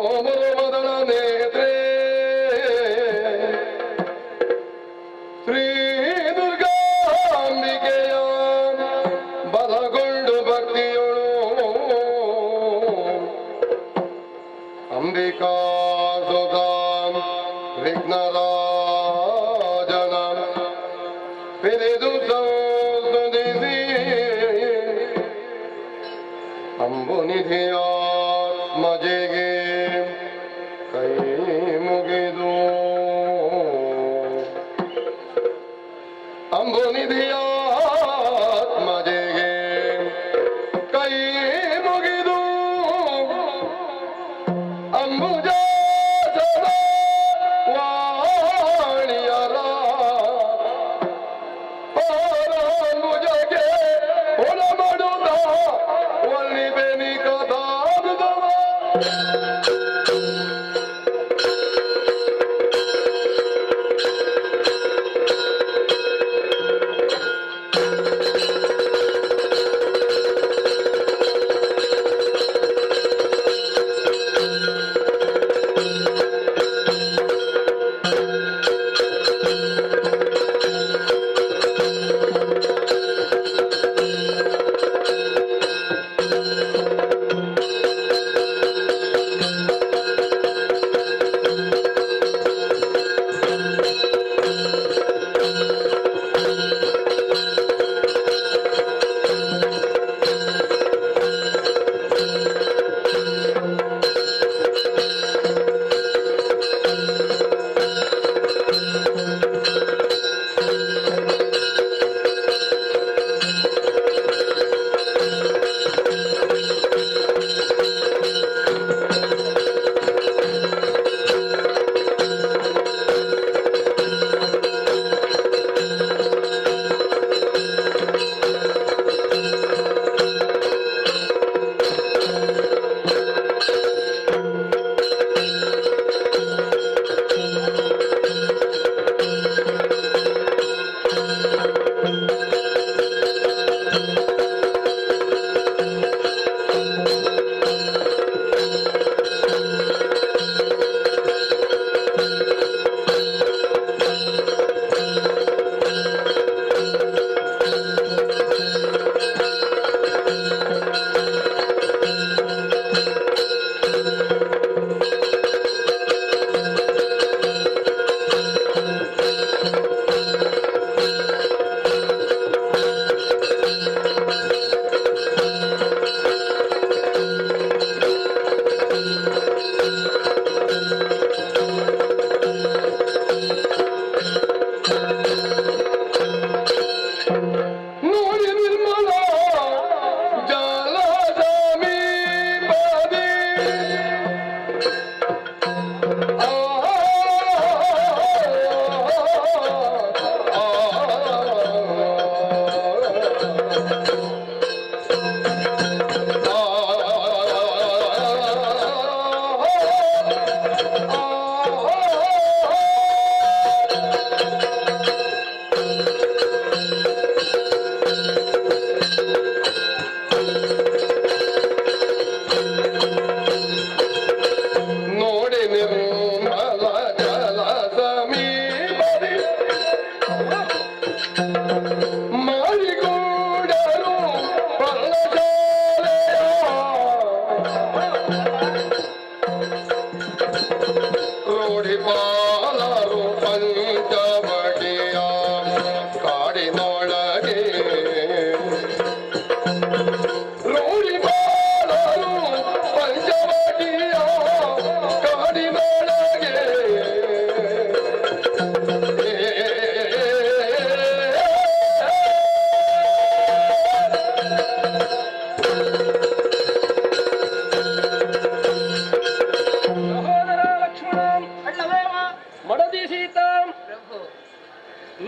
ಕೋಮಲವದನ ನೇತ್ರೇ ಶ್ರೀ ದುರ್ಗಾಂಬಿಕೆಯ ಬಲಗೊಂಡು ಭಕ್ತಿಯೊಳು ಅಂಬಿಕಾ ಸುಧಾಂ ವಿಘ್ನರಾಜನ ಪಿರಿದು ಸಂಸ್ತುತಿಸಿ ಅಂಬುನಿಧಿಯಾತ್ಮಜೆಗೆ ಕೈ ಮುಗಿದು ಅಂಬುನಿಧಿಯಾತ್ಮಜೆಗೆ ಕೈ ಮುಗಿದು ಅಂಬುಜಾಸನ ವಾಣಿಯರ ಪಾರಾಂಬುಜಗೆ ಒಳಮಡುತ್ತ ಒಳ್ಳಿಬೆನಿ ಕದಾದುದವ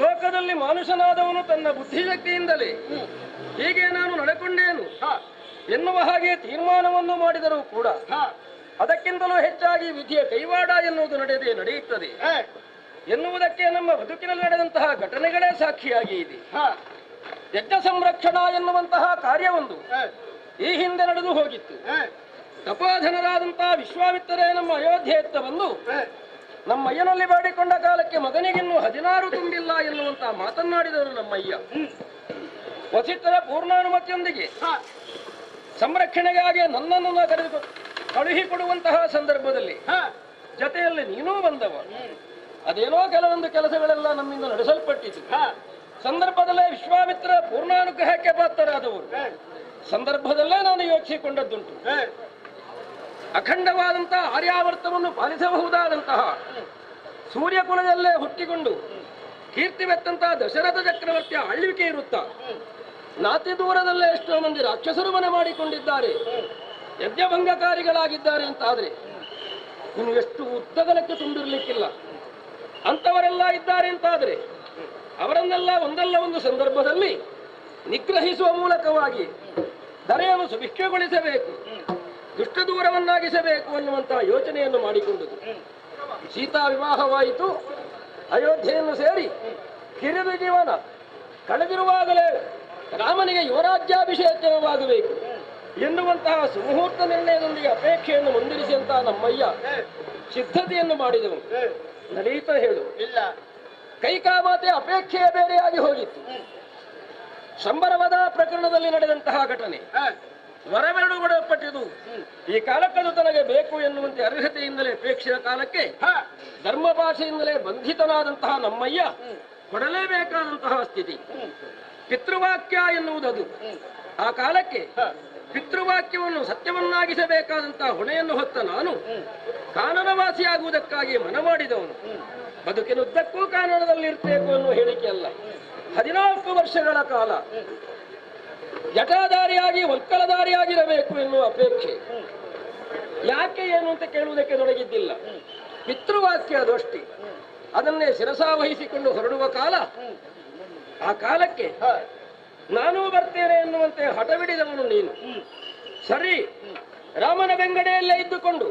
ಲೋಕದಲ್ಲಿ ಮನುಷ್ಯನಾದವನು ತನ್ನ ಬುದ್ಧಿಶಕ್ತಿಯಿಂದಲೇ ಹೀಗೆ ನಾನು ನಡೆಕೊಂಡೇನು ಎನ್ನುವ ಹಾಗೆ ತೀರ್ಮಾನವನ್ನು ಮಾಡಿದರೂ ಕೂಡ ಅದಕ್ಕಿಂತಲೂ ಹೆಚ್ಚಾಗಿ ವಿಧಿಯ ಕೈವಾಡ ಎನ್ನುವುದು ನಡೆಯುತ್ತದೆ ಎನ್ನುವುದಕ್ಕೆ ನಮ್ಮ ಬದುಕಿನಲ್ಲಿ ನಡೆದಂತಹ ಘಟನೆಗಳೇ ಸಾಕ್ಷಿಯಾಗಿ ಇದೆ. ಯಜ್ಞ ಸಂರಕ್ಷಣಾ ಎನ್ನುವಂತಹ ಕಾರ್ಯವೊಂದು ಈ ಹಿಂದೆ ನಡೆದು ಹೋಗಿತ್ತು. ತಪಾಧನರಾದಂತಹ ವಿಶ್ವಾಮಿತ್ರರೇ ನಮ್ಮ ಅಯೋಧ್ಯೆಯತ್ತ ಬಂದು ನಮ್ಮಯ್ಯನಲ್ಲಿ ಬೇಡಿಕೊಂಡ ಕಾಲಕ್ಕೆ ಮಗನಿಗಿನ್ನೂ 16 ತುಂಬಿಲ್ಲ ಎನ್ನುವಂತ ಮಾತನ್ನಾಡಿದವರು ನಮ್ಮಯ್ಯ. ವಸಿಷ್ಠರ ಪೂರ್ಣಾನುಮತಿಯೊಂದಿಗೆ ಸಂರಕ್ಷಣೆಗಾಗಿ ನನ್ನನ್ನು ಕರೆದು ಕಳುಹಿಕೊಡುವಂತಹ ಸಂದರ್ಭದಲ್ಲಿ ಜೊತೆಯಲ್ಲಿ ನೀನೂ ಬಂದವ. ಅದೇನೋ ಕೆಲವೊಂದು ಕೆಲಸಗಳೆಲ್ಲ ನಮ್ಮಿಂದ ನಡೆಸಲ್ಪಟ್ಟಿತು. ಸಂದರ್ಭದಲ್ಲೇ ವಿಶ್ವಾಮಿತ್ರ ಪೂರ್ಣಾನುಗ್ರಹಕ್ಕೆ ಪಾತ್ರರಾದವರು. ಸಂದರ್ಭದಲ್ಲೇ ನಾನು ಯೋಚಿಸಿಕೊಂಡದ್ದುಂಟು. ಅಖಂಡವಾದಂತಹ ಆರ್ಯಾವರ್ತವನ್ನು ಪಾಲಿಸಬಹುದಾದಂತಹ ಸೂರ್ಯಕುಲದಲ್ಲೇ ಹುಟ್ಟಿಕೊಂಡು ಕೀರ್ತಿವೆತ್ತಂತಹ ದಶರಥ ಚಕ್ರವರ್ತಿಯ ಆಳ್ವಿಕೆ ಇರುತ್ತಾ ನಾತಿ ದೂರದಲ್ಲೇ ಎಷ್ಟೋ ಮಂದಿ ರಾಕ್ಷಸರು ಮನೆ ಮಾಡಿಕೊಂಡಿದ್ದಾರೆ, ಯಜ್ಞಭಂಗಕಾರಿಗಳಾಗಿದ್ದಾರೆ ಅಂತಾದ್ರೆ ಇನ್ನು ಎಷ್ಟು ಉದ್ದಗಲಕ್ಕೆ ತುಂಬಿರ್ಲಿಕ್ಕಿಲ್ಲ. ಅಂತವರೆಲ್ಲ ಇದ್ದಾರೆ ಅಂತಾದ್ರೆ ಅವರನ್ನೆಲ್ಲ ಒಂದಲ್ಲ ಒಂದು ಸಂದರ್ಭದಲ್ಲಿ ನಿಗ್ರಹಿಸುವ ಮೂಲಕವಾಗಿ ಧರೆಯನ್ನು ಸುಭಿಕ್ಷಗೊಳಿಸಬೇಕು, ದುಷ್ಟ ದೂರವನ್ನಾಗಿಸಬೇಕು ಅನ್ನುವಂತಹ ಯೋಚನೆಯನ್ನು ಮಾಡಿಕೊಂಡರು. ಸೀತಾ ವಿವಾಹವಾಯಿತು. ಅಯೋಧ್ಯೆಯನ್ನು ಸೇರಿ ಕಿರಿದು ಜೀವನ ಕಳೆದಿರುವಾಗಲೇ ರಾಮನಿಗೆ ಯುವರಾಜ್ಯಾಭಿಷೇಕವಾಗಬೇಕು ಎನ್ನುವಂತಹ ಸುಮುಹೂರ್ತ ನಿರ್ಣಯದೊಂದಿಗೆ ಅಪೇಕ್ಷೆಯನ್ನು ಮುಂದಿರಿಸಿದಂತಹ ನಮ್ಮಯ್ಯ ಸಿದ್ಧತೆಯನ್ನು ಮಾಡಿದವನು. ನಡೆಯುತ್ತ ಹೇಳು ಇಲ್ಲ. ಕೈಕಾಮಾತೆ ಅಪೇಕ್ಷೆಯ ಬೇರೆಯಾಗಿ ಹೋಗಿತ್ತು. ಶಂಬರವದ ಪ್ರಕರಣದಲ್ಲಿ ನಡೆದಂತಹ ಘಟನೆ ವರವೆರಡು ಕೊಡಲ್ಪಟ್ಟಿದ್ದು ಈ ಕಾಲಕ್ಕದು ತನಗೆ ಬೇಕು ಎನ್ನುವಂತೆ ಅರ್ಹತೆಯಿಂದಲೇ ಅಪೇಕ್ಷೆಯ ಕಾಲಕ್ಕೆ ಧರ್ಮ ಭಾಷೆಯಿಂದಲೇ ಬಂಧಿತನಾದಂತಹ ನಮ್ಮಯ್ಯ ಕೊಡಲೇಬೇಕಾದಂತಹ ಸ್ಥಿತಿ. ಪಿತೃವಾಕ್ಯ ಎನ್ನುವುದದು. ಆ ಕಾಲಕ್ಕೆ ಪಿತೃವಾಕ್ಯವನ್ನು ಸತ್ಯವನ್ನಾಗಿಸಬೇಕಾದಂತಹ ಹೊಣೆಯನ್ನು ಹೊತ್ತ ನಾನು ಕಾನನವಾಸಿಯಾಗುವುದಕ್ಕಾಗಿ ಮನ ಮಾಡಿದವನು. ಬದುಕಿನುದ್ದಕ್ಕೂ ಕಾನನದಲ್ಲಿರ್ತೇಕು ಅನ್ನುವ ಹೇಳಿಕೆ ಅಲ್ಲ. 14 ವರ್ಷಗಳ ಕಾಲ ಜಟಾಧಾರಿಯಾಗಿ ಒಕ್ಕಲಧಾರಿಯಾಗಿರಬೇಕು ಎನ್ನುವ ಅಪೇಕ್ಷೆ. ಯಾಕೆ ಏನು ಅಂತ ಕೇಳುವುದಕ್ಕೆ ತೊಡಗಿದ್ದಿಲ್ಲ. ಪಿತೃವಾಕ್ಯ ಅದಷ್ಟೇ. ಅದನ್ನೇ ಶಿರಸಾವಹಿಸಿಕೊಂಡು ಹೊರಡುವ ಕಾಲ. ಆ ಕಾಲಕ್ಕೆ ನಾನೂ ಬರ್ತೇನೆ ಎನ್ನುವಂತೆ ಹಠವಿಡಿದವನು ನೀನು. ಸರಿ, ರಾಮನ ಬೆಂಗಡೆಯಲ್ಲೇ ಇದ್ದುಕೊಂಡು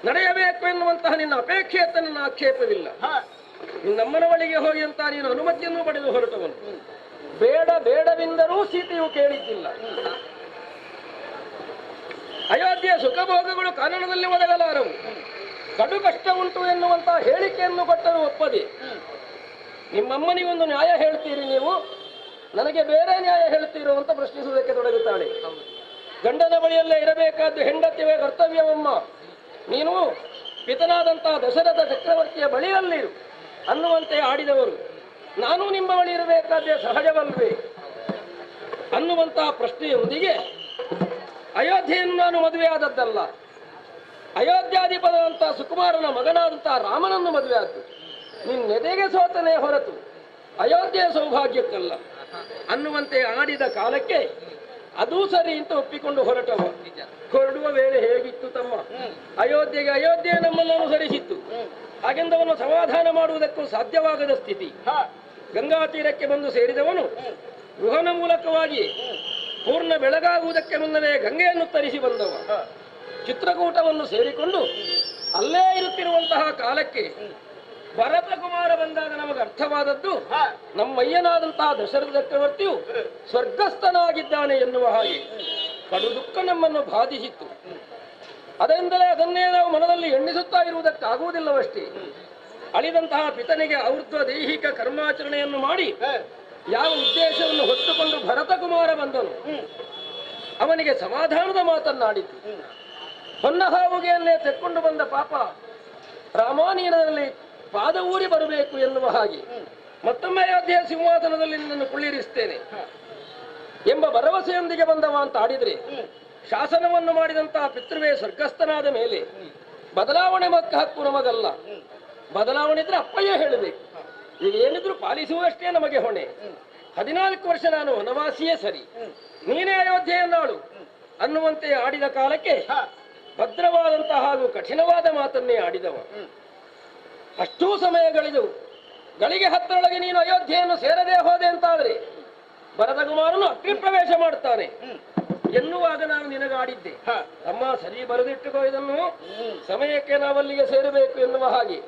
ನಡೆಯಬೇಕು ಎನ್ನುವಂತಹ ನಿನ್ನ ಅಪೇಕ್ಷೆಯತ್ತ ನನ್ನ ಆಕ್ಷೇಪವಿಲ್ಲ. ನಿನ್ನಮ್ಮನ ಬಳಿಗೆ ಹೋಗಿ ಅಂತ ನೀನು ಅನುಮತಿಯನ್ನು ಪಡೆದು ಹೊರಟವನು. ಬೇಡ ಬೇಡವೆಂದರೂ ಸೀತೆಯು ಕೇಳಿದ್ದಿಲ್ಲ. ಅಯೋಧ್ಯೆಯ ಸುಖಭೋಗಗಳು ಕಾನನದಲ್ಲಿ ಒದಗಲಾರವು, ಕಡು ಕಷ್ಟ ಉಂಟು ಎನ್ನುವಂತಹ ಹೇಳಿಕೆಯನ್ನು ಕೊಟ್ಟರು ಒಪ್ಪದೆ. ನಿಮ್ಮಮ್ಮನಿಗೊಂದು ನ್ಯಾಯ ಹೇಳ್ತೀರಿ ನೀವು, ನನಗೆ ಬೇರೆ ನ್ಯಾಯ ಹೇಳ್ತೀರೋ ಅಂತ ಪ್ರಶ್ನಿಸುವುದಕ್ಕೆ ತೊಡಗುತ್ತಾಳೆ. ಗಂಡನ ಬಳಿಯಲ್ಲೇ ಇರಬೇಕಾದ್ದು ಹೆಂಡತಿಯ ಕರ್ತವ್ಯವಮ್ಮ. ನೀನು ಪಿತನಾದಂತಹ ದಶರಥ ಚಕ್ರವರ್ತಿಯ ಬಳಿಯಲ್ಲಿರು ಅನ್ನುವಂತೆ ಆಡಿದವರು. ನಾನು ನಿಮ್ಮ ಬಳಿ ಇರಬೇಕಾದ್ದೇ ಸಹಜವಲ್ವೇ ಅನ್ನುವಂತಹ ಪ್ರಶ್ನೆಯೊಂದಿಗೆ ಅಯೋಧ್ಯೆಯನ್ನು ನಾನು ಮದುವೆ ಆದದ್ದಲ್ಲ, ಅಯೋಧ್ಯಾಧಿಪದಂತಹ ಸುಕುಮಾರನ ಮಗನಾದಂತಹ ರಾಮನನ್ನು ಮದುವೆ ಆದ್ದು. ನಿನ್ನೆದೆಗೆ ಸೋತನೆ ಹೊರತು ಅಯೋಧ್ಯೆಯ ಸೌಭಾಗ್ಯಕ್ಕಲ್ಲ ಅನ್ನುವಂತೆ ಆಡಿದ ಕಾಲಕ್ಕೆ ಅದೂ ಸರಿ ಅಂತ ಒಪ್ಪಿಕೊಂಡು ಹೊರಟವ. ಹೊರಡುವ ವೇಳೆ ಹೇಗಿತ್ತು ತಮ್ಮ? ಅಯೋಧ್ಯೆ ನಮ್ಮನ್ನು ಅನುಸರಿಸಿತ್ತು. ಹಾಗೆಂದವನು ಸಮಾಧಾನ ಮಾಡುವುದಕ್ಕೂ ಸಾಧ್ಯವಾಗದ ಸ್ಥಿತಿ. ಗಂಗಾ ತೀರಕ್ಕೆ ಬಂದು ಸೇರಿದವನು ಗೃಹನ ಮೂಲಕವಾಗಿ ಪೂರ್ಣ ಬೆಳಗಾಗುವುದಕ್ಕೆ ಮುನ್ನವೇ ಗಂಗೆಯನ್ನು ತರಿಸಿ ಬಂದವ. ಚಿತ್ರಕೂಟವನ್ನು ಸೇರಿಕೊಂಡು ಅಲ್ಲೇ ಇರುತ್ತಿರುವಂತಹ ಕಾಲಕ್ಕೆ ಭರತ ಕುಮಾರ ಬಂದಾಗ ನಮಗೆ ಅರ್ಥವಾದದ್ದು ನಮ್ಮಯ್ಯನಾದಂತಹ ದಶರಥ ಚಕ್ರವರ್ತಿಯು ಸ್ವರ್ಗಸ್ಥನಾಗಿದ್ದಾನೆ ಎನ್ನುವ ಹಾಗೆ ಕಡು ದುಃಖ ನಮ್ಮನ್ನು ಬಾಧಿಸಿತ್ತು. ಅದರಿಂದಲೇ ಅದನ್ನೇ ನಾವು ಮನದಲ್ಲಿ ಎಣ್ಣಿಸುತ್ತಾ ಇರುವುದಕ್ಕಾಗುವುದಿಲ್ಲವಷ್ಟೇ. ಅಳಿದಂತಹ ಪಿತನಿಗೆ ಔರ್ಧ್ವ ದೈಹಿಕ ಕರ್ಮಾಚರಣೆಯನ್ನು ಮಾಡಿ ಯಾವ ಉದ್ದೇಶವನ್ನು ಹೊತ್ತುಕೊಂಡು ಭರತ ಕುಮಾರ ಬಂದನು, ಅವನಿಗೆ ಸಮಾಧಾನದ ಮಾತನ್ನಾಡಿತು. ಹೊನ್ನಹಾವುಗೆಯನ್ನೇ ತೆಕ್ಕೊಂಡು ಬಂದ ಪಾಪ ರಾಮಾಯಣದಲ್ಲಿ ಪಾದ ಊರಿ ಬರಬೇಕು ಎನ್ನುವ ಹಾಗೆ ಮತ್ತೊಮ್ಮೆ ಅಯೋಧ್ಯೆಯ ಸಿಂಹಾಸನದಲ್ಲಿ ನಿನ್ನನ್ನು ಕುಳ್ಳಿರಿಸ್ತೇನೆ ಎಂಬ ಭರವಸೆಯೊಂದಿಗೆ ಬಂದವ ಅಂತ ಆಡಿದ್ರೆ, ಶಾಸನವನ್ನು ಮಾಡಿದಂತಹ ಪಿತೃವೇ ಸ್ವರ್ಗಸ್ಥನಾದ ಮೇಲೆ ಬದಲಾವಣೆ ಮಕ್ಕ ಹಕ್ಕು ನಮಗಲ್ಲ. ಬದಲಾವಣೆ ಇದ್ರೆ ಅಪ್ಪಯ್ಯ ಹೇಳಬೇಕು. ಈಗ ಏನಿದ್ರು ಪಾಲಿಸುವಷ್ಟೇ ನಮಗೆ ಹೊಣೆ. 14 ವರ್ಷ ನಾನು ವನವಾಸಿಯೇ ಸರಿ, ನೀನೇ ಅಯೋಧ್ಯೆಯನ್ನಾಳು ಅನ್ನುವಂತೆ ಆಡಿದ ಕಾಲಕ್ಕೆ ಭದ್ರವಾದಂತಹ ಹಾಗೂ ಕಠಿಣವಾದ ಮಾತನ್ನೇ ಆಡಿದವ. ಅಷ್ಟೂ ಸಮಯಗಳಿದು. ಗಳಿಗೆ 10ರೊಳಗೆ ನೀನು ಅಯೋಧ್ಯೆಯನ್ನು ಸೇರದೆ ಹೋದೆ ಅಂತಾದ್ರೆ ಭರತ ಕುಮಾರನು ಅಗ್ನಿ ಪ್ರವೇಶ ಮಾಡುತ್ತಾನೆ ಎನ್ನುವಾಗ ನಾನು ನಿನಗಾಡಿದ್ದೆ. ಅಮ್ಮ ಸರಿ ಬರೆದಿಟ್ಟುಕೋ, ಇದನ್ನು ಸಮಯಕ್ಕೆ ನಾವಲ್ಲಿಗೆ ಸೇರಬೇಕು ಎನ್ನುವ ಹಾಗೆ.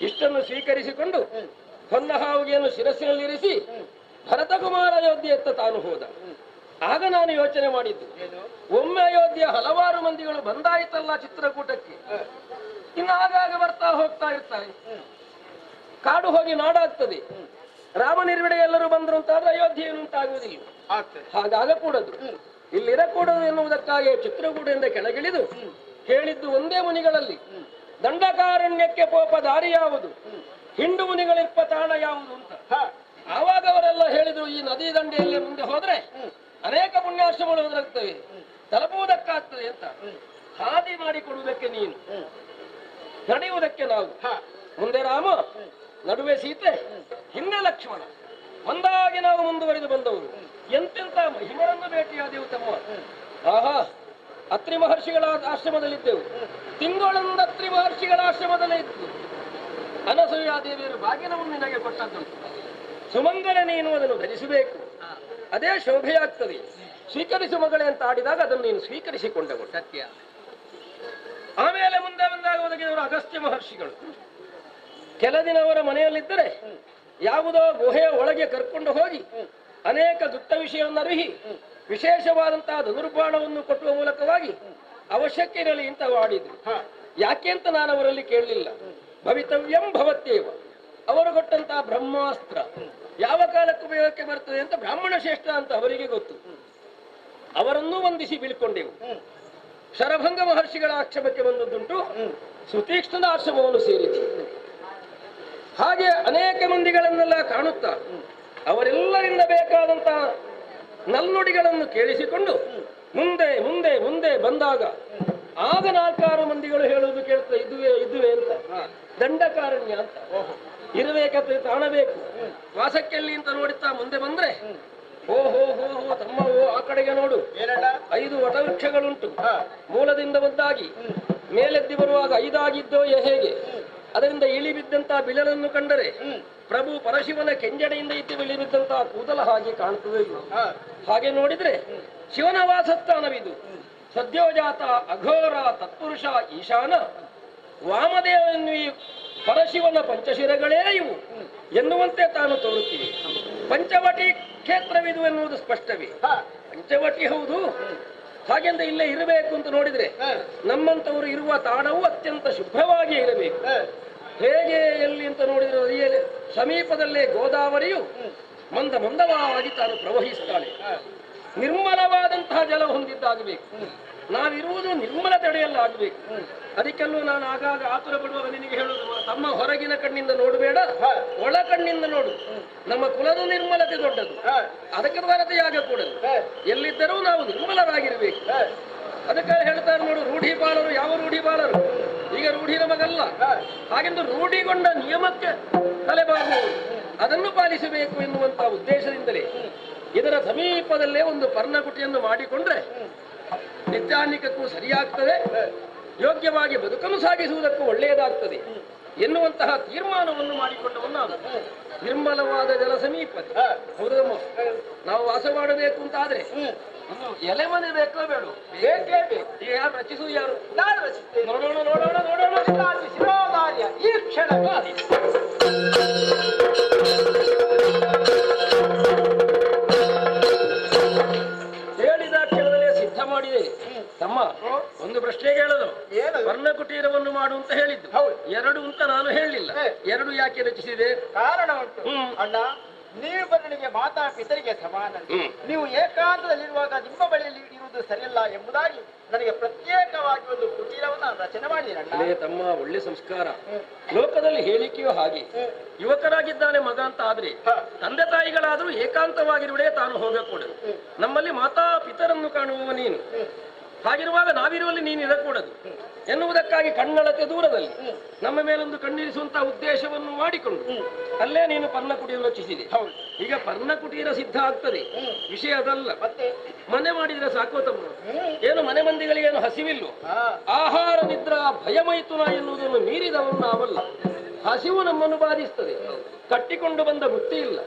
ಇಷ್ಟನ್ನು ಸ್ವೀಕರಿಸಿಕೊಂಡು ಹೊನ್ನಹಾವುಗೆಯನ್ನು ಶಿರಸ್ಸಿನಲ್ಲಿರಿಸಿ ಭರತ ಕುಮಾರ ಅಯೋಧ್ಯೆಯತ್ತ ತಾನು ಹೋದ. ಆಗ ನಾನು ಯೋಚನೆ ಮಾಡಿದ್ದು, ಒಮ್ಮೆ ಅಯೋಧ್ಯೆ ಹಲವಾರು ಮಂದಿಗಳು ಬಂದಾಯಿತಲ್ಲ ಚಿತ್ರಕೂಟಕ್ಕೆ, ಇನ್ನು ಆಗಾಗ ಬರ್ತಾ ಹೋಗ್ತಾ ಇರ್ತಾರೆ. ಕಾಡು ಹೋಗಿ ನಾಡಾಗ್ತದೆ. ರಾಮ ನಿರ್ವಿಡೆ ಎಲ್ಲರೂ ಬಂದ್ರು ಅಂತಾದ್ರೆ ಅಯೋಧ್ಯೆ ಏನು ಅಂತಾಗುವುದಿಲ್ಲ. ಹಾಗಾಗಕೂಡದು, ಇಲ್ಲಿರಕೂಡದು ಎನ್ನುವುದಕ್ಕಾಗಿ ಚಿತ್ರಕೂಟದಿಂದ ಕೆಳಗಿಳಿದು ಕೇಳಿದ್ದು ಒಂದೇ ಮುನಿಗಳಲ್ಲಿ, ದಂಡಕಾರಣ್ಯಕ್ಕೆ ಪೋಪ ದಾರಿ ಯಾವುದು, ಹಿಂಡು ಮುನಿಗಳಿರ್ಪ ತಾಣ ಯಾವುದು ಅಂತ. ಆವಾಗ ಅವರೆಲ್ಲ ಹೇಳಿದ್ರು, ಈ ನದಿ ದಂಡೆಯಲ್ಲಿ ಮುಂದೆ ಹೋದ್ರೆ ಅನೇಕ ಪುಣ್ಯಾಶ್ರಮಗಳು ಎದುರಾಗ್ತವೆ, ತಲುಪುವುದಕ್ಕಾಗ್ತದೆ ಅಂತ. ಹಾದಿ ಮಾಡಿಕೊಡುವುದಕ್ಕೆ ನೀನು, ನಡೆಯುವುದಕ್ಕೆ ನಾವು. ಮುಂದೆ ರಾಮ, ನಡುವೆ ಸೀತೆ, ಹಿಂದೆ ಲಕ್ಷ್ಮಣ, ಒಂದಾಗಿ ನಾವು ಮುಂದುವರಿದು ಬಂದವರು. ಎಂತೆಂತ ಮಹಿಮರನ್ನು ಭೇಟಿಯಾದೆವು ತಮ್ಮ. ಆಹಾ, ಅತ್ರಿ ಮಹರ್ಷಿಗಳ ಆಶ್ರಮದಲ್ಲಿದ್ದೆವು. ತಿಂಗಳೊಂದು ಅತ್ರಿ ಮಹರ್ಷಿಗಳ ಆಶ್ರಮದಲ್ಲೇ ಇತ್ತು. ಅನಸೂಯಾದೇವಿಯರು ಭಾಗ್ಯನವನ್ನು ನಿನಗೆ ಕೊಟ್ಟದ್ದುಂಟು. ಸುಮಂಗಲ ನೀನು ಅದನ್ನು ಧರಿಸಬೇಕು, ಅದೇ ಶೋಭೆಯಾಗ್ತದೆ. ಸ್ವೀಕರಿಸು ಮಗಳೇ ಅಂತ ಆಡಿದಾಗ ಅದನ್ನು ನೀನು ಸ್ವೀಕರಿಸಿಕೊಂಡವು. ಸತ್ಯ. ಆಮೇಲೆ ಮುಂದೆ ಬಂದಾಗ ಒದಗಿದವರು ಅಗಸ್ತ್ಯ ಮಹರ್ಷಿಗಳು. ಕೆಲ ದಿನ ಅವರ ಮನೆಯಲ್ಲಿದ್ದರೆ ಯಾವುದೋ ಗುಹೆಯ ಒಳಗೆ ಕರ್ಕೊಂಡು ಹೋಗಿ ಅನೇಕ ದುಷ್ಟ ವಿಷಯವನ್ನು ಅರಿಹಿ ವಿಶೇಷವಾದಂತಹ ಧನುರ್ಬಾಣವನ್ನು ಕೊಟ್ಟುವ ಮೂಲಕವಾಗಿ ಅವಶ್ಯಕ್ಕಿರಲಿ ಅಂತ ಆಡಿದ್ರು. ಯಾಕೆ ಅಂತ ನಾನು ಅವರಲ್ಲಿ ಕೇಳಲಿಲ್ಲ. ಭವಿತವ್ಯಂ ಭವತ್ಯೇವ, ಅವರು ಕೊಟ್ಟಂತಹ ಬ್ರಹ್ಮಾಸ್ತ್ರ ಯಾವ ಕಾಲಕ್ಕೆ ಉಪಯೋಗಕ್ಕೆ ಬರ್ತದೆ ಅಂತ ಬ್ರಾಹ್ಮಣ ಶ್ರೇಷ್ಠ ಅಂತ ಅವರಿಗೆ ಗೊತ್ತು. ಅವರನ್ನೂ ವಂದಿಸಿ ಬೀಳ್ಕೊಂಡೆವು. ಶರಭಂಗ ಮಹರ್ಷಿಗಳ ಆಶ್ರಮಕ್ಕೆ ಬಂದದ್ದುಂಟು, ಸುತೀಕ್ಷ್ಣನ ಆಶ್ರಮವನ್ನು ಸೇರಿತು. ಹಾಗೆ ಅನೇಕ ಮಂದಿಗಳನ್ನೆಲ್ಲ ಕಾಣುತ್ತಾ ಅವರೆಲ್ಲರಿಂದ ಬೇಕಾದಂತಹ ನಲ್ನುಡಿಗಳನ್ನು ಕೇಳಿಸಿಕೊಂಡು ಮುಂದೆ ಮುಂದೆ ಮುಂದೆ ಬಂದಾಗ ಆಗ 4-6 ಮಂದಿಗಳು ಹೇಳುವುದು ಕೇಳ್ತಾ ಇದುವೆ ಅಂತ. ದಂಡಕಾರಣ್ಯ ಅಂತ ಇರಬೇಕಂತ ತಾಣಬೇಕು, ವಾಸಕ್ಕೆಲ್ಲಿ ಅಂತ ನೋಡುತ್ತಾ ಮುಂದೆ ಬಂದ್ರೆ ಓಹೋ ಹೋ ಹೋ ತಮ್ಮ, ಓ ಆ ಕಡೆಗೆ ನೋಡು, 5 ವಟವೃಕ್ಷಗಳುಂಟು. ಮೂಲದಿಂದ ಒಂದಾಗಿ ಮೇಲೆದ್ದಿ ಬರುವಾಗ 5 ಆಗಿದ್ದೋ ಹೇಗೆ, ಅದರಿಂದ ಇಳಿ ಬಿದ್ದಂತಹ ಬಿಳಲನ್ನು ಕಂಡರೆ ಪ್ರಭು ಪರಶಿವನ ಕೆಂಜಡೆಯಿಂದ ಇದ್ದು ಇಳಿ ಬಿದ್ದಂತಹ ಕೂದಲ ಹಾಗೆ ಕಾಣುತ್ತದೆ. ಹಾಗೆ ನೋಡಿದ್ರೆ ಶಿವನ ವಾಸಸ್ಥಾನವಿದು. ಸದ್ಯೋಜಾತ ಅಘೋರ ತತ್ಪುರುಷ ಈಶಾನ ವಾಮದೇವನು ಪರಶಿವನ ಪಂಚಶಿರಗಳೇ ಇವು ಎನ್ನುವಂತೆ ತಾನು ತೋರುತ್ತಿವೆ. ಪಂಚವಟಿ ಕ್ಷೇತ್ರವಿದು ಎನ್ನುವುದು ಸ್ಪಷ್ಟವೇ. ಪಂಚವಟಿ ಹೌದು. ಹಾಗೆಂದ ಇಲ್ಲೇ ಇರಬೇಕು ಅಂತ ನೋಡಿದ್ರೆ ನಮ್ಮಂತವರು ಇರುವ ತಾಣವು ಅತ್ಯಂತ ಶುಭ್ರವಾಗಿ ಇರಬೇಕು. ಹೇಗೆ ಎಲ್ಲಿ ಅಂತ ನೋಡಿದ್ರೆ ಸಮೀಪದಲ್ಲೇ ಗೋದಾವರಿಯು ಮಂದ ಮಂದವಾಗಿ ತಾನು ಪ್ರವಹಿಸ್ತಾಳೆ. ನಿರ್ಮಲವಾದಂತಹ ಜಲ ಹೊಂದಿದ್ದಾಗಬೇಕು. ನಾವಿರುವುದು ನಿರ್ಮಲ ತಡೆಯಲ್ಲಾಗಬೇಕು. ಅದಕ್ಕೆಲ್ಲೂ ನಾನು ಆಗಾಗ ಆತುರ ಪಡುವಾಗ ನಿನಗೆ ಹೇಳುದು, ತಮ್ಮ ಹೊರಗಿನ ಕಣ್ಣಿಂದ ನೋಡಬೇಡ, ಒಳ ಕಣ್ಣಿಂದ ನೋಡು. ನಮ್ಮ ಕುಲದ ನಿರ್ಮಲತೆ ದೊಡ್ಡದು, ಅದಕ್ಕೆ ಭಾರತೆಯಾಗಕೂಡದು. ಎಲ್ಲಿದ್ದರೂ ನಾವು ನಿರ್ಮಲರಾಗಿರ್ಬೇಕು. ಅದಕ್ಕೆ ಹೇಳ್ತಾರೆ ನೋಡು, ರೂಢಿಪಾಲರು. ಯಾವ ರೂಢಿಪಾಲರು? ಈಗ ರೂಢಿ ನಮಗಲ್ಲ. ಹಾಗೆಂದು ರೂಢಿಗೊಂಡ ನಿಯಮಕ್ಕೆ ತಲೆಬಾಗುವುದು, ಅದನ್ನು ಪಾಲಿಸಬೇಕು ಎನ್ನುವಂತಹ ಉದ್ದೇಶದಿಂದಲೇ ಇದರ ಸಮೀಪದಲ್ಲೇ ಒಂದು ಪರ್ಣಕುಟಿಯನ್ನು ಮಾಡಿಕೊಂಡ್ರೆ ನಿತ್ಯಾನ್ನಿಕಕ್ಕೂ ಸರಿಯಾಗ್ತದೆ, ಯೋಗ್ಯವಾಗಿ ಬದುಕನ್ನು ಸಾಗಿಸುವುದಕ್ಕೂ ಒಳ್ಳೆಯದಾಗ್ತದೆ ಎನ್ನುವಂತಹ ತೀರ್ಮಾನವನ್ನು ಮಾಡಿಕೊಂಡವನು ನಾನು. ನಿರ್ಮಲವಾದ ಜಲ ಸಮೀಪದೆ. ಹೌದಮ್ಮ, ನಾವು ವಾಸ ಮಾಡಬೇಕು ಅಂತ ಆದ್ರೆ ಎಲೆ ಮನೆ ಬೇಕೋ ಬೇಡ? ಬೇಕೇ ಬೇಕು. ಈಗ ಯಾರು ರಚಿಸುವುದು? ಯಾರು? ನಾನು ರಚಿಸ್ತೇನೆ. ನೋಡೋಣ ನೋಡೋಣ ನೋಡೋಣ. ಈ ಕ್ಷಣ ಹೇಳಿದ ಕ್ಷಣದಲ್ಲೇ ಸಿದ್ಧ ಮಾಡಿದೆ. ತಮ್ಮ, ಒಂದು ಪ್ರಶ್ನೆ ಕೇಳೋದು. ಪರ್ಣಕುಟೀರವನ್ನು ಮಾಡು ಅಂತ ಹೇಳಿದ್ದು 2 ಅಂತ ನಾನು ಹೇಳಲಿಲ್ಲ. 2 ಯಾಕೆ ರಚಿಸಿದೆ? ಕಾರಣ ಉಂಟು ಅಣ್ಣ. ನೀವು ಬರಲಿಗೆ ಮಾತಾ ಪಿತರಿಗೆ ಸಮಾನ. ನೀವು ಏಕಾಂತದಲ್ಲಿರುವಾಗ ನಿಮ್ಮ ಬಳಿಯಲ್ಲಿ ಇರುವುದು ಸರಿಯಲ್ಲ ಎಂಬುದಾಗಿ ನನಗೆ ಪ್ರತ್ಯೇಕವಾಗಿ ಒಂದು ಕುಟೀರವನ್ನು ರಚನೆ ಮಾಡಿದೆ. ತಮ್ಮ, ಒಳ್ಳೆ ಸಂಸ್ಕಾರ. ಲೋಕದಲ್ಲಿ ಹೇಳಿಕೆಯೋ ಹಾಗೆ. ಯುವಕರಾಗಿದ್ದಾನೆ ಮಗ ಅಂತ ಆದ್ರೆ ತಂದೆ ತಾಯಿಗಳಾದ್ರೂ ಏಕಾಂತವಾಗಿರುವುದೇ ತಾನು ಹೋಗಕೂಡದು. ನಮ್ಮಲ್ಲಿ ಮಾತಾ ಪಿತರನ್ನು ಕಾಣುವವ ನೀನು. ಹಾಗಿರುವಾಗ ನಾವಿರುವಲ್ಲಿ ನೀನು ಇರಕೂಡದು ಎನ್ನುವುದಕ್ಕಾಗಿ ಕಣ್ಣಳತೆ ದೂರದಲ್ಲಿ ನಮ್ಮ ಮೇಲೊಂದು ಕಣ್ಣಿರಿಸುವಂತಹ ಉದ್ದೇಶವನ್ನು ಮಾಡಿಕೊಂಡು ಅಲ್ಲೇ ನೀನು ಪರ್ಣಕುಟೀರ ರಚಿಸಿದೆ. ಈಗ ಪರ್ಣಕುಟೀರ ಸಿದ್ಧ ಆಗ್ತದೆ, ವಿಷಯ ಅದಲ್ಲ. ಮನೆ ಮಾಡಿದ್ರೆ ಸಾಕೋ ತಮ್ಮ? ಏನು ಮನೆ ಮಂದಿಗಳಿಗೇನು ಹಸಿವಿಲ್ವೋ? ಆಹಾರ ನಿದ್ರಾ ಭಯಮೈಥುನ ಎನ್ನುವುದನ್ನು ಮೀರಿದವರು ನಾವಲ್ಲ. ಹಸಿವು ನಮ್ಮನ್ನು ಬಾಧಿಸ್ತದೆ. ಕಟ್ಟಿಕೊಂಡು ಬಂದ ಬುತ್ತಿ ಇಲ್ಲ,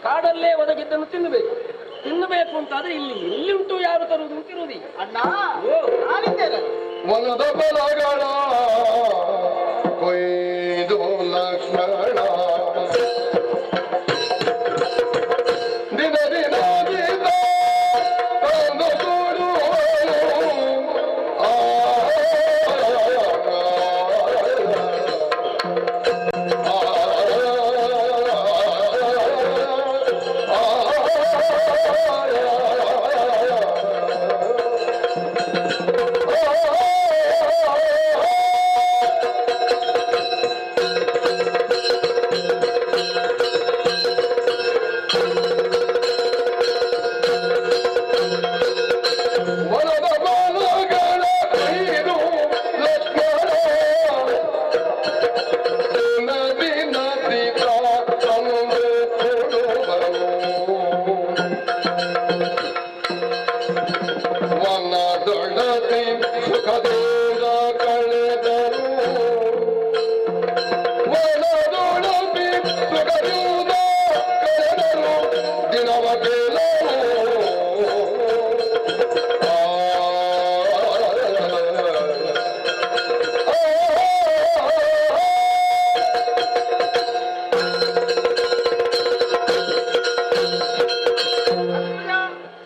ಕಾಡಲ್ಲೇ ಒದಗಿದ್ದನ್ನು ತಿನ್ನಬೇಕು ಅಂತಾದ್ರೆ ಇಲ್ಲಿ ಉಂಟು, ಯಾರು ತರುವುದು ಅಂತಿರುವುದಿ? ಅಣ್ಣ, ನಾನಿದ್ದೇನೆ. ವನದ ಫಲಗಳ ಕೊಯ್ದು ಲಕ್ಷ್ಮಣ ದಿನ ದಿನ ಸುಖದಿಂದ ಕಳೆದರು ವನದೊಡಂಬಿ ಸುಖದಿಂದ ಕಳೆದರು ದಿನವ ಕೆಲವು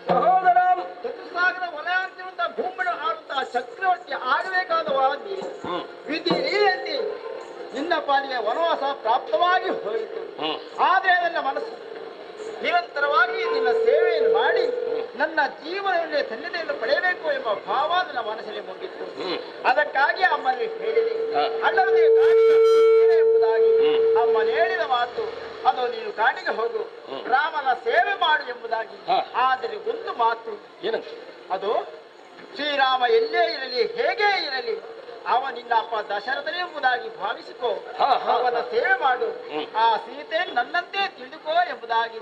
ಸಹೋದರ ಚತುಸ್ಸಾಗರ ವಲಯ ಅಂತಿರುವಂತಹ ಭೂಮಿ ಆಡುತ್ತಾ ಚಕ್ರವರ್ತಿ ಆಗಬೇಕಾದವಾದಿ ವಿಧಿ ರೀತಿ ನಿನ್ನ ಪಾಲಿಗೆ ವನವಾಸ ಪ್ರಾಪ್ತವಾಗಿ ಹೋಯಿತು. ಆದರೆ ನನ್ನ ಮನಸ್ಸು ನಿರಂತರವಾಗಿ ನಿನ್ನ ಸೇವೆಯನ್ನು ಮಾಡಿ ನನ್ನ ಜೀವನದಲ್ಲಿ ಧನ್ಯತೆಯನ್ನು ಪಡೆಯಬೇಕು ಎಂಬ ಭಾವ ನನ್ನ ಮನಸ್ಸಲ್ಲಿ ಮೂಡಿತ್ತು. ಅದಕ್ಕಾಗಿ ಅಮ್ಮಲ್ಲಿ ಹೇಳಿದೆ, ಅಲ್ಲದೆ ಎಂಬುದಾಗಿ ಅಮ್ಮನ ಹೇಳಿದ ಮಾತು ಅದು ನೀನು ಕಾಡಿಗೆ ಹೋಗು, ರಾಮನ ಸೇವೆ ಮಾಡು ಎಂಬುದಾಗಿ. ಆದರೆ ಒಂದು ಮಾತು, ಅದು ಶ್ರೀರಾಮ ಎಲ್ಲೇ ಇರಲಿ ಹೇಗೇ ಇರಲಿ ಅವ ನಿನ್ನ ಅಪ್ಪ ದಶರಥನೇ ಎಂಬುದಾಗಿ ಭಾವಿಸಿಕೋ, ಅವನ ಸೇವೆ ಮಾಡು, ಆ ಸೀತೆ ನನ್ನಂತೆ ತಿಳಿದುಕೋ ಎಂಬುದಾಗಿ.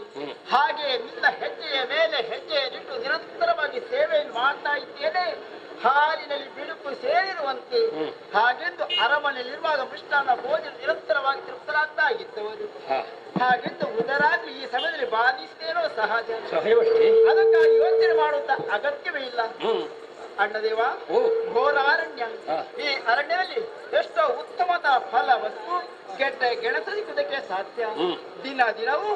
ಹಾಗೆ ನಿನ್ನ ಹೆಜ್ಜೆಯ ಮೇಲೆ ಹೆಜ್ಜೆಯನ್ನಿಟ್ಟು ನಿರಂತರವಾಗಿ ಸೇವೆಯನ್ನು ಮಾಡ್ತಾ ಇದ್ದೇನೆ. ಹಾಲಿನಲ್ಲಿ ಬಿಳುಪು ಸೇರಿರುವಂತೆ ಹಾಗೆಂದು ಅರಮನೆಯಲ್ಲಿರುವಾಗ ಮೃಷ್ಟಾನ್ನ ಭೋಜನ ನಿರಂತರವಾಗಿ ತೃಪ್ತರಾಗ್ತಾ ಇದ್ದವರು, ಹಾಗೆಂದು ಉದರಾಗ್ಲಿ ಈ ಸಮಯದಲ್ಲಿ ಬಾಧಿಸ್ತೇನೋ ಸಹಜ. ಅದಕ್ಕಾಗಿ ಯೋಚನೆ ಮಾಡುವಂತ ಅಗತ್ಯವೇ ಇಲ್ಲ. ಅಣ್ಣದೇವ, ಘೋರಾರಣ್ಯ, ಈ ಅರಣ್ಯದಲ್ಲಿ ಎಷ್ಟೋ ಉತ್ತಮದ ಫಲ ವಸ್ತು ಗೆಡ್ಡೆ ಗೆಣಸಲಿಕ್ಕುವುದಕ್ಕೆ ಸಾಧ್ಯ. ದಿನವೂ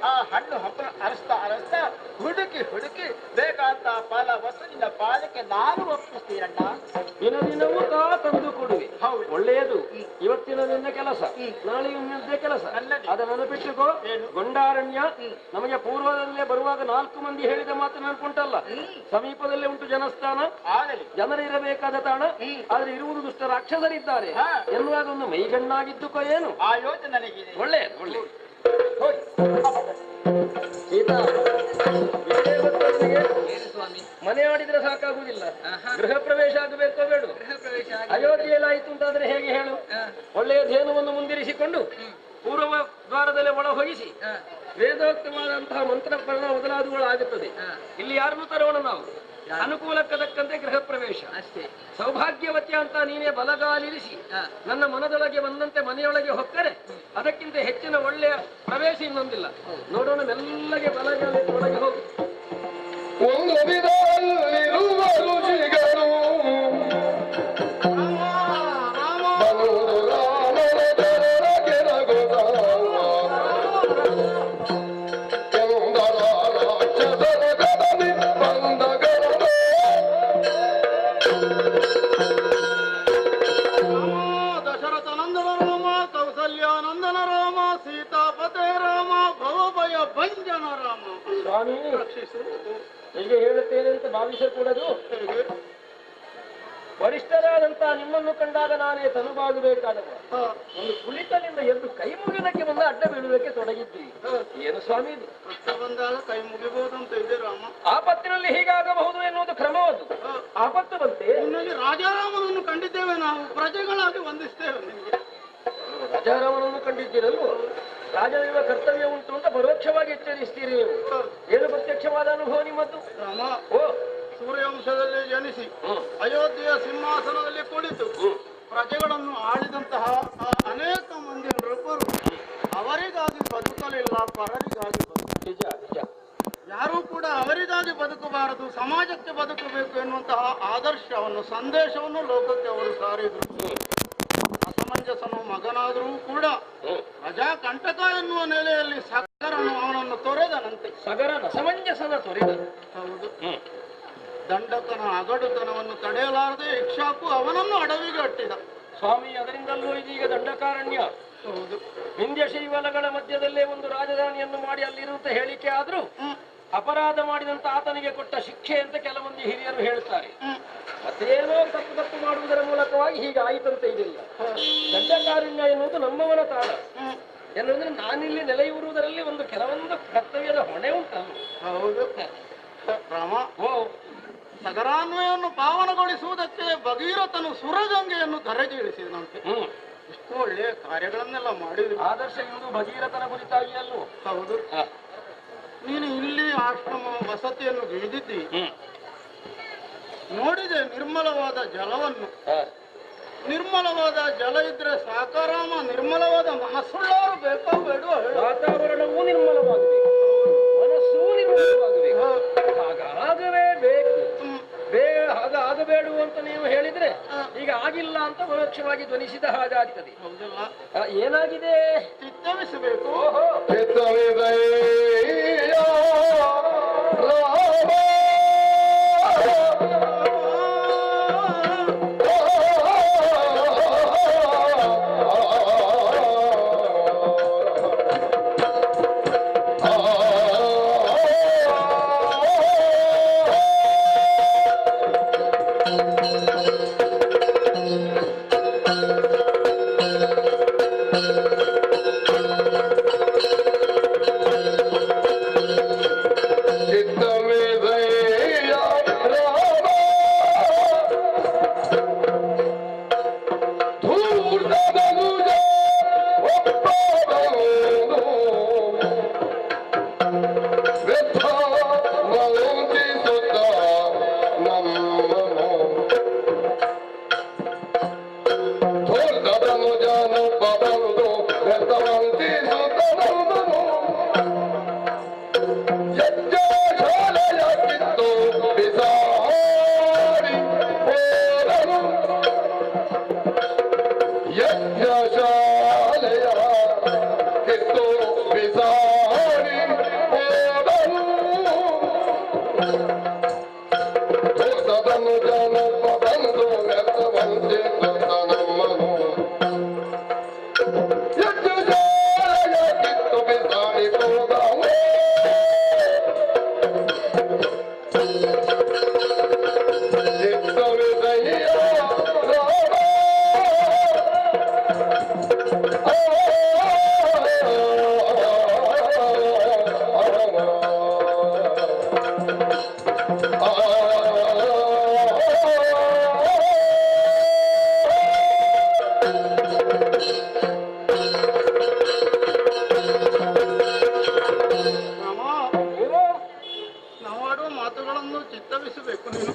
ಆ ಹಣ್ಣು ಹಂಪಲ ಅರಸ್ತಾ ಹುಡುಕಿ ಬೇಕಾದ ಫಲ ವಸ್ತು ನಿನ್ನ ಪಾಲಕ್ಕೆ ನಾನು ಒಪ್ಪಿಸ್ತೀರಣ್ಣ. ದಿನವೂ ತಂದು ಕೊಡುವೆ. ಒಳ್ಳೆಯದು. ಇವತ್ತಿನ ನಿನ್ನ ಕೆಲಸ, ನಾಳೆ ನಿನ್ನದೇ ಕೆಲಸ. ಅದನ್ನು ಬಿಟ್ಟುಕೋ. ಗೊಂಡಾರಣ್ಯ ನಮಗೆ ಪೂರ್ವದಲ್ಲೇ ಬರುವಾಗ 4 ಮಂದಿ ಹೇಳಿದ ಮಾತು ನೆನ್ಕೊಂಟಲ್ಲ. ಸಮೀಪದಲ್ಲೇ ಉಂಟು ಜನಸ್ಥಾನ, ಜನರಿರಬೇಕಾದ ತಾಣ, ಆದ್ರೆ ಇರುವುದು ದುಷ್ಟ ರಾಕ್ಷಸರಿದ್ದಾರೆ ಎನ್ನುವಾಗ ಒಂದು ಮೈಗಣ್ಣಾಗಿದ್ದುಕೋ. ಏನು ಆ ಯೋಚನೆ ನನಗಿದೆ. ಒಳ್ಳೆಯದು. ಸೀತಾ, ಮನೆ ಆಡಿದ್ರೆ ಸಾಕಾಗುವುದಿಲ್ಲ, ಗೃಹ ಪ್ರವೇಶ ಆಗಬೇಕೋ ಬೇಡ? ಅಯೋಧ್ಯೆಯಲ್ಲಾಯ್ತು ಅಂತಾದ್ರೆ ಹೇಗೆ ಹೇಳು? ಒಳ್ಳೆಯ ಧೇನುವನ್ನು ಮುಂದಿರಿಸಿಕೊಂಡು ಪೂರ್ವ ದ್ವಾರದಲ್ಲಿ ಒಳ ಹೋಗಿಸಿ ವೇದೋಕ್ತವಾದಂತಹ ಮಂತ್ರಪರ್ಣ ಮೊದಲಾದವುಗಳು ಆಗುತ್ತದೆ. ಇಲ್ಲಿ ಯಾರನ್ನು ತರೋಣ ನಾವು? ಅನುಕೂಲಕ್ಕೆ ತಕ್ಕಂತೆ ಗೃಹ ಪ್ರವೇಶ ಅಷ್ಟೇ. ಸೌಭಾಗ್ಯವತಿ ಅಂತ ನೀನೇ ಬಲಗಾಲಿರಿಸಿ ನನ್ನ ಮನದೊಳಗೆ ಬಂದಂತೆ ಮನೆಯೊಳಗೆ ಹೋಗ್ತಾರೆ. ಅದಕ್ಕಿಂತ ಹೆಚ್ಚಿನ ಒಳ್ಳೆಯ ಪ್ರವೇಶ ಇನ್ನೊಂದಿಲ್ಲ. ನೋಡೋಣ, ಮೆಲ್ಲಗೆ ಬಲಗಾಲಿ ಒಳಗೆ ಹೋಗಿ. ಒಂದು ವಿಧದಲ್ಲಿರುವ ರುಚಿಗಳು ಬರುವುದು ರಾಮನ ಜನರಗೆ ರಘುದ ಎಂದರ ರಾಕ್ಷಸರ ಗದನಿ ಬಂದಗರಣ ದಶರಥ ನಂದನ ರಾಮ, ಕೌಸಲ್ಯಾನಂದನ ರಾಮ, ಸೀತಾಪತೆ ರಾಮ, ಭವಭಯ ಭಂಜನ ರಾಮ. ಸ್ವಾಮಿ ರಕ್ಷಿಸು. ಹೀಗೆ ಹೇಳುತ್ತೇನೆ ಅಂತ ಭಾವಿಸಕೂಡದು. ವರಿಷ್ಠರಾದಂತಹ ನಿಮ್ಮನ್ನು ಕಂಡಾಗ ನಾನೇ ತನುವಾಗಬೇಕಾದವ. ಒಂದು ಕುಳಿತಲಿಂದ ಎದ್ದು ಕೈ ಮುಗಿದಕ್ಕೆ ಮುಂದೆ ಅಡ್ಡ ಬೀಳುವುದಕ್ಕೆ ತೊಡಗಿದ್ದೀವಿ. ಏನು ಸ್ವಾಮಿ ಇದು? ಬಂದಾಗ ಕೈ ಮುಗಿಬಹುದು ಅಂತ ಇದೆ ರಾಮ. ಆಪತ್ತಿನಲ್ಲಿ ಹೀಗಾಗಬಹುದು ಎನ್ನುವುದು ಕ್ರಮವದು. ಆಪತ್ತು ಬಂತೆ. ನಿನ್ನಲ್ಲಿ ರಾಜಾರಾಮನನ್ನು ಕಂಡಿದ್ದೇವೆ, ನಾವು ಪ್ರಜೆಗಳಾಗಿ ವಂದಿಸ್ತೇವೆ ನಿಮಗೆ. ರಾಜಾರಾಮನನ್ನು ಕಂಡಿದ್ದೀರಲ್ವ? ರಾಜನಿರುವ ಕರ್ತವ್ಯ ಉಂಟು ಅಂತ ಪರೋಕ್ಷವಾಗಿ ಎಚ್ಚರಿಸ್ತೀರಿ ನೀವು. ಏನು ಪ್ರತ್ಯಕ್ಷವಾದ ಅನುಭವ ನಿಮ್ಮದ್ದು? ರಾಮ, ಓ, ಸೂರ್ಯವಂಶದಲ್ಲಿ ಜನಿಸಿ ಅಯೋಧ್ಯೆಯ ಸಿಂಹಾಸನದಲ್ಲಿ ಕುಳಿತು ಪ್ರಜೆಗಳನ್ನು ಆಳಿದಂತಹ ಅನೇಕ ಮಂದಿ ನೃಪರು ಅವರಿಗಾಗಿ ಬದುಕಲಿಲ್ಲ, ಪರರಿಗಾಗಿ ನಿಜ ನಿಜ. ಯಾರೂ ಕೂಡ ಅವರಿಗಾಗಿ ಬದುಕಬಾರದು, ಸಮಾಜಕ್ಕೆ ಬದುಕಬೇಕು ಎನ್ನುವಂತಹ ಆದರ್ಶವನ್ನು, ಸಂದೇಶವನ್ನು ಲೋಕಕ್ಕೆ ಅವರು ಸಾರಿದರು. ಅಸಮಂಜಸನು ಮಗನಾದರೂ ಕೂಡ ಪ್ರಜಾಕಂಟಕ ಎನ್ನುವ ನೆಲೆಯಲ್ಲಿ ಸಗರನು ಅವನನ್ನು ತೊರೆದನಂತೆ. ಸಗರನ ಸಮಂಜಸನ ತೊರೆದ. ಹೌದು. ದಂಡಕನ ಅಗಡುತನವನ್ನು ತಡೆಯಲಾರದೆ ಇಕ್ಷಾಕು ಅವನನ್ನು ಅಡವಿಗೆ ಅಟ್ಟಿದ. ಸ್ವಾಮಿ, ಅದರಿಂದಲೂ ಇದೀಗ ದಂಡಕಾರಣ್ಯ. ಹೌದು. ವಿಂಧ್ಯ ಶೈವಲಗಳ ಮಧ್ಯದಲ್ಲೇ ಒಂದು ರಾಜಧಾನಿಯನ್ನು ಮಾಡಿ ಅಲ್ಲಿರುವಂತ ಹೇಳಿಕೆ ಆದ್ರೂ ಅಪರಾಧ ಮಾಡಿದಂತ ಆತನಿಗೆ ಕೊಟ್ಟ ಶಿಕ್ಷೆ ಅಂತ ಕೆಲವೊಂದು ಹಿರಿಯರು ಹೇಳ್ತಾರೆ. ಮತ್ತೇನೋ ತಪ್ಪು ಮಾಡುವುದರ ಮೂಲಕವಾಗಿ ಹೀಗೆ ಆಯಿತಂತ ಇದಿಲ್ಲ. ದಂಡಕಾರಣ್ಯ ಎನ್ನುವುದು ನಮ್ಮವನ ತಾಣ ಎನ್ನುವುದ್ರೆ ನಾನಿಲ್ಲಿ ನೆಲೆಯೂರುವುದರಲ್ಲಿ ಒಂದು ಕೆಲವೊಂದು ಕರ್ತವ್ಯದ ಹೊಣೆ ಉಂಟಲ್ಲ. ಹೌದು ರಾಮ. ಓ, ಸಗರಾನ್ವಯವನ್ನು ಪಾವನಗೊಳಿಸುವುದಕ್ಕೆ ಭಗೀರಥನು ಸುರಗಂಗೆಯನ್ನು ಧರೆಗೆ ಇಳಿಸಿದನಂತೆ. ಇಷ್ಟು ಒಳ್ಳೆಯ ಕಾರ್ಯಗಳನ್ನೆಲ್ಲ ಮಾಡಿದ್ರು. ಆದರ್ಶ ಇಂದು ಭಗೀರಥನ ಕುರಿತಾಗಿ ಅಲ್ಲೂ. ಹೌದು. ನೀನು ಇಲ್ಲಿ ಆಶ್ರಮ ವಸತಿಯನ್ನು ಗಿಳಿದಿದ್ದಿ. ನೋಡಿದೆ ನಿರ್ಮಲವಾದ ಜಲವನ್ನು. ನಿರ್ಮಲವಾದ ಜಲ ಇದ್ರೆ ಸಾಕಾರಾಮ, ನಿರ್ಮಲವಾದ ಮನಸ್ಸುಳ್ಳವರು ಬೇಕೋ ಬೇಡವೋ ಹೇಳು. ವಾತಾವರಣವೂ ನಿರ್ಮಲವಾಗಬೇಕು, ಮನಸ್ಸೂ ನಿರ್ಮಲವಾಗಬೇಕು. ಹಾಗಾಗವೇ ಬೇಕು. ಹಾಗಾಗಬೇಡು ಅಂತ ನೀವು ಹೇಳಿದ್ರೆ ಈಗ ಆಗಿಲ್ಲ ಅಂತ ಪರೋಕ್ಷವಾಗಿ ಧ್ವನಿಸಿದ ಹಾಗಾಗ್ತದೆ. ಹೌದಲ್ಲ? ಏನಾಗಿದೆ? ಚಿತ್ತವಿಸಬೇಕು.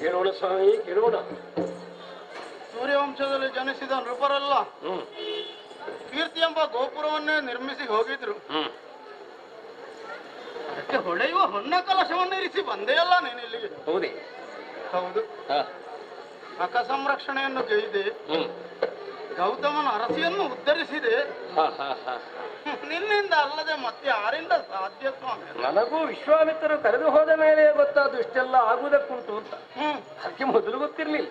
ಕೇಳೋಣ ಸ್ವಾಮಿ, ಕೇಳೋಣ. ಸೂರ್ಯವಂಶದಲ್ಲಿ ಜನಿಸಿದ ನೃಪರೆಲ್ಲ ಕೀರ್ತಿ ಎಂಬ ಗೋಪುರವನ್ನೇ ನಿರ್ಮಿಸಿ ಹೋಗಿದ್ರು. ಅದಕ್ಕೆ ಹೊಳೆಯುವ ಹೊನ್ನ ಕಲಶವನ್ನು ಇರಿಸಿ ಬಂದೇ ಅಲ್ಲ ನೀನು ಇಲ್ಲಿಗೆ. ಹೌದೇ? ಹೌದು. ಅಕ ಸಂರಕ್ಷಣೆಯನ್ನು ಗೈದೆ, ಗೌತಮನ ಅರಸಿಯನ್ನು ಉದ್ಧರಿಸಿದೆ. ನಿನ್ನಿಂದ ಅಲ್ಲದೆ ಮತ್ತೆ ಯಾರಿಂದ ಸಾಧ್ಯ ಸ್ವಾಮಿ? ನನಗೂ ವಿಶ್ವಾಮಿತ್ರರು ಕರೆದು ಹೋದ ಮೇಲೆ ಗೊತ್ತಾದ್ರು ಇಷ್ಟೆಲ್ಲ ಆಗುವುದಕ್ಕುಂಟು ಅಂತ. ಅದಕ್ಕೆ ಮೊದಲು ಗೊತ್ತಿರ್ಲಿಲ್ಲ.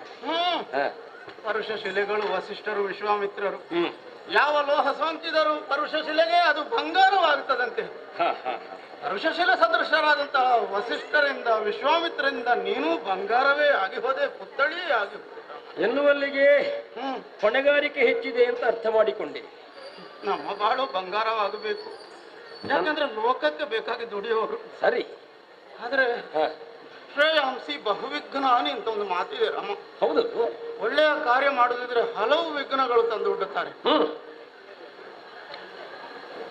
ಪರುಷ ಶಿಲೆಗಳು ವಸಿಷ್ಠರು ವಿಶ್ವಾಮಿತ್ರರು ಯಾವ ಲೋಹ ಸೋಂಕಿದರು ಪರುಷ ಶಿಲೆಗೆ ಅದು ಬಂಗಾರವಾಗುತ್ತದಂತೆ. ಪರುಷಶಿಲೆ ಸದೃಶರಾದಂತಹ ವಸಿಷ್ಠರಿಂದ ವಿಶ್ವಾಮಿತ್ರರಿಂದ ನೀನು ಬಂಗಾರವೇ ಆಗಿ ಹೋದೆ, ಪುತ್ಥಳಿಯೇ ಆಗಿ ಹೋದೆ ಎನ್ನುವಲ್ಲಿಗೆ ಹೊಣೆಗಾರಿಕೆ ಹೆಚ್ಚಿದೆ ಅಂತ ಅರ್ಥ ಮಾಡಿಕೊಂಡೆ. ನಮ್ಮ ಬಾಳು ಬಂಗಾರವಾಗಬೇಕು, ಯಾಕಂದ್ರೆ ಲೋಕಕ್ಕೆ ಬೇಕಾಗಿ ದುಡಿಯೋರು. ಸರಿ, ಆದ್ರೆ ಶ್ರೇಯಾಂಸಿ ಬಹುವಿಘ್ನಾನಿ ಅಂತ ಒಂದು ಮಾತಿದೆ ರಾಮ. ಹೌದು, ಒಳ್ಳೆಯ ಕಾರ್ಯ ಮಾಡುದಿದ್ರೆ ಹಲವು ವಿಘ್ನಗಳು ತಂದು ಬಿಡುತ್ತಾರೆ.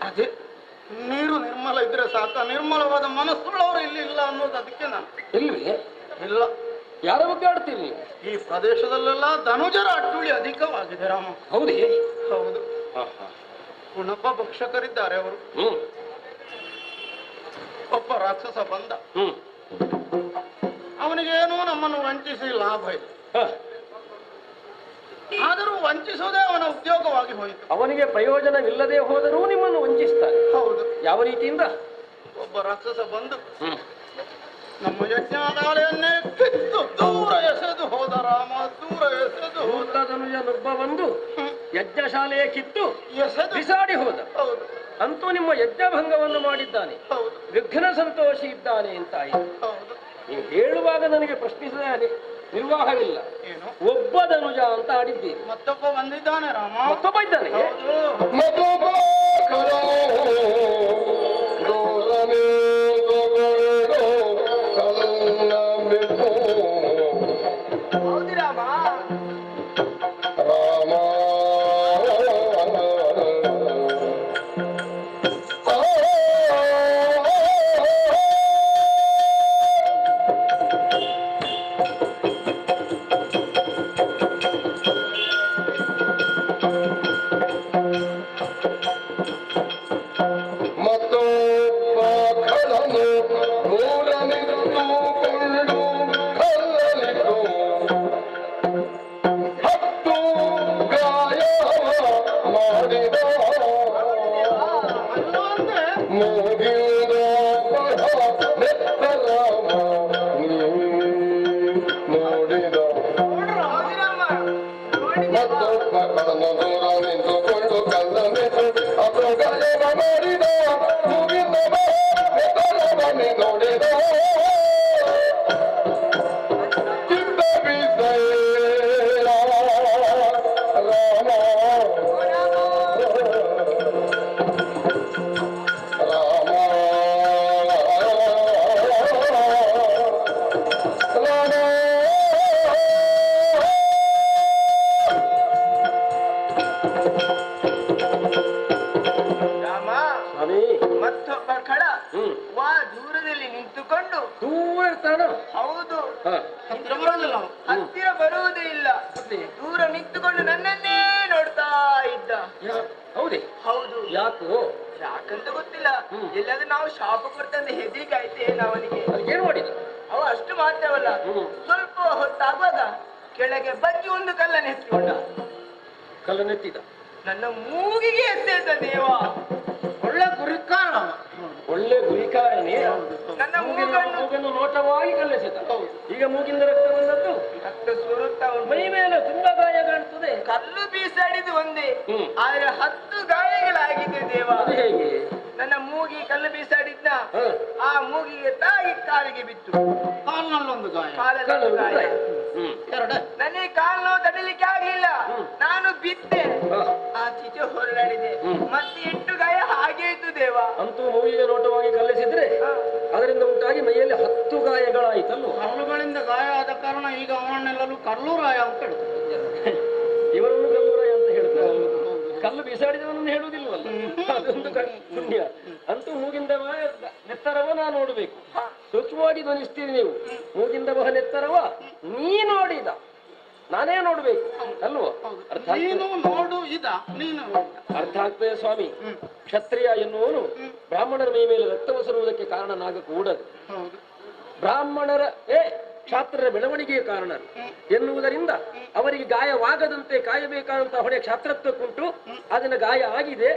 ಅದೇ ನೀರು ನಿರ್ಮಲ ಇದ್ರೆ ಸಾಕ, ನಿರ್ಮಲವಾದ ಮನಸ್ಸುಗಳವರು ಇಲ್ಲಿ ಇಲ್ಲ ಅನ್ನೋದು. ಅದಕ್ಕೆ ನಾನು ಇಲ್ವೇ? ಇಲ್ಲ. ಯಾರ ಬಗ್ಗೆ ಆಡ್ತೀರಿ ನೀವು? ಈ ಪ್ರದೇಶದಲ್ಲೆಲ್ಲ ಧನುಜರ ಅಟ್ಟುಳಿ ಅಧಿಕವಾಗಿದೆ ರಾಮ. ಹೌದೇ? ಹೌದು. ಗುಣಪ ಭಕ್ಷಕರಿದ್ದಾರೆ ಅವರು. ಒಬ್ಬ ರಾಕ್ಷಸ ಬಂದ, ಅವನಿಗೇನೂ ನಮ್ಮನ್ನು ವಂಚಿಸಿ ಲಾಭ ಇಲ್ಲ. ಆದರೂ ವಂಚಿಸುವುದೇ ಅವನ ಉದ್ಯೋಗವಾಗಿ ಹೋಯಿತು. ಅವನಿಗೆ ಪ್ರಯೋಜನವಿಲ್ಲದೆ ಹೋದರೂ ನಿಮ್ಮನ್ನು ವಂಚಿಸ್ತಾರೆ. ಹೌದು. ಯಾವ ರೀತಿಯಿಂದ? ಒಬ್ಬ ರಾಕ್ಷಸ ಬಂದು ನಮ್ಮ ಯಜ್ಞಾಲಯನ್ನೇ ಕಿತ್ತು ದೂರ ಎಸೆದು ಹೋದ ರಾಮ, ದೂರ ಎಸೆದು ಹೋದ. ಧನುಜನೊಬ್ಬ ಬಂದು ಯಜ್ಞಶಾಲೆಯ ಕಿತ್ತು ಎಸೆದು ಬಿಸಾಡಿ ಹೋದ. ಹೌದು. ಅಂತೂ ನಿಮ್ಮ ಯಜ್ಞಭಂಗವನ್ನು ಮಾಡಿದ್ದಾನೆ, ಹೌದು. ವಿಘ್ನ ಸಂತೋಷಿ ಇದ್ದಾನೆ ಅಂತಾಯಿತು. ಹೌದು. ನೀವು ಹೇಳುವಾಗ ನನಗೆ ಪ್ರಶ್ನಿಸಿದ ನಿರ್ವಾಹವಿಲ್ಲ. ಏನು? ಒಬ್ಬ ಧನುಜ ಅಂತ ಆಡಿದ್ದೀರಿ, ಮತ್ತೊಬ್ಬ ಬಂದಿದ್ದಾನೆ ರಾಮ. ಮತ್ತೊಬ್ಬ ಇದ್ದಾನೆ. ಹೌದು ರಾಮ. ಮತ್ತೊಬ್ಬ ಕಡನು ದೂರ ನಿಂತುಕೊಂಡು ಕಲ್ಲನಿತು ಅಪಗಾಯನ ಮಾಡಿದ ಮುಗಿದ ಬೆತ್ತರವನ್ನೇ ನೋಡಿದ ಚಿತ್ತ ಬಿಸೈ ರಾಮ ರಾಮ ಸ್ವಾಮಿ ಮತ್ತೊಬ್ಬ ಕಳ ವಾ ದೂರದಲ್ಲಿ ನಿಂತುಕೊಂಡು ದೂರ ಇರ್ತಾನೋ ಹೌದು ಹ. ಹತ್ತಿರ ಬರುವುದೇ ಇಲ್ಲ ದೂರ ನಿಂತುಕೊಂಡು ನನ್ನನ್ನೇ ನೋಡ್ತಾ ಇದ್ದ ಹೌದೇ ಹೌದು ಯಾಕೋ ಯಾಕಂತ ಗೊತ್ತಿಲ್ಲ ಎಲ್ಲಾದ್ರೂ ನಾವು ಶಾಪ ಕೊಡ್ತಂದ್ರೆ ಹೆದರಿಕೆ ಆಯ್ತೇನು ಅವನಿಗೆ ಏನ್ ಮಾಡಿದ ಅವ ಅಷ್ಟು ಮಾತ್ರವಲ್ಲ ಸ್ವಲ್ಪ ಹೊತ್ತಾಗುವಾಗ ಕೆಳಗೆ ಬಗ್ಗಿ ಒಂದು ಕಲ್ಲನ್ನು ಎತ್ತಿಕೊಂಡ ಕಲ್ಲನೆತ್ತಿದ ನನ್ನ ಮೂಗಿಗೆ ಎಸೆದ ದೇವ ಒಳ್ಳೆ ಗುರಿಕಾರ ಒಳ್ಳೆ ಗುರಿಕಾರನೇ ನನ್ನ ಮೂಗನ್ನು ಮೂಗನ್ನು ನೋಟವಾಗಿ ಕಲ್ಲೆಸೆದ ಈಗ ಮೂಗಿಂದ ರಕ್ತ ಬಂದದ್ದು ರಕ್ತ ಸುರುತ್ತಾ ಉಂಟು ಮೈ ಮೇಲೆ ತುಂಬಾ ಗಾಯ ಕಾಣ್ತದೆ ಕಲ್ಲು ಬೀಸಾಡಿದ್ದು ಒಂದೇ ಹ್ಮ್. ಆದ್ರೆ 10 ಗಾಯಗಳಾಗಿದೆ ದೇವ ಅದು ಹೇಗೆ ನನ್ನ ಮೂಗಿ ಕಲ್ಲು ಬೀಸಾಡಿದ್ನ ಹ. ಆ ಮೂಗಿಗೆ ತಾಗಿ ಕಾಲಿಗೆ ಬಿತ್ತು ಕಾಲ್ನಲ್ಲೊಂದು ಗಾಯ ಕಾಲಲ್ಲಿ ಕಲ್ಲು ಗಾಯ. ಗಾಯ. ಹ್ಮ್ ಎರಡು ನನಗೆ ಕಾಲು ನೋವು ತಡಲಿಕ್ಕೆ ಆಗ್ಲಿಲ್ಲ ನಾನು ಬಿದ್ದೆ ಹ. ಆಚೀಚೆ ಹೊರಡಾಡಿದೆ ಹ್ಮ್. ಮತ್ತೆ 8 ಗಾಯ ಹಾಗೆ ಇತ್ತು ದೇವ ಅಂತೂ ಮೂಗಿಗೆ ನೋಟವಾಗಿ ಕಲ್ಲೆಸಿದ್ರೆ ಅದರಿಂದ ಉಂಟಾಗಿ ಮೈಯಲ್ಲಿ 10 ಗಾಯಗಳಾಯಿತಲ್ವ ಕಲ್ಲುಗಳಿಂದ ಗಾಯ ಆದ ಕಾರಣ ಈಗ ಅವನ್ನೆಲ್ಲೂ ಕಲ್ಲೂರಾಯ ಅಂತ ಹೇಳ್ತಾರೆ ಇವರನ್ನು ಕಲ್ಲುರಾಯ ಅಂತ ಹೇಳ್ತಾರೆ ಕಲ್ಲು ಬಿಸಾಡಿದವನನ್ನು ಹೇಳುವುದಿಲ್ವಲ್ಲ ಅದೊಂದು ಪುಣ್ಯ ಅಂತೂ ಮೂಗಿಂದ ನೆತ್ತರವ ನಾ ನೋಡ್ಬೇಕು ಸೂಕ್ಷ್ಮವಾಗಿ ಧ್ವನಿಸ್ತೀರಿ ನೀವು ಮೂಗಿಂದ ಬಹ ನೆತ್ತರವ ನೀ ನೋಡಿದ ನಾನೇ ನೋಡ್ಬೇಕು ಅಲ್ವೋ ಅರ್ಥ ನೀನು ಆಗ್ತದೆ? ನೋಡು ಇದ ನೀನು ಅರ್ಥ ಆಗ್ತದೆ ಸ್ವಾಮಿ ಕ್ಷತ್ರಿಯ ಎನ್ನುವನು ಬ್ರಾಹ್ಮಣರ ಮೈ ಮೇಲೆ ರಕ್ತವಸರುವುದಕ್ಕೆ ಕಾರಣನಾಗಕೂಡದು ಹೌದು ಬ್ರಾಹ್ಮಣರ ಕ್ಷಾತ್ರರ ಬೆಳವಣಿಗೆಯ ಕಾರಣರು ಎನ್ನುವುದರಿಂದ ಅವರಿಗೆ ಗಾಯವಾಗದಂತೆ ಕಾಯಬೇಕಾದಂತಹ ಹೊಣೆ ಕ್ಷಾತ್ರತ್ವಕ್ಕುಂಟು ಅದನ್ನ ಗಾಯ ಆಗಿದೆ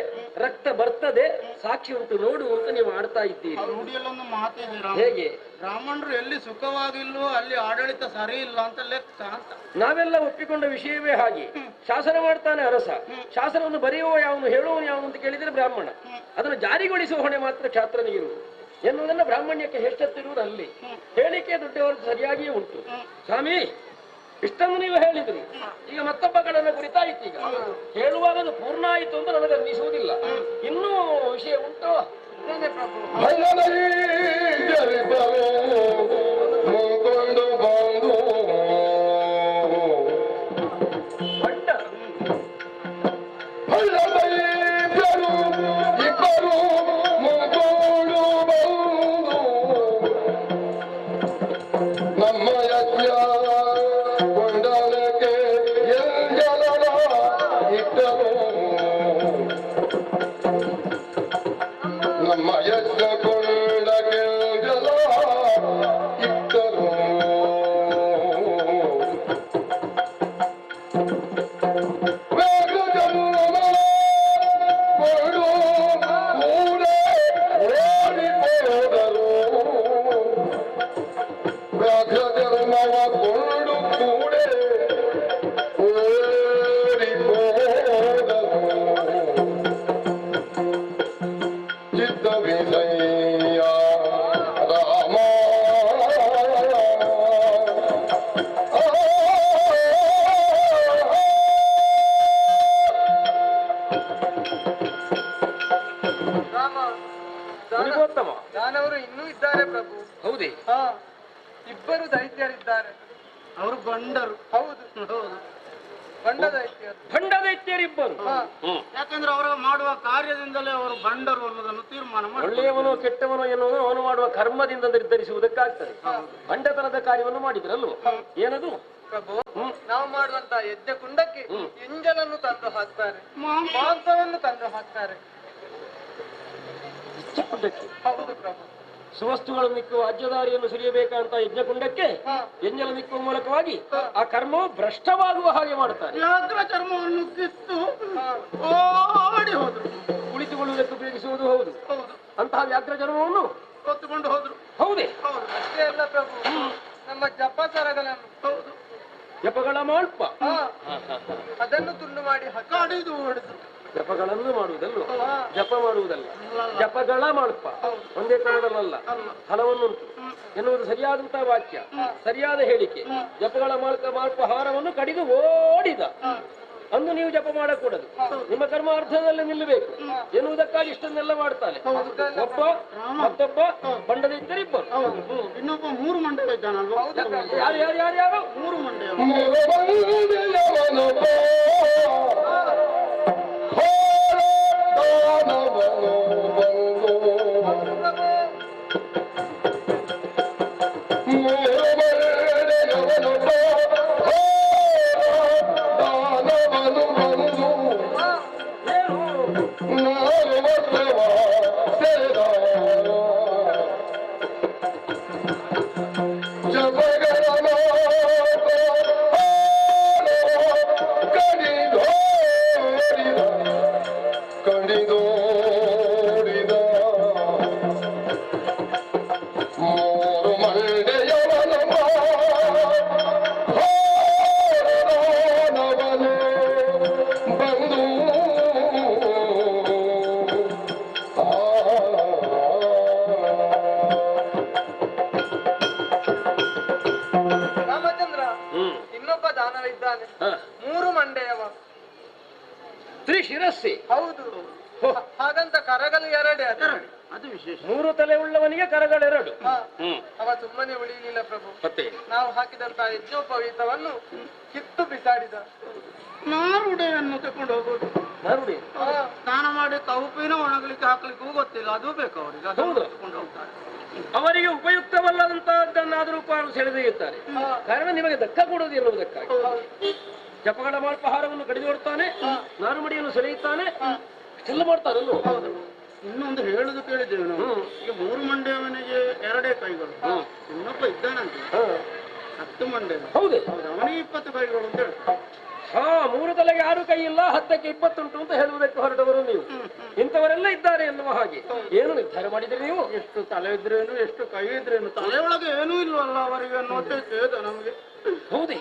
ರಕ್ತ ಬರ್ತದೆ ಸಾಕ್ಷಿ ಉಂಟು ನೋಡು ಅಂತ ನೀವು ಆಡ್ತಾ ಇದ್ದೀರಿ ರೂಢಿಯಲ್ಲೊಂದು ಮಾತಿದೆ ರಾಮ. ಹೇಗೆ ಬ್ರಾಹ್ಮಣರು ಎಲ್ಲಿ ಸುಖವಾಗಿಲ್ವೋ ಅಲ್ಲಿ ಆಡಳಿತ ಸರಿ ಇಲ್ಲ ಅಂತ ಲೆಕ್ಕ ಅಂತ ನಾವೆಲ್ಲ ಒಪ್ಪಿಕೊಂಡ ವಿಷಯವೇ ಹಾಗೆ ಶಾಸನ ಮಾಡ್ತಾನೆ ಅರಸ ಶಾಸನವನ್ನು ಬರೆಯುವ ಯಾವನು ಹೇಳುವನು ಯಾವನು ಅಂತ ಕೇಳಿದರೆ ಬ್ರಾಹ್ಮಣ ಅದನ್ನು ಜಾರಿಗೊಳಿಸುವ ಹೊಣೆ ಮಾತ್ರ ಕ್ಷಾತ್ರನಿಗಿರುವುದು ಎನ್ನುವುದನ್ನ ಬ್ರಾಹ್ಮಣ್ಯಕ್ಕೆ ಹೆಚ್ಚೆತ್ತಿರುವುದು ಅಲ್ಲಿ ಹೇಳಿಕೆ ದೊಡ್ಡವರು ಸರಿಯಾಗಿಯೇ ಉಂಟು ಸ್ವಾಮಿ ಇಷ್ಟನ್ನು ನೀವು ಹೇಳಿದ್ರಿ ಈಗ ಮತ್ತೊಬ್ಬ ಕಡೆಯನ್ನು ಕುರಿತಾಯ್ತು ಈಗ ಹೇಳುವಾಗ ಅದು ಪೂರ್ಣ ಆಯಿತು ಅಂತ ನನಗೆ ಅನ್ನಿಸುವುದಿಲ್ಲ ಇನ್ನೂ ವಿಷಯ ಉಂಟು ಭಯದಲ್ಲಿ ಜರಿಸಲು ಮುಂಕೊಂಡು ಬಂದು ಬಣ್ಣ ಭಯದಲ್ಲಿದ್ದರು ಇಬ್ಬರು ಮುಂಕೊಂಡು ಬಂದು ನಮ್ಮ ಯಜ್ಞ ಕೊಂಡಲಕ್ಕೆ ಎಂಜಲನ ಇಟ್ಟರು ನಮ್ಮ ಯಜ್ಞ ಕೊಂಡಕ್ಕೆ ಜಲ ಇಟ್ಟರು ಕೊಂಡು ಕೂಡೆ ಓಡಿ ಹೋದರು ಚಿತ್ತ ವಿಜಯ ರಾಮ ರಾಮ ಮುನಿಗೋತ್ತಮ ದಾನವರು ಇನ್ನೂ ಇದ್ದಾರೆ ಪ್ರಭು ಹೌದೇ ಹಾ ಇಬ್ಬರು ದೈತ್ಯರಿದ್ದಾರೆ ಅವರು ಗಂಡರು ಹೌದು ಹೌದು ಗಂಡ ದೈತ್ಯರು ಭಂಡ ದೈತ್ಯರಿಬ್ಬರು ಹ್ಮ್ ಯಾಕಂದ್ರೆ ಅವರ ಮಾಡುವ ಕಾರ್ಯದಿಂದಲೇ ಅವರು ಗಂಡರು ಅನ್ನೋದನ್ನು ತೀರ್ಮಾನ ಮಾಡಿ ಒಳ್ಳೆಯವನು ಕೆಟ್ಟವನು ಎನ್ನುವುದು ಅವನು ಮಾಡುವ ಕರ್ಮದಿಂದ ನಿರ್ಧರಿಸುವುದಕ್ಕಾಗ್ತದೆ ಭಂಡತನದ ಕಾರ್ಯವನ್ನು ಮಾಡಿದ್ರಲ್ವ ಏನದು ಪ್ರಭು ನಾವು ಮಾಡುವಂತ ಯಜ್ಞ ಕುಂಡಕ್ಕೆ ಎಂಜಲನ್ನು ತಂದು ಹಾಕ್ತಾರೆ ಮಾಂಸವನ್ನು ತಂದು ಹಾಕ್ತಾರೆ ಹೌದು ಪ್ರಭು ಸುವಸ್ತುಗಳನ್ನು ನಿಕ್ಕುವ ಅಜ್ಜದಾರಿಯನ್ನು ಸುರಿಯಬೇಕಂತ ಯಜ್ಞಕುಂಡಕ್ಕೆ ಎಂಜಲ ನಿಕ್ಕುವ ಮೂಲಕವಾಗಿ ಆ ಕರ್ಮವು ಭ್ರಷ್ಟವಾಗುವ ಹಾಗೆ ಮಾಡ್ತಾರೆ ವ್ಯಾಘ್ರ ಚರ್ಮವನ್ನು ಕಿತ್ತು ಓಡಿ ಹೋದ್ರು ಕುಳಿತುಕೊಳ್ಳುವುದಕ್ಕೆ ಉಪಯೋಗಿಸುವುದು ಹೌದು ಹೌದು ಅಂತಹ ವ್ಯಾಘ್ರ ಚರ್ಮವನ್ನು ಹೊತ್ತುಕೊಂಡು ಹೋದ್ರು ಹೌದೇ ಹೌದು ಅಷ್ಟೇ ಅಲ್ಲ ಪ್ರಭು ನಮ್ಮ ಜಪಸರಗಳನ್ನು ಹೌದು ಜಪಗಳ ಮಾಳ್ಪ. ಅದನ್ನು ತುಂಡು ಮಾಡಿ ಕಡಿದು ಹೊಡೆದು ಜಪಗಳನ್ನು ಮಾಡುವುದಲ್ಲ, ಜಪ ಮಾಡುವುದಲ್ಲ, ಜಪಗಳ ಮಾಳ್ಪ. ಒಂದೇ ಕ್ರಮದಲ್ಲ, ಫಲವನ್ನುಂಟು ಎನ್ನುವುದು ಸರಿಯಾದಂತಹ ವಾಕ್ಯ, ಸರಿಯಾದ ಹೇಳಿಕೆ. ಜಪಗಳ ಮಾಳ್ಪ ಹಾರವನ್ನು ಕಡಿದು ಓಡಿದ ಅಂದು ನೀವು ಜಪ ಮಾಡಕೂಡದು, ನಿಮ್ಮ ಕರ್ಮಾರ್ಥದಲ್ಲಿ ನಿಲ್ಲಬೇಕು ಎನ್ನುವುದಕ್ಕಾಗಿ ಇಷ್ಟನ್ನೆಲ್ಲ ಮಾಡ್ತಾನೆ. ಒಬ್ಬ ಮತ್ತೊಬ್ಬ ಬಂಡದ ಇದ್ದರೆ ಇಬ್ಬರು, ಇನ್ನೊಬ್ಬ 3 ಮಂಡಲ ಇದ್ದಾನಲ್ವಾ? ಯಾರು ಯಾರು ಯಾರು ಯಾರು 3 ಮಂಡಲ. ರಾಮಚಂದ್ರ, ಇನ್ನೊಬ್ಬ ದಾನವ ಇದ್ದಾನೆ, 3 ಮಂಡೆಯವ. ತ್ರಿಶಿರಸ್ಸಿ. ಹೌದು, ಹಾಗಂತ ಕರಗಲು 2 ಅದು ವಿಶೇಷ. 3 ತಲೆ ಉಳ್ಳವನಿಗೆ ಕರಗಳೆರಡು. ಅವ ಸುಮ್ಮನೆ ಉಳಿಯಲಿಲ್ಲ ಪ್ರಭು. ಮತ್ತೆ ನಾವು ಹಾಕಿದಂತಹ ಯಜ್ಞೋಪವೀತವನ್ನು ಕಿತ್ತು ಬಿಸಾಡಿದ. ನಾರುಡೆಯನ್ನು ತಕೊಂಡು ಹೋಗೋದು, ನಾರುಡಿ ಸ್ನಾನ ಮಾಡಿ ಕೌಪಿನ ಒಣಗಲಿಕ್ಕೆ ಹಾಕ್ಲಿಕ್ಕೂ ಗೊತ್ತಿಲ್ಲ, ಅದು ಬೇಕು ಅವರಿಗೆ. ಹೌದು. ತಕೊಂಡು ಹೋಗ್ತಾರೆ. ಅವರಿಗೆ ಉಪಯುಕ್ತವಲ್ಲದಂತಹದ್ದನ್ನಾದರೂ ಸೆಳೆದೊಯ್ಯುತ್ತಾರೆ. ಕಾರಣ ನಿಮಗೆ ಧಕ್ಕ ಕೊಡುವುದು ಎನ್ನುವುದಕ್ಕಾಗಿ. ಜಪಗಳ ಮಾಲ್ಪಹಾರವನ್ನು ಕಡಿದೊಡ್ತಾನೆ, ನಾರುಮಡಿಯನ್ನು ಸೆಳೆಯುತ್ತಾನೆ, ಇಷ್ಟೆಲ್ಲ ಮಾಡ್ತಾರಲ್ಲ. ಇನ್ನೊಂದು ಹೇಳುದು ಕೇಳಿದ್ದೇವೆ ನಾವು. ಈಗ 3 ಮಂಡ್ಯವನಿಗೆ 2 ಕೈಗಳು, ಇನ್ನೊಬ್ಬ ಇದ್ದಾನಂತೆ 10 ಮಂಡ್ಯ. ಹೌದೇ? ಅವನಿಗೆ 20 ಕೈಗಳು ಅಂತ ಹೇಳ್ತಾರೆ. 3 ತಲೆಗೆ 6 ಕೈ ಇಲ್ಲ, 10ಕ್ಕೆ 20 ಉಂಟು ಅಂತ ಹೇಳುವುದಕ್ಕೆ ಹೊರಟವರು ನೀವು. ಇಂಥವರೆಲ್ಲ ಇದ್ದಾರೆ ಎನ್ನುವ ಹಾಗೆ ಏನು ನಿರ್ಧಾರ ಮಾಡಿದ್ರಿ ನೀವು? ಎಷ್ಟು ತಲೆ ಇದ್ರೇನು, ಎಷ್ಟು ಕೈ ಇದ್ರೇನು, ತಲೆಯೊಳಗೆ ಏನೂ ಇಲ್ವಲ್ಲ ಅವರಿಗೆ ಅನ್ನೋದೇ ಖೇದ ನಮಗೆ. ಹೌದೇ?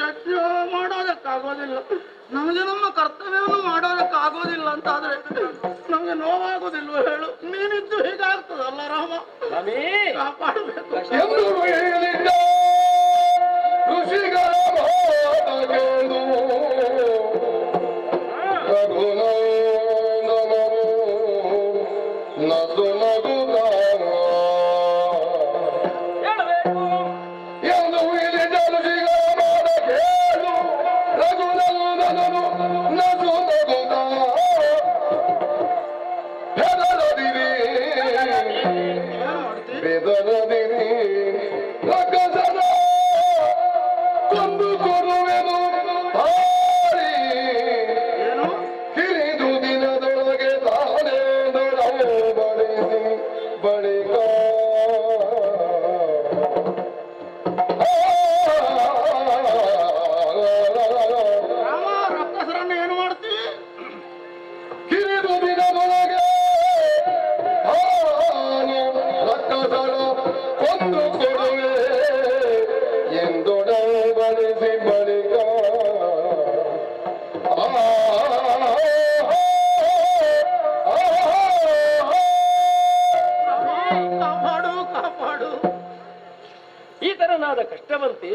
ಯಜ್ಞ ಮಾಡೋದಕ್ಕಾಗೋದಿಲ್ಲ, ನಮಗೆ ನಮ್ಮ ಕರ್ತವ್ಯವನ್ನು ಮಾಡೋದಕ್ಕಾಗೋದಿಲ್ಲ ಅಂತ ಆದ್ರೆ ನಮಗೆ ನೋವಾಗೋದಿಲ್ವ ಹೇಳು? ನೀನಿದ್ದು ಹೀಗಾಗ್ತದಲ್ಲ ರಾಮ, ಕಾಪಾಡಬೇಕು. ಎಂದು ಹೇಳಿದ್ದ ಋಷಿಗಳ ಮಾತಗಳು ರಘುನಂದನನು ನಸು ನಗುತ್ತ ಹೇಳಬೇಕು. ಎಂದು ಹೇಳಿದ ಋಷಿಗಳ ಮಾತ ಕೇಳು ರಘುನಂದನನು ನಸು ನಗುತ್ತ ಹೆದರದಿರಿ ಬೆದರದಿರಿ ರಕ್ಕಸನ ಕೊಂದು ಕೊರುವೆನು ಹಾರಿ ಹಿರಿದು ದಿನದೊಳಗೆ ತಾನೇ ದೊಡವು ಬಳಿಸಿ ಬಳಿಕ ರಾಮ, ರಕ್ಕಸರನ್ನು ಏನು ಮಾಡ್ತೀವಿ? ಹಿರಿದು ದಿನದೊಳಗೆ ತಾನು ರಕ್ಕಸನ ಕೊಂದು ಕೊಡುವೆ ಎಂದೊಡವು ಬಳಿಸಿ ಬಳಿಕ ಕಾಪಾಡು ಕಾಪಾಡು. ಈ ತರನಾದ ಕಷ್ಟವಂತೆ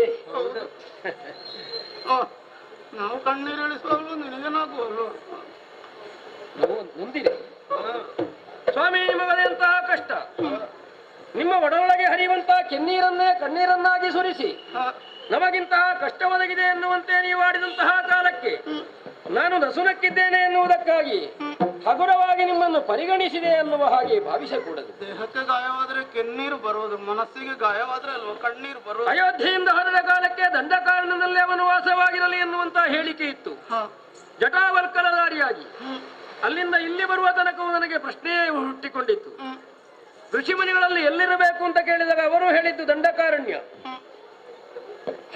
ನಾವು ಕಣ್ಣೀರಿಳಿಸುವಲ್ಲೂ ನಿನಗೇನಾಗುವಲ್ಲೂ. ನಾವು ನೊಂದಿದೆ ಸ್ವಾಮಿ. ನಿಮಗದೆಂತಹ ಕಷ್ಟ, ನಿಮ್ಮ ಒಡಲೊಳಗೆ ಹರಿಯುವಂತಹ ಕೆನ್ನೀರನ್ನೇ ಕಣ್ಣೀರನ್ನಾಗಿ ಸುರಿಸಿ ನಮಗಿಂತಹ ಕಷ್ಟ ಒದಗಿದೆ ಎನ್ನುವಂತೆ ನೀವು ಆಡಿದಂತಹ ಕಾಲಕ್ಕೆ ನಾನು ನಸುನಕ್ಕಿದ್ದೇನೆ ಎನ್ನುವುದಕ್ಕಾಗಿ ಹಗುರವಾಗಿ ನಿಮ್ಮನ್ನು ಪರಿಗಣಿಸಿದೆ ಎನ್ನುವ ಹಾಗೆ ಭಾವಿಸಕೂಡದು. ದೇಹಕ್ಕೆ ಗಾಯವಾದ್ರೆ ಕೆನ್ನೀರು ಬರುವುದು, ಮನಸ್ಸಿಗೆ ಗಾಯವಾದ್ರೆ ಅಲ್ವಾ ಕಣ್ಣೀರು ಬರುವುದು. ಅಯೋಧ್ಯೆಯಿಂದ ಹೊರಡ ಕಾಲಕ್ಕೆ ದಂಡಕಾರಣದಲ್ಲಿ ಅವನು ವಾಸವಾಗಿರಲಿ ಎನ್ನುವಂತಹ ಹೇಳಿಕೆ ಇತ್ತು. ಜಟಾವಲ್ಕಲಧಾರಿಯಾಗಿ ಅಲ್ಲಿಂದ ಇಲ್ಲಿ ಬರುವ ತನಕವೂ ನನಗೆ ಪ್ರಶ್ನೆಯೇ ಹುಟ್ಟಿಕೊಂಡಿತ್ತು. ಋಷಿಮುನಿಗಳಲ್ಲಿ ಎಲ್ಲಿರಬೇಕು ಅಂತ ಕೇಳಿದಾಗ ಅವರು ಹೇಳಿದ್ದು ದಂಡಕಾರಣ್ಯ.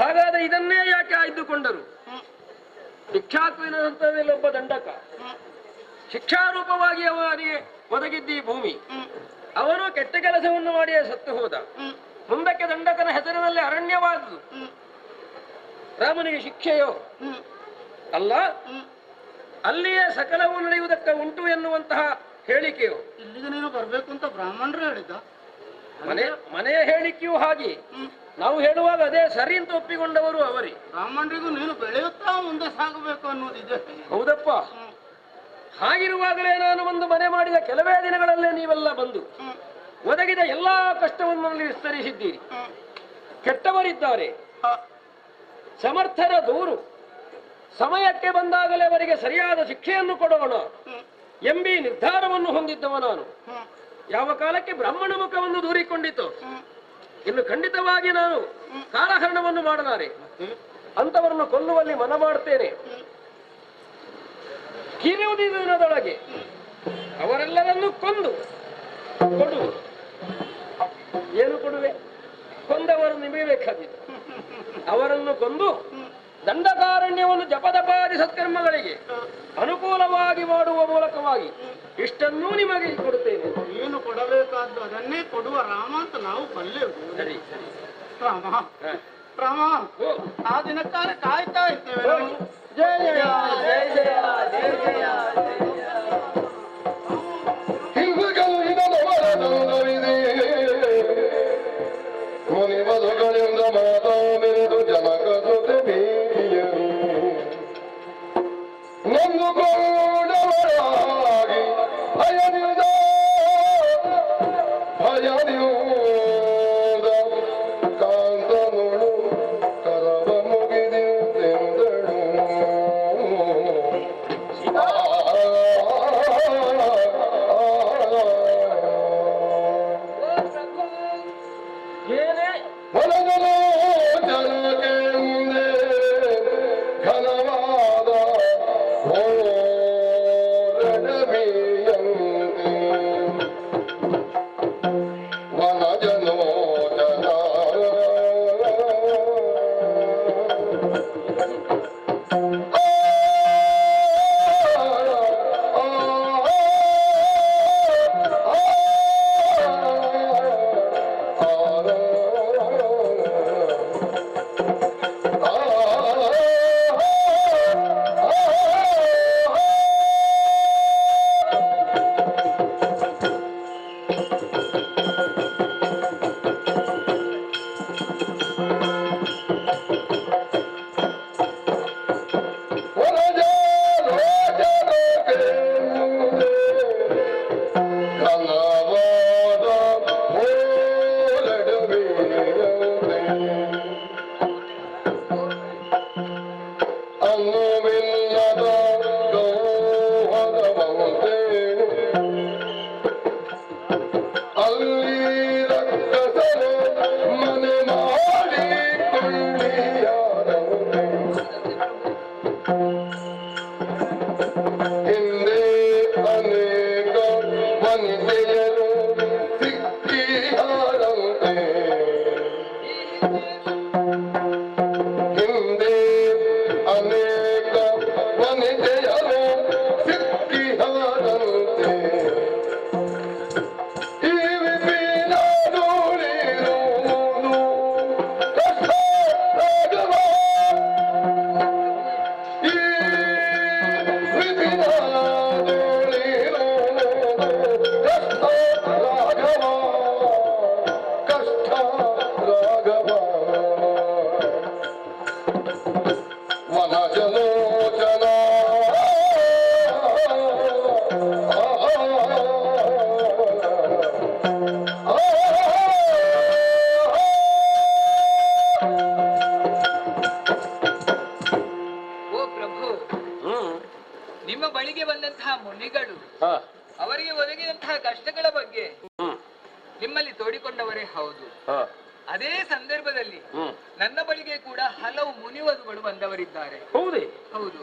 ಹಾಗಾದರೆ ಇದನ್ನೇ ಯಾಕೆ ಆಯ್ದುಕೊಂಡರು? ಶಿಕ್ಷಾತ್ವಿನ ಹಂತದಲ್ಲಿ ಒಬ್ಬ ದಂಡಕ, ಶಿಕ್ಷಾರೂಪವಾಗಿ ಅವನಿಗೆ ಒದಗಿದ್ದ ಈ ಭೂಮಿ. ಅವನು ಕೆಟ್ಟ ಕೆಲಸವನ್ನು ಮಾಡಿಯೇ ಸತ್ತು ಹೋದ. ಮುಂದಕ್ಕೆ ದಂಡಕನ ಹೆಸರಿನಲ್ಲಿ ಅರಣ್ಯವಾದುದು. ರಾಮನಿಗೆ ಶಿಕ್ಷೆಯೋ ಅಲ್ಲ, ಅಲ್ಲಿಯೇ ಸಕಲವು ನಡೆಯುವುದಕ್ಕೆ ಉಂಟು ಎನ್ನುವಂತಹ ಹೇಳಿಕೆಯೋ? ಇಲ್ಲಿಗೆ ನೀನು ಬರ್ಬೇಕು ಅಂತ ಬ್ರಾಹ್ಮಣರು ಹೇಳಿದ್ದ. ಮನೆಯ ಹೇಳಿಕೆಯೂ ಹಾಗೆ, ನಾವು ಹೇಳುವಾಗ ಅದೇ ಸರಿ ಅಂತ ಒಪ್ಪಿಕೊಂಡವರು ಅವರೇ. ಬ್ರಾಹ್ಮಣರಿಗೂ ನೀನು ಬೆಳೆಯುತ್ತಾ ಮುಂದೆ ಸಾಗಬೇಕು ಅನ್ನೋದಿದೆ. ಹೌದಪ್ಪ. ಹಾಗಿರುವಾಗಲೇ ನಾನು ಒಂದು ಮನೆ ಮಾಡಿದ ಕೆಲವೇ ದಿನಗಳಲ್ಲೇ ನೀವೆಲ್ಲ ಬಂದು ಒದಗಿದ ಎಲ್ಲಾ ಕಷ್ಟವನ್ನು ನನಗೆ ವಿಸ್ತರಿಸಿದ್ದೀರಿ. ಕೆಟ್ಟವರಿದ್ದಾರೆ, ಸಮರ್ಥರ ದೂರು, ಸಮಯಕ್ಕೆ ಬಂದಾಗಲೇ ಅವರಿಗೆ ಸರಿಯಾದ ಶಿಕ್ಷೆಯನ್ನು ಕೊಡೋಣ ಎಂಬಿ ನಿರ್ಧಾರವನ್ನು ಹೊಂದಿದ್ದವ ನಾನು. ಯಾವ ಕಾಲಕ್ಕೆ ಬ್ರಾಹ್ಮಣ ಮುಖವನ್ನು ದೂರಿಕೊಂಡಿತು, ಇನ್ನು ಖಂಡಿತವಾಗಿ ನಾನು ಕಾಲಹರಣವನ್ನು ಮಾಡಲಾರೆ. ಅಂತವರನ್ನು ಕೊಲ್ಲುವಲ್ಲಿ ಮನ ಮಾಡುತ್ತೇನೆ. ಕಿರುವುದಿ ದಿನದೊಳಗೆ ಅವರೆಲ್ಲರನ್ನು ಕೊಂದು ಕೊಡು. ಏನು ಕೊಡುವೆ? ಕೊಂದವರು ನಿಮಗೆ ಬೇಕಾದಿತ್ತು. ಅವರನ್ನು ಕೊಂದು ದಂಡಕಾರಣ್ಯವನ್ನು ಜಪದಪಾದಿ ಸತ್ಕರ್ಮಗಳಿಗೆ ಅನುಕೂಲವಾಗಿ ಮಾಡುವ ಮೂಲಕವಾಗಿ ಇಷ್ಟನ್ನೂ ನಿಮಗೆ ಕೊಡುತ್ತೇನೆ. ಏನು ಕೊಡಬೇಕಾದ್ದು ಅದನ್ನೇ ಕೊಡುವ ರಾಮ ಅಂತ ನಾವು ಬಲ್ಲೆವು. ಸರಿ ರಾಮ ರಾಮ, ಆ ದಿನಕ್ಕಾಗಿ ಕಾಯ್ತಾ ಇರ್ತೇವೆ ನಾವು. ಜಯ ಜಯ ಜಯ ಜಯ ಜಯ ಜಯ. ಹಿಂದಗಲಿನವರದಲ್ಲವಿದೆ ಮುನಿವಧುಗಳಿಂದ ಮಾತಾ ಮೆರೆದು ಜನಕ ಜೊತೆ ಭೇಟಿಯರು ನೊಂದುಕೊಂಡವರಾಗಿ ಭಯದಿಂದ ಕಾಂತನುಳು ಕರವ ಮುಗಿದೆಂದಳು. ಏನೇ ಹೊಲಗಲು ಜನಕ್ಕೆ ಮುಂದೆ ಘನವಾದ ರಣವಿಯಂತೆ ವನಜನೋಜನ ಮುನಿಗಳು ಅವರಿಗೆ ಒದಗಿದಂತಹ ಕಷ್ಟಗಳ ಬಗ್ಗೆ ನಿಮ್ಮಲ್ಲಿ ತೋಡಿಕೊಂಡವರೇ ಹೌದು. ಅದೇ ಸಂದರ್ಭದಲ್ಲಿ ನನ್ನ ಬಳಿಗೆ ಕೂಡ ಹಲವು ಮುನಿವಧುಗಳು ಬಂದವರಿದ್ದಾರೆ. ಹೌದೇ? ಹೌದು.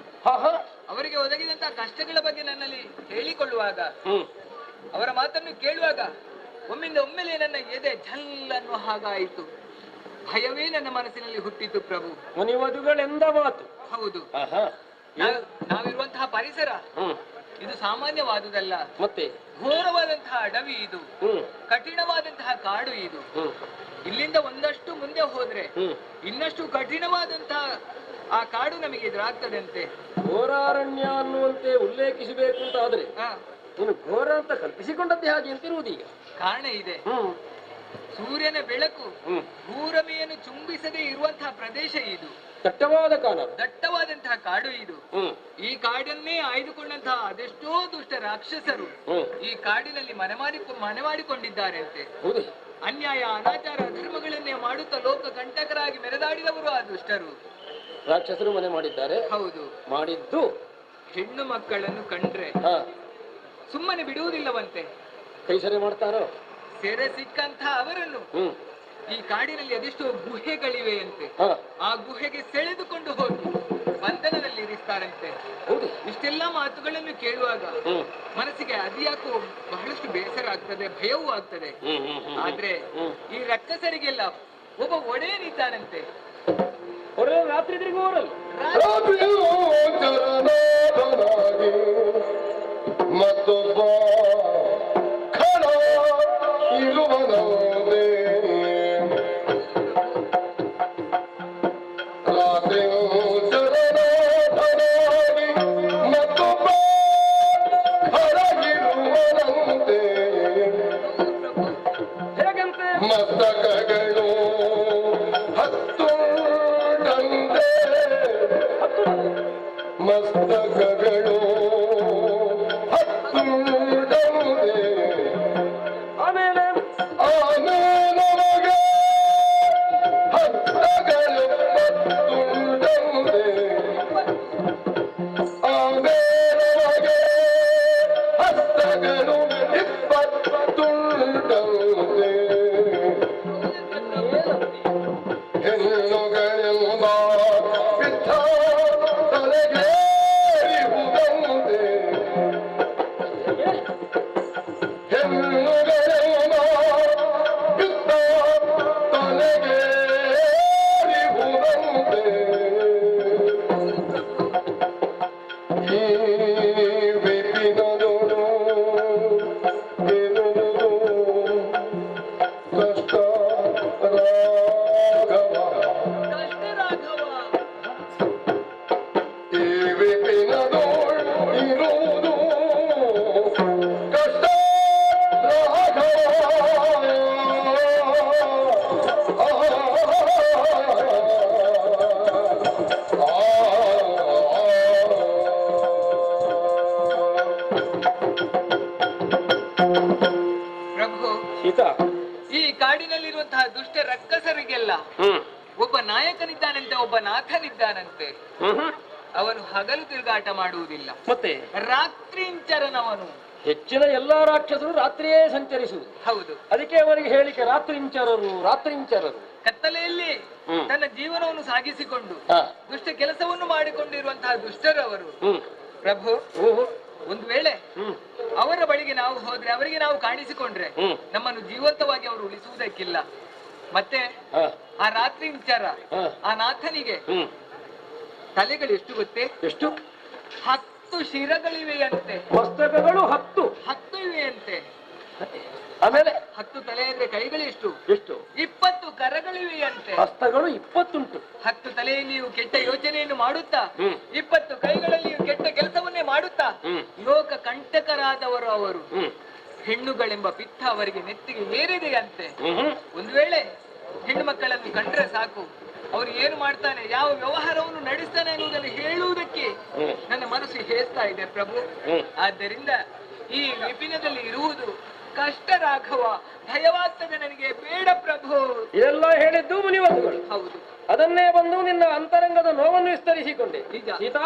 ಅವರಿಗೆ ಒದಗಿದಂತಹ ಕಷ್ಟಗಳ ಬಗ್ಗೆ ನನ್ನಲ್ಲಿ ಹೇಳಿಕೊಳ್ಳುವಾಗ, ಅವರ ಮಾತನ್ನು ಕೇಳುವಾಗ ಒಮ್ಮಿಂದ ಒಮ್ಮೆಲೆ ನನ್ನ ಎದೆ ಝಲ್ಲನ್ನು ಹಾಗಾಯಿತು. ಭಯವೇ ನನ್ನ ಮನಸ್ಸಿನಲ್ಲಿ ಹುಟ್ಟಿತು ಪ್ರಭು. ಮುನಿವಧುಗಳೆಂದ ಮಾತು ಹೌದು. ನಾವಿರುವಂತಹ ಪರಿಸರ ಇದು ಸಾಮಾನ್ಯವಾದುದಲ್ಲ. ಮತ್ತೆ ಘೋರವಾದಂತಹ ಅಡವಿ ಇದು, ಕಠಿಣವಾದಂತಹ ಕಾಡು ಇದು. ಇಲ್ಲಿಂದ ಒಂದಷ್ಟು ಮುಂದೆ ಹೋದ್ರೆ ಇನ್ನಷ್ಟು ಕಠಿಣವಾದಂತಹ ಆ ಕಾಡು ನಮಗೆ ಎದುರಾಗ್ತದಂತೆ. ಘೋರಾರಣ್ಯ ಅನ್ನುವಂತೆ ಉಲ್ಲೇಖಿಸಬೇಕು ಅಂತ ಆದ್ರೆ ಹಾ, ನೀನು ಘೋರ ಅಂತ ಕಲ್ಪಿಸಿಕೊಂಡದ್ದೇ ಹಾಗೆ ಅಂತಿರುವುದೀಗ. ಕಾರಣ ಇದೆ. ಸೂರ್ಯನ ಬೆಳಕು ಭೂರಮೆಯನ್ನು ಚುಂಬಿಸದೇ ಇರುವಂತಹ ಪ್ರದೇಶ ಇದು. ದಟ್ಟವಾದ ಕಾಲ, ದಟ್ಟವಾದಂತಹ ಕಾಡು ಇದು. ಈ ಕಾಡನ್ನೇ ಆಯ್ದುಕೊಂಡಂತಹ ಅದೆಷ್ಟೋ ದುಷ್ಟ ರಾಕ್ಷಸರು ಈ ಕಾಡಿನಲ್ಲಿ ಮನೆ ಮಾಡಿಕೊಂಡಿದ್ದಾರಂತೆ. ಹೌದೇ? ಅನ್ಯಾಯ ಅನಾಚಾರ ಧರ್ಮಗಳನ್ನೇ ಮಾಡುತ್ತಾ ಲೋಕ ಕಂಟಕರಾಗಿ ಮೆರೆದಾಡಿದವರು ಆ ದುಷ್ಟರು. ರಾಕ್ಷಸರು ಮನೆ ಮಾಡಿದ್ದಾರೆ. ಹೌದು, ಮಾಡಿದ್ದು ಹೆಣ್ಣು ಮಕ್ಕಳನ್ನು ಕಂಡ್ರೆ ಸುಮ್ಮನೆ ಬಿಡುವುದಿಲ್ಲವಂತೆ. ಕೈ ಸರಿ ಮಾಡ್ತಾರೋ? ಸೆರೆ ಸಿಕ್ಕಂತ ಅವರನ್ನು ಈ ಕಾಡಿನಲ್ಲಿ ಅದೆಷ್ಟೋ ಗುಹೆಗಳಿವೆಯಂತೆ. ಆ ಗುಹೆಗೆ ಸೆಳೆದುಕೊಂಡು ಹೋಗಿ ಬಂಧನದಲ್ಲಿ ಇರಿಸ್ತಾರಂತೆ. ಇಷ್ಟೆಲ್ಲ ಮಾತುಗಳನ್ನು ಕೇಳುವಾಗ ಮನಸ್ಸಿಗೆ ಅದ್ಯಾಕೋ ಬಹಳಷ್ಟು ಬೇಸರ ಆಗ್ತದೆ, ಭಯವೂ ಆಗ್ತದೆ. ಆದ್ರೆ ಈ ರಕ್ಕಸರಿಗೆಲ್ಲ ಒಬ್ಬ ಒಡೆಯನಿದ್ದಾನಂತೆ. ರಾತ್ರಿ ತಿರುಗುವವರಲ್ಲ, ಮತ್ತೊಬ್ಬ ಖಡ ಇರುವನಂತೆ. ರಾತ್ರಿ ಚರಣಾಧನಾಗಿ ಮತ್ತೊಬ್ಬ ಖಡಗಿರುವನಂತೆ. ಹೇಗಂತೆ? ಮಸ್ತಕಗಳು ಹತ್ತುಂಡಂತೆ, ಮಸ್ತಕಗಳು ಹತ್ತುಂಡಂತೆ. ಆಮೇಲೆ ಆಮೇಲೆ ಹಸ್ತಗಳು ಹತ್ತುಂಡಂತೆ. ಆಮೇಲೆ ಹಸ್ತಗಳು 20 ಹೆಣ್ಣುಗಳೆಂಬ ಬಿದ್ದ ತಲೆಗೇರಿಹುದಂತೆ. ಹೆಣ್ಣುಗಳೆಂಬ ಬಿದ್ದ ತಲೆಗೇರಿಹುದಂತೆ. ಈ ವಿಪಿನದೊಳು ಇರುವುದು ಕಷ್ಟ ರಾಘವ. ಈ ವಿಪಿನದೊಳು ಇರುವುದು ಕಷ್ಟ ರಾಘವ. ಪ್ರಭು, ಸೀತಾ, ಈ ಕಾಡಿನಲ್ಲಿರುವಂತಹ ದುಷ್ಟ ರಕ್ಕಸರಿಗೆಲ್ಲ ಒಬ್ಬ ನಾಯಕನಿದ್ದಾನಂತೆ, ಒಬ್ಬ ನಾಥನಿದ್ದಾನಂತೆ. ಅವನು ಹಗಲು ತಿರುಗಾಟ ಮಾಡುವುದಿಲ್ಲ, ಮತ್ತೆ ರಾತ್ರಿಂಚರನವನು. ಹೆಚ್ಚಿನ ಎಲ್ಲಾ ರಾಕ್ಷಸರು ರಾತ್ರಿಯೇ ಸಂಚರಿಸುವುದು. ಹೌದು, ಅದಕ್ಕೆ ಅವರಿಗೆ ಹೇಳಿಕೆ ರಾತ್ರಿಂಚರರು, ರಾತ್ರಿಂಚರರು. ಕತ್ತಲೆಯಲ್ಲಿ ತನ್ನ ಜೀವನವನ್ನು ಸಾಗಿಸಿಕೊಂಡು ದುಷ್ಟ ಕೆಲಸವನ್ನು ಮಾಡಿಕೊಂಡಿರುವಂತಹ ದುಷ್ಟರವರು. ಪ್ರಭು, ಒಂದು ವೇಳೆ ಅವರ ಬಳಿಗೆ ನಾವು ಹೋದ್ರೆ, ಅವರಿಗೆ ನಾವು ಕಾಣಿಸಿಕೊಂಡ್ರೆ ನಮ್ಮನ್ನು ಜೀವಂತವಾಗಿ ಅವರು ಉಳಿಸುವುದಕ್ಕಿಲ್ಲ. ಮತ್ತೆ ಆ ರಾತ್ರಿಂಚರ, ಆ ನಾಥನಿಗೆ ತಲೆಗಳು ಎಷ್ಟು ಗೊತ್ತೇ? ಎಷ್ಟು? 10 ಶಿರಗಳಿವೆಯಂತೆ. ಮಸ್ತಕಗಳು 10 ಇವೆಯಂತೆ. ಆಮೇಲೆ 10 ತಲೆ ಅಂದ್ರೆ ಕೈಗಳು ಎಷ್ಟು? ಎಷ್ಟು? 20 ಕರಗಳಿವೆಯಂತೆ. ಹಸ್ತಗಳು 20 ಉಂಟು. 10 ತಲೆಯಲ್ಲಿಯೂ ಕೆಟ್ಟ ಯೋಚನೆಯನ್ನು ಮಾಡುತ್ತಾ 20 ಕೈಗಳಲ್ಲಿಯೂ ಕೆಟ್ಟ ಕೆಲಸವನ್ನೇ ಮಾಡುತ್ತಾ ಲೋಕ ಕಂಟಕರಾದವರು ಅವರು. ಹೆಣ್ಣುಗಳೆಂಬ ಪಿತ್ತ ಅವರಿಗೆ ನೆತ್ತಿಗೆ ಏರಿದೆಯಂತೆ. ಒಂದು ವೇಳೆ ಹೆಣ್ಣು ಮಕ್ಕಳನ್ನು ಕಂಡ್ರೆ ಸಾಕು, ಅವರು ಏನು ಮಾಡ್ತಾನೆ, ಯಾವ ವ್ಯವಹಾರವನ್ನು ನಡೆಸ್ತಾನೆ ಅನ್ನುವುದನ್ನು ಹೇಳುವುದಕ್ಕೆ ನನ್ನ ಮನಸ್ಸು ಹೇಸ್ತಾ ಇದೆ ಪ್ರಭು. ಆದ್ದರಿಂದ ಈ ವಿಪಿನದಲ್ಲಿ ಇರುವುದು ಕಷ್ಟ ರಾಘವ, ಭಯವಾಗ್ತದೆ ನನಗೆ, ಬೇಡ ಪ್ರಭು. ಇದೆಲ್ಲ ಹೇಳಿದ್ದು ಮುನಿವಧುಗಳು. ಹೌದು, ಅದನ್ನೇ ಬಂದು ನಿನ್ನ ಅಂತರಂಗದ ನೋವನ್ನು ವಿಸ್ತರಿಸಿಕೊಂಡೆ. ನಿಜ. ಸೀತಾ,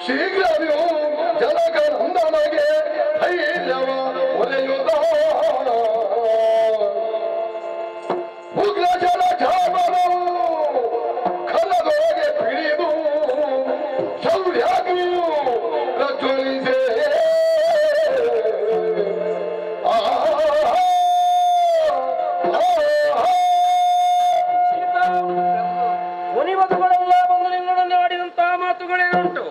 ಶೀಘ್ರವೂ ಜನಗಣಂದನಗೆ ಧೈರ್ಯವ ಒಲೆಯುತ್ತ ಉಗ್ರ ಜನ ಚಾಮರವು ಖಲದೊಳಗೆ ಪಿಡಿದು ಶೌರ್ಯಾಗ್ನಿಯು ಪ್ರಜ್ವಲಿಸೆ. ಮುನಿವಧುಗಳೆಲ್ಲ ಬಂದು ನಿನ್ನೊಡನೆ ಆಡಿದಂತಹ ಮಾತುಗಳೇನುಂಟು?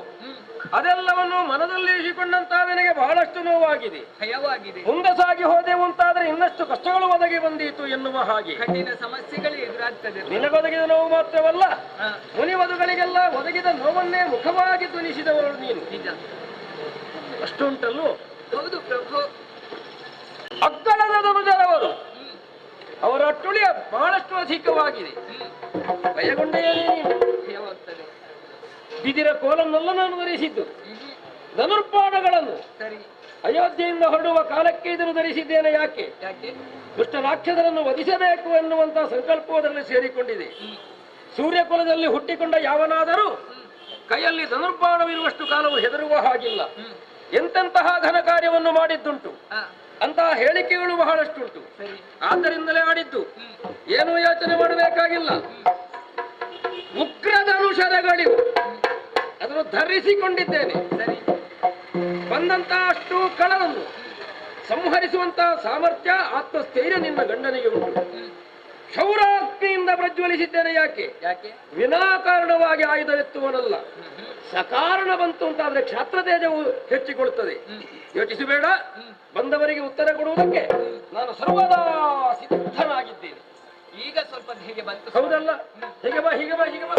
ಅದೆಲ್ಲವನ್ನು ಮನದಲ್ಲಿ ಇರಿಸಿಕೊಂಡಂತ ನನಗೆ ಬಹಳಷ್ಟು ನೋವಾಗಿದೆ, ಭಯವಾಗಿದೆ. ಮುಂದೆ ಸಾಗಿ ಹೋದೆವು ಅಂತಾದ್ರೆ ಇನ್ನಷ್ಟು ಕಷ್ಟಗಳು ಒದಗಿ ಬಂದೀತು ಎನ್ನುವ ಹಾಗೆ ಕಠಿಣ ಸಮಸ್ಯೆಗಳು ಎದುರಾಗ್ತದೆ. ನಿನಗೊದಗಿದ ನೋವು ಮಾತ್ರವಲ್ಲ, ಹಾ, ಮುನಿವಧುಗಳಿಗೆಲ್ಲ ಒದಗಿದ ನೋವನ್ನೇ ಮುಖವಾಗಿ ಧ್ವನಿಸಿದವರು ನೀನು. ನಿಜ. ಅಷ್ಟುಂಟಲ್ಲೂ ಹೌದು ಪ್ರಭು. ಅಗ್ಗಳದ ಧನುಜರವರು ಅವರ ಅಟ್ಟುಳಿಯ ಬಹಳಷ್ಟು ಅಧಿಕವಾಗಿದೆ. ಭಯಗೊಂಡೆಯೇ ನೀನು. ಭಯವಾಗ್ತದೆ. ಬಿದಿರ ಕೋಲನ್ನೆಲ್ಲ ನಾನು ಧರಿಸಿದ್ದು, ಹ್ಮ್. ಧನುರ್ಪಾಣಗಳನ್ನು ಸರಿ. ಅಯೋಧ್ಯೆಯಿಂದ ಹೊರಡುವ ಕಾಲಕ್ಕೆ ಇದನ್ನು ಧರಿಸಿದ್ದೇನೆ. ಯಾಕೆ? ಯಾಕೆ? ದುಷ್ಟ ರಾಕ್ಷಸರನ್ನು ವಧಿಸಬೇಕು ಎನ್ನುವಂತಹ ಸಂಕಲ್ಪದಲ್ಲಿ ಸೇರಿಕೊಂಡಿದೆ. ಸೂರ್ಯಕುಲದಲ್ಲಿ ಹುಟ್ಟಿಕೊಂಡ ಯಾವನಾದರೂ ಕೈಯಲ್ಲಿ ಧನುರ್ಬಾಣವಿರುವಷ್ಟು ಕಾಲವು ಹೆದರುವ ಹಾಗಿಲ್ಲ. ಎಂತೆಂತಹ ಘನ ಕಾರ್ಯವನ್ನು ಮಾಡಿದ್ದುಂಟು, ಹಾ, ಅಂತಹ ಹೇಳಿಕೆಗಳು ಬಹಳಷ್ಟುಂಟು. ಸರಿ. ಆದ್ದರಿಂದಲೇ ಆಡಿದ್ದು, ಏನೂ ಯೋಚನೆ ಮಾಡಬೇಕಾಗಿಲ್ಲ. ಉಗ್ರ ಧನುಷರಗಳಿವು ಅದನ್ನು ಧರಿಸಿಕೊಂಡಿದ್ದೇನೆ. ಸರಿ. ಬಂದಂತಹ ಅಷ್ಟು ಕಳವನ್ನು ಸಂಹರಿಸುವಂತಹ ಸಾಮರ್ಥ್ಯ, ಆತ್ಮಸ್ಥೈರ್ಯ ನಿನ್ನ ಗಂಡನಿಗೆ ಉಂಟು. ಶೌರಾಗ್ನಿಯಿಂದ ಪ್ರಜ್ವಲಿಸಿದ್ದೇನೆ. ಯಾಕೆ? ಯಾಕೆ? ವಿನಾಕಾರಣವಾಗಿ ಆಯುಧವೆತ್ತುವನಲ್ಲ. ಸಕಾರಣ ಬಂತು ಅಂತಾದ್ರೆ ಕ್ಷಾತ್ರ ತೇಜವು ಹೆಚ್ಚಿಕೊಳ್ಳುತ್ತದೆ. ಯೋಚಿಸಬೇಡ. ಬಂದವರಿಗೆ ಉತ್ತರ ಕೊಡುವುದಕ್ಕೆ ನಾನು ಸರ್ವದಾ ಸಿದ್ಧನಾಗಿದ್ದೇನೆ. ಈಗ ಸ್ವಲ್ಪ ಹೇಗೆ ಬಂತು? ಹೌದಲ್ಲ? ಹೀಗೆ ಬಾ, ಹೀಗೆ ಬಾ, ಹೀಗೆ ಬಾ.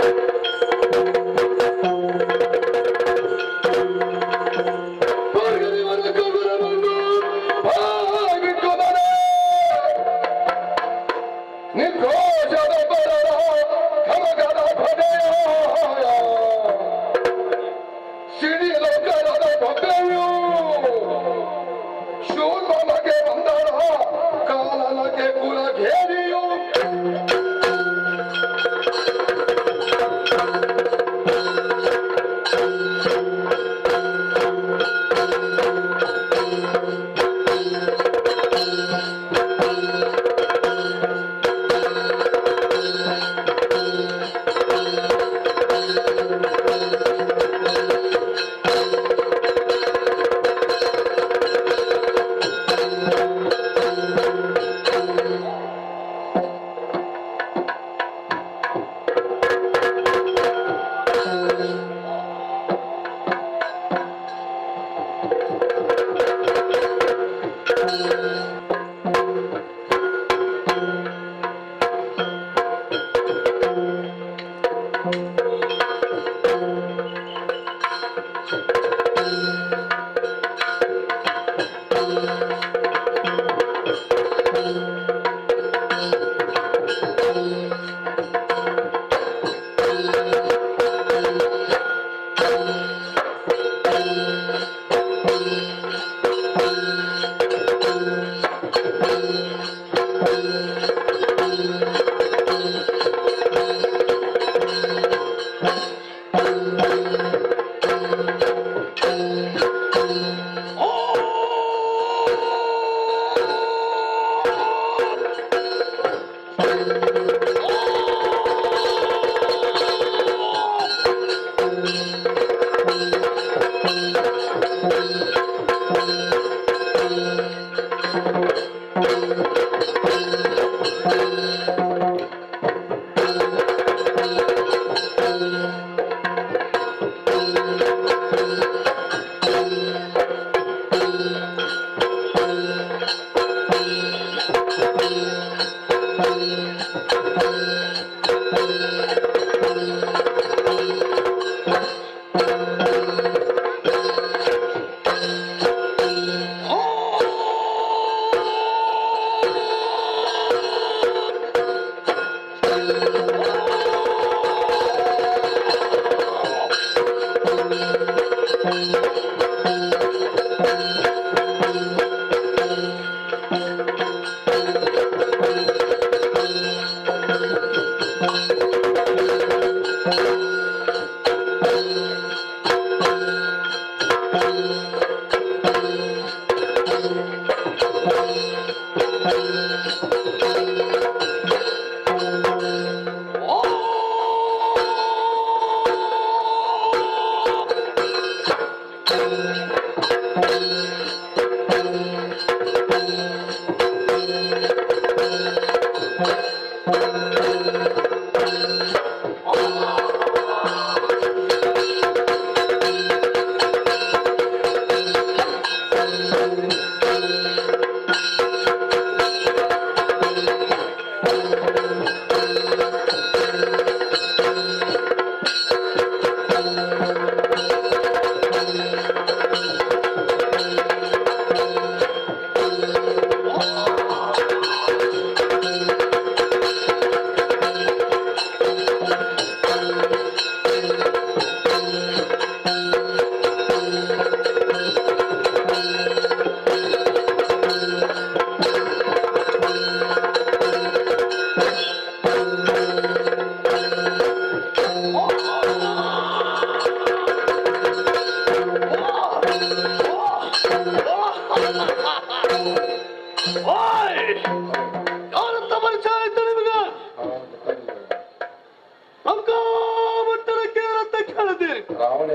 ನಿರ್ಘೋಷದ ಬರರ ಖಮಗದ ಭದೆಯ ಸಿಡಿಲೋಕರದ ಭವ್ಯವು ಶೂರ್ಮನಗೆ ಬಂದಳ ಕಾಲನಗೆ ಕುಲಘೇರಿಯು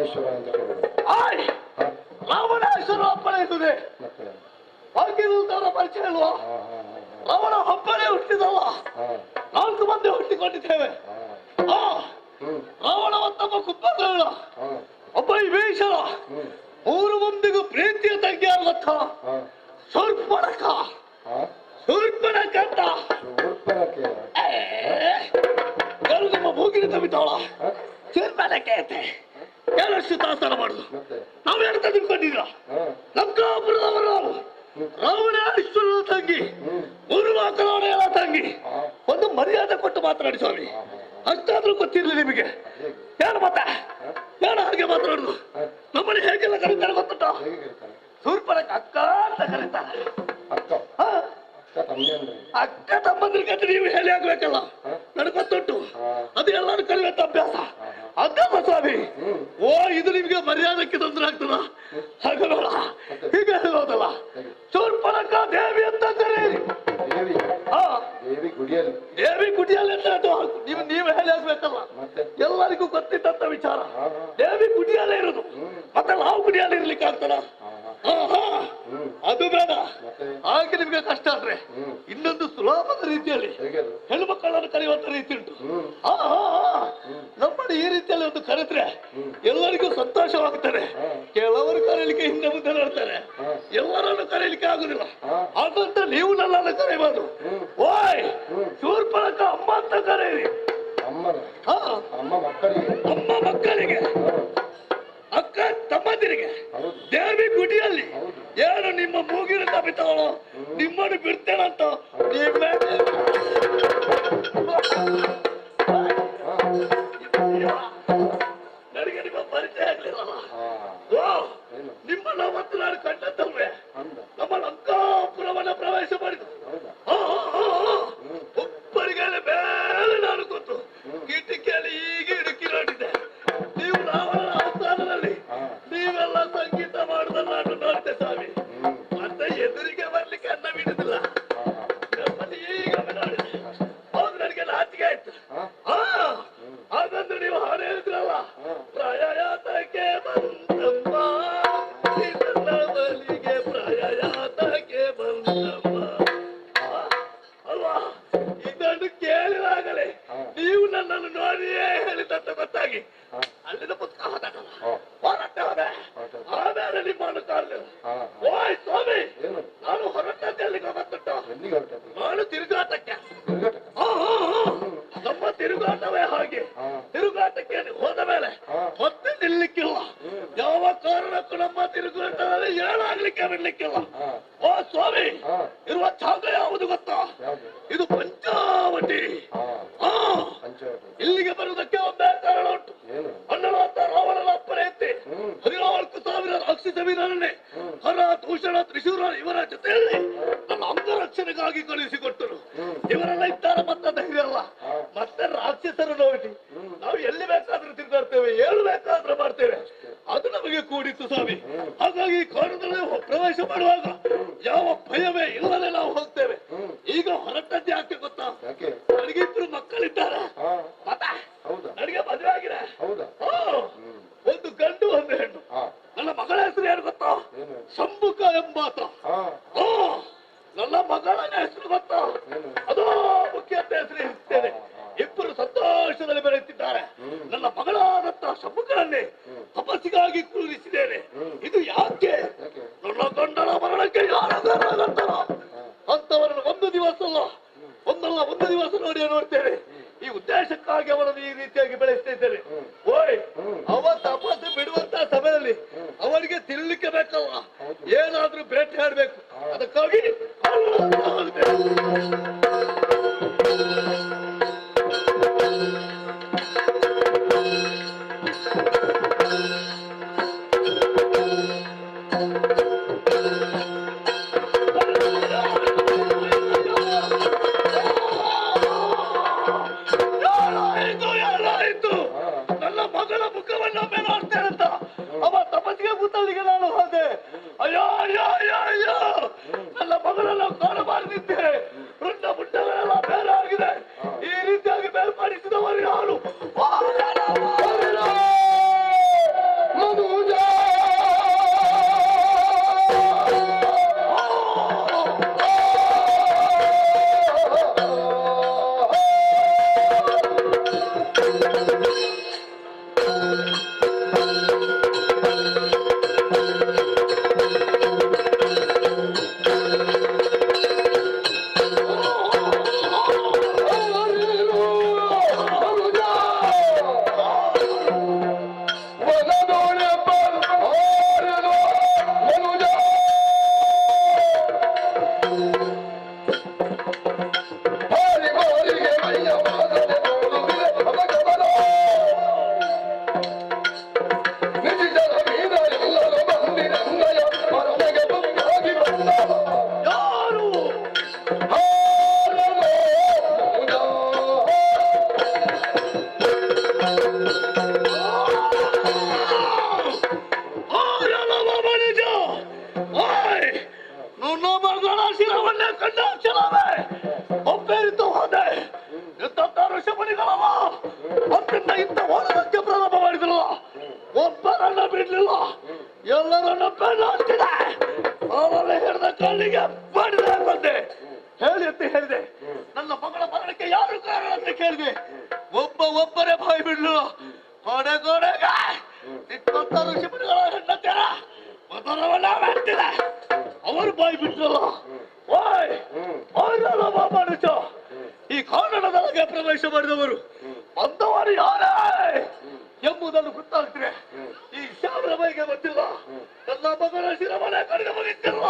ರಾವಣೇಶ್ವರ ಅಂತ ಕೇಳಿದ್ರು. ಆಯ್ ರಾವಣೇಶ್ವರ ಅಪ್ಪಣೆ ಇರುತ್ತದೆ. ಮತ್ತೆ ಭಾಗ್ಯದೂತರ ಪರಿಚಯ ಇಲ್ವಾ? ರಾವಣ ಒಬ್ಬನೇ ಹುಟ್ಟಿದಲ್ಲ, 4 ಮಂದಿ ಹುಟ್ಟಿಕೊಂಡಿದ್ದೇವೆ. ರಾವಣ ಮತ್ತೊಬ್ಬ ಕುಂಭಕರ್ಣ, ಒಬ್ಬ ವಿಭೀಷಣ, 3 ಮಂದಿಗೂ ಪ್ರೀತಿಯ ತಂಗಿ ಅರ್ಥ ಶೂರ್ಪಣಖ. ಶೂರ್ಪಣಖ ಅಂತ ಯಾರು ನಮ್ಮ ಮೂಗಿನ ತಮಿತಾಳ ಶೂರ್ಪಣಖೆ ಅಂತೆ. ಯಾರಷ್ಟು ತಾಸನ ಮಾಡುದು ನಾವು ಹೇಳ್ತಾ ತಿಳ್ಕೊಂಡಿದ್ರ. ಲಂಕಾಪುರದವರು ರಾವಣೇಶ್ವರನ ತಂಗಿ, ಮುರುವಾಕರವಣೆಯ ತಂಗಿ. ಒಂದು ಮರ್ಯಾದೆ ಕೊಟ್ಟು ಮಾತನಾಡಿ ಸ್ವಾಮಿ, ಅಷ್ಟಾದ್ರೂ ಗೊತ್ತಿರಲಿ ನಿಮಗೆ. ಯಾರು ಮತ್ತೆ ಯಾರು ಹಾಗೆ ಮಾತನಾಡುದು? ನಮ್ಮಲ್ಲಿ ಹೇಗೆಲ್ಲ ಕರೀತಾರೆ ಗೊತ್ತುಂಟ? ಶೂರ್ಪಣಖ ಅಕ್ಕ ಅಂತ ಕರೀತಾರೆ. ಅಕ್ಕ ತಮ್ಮಂದ್ರಿಗೆ ಅಂತ ನೀವು ಹೇಳಿ ಆಗ್ಬೇಕಲ್ಲ, ನನಗೆ ಗೊತ್ತುಂಟು. ಅದು ಎಲ್ಲರೂ ಕಲಿಯುವಂತ ಅಭ್ಯಾಸ ಅದಲ್ಲ ಸ್ವಾಮಿ. ಓ ಇದು ನಿಮ್ಗೆ ಮರ್ಯಾದಕ್ಕೆ ತೊಂದರೆ ಆಗ್ತದ? ಹಾಗಲ್ಲ, ಹೀಗೆ ಹೇಳೋದಲ್ಲ. ಶೂರ್ಪಣಖ ದೇವಿ ಅಂತ ಕರೀರಿ. ದೇವಿ ಗುಡಿಯಲ್ಲಿ ಅಂತ ನೀವು ಹೇಳಿ ಆಗ್ಬೇಕಲ್ಲ, ಎಲ್ಲರಿಗೂ ಗೊತ್ತಿದ್ದಂತ ವಿಚಾರ. ದೇವಿ ಗುಡಿಯಲ್ಲೇ ಇರುದು, ಮತ್ತೆ ನಾವು ಗುಡಿಯಲ್ಲಿ ಇರ್ಲಿಕ್ಕೆ ಆಗ್ತದ? ಅದು ಬೇಡ. ಹಾಗೆ ನಿಮ್ಗೆ ಕಷ್ಟ ಆದ್ರೆ ಇನ್ನೊಂದು ಸುಲಭದ ರೀತಿಯಲ್ಲಿ ಹೆಣ್ಣು ಮಕ್ಕಳನ್ನು ಕರೆಯುವಂತ ರೀತಿ ಉಂಟು. ನಮ್ಮಲ್ಲಿ ಈ ರೀತಿಯಲ್ಲಿ ಒಂದು ಕರೆದ್ರೆ ಎಲ್ಲರಿಗೂ ಸಂತೋಷವಾಗುತ್ತದೆ. ಕೆಲವರು ಕರೀಲಿಕ್ಕೆ ಹಿಂದೆ ಮುಂದೆ ನೋಡ್ತಾರೆ, ಎಲ್ಲರನ್ನು ಕರೀಲಿಕ್ಕೆ ಆಗುದಿಲ್ಲ. ಹಾಗಂತ ನೀವು ನನ್ನನ್ನು ಕರೆಯಬಹುದು. ಓಯ್ ಶೂರ್ಪಣಖ ಅಮ್ಮ ಅಂತ ಕರೀರಿ. ಅಮ್ಮ ಮಕ್ಕಳಿಗೆ, ಅಕ್ಕ ತಮ್ಮಂದಿರಿಗೆ, ದೇವಿ ಗುಡಿಯಲ್ಲಿ ಏನು ನಿಮ್ಮ ಮೂಗಿನ ತಪ್ಪಿತಾವಳೋ ನಿಮ್ಮನ್ನು ಬಿಡ್ತೇನಂತ ನನಗೆ ನಿಮ್ಮ ಪರಿಚಯ ಆಗ್ಲಿಲ್ಲಲ್ಲ. ನಿಮ್ಮನ್ನ ಅವತ್ತು ನಾನು ಕಂಡದ್ದಲ್ವೇ? ನಮ್ಮ ಲಂಕಾಪುರವನ್ನ ಪ್ರವೇಶ ಮಾಡಿದ್ರು. ಒಬ್ಬರಿಗೆ ಮೇಲೆ ನಾನು ಗೊತ್ತು, ಕಿಟಕಿಯಲ್ಲಿ ಈಗ ಇಡುಕಿ ನೋಡಿದ್ದೆ. ನೀವು ರಾವಣನ ಆಸ್ಥಾನದಲ್ಲಿ ನೀವೆಲ್ಲ ಸಂಗೀತ ಮಾಡುವುದನ್ನು ನಾನು ನೋಡಿದೆ ಸ್ವಾಮಿ. ಮತ್ತೆ ಎದುರಿಗೆ ಬರ್ಲಿಕ್ಕೆ ಅನ್ನ ಬಿಡುದಿಲ್ಲ. ಈಗ ನೋಡಿದೆ, ಹೌದು, ನನಗೆ ನಾಚಿಕೆ ಆಯ್ತು. ಹಾಗಂದ್ರೆ ನೀವು ಹಾಡು ಹೇಳಿದ್ರಲ್ಲ, ಪ್ರಯಾತಕ್ಕೆ ಬಂದಮ್ಮ ಬಲಿಗೆ, ಪ್ರಯಾತಕ್ಕೆ ಬಂದಮ್ಮ ಅಲ್ವಾ? ಇದನ್ನು ಕೇಳಿದಾಗಲೇ ನೀವು ನನ್ನನ್ನು ನೋಡಿಯೇ ಹೇಳಿದಂತ ಗೊತ್ತಾಗಿ ಅಲ್ಲಿಂದ ಪುಸ್ತಕ ಹೋರಾಟ ಹೋದೆ. ಆಮೇಲೆ ನಿಮ್ಮನ್ನು ಕಾಣಲಿಲ್ಲ. ಓಯ್ ಸ್ವಾಮಿ, ನಾನು ಹೊರಟದ್ದು ಎಲ್ಲಿಗೆ ಗೊತ್ತುಂಟು? ನಾನು ತಿರುಗಾಟಕ್ಕೆ. ನಮ್ಮ ತಿರುಗಾಟವೇ ಹಾಗೆ. ತಿರುಗಾಟಕ್ಕೆ ಹೋದ ಮೇಲೆ ಮತ್ತೆ ನಿಲ್ಲಿಕ್ಕಿಲ್ಲ. ಯಾವ ಕಾರಣಕ್ಕೂ ನಮ್ಮ ತಿರುಗಾಟದಲ್ಲಿ ಏನಾಗ್ಲಿಕ್ಕೆ ಬಿಡ್ಲಿಕ್ಕಿಲ್ಲ. ಓ ಸ್ವಾಮಿ, ಇರುವ ಜಾಗ ಯಾವುದು ಗೊತ್ತಾ? ಇದು ಪಂಚಾವಟಿ. ಇಲ್ಲಿಗೆ ಬರುವುದಕ್ಕೆ ಒಂದೇ ಕಾರಣ ಉಂಟು. ಅನ್ನಲಾದ ರಾವಣನ ಅಪ್ಪಣೆ ಎತ್ತಿ 14,000 ರಾಕ್ಷಸ ವೀರರನ್ನೇ ಹರ, ದೂಷಣ, ತ್ರಿಶೂರ ಇವರ ಜೊತೆಯಲ್ಲಿ ನನ್ನ ಅಂಗರಕ್ಷಣೆಗಾಗಿ ಕಳುಹಿಸಿಕೊಟ್ಟರು. ಇವರೆಲ್ಲ ಇದ್ದಾರೆ ಮತ್ತೆ ಧೈರ್ಯ ಅಲ್ಲ. ಮತ್ತೆ ರಾಕ್ಷಸರು ನೋಡಿ ನಾವು ಎಲ್ಲಿ ಬೇಕಾದ್ರೂ ತಿರುಗಾಡ್ತೇವೆ, ಏನು ಬೇಕಾದ್ರೂ ಮಾಡ್ತೇವೆ. ಅದು ನಮಗೆ ಕೂಡಿತ್ತು ಸ್ವಾಮಿ. ಹಾಗಾಗಿ ಕಾರಣದಲ್ಲಿ ಪ್ರವೇಶ ಮಾಡುವಾಗ ಯಾವ ಭಯವೇ ಇಲ್ಲದೆ ನಾವು ಹೋಗ್ತೇವೆ. ಈಗ ಹೊರಟದ್ದು ಯಾಕೆ ಗೊತ್ತಾ? ನನಗಿಬ್ರು ಮಕ್ಕಳಿದ್ದಾರೆ. ನನಗೆ ಮದುವೆ ಆಗಿದೆ. ಒಂದು ಗಂಡು ಒಂದು ಹೆಣ್ಣು. ನನ್ನ ಮಗಳ ಹೆಸರು ಏನು ಗೊತ್ತಾ? ಶಂಭುಕ ಎಂಬಾತ. ನನ್ನ ಮಗಳ ಹೆಸರು ಗೊತ್ತಾ? ಅದೋ ಮುಖ್ಯ ಅಂತ ಹೆಸರು ಇರ್ತೇನೆ. ಇಬ್ಬರು ಸಂತೋಷದಲ್ಲಿ ಬೆಳೆಯುತ್ತಿದ್ದಾರೆ. ನನ್ನ ಮಗಳಾದಂತಹ ಶಂಭುಕನನ್ನೇ ತಪಸ್ಸಿಗಾಗಿ ಕೂರಿಸಿದ್ದೇನೆ. ಇದು ಯಾಕೆ? ನನ್ನ ಗಂಡನ ಮರಣಕ್ಕೆ ಅಂತವರನ್ನು ಒಂದು ದಿವಸ ನೋಡಿಯೇ ನೋಡ್ತೇನೆ. ಈ ಉದ್ದೇಶಕ್ಕಾಗಿ ಅವರನ್ನು ಈ ರೀತಿಯಾಗಿ ಬೆಳೆಸ್ತಾ ಇದ್ದೇನೆ. ಓಯ್, ಅವ ತಪಸ್ಸು ಬಿಡುವಂತ ಸಮಯದಲ್ಲಿ ಅವರಿಗೆ ತಿನ್ನಲಿಕ್ಕೆ ಬೇಕಲ್ಲ, ಏನಾದ್ರೂ ಭೇಟಿ ಆಡ್ಬೇಕು. ಅದಕ್ಕಾಗಿ ನನ್ನ ಮಗಳ ಮುಖವನ್ನು ನೋಡ್ತೇನಂತ ಅವ ತಪಸ್ಸಿಗೆ ಕೂತಲ್ಲಿಗೆ ನಾನು ಹೋದೆ. ಅಯ್ಯೋ ಅಯ್ಯೋ ಅಯ್ಯೋ ಅಯ್ಯೋ, ನನ್ನ ಮಗಳನ್ನ ಕಾಣಬಾರದಿದ್ದೆ. ವೃಂದ ಋಷಿಮುನಿಗಳಲ್ಲ ಅದನ್ನ ಇಂಥ ಓದಕ್ಕೆ ಪ್ರಾರಂಭ ಮಾಡಿದ್ರು. ಒಬ್ಬರನ್ನ ಬಿಡ್ಲಿಲ್ಲ, ಎಲ್ಲರನ್ನ ಬೆನ್ನತ್ತಿದೆ. ಅವರಲ್ಲಿ ಹಿಡಿದ ಕಣ್ಣಿಗೆ ಬಡಿದ ಬಂದೆ. ಹೇಳಿ ಅಂತ ಹೇಳಿದೆ. ನನ್ನ ಮಗಳ ಮರಣಕ್ಕೆ ಯಾರು ಕಾರಣ ಅಂತ ಕೇಳಿದೆ. ಒಬ್ಬರೇ ಬಾಯಿ ಬಿಡ್ಲು. ಕೊನೆಗೆ ಇಪ್ಪತ್ತ ಋಷಿಮುನಿಗಳ ಹೆಣ್ಣತ್ತರ ಮೊದಲವನ್ನ ಮಾಡ್ತಿದೆ. ಅವರು ಬಾಯಿ ಬಿಟ್ರಲ್ಲ. ಮನುಷ್ಯ ಈ ಕಾರಣದೊಳಗೆ ಪ್ರವೇಶ ಮಾಡಿದವರು ಅಂದವರು ಯಾರೇ ಎಂಬುದನ್ನು ಗೊತ್ತಾಗ್ತಿದೆ. ಈ ಶ್ಯಾಮರ ಮೈಗೆ ಗೊತ್ತಿಲ್ಲ, ನನ್ನ ಮಗನ ಶಿರಮನೆ ಕಡೆಗೆ ಮುಗಿತಿಲ್ಲ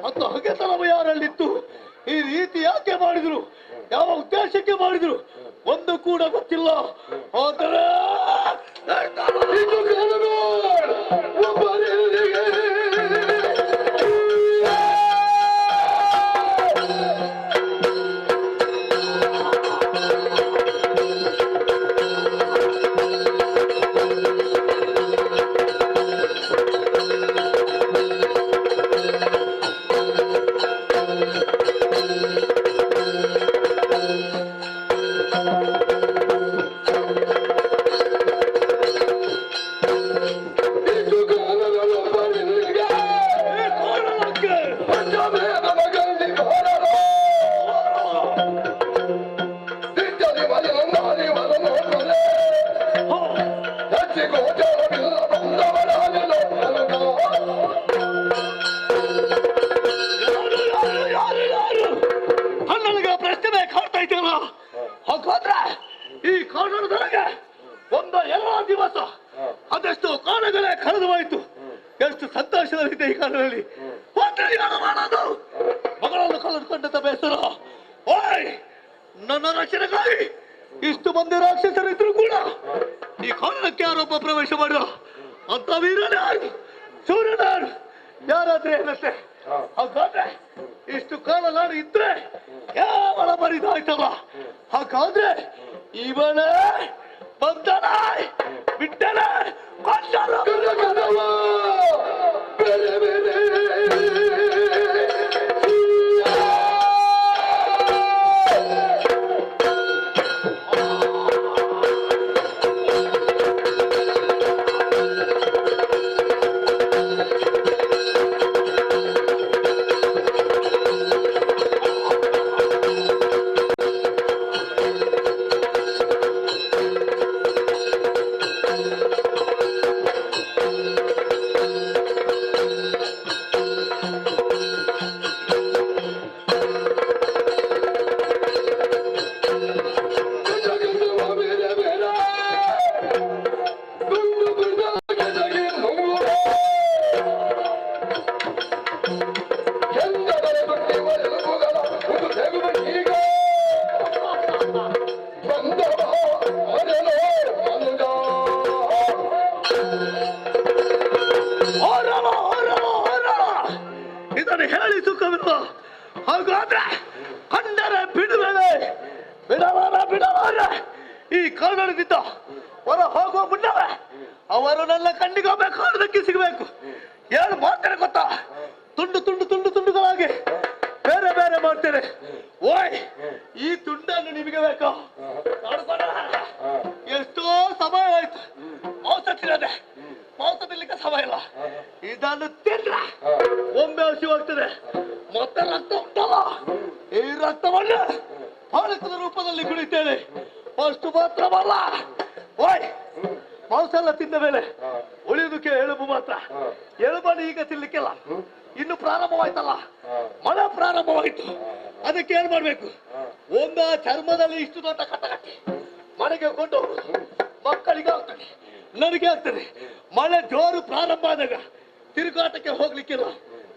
ಅಂತ ಹಗೆತನವ ಯಾರಲ್ಲಿತ್ತು? ಈ ರೀತಿ ಯಾಕೆ ಮಾಡಿದ್ರು? ಯಾವ ಉದ್ದೇಶಕ್ಕೆ ಮಾಡಿದ್ರು? ಒಂದು ಕೂಡ ಗೊತ್ತಿಲ್ಲ. ಆದರೆ ಈ ಕಾರಣದೊಳಗೆ ಒಂದು ಎಲ್ಲ ದಿವಸ ಅದೆಷ್ಟು ಕಾಲಗಳೇ ಕಳೆದು ಹೋಯಿತು. ಎಷ್ಟು ಸಂತೋಷದಲ್ಲಿದೆ ಈ ಕಾಲದಲ್ಲಿ. ಮಾಡೋದು ಮಗಳನ್ನು ಕಳೆದುಕೊಂಡಂತ ಬೇಸರ. ನನ್ನ ರಕ್ಷಣೆಗಾಗಿ ಇಷ್ಟು ಮಂದಿ ರಾಕ್ಷಸರಿದ್ರು ಕೂಡ ಈ ಕಾರಣಕ್ಕೆ ಯಾರೊಬ್ಬ ಪ್ರವೇಶ ಮಾಡಿದ ಅಂತ ವೀರನೇ ಯಾರು, ಸೂರ್ಯನ ಯಾರು, ಯಾರಾದ್ರೆ ಏನಂತೆ. ಹಾಗಾದ್ರೆ ಇಷ್ಟು ಕಾಲ ನಾನು ಇದ್ರೆ ಕೇವಲ ಬರಿದಾಯ್ತಲ್ಲ. ಹಾಗಾದ್ರೆ ಇವನೇ ಬಂದನ ಬಿಟ್ಟನ ಇದನ್ನು ಹೇಳಿ ಸುಖವಿಲ್ಲ. ಹಾಗಾದ್ರೆ ಕಂಡರೆ ಬಿಡಲಾರ ಈ ಕಾರಣದಿಂದ ಹೊರ ಹೋಗುವ ಮುನ್ನವೇ ಅವರು ನನ್ನ ಕಣ್ಣಿಗೊಮ್ಮೆ ಕಾಣದಕ್ಕೆ ಸಿಗಬೇಕು. ಏನು ಮಾಡ್ತಾರೆ ಗೊತ್ತಾ? ತುಂಡುಗಳಾಗಿ ಬೇರೆ ಬೇರೆ ಮಾಡ್ತೇನೆ. ಈ ತುಂಡನ್ನು ನಿಮಗೆ ಬೇಕು? ಎಷ್ಟೋ ಸಮಯವಾಯ್ತು ಮಾಂಸ ತಿನ್ನದೆ. ಮಾಂಸ ತಿನ್ಲಿಕ್ಕೆ ಸಮಯ ಇಲ್ಲ. ಇದನ್ನು ತಿಂದ್ರ ಒಮ್ಮೆ ಹಸಿವಾಗ್ತದೆ. ಮತ್ತೆ ರಕ್ತ ಉಂಟಲ್ಲ, ಈ ರಕ್ತವನ್ನು ಪಾಲಕದ ರೂಪದಲ್ಲಿ ಕುಡಿತೇನೆ. ಅಷ್ಟು ಮಾತ್ರವಲ್ಲ, ಮಾಂಸ ಎಲ್ಲ ತಿಂದ ಮೇಲೆ ಉಳಿಯುವುದಕ್ಕೆ ಎಲುಬು ಮಾತ್ರ. ಎಲುಬನ್ನು ಈಗ ತಿನ್ಲಿಕ್ಕೆಲ್ಲ. ಇನ್ನು ಪ್ರಾರಂಭವಾಯ್ತಲ್ಲ, ಮಳೆ ಪ್ರಾರಂಭವಾಯ್ತು. ಅದಕ್ಕೆ ಏನ್ ಮಾಡ್ಬೇಕು? ಒಂದು ಚರ್ಮದಲ್ಲಿ ಇಷ್ಟು ದೊಡ್ಡ ಕಟ್ಟಕಟ್ಟಿ ಮನೆಗೆ ಕೊಂಡು ಮಕ್ಕಳಿಗೆ ಆಗ್ತದೆ, ನನಗೆ ಆಗ್ತದೆ. ಮಳೆ ಜೋರು ಪ್ರಾರಂಭ ಆದಾಗ ತಿರುಗಾಟಕ್ಕೆ ಹೋಗ್ಲಿಕ್ಕಿಲ್ಲ,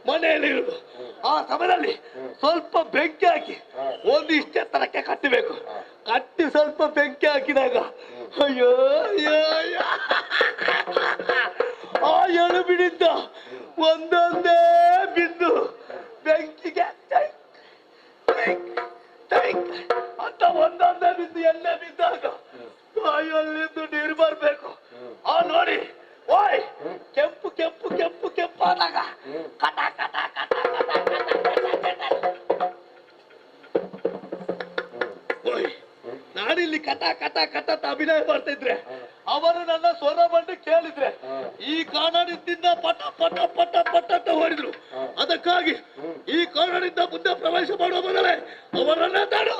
ಮನೆಯಲ್ಲಿ ಇರುವುದು. ಆ ಸಮಯದಲ್ಲಿ ಸ್ವಲ್ಪ ಬೆಂಕಿ ಹಾಕಿ ಒಂದಿಷ್ಟೇ ತರಕ್ಕೆ ಕಟ್ಟಬೇಕು. ಕಟ್ಟಿ ಸ್ವಲ್ಪ ಬೆಂಕಿ ಹಾಕಿದಾಗ ಅಯ್ಯೋ ಆ ಎಳುಬಿಡಿದ್ದ ಒಂದೊಂದೇ ಬಿದ್ದು ಬೆಂಕಿಗೆ ಅಂತ ಒಂದೊಂದೇ ಬಿದ್ದು ಎಣ್ಣೆ ಬಿದ್ದಾಗ ಬಾಯಲ್ಲಿದ್ದು ನೀರು ಬರ್ಬೇಕು. ಆ ನೋಡಿ ಕೆಂಪು ಕೆಂಪು ಕೆಂಪು ಕೆಂಪು ಆದಾಗ ಕಟ ಕಟ ಕಟ ನಾನಿಲ್ಲಿ ಇಲ್ಲಿ ಕಟ ಕಟ ಕಟ ಅಂತ ಅಭಿನಯ ಮಾಡ್ತಾ ಇದ್ರೆ ಅವರು ನನ್ನ ಸ್ವರ ಬಂದು ಕೇಳಿದ್ರೆ ಈ ಕಾರಣದಿಂದ ಪಟ ಪಟ ಪಟ ಪಟ ಅಂತ ಹೊಡಿದ್ರು. ಅದಕ್ಕಾಗಿ ಈ ಕಾರಣದಿಂದ ಮುಂದೆ ಪ್ರವೇಶ ಮಾಡುವ ಮೊದಲೇ ಅವರನ್ನ ತಾಡು.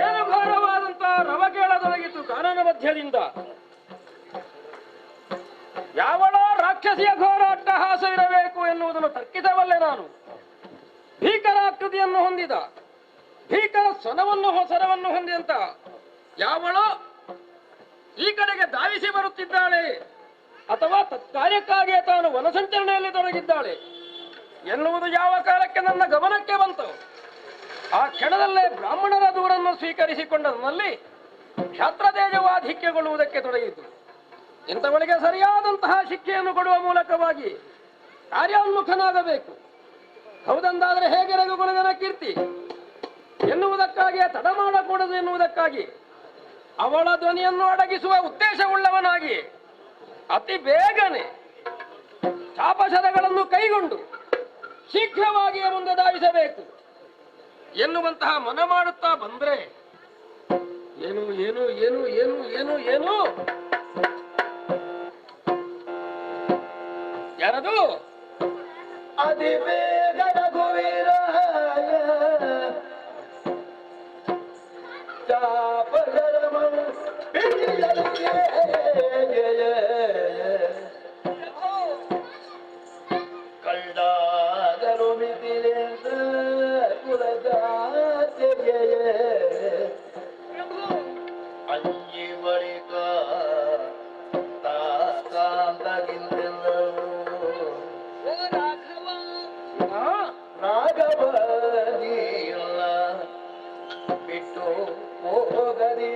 ಏನು ಘೋರವಾದಂತಹ ರವ ಕೇಳದೊಳಗಿತ್ತು ಕಾನನ ಮಧ್ಯದಿಂದ. ಯಾವಳೋ ರಾಕ್ಷಸಿಯ ಘೋರ ಅಟ್ಟಹಾಸ ಇರಬೇಕು ಎನ್ನುವುದನ್ನು ತರ್ಕಿಸಬಲ್ಲೆ ನಾನು. ಭೀಕರಾಕೃತಿಯನ್ನು ಹೊಂದಿದ, ಭೀಕರ ಸ್ವರವನ್ನು ಹೊಂದಿದಂತ ಯಾವಳೋ ಈ ಕಡೆಗೆ ಧಾವಿಸಿ ಬರುತ್ತಿದ್ದಾಳೆ ಅಥವಾ ತತ್ಕಾರ್ಯಕ್ಕಾಗಿಯೇ ತಾನು ವನಸಂಚರಣೆಯಲ್ಲಿ ತೊಡಗಿದ್ದಾಳೆ ಎನ್ನುವುದು ಯಾವ ಕಾಲಕ್ಕೆ ನನ್ನ ಗಮನಕ್ಕೆ ಬಂತು, ಆ ಕ್ಷಣದಲ್ಲೇ ಬ್ರಾಹ್ಮಣರ ದೂರನ್ನು ಸ್ವೀಕರಿಸಿಕೊಂಡ ನನ್ನಲ್ಲಿ ಕ್ಷಾತ್ರತೇಜವಾಧಿಕ್ಯಗೊಳ್ಳುವುದಕ್ಕೆ ತೊಡಗಿತು. ಇಂಥವಳಿಗೆ ಸರಿಯಾದಂತಹ ಶಿಕ್ಷೆಯನ್ನು ಕೊಡುವ ಮೂಲಕವಾಗಿ ಕಾರ್ಯೋನ್ಮುಖನಾಗಬೇಕು. ಹೌದಂದಾದರೆ ಹೇಗೆ ರಘುಕುಲದ ಕೀರ್ತಿ ಎನ್ನುವುದಕ್ಕಾಗಿಯೇ ತಡ ಮಾಡಕೂಡದು ಎನ್ನುವುದಕ್ಕಾಗಿ ಅವಳ ಧ್ವನಿಯನ್ನು ಅಡಗಿಸುವ ಉದ್ದೇಶವುಳ್ಳವನಾಗಿ ಅತಿ ಬೇಗನೆ ಚಾಪಶರಗಳನ್ನು ಕೈಗೊಂಡು ಶೀಘ್ರವಾಗಿಯೇ ಮುಂದೆ ಧಾವಿಸಬೇಕು ಎನ್ನುವಂತಹ ಮನ ಮಾಡುತ್ತಾ ಬಂದ್ರೆ ಏನು ಏನು ಏನು ಏನು ಏನು ಏನು ಯಾರದು ಅತಿ ಬೇಗ ರಘುವೀರ ಚಾಪರಮನು ಕಳ್ಳಾದರು ಮಿತಿಲೇಂದ್ರ ಕುಲದಾತೆಯ ಅಂಜಿ ಬಳಿಕ ತಾಕಾಂತಗಿಂತೆಲ್ಲರೂ ರಾಘವ ನೀಲ್ಲ ಬಿಟ್ಟು ಹೋಗದಿ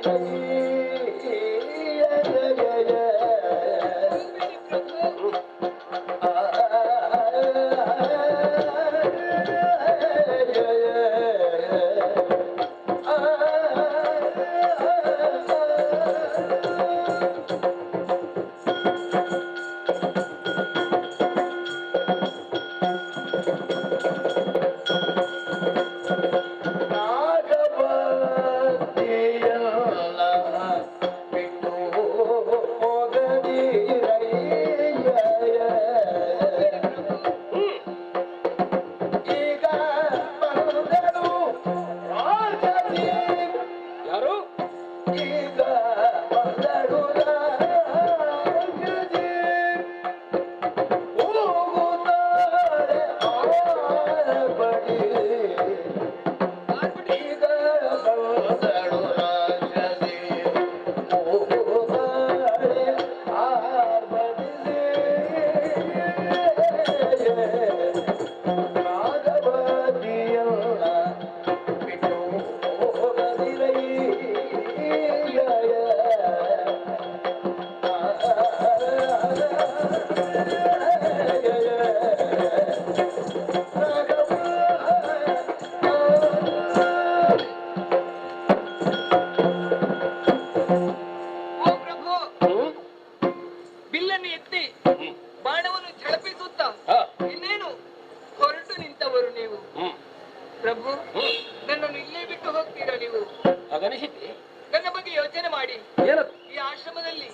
ಹಾಗನಿಸಿದ್ದೆ. ನನ್ನ ಬಗ್ಗೆ ಯೋಚನೆ ಮಾಡಿ. ಏನದು? ಈ ಆಶ್ರಮದಲ್ಲಿ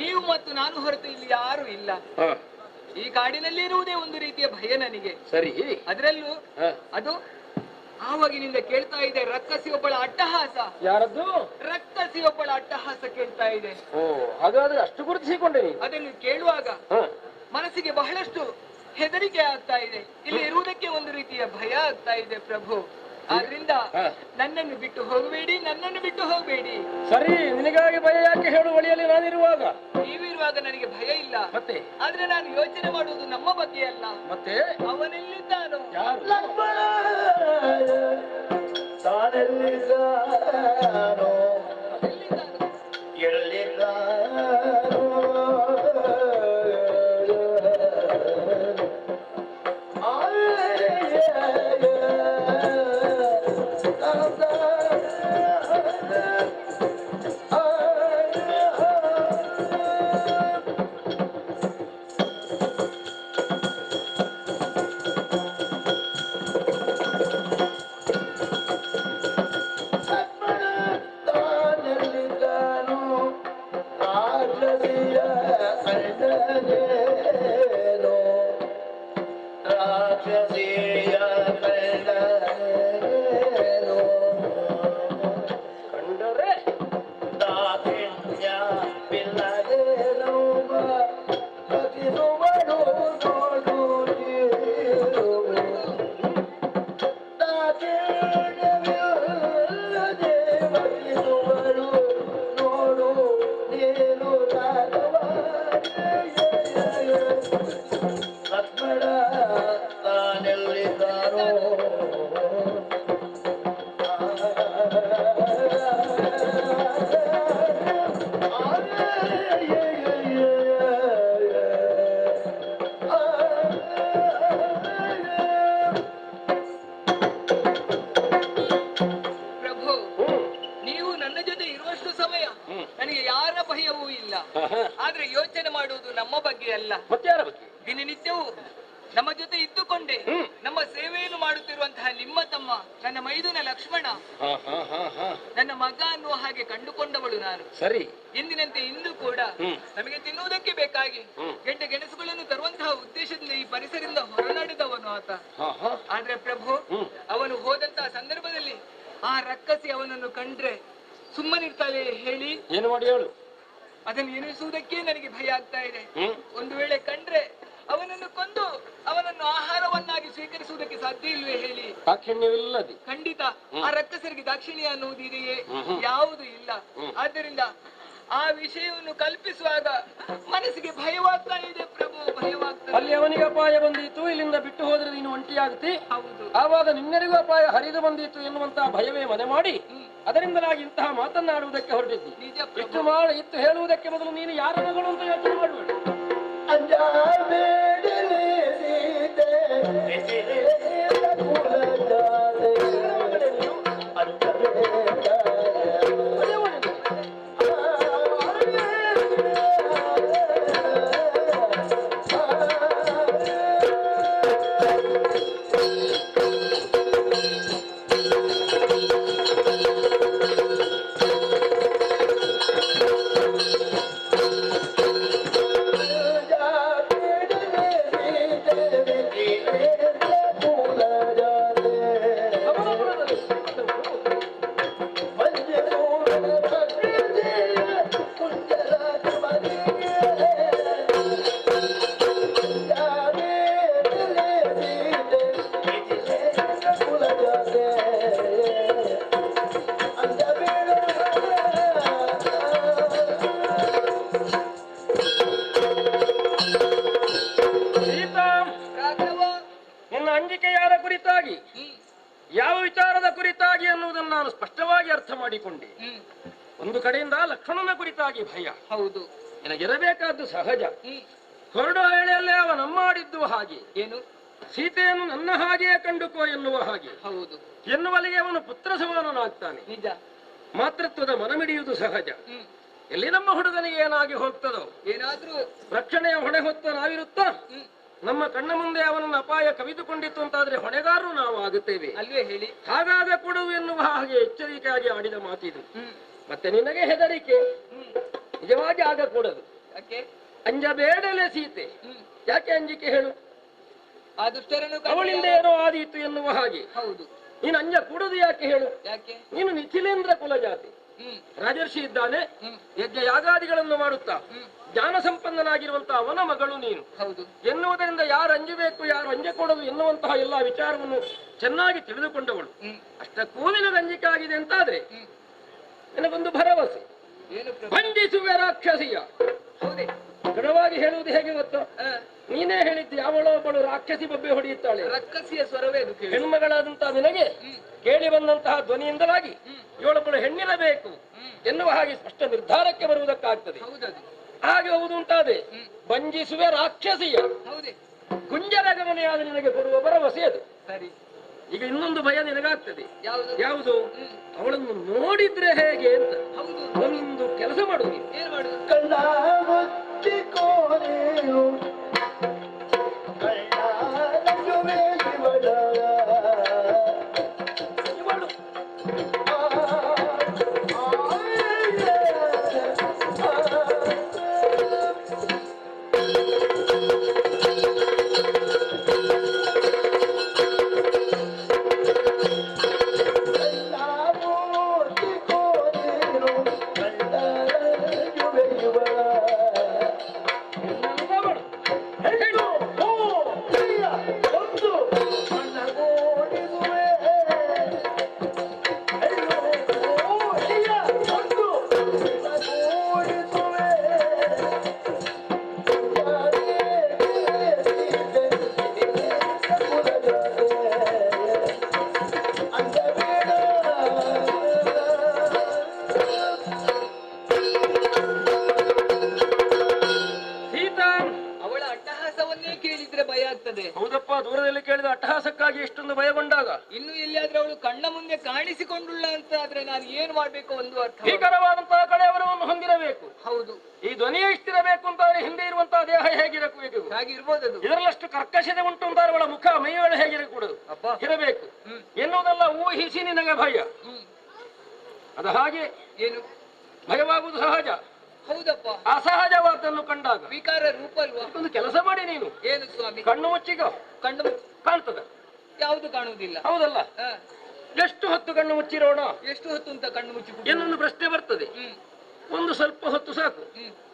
ನೀವು ಮತ್ತು ನಾನು ಹೊರತು ಇಲ್ಲಿ ಯಾರು ಇಲ್ಲ. ಈ ಕಾಡಿನಲ್ಲಿ ಇರುವುದೇ ಒಂದು ರೀತಿಯ ಭಯ ನನಗೆ. ಸರಿ. ಅದರಲ್ಲೂ ಅದು ಆವಾಗಿನಿಂದ ಕೇಳ್ತಾ ಇದೆ, ರಕ್ಕಸಿ ಒಬ್ಬಳ ಅಟ್ಟಹಾಸ. ಯಾರದ್ದು? ರಕ್ಕಸಿ ಒಬ್ಬಳ ಅಟ್ಟಹಾಸ ಕೇಳ್ತಾ ಇದೆ. ಓ, ಹಾಗಾದ್ರೆ ಅಷ್ಟು ಗುರುತಿಸಿಕೊಂಡೆ ನೀನು. ಅದನ್ನು ಕೇಳುವಾಗ ಮನಸ್ಸಿಗೆ ಬಹಳಷ್ಟು ಹೆದರಿಕೆ ಆಗ್ತಾ ಇದೆ. ಇಲ್ಲಿ ಇರುವುದಕ್ಕೆ ಒಂದು ರೀತಿಯ ಭಯ ಆಗ್ತಾ ಇದೆ ಪ್ರಭು. ಆದ್ರಿಂದ ಹಾ. ನನ್ನನ್ನು ಬಿಟ್ಟು ಹೋಗಬೇಡಿ, ನನ್ನನ್ನು ಬಿಟ್ಟು ಹೋಗಬೇಡಿ. ಸರಿ, ನಿನಗಾಗಿ ಭಯ ಯಾಕೆ ಹೇಳು? ಒಳಿಯಲ್ಲಿ ನಾನಿರುವಾಗ ನೀವಿರುವಾಗ ನನಗೆ ಭಯ ಇಲ್ಲ. ಮತ್ತೆ ಆದ್ರೆ ನಾನು ಯೋಚನೆ ಮಾಡುವುದು ನಮ್ಮ ಬಗ್ಗೆ ಅಲ್ಲ. ಮತ್ತೆ ಅವನೆಲ್ಲಿದ್ದಾನೋ? ಯಾರು? ತಾನೆಲ್ಲಿದ್ದಾನೋ ಎಲ್ಲಿದ್ದಾನೋ? ಎಲ್ಲಿದ್ದಾನೋ ಕಂಡರೆ ಲಕ್ಷ್ಮಣ ತಾನೆಲ್ಲಿದ್ದಾನೋ ಪ್ರಭು, ನೀವು ನನ್ನ ಜೊತೆ ಇರುವಷ್ಟು ಸಮಯ ನನಗೆ ಯಾರ ಭಯವೂ ಇಲ್ಲ. ಆದ್ರೆ ಯೋಚನೆ ಮಾಡುವುದು ನಮ್ಮ ಬಗ್ಗೆ ಅಲ್ಲ, ಮತ್ತೆ ಯಾರ ಬಗ್ಗೆ? ದಿನನಿತ್ಯವೂ ನಮ್ಮ ಜೊತೆ ಇದ್ದುಕೊಂಡೆ ನಮ್ಮ ಸೇವೆಯನ್ನು ಮಾಡುತ್ತಿರುವಂತಹ ನಿಮ್ಮ ತಮ್ಮ ನನ್ನ ಮೈದುನ ಲಕ್ಷ್ಮಣ, ನನ್ನ ಮಗ ಅನ್ನುವ ಹಾಗೆ ಕಂಡುಕೊಂಡವಳು ನಾನು. ಸರಿ, ಎಂದಿನಂತೆ ಇಂದು ಕೂಡ ನಮಗೆ ತಿನ್ನುವುದಕ್ಕೆ ಬೇಕಾಗಿ ಗೆಡ್ಡೆ ಗೆಣಸುಗಳನ್ನು ತರುವಂತಹ ಉದ್ದೇಶದಿಂದ ಈ ಪರಿಸರದಿಂದ ಹೊರನಡೆದವನು ಆತ. ಆದ್ರೆ ಪ್ರಭು, ಅವನು ಹೋದಂತಹ ಸಂದರ್ಭದಲ್ಲಿ ಆ ರಕ್ಕಸಿ ಅವನನ್ನು ಕಂಡ್ರೆ ಸುಮ್ಮನಿರ್ತಾಳೆ ಹೇಳಿ? ಏನು ಮಾಡಿ ಹೇಳು? ಅದನ್ನು ಎನಿಸುವುದಕ್ಕೆ ನನಗೆ ಭಯ ಆಗ್ತಾ ಇದೆ. ಒಂದು ವೇಳೆ ಕಂಡ್ರೆ ಅವನನ್ನು ಕೊಂದು ಅವನನ್ನು ಆಹಾರವನ್ನಾಗಿ ಸ್ವೀಕರಿಸುವುದಕ್ಕೆ ಸಾಧ್ಯ ಇಲ್ವೇ ಹೇಳಿ? ದಾಕ್ಷಿಣ್ಯವಿಲ್ಲದೆ ಖಂಡಿತ ಆ ರಕ್ಕಸರಿಗೆ ದಾಕ್ಷಿಣ್ಯ ಅನ್ನುವುದು ಇದೆಯೇ? ಯಾವುದು ಇಲ್ಲ. ಆದ್ದರಿಂದ ಆ ವಿಷಯವನ್ನು ಕಲ್ಪಿಸುವಾಗ ಮನಸ್ಸಿಗೆ ಭಯವಾಗ್ತಾ ಇದೆ ಪ್ರಭು, ಭಯವಾಗ್ತಾ ಅಲ್ಲಿ ಅವನಿಗೆ ಅಪಾಯ ಬಂದಿತ್ತು, ಇಲ್ಲಿಂದ ಬಿಟ್ಟು ಹೋದ್ರೆ ನೀನು ಒಂಟಿಯಾಗುತ್ತಿ. ಹೌದು. ಆವಾಗ ನಿನ್ನೆರಿಗೂ ಅಪಾಯ ಹರಿದು ಬಂದಿತ್ತು ಎನ್ನುವಂತಹ ಭಯವೇ ಮನೆ ಮಾಡಿ ಅದರಿಂದಲಾಗಿ ಇಂತಹ ಮಾತನ್ನಾಡುವುದಕ್ಕೆ ಹೊರಟಿದ್ದಿ. ನಿಜ ಇಷ್ಟು ಮಾಡಿ ಇತ್ತು ಹೇಳುವುದಕ್ಕೆ ಮೊದಲು ನೀನು ಯಾರ ಮಗಳು ಅಂತ ಯೋಚನೆ ಮಾಡಬೇಡ. ಯಾವ ವಿಚಾರದ ಕುರಿತಾಗಿ ಅನ್ನುವುದನ್ನು ನಾನು ಸ್ಪಷ್ಟವಾಗಿ ಅರ್ಥ ಮಾಡಿಕೊಂಡೆ. ಒಂದು ಕಡೆಯಿಂದ ಲಕ್ಷ್ಮಣನ ಕುರಿತಾಗಿ ಭಯ. ಹೌದು, ನನಗಿರಬೇಕಾದ್ದು ಸಹಜ. ಹೊರಡು ಹೇಳೆಯಲ್ಲೇ ಅವ ನಮ್ಮಾಡಿದ್ದು ಹಾಗೆ, ಏನು ಸೀತೆಯನ್ನು ನನ್ನ ಹಾಗೆಯೇ ಕಂಡುಕೋ ಎನ್ನುವ ಹಾಗೆ. ಹೌದು, ಎನ್ನುವಲ್ಲಿಗೆ ಅವನು ಪುತ್ರ ಸಮಾನನಾಗ್ತಾನೆ. ನಿಜ. ಮಾತೃತ್ವದ ಮನಮಿಡಿಯುವುದು ಸಹಜ. ಎಲ್ಲಿ ನಮ್ಮ ಹುಡುಗನಿಗೆ ಏನಾಗಿ ಹೋಗ್ತದೋ, ಏನಾದ್ರೂ ರಕ್ಷಣೆಯ ಹೊಣೆ ಹೊತ್ತ ನಾವಿರುತ್ತಾ ನಮ್ಮ ಕಣ್ಣ ಮುಂದೆ ಅವನನ್ನು ಅಪಾಯ ಕವಿದುಕೊಂಡಿತ್ತು ಅಂತಾದ್ರೆ ಹೊಣೆಗಾರರು ನಾವು ಆಗುತ್ತೇವೆ ಅಲ್ವೇ ಹೇಳಿ. ಹಾಗಾದ ಕೊಡು ಎನ್ನುವ ಹಾಗೆ ಎಚ್ಚರಿಕೆಯಾಗಿ ಆಡಿದ ಮಾತಿದು. ಮತ್ತೆ ನಿನಗೆ ಹೆದರಿಕೆ ನಿಜವಾಗಿ ಆಗಕೂಡದು. ಯಾಕೆ ಅಂಜಬೇಡಲೆ ಸೀತೆ, ಯಾಕೆ ಅಂಜಿಕೆ ಹೇಳು? ಆ ದುಷ್ಟರನ್ನು ಅವಳಿಂದ ಏನೋ ಆದೀತು ಎನ್ನುವ ಹಾಗೆ. ಹೌದು, ನೀನು ಅಂಜ ಕೂಡುದು ಯಾಕೆ ಹೇಳು? ಯಾಕೆ? ನೀನು ನಿಖಿಲೇಂದ್ರ ಕುಲ ಜಾತಿ, ರಾಜರ್ಷಿ ಇದ್ದಾನೆ, ಯಜ್ಞ ಯಾಗಾದಿಗಳನ್ನು ಮಾಡುತ್ತಾ ಜ್ಞಾನ ಸಂಪನ್ನನಾಗಿರುವಂತಹ ಅವನ ಮಗಳು ನೀನು. ಹೌದು. ಎನ್ನುವುದರಿಂದ ಯಾರು ಅಂಜಬೇಕು ಯಾರು ಅಂಜಕೊಡಲು ಎನ್ನುವಂತಹ ಎಲ್ಲಾ ವಿಚಾರವನ್ನು ಚೆನ್ನಾಗಿ ತಿಳಿದುಕೊಂಡವಳು. ಅಷ್ಟಕ್ಕೂ ನಿನಗೆ ಅಂಜಿಕೆ ಆಗಿದೆ ಅಂತಾದ್ರೆ ನಿನಗೊಂದು ಭರವಸೆ. ಏನು ಬಂಧಿಸುವೆ ರಾಕ್ಷಸಿಯ. ಹೌದೇ? ದೃಢವಾಗಿ ಹೇಳುವುದು ಹೇಗೆ ಗೊತ್ತು? ನೀನೇ ಹೇಳಿದ್ದು ಯಾವಳೋ ಒಬ್ಬಳು ರಾಕ್ಷಸಿ ಬೊಬ್ಬೆ ಹೊಡೆಯುತ್ತಾಳೆ. ರಕ್ಕಸಿಯ ಸ್ವರವೇ ಅದು ಕೇಳಿ. ಹೆಣ್ಮಗಳಾದಂತಹ ನಿನಗೆ ಕೇಳಿ ಬಂದಂತಹ ಧ್ವನಿಯಿಂದಲಾಗಿ ಇವಳೊಬ್ಬಳು ಹೆಣ್ಣಿರಬೇಕು ಎನ್ನುವ ಹಾಗೆ ಸ್ಪಷ್ಟ ನಿರ್ಧಾರಕ್ಕೆ ಬರುವುದಕ್ಕಾಗ್ತದೆ. ಹೌದದು. ಹಾಗೆ ಹೌದು ಅಂತಾದೆ ಬಂಧಿಸುವೆ ರಾಕ್ಷಸಿಯ. ಹೌದೇ? ಕುಂಜರ ಗಮನೆಯಾದ ನಿನಗೆ ಕೊಡುವ ಭರವಸೆ ಅದು. ಸರಿ. ಈಗ ಇನ್ನೊಂದು ಭಯ ನಿನಗಾಗ್ತದೆ. ಯಾವುದು? ಯಾವುದು? ಅವಳನ್ನು ನೋಡಿದ್ರೆ ಹೇಗೆ ಅಂತ. ಹೌದು. ಒಂದು ಕೆಲಸ ಮಾಡುವುದು. ಏನ್ ಮಾಡುದು? ಹೌದಪ್ಪ, ದೂರದಲ್ಲಿ ಕೇಳಿದ ಅಟ್ಟಹಾಸಕ್ಕಾಗಿ ಎಷ್ಟೊಂದು ಭಯಗೊಂಡಾಗ ಇನ್ನು ಎಲ್ಲಿಯಾದ್ರೂ ಅವಳು ಕಣ್ಣ ಮುಂದೆ ಕಾಣಿಸಿಕೊಂಡುಳ್ಳ ಅಂತ ಆದ್ರೆ ನಾನು ಏನ್ ಮಾಡ್ಬೇಕು ಒಂದು ಅರ್ಥ. ಭೀಕರವಾದಂತಹ ಕಳೆಯವರವನ್ನು ಹೊಂದಿರಬೇಕು. ಹೌದು. ಈ ಧ್ವನಿಯೇ ಇಷ್ಟಿರಬೇಕು ಅಂತಾದ್ರೆ ಹಿಂದೆ ಇರುವಂತಹ ದೇಹ ಹೇಗಿರಬೇಕು? ಹಾಗಿರ್ಬೋದದು. ಇದರಲ್ಲಷ್ಟು ಕರ್ಕಶತೆ ಉಂಟು ಅಂತಾರೆ ಅವಳ ಮುಖ ಮೈವೇಳೆ ಹೇಗಿರಕೂಡದು ಇರಬೇಕು ಎನ್ನುವುದೆಲ್ಲ ಊಹಿಸಿ ನಿನಗೆ ಭಯ. ಅದು ಹಾಗೆ ಏನು ಭಯವಾಗುವುದು ಸಹಜ. ಹೌದಪ್ಪ. ಅಸಹಜವಾದನ್ನು ಕಂಡಾಗ ವಿಕಾರ ರೂಪ ಅಲ್ವಾ? ಒಂದು ಕೆಲಸ ಮಾಡಿ ನೀನು. ಏನು ಸ್ವಾಮಿ? ಕಣ್ಣು ಮುಚ್ಚಿಗ. ಕಣ್ಣು ಕಾಣ್ತದ? ಯಾವುದು ಕಾಣುವುದಿಲ್ಲ. ಹೌದಲ್ಲ? ಎಷ್ಟು ಹೊತ್ತು ಕಣ್ಣು ಮುಚ್ಚಿರೋಣ? ಎಷ್ಟು ಹೊತ್ತು ಅಂತ ಕಣ್ಣು ಮುಚ್ಚಿ ಏನೊಂದು ಪ್ರಶ್ನೆ ಬರ್ತದೆ. ಒಂದು ಸ್ವಲ್ಪ ಹೊತ್ತು ಸಾಕು.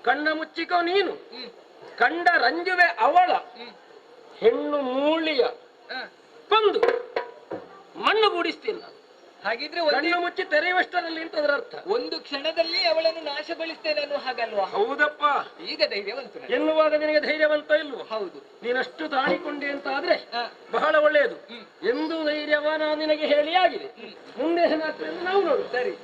ಕಣ್ಣ ಮುಚ್ಚಿಕೋ ನೀನು. ಕಂಡ ರಂಜುವೆ ಅವಳ ಹೆಣ್ಣು ಮೂಳಿಯ ಕೊಂದು ಮಣ್ಣು ಗೂಡಿಸ್ತೀನಿ ನಾನು. ಹಾಗಿದ್ರೆ ಕಣ್ಣು ಮುಚ್ಚಿ ತೆರೆಯುವಷ್ಟರಲ್ಲಿ ಅಂತ ಅದರ ಅರ್ಥ. ಒಂದು ಕ್ಷಣದಲ್ಲಿ ಅವಳನ್ನು ನಾಶಗೊಳಿಸ್ತೇನೆ ಅನ್ನೋ ಹಾಗಲ್ವಾ? ಹೌದಪ್ಪ. ಈಗ ಧೈರ್ಯವಂತ ಎನ್ನುವಾಗ ನಿನಗೆ ಧೈರ್ಯವಂತ ಇಲ್ವ? ಹೌದು. ನೀನಷ್ಟು ತಾಳಿಕೊಂಡೆ ಅಂತ ಆದ್ರೆ ಬಹಳ ಒಳ್ಳೆಯದು. ಎಂದು ಧೈರ್ಯವ ನಾನು ನಿನಗೆ ಹೇಳಿ ಆಗಿದೆ. ಮುಂದೆ ಏನಾಗ್ತದೆ ಎಂದು ನಾವು ನೋಡು. ಸರಿ.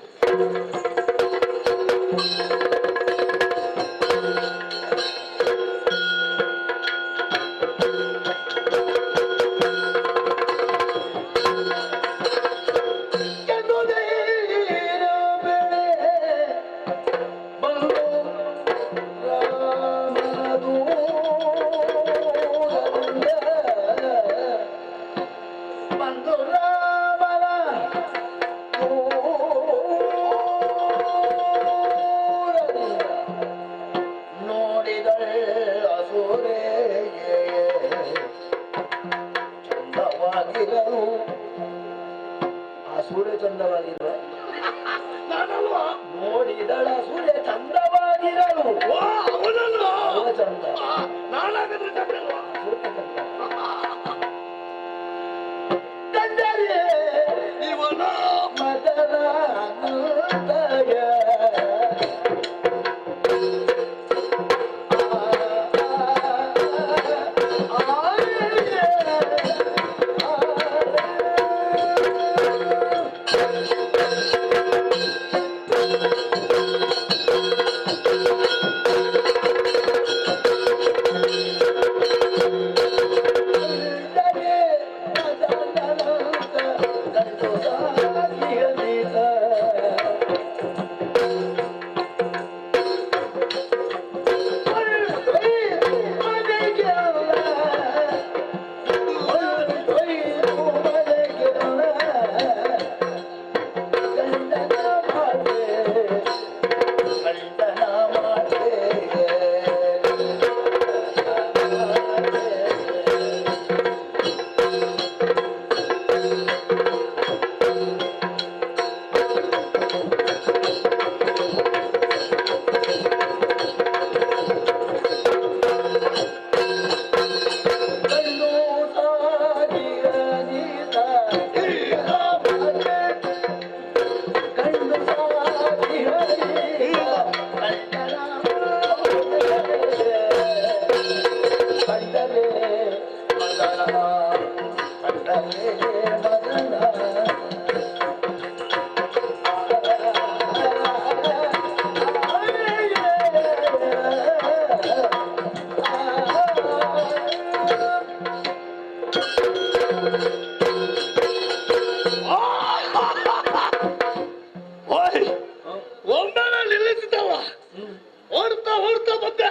ಓಡ್ತಾ ಓಡ್ತಾ ಬಂದೆ,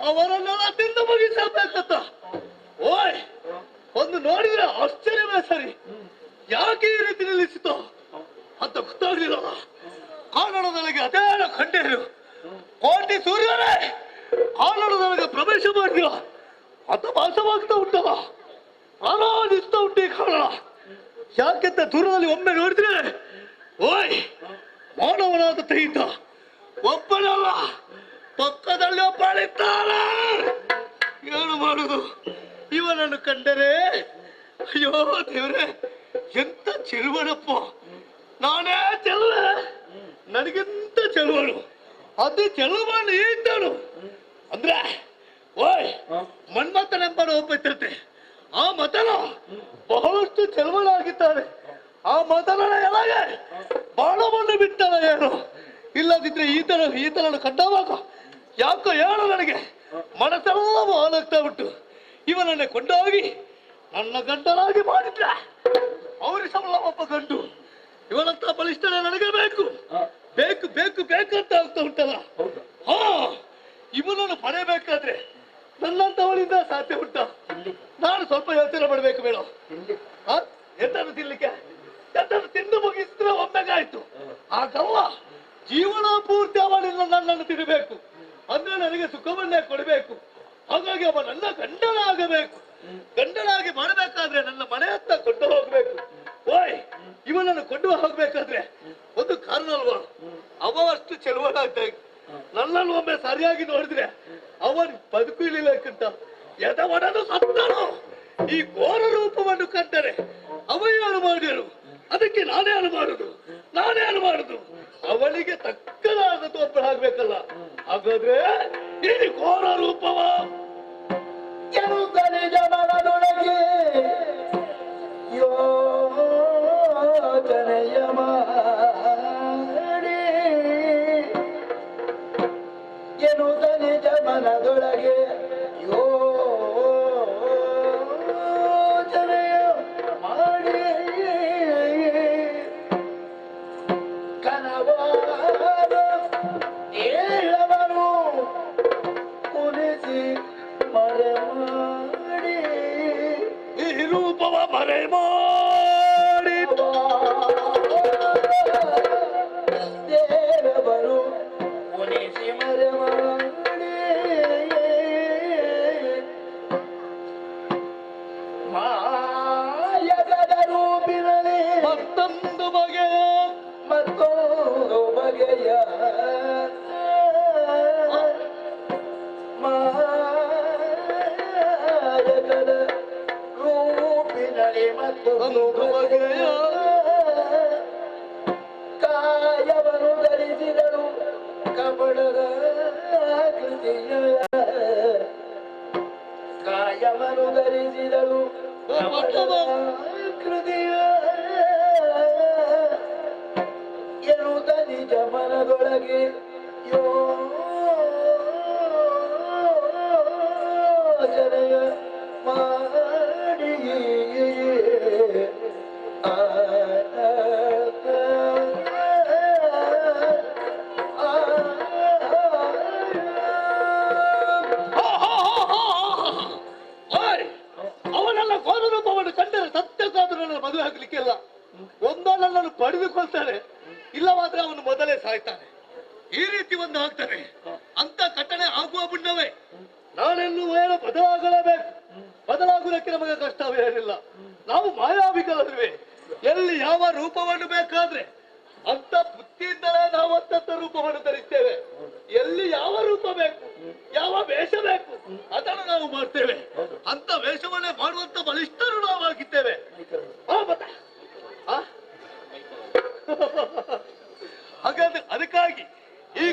ಅವರನ್ನೆಲ್ಲ ತಿಂದು ಮುಗಿಸಬೇಕಂತ. ಓಯ್, ಒಂದು ನೋಡಿದ್ರೆ ಆಶ್ಚರ್ಯವೇ ಸರಿ, ಯಾಕೆ ಈ ರೀತಿ ನಿಲ್ಲಿಸಿತು ಅಂತ ಗೊತ್ತಾಗ್ಲಿಲ್ಲ. ಕಾನಡದೊಳಗೆ ಅದೇಳ ಕಂಡೇರು, ಕೋಟಿ ಸೂರ್ಯರೇ ಕಾನಡದೊಳಗೆ ಪ್ರವೇಶ ಮಾಡಿಲ್ಲ ಅಂತ ಭಾಸವಾಗ್ತಾ ಉಂಟಲ್ಲ, ಆರಾಧಿಸ್ತಾ ಉಂಟು ಈ ಕಾರಣ. ಯಾಕೆಂತ ದೂರದಲ್ಲಿ ಒಮ್ಮೆ ನೋಡಿದ್ರೆ, ಓಯ್, ಮಾನವನಾದ ತೆಗೆದ ಒಬ್ಬನಲ್ಲ, ಪಕ್ಕದಲ್ಲಿ ಒಬ್ಬಳಿದ್ದಾನೆ. ಏನು ಮಾಡುದು ಇವನನ್ನು ಕಂಡರೆ? ಅಯ್ಯೋ ದೇವ್ರೆ, ಎಂತ ಚೆಲುವನಪ್ಪ! ನಾನೇ ಚೆಲುವೆ, ನನಗಿಂತ ಚೆಲುವನು, ಅತಿ ಚೆಲುವನು ಇದ್ದನು ಅಂದ್ರೆ. ಓಯ್, ಮನ್ಮಥನೆಂಬ ಒಬ್ಬ ಇದ್ದತೆ, ಆ ಮತನ ಬಹಳಷ್ಟು ಚೆಲುವನಾಗಿದ್ದಾನೆ. ಆ ಮತನ ಎಲಾಗೆ ಬಾಣವನ್ನು ಬಿಟ್ಟನ ಏನು? ಇಲ್ಲದಿದ್ರೆ ಈತನನ್ನು ಕಂಡವಾಗ ಯಾಕೋ ಹೇಳು, ನನಗೆ ಮನಸ್ಸೆಲ್ಲ ಹಾಲಾಗ್ತಾ ಬಿಟ್ಟು ಇವನನ್ನೇ ಕೊಂಡೋಗಿ ನನ್ನ ಗಂಡನಾಗಿ ಮಾಡಿದ್ರೆ ಅವರಿಸಲ್ಲ ಒಬ್ಬ ಗಂಡು. ಇವನಂತ ಬಲಿಷ್ಠನೇ ನನಗೆ ಬೇಕು ಬೇಕು ಬೇಕು ಬೇಕಂತ ಆಗ್ತಾ ಉಂಟಲ್ಲ. ಹಾ, ಇವನನ್ನು ಪಡೆಯಬೇಕಾದ್ರೆ ನನ್ನಂತವನಿಂದ ಸಾಧ್ಯ ಉಂಟ? ನಾನು ಸ್ವಲ್ಪ ಯೋಚನೆ ಮಾಡಬೇಕು ಬೇಡ. ಎಂತನ್ನು ತಿನ್ಲಿಕ್ಕೆ, ಎಂತನ್ನು ತಿಂದು ಮುಗಿಸಿದ್ರೆ ಒಮ್ಮೆಗಾಯ್ತು. ಆಗಲ್ಲ, ಜೀವನ ಪೂರ್ತಿ ಅವನಿಂದ ನನ್ನನ್ನು ತಿನ್ನಬೇಕು ಅಂದ್ರೆ ನನಗೆ ಸುಖವನ್ನೇ ಕೊಡಬೇಕು. ಹಾಗಾಗಿ ಅವ ನನ್ನ ಗಂಡನಾಗಬೇಕು. ಗಂಡನಾಗಿ ಮಾಡಬೇಕಾದ್ರೆ ನನ್ನ ಮನೆ ಹತ್ತ ಕೊಂಡು ಹೋಗ್ಬೇಕು. ಓಯ್, ಇವನನ್ನು ಕೊಂಡು ಹೋಗ್ಬೇಕಾದ್ರೆ ಒಂದು ಕಾರಣ ಅಲ್ವಾ? ಅವ ಅಷ್ಟು ಚೆಲುವನಾಗ್ತಾ, ನನ್ನನ್ನು ಒಮ್ಮೆ ಸರಿಯಾಗಿ ನೋಡಿದ್ರೆ ಅವನ್ ಬದುಕು ಇಳಿಲಕ್ಕಂತ ಎದವಡನು ಸತ್ತನು. ಈ ಘೋರ ರೂಪವನ್ನು ಕಂಡರೆ ಅವಯ್ಯಾರು ಮಾಡಿರು, ಅದಕ್ಕೆ ನಾನೇನು ಮಾಡುದು? ಅವನಿಗೆ ತಕ್ಕದಾದದ್ದು ಒಬ್ಬಳಾಗ್ಬೇಕಲ್ಲ. ಹಾಗಾದ್ರೆ ಈ ಘೋರ ರೂಪವ ಜನದೊಳಗೆ ಯೋಚನೆಯ ಮಾಡಿ ಎನ್ನುತ್ತ ನಿಜ ಮನದೊಳಗೆ ಯೋಚನೆಯ ಮಾಡಿ ಕನವಾದ ಏಳವನು ಕುಣಿಸಿ ಮರೆ ಮಾಡಿ, ಈ ರೂಪವ ಮರೆ ಮಾಡಿ ದೇವರು ಕುಣಿಸಿ ಮರೆ ಮಾಡಿ ಮಾಯದ ರೂಪಿನಲ್ಲಿ ಮತ್ತೊಂದು ಬಗೆಯ ಮಾಯಕದ ರೂಪಿನಲ್ಲಿ ಮತ್ತೊಂದು ಬಗೆಯ ಕಾಯವನ್ನು ಧರಿಸಿದಳು ಕಪಡದ ಕೃತಿಯ, ಕಾಯವನ್ನು ಧರಿಸಿದಳು ಕಪಡದ ಕೃತಿಯ ಎನ್ನುತ್ತ ನಿಜ ಮನದೊಳಗೆ ಯೋಚನೆಯ ಮಾಡಿ ಅವನೆಲ್ಲ ಘೋರ ರೂಪವನ್ನು ಕಂಡರೆ ಸತ್ಯಕ್ಕಾದ್ರೂ ನನ್ನ ಮದುವೆ ಹಾಕ್ಲಿಕ್ಕಿಲ್ಲ. ಒಂದೋ ನನ್ನನ್ನು ಪಡೆದುಕೊಳ್ತಾನೆ, ಇಲ್ಲವಾದ್ರೆ ಅವನು ಮೊದಲೇ ಸಾಯ್ತಾನೆ. ಈ ರೀತಿ ಒಂದು ಆಗ್ತಾನೆ ಅಂತ ಘಟನೆ ಆಗುವ ಮುನ್ನವೇ ನಾನೆಲ್ಲೂ ಏನೋ ಬದಲಾಗುವುದಕ್ಕೆ ನಮಗೆ ಕಷ್ಟವೇನಿಲ್ಲ. ನಾವು ಮಾಯಾವಿಗಳಲ್ವೇ, ಎಲ್ಲಿ ಯಾವ ರೂಪವನ್ನು ಬೇಕಾದ್ರೆ ಅಂತ ಬುದ್ಧಿಯಿಂದಲೇ ನಾವು ಅಂತಂತ ರೂಪವನ್ನು ಧರಿಸ್ತೇವೆ. ಎಲ್ಲಿ ಯಾವ ರೂಪ ಬೇಕು, ಯಾವ ವೇಷ ಬೇಕು ಅದನ್ನು ನಾವು ಮಾಡ್ತೇವೆ. ಅಂತ ವೇಷವನ್ನೇ ಮಾಡುವಂತ ಬಲಿಷ್ಠರು ನಾವಾಗಿದ್ದೇವೆ. ಹಾಗಾದ್ರೆ ಅದಕ್ಕಾಗಿ ಈ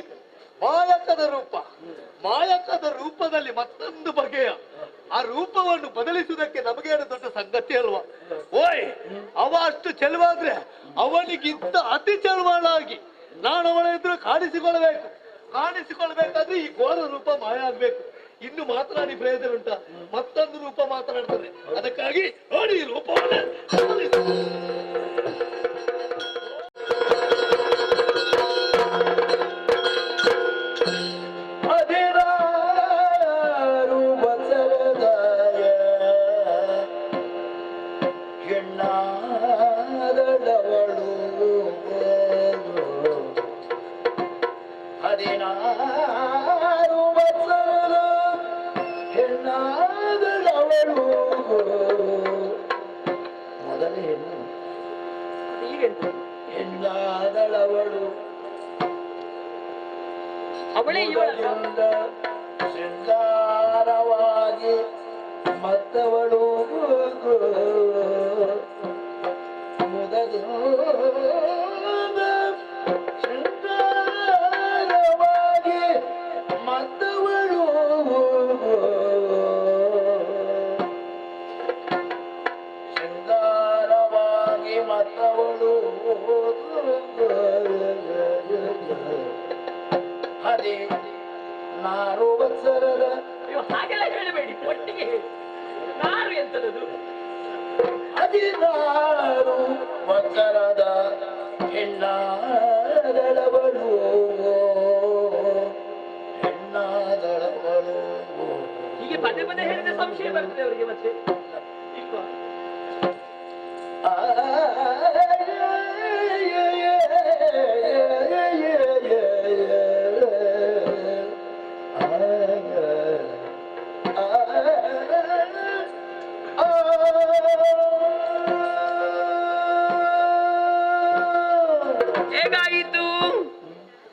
ಮಾಯಕದ ರೂಪದಲ್ಲಿ ಮತ್ತೊಂದು ಬಗೆಯ ಆ ರೂಪವನ್ನು ಬದಲಿಸುವುದಕ್ಕೆ ನಮಗೇನು ದೊಡ್ಡ ಸಂಗತಿ ಅಲ್ವಾ? ಓಯ್, ಅವ ಅಷ್ಟು ಚೆಲುವಾದ್ರೆ ಅವನಿಗಿಂತ ಅತಿ ಚೆಲುವಾಳಾಗಿ ನಾನು ಅವಳ ಎದುರು ಕಾಣಿಸಿಕೊಳ್ಬೇಕಾದ್ರೆ ಈ ಘೋರ ರೂಪ ಮಾಯ ಆಗ್ಬೇಕು. ಇನ್ನು ಮಾತನಾಡಿ ಪ್ರಯೋಜನ ಉಂಟ? ಮತ್ತೊಂದು ರೂಪ ಮಾತನಾಡ್ತದೆ. ಅದಕ್ಕಾಗಿ ನೋಡಿ ಈ ರೂಪವನ್ನೇ 16 ವರ್ಷದ ಹೆಣ್ಣಾದಳವಳು ಮೊದಲ ಹೆಣ್ಣು ಹೆಣ್ಣಾದಳವಳು ಅವಳೇ ಮುದದಿಂದ ಶೃಂಗಾರವಾಗಿ ಮತ್ತವಳು ಮುದದಿಂದ ಶೃಂಗಾರವಾಗಿ ಮತ್ತವಳು ಶೃಂಗಾರವಾಗಿ ಮತ್ತವಳು ಅದೇ 16 ವರ್ಷದ ಹಾಗೆಲ್ಲ ಹೇಳಬೇಡಿ, ಒಟ್ಟಿಗೆ ಹೇಳಿ. ನಾರು ಎಂತದದು? 16 ವರ್ಷದ ಹೆಣ್ಣಾದಳವಳು ಹೆಣ್ಣಾದಳವಳು ಹೀಗೆ ಪದೇ ಪದೇ ಹೇಳಿದ್ರೆ ಸಂಶಯ ಬರ್ತದೆ ಅವರಿಗೆ ಮತ್ತೆ ಇಲ್ವಾ? ಹೇಗಾಯಿತು?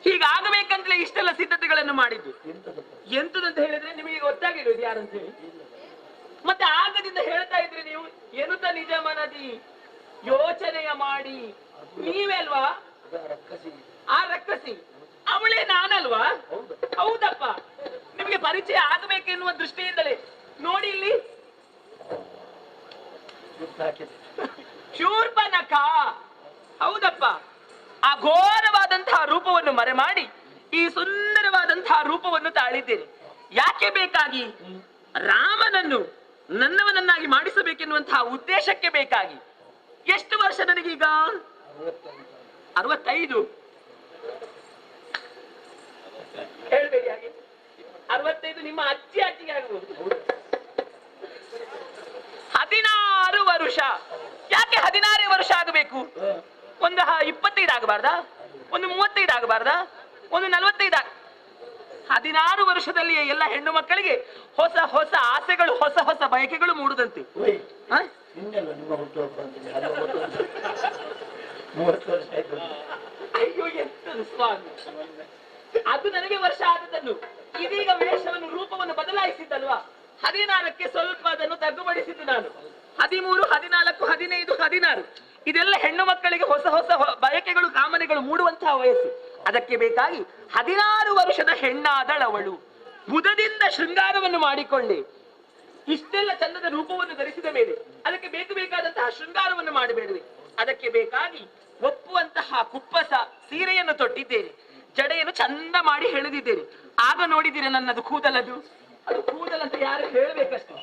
ಹೀಗಾಗಬೇಕಂತಲೇ ಇಷ್ಟೆಲ್ಲ ಸಿದ್ಧತೆಗಳನ್ನು ಮಾಡಿದ್ದು. ಎಂತದಂತ ಹೇಳಿದ್ರೆ ನಿಮಗೆ ಗೊತ್ತಾಗಿರೋದು ಯಾರಂತ ಹೇಳಿ? ಮತ್ತೆ ಆಗದಿಂದ ಹೇಳ್ತಾ ಇದ್ರಿ ನೀವು ಎನ್ನುತ್ತ ನಿಜ ಮನದಿ ಯೋಚನೆಯ ಮಾಡಿ ನೀವೇ ಅಲ್ವಾ ಆ ರಕ್ಕಸಿ? ಅವಳೇ ನಾನಲ್ವಾ? ಹೌದಪ್ಪ, ನಿಮಗೆ ಪರಿಚಯ ಆಗಬೇಕೆನ್ನುವ ದೃಷ್ಟಿಯಿಂದಲೇ ನೋಡಿ ಇಲ್ಲಿ ಶೂರ್ಪನಖ. ಹೌದಪ್ಪ, ಆ ಘೋರವಾದಂತಹ ರೂಪವನ್ನು ಮರೆ ಮಾಡಿ ಈ ಸುಂದರವಾದಂತಹ ರೂಪವನ್ನು ತಾಳಿದ್ದೇನೆ. ಯಾಕೆ ಬೇಕಾಗಿ? ರಾಮನನ್ನು ನನ್ನವನನ್ನಾಗಿ ಮಾಡಿಸಬೇಕೆನ್ನುವಂತಹ ಉದ್ದೇಶಕ್ಕೆ ಬೇಕಾಗಿ. ಎಷ್ಟು ವರ್ಷ ನನಗೀಗ? 65. ಹೇಳ್ಬೇಡಿ ಹಾಗೆ. 65 ನಿಮ್ಮ ಅಜ್ಜಿ ಅಜ್ಜಿಗೆ ಆಗಬಹುದು. 16 ವರ್ಷ. ಯಾಕೆ 16 ವರ್ಷ ಆಗಬೇಕು? ಒಂದು 25 ಆಗಬಾರ್ದಾ? ಒಂದು 35 ಆಗಬಾರ್ದಾ? ಒಂದು 45? 16 ವರ್ಷದಲ್ಲಿ ಎಲ್ಲ ಹೆಣ್ಣು ಮಕ್ಕಳಿಗೆ ಹೊಸ ಹೊಸ ಆಸೆಗಳು, ಹೊಸ ಹೊಸ ಬಯಕೆಗಳು ಮೂಡುದಂತೆ. ಅಯ್ಯೋ ಎಂತದು ಸ್ವಾಮಿ, ಅದು ನನಗೆ ವರ್ಷ ಆದದನ್ನು ಇದೀಗ ವೇಷವನ್ನು ರೂಪವನ್ನು ಬದಲಾಯಿಸಿದ್ದಲ್ವಾ? 16ಕ್ಕೆ ಸ್ವಲ್ಪ ಅದನ್ನು ತಗ್ಗುಬಡಿಸಿದ್ದು ನಾನು. 13, 14, 15, 16 ಇದೆಲ್ಲ ಹೆಣ್ಣು ಮಕ್ಕಳಿಗೆ ಹೊಸ ಹೊಸ ಬಯಕೆಗಳು, ಕಾಮನೆಗಳು ಮೂಡುವಂತಹ ವಯಸ್ಸು. ಅದಕ್ಕೆ ಬೇಕಾಗಿ 16 ವರ್ಷದ ಹೆಣ್ಣಾದಳವಳು ಬುಧದಿಂದ ಶೃಂಗಾರವನ್ನು ಮಾಡಿಕೊಂಡೆ. ಇಷ್ಟೆಲ್ಲ ಚಂದದ ರೂಪವನ್ನು ಧರಿಸಿದ ಮೇಲೆ ಅದಕ್ಕೆ ಬೇಕಾದಂತಹ ಶೃಂಗಾರವನ್ನು ಮಾಡಬೇಡುವೆ. ಅದಕ್ಕೆ ಬೇಕಾಗಿ ಒಪ್ಪುವಂತಹ ಕುಪ್ಪಸ ಸೀರೆಯನ್ನು ತೊಟ್ಟಿದ್ದೇನೆ, ಜಡೆಯನ್ನು ಚಂದ ಮಾಡಿ ಹೆಣೆದಿದ್ದೇನೆ. ಆಗ ನೋಡಿದ್ದೀರಿ ನನ್ನದು ಕೂದಲದು, ಅದು ಕೂದಲಂತ ಯಾರು ಹೇಳಬೇಕಷ್ಟೇ.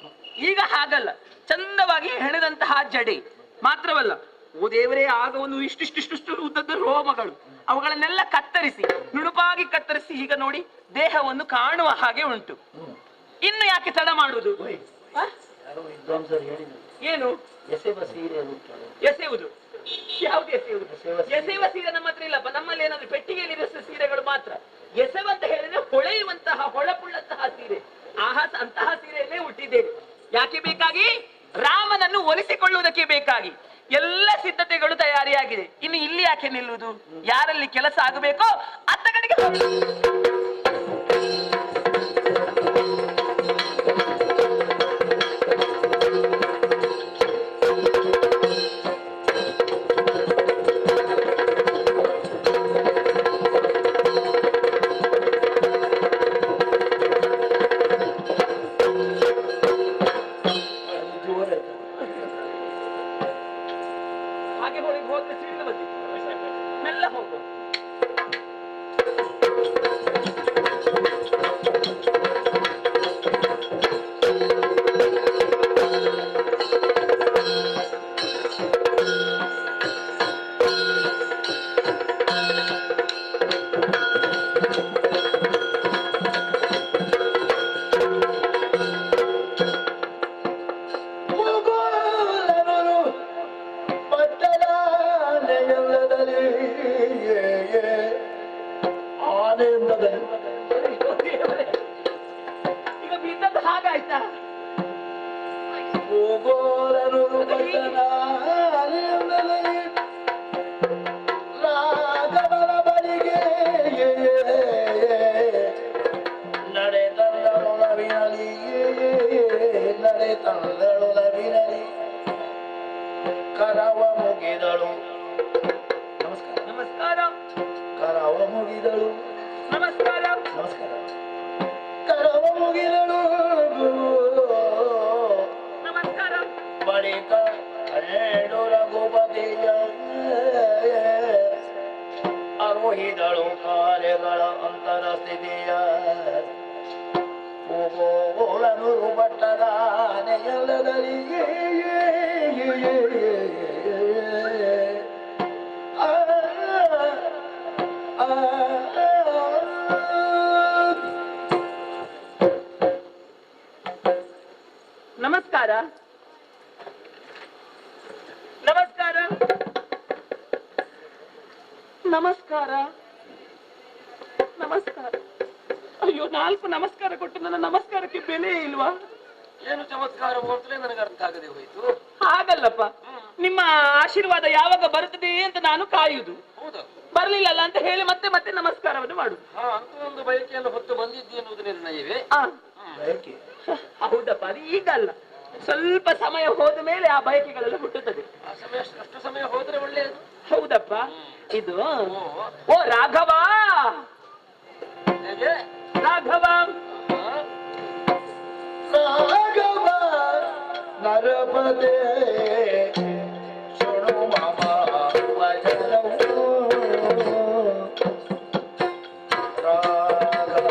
ಈಗ ಹಾಗಲ್ಲ, ಚಂದವಾಗಿ ಹೆಣೆದಂತಹ ಜಡೆ ಮಾತ್ರವಲ್ಲ, ಓ ದೇವರೇ, ಆಗ ಒಂದು ಇಷ್ಟಿಷ್ಟು ಉದ್ದದ ರೋಮಗಳು, ಅವುಗಳನ್ನೆಲ್ಲ ಕತ್ತರಿಸಿ, ನುಣುಪಾಗಿ ಕತ್ತರಿಸಿ, ಈಗ ನೋಡಿ ದೇಹವನ್ನು ಕಾಣುವ ಹಾಗೆ ಉಂಟು. ಇನ್ನು ಯಾಕೆ ತಡ ಮಾಡುವುದು? ಏನು ಎಸೆಯುವುದು? ಯಾವ್ದು ಎಸೆಯುವುದು? ಎಸೆಯುವ ಸೀರೆ ನಮ್ಮ ಹತ್ರ ಇಲ್ಲಪ್ಪ. ನಮ್ಮಲ್ಲಿ ಏನಾದ್ರು ಪೆಟ್ಟಿಗೆಯಲ್ಲಿ ಸೀರೆಗಳು ಮಾತ್ರ. ಎಸೆವಂತ ಹೇಳಿದ್ರೆ ಹೊಳೆಯುವಂತಹ, ಹೊಳಪುಳ್ಳಂತಹ ಸೀರೆ. ಅಂತಹ ಸೀರೆಯನ್ನೇ ಹುಟ್ಟಿದ್ದೇನೆ. ಯಾಕೆ ಬೇಕಾಗಿ? ರಾಮನನ್ನು ಒಲಿಸಿಕೊಳ್ಳುವುದಕ್ಕೆ ಬೇಕಾಗಿ. ಎಲ್ಲ ಸಿದ್ಧತೆಗಳು ತಯಾರಿಯಾಗಿದೆ. ಇನ್ನು ಇಲ್ಲಿ ಯಾಕೆ ನಿಲ್ಲುವುದು? ಯಾರಲ್ಲಿ ಕೆಲಸ ಆಗಬೇಕೋ ಅತ್ತ ಕಡೆಗೆ ಹೋಗಿ. ಹಾಗೆ ಹೋದ್ರೆ ಸಿಡಿಲು ಬರ್ತದೆ. ಮೆಲ್ಲ ಹೋಗು. ಆನೆಯಿಂದಲೇ ಈಗ ಬಿದ್ದದ್ದು ಹಾಗಾಯ್ತಾ? ಭೂಗೋಳನು ಭಟ್ಟನ ಆನೆಯಿಂದಲೇ ರಾಘವನ ಬಳಿಗೆ ನಡೆತಂದಳು ನವಿನಲಿ ನಡೆತಂದಳು ನವಿನಲಿ ಕರವ ಮುಗಿದಳು. ನಮಸ್ಕಾರ. ನಮಸ್ಕಾರ. ಕರವ ಮುಗಿದಳು. ನಮಸ್ಕಾರ. ನಮಸ್ಕಾರ. ಕರವ ಮುಗಿದಳು. ನಮಸ್ಕಾರ. ಬಳಿಕ ಕಂಡು ರಘುಪತಿಯ ಅರುಹಿದಳು ಕಾರ್ಯಗಳ ಅಂತರ ಸ್ಥಿತಿಯ ಭೂಗೋಳನು ಭಟ್ಟದ ಆನೆಯಲ್ಲದರಿಗೆ ನಮಸ್ಕಾರ. ನಮಸ್ಕಾರ. ನಮಸ್ಕಾರ. ನಮಸ್ಕಾರ. ಅಯ್ಯೋ, 4 ನಮಸ್ಕಾರ ಕೊಟ್ಟು ನನ್ನ ನಮಸ್ಕಾರಕ್ಕೆ ಬೆಲೆ ಇಲ್ವಾ? ಏನು ಚಮತ್ಕಾರ ಅಂತಲೇ ನನಗೆ ಅರ್ಥ ಆಗದೆ ಹೋಯ್ತು. ಹಾಗಲ್ಲಪ್ಪ, ನಿಮ್ಮ ಆಶೀರ್ವಾದ ಯಾವಾಗ ಬರುತ್ತದೆ ಅಂತ ನಾನು ಕಾಯುವುದು. ಹೌದಾ? ಬರ್ಲಿಲ್ಲಲ್ಲ ಅಂತ ಹೇಳಿ ಮತ್ತೆ ಮತ್ತೆ ನಮಸ್ಕಾರವನ್ನು ಮಾಡುದು. ಅಂತ ಒಂದು ಬಯಕೆಯನ್ನು ಹೊತ್ತು ಬಂದಿದ್ದಿ ಎನ್ನುವುದು ನಿರ್ಣಯವೇ? ಹೌದಪ್ಪ, ಅದು ಈಗ ಅಲ್ಲ, ಸ್ವಲ್ಪ ಸಮಯ ಹೋದ ಮೇಲೆ ಆ ಬಯಕೆಗಳೆಲ್ಲ ಹುಟ್ಟುತ್ತದೆ. ಆ ಸಮಯ ಅಷ್ಟು ಸಮಯ ಹೋದ್ರೆ ಒಳ್ಳೆಯದು. ಹೌದಪ್ಪ. ಇದು ಓ ರಾಘವ, ಹೇಗೆ ರಾಘವ, ರಾಘವ ನರಪದೇ ಶೃಣು ಮಮ ವಚನವು ರಾಘವ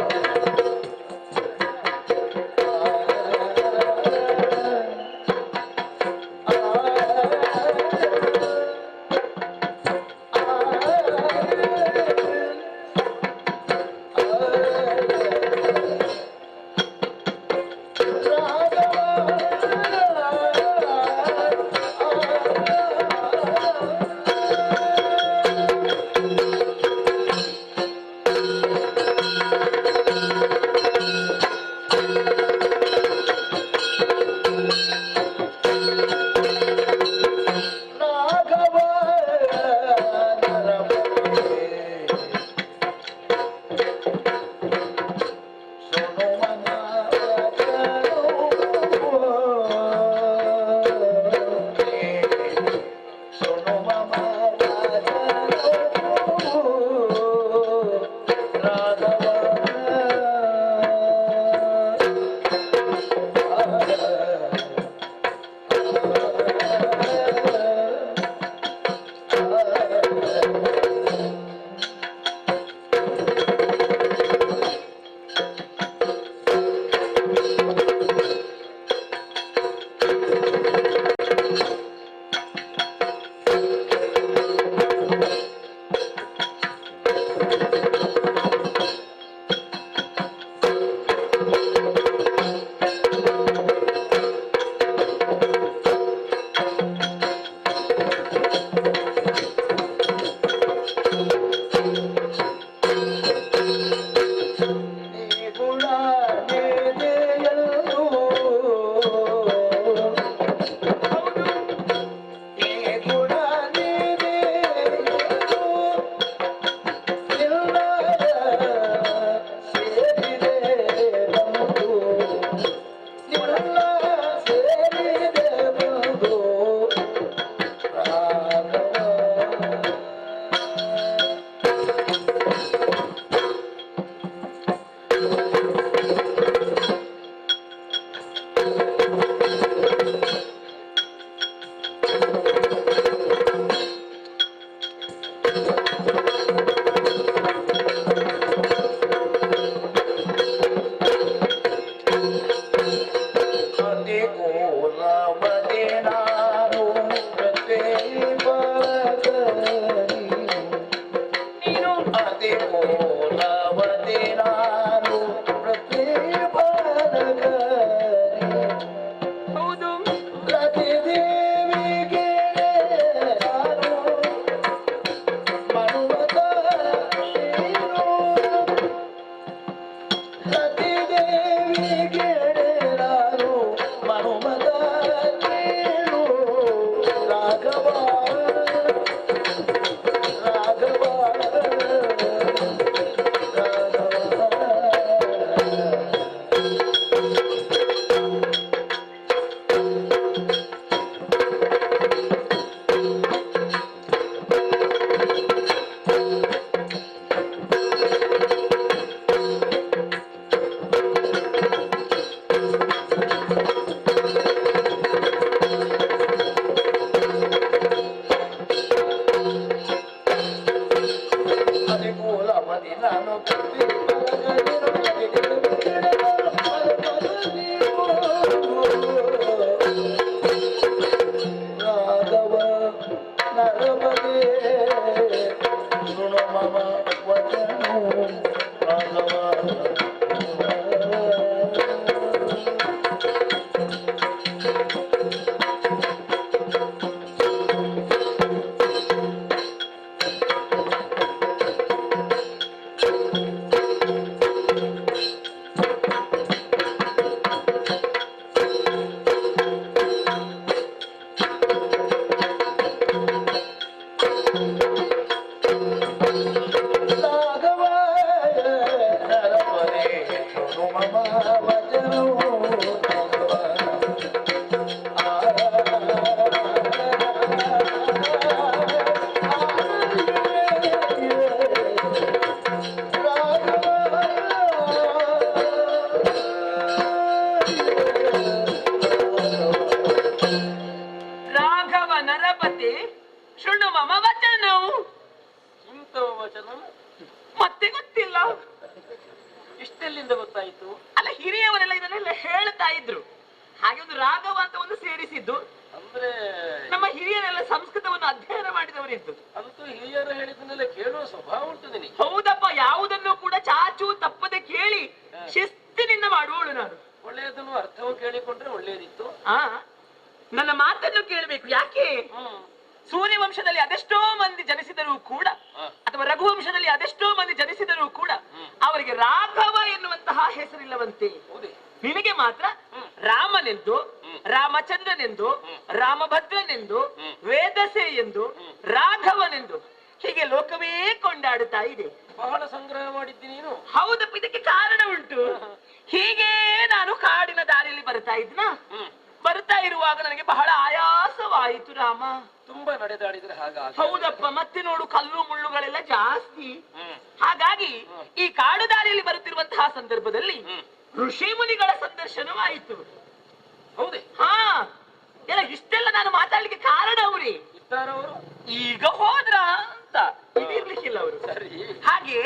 ರಾಘವ ನರಪತಿ ಶೃಣು ಮಮ ವಚನವು. ಇಂಥವ ವಚನ ಮತ್ತೆ ಗೊತ್ತಿಲ್ಲ. ಇಷ್ಟೆಲ್ಲಿಂದ ಗೊತ್ತಾಯಿತು? ಅಲ್ಲ, ಹಿರಿಯವರೆಲ್ಲ ಇದನ್ನೆಲ್ಲ ಹೇಳ್ತಾ ಇದ್ರು. ಹಾಗೆ ಒಂದು ರಾಘವ ಅಂತ ಒಂದು ಸೇರಿಸಿದ್ದು. ಅಂದ್ರೆ ನಮ್ಮ ಹಿರಿಯರೆಲ್ಲ ಸಂಸ್ಕೃತವನ್ನು ಅಧ್ಯಯನ ಮಾಡಿದವರಿದ್ದು. ಅಂತೂ ಹಿರಿಯರು ಹೇಳಿದ್ದನ್ನೆಲ್ಲ ಕೇಳುವ ಸ್ವಭಾವ ಉಂಟು ನಿನಗೆ. ಹೌದಪ್ಪ, ಯಾವುದನ್ನು ಕೂಡ ಚಾಚು ತಪ್ಪದೆ ಕೇಳಿ ಶಿಸ್ತಿನಿಂದ ಮಾಡುವಳು ನಾನು. ಒಳ್ಳೆಯದನ್ನು ಅರ್ಥವು ಕೇಳಿಕೊಂಡ್ರೆ ಒಳ್ಳೆಯದಿತ್ತು. ನನ್ನ ಮಾತನ್ನು ಕೇಳಬೇಕು. ಯಾಕೆ? ಸೂರ್ಯವಂಶದಲ್ಲಿ ಅದೆಷ್ಟೋ ಮಂದಿ ಜನಿಸಿದರೂ ಕೂಡ, ಅಥವಾ ರಘುವಂಶದಲ್ಲಿ ಅದೆಷ್ಟೋ ಮಂದಿ ಜನಿಸಿದರೂ ಕೂಡ ಅವರಿಗೆ ರಾಘವ ಎನ್ನುವಂತಹ ಹೆಸರಿಲ್ಲವಂತೆ. ನಿನಗೆ ಮಾತ್ರ ರಾಮನೆಂದು, ರಾಮಚಂದ್ರನೆಂದು, ರಾಮಭದ್ರನೆಂದು, ವೇದಸೆ ಎಂದು, ರಾಘವನೆಂದು ಹೀಗೆ ಲೋಕವೇ ಕೊಂಡಾಡುತ್ತಾ ಇದೆ. ಬಹಳ ಸಂಗ್ರಹ ಮಾಡಿದ್ದಿ ನೀನು. ಹೌದಪ್ಪ, ಇದಕ್ಕೆ ಕಾರಣ ಉಂಟು. ಹೀಗೆ ನಾನು ಕಾಡಿನ ದಾರಿಯಲ್ಲಿ ಬರ್ತಾ ಇದ್ನ. ಬರ್ತಾ ಇರುವಾಗ ನನಗೆ ಬಹಳ ಆಯಾಸವಾಯಿತು ರಾಮ. ತುಂಬಾ ನಡೆದಾಡಿದ್ರೆ ಹಾಗಾಗಿ. ಹೌದಪ್ಪ, ಮತ್ತೆ ನೋಡು ಕಲ್ಲು ಮುಳ್ಳುಗಳೆಲ್ಲ ಜಾಸ್ತಿ. ಹಾಗಾಗಿ ಈ ಕಾಡು ದಾರಿಯಲ್ಲಿ ಬರುತ್ತಿರುವಂತಹ ಸಂದರ್ಭದಲ್ಲಿ ಋಷಿ ಮುನಿಗಳ ಸಂದರ್ಶನವಾಯಿತು. ಹೌದೇ? ಹಾ, ಎಲ್ಲ ಇಷ್ಟೆಲ್ಲ ನಾನು ಮಾತಾಡ್ಲಿಕ್ಕೆ ಕಾರಣ ಅವ್ರಿ ಇದ್ದಾರವರು. ಈಗ ಹೋದ್ರ ಅಂತ ಇದಿರ್ಲಿಕ್ಕಿಲ್ಲ ಅವರು. ಸರಿ. ಹಾಗೆ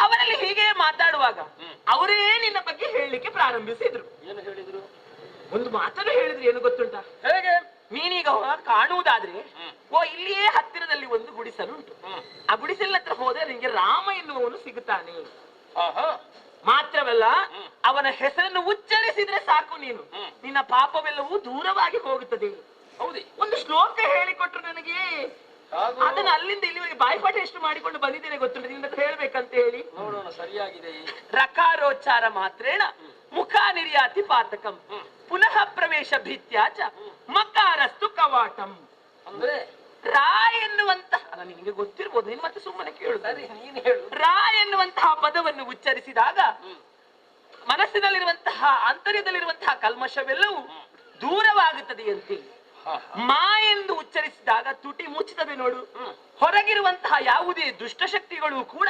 ಅವರಲ್ಲಿ ಹೀಗೆ ಮಾತಾಡುವಾಗ ಅವರೇ ನಿನ್ನ ಬಗ್ಗೆ ಹೇಳಲಿಕ್ಕೆ ಪ್ರಾರಂಭಿಸಿದ್ರು. ಏನು ಹೇಳಿದ್ರು? ಒಂದು ಮಾತನ್ನು ಹೇಳಿದ್ರು. ಏನು ಗೊತ್ತುಂಟ? ಹೇಗೆ? ನೀನೀಗ ಕಾಣುವುದಾದ್ರೆ ಇಲ್ಲಿಯೇ ಹತ್ತಿರದಲ್ಲಿ ಒಂದು ಗುಡಿಸಲುಂಟು. ಆ ಗುಡಿಸಲಿನ ಹತ್ರ ಹೋದ್ರೆ ನಿನ್ಗೆ ರಾಮ ಎನ್ನುವವನು ಸಿಗುತ್ತಾನೆ. ಮಾತ್ರವಲ್ಲ, ಅವನ ಹೆಸರನ್ನು ಉಚ್ಚರಿಸಿದ್ರೆ ಸಾಕು, ನೀನು ನಿನ್ನ ಪಾಪವೆಲ್ಲವೂ ದೂರವಾಗಿ ಹೋಗುತ್ತದೆ. ಹೌದೇ? ಒಂದು ಶ್ಲೋಕ ಹೇಳಿಕೊಟ್ರು ನನಗೆ. ಅದನ್ನ ಅಲ್ಲಿಂದ ಇಲ್ಲಿವರೆಗೆ ಬಾಯ್ಪಾಠ ಎಷ್ಟು ಮಾಡಿಕೊಂಡು ಬಂದಿದ್ದೇನೆ ಗೊತ್ತುಂಟು. ನಿನ್ನ ಹತ್ರ ಹೇಳ್ಬೇಕಂತ ಹೇಳಿ. ನೋಡೋಣ, ಸರಿಯಾಗಿದೆ. ರಕಾರೋಚ್ಚಾರ ಮಾತ್ರೇಣ ಮುಖ ನಿರ್ಯಾತಿ ಪಾತಕಂ ಪುನಃ ಪ್ರವೇಶ ಭೀತ್ಯಾಚ ಮಕಾರಸ್ತು ಕವಾಟಂ. ಅಂದ್ರೆ ರಾ ಎನ್ನುವಂತಹ, ನಿನಗೆ ಗೊತ್ತಿರ್ಬೋದು, ನೀನು ಮತ್ತೆ ಸುಮ್ಮನೆ ಕೇಳುತ್ತಾರೆ. ನೀನು ಹೇಳು. ರಾ ಎನ್ನುವಂತಹ ಪದವನ್ನು ಉಚ್ಚರಿಸಿದಾಗ ಮನಸ್ಸಿನಲ್ಲಿರುವಂತಹ, ಆಂತರ್ಯದಲ್ಲಿರುವಂತಹ ಕಲ್ಮಶವೆಲ್ಲವೂ ದೂರವಾಗುತ್ತದೆಯಂತೆ. ಮಾ ಎಂದು ಉಚ್ಚರಿಸಿದಾಗ ತುಟಿ ಮುಚ್ಚುತ್ತದೆ ನೋಡು. ಹೊರಗಿರುವಂತಹ ಯಾವುದೇ ದುಷ್ಟಶಕ್ತಿಗಳು ಕೂಡ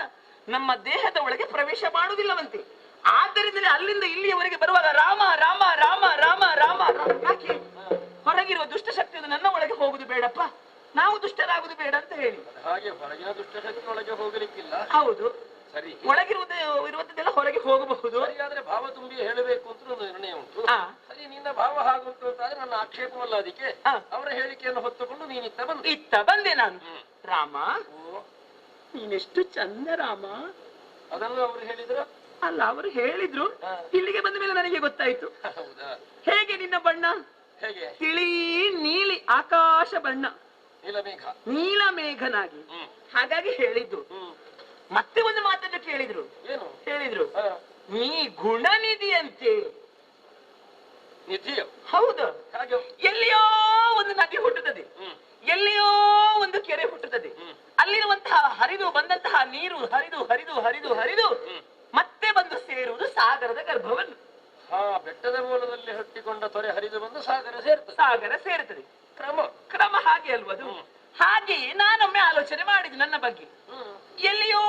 ನಮ್ಮ ದೇಹದ ಒಳಗೆ ಪ್ರವೇಶ ಮಾಡುವುದಿಲ್ಲವಂತೆ. ಆದ್ದರಿಂದ ಅಲ್ಲಿಂದ ಇಲ್ಲಿಯವರೆಗೆ ಬರುವಾಗ ರಾಮ ರಾಮ ರಾಮ ರಾಮ ರಾಮ ಯಾಕೆ? ಹೊರಗಿರುವ ದುಷ್ಟಶಕ್ತಿಯನ್ನು ನನ್ನ ಒಳಗೆ ಹೋಗುದು ಬೇಡಪ್ಪ, ನಾವು ದುಷ್ಟರಾಗುದು ಬೇಡ ಅಂತ ಹೇಳಿ. ಹಾಗೆ ಹೊರಗಿನ ದುಷ್ಟಶಕ್ತಿ ಒಳಗೆ ಹೋಗಲಿಕ್ಕಿಲ್ಲ. ಹೌದು, ಸರಿ. ಇರುವಂತದ್ದೆಲ್ಲ ಹೊರಗೆ ಹೋಗಬಹುದು. ಸರಿಯಾದ್ರೆ ಭಾವ ತುಂಬಿ ಹೇಳಬೇಕು ಅಂತ ಒಂದು ನಿರ್ಣಯ ಉಂಟು. ಸರಿ, ನಿನ್ನ ಭಾವ ಹಾಗುಂಟು ಅಂತಾದ್ರೆ ನನ್ನ ಆಕ್ಷೇಪವಲ್ಲ. ಅದಕ್ಕೆ ಅವರ ಹೇಳಿಕೆಯನ್ನು ಹೊತ್ತುಕೊಂಡು ನೀನಿತ್ತ ಬಂದೆ ನಾನು. ರಾಮ, ನೀನೆಷ್ಟು ಚಂದ ರಾಮ. ಅದನ್ನು ಅವರು ಹೇಳಿದ್ರು. ಅಲ್ಲ, ಅವರು ಹೇಳಿದ್ರು. ಇಲ್ಲಿಗೆ ಬಂದ ಮೇಲೆ ನನಗೆ ಗೊತ್ತಾಯ್ತು. ಹೌದಾ? ಹೇಗೆ ನಿನ್ನ ಬಣ್ಣ? ಹೇಗೆ? ತಿಳಿ ನೀಲಿ ಆಕಾಶ ಬಣ್ಣ, ನೀಲಮೇಘ, ನೀಲಮೇಘನಾಗಿ. ಹಾಗಾಗಿ ಹೇಳಿದ್ದು. ಮತ್ತೆ ಒಂದು ಮಾತನ್ನು ಕೇಳಿದ್ರು. ಏನು ಹೇಳಿದ್ರು? ನೀ ಗುಣನಿಧಿಯಂತೆ. ನಿಧಿಯ? ಹೌದು. ಹಾಗೆ ಎಲ್ಲಿಯೋ ಒಂದು ನದಿ ಹುಟ್ಟುತ್ತದೆ, ಎಲ್ಲಿಯೋ ಒಂದು ಕೆರೆ ಹುಟ್ಟುತ್ತದೆ. ಅಲ್ಲಿರುವಂತಹ ಹರಿದು ಬಂದಂತಹ ನೀರು ಹರಿದು ಹರಿದು ಹರಿದು ಹರಿದು ಮತ್ತೆ ಬಂದು ಸೇರುವುದು ಸಾಗರದ ಗರ್ಭವನ್ನು. ಬೆಟ್ಟದ ಮೂಲದಲ್ಲಿ ಹುಟ್ಟಿಕೊಂಡ ತೊರೆ ಹರಿದು ಬಂದು ಸಾಗರ ಸೇರ್ತದೆ. ಕ್ರಮ ಹಾಗೆ ಅಲ್ವದು? ಹಾಗೆಯೇ ನಾನೊಮ್ಮೆ ಆಲೋಚನೆ ಮಾಡಿದೆ ನನ್ನ ಬಗ್ಗೆ. ಎಲ್ಲಿಯೋ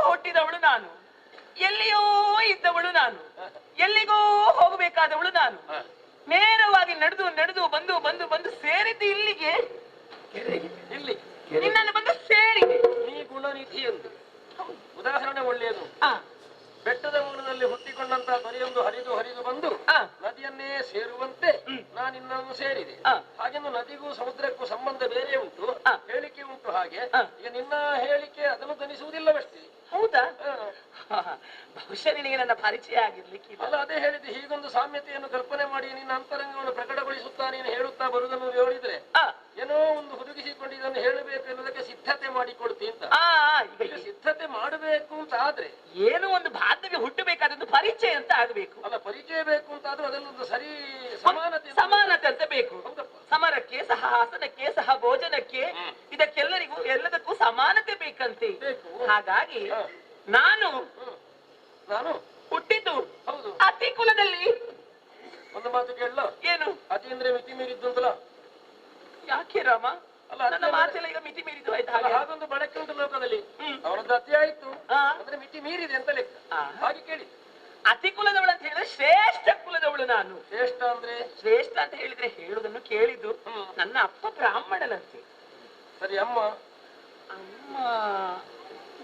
ಹುಟ್ಟಿದವಳು ನಾನು, ಎಲ್ಲಿಯೋ ಇದ್ದವಳು ನಾನು, ಎಲ್ಲಿಗೋ ಹೋಗಬೇಕಾದವಳು ನಾನು. ನೇರವಾಗಿ ನಡೆದು ನಡೆದು ಬಂದು ಬಂದು ಬಂದು ಸೇರಿದ್ದು ಇಲ್ಲಿಗೆ, ಇಲ್ಲಿ ನಿನ್ನನ್ನು ಬಂದು ಸೇರಿದೆ. ನೀ ಗುಣನಿಧಿ ಎಂದು. ಉದಾಹರಣೆ ಒಳ್ಳೆಯದು. ಆ, ಬೆಟ್ಟದ ಮೂಲದಲ್ಲಿ ಹುಟ್ಟಿಕೊಂಡಂತಹ ದೊರೆಯೊಂದು ಹರಿದು ಹರಿದು ಬಂದು ಆ, ನದಿಯನ್ನೇ ಸೇರುವಂತೆ ನಾನಿನ್ನನ್ನು ಸೇರಿದೆ. ಆ. ಹಾಗೆಂದು ನದಿಗೂ ಸಮುದ್ರಕ್ಕೂ ಸಂಬಂಧ ಬೇರೆ ಉಂಟು, ಆ. ಹೇಳಿಕೆ ಉಂಟು. ಹಾಗೆ ಆ. ಈಗ ನಿನ್ನ ಹೇಳಿಕೆ ಅದನ್ನು ಧ್ವನಿಸುವುದಿಲ್ಲವಷ್ಟೇ. ಹೌದಾ? ಆ. ಬಹುಶಃ ನಿನಗೆ ನನ್ನ ಪರಿಚಯ ಆಗಿರ್ಲಿಕ್ಕಿಲ್ಲ. ಅಲ್ಲ, ಅದೇ ಹೇಳಿದ್ದು. ಹೀಗೊಂದು ಸಾಮ್ಯತೆಯನ್ನು ಕಲ್ಪನೆ ಮಾಡಿ ನಿನ್ನ ಅಂತರಂಗವನ್ನು ಪ್ರಕಟಗೊಳಿಸುತ್ತಾ ನೀನು ಹೇಳುತ್ತಾ ಬರುವುದನ್ನು ನೋಡಿದ್ರೆ ಆ, ಏನೋ ಒಂದು ಹುದುಗಿಸಿಕೊಂಡು ಇದನ್ನು ಹೇಳಬೇಕು ಎನ್ನುವುದಕ್ಕೆ ಸಿದ್ಧತೆ ಮಾಡಿಕೊಳ್ತಿ ಅಂತ. ಆ, ಈಗ ಈಗ ಸಿದ್ಧತೆ ಮಾಡಬೇಕು ಅಂತ ಆದ್ರೆ ಏನೋ ಒಂದು ಬಾಂಧವ್ಯ ಹುಟ್ಟಬೇಕಾದದ್ದು ಪರಿಚಯ ಅಂತ ಆಗಬೇಕು. ಅಲ್ಲ, ಪರಿಚಯ ಬೇಕು ಅಂತ ಆದ್ರೂ ಅದನ್ನೊಂದು ಸರಿ ಸಮಾನತೆ ಸಮಾನತೆ ಅಂತ ಬೇಕು. ಹೌದಪ್ಪ. ಸಮರಕ್ಕೆ, ಸಹ ಹಾಸನಕ್ಕೆ, ಸಹ ಭೋಜನಕ್ಕೆ, ಇದಕ್ಕೆಲ್ಲರಿಗೂ ಎಲ್ಲದಕ್ಕೂ ಸಮಾನತೆ ಬೇಕಂತೆ. ಬೇಕು. ಹಾಗಾಗಿ ಹಾ. ನಾನು ನಾನು ಹುಟ್ಟಿದ್ದು ಹೌದು. ಅತಿ ಕುಲದಲ್ಲಿ. ಒಂದು ಮಾತು ಕೇಳಲ್ಲ, ಏನು? ಅತಿ ಅಂದ್ರೆ ಮಿತಿ ಮೀರಿದ್ದು ಅಂತಲ್ಲ. ಯಾಕೆ ರಾಮ? ಅಲ್ಲ, ನನ್ನ ಅತಿ ಮಾತೆಲ್ಲ ಈಗ ಮಿತಿ ಮೀರಿದ್ದು ಆಯ್ತು. ಅಲ್ಲ, ಹಾಗೆ ಹಾಗೊಂದು ಬಳಕೆ ಉಂಟು ಲೋಕದಲ್ಲಿ. ಹ್ಮ್. ಅವರದ್ದು ಅತಿ ಆಯ್ತು ಆ, ಅಂದ್ರೆ ಮಿತಿ ಮೀರಿದೆ ಅಂತ ಲೆಕ್ಕ. ಆ. ಹಾಗೆ ಕೇಳಿ. ಅತಿ ಕುಲದವಳು ಅಂತ ಹೇಳಿದ್ರೆ ಶ್ರೇಷ್ಠ ಕುಲದವಳು ನಾನು. ಶ್ರೇಷ್ಠ ಅಂದ್ರೆ ಶ್ರೇಷ್ಠ ಅಂತ ಹೇಳಿದ್ರೆ ಹೇಳುದನ್ನು ಕೇಳಿದ್ದು. ನನ್ನ ಅಪ್ಪ ಬ್ರಾಹ್ಮಣನಂತೆ. ಸರಿ, ಅಮ್ಮ ಅಮ್ಮ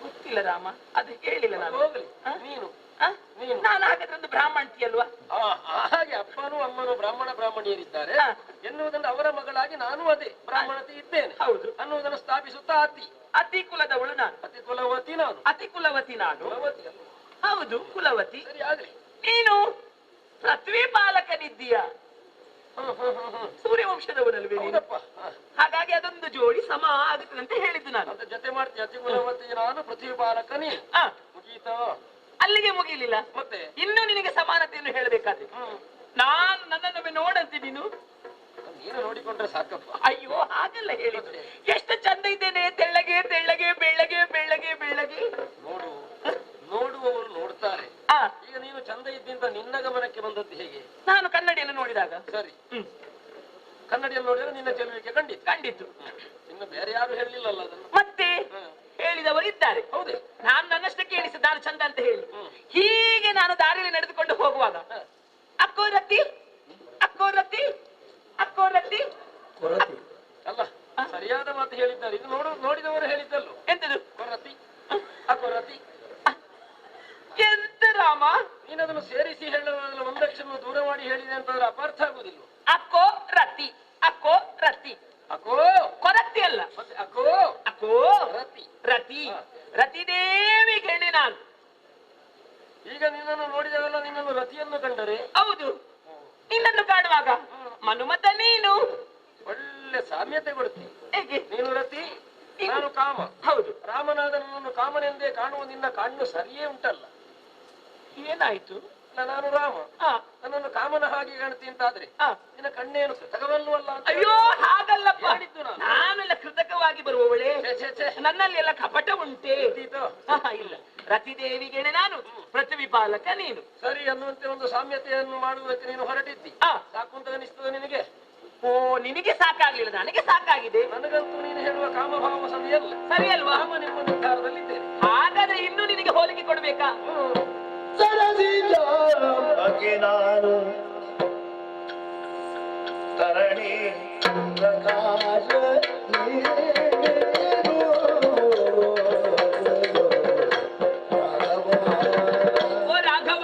ಗೊತ್ತಿಲ್ಲ ರಾಮ, ಅದು ಹೇಳಿಲ್ಲ ನಾನು. ಹೋಗ್ಲಿ. ಆ? ನೀನು ಆ? ನೀನು ನಾನು ಹಾಗಾದ್ರೆ ಒಂದು ಬ್ರಾಹ್ಮಣತಿ ಅಲ್ವಾ? ಹಾಗೆ ಅಪ್ಪನೂ ಅಮ್ಮನೂ ಬ್ರಾಹ್ಮಣಿಯರಿದ್ದಾರೆ ಆ. ಎನ್ನುವುದನ್ನು ಅವರ ಮಗಳಾಗಿ ನಾನು ಅದೇ ಬ್ರಾಹ್ಮಣತೆ ಇದ್ದೇನೆ ಹೌದು. ಅನ್ನುವುದನ್ನು ಸ್ಥಾಪಿಸುತ್ತಾ ಅತಿ ಕುಲದವಳು ನಾನು. ಅತಿ ಕುಲವತಿ ನಾನು. ಅತಿ ಕುಲವತಿ ನಾನು. ಕುಲವತಿ ಅಲ್ಲ. ಹೌದು, ಕುಲವತಿ. ಸರಿ, ಆಗ್ಲಿ. ನೀನು ಪೃಥ್ವಿ ಪಾಲಕನಿದ್ದೀಯ. ಸೂರ್ಯವಂಶದವನಲ್ವೇ ನೀನು? ಹೌದಪ್ಪ. ಹಾಗಾಗಿ ಅದೊಂದು ಜೋಡಿ ಸಮ ಆಗುತ್ತದೆ ಅಂತ ಹೇಳಿದ್ದು ನಾನು. ಅಂತ ಜೊತೆ ಮಾಡ್ತೀನಿ. ಅತಿ ಕುಲವತಿ ನಾನು, ಪೃಥ್ವಿ ಬಾಲಕ ನೀ. ಆ, ಮುಗೀತಾ? ಅಲ್ಲಿಗೆ ಮುಗಿಲಿಲ್ಲ. ಮತ್ತೆ ಇನ್ನು ನಿನಗೆ ಸಮಾನತೆಯನ್ನು ಹೇಳಬೇಕಾದ್ರೆ ನಾನು ನನ್ನನ್ನು ನೋಡಂತೆ ನೀನು. ನೀನು ನೋಡಿಕೊಂಡ್ರೆ ಸಾಕಪ್ಪ. ಅಯ್ಯೋ, ಹಾಗೆಲ್ಲ ಹೇಳಿದ್ರೆ ಎಷ್ಟು ಚಂದ ಇದ್ದೇನೆ. ತೆಳ್ಳಗೆ ತೆಳ್ಳಗೆ, ಬೆಳ್ಳಗೆ ಬೆಳ್ಳಗೆ ಬೆಳ್ಳಗೆ. ನೋಡು, ನೋಡುವವರು ನೋಡ್ತಾರೆ. ಆ, ಈಗ ನೀನು ಚಂದ ಇದ್ದಿಂದ ನಿನ್ನ ಗಮನಕ್ಕೆ ಬಂದದ್ದು ಹೇಗೆ? ನಾನು ಕನ್ನಡಿಯನ್ನು ನೋಡಿದಾಗ. ಸರಿ, ಕನ್ನಡಿಯಲ್ಲಿ ನೋಡಿದ್ರೆ ನಿನ್ನ ಚೆಲುವಿಕೆ ಕಂಡಿತ್ತು. ಕಂಡಿತು. ಇನ್ನು ಬೇರೆ ಯಾರು ಹೇಳಲಿಲ್ಲಲ್ಲ ಅದನ್ನು. ಮತ್ತೆ ಹೇಳಿದವರು ಇದ್ದಾರೆ. ಹೌದೇ? ನಾನು ನನ್ನಷ್ಟಕ್ಕೆ ಎಣಿಸಿದ ನಾನು ಚಂದ ಅಂತ ಹೇಳಿ. ಹೀಗೆ ನಾನು ದಾರಿಯಲ್ಲಿ ನಡೆದುಕೊಂಡು ಹೋಗುವಾಗ ಅಕ್ಕೋ ರತಿ, ಅಕ್ಕೋ ರತಿ, ಅಕ್ಕೋ ರತಿ. ಅಲ್ಲ, ಸರಿಯಾದ ಮಾತು ಹೇಳಿದ್ದಾರೆ. ಇದು ನೋಡಿದವರು ಹೇಳಿದ್ದಲ್ಲೋ. ಎಂತದು? ಕೊರತಿ, ಅಕೊರತಿ. ಎಂತ ರಾಮ? ನೀನದನ್ನು ಸೇರಿಸಿ ಹೇಳುವುದಲ್ಲ, ಒಂದಕ್ಷರ ದೂರ ಮಾಡಿ ಹೇಳಿದೆ ಅಂತಂದ್ರೆ ಅಪಾರ್ಥ ಆಗುದಿಲ್ಲ. ಅಕ್ಕೋ ರತಿ, ಅಕ್ಕೋ ರತಿ. ಅಕೋ ಕೊರತಿ ಅಲ್ಲ, ಮತ್ತೆ ಅಕೋ ಅಕ್ಕೋ ರತಿ. ರತಿ. ರತಿದೇವಿ ಗೆಣೆ ನಾನು. ಈಗ ನಿನ್ನನ್ನು ನೋಡಿದವೆಲ್ಲ ನಿನ್ನನ್ನು ರತಿಯನ್ನು ಕಂಡರೆ. ಹೌದು, ನಿನ್ನನ್ನು ಕಾಣುವಾಗ ಮನುಮತ ನೀನು. ಒಳ್ಳೆ ಸಾಮ್ಯತೆ ಕೊಡ್ತೀನಿ. ಹೇಗೆ? ನೀನು ರತಿ, ನಾನು ಕಾಮ. ಹೌದು. ರಾಮನಾದ ನನ್ನನ್ನು ಕಾಮನೆಂದೇ ಕಾಣುವ ನಿನ್ನ ಕಣ್ಣು ಸರಿಯೇ ಉಂಟಲ್ಲ. ಏನಾಯ್ತು? ನಾನು ರಾಮ, ಆ, ನನ್ನನ್ನು ಕಾಮನ ಹಾಗೆ ಕಾಣ್ತಿ ಅಂತಾದ್ರೆ ಆ. ನಿನ್ನ ಕಣ್ಣೇನು ಕೃತಕವಲ್ಲವಲ್ಲ ಅಂತ ಅಯ್ಯೋ, ಹಾಗಲ್ಲಪ್ಪ. ಹೇಳಿದ್ದು ನಾನು. ನಾನೆಲ್ಲ ಕೃತಕವಾಗಿ ಬರುವವಳೆ. ಛೇ, ಛೇ, ಛೇ. ನನ್ನಲ್ಲಿ ಎಲ್ಲ ಕಪಟ ಉಂಟೆ. ಇದ್ದೀತು? ಇಲ್ಲ. ರತಿದೇವಿಗೆಣೆ ನಾನು, ಪೃಥ್ವಿ ಪಾಲಕ ನೀನು. ಸರಿ ಅನ್ನುವಂತೆ ಒಂದು ಸಾಮ್ಯತೆಯನ್ನು ಮಾಡುವುದಕ್ಕೆ ನೀನು ಹೊರಟಿದ್ದಿ. ಆ. ಸಾಕು ಅಂತ ಅನಿಸ್ತದೆ ನಿನಗೆ? ಓ, ನಿನಗೆ ಸಾಕಾಗ್ಲಿಲ್ಲ, ನನಗೆ ಸಾಕಾಗಿದೆ. ನನಗಂತೂ ನೀನು ಹೇಳುವ ಕಾಮಭಾವ ಸರಿಯಲ್ಲ. ಸರಿ ಅಲ್ವಾ? ಕಾಮ ನಿಮ್ಮ ನಿರ್ಧಾರದಲ್ಲಿದ್ದೇನೆ. ಹಾಗಾದ್ರೆ ಇನ್ನು ನಿನಗೆ ಹೋಲಿಕೆ ಕೊಡ್ಬೇಕಾ? ನಾನು ತರಣಿ ಪ್ರಕಾಶ ಓ ರಾಘವ,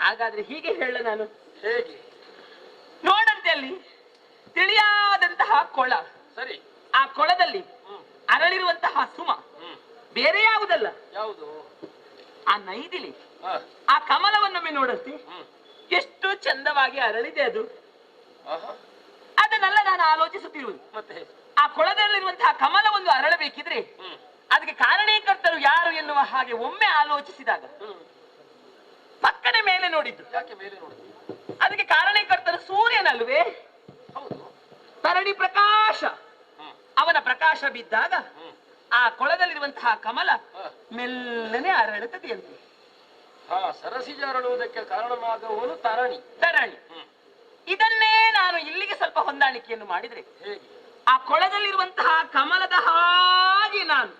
ಹಾಗಾದ್ರೆ ಹೀಗೆ ಹೇಳ ನಾನು ಹೇಗೆ? ನೋಡಂತೆ ಅಲ್ಲಿ ತಿಳಿಯಾದಂತಹ ಕೊಳ, ಸರಿ. ಆ ಕೊಳದಲ್ಲಿ ಅರಳಿರುವಂತಹ ಸುಮ ಬೇರೆ ಯಾವುದಲ್ಲ, ಯಾವುದು? ಆ ನೈದಿಲಿ ಆ ಕಮಲವನ್ನೊಮ್ಮೆ ನೋಡಂತೆ, ಎಷ್ಟು ಚಂದವಾಗಿ ಅರಳಿದೆ ಅದು. ಅದನ್ನೆಲ್ಲ ನಾನು ಆಲೋಚಿಸುತ್ತಿರುವುದು. ಮತ್ತೆ ಆ ಕೊಳದಲ್ಲಿರುವಂತಹ ಕಮಲ ಒಂದು ಅರಳಬೇಕಿದ್ರೆ ಅದಕ್ಕೆ ಕಾರಣೀಕರ್ತರು ಯಾರು ಎನ್ನುವ ಹಾಗೆ ಒಮ್ಮೆ ಆಲೋಚಿಸಿದಾಗ ಪಕ್ಕನೆ ಮೇಲೆ ನೋಡಿದ್ದು. ಯಾಕೆ ಮೇಲೆ ನೋಡಿದ್ದು? ಅದಕ್ಕೆ ಕಾರಣೀಕರ್ತರು ಸೂರ್ಯನಲ್ವೇ? ಹೌದು. ತರಣಿ ಪ್ರಕಾಶ, ಅವನ ಪ್ರಕಾಶ ಬಿದ್ದಾಗ ಆ ಕೊಳದಲ್ಲಿರುವಂತಹ ಕಮಲ ಮೆಲ್ಲನೆ ಅರಳುತ್ತದೆ ಅಂತೆ. ಸರಸಿಜ ಅರಳುವುದಕ್ಕೆ ಕಾರಣವಾಗುವವನು ತರಣಿ. ತರಣಿ. ಇದನ್ನೇ ನಾನು ಇಲ್ಲಿಗೆ ಸ್ವಲ್ಪ ಹೊಂದಾಣಿಕೆಯನ್ನು ಮಾಡಿದ್ರೆ ಹೇಗೆ? ಆ ಕೊಳದಲ್ಲಿರುವಂತಹ ಕಮಲದ ಹಾಗೆ ನಾನು,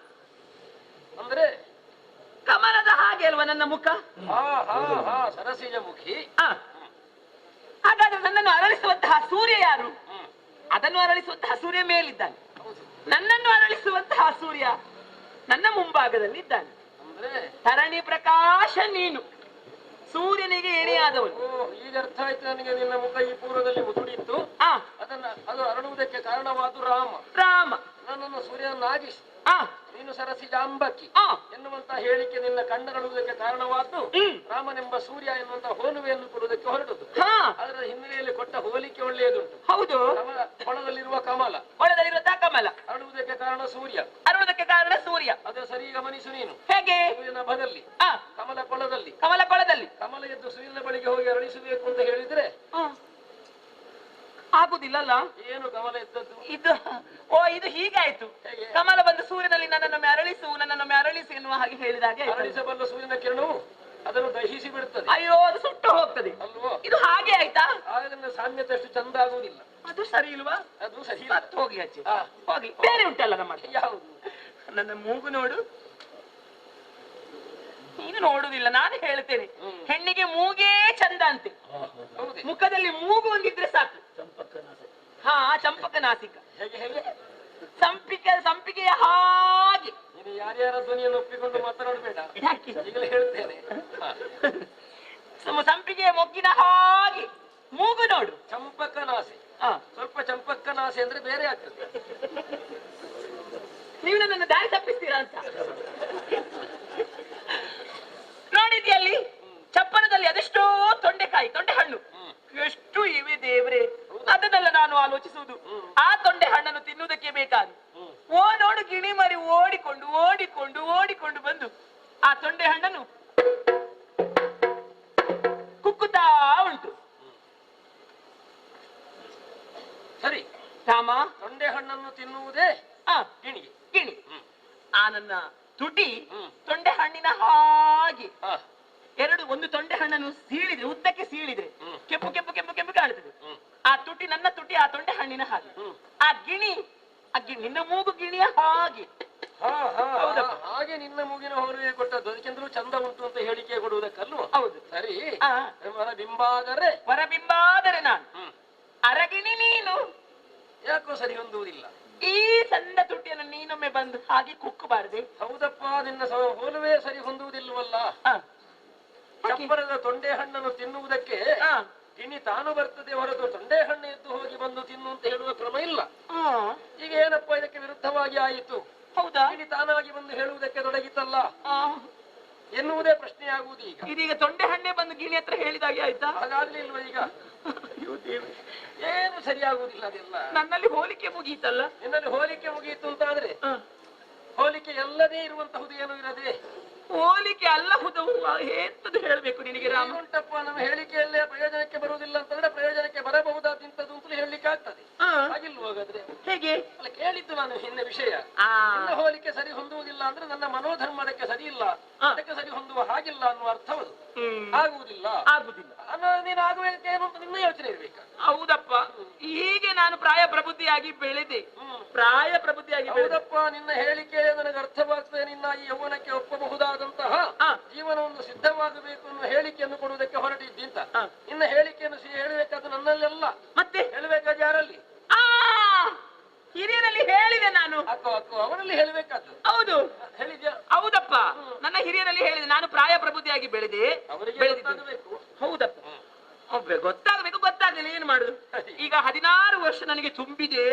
ಅಂದ್ರೆ ಕಮಲದ ಹಾಗೆ ಅಲ್ವಾ ನನ್ನ ಮುಖ? ಸರಸಿಜ ಮುಖಿ. ಹಾಗಾದ್ರೆ ನನ್ನನ್ನು ಅರಳಿಸುವಂತಹ ಸೂರ್ಯ ಯಾರು? ಅದನ್ನು ಅರಳಿಸುವಂತಹ ಸೂರ್ಯ ಮೇಲಿದ್ದಾನೆ, ನನ್ನನ್ನು ಅರಳಿಸುವಂತಹ ಸೂರ್ಯ ನನ್ನ ಮುಂಭಾಗದಲ್ಲಿದ್ದಾನೆ. ಅಂದ್ರೆ ಧರಣಿ ಪ್ರಕಾಶ ನೀನು, ಸೂರ್ಯನಿಗೆ ಎಣೆಯಾದವನು. ಈಗ ಅರ್ಥ ಆಯ್ತು ನನಗೆ. ನಿನ್ನ ಮುಖ ಈ ಪೂರ್ವದಲ್ಲಿ ಮುದುಡಿತ್ತು, ಆ ಅದು ಅರಳುವುದಕ್ಕೆ ಕಾರಣವಾದ ರಾಮ. ರಾಮ ನನ್ನನ್ನು ಸೂರ್ಯನಾಗಿಸಿ ಆ ನೀನು ಸರಸಿ ಜಾಂಬಕಿ ಆ ಎನ್ನುವಂತ ಹೇಳಿಕೆ ನಿನ್ನ ಕಣ್ಣರಳುವುದಕ್ಕೆ ಕಾರಣವಾದ್ದು ರಾಮನೆಂಬ ಸೂರ್ಯ ಎನ್ನುವಂತ ಹೋಲುವೆಯನ್ನು ಕೊಡುವುದಕ್ಕೆ ಹೊರಟದ್ದು. ಹಾ ಅದರ ಹಿನ್ನೆಲೆಯಲ್ಲಿ ಕೊಟ್ಟ ಹೋಲಿಕೆ ಒಳ್ಳೆಯದುಂಟು. ಹೌದು, ಕೊಳದಲ್ಲಿರುವ ಕಮಲ, ಒಳದಲ್ಲಿರುವ ಕಮಲ ಅರಳುವುದಕ್ಕೆ ಕಾರಣ ಸೂರ್ಯ, ಅರುವುದಕ್ಕೆ ಕಾರಣ ಸೂರ್ಯ. ಅದು ಸರಿ ಗಮನಿಸು ನೀನು. ಹೇಗೆ? ಸೂರ್ಯನ ಬದಲ್ಲಿ, ಆ ಕಮಲ ಕೊಳದಲ್ಲಿ, ಕಮಲ ಕೊಳದಲ್ಲಿ ಕಮಲ ಎದ್ದು ಸೂರ್ಯನ ಬಳಿಗೆ ಹೋಗಿ ಅರಳಿಸಬೇಕು ಅಂತ ಹೇಳಿದ್ರೆ ಆಗುದಿಲ್ಲಲ್ಲ. ಏನು ಕಮಲ ಎದ್ದದ್ದು? ಇದು ಇದು ಹೀಗಾಯ್ತು. ಹೇಗೆ? ಕಮಲ ಬಂದು ಸೂರ್ಯನಲ್ಲಿ ನನ್ನನ್ನು ಮೆರಳಿಸು ಎನ್ನುವ ಹಾಗೆ ಹೇಳಿದಾಗೆ ಆಯ್ತು. ಅರಳಿಸಬಲ್ಲ ಸೂರ್ಯನ ಕಿರಣವು ಅದನ್ನು ದಹಿಸಿ ಬಿಡುತ್ತದೆ. ಅಯ್ಯೋ, ಅದು ಸುಟ್ಟು ಹೋಗ್ತದೆ ಅಲ್ವೋ? ಇದು ಹಾಗೆ ಆಯ್ತಾ? ಆಗ ನನ್ನ ಸಾಮ್ಯತೆ ಅಷ್ಟು ಚಂದ ಆಗುವುದಿಲ್ಲ. ಅದು ಸರಿ ಇಲ್ವಾ? ಅದು ಸರಿ ಇಲ್ಲ. ಮತ್ತ್ ಹೋಗಿ ಹಚ್ಚಿ ಆ. ಹೋಗಿ. ಬೇರೆ ಉಂಟಲ್ಲ ನಮ್ಮಲ್ಲಿ. ಯಾವುದು? ನನ್ನ ಮೂಗು ನೋಡು. ನೀನು ನೋಡುದಿಲ್ಲ, ನಾನು ಹೇಳ್ತೇನೆ. ಹೆಣ್ಣಿಗೆ ಮೂಗೇ ಚಂದ ಅಂತೆ. ಹೌದೇ? ಮುಖದಲ್ಲಿ ಮೂಗು ಒಂದಿದ್ರೆ ಸಾಕು. ಹಾ, ಚಂಪಕ ನಾಸಿಕ. ಹೇಗೆ ಹೇಗೆ? ಸಂಪಿಗೆಯ ಹಾಗೆ. ನೀನು ಯಾರ್ಯಾರ ಧ್ವನಿಯನ್ನು ಒಪ್ಪಿಕೊಂಡು ಮಾತನಾಡಬೇಡ, ಯಾಕೆ? ಈಗಲೇ ಹೇಳ್ತೇನೆ. ಸಂಪಿಗೆಯ ಮೊಗ್ಗಿನ ಹಾಗೆ ಮೂಗು ನೋಡು. ಚಂಪಕನಾಸೆ. ಹಾ, ಸ್ವಲ್ಪ ಚಂಪಕನಾಸೆ ಅಂದ್ರೆ ಬೇರೆ ಆಗ್ತದೆ. ನೀವು ನನ್ನನ್ನು ದಾರಿ ತಪ್ಪಿಸ್ತೀರಾ ಅಂತ ನೋಡಿದ್ಯಲ್ಲಿ ಚಪ್ಪರದಲ್ಲಿ ಅದೆಷ್ಟೋ ತೊಂಡೆ ಹಣ್ಣು ಎಷ್ಟು ಇವೆ ದೇವ್ರೆ. ಅದನ್ನೆಲ್ಲ ನಾನು ಆಲೋಚಿಸುವುದು. ಆ ತೊಂಡೆ ಹಣ್ಣನ್ನು ತಿನ್ನುವುದಕ್ಕೆ ಬೇಕಾಗಿ ನೋಡು ಗಿಣಿ ಮರಿ ಓಡಿಕೊಂಡು ಬಂದು ಆ ತೊಂಡೆ ಹಣ್ಣನ್ನು ಕುಕ್ಕುತ್ತಾ ಉಂಟು. ಸರಿ, ರಾಮ, ತೊಂಡೆ ಹಣ್ಣನ್ನು ತಿನ್ನುವುದೇ ಗಿಣಿ. ಆ ನನ್ನ ತುಟಿ ತೊಂಡೆ ಹಣ್ಣಿನ ಹಾಗೆ. ಒಂದು ತೊಂಡೆ ಹಣ್ಣನ್ನು ಸೀಳಿದ್ರೆ, ಉದ್ದಕ್ಕೆ ಸೀಳಿದ್ರೆ ಕೆಂಪು ಕೆಂಪು ಕೆಂಪು ಕೆಂಪು ಕಾಣುತ್ತದೆ. ಆ ತುಟಿ, ನನ್ನ ತುಟಿ ಆ ತೊಂಡೆ ಹಣ್ಣಿನ ಹಾಗೆ. ಆ ಗಿಣಿ ನಿನ್ನ ಮೂಗು ಗಿಣಿಯ ಹಾಗೆ. ಹಾಗೆ ನಿನ್ನ ಮೂಗಿನ ಹೋಲಿಗೆ ಕೊಟ್ಟದ್ದು. ಅದಕ್ಕಿಂತಲೂ ಚಂದ ಉಂಟು ಅಂತ ಹೇಳಿಕೆ ಕೊಡುವುದಕ್ಕಲ್ವ? ಹೌದು. ಸರಿ, ಹೊರಬಿಂಬಾದರೆ ನಾನು, ಅರಗಿಣಿ ನೀನು. ಯಾಕೋ ಸರಿ ಹೊಂದುವುದಿಲ್ಲ. ಈ ಸಣ್ಣ ತುಟಿಯನ್ನು ನೀನೊಮ್ಮೆ ಬಂದು ಹಾಗೆ ಕುಕ್ಕಬಾರದೆ? ಹೌದಪ್ಪ, ನಿನ್ನ ಹೋಲುವೆ ಸರಿ ಹೊಂದುವುದಿಲ್ಲವಲ್ಲ. ಚಪ್ಪರದ ತೊಂಡೆ ಹಣ್ಣನ್ನು ತಿನ್ನುವುದಕ್ಕೆ ಗಿಣಿ ತಾನು ಬರ್ತದೆ ಹೊರತು ತೊಂಡೆ ಹಣ್ಣು ಎದ್ದು ಹೋಗಿ ಬಂದು ತಿನ್ನು ಅಂತ ಹೇಳುವ ಕ್ರಮ ಇಲ್ಲ. ಈಗ ಏನಪ್ಪ ಇದಕ್ಕೆ ವಿರುದ್ಧವಾಗಿ ಆಯಿತು? ಹೌದಾ? ಗಿಣಿ ತಾನಾಗಿ ಬಂದು ಹೇಳುವುದಕ್ಕೆ ತೊಡಗಿತಲ್ಲ ಎನ್ನುವುದೇ ಪ್ರಶ್ನೆ ಆಗುವುದು. ಇದೀಗ ತೊಂಡೆ ಹಣ್ಣೆ ಬಂದು ಗಿಣಿ ಹತ್ರ ಹೇಳಿದಾಗೆ ಆಯ್ತಾ? ಹಾಗಾಗ್ಲಿಲ್ವ ಈಗ? ಏನು ಸರಿಯಾಗುವುದಿಲ್ಲ ಅದೆಲ್ಲ. ನನ್ನಲ್ಲಿ ಹೋಲಿಕೆ ಮುಗೀತಲ್ಲ. ನಿನ್ನಲ್ಲಿ ಹೋಲಿಕೆ ಮುಗಿಯಿತು ಅಂತ ಆದ್ರೆ ಹೋಲಿಕೆ ಎಲ್ಲದೇ ಇರುವಂತಹುದು ಏನು ಇರದೆ. ಹೋಲಿಕೆ ಅಲ್ಲಹುದು ಎಂತದ್ದು ಹೇಳ್ಬೇಕು ನಿನಗೆ ರಾಮ? ಉಂಟಪ್ಪ, ನಮ್ಮ ಹೇಳಿಕೆಯಲ್ಲೇ ಪ್ರಯೋಜನಕ್ಕೆ ಬರುವುದಿಲ್ಲ ಅಂತಂದ್ರೆ ಪ್ರಯೋಜನಕ್ಕೆ ಬರಬಹುದಾದಂತದ್ದು ಅಂತಲೂ ಹೇಳಲಿಕ್ಕೆ ಆಗ್ತದೆ. ಹಾಗಿಲ್ವ? ಹಾಗಾದ್ರೆ ಹೇಗೆ? ಅಲ್ಲ, ಕೇಳಿದ್ದು ನಾನು ಹಿಂದೆ ವಿಷಯ. ನಿನ್ನ ಹೋಲಿಕೆ ಸರಿ ಹೊಂದುವುದಿಲ್ಲ ಅಂದ್ರೆ ನನ್ನ ಮನೋಧರ್ಮ ಅದಕ್ಕೆ ಸರಿ ಇಲ್ಲ, ಅದಕ್ಕೆ ಸರಿ ಹೊಂದುವ ಹಾಗಿಲ್ಲ ಅನ್ನುವ ಅರ್ಥವದು. ಆಗುವುದಿಲ್ಲ. ನೀನು ಆಗುವುದಕ್ಕೆ ಏನು ಅಂತ ನಿನ್ನ ಯೋಚನೆ ಇರ್ಬೇಕು. ಹೌದಪ್ಪ, ಹೀಗೆ ನಾನು ಪ್ರಾಯ ಪ್ರಬುದ್ಧಿಯಾಗಿ ಬೆಳೆದೆ. ಹೌದಪ್ಪ, ನಿನ್ನ ಹೇಳಿಕೆ ನನಗೆ ಅರ್ಥವಾಗ್ತದೆ. ನಿನ್ನ ಈ ಯೌವನಕ್ಕೆ ಒಪ್ಪಬಹುದಾದಂತಹ ಜೀವನವನ್ನು ಸಿದ್ಧವಾಗಬೇಕು ಅನ್ನುವ ಹೇಳಿಕೆಯನ್ನು ಕೊಡುವುದಕ್ಕೆ ಹೊರಟಿದ್ದಿಂತ. ನಿನ್ನ ಹೇಳಿಕೆಯನ್ನು ಹೇಳಬೇಕಾದ ನನ್ನಲ್ಲೆಲ್ಲ, ಮತ್ತೆ ಹೇಳಬೇಕಾದ ಯಾರಲ್ಲಿ? ಹಿರಿಯರಲ್ಲಿ ಹೇಳಿದೆ ನಾನು. ಅವರಲ್ಲಿ ಹೇಳಬೇಕಾದ್ದು. ಹೌದು, ಹೇಳಿದ್ಯಾ? ಹೌದಪ್ಪ, ನನ್ನ ಹಿರಿಯರಲ್ಲಿ ಹೇಳಿದೆ. ನಾನು ಪ್ರಾಯ ಪ್ರಬುದ್ಧಿಯಾಗಿ ಬೆಳೆದೆ. ಹೌದಪ್ಪ, ಗೊತ್ತಾಗಲಿಲ್ಲ. ಏನ್ ಮಾಡುದು? ಈಗ 16 ವರ್ಷ ನನಗೆ ತುಂಬಿದೆ.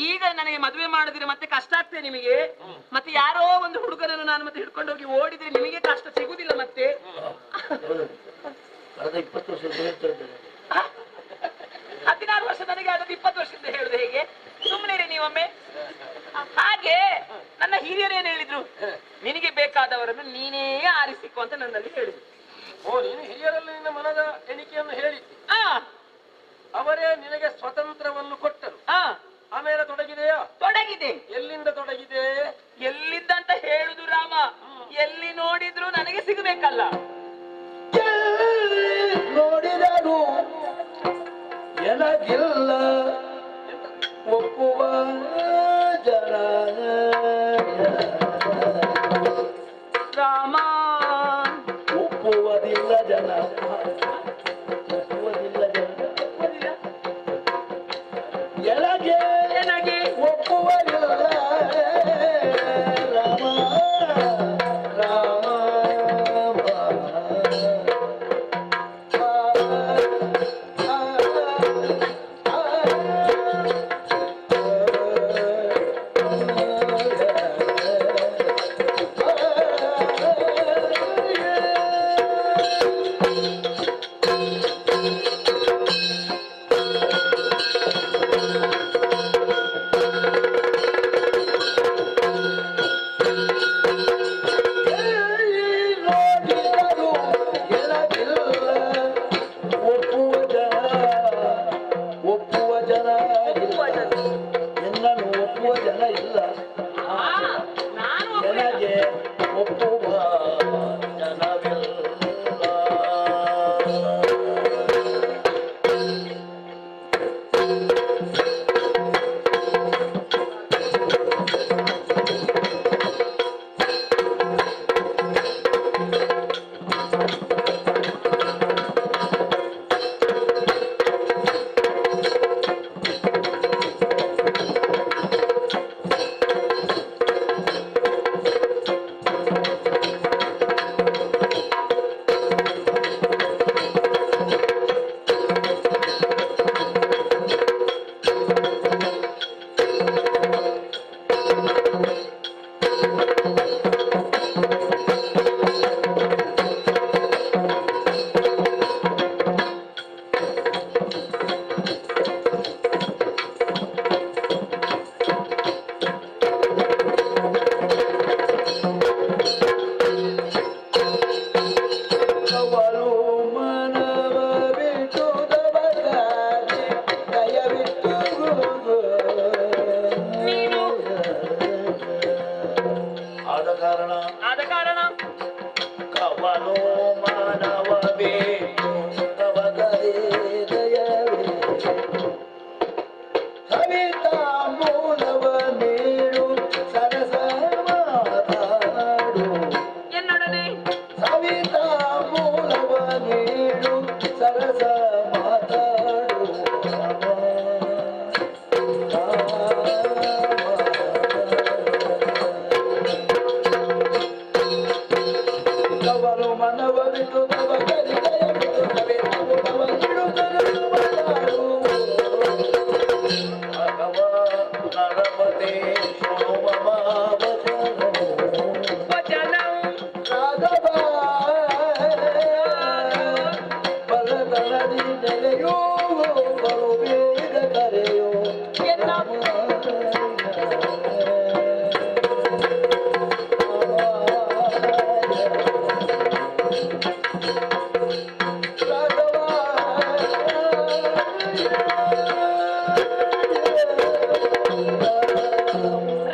ಈಗ ನನಗೆ ಮದುವೆ ಮಾಡಿದ್ರೆ ಮತ್ತೆ ಕಷ್ಟ ಆಗ್ತದೆ ನಿಮಗೆ. ಮತ್ತೆ ಯಾರೋ ಒಂದು ಹುಡುಗನನ್ನು ನಾನು ಮತ್ತೆ ಹಿಡ್ಕೊಂಡು ಹೋಗಿ ಓಡಿದ್ರೆ ನಿಮಗೆ ಕಷ್ಟ ಸಿಗುದಿಲ್ಲ. ಮತ್ತೆ 16 ವರ್ಷ ನನಗೆ ಆದದ್ದು 20 ವರ್ಷದಿಂದ ಹೇಳುದು ಹೇಗೆ? ಸುಮ್ಮನೆ ನೀವೊಮ್ಮೆ. ಹಾಗೆ ನನ್ನ ಹಿರಿಯರೇನು ಹೇಳಿದ್ರು? ನಿನಗೆ ಬೇಕಾದವರನ್ನು ನೀನೇ ಆರಿಸಿಕೊ ಅಂತ ನನ್ನಲ್ಲಿ ಹೇಳಿದ್ರು. ನೀನು ಹಿರಿಯರಲ್ಲಿ ನಿನ್ನ ಮನದ ಎಣಿಕೆಯನ್ನು ಹೇಳಿದ್ದಿ. ಅವರೇ ನಿನಗೆ ಸ್ವತಂತ್ರವನ್ನು ಕೊಟ್ಟರು. ಆಮೇಲೆ ತೊಡಗಿದೆಯಾ? ತೊಡಗಿದೆ. ಎಲ್ಲಿಂದ ತೊಡಗಿದೆ? ಎಲ್ಲಿಂದ ಅಂತ ಹೇಳುದು ರಾಮ? ಎಲ್ಲಿ ನೋಡಿದ್ರು ನನಗೆ ಸಿಗಬೇಕಲ್ಲ. ನೋಡಿದರು ಎನಗಿಲ್ಲ ಒಪ್ಪುವ ಜನ ರಾಮ. ಒಪ್ಪುವುದಿಲ್ಲ ಜನ, ಎನಗೆ ಒಪ್ಪುವುದಿಲ್ಲ. ಜನ ಇಲ್ಲ, ನಾನು ನನಗೆ ಒಪ್ಪುವ ಜನವಿಲ್ಲ. ಆದ ಕಾರಣ ಕವಲು ಮಾನವವೇ ತವಗದೆ ದಯವೇ ಸವಿತಾ ಮೂಲವ ನೀಡು ಸರಸ ಮಾತಾಡು ಎನ್ನೊಡನೆ ಸವಿತಾ ಮೂಲವ ನೀಡು ಸರಸ ಮಾತಾಡು ಕವಲು ಮನವ ಬಿಟ್ಟು ತವ ಕರಿದಯ ಬಿಟ್ಟು ಸವಿತಾ ಮೂಲವ ನೀಡು ಸರಸ ಮಾತಾಡು ಗಣಪತಿ ಶುಣುವ ವಚನ ರಾಘವ ಬಲದಳದಿ ನೆಲೆಯೋ ಬಲು ಬೇಗ ಕರೆಯೋ ಎನ್ನ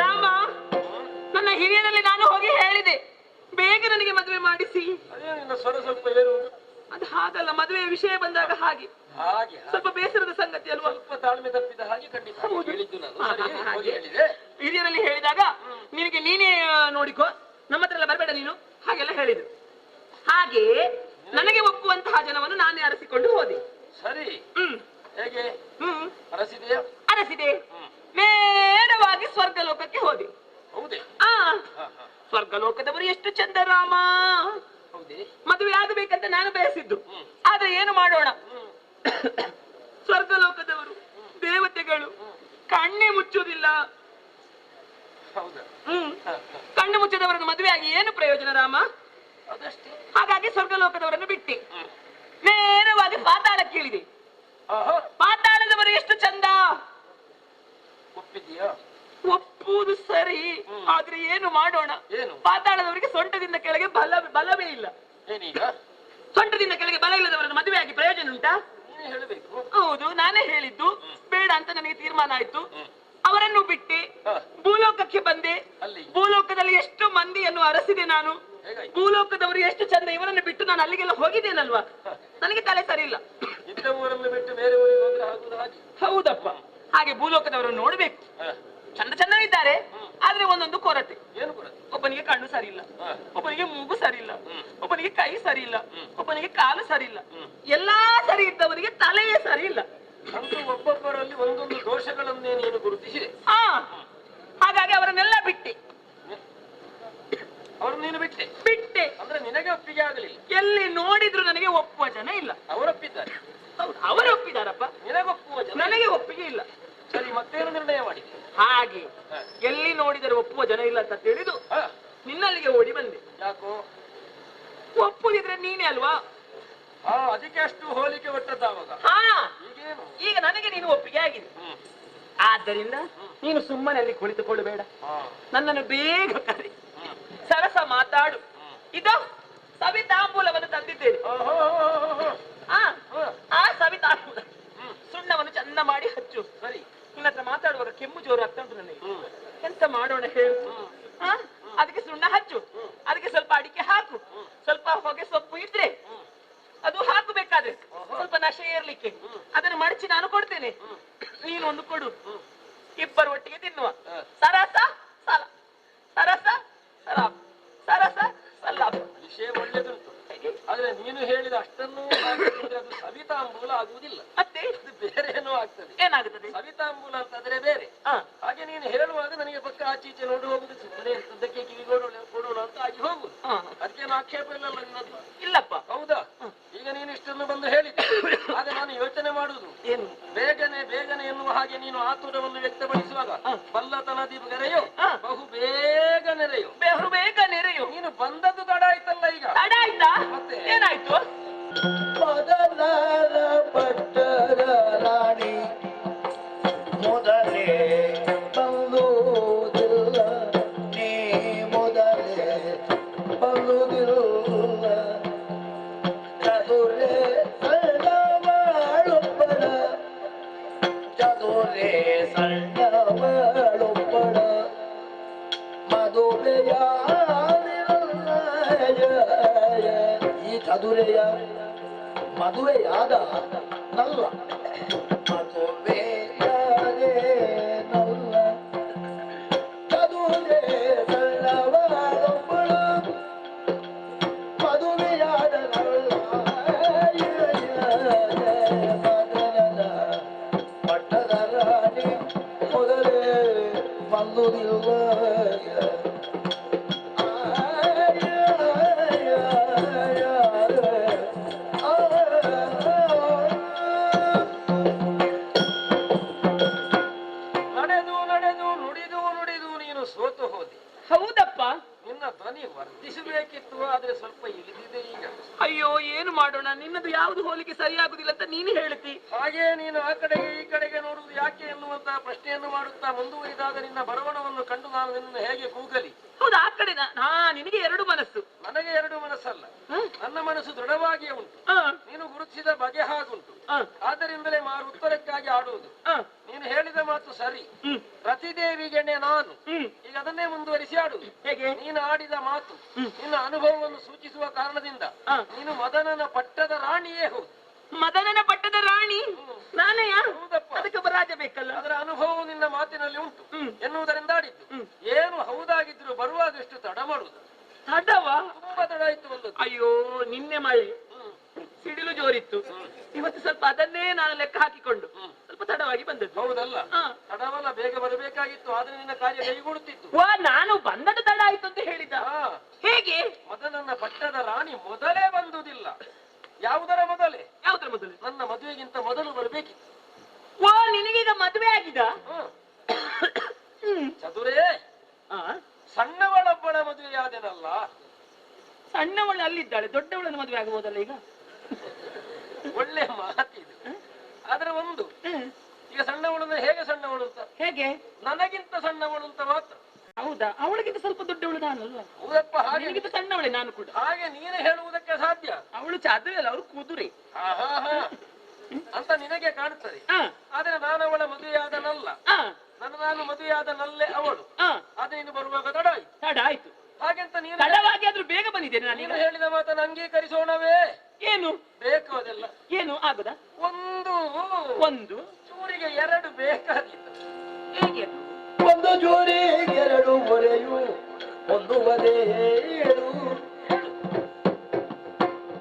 ರಾಮ, ನನ್ನ ಹಿರಿಯರಲ್ಲಿ ನಾನು ಹೋಗಿ ಹೇಳಿದೆ, ಬೇಗ ನನಗೆ ಮದುವೆ ಮಾಡಿಸಿ. ಅದೇ ನಿನ್ನ ಸ್ವರ ಸ್ವಲ್ಪ ಏರುವುದು. ಅದು ಹಾಗಲ್ಲ, ಮದುವೆಯ ವಿಷಯ ಬಂದಾಗ ಹಾಗೆ ಹಾಗೆ ಸ್ವಲ್ಪ ಬೇಸರದ ಸಂಗತಿ ಅಲ್ವಾ? ಸ್ವಲ್ಪ ತಾಳ್ಮೆ ತಪ್ಪಿದ ಹಾಗೆ ಖಂಡಿತ ಹೌದು. ಹೇಳಿದ್ದು ನಾನು. ಹಾ, ಸರಿ, ಹಾ, ಹೋಗಿ ಹಾಗೆ. ಹೇಳಿದೆ. ಹಿರಿಯರಲ್ಲಿ ಹೇಳಿದಾಗ ನಿನಗೆ ನೀನೇ ನೋಡಿಕೋ, ನಮ್ಮ ಹತ್ರ ಎಲ್ಲ ಬರಬೇಡ ನೀನು, ಹಾಗೆಲ್ಲ ಹೇಳಿದ್ರು. ಹಾಗೆ ನನಗೆ ಒಪ್ಪುವಂತಹ ಜನವನ್ನು ನಾನೇ ಅರಸಿಕೊಂಡು ಹೋದೆ. ಸರಿ, ಹ್ಮ್ ಹೇಗೆ ಹ್ಮ್ ಅರಸಿದೆಯಾ? ಅರಸಿದೆ, ನೇರವಾಗಿ ಸ್ವರ್ಗಲೋಕಕ್ಕೆ ಹೋದೆ. ಹೌದೇ? ಆ ಹಾ, ಹಾ. ಸ್ವರ್ಗಲೋಕದವರು ಎಷ್ಟು ಚಂದ ರಾಮ. ಹೌದೇ? ಮದುವೆ ಆಗಬೇಕಂತ ನಾನು ಬಯಸಿದ್ದು, ಹ್ಮ್. ಆದ್ರೆ ಏನು ಮಾಡೋಣ, ಹ್ಮ್. ಸ್ವರ್ಗಲೋಕದವರು ದೇವತೆಗಳು ಕಣ್ಣೇ ಮುಚ್ಚುವುದಿಲ್ಲ. ಹೌದಾ? ಹ್ಮ್ ಹಾ, ಹಾ. ಕಣ್ಣು ಮುಚ್ಚದವರನ್ನು ಮದುವೆ ಆಗಿ ಏನು ಪ್ರಯೋಜನ ರಾಮ? ಅದಷ್ಟೇ. ಹಾಗಾಗಿ ಸ್ವರ್ಗಲೋಕದವರನ್ನು ಬಿಟ್ಟೆ, ಹ್ಮ್. ನೇರವಾಗಿ ಪಾತಾಳಕ್ಕೆ ಇಳಿದೆ. ಆಹಾ, ಪಾತಾಳದವರು ಎಷ್ಟು ಚಂದ. ಒಪ್ಪಿದ್ಯಾ? ಒಪ್ಪುವುದು ಸರಿ, ಹ್ಮ್. ಆದ್ರೆ ಏನು ಮಾಡೋಣ, ಏನು? ಪಾತಾಳದವರಿಗೆ ಸೊಂಟದಿಂದ ಕೆಳಗೆ ಬಲವೇ ಇಲ್ಲ. ಏನೀಗ? ಸೊಂಟದಿಂದ ಕೆಳಗೆ ಬಲ ಇಲ್ಲದವರನ್ನು ಮದುವೆ ಆಗಿ ಪ್ರಯೋಜನ ಉಂಟಾ? ನೀನೇ ಹೇಳಬೇಕು. ಹೌದು, ನಾನೇ ಹೇಳಿದ್ದು. ಬೇಡ ಅಂತ ನನಗೆ ತೀರ್ಮಾನ ಆಯ್ತು. ಹ್ಮ್. ಅವರನ್ನು ಬಿಟ್ಟೆ ಹಾ. ಭೂಲೋಕಕ್ಕೆ ಬಂದೆ. ಅಲ್ಲಿ ಭೂಲೋಕದಲ್ಲಿ ಎಷ್ಟು ಮಂದಿಯನ್ನು ಅರಸಿದೆ ನಾನು. ಹೇಗಾಯ್ತು? ಭೂಲೋಕದವರು ಎಷ್ಟು ಚಂದ, ಇವರನ್ನು ಬಿಟ್ಟು ನಾನು ಅಲ್ಲಿಗೆಲ್ಲ ಹೋಗಿದ್ದೇನಲ್ವಾ? ನನಗೆ ತಲೆ ಸರಿ ಇಲ್ಲ. ಇದ್ದ ಊರನ್ನು ಬಿಟ್ಟು ಬೇರೆ ಊರಿಗೆ ಹೋದ್ರೆ ಆಗುವುದು ಹಾಗೆ. ಹೌದಪ್ಪ, ಹಾಗೆ ಭೂಲೋಕದವರನ್ನು ನೋಡ್ಬೇಕು. ಹಾ. ಚಂದ ಚಂದ ಇದ್ದಾರೆ, ಆದ್ರೆ ಒಂದೊಂದು ಕೊರತೆ. ಏನು ಕೊಡೋದು? ಒಬ್ಬನಿಗೆ ಕಣ್ಣು ಸರಿ ಇಲ್ಲ, ಹಾ. ಒಬ್ಬನಿಗೆ ಮೂಗು ಸರಿ ಇಲ್ಲ, ಹ್ಮ್. ಒಬ್ಬನಿಗೆ ಕೈ ಸರಿ ಇಲ್ಲ, ಹ್ಮ್. ಒಬ್ಬನಿಗೆ ಕಾಲು ಸರಿ ಇಲ್ಲ. ಹ್ಮ್. ಎಲ್ಲಾ ಸರಿ ಇದ್ದವನಿಗೆ ತಲೆಯೇ ಸರಿ ಇಲ್ಲ. ಅಂತೂ ಒಬ್ಬೊಬ್ಬರಲ್ಲಿ ಒಂದೊಂದು ದೋಷಗಳನ್ನೇ ನೀನು ಗುರುತಿಸಿದೆ. ಆ ಹಾಗಾಗಿ ಅವರನ್ನೆಲ್ಲ ಬಿಟ್ಟೆ. ಅವರು ನೀನು ಬಿಟ್ಟೆ. ಬಿಟ್ಟೆ ಅಂದ್ರೆ ನಿನಗೆ ಒಪ್ಪಿಗೆ ಆಗಲಿಲ್ಲ. ಎಲ್ಲಿ ನೋಡಿದ್ರು ನನಗೆ ಒಪ್ಪುವ ಜನ ಇಲ್ಲ. ಅವರೊಪ್ಪಿದ್ದಾರೆ, ಹೌದು, ಅವರು ಒಪ್ಪಿದಾರಪ್ಪ, ನಿನಗೊಪ್ಪುವ ಜನ. ನನಗೆ ಒಪ್ಪಿಗೆ ಇಲ್ಲ. ಸರಿ, ಮತ್ತೇನು ನಿರ್ಣಯ ಮಾಡಿದೆ? ಹಾಗೆ ಹಾ. ಎಲ್ಲಿ ನೋಡಿದರೆ ಒಪ್ಪುವ ಜನ ಇಲ್ಲ ಅಂತ ತಿಳಿದು ಹಾ. ನಿನ್ನಲ್ಲಿಗೆ ಓಡಿ ಬಂದೆ. ಯಾಕೋ? ಒಪ್ಪುದಿದ್ರೆ ನೀನೇ ಅಲ್ವಾ? ಹಾ, ಅದಕ್ಕೆ ಅಷ್ಟು ಹೋಲಿಕೆ ಒಟ್ಟದ್ದಾವಾಗ. ಹಾ, ಈಗೇನು? ಈಗ ನನಗೆ ನೀನು ಒಪ್ಪಿಗೆ ಆಗಿದೆ. ಹ್ಮ್. ಆದ್ದರಿಂದ ನೀನು ಸುಮ್ಮನೆ ಅಲ್ಲಿ ಕುಳಿತುಕೊಳ್ಳಬೇಡ, ಹಾ. ನನ್ನನ್ನು ಬೇಗ ಕರೆ, ಹ್ಮ್. ಸರಸ ಮಾತಾಡು. ಇದು ಸವಿತಾಂಬೂಲವನ್ನು ತಂದಿದ್ದೇನೆ. ಆಹಾ. ಆ ಹಾ. ಆ ಸವಿತಾಂಬೂಲ ಹ್ಮ್. ಸುಣ್ಣವನ್ನು ಚಂದ ಮಾಡಿ ಹಚ್ಚು. ಸರಿ. ನಿನ್ನ ಹತ್ರ ಮಾತಾಡುವಾಗ ಕೆಮ್ಮು ಜೋರು ಆಗ್ತಾ ಉಂಟು ನನಗೆ. ಹ್ಮ್. ಎಂತ ಮಾಡೋಣ ಹೇಳು? ಆ? ಅದಕ್ಕೆ ಸುಣ್ಣ ಹಚ್ಚು, ಅದಕ್ಕೆ ಸ್ವಲ್ಪ ಅಡಿಕೆ ಹಾಕು, ಸ್ವಲ್ಪ ಹೊಗೆ ಸೊಪ್ಪು ಇದ್ರೆ ಅದು ಹಾಕಬೇಕಾದ್ರೆ ಸ್ವಲ್ಪ ನಶೆ ಏರ್ಲಿಕ್ಕೆ ಅದನ್ನು ಮಡಚಿ ನಾನು ಕೊಡ್ತೇನೆ, ನೀನು ಒಂದು ಕೊಡು, ಇಬ್ಬರು ಒಟ್ಟಿಗೆ ತಿನ್ನುವ. ಸರಸ ಸಲ ಸರಸ ಸಲಾಪ್ ಸರಸ ಸಲಾಪ್. ವಿಷಯ ಒಳ್ಳೆದುಂಟು, ಆದ್ರೆ ನೀನು ಹೇಳಿದ ಅಷ್ಟನ್ನು ಹಾಕಿದ್ರೆ ಅದು ಸವಿತಾಂಬೂಲ ಆಗುವುದಿಲ್ಲ, ಮತ್ತೆ ಅದು ಬೇರೆ ಏನೋ ಆಗ್ತದೆ. ಏನಾಗುತ್ತದೆ? ಸವಿತಾಂಬೂಲ ಅಂತಂದ್ರೆ ಬೇರೆ. ಹಾಗೆ ನೀನು ಹೇಳುವಾಗ ನನಗೆ ಪಕ್ಕ ಆಚೆ ಈಚೆ ನೋಡಿ ಹೋಗುದು, ಸುಮ್ಮನೆ ಸದ್ಯಕ್ಕೆ ಕೊಡೋಣ ಅಂತ ಆಗಿ ಹೋಗುದು. ಅದಕ್ಕೇನು ಆಕ್ಷೇಪ ಇಲ್ಲಲ್ಲ ನಿನ್ನದು? ಇಲ್ಲಪ್ಪ. ಹೌದಾ? ಈಗ ನೀನು ಇಷ್ಟನ್ನು ಬಂದು ಹೇಳಿದ್ದೆ, ಆಗ ನಾನು ಯೋಚನೆ ಮಾಡುದು ಏನು? ಬೇಗನೆ ಬೇಗನೆ ಎನ್ನುವ ಹಾಗೆ ನೀನು ಆತುರವನ್ನು ವ್ಯಕ್ತಪಡಿಸುವಾಗ ಬಲ್ಲತನದಿ ನೆರೆಯೋ ಬಹು ಬೇಗ ನೆರೆಯೋ, ಬಹು ಬೇಗ ನೆರೆಯು. ನೀನು ಬಂದದ್ದು ತಡ ಆಯ್ತಲ್ಲ. ಈಗ ತಡ ಆಯ್ತಾ? ಮತ್ತೆ ಏನಾಯ್ತು? ಮೊದಲಾದ ಪಟ್ಟದ ರಾಣಿ ಮೊದಲೇ ಬಂದುವುದಿಲ್ಲ, ನೀ ಮೊದಲೇ ಬಂದುವುದಿಲ್ಲ. ಚದುರೆ ಸಣ್ಣವಳೊಬ್ಬಳ, ಚದುರೆ ಸಣ್ಣವಳೊಬ್ಬಳ, ಮದುವೆಯ ಈ ಚದುರೆಯ ಮದುವೆಯಾದ ನಲ್ಲ, ಮದುವೆಯಾದೆ ನಲ್ಲ, ಚದುರೆ ಸಣ್ಣವಳೊಬ್ಬಳ, ಮದುವೆಯಾದ ನಲ್ಲ. ಮದನದ ಪಟ್ಟದ ರಾಣಿ ಮೊದಲೇ ಬಂದುದಿಲ್ಲ. ನಡೆದು ನಡೆದು ನುಡಿದು ನುಡಿದು ನೀನು ಸೋತು ಹೋದಿ. ಹೌದಪ್ಪ. ನಿನ್ನ ಧ್ವನಿ ವರ್ಧಿಸಬೇಕಿತ್ತು, ಆದ್ರೆ ಸ್ವಲ್ಪ ಇಳಿದಿದೆ ಈಗ. ಅಯ್ಯೋ, ಏನು ಮಾಡೋಣ, ನಿನ್ನದು ಯಾವುದು ಹೋಲಿಕೆ ಸರಿಯಾಗುದಿಲ್ಲ ಅಂತ ನೀನು ಹೇಳ್ತಿ. ಹಾಗೆ ನೀನು ಆ ಕಡೆಗೆ ಈ ಕಡೆಗೆ ನೋಡುವುದು ಯಾಕೆ ಎನ್ನುವಂತಹ ಪ್ರಶ್ನೆಯನ್ನು ಮಾಡುತ್ತಾ ಮುಂದುವರಿದಾಗ ನಿನ್ನ ಬರವಣವನ್ನು ಕಂಡು ನಾನು ನಿನ್ನನ್ನು ಹೇಗೆ ಕೂಗಲಿ? ಹೌದು, ಆ ಕಡೆ ನಿನಗೆ ಎರಡು ಮನಸ್ಸು, ನನಗೆ ಎರಡು ಮನಸ್ಸಲ್ಲ, ನನ್ನ ಮನಸ್ಸು ದೃಢವಾಗಿಯೇ ಉಂಟು. ನೀನು ಗುರುತಿಸಿದ ಬಗೆ ಹಾಗುಂಟು, ಆದ್ದರಿಂದಲೇ ಮಾರು ಉತ್ತರಕ್ಕಾಗಿ ಆಡುವುದು. ನೀನು ಹೇಳಿದ ಮಾತು ಸರಿ, ರತಿದೇವಿಗೆನೆ ನಾನು ಈಗ ಅದನ್ನೇ ಮುಂದುವರಿಸಿ ಆಡುವುದು. ಹೇಗೆ? ನೀನು ಆಡಿದ ಮಾತು ನಿನ್ನ ಅನುಭವವನ್ನು ಸೂಚಿಸುವ ಕಾರಣದಿಂದ ನೀನು ಮದನನ ಪಟ್ಟದ ರಾಣಿಯೇ ಹೌದು. ಮದನನ ಪಟ್ಟದ ರಾಣಿ ನಾನೇ? ಹೌದಪ್ಪ. ಅದಕ್ಕೆ ಒಬ್ಬ ರಾಜ ಬೇಕಲ್ಲ. ಅದರ ಅನುಭವವು ನಿನ್ನ ಮಾತಿನಲ್ಲಿ ಉಂಟು ಎನ್ನುವುದರಿಂದ ಆಡಿದ್ದು. ಏನು ಹೌದಾಗಿದ್ರು ಬರುವಾಗಷ್ಟು ತಡ ಮಾಡುದು. ತಡವಾ? ತುಂಬಾ ತಡ ಆಯ್ತು ಬಂದದ್ದು. ಅಯ್ಯೋ, ನಿನ್ನೆ ಮಳೆ ಸಿಡಿಲು ಜೋರಿತ್ತು, ಇವತ್ತು ಸ್ವಲ್ಪ ಅದನ್ನೇ ನಾನು ಲೆಕ್ಕ ಹಾಕಿಕೊಂಡು ಸ್ವಲ್ಪ ತಡವಾಗಿ ಬಂದದ್ದು. ಹೌದಲ್ಲ? ತಡವಲ್ಲ, ಬೇಗ ಬರಬೇಕಾಗಿತ್ತು, ಆದ್ರೆ ನಿನ್ನ ಕಾರ್ಯ ಕೈಗೂಡುತ್ತಿತ್ತು. ನಾನು ಬಂದದ್ದು ತಡ ಆಯ್ತು ಅಂತ ಹೇಳಿದ. ಹೇಗೆ? ಮದನನ್ನ ಪಟ್ಟದ ರಾಣಿ ಮೊದಲೇ ಬಂದುದಿಲ್ಲ. ಯಾವುದರ ಮೊದಲೇ? ಯಾವುದರ ಮೊದಲು? ನನ್ನ ಮದುವೆಗಿಂತ ಮೊದಲು ಬರಬೇಕಿತ್ತು. ನಿನಗೀಗ ಮದುವೆ ಆಗಿದ? ಚದುರೇ, ಸಣ್ಣವಳೊಬ್ಬಳ ಮದುವೆಯಾದೆನಲ್ಲ. ಸಣ್ಣವಳು ಅಲ್ಲಿದ್ದಾಳೆ, ದೊಡ್ಡವಳನ್ನು ಮದುವೆ ಆಗಬಹುದಲ್ಲ ಈಗ? ಒಳ್ಳೆ ಮಾತಿದು. ಆದ್ರೆ ಒಂದು, ಈಗ ಸಣ್ಣವಳು ಹೇಗೆ ಸಣ್ಣವಳು ಅಂತ? ಹೇಗೆ? ನನಗಿಂತ ಸಣ್ಣವಳು ಅಂತ ಮಾತ್ರ. ಹೌದಾ? ಅವಳಿಗಿಂತ ಸ್ವಲ್ಪ ದೊಡ್ಡವಳು ನಾನಲ್ವಾ? ಹೌದಪ್ಪ. ಹಾಗೆ ನಿನಗಿಂತ ಸಣ್ಣವಳೆ ನಾನು ಕೂಡ. ಹಾಗೆ ನೀನು ಹೇಳುವುದಕ್ಕೆ ಸಾಧ್ಯ. ಅವಳು ಚಾದ್ರೆ ಅಲ್ಲ, ಅವಳು ಕುದುರೆ ಅಂತ ನಿನಗೆ ಕಾಣುತ್ತದೆ. ಆದ್ರೆ ನಾನು ಅವಳ ಮದುವೆಯಾದನಲ್ಲ, ನಾನು ಮದುವೆಯಾದನಲ್ಲೇ ಅವಳು. ಆದ್ರೆ ನೀನು ಬರುವಾಗ ತಡ ಆಯ್ತು. ತಡ ಆಯ್ತು ಹಾಗೆಂತ ನೀನು ತಡವಾಗಿ ಆದ್ರೂ ಬೇಗ ಬಂದಿದ್ದೇನೆ ನಾನು. ನೀನು ಹೇಳಿದ ಮಾತನ್ನು ಅಂಗೀಕರಿಸೋಣವೇ? ಏನು ಬೇಕು ಅದೆಲ್ಲ? ಏನು ಆಗುದ? ಒಂದು ಚೂರಿಗೆ ಎರಡು ಬೇಕಾಗಿತ್ತು. ಹೇಗೆ? ಒಂದು ಜೋಡಿ ಎರಡು ಹೊರೆಯು ಒಂದೂವರೆ ಏಳು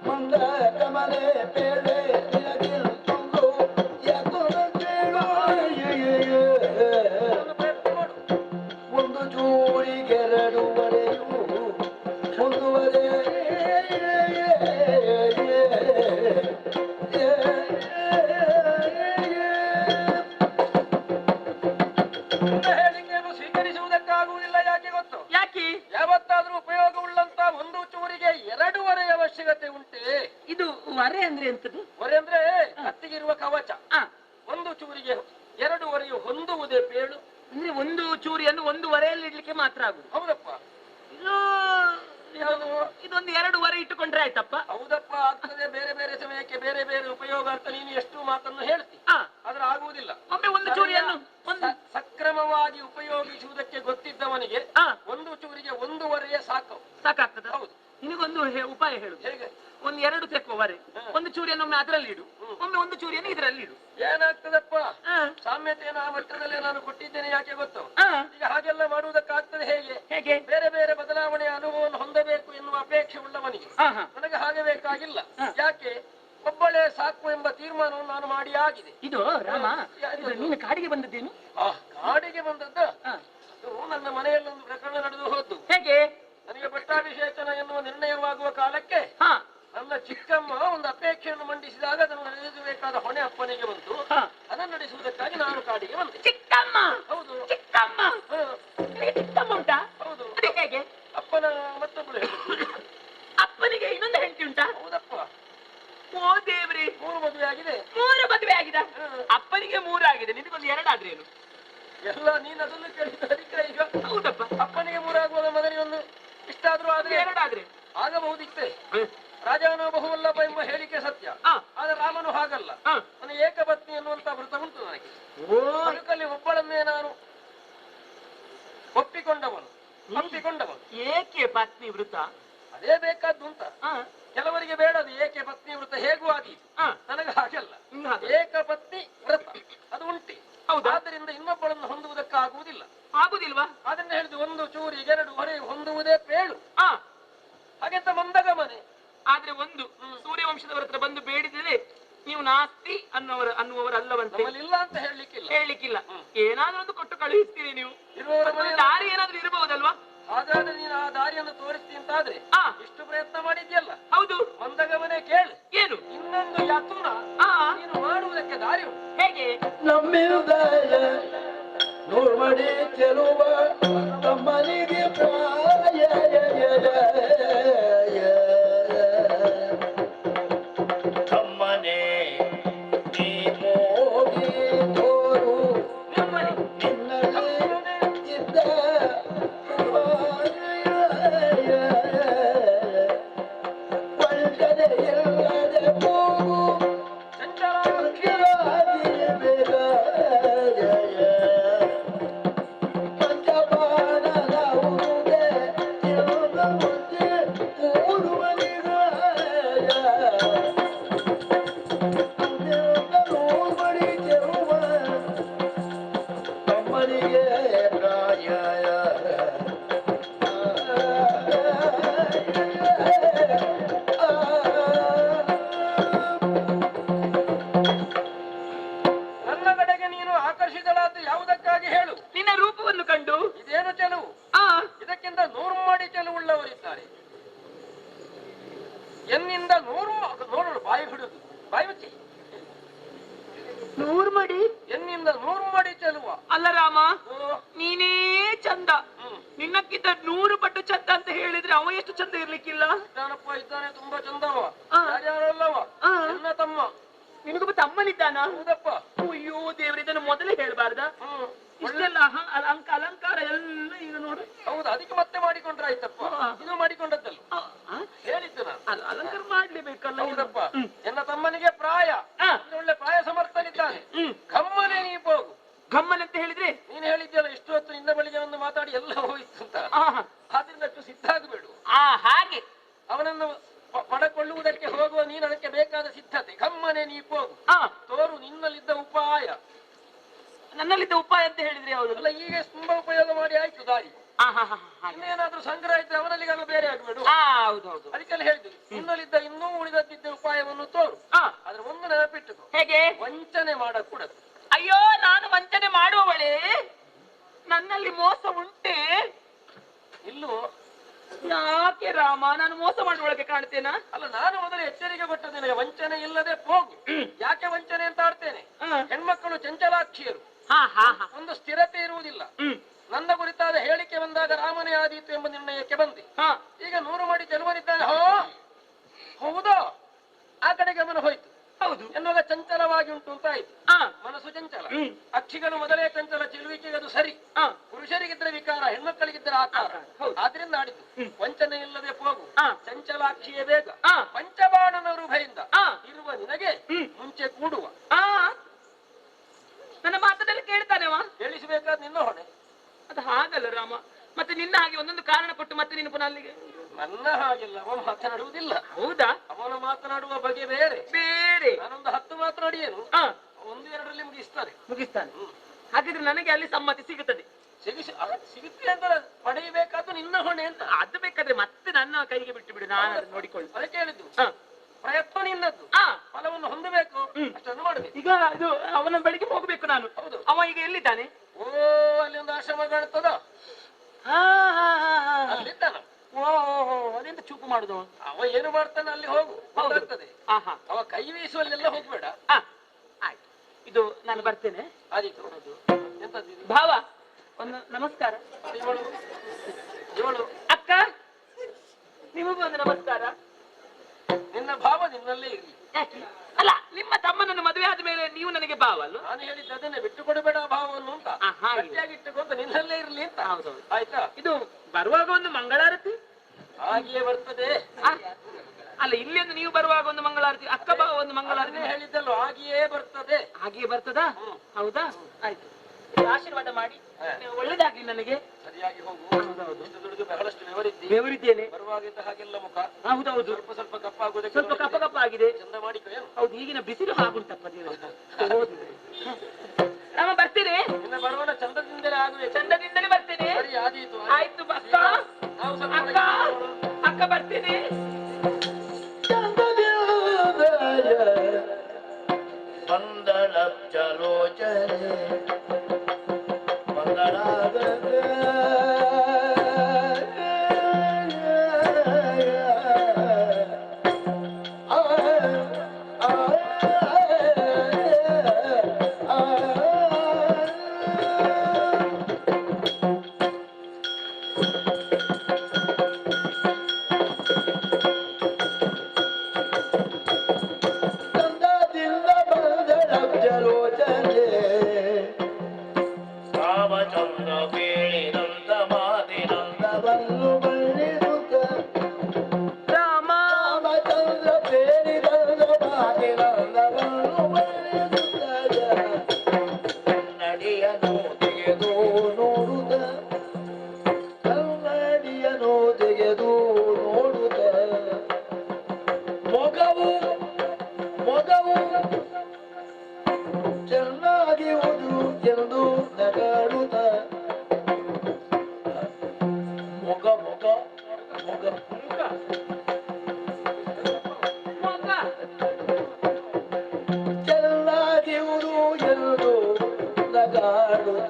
ಮಂದ ಕಮಲೆ ಪೇಳೆ ತಿಲಗಿಲ್ಕೊಂಡು ಯಾಕೋನ ಕೇಳು. ಒಂದು ಜೋಡಿಗೆರಡು ಹೊರೆಯು ಒಂದೂವರೆ ಹೇಳಿಕೆಯನ್ನು ಸ್ವೀಕರಿಸುವುದಕ್ಕಾಗುವುದಿಲ್ಲ. ಯಾಕೆ ಗೊತ್ತು? ಯಾಕೆ? ಯಾವತ್ತಾದ್ರೂ ಉಪಯೋಗವುಳ್ಳಂತ ಒಂದು ಚೂರಿಗೆ ಎರಡೂವರೆ ಅವಶ್ಯಕತೆ ಉಂಟೆ. ಇದು ವರೆ ಅಂದ್ರೆ ಎಂತದು? ಹೊರೆ ಅಂದ್ರೆ ಕತ್ತಿಗಿರುವ ಕವಚ. ಒಂದು ಚೂರಿಗೆ ಎರಡೂವರೆಯು ಹೊಂದುವುದೇ ಪೇಳು. ಅಂದ್ರೆ ಒಂದು ಚೂರಿಯನ್ನು ಒಂದು ವರೆಯಲ್ಲಿ ಇಡ್ಲಿಕ್ಕೆ ಮಾತ್ರ ಆಗುದು. ಹೌದಪ್ಪ. ಇದೊಂದು ಎರಡೂವರೆ ಇಟ್ಟುಕೊಂಡ್ರೆ ಆಯ್ತಪ್ಪ. ಹೌದಪ್ಪ, ಆಗ್ತದೆ. ಬೇರೆ ಬೇರೆ ಸಮಯಕ್ಕೆ ಬೇರೆ ಬೇರೆ ಉಪಯೋಗ ಅಂತ ನೀನು ಎಷ್ಟು ಮಾತನ್ನು ಹೇಳ್ತಿ, ಆದ್ರೆ ಆಗುವುದಿಲ್ಲ. ಒಮ್ಮೆ ಒಂದು ಚೂರಿಯನ್ನು ಸಕ್ರಮ ಸಕ್ರಮವಾಗಿ ಉಪಯೋಗಿಸುವುದಕ್ಕೆ ಗೊತ್ತಿದ್ದವನಿಗೆ ಆ. ಒಂದು ಚೂರಿಗೆ 1.5 ಸಾಕು. ಸಾಕಾಗ್ತದ? ಹೌದು. ನಿನಗೊಂದು ಉಪಾಯ ಹೇಳುದು. ಹೇಗೆ? ಒಂದು 2 ತೆಕ್ಕೋವರೆ, ಒಂದು ಚೂರಿಯನ್ನು ಒಮ್ಮೆ ಅದರಲ್ಲಿ ಇಡು, ಒಮ್ಮೆ ಒಂದು ಚೂರಿಯನ್ನು ಇದರಲ್ಲಿ ಇಡು. ಏನಾಗ್ತದಪ್ಪ? ಆ, ಸಾಮ್ಯತೆಯನ್ನು ಆ ಮಟ್ಟದಲ್ಲೇ ನಾನು ಕೊಟ್ಟಿದ್ದೇನೆ, ಯಾಕೆ ಗೊತ್ತು? ಆ, ಈಗ ಹಾಗೆಲ್ಲ ಮಾಡುವುದಕ್ಕಾಗ್ತದೆ ಹೇಗೆ? ಹೇಗೆ? ಬೇರೆ ಬೇರೆ ಬದಲಾವಣೆಯ ಅನುಭವವನ್ನು ಹೊಂದಬೇಕು ಎನ್ನುವ ಅಪೇಕ್ಷೆ ಉಳ್ಳವನಿಗೆ ಆ, ಹಾ. ನನಗೆ ಹಾಗೆ ಬೇಕಾಗಿಲ್ಲ. ಹ. ಯಾಕೆ? ಒಬ್ಬಳೇ ಸಾಕು ಎಂಬ ತೀರ್ಮಾನವನ್ನು ನಾನು ಮಾಡಿ ಆಗಿದೆ. ಇದು ರಾಮ, ಇದು ನೀನು ಕಾಡಿಗೆ ಬಂದದ್ದೇನು? ಕಾಡಿಗೆ ಬಂದದ್ದ? ಆ, ಅದು ನನ್ನ ಮನೆಯಲ್ಲೊಂದು ಪ್ರಕರಣ ನಡೆದು ಹೋದ್ದು. ಹೇಗೆ? ನನಗೆ ಪಟ್ಟಾಭಿಷೇಚನ ಎನ್ನುವ ನಿರ್ಣಯವಾಗುವ ಕಾಲಕ್ಕೆ ಹಾ, ನನ್ನ ಚಿಕ್ಕಮ್ಮ ಒಂದು ಅಪೇಕ್ಷೆಯನ್ನು ಮಂಡಿಸಿದಾಗ ಅದನ್ನು ನಡೆಸಬೇಕಾದ ಹೊಣೆ ಅಪ್ಪನಿಗೆ ಬಂತು. ಹಾ. ಅದನ್ನು ನಡೆಸುವುದಕ್ಕಾಗಿ ನಾನು ಕಾಡಿಗೆ ಬಂದೆ. ಚಿಕ್ಕಮ್ಮ. ಹೌದು. ಚಿಕ್ಕಮ್ಮ. ಹ, ನಿನಗೆ ಚಿಕ್ಕಮ್ಮ ಉಂಟಾ? ಹೌದು. ಅದು ಹೇಗೆ? ಅಪ್ಪನ ಮತ್ತೊಬ್ಬಳು ಹೇಳಿದ್ರು. ಅಪ್ಪನಿಗೆ ಇನ್ನೊಂದು ಹೆಂಡತಿ ಉಂಟಾ? ಹೌದಪ್ಪ, ಓ ದೇವ್ರಿ, 3 ಮದುವೆ ಆಗಿದೆ. 3 ಮದುವೆ ಆಗಿದೆ. ಹ. ಅಪ್ಪನಿಗೆ 3 ಆಗಿದೆ, ನಿನಗೊಂದು 2 ಆದ್ರೇನು? ಎಲ್ಲ ನೀನು ಅದನ್ನು ಕೇಳಿದ ಅಧಿಕ ಈಗ. ಹೌದಪ್ಪ, ಅಪ್ಪನಿಗೆ 3 ಆಗುವಾಗ ಮಗನಿಗೊಂದು ಇಷ್ಟ ಆದ್ರೂ ಆದ್ರೆ 2 ಆದ್ರೆ ಆಗಬಹುದಿತ್ತೆ. ರಾಜಾನೋ ಬಹುವಲ್ಲಭ ಎಂಬ ಹೇಳಿಕೆ ಸತ್ಯ. ಆ. ಆದ್ರೆ ರಾಮನು ಹಾಗಲ್ಲ. ಆ. ನನಗೆ ಏಕಪತ್ನಿ ಎನ್ನುವಂತ ವೃತ್ತ ಉಂಟು ನನಗೆ. ಓ, ಬದುಕಲ್ಲಿ ಒಬ್ಬಳನ್ನೇ ನಾನು ಒಪ್ಪಿಕೊಂಡವನು. ಏಕೆ ಪತ್ನಿ ವೃತ? ಅದೇ ಬೇಕಾದ್ದು ಅಂತ. ಆ, ಕೆಲವರಿಗೆ ಬೇಡದು ಏಕೆ ಪತ್ನಿ ವೃತ, ಹೇಗೂ ಆದೀತು. ಆ, ನನಗೆ ಹಾಗೆಲ್ಲ. ನಿಂಗೆ ಹಾಗೆ. ಏಕಪತ್ನಿ ವ್ರತ ಅದು ಉಂಟೆ. ಹೌದಾ? ಆದ್ದರಿಂದ ಇನ್ನೊಬ್ಬಳನ್ನು ಹೊಂದುವುದಕ್ಕಾಗುವುದಿಲ್ಲ. ಆಗುದಿಲ್ವಾ? ಅದನ್ನ ಹೇಳಿದ್ದು 1 ಚೂರಿಗೆ 2 ಹೊರೆ ಹೊಂದುವುದೇ ಪೇಳು. ಆ, ಹಾಗೆಂತ ಮಂದಗಮನೆ. ಆದ್ರೆ ಒಂದು ಸೂರ್ಯವಂಶದವರ ಹತ್ರ ಬಂದು ಬೇಡಿದರೆ ನೀವು ನಾಸ್ತಿ ಅನ್ನುವವರು ಅಲ್ಲವಂತೆ. ನಮ್ಮಲ್ಲಿ ಇಲ್ಲ ಅಂತ ಹೇಳಲಿಕ್ಕಿಲ್ಲ. ಏನಾದ್ರೂ ಒಂದು ಕೊಟ್ಟು ಕಳುಹಿಸ್ತೀರಿ ನೀವು. ಇರುವವರ ಒಂದು ಮನೆ ದಾರಿ ಏನಾದ್ರೂ ಇರಬಹುದಲ್ವಾ? ಹಾಗಾದ್ರೆ ನೀನು ಆ ದಾರಿಯನ್ನು ತೋರಿಸ್ತೀನಿ ಅಂತಾದ್ರೆ ಆ, ಇಷ್ಟು ಪ್ರಯತ್ನ ಮಾಡಿದ್ಯಲ್ಲ, ಹೌದು. ಮಂದಗಮನೆ ಕೇಳು. ಏನು? ಇನ್ನೊಂದು ಯತ್ನ ಆ, ನೀನು ಮಾಡುವುದಕ್ಕೆ ದಾರಿ ಉಂಟು. ಹೇಗೆ? ನಮ್ಮಿರುದಾಯ ನೋಡ್ಮಡಿ ಚೆಲುವ ತಮ್ಮನಿಗೆ ಪ್ರಾಯ ತಮ್ಮನೆ ನೀ ಮೋಗಿ ತೋರು ನಿನ್ನಲ್ಲಿ ಇದ್ದ ವಂಚನೆ ಇಲ್ಲದೆ ಹೋಗು ಚಂಚಲಾಕ್ಷಿ ನನ್ನ ಕಡೆಗೆ ನೀನು ಆಕರ್ಷಿತಳಾದ್ದು ಯಾವುದಕ್ಕಾಗಿ ಹೇಳು? ನಿನ್ನ ರೂಪವನ್ನು ಕಂಡು. ಇದೇನು ಚೆಲುವು? ಆ, ಇದಕ್ಕಿಂತ 100 ಮಾಡಿ ಚೆಲುವುಳ್ಳವರಿದ್ದಾರೆ. ಎನ್ನಿಂದ 100 ನೋಡಲು ಬಾಯಿ ಹಿಡಿದು ಬಾಯಿ ಮುಚ್ಚಿ. 100 ಮಡಿ? ಎನ್ನಿಂದ 100 ಮಾಡಿ ಚೆಲುವ. ಅಲ್ಲ ರಾಮ, ಓ, ನೀನೇ ಚಂದ. ನಿನ್ನಕ್ಕಿಂತ 100 ಪಟ್ಟು ಚಂದ ಅಂತ ಹೇಳಿದ್ರೆ ಅವ ಎಷ್ಟು ಚಂದ ಇರ್ಲಿಕ್ಕಿಲ್ಲ. ಇದ್ದಾನಪ್ಪ, ಇದ್ದಾನೆ, ತುಂಬಾ ಚಂದವ. ಆ. ಯಾರ್ಯಾರಲ್ಲವ? ಆ. ನನ್ನ ತಮ್ಮ. ನಿನಗೊಬ್ಬ ತಮ್ಮನಿದ್ದಾನ? ಹೌದಪ್ಪ. ಅಯ್ಯೋ ದೇವ್ರ, ಇದನ್ನು ಮೊದಲೇ ಹೇಳ್ಬಾರ್ದ? ಹ್ಮ್. ಇಷ್ಟೆಲ್ಲ ಅಲಂಕಾರ ಎಲ್ಲ ಈಗ ನೋಡು. ಹೌದು, ಅದಕ್ಕೆ ಮತ್ತೆ ಮಾಡಿಕೊಂಡ್ರಾಯ್ತಪ್ಪ. ಆ. ಇದು ಮಾಡಿಕೊಂಡದ್ದಲ್ಲ, ಆ, ಆ, ಹೇಳಿದ್ದು ನಾನು. ಅಲಂಕಾರ ಮಾಡ್ಲೇಬೇಕಲ್ಲ. ಹೌದಪ್ಪ. ಎನ್ನ ತಮ್ಮನಿಗೆ ಪ್ರಾಯ, ಆ. ಒಳ್ಳೆ ಪ್ರಾಯ ಸಮರ್ಥನಿದ್ದಾನೆ. ಗಮ್ಮನೆ ನೀ ಹೋಗು. ಗಮ್ಮನ್ ಅಂತ ಹೇಳಿದ್ರೆ ನೀನು ಹೇಳಿದ್ಯಲ್ಲ ಇಷ್ಟು ಹೊತ್ತು ನಿನ್ನ ಬಳಿಗೆ ಒಂದು ಮಾತಾಡಿ ಎಲ್ಲ ಹೋಯ್ತು ಅಂತ. ಆದ್ರಿಂದ ಅಷ್ಟು ಸಿದ್ಧ ಆಗಬೇಡು. ಹಾಗೆ ಅವನನ್ನು ಪಡಕೊಳ್ಳುವುದಕ್ಕೆ ಹೋಗುವ ನೀನು ಅದಕ್ಕೆ ಬೇಕಾದ ಸಿದ್ಧತೆ. ಗಮ್ಮನೆ ನೀ ಹೋಗು. ತೋರು ನಿನ್ನಲ್ಲಿದ್ದ ಉಪಾಯ. ನನ್ನಲ್ಲಿದ್ದ ಉಪಾಯ ಅಂತ ಹೇಳಿದ್ರೆ ಯಾವುದು? ಅಲ್ಲ, ಈಗ ತುಂಬಾ ಉಪಯೋಗ ಮಾಡಿ ಆಯ್ತು ದಾರಿ. ಇನ್ನೇನಾದ್ರೂ ಸಂಗ್ರಹ ಇದ್ರೆ ಅವನಲ್ಲಿಗೆ ಬೇರೆ ಆಗ್ಬೇಡು. ಹೌದೌದು. ಅದಕ್ಕೆಲ್ಲ ಹೇಳಿದ್ರು, ನಿನ್ನಲ್ಲಿದ್ದ ಇನ್ನೂ ಉಳಿದದ್ದಿದ್ದ ಉಪಾಯವನ್ನು ತೋರು. ಆದ್ರೆ ಒಂದು ನೆನಪಿಟ್ಟುಕೋ, ಹೇಗೆ? ವಂಚನೆ ಮಾಡಕೂಡದು. ಅಯ್ಯೋ, ನಾನು ವಂಚನೆ ಮಾಡುವವಳೇ? ನನ್ನಲ್ಲಿ ಮೋಸ ಉಂಟೆ? ಇಲ್ಲೋ? ಯಾಕೆ ರಾಮ, ನಾನು ಮೋಸ ಮಾಡುವೊಳಗೆ ಕಾಣ್ತೇನಾ? ಅಲ್ಲ, ನಾನು ಮೊದಲು ಎಚ್ಚರಿಕೆ ಕೊಟ್ಟ ನಿನಗೆ ವಂಚನೆ ಇಲ್ಲದೆ ಹೋಗು. ಯಾಕೆ ವಂಚನೆ ಅಂತ ಆಡ್ತೇನೆ? ಹೆಣ್ಮಕ್ಕಳು ಚಂಚಲಾಕ್ಷಿಯರು, ಒಂದು ಸ್ಥಿರತೆ ಇರುವುದಿಲ್ಲ. ನನ್ನ ಕುರಿತಾದ ಹೇಳಿಕೆ ಬಂದಾಗ ರಾಮನೇ ಆದೀತು ಎಂಬ ನಿರ್ಣಯಕ್ಕೆ ಬಂದೆ. ಈಗ 100 ಮಾಡಿ ಚೆಲುವನಿದ್ದಾನೆ. ಹೌದಾ? ಆ ಕಡೆ ಗಮನ ಹೋಯ್ತು. ಹೌದು ಎನ್ನುವಾಗ ಚಂಚಲವಾಗಿ ಉಂಟು ಅಂತ ಆಯ್ತು. ಮನಸ್ಸು ಚಂಚಲ. ಅಕ್ಷಿಗಳು ಮೊದಲೇ ಚಂಚಲ, ಚೆಲುವಿಕೆಗೆ ಅದು ಸರಿ. ಪುರುಷರಿಗಿದ್ರೆ ವಿಕಾರ, ಹೆಣ್ಮಕ್ಕಳಿಗಿದ್ರೆ ಆಕಾರ. ಆದ್ರಿಂದ ಆಡಿತು. ವಂಚನೆ ಇಲ್ಲದೆ ಹೋಗು, ಚಂಚಲಾಕ್ಷಿಯೇ ಬೇಗ. ಪಂಚಬಾಣನ ರುಭೆಯಿಂದ ಇರುವ ನಿನಗೆ ಮುಂಚೆ ಕೂಡುವ ನನ್ನ ಮಾತನ್ನೆಲ್ಲ ಕೇಳ್ತಾನೆವ? ಕೇಳಿಸಬೇಕಾದ ನಿನ್ನ ಹೊಣೆ. ಅದು ಹಾಗಲ್ಲ ರಾಮ. ಮತ್ತೆ ನಿನ್ನ ಹಾಗೆ ಒಂದೊಂದು ಕಾರಣ ಕೊಟ್ಟು ಮತ್ತೆ ನೀನು ಪುನಃ ಅಲ್ಲಿಗೆ. ನನ್ನ ಹಾಗೆಲ್ಲ ಅವ ಮಾತನಾಡುವುದಿಲ್ಲ. ಹೌದಾ? ಅವನ ಮಾತನಾಡುವ ಬಗೆ ಬೇರೆ ಬೇರೆ. ನಾನೊಂದು 10 ಮಾತನಾಡಿಯೇನು, ಹಾ, 1-2ರಲ್ಲಿ ಮುಗಿಸ್ತಾನೆ. ಮುಗಿಸ್ತಾನೆ. ಹಾಗಿದ್ರೆ ನನಗೆ ಅಲ್ಲಿ ಸಮ್ಮತಿ ಸಿಗುತ್ತದೆ. ಸಿಗುತ್ತೆ ಅಂತ ಪಡೆಯಬೇಕಾದ್ದು ನಿನ್ನ ಹೊಣೆ ಅಂತ. ಅದು ಬೇಕಾದ್ರೆ ಮತ್ತೆ ನನ್ನ ಕೈಗೆ ಬಿಟ್ಟು ಬಿಡು, ನಾನು ಅದನ್ನ ನೋಡಿಕೊಳ್ಳಿ. ಅದಕ್ಕೆ ಹೇಳಿದ್ದು, ಹಾ, ಪ್ರಯತ್ನ ನಿನ್ನದ್ದು, ಹಾ. ಫಲವನ್ನು ಹೊಂದಬೇಕು, ಅಷ್ಟನ್ನು ಮಾಡಬೇಕು. ಈಗ ಅದು ಅವನ ಬಳಿಗೆ ಹೋಗ್ಬೇಕು ನಾನು. ಹೌದು. ಅವ ಈಗ ಎಲ್ಲಿದ್ದಾನೆ? ಓ, ಅಲ್ಲಿ ಒಂದು ಆಶ್ರಮ ಕಾಣ್ತದ, ಹಾ, ಹಾ, ಹಾ, ಹಾ. ಅಲ್ಲಿದ್ದಾನ. ಓ, ಅದೆಂತ ಚೂಪು ಮಾಡುದು? ಅವ ಏನು ಮಾಡ್ತಾನೆ ಅಲ್ಲಿ ಹೋಗು, ಗೊತ್ತಾಗ್ತದೆ. ಆಹಾ, ಅವ ಕೈ ಬೀಸುವಲ್ಲೆಲ್ಲ ಹೋಗ್ಬೇಡ. ಹಾ, ಆಯ್ತು. ಇದು ನಾನು ಬರ್ತೇನೆ. ಆದೀತು. ಎಂತದ್ದು ಭಾವ, ಒಂದು ನಮಸ್ಕಾರ. ಇವಳು ಅಕ್ಕ, ನಿಮಗೂ ಒಂದು ನಮಸ್ಕಾರ. ನಿನ್ನ ಭಾವ ನಿನ್ನಲ್ಲೇ ಇರ್ಲಿ. ಯಾಕೆ? ಅಲ್ಲ, ನಿಮ್ಮ ತಮ್ಮನನ್ನು ಮದುವೆ ಆದ ಮೇಲೆ ನೀವು ನನಗೆ ಭಾವ ಅಲ್ವ? ನಾನು ಹೇಳಿದ್ದು ಅದನ್ನೇ, ಬಿಟ್ಟು ಕೊಡಬೇಡ ಭಾವವನ್ನು ಅಂತ. ಹಾಗೆ. ಗಟ್ಟಿಯಾಗಿಟ್ಟುಕೊಂತ ನಿನ್ನಲ್ಲೇ ಇರ್ಲಿ ಅಂತ. ಹೌದೌದು. ಆಯ್ತಾ? ಇದು ಬರುವಾಗ ಒಂದು ಮಂಗಳಾರತಿ. ಹಾಗೆಯೇ ಬರ್ತದೆ. ಆ, ಅಲ್ಲ, ಇಲ್ಲಿ ಒಂದು ನೀವು ಬರುವಾಗ ಒಂದು ಮಂಗಳಾರತಿ, ಅಕ್ಕ ಭಾವ ಒಂದು ಮಂಗಳಾರತಿ. ಅದನ್ನೇ ಹೇಳಿದ್ದಲ್ಲ, ಹಾಗೆಯೇ ಬರ್ತದೆ. ಹಾಗೆಯೇ ಬರ್ತದಾ? ಹೌದಾ? ಆಯ್ತು. ಆಶೀರ್ವಾದ ಮಾಡಿ, ಒಳ್ಳೇದಾಗ್ಲಿ ನನಗೆ. ಸರಿಯಾಗಿ ಹೋಗು. ಹೌದೌದು. ಇಷ್ಟು ದುಡಿದು ಬಹಳಷ್ಟು ಬೆವರಿದ್ದಿ. ಬೆವರಿದ್ದೇನೆ. ಬರುವಾಗಿದ್ದ ಹಾಗೆಲ್ಲ ಮುಖ ಹೌದೌದು. ಸ್ವಲ್ಪ ಸ್ವಲ್ಪ ಕಪ್ಪಾಗುವುದಕ್ಕೆ ಸ್ವಲ್ಪ ಕಪ್ಪ ಕಪ್ಪ ಆಗಿದೆ. ಚಂದ ಮಾಡಿಕೊ. ಹೌದು, ಈಗಿನ ಬಿಸಿಲು ಹಾಗುಂಟಪ್ಪ ದೇವ. ರಾಮ, ಬರ್ತೀನಿ. ನಿನ್ನ ಬರುವನ ಚಂದದಿಂದಲೇ ಆಗುವೆ. ಚಂದದಿಂದಲೇ ಬರ್ತೇನೆ. ಸರಿ, ಆದೀತು. ಆಯ್ತು ಅಕ್ಕ. ನಾವು ಸ್ವಲ್ಪ ಅಕ್ಕ, ಅಕ್ಕ ಬರ್ತೀನಿ. ಮಂದಳಬ್ಜಲೋಚನೆ ರಾಮಚಂದ್ರ ಬೇಳಿದಂತ ಮಾತಿನಂದವನ್ನು ಬಣ್ಣಿಸುತ್ತ ರಾಮ, ರಾಮಚಂದ್ರ ಬೇಳಿದಂತ ಮಾತಿನಂದವನ್ನು ಬಣ್ಣಿಸುತ್ತ ಕನ್ನಡಿಯನ್ನು ತೆಗೆದು ನೋಡುತ್ತ, ಕನ್ನಡಿಯನ್ನು ತೆಗೆದು ನೋಡುತ್ತ ಮೊಗವು ಚೆನ್ನಾಗಿರುವುದು ಎಂದು ನಗಾಡುತ್ತ ಮೊಗ ಚೆನ್ನಾಗಿರುವುದು ಎಂದು ನಗಾಡುತ್ತ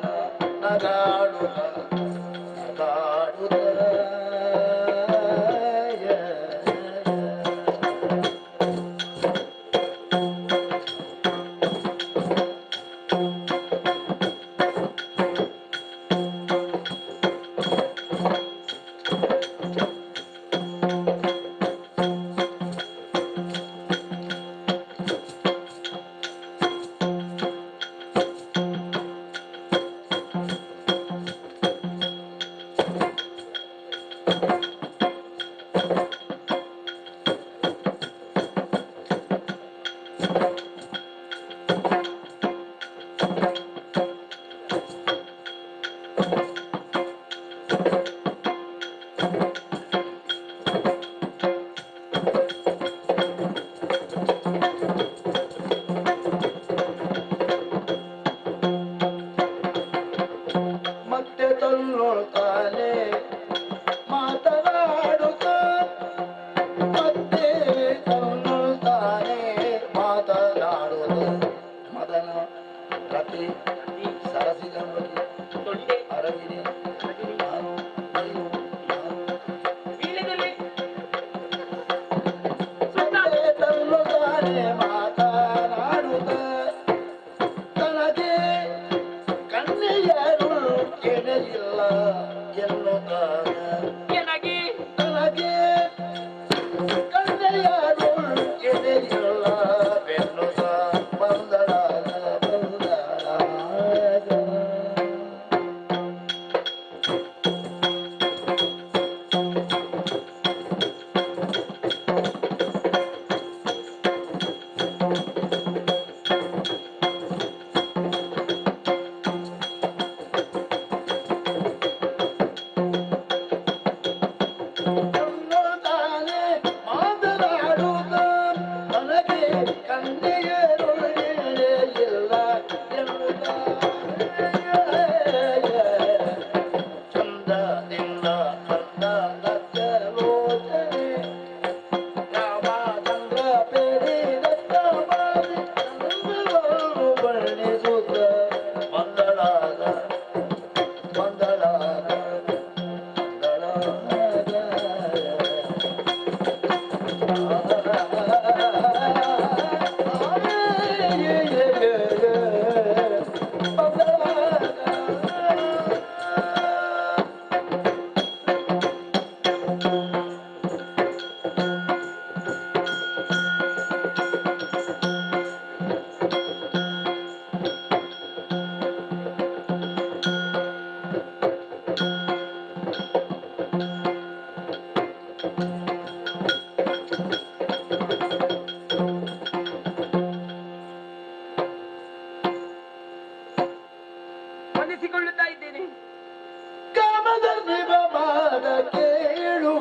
ಮತ್ತೆ ತನ್ನೊಳ್ತಾನೆ ಮಾತನಾಡುತ್ತ, ಮತ್ತೆ ತನ್ನೊಳ್ತಾನೆ ಮಾತನಾಡುತ್ತ ಮದನ ರತಿ ಸರಸಿಗಂಬಿ ತೊಂಡೆ ಅರಗಿನಿ ನಾನು ನೀನು ವೀಳ್ಯದೆಲೆ, ಮತ್ತೆ ತನ್ನೊಳ್ತಾನೆ ಮಾತನಾಡುತ್ತ ತನಗೆ ಕಣ್ಣೆಯರು ಕೆಣಗಿಲ್ಲ ಎನ್ನುತ್ತಾನ, ಎನಗೆ ತನಗೆ ಕಣ್ಣೆಯರು ಕೆಣಗಿಲ್ಲ ಬೆನ್ನುತ್ತ ಬಂದಳಾಗ ಪ್ರೇಮದಿಂದ ಸತ್ತ ಲೋಚನೆ ರಾಮಚಂದ್ರ ಬೇಡಿದತ್ತ ಬಾರಿ ಚಂದ್ರವನ್ನು ಬಣ್ಣಿಸುತ್ತ ಮಂಗಳಾದ ಮಂಗಳಾದ ವಂದಿಸಿಕೊಳ್ಳುತ್ತಾ ಇದ್ದೇನೆ. ಕಾಮದ ನಿಬಮಾನ ಕೇಳು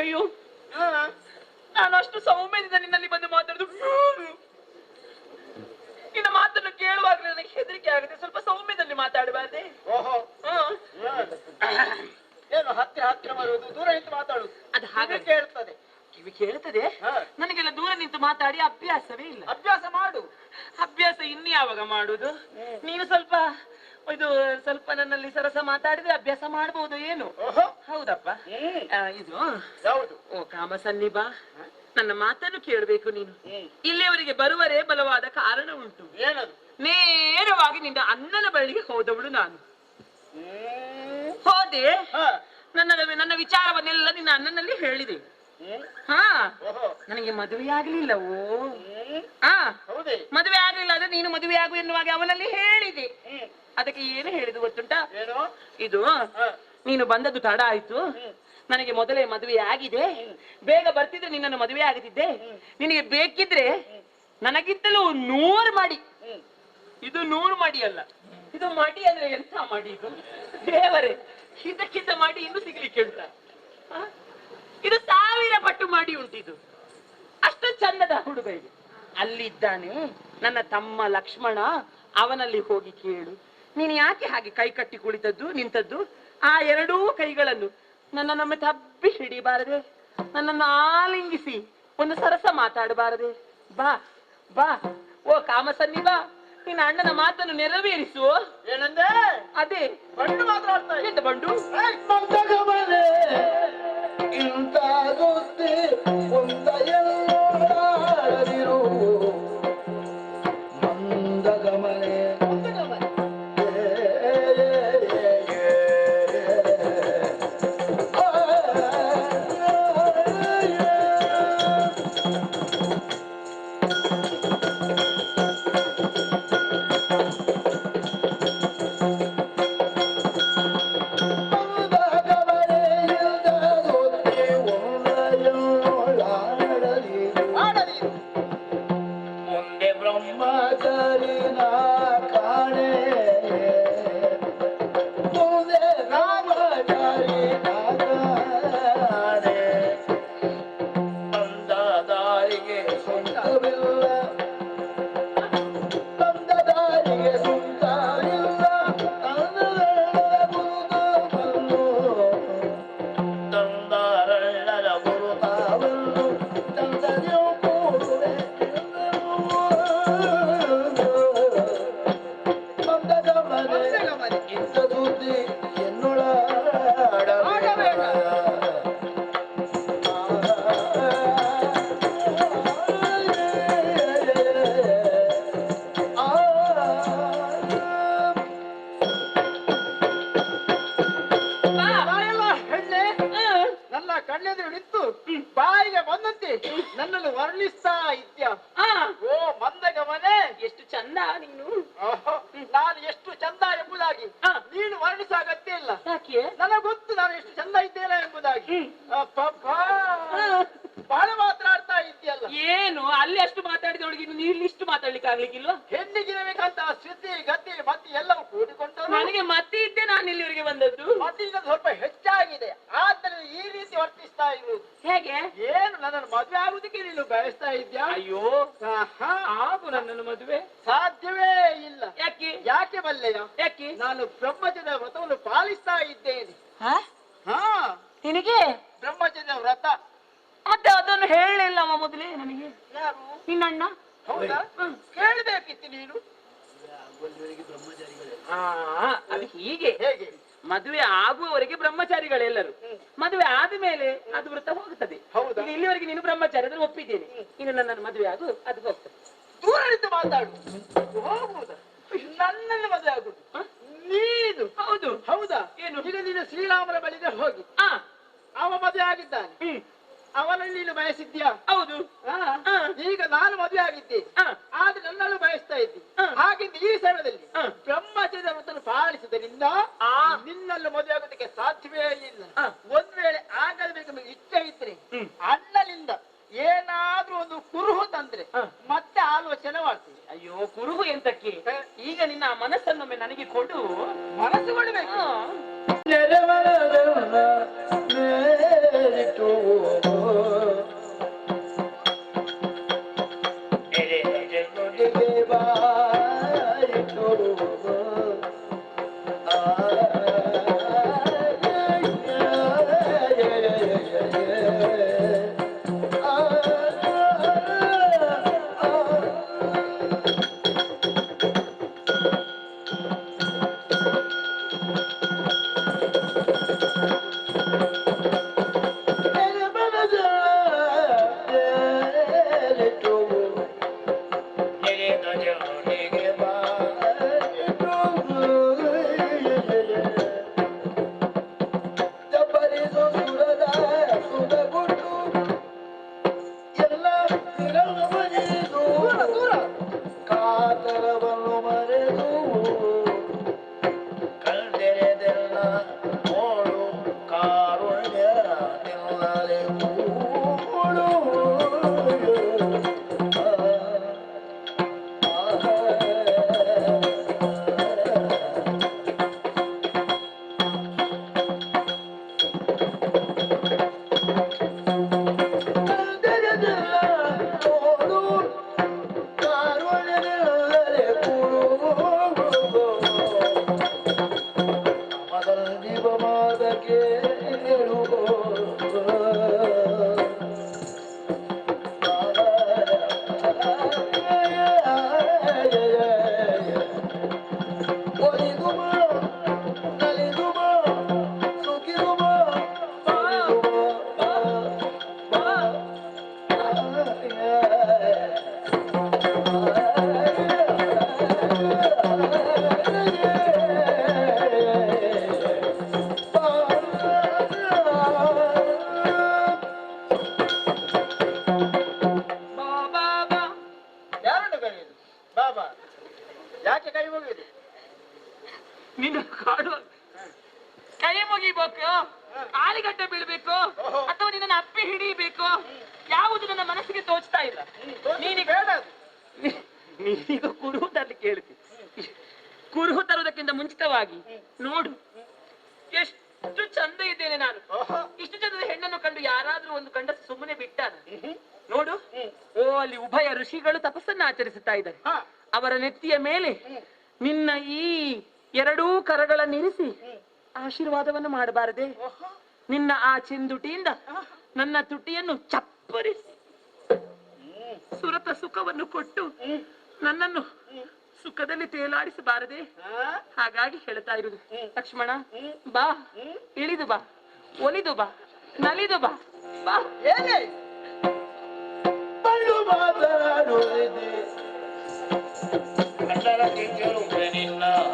ಅಯ್ಯೋ, ನಾನು ಅಷ್ಟು ಸೌಮ್ಯದಿಂದ ನಿನ್ನಲ್ಲಿ ಬಂದು ಮಾತಾಡುದು. ನಿನ್ನ ಮಾತನ್ನು ಕೇಳುವಾಗಲೇ ನನಗೆ ಹೆದರಿಕೆ ಆಗುತ್ತೆ. ಸ್ವಲ್ಪ ಸೌಮ್ಯದಲ್ಲಿ ಮಾತಾಡಬಾರ್ದೆ? ಓಹೋ, ಏನು ಹತ್ತಿರ ಹತ್ತಿರ ಬರುವುದು, ದೂರ ನಿಂತು ಮಾತಾಡುದು? ಅದು ಹಾಗೆ ಕೇಳ್ತದೆ. ಕಿವಿ ಕೇಳ್ತದೆ. ನನಗೆಲ್ಲ ದೂರ ನಿಂತು ಮಾತಾಡಿ ಅಭ್ಯಾಸವೇ ಇಲ್ಲ. ಅಭ್ಯಾಸ ಮಾಡು. ಅಭ್ಯಾಸ ಇನ್ನು ಯಾವಾಗ ಮಾಡುದು? ನೀನು ಸ್ವಲ್ಪ ಸ್ವಲ್ಪ ನನ್ನಲ್ಲಿ ಸರಸ ಮಾತಾಡಿದ್ರೆ ಅಭ್ಯಾಸ ಮಾಡಬಹುದು ಏನು? ಹೌದಪ್ಪ. ಇದು ಯಾವುದು? ಓ ಕಾಮಸನ್ನಿಬ, ನನ್ನ ಮಾತನ್ನು ಕೇಳಬೇಕು ನೀನು. ಇಲ್ಲಿಯವರೆಗೆ ಬರುವರೇ ಬಲವಾದ ಕಾರಣ ಉಂಟು. ಏನದು? ನೇರವಾಗಿ ನಿನ್ನ ಅಣ್ಣನ ಬಳಿಗೆ ಹೋದವಳು ನಾನು. ಹೋದೆ, ನನ್ನ ವಿಚಾರವನ್ನೆಲ್ಲ ನಿನ್ನ ಅಣ್ಣನಲ್ಲಿ ಹೇಳಿದೆ. ಹಾ, ನನಗೆ ಮದುವೆ ಆಗ್ಲಿಲ್ಲವೋ? ಮದುವೆ ಆಗ್ಲಿಲ್ಲ ಅಂದ್ರೆ ನೀನು ಮದುವೆ ಆಗು ಎನ್ನುವಾಗ ಅವನಲ್ಲಿ ಹೇಳಿದೆ. ಅದಕ್ಕೆ ಏನು ಹೇಳಿದು ಗೊತ್ತುಂಟ? ಇದು ನೀನು ಬಂದದ್ದು ತಡ ಆಯ್ತು, ನನಗೆ ಮೊದಲೇ ಮದುವೆ ಆಗಿದೆ, ಬೇಗ ಬರ್ತಿದ್ರೆ ನಿನ್ನನ್ನು ಮದುವೆ ಆಗದಿದ್ದೆ, ನಿನಗೆ ಬೇಕಿದ್ರೆ ನನಗಿಂತಲೂ 100 ಮಾಡಿ. ಇದು 100 ಮಾಡಿ ಅಲ್ಲ, ಇದು ಮಾಡಿ ಅಂದ್ರೆ ಎಂತ ಮಾಡಿ ಇದು ದೇವರೇ, ಇದಕ್ಕಿಂತ ಮಾಡಿ ಇನ್ನು ಸಿಗ್ಲಿಕ್ಕೆ ಹೇಳ್ತ. ಇದು 1000 ಪಟ್ಟು ಮಾಡಿ ಉಂಟಿದು. ಅಷ್ಟು ಚಂದದ ಹುಡುಗ ಇದು. ಅಲ್ಲಿದ್ದಾನೆ ನನ್ನ ತಮ್ಮ ಲಕ್ಷ್ಮಣ, ಅವನಲ್ಲಿ ಹೋಗಿ ಕೇಳು. ನೀನು ಯಾಕೆ ಹಾಗೆ ಕೈ ಕಟ್ಟಿ ಕುಳಿತದ್ದು ನಿಂತದ್ದು? ಆ 2 ಕೈಗಳನ್ನು ನನ್ನನ್ನು ತಬ್ಬಿ ಹಿಡಿಬಾರದೆ, ನನ್ನನ್ನು ಆಲಿಂಗಿಸಿ ಒಂದು ಸರಸ ಮಾತಾಡಬಾರದೆ? ಬಾ ಬಾ, ಓ ಕಾಮಸನ್ನಿ ಬಾ, ನಿನ್ನ ಅಣ್ಣನ ಮಾತನ್ನು ನೆರವೇರಿಸು. ಏನಂದ್ರೆ? ಅದೇ ಬಂಡು ಮಾತಾಡ್ತಾ ಎಂತ ಬಂಡು? ಇಂಥ ಸುದ್ದಿ ಒಂದೆಲ್ಲೋಡಾಡದಿರು ಮಂದಗಮನೆ ಮುಂದೆ ಬ್ರಹ್ಮಚಾರಿನ ಕಾಣೆ ಮುಂದೆ ಬ್ರಹ್ಮಚಾರಿನ ಕಾಣೆ ಬಂದ ದಾರಿಗೆ ಸುಂಕವಿಲ್ಲ ಬಂದ ದಾರಿಗೆ ಸುಂಕವಿಲ್ಲ ತಂದರಳ್ಳರ ಗುರುತಾವನ್ನು ತಂದೆಯು ಕೂಡುವೆ ಇಂಥ ಸುದ್ದಿ ಎನ್ನೊಳಾಡಬೇಡ ನಾನೆಲ್ಲ ಹೆಣ್ಣೆ ನನ್ನ ಕಣ್ಣೆದುರು ನಿಂತು ಬಾಯಿಗೆ ಬಂದಂತೆ ನನ್ನನ್ನು ವರ್ಣಿಸ್ತಾ ಇದ್ಯ. ಓ ಮಂದಗಮನೆ, ಎಷ್ಟು ಚಂದ ನೀನು. ಓಹೋ, ನಾನು ಎಷ್ಟು ಚಂದ ಎಂಬುದಾಗಿ ನೀನು ವರ್ಣಿಸಾಗತ್ತೇ ಇಲ್ಲ. ಯಾಕೆ? ನನಗೆ ಗೊತ್ತು ನಾನು ಎಷ್ಟು ಚಂದ ಇದ್ದೇನೆ ಎಂಬುದಾಗಿ. ಅಪ್ಪಪ್ಪಾ, ಬಹಳ ಮಾತನಾಡ್ತಾ ಇದ್ಯಲ್ಲ. ಏನು ಅಲ್ಲಿ ಅಷ್ಟು ಮಾತಾಡಿದವಳಿಗೆ ನೀನು ಇಲ್ಲಿ ಇಷ್ಟು ಮಾತಾಡ್ಲಿಕ್ಕೆ ಆಗ್ಲಿಕ್ಕಿಲ್ವಾ? ಹೆಣ್ಣಿಗಿರಬೇಕಂತ ಶ್ರುತಿ ಗತಿ ಮತ್ತೆ ಎಲ್ಲವೂ ಕೂಡಿಕೊಂಡು ನನಗೆ ಮತ್ತೆ ಇದ್ದೆ ನಾನು ಇಲ್ಲಿವರೆಗೆ ಬಂದದ್ದು. ಮತ್ತೆ ಈಗ ಸ್ವಲ್ಪ ಹೆಚ್ಚಾಗಿದೆ, ಆದ್ದರಿಂದ ಈ ರೀತಿ ವರ್ತಿಸ್ತಾ ಇರುವುದು. ಹೇಗೆ? ಏನು ನನ್ನನ್ನು ಮದುವೆ ಆಗುದಕ್ಕೆ ನೀನು ಬಯಸ್ತಾ ಇದ್ಯಾ? ಅಯ್ಯೋ, ಆಹಾ, ಆಗು ನನ್ನನ್ನು ಮದುವೆ. ಸಾಧ್ಯವೇ ಇಲ್ಲ. ಯಾಕೆ? ಯಾಕೆ ಬಲ್ಲೆಯ? ಯಾಕೆ? ನಾನು ಬ್ರಹ್ಮಚರ್ಯ ವ್ರತವನ್ನು ಪಾಲಿಸ್ತಾ ಇದ್ದೇನೆ. ಹಾ, ನಿನಗೆ ಬ್ರಹ್ಮಚರ್ಯ ವ್ರತ. ಮತ್ತೆ ಅದನ್ನು ಹೇಳಲಿಲ್ಲವ ಮೊದಲೇ ನನಗೆ. ಯಾರು? ನಿನ್ನಣ್ಣ. ಹೌದಾ? ಕೇಳಬೇಕಿತ್ತು ನೀನು. ಅದು ಹೀಗೆ, ಹೇಗೆ? ಮದುವೆ ಆಗುವವರೆಗೆ ಬ್ರಹ್ಮಚಾರಿಗಳೆಲ್ಲರೂ, ಮದುವೆ ಆದ ಮೇಲೆ ಅದು ವೃತ್ತ ಹೋಗುತ್ತದೆ. ಹೌದಾ? ಈಗ ಇಲ್ಲಿವರೆಗೆ ನೀನು ಬ್ರಹ್ಮಚಾರಿ ಅದನ್ನು ಒಪ್ಪಿದ್ದೇನೆ. ಇನ್ನು ನನ್ನನ್ನು ಮದುವೆ ಆಗು, ಅದು ಹೋಗ್ತದೆ. ದೂರ ನಿಂತು ಮಾತಾಡು. ಹೋಗುವುದ? ನನ್ನನ್ನು ಮದುವೆ ಆಗುದು ನೀನು? ಹೌದು. ಹೌದಾ? ಏನು? ಈಗ ನೀನು ಶ್ರೀರಾಮನ ಬಳಿಗೆ ಹೋಗಿ ಅವ ಮದುವೆ ಆಗಿದ್ದಾನೆ, ಅವನನ್ನು ನೀನು ಬಯಸಿದ್ಯಾ? ಹೌದು. ಈಗ ನಾನು ಮದುವೆ ಆಗಿದ್ದೆ, ಆದ್ರೆ ನನ್ನನ್ನು ಬಯಸ್ತಾ ಇದ್ದಿ. ಹಾಗಿದ್ದ ಈ ಸಮಯದಲ್ಲಿ ಬ್ರಹ್ಮಚರ್ಯ ವ್ರತವನ್ನು ಪಾಲಿಸಿದ್ರಿಂದ ನಿನ್ನನ್ನು ಮದುವೆ ಆಗೋದಕ್ಕೆ ಸಾಧ್ಯವೇ ಇಲ್ಲ. ಒಂದ್ ವೇಳೆ ಆಗಬೇಕೆಂಬ ಇಚ್ಛೆ ಇದ್ರೆ ಅಣ್ಣನಿಂದ ಏನಾದ್ರೂ ಒಂದು ಕುರುಹು ತಂದ್ರೆ ಮತ್ತೆ ಆಲೋಚನೆ ಮಾಡ್ತೀನಿ. ಅಯ್ಯೋ, ಕುರುಹು ಎಂತಕ್ಕೆ? ಈಗ ನಿನ್ನ ಮನಸ್ಸನ್ನೊಮ್ಮೆ ನನಗೆ ಕೊಡು. ಮನಸ್ಸು ಕೊಡಬೇಕು. ಯಾಕೆ ಕೈ ಮುಗಿದು? ನಿನ್ನ ಕಾಡುವ ಕೈ ಮುಗಿಬೇಕು, ಕಾಲಿಗಡ್ಡೆ ಬೀಳ್ಬೇಕು, ಅಥವಾ ನಿನ್ನ ಅಪ್ಪಿ ಹಿಡಿಬೇಕು, ಯಾವುದು ನನ್ನ ಮನಸ್ಸಿಗೆ ತೋಚ್ತಾ ಇಲ್ಲ. ನೀನು ಬೇಡ ಅದು. ನೀನೀಗ ಕುರುಹು ತರಲಿಕ್ಕೆ ಹೇಳ್ತಿ. ಕುರುಹು ತರುವುದಕ್ಕಿಂತ ಮುಂಚಿತವಾಗಿ ನೋಡು ಎಷ್ಟು ಚಂದ ಇದ್ದೇನೆ ನಾನು. ಇಷ್ಟು ಚಂದದ ಹೆಣ್ಣನ್ನು ಕಂಡು ಯಾರಾದ್ರೂ ಒಂದು ಗಂಡಸ ಸುಮ್ಮನೆ ಬಿಟ್ಟಾನ? ನೋಡು, ಓ ಅಲ್ಲಿ ಉಭಯ ಋಷಿಗಳು ತಪಸ್ಸನ್ನು ಆಚರಿಸುತ್ತಾ ಇದ್ದಾರೆ. ಅವರ ನೆತ್ತಿಯ ಮೇಲೆ ನಿನ್ನ ಈ ಎರಡೂ ಕರಗಳನ್ನಿರಿಸಿ ಆಶೀರ್ವಾದವನ್ನು ಮಾಡಬಾರದೆ? ನಿನ್ನ ಆ ಚೆಂದುಟಿಯಿಂದ ನನ್ನ ತುಟಿಯನ್ನು ಚಪ್ಪರಿಸಿ ಸುರತ ಸುಖವನ್ನು ಕೊಟ್ಟು ನನ್ನನ್ನು ಸುಖದಲ್ಲಿ ತೇಲಾಡಿಸಬಾರದೆ? ಹಾಗಾಗಿ ಹೇಳ್ತಾ ಇರುವುದು, ಲಕ್ಷ್ಮಣ ಬಾ, ಇಳಿದು ಬಾ, ಒಲಿದು ಬಾ, ನಲಿದು ಬಾ, ಬಾ. ಏನೇ ನಿನ್ನ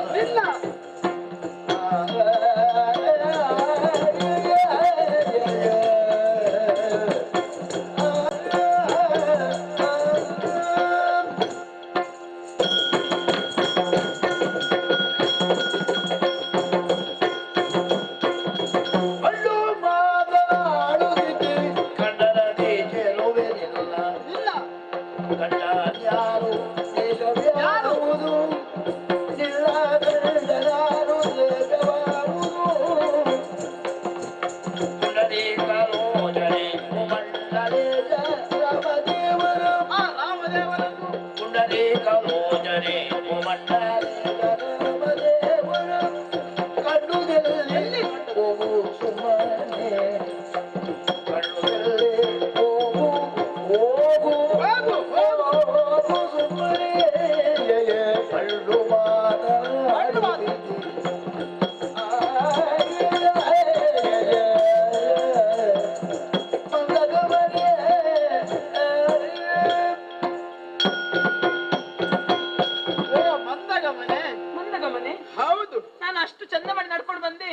ಹೌದು, ನಾನು ಅಷ್ಟು ಚಂದ ಮಾಡಿ ನಡ್ಕೊಂಡು ಬಂದೆ.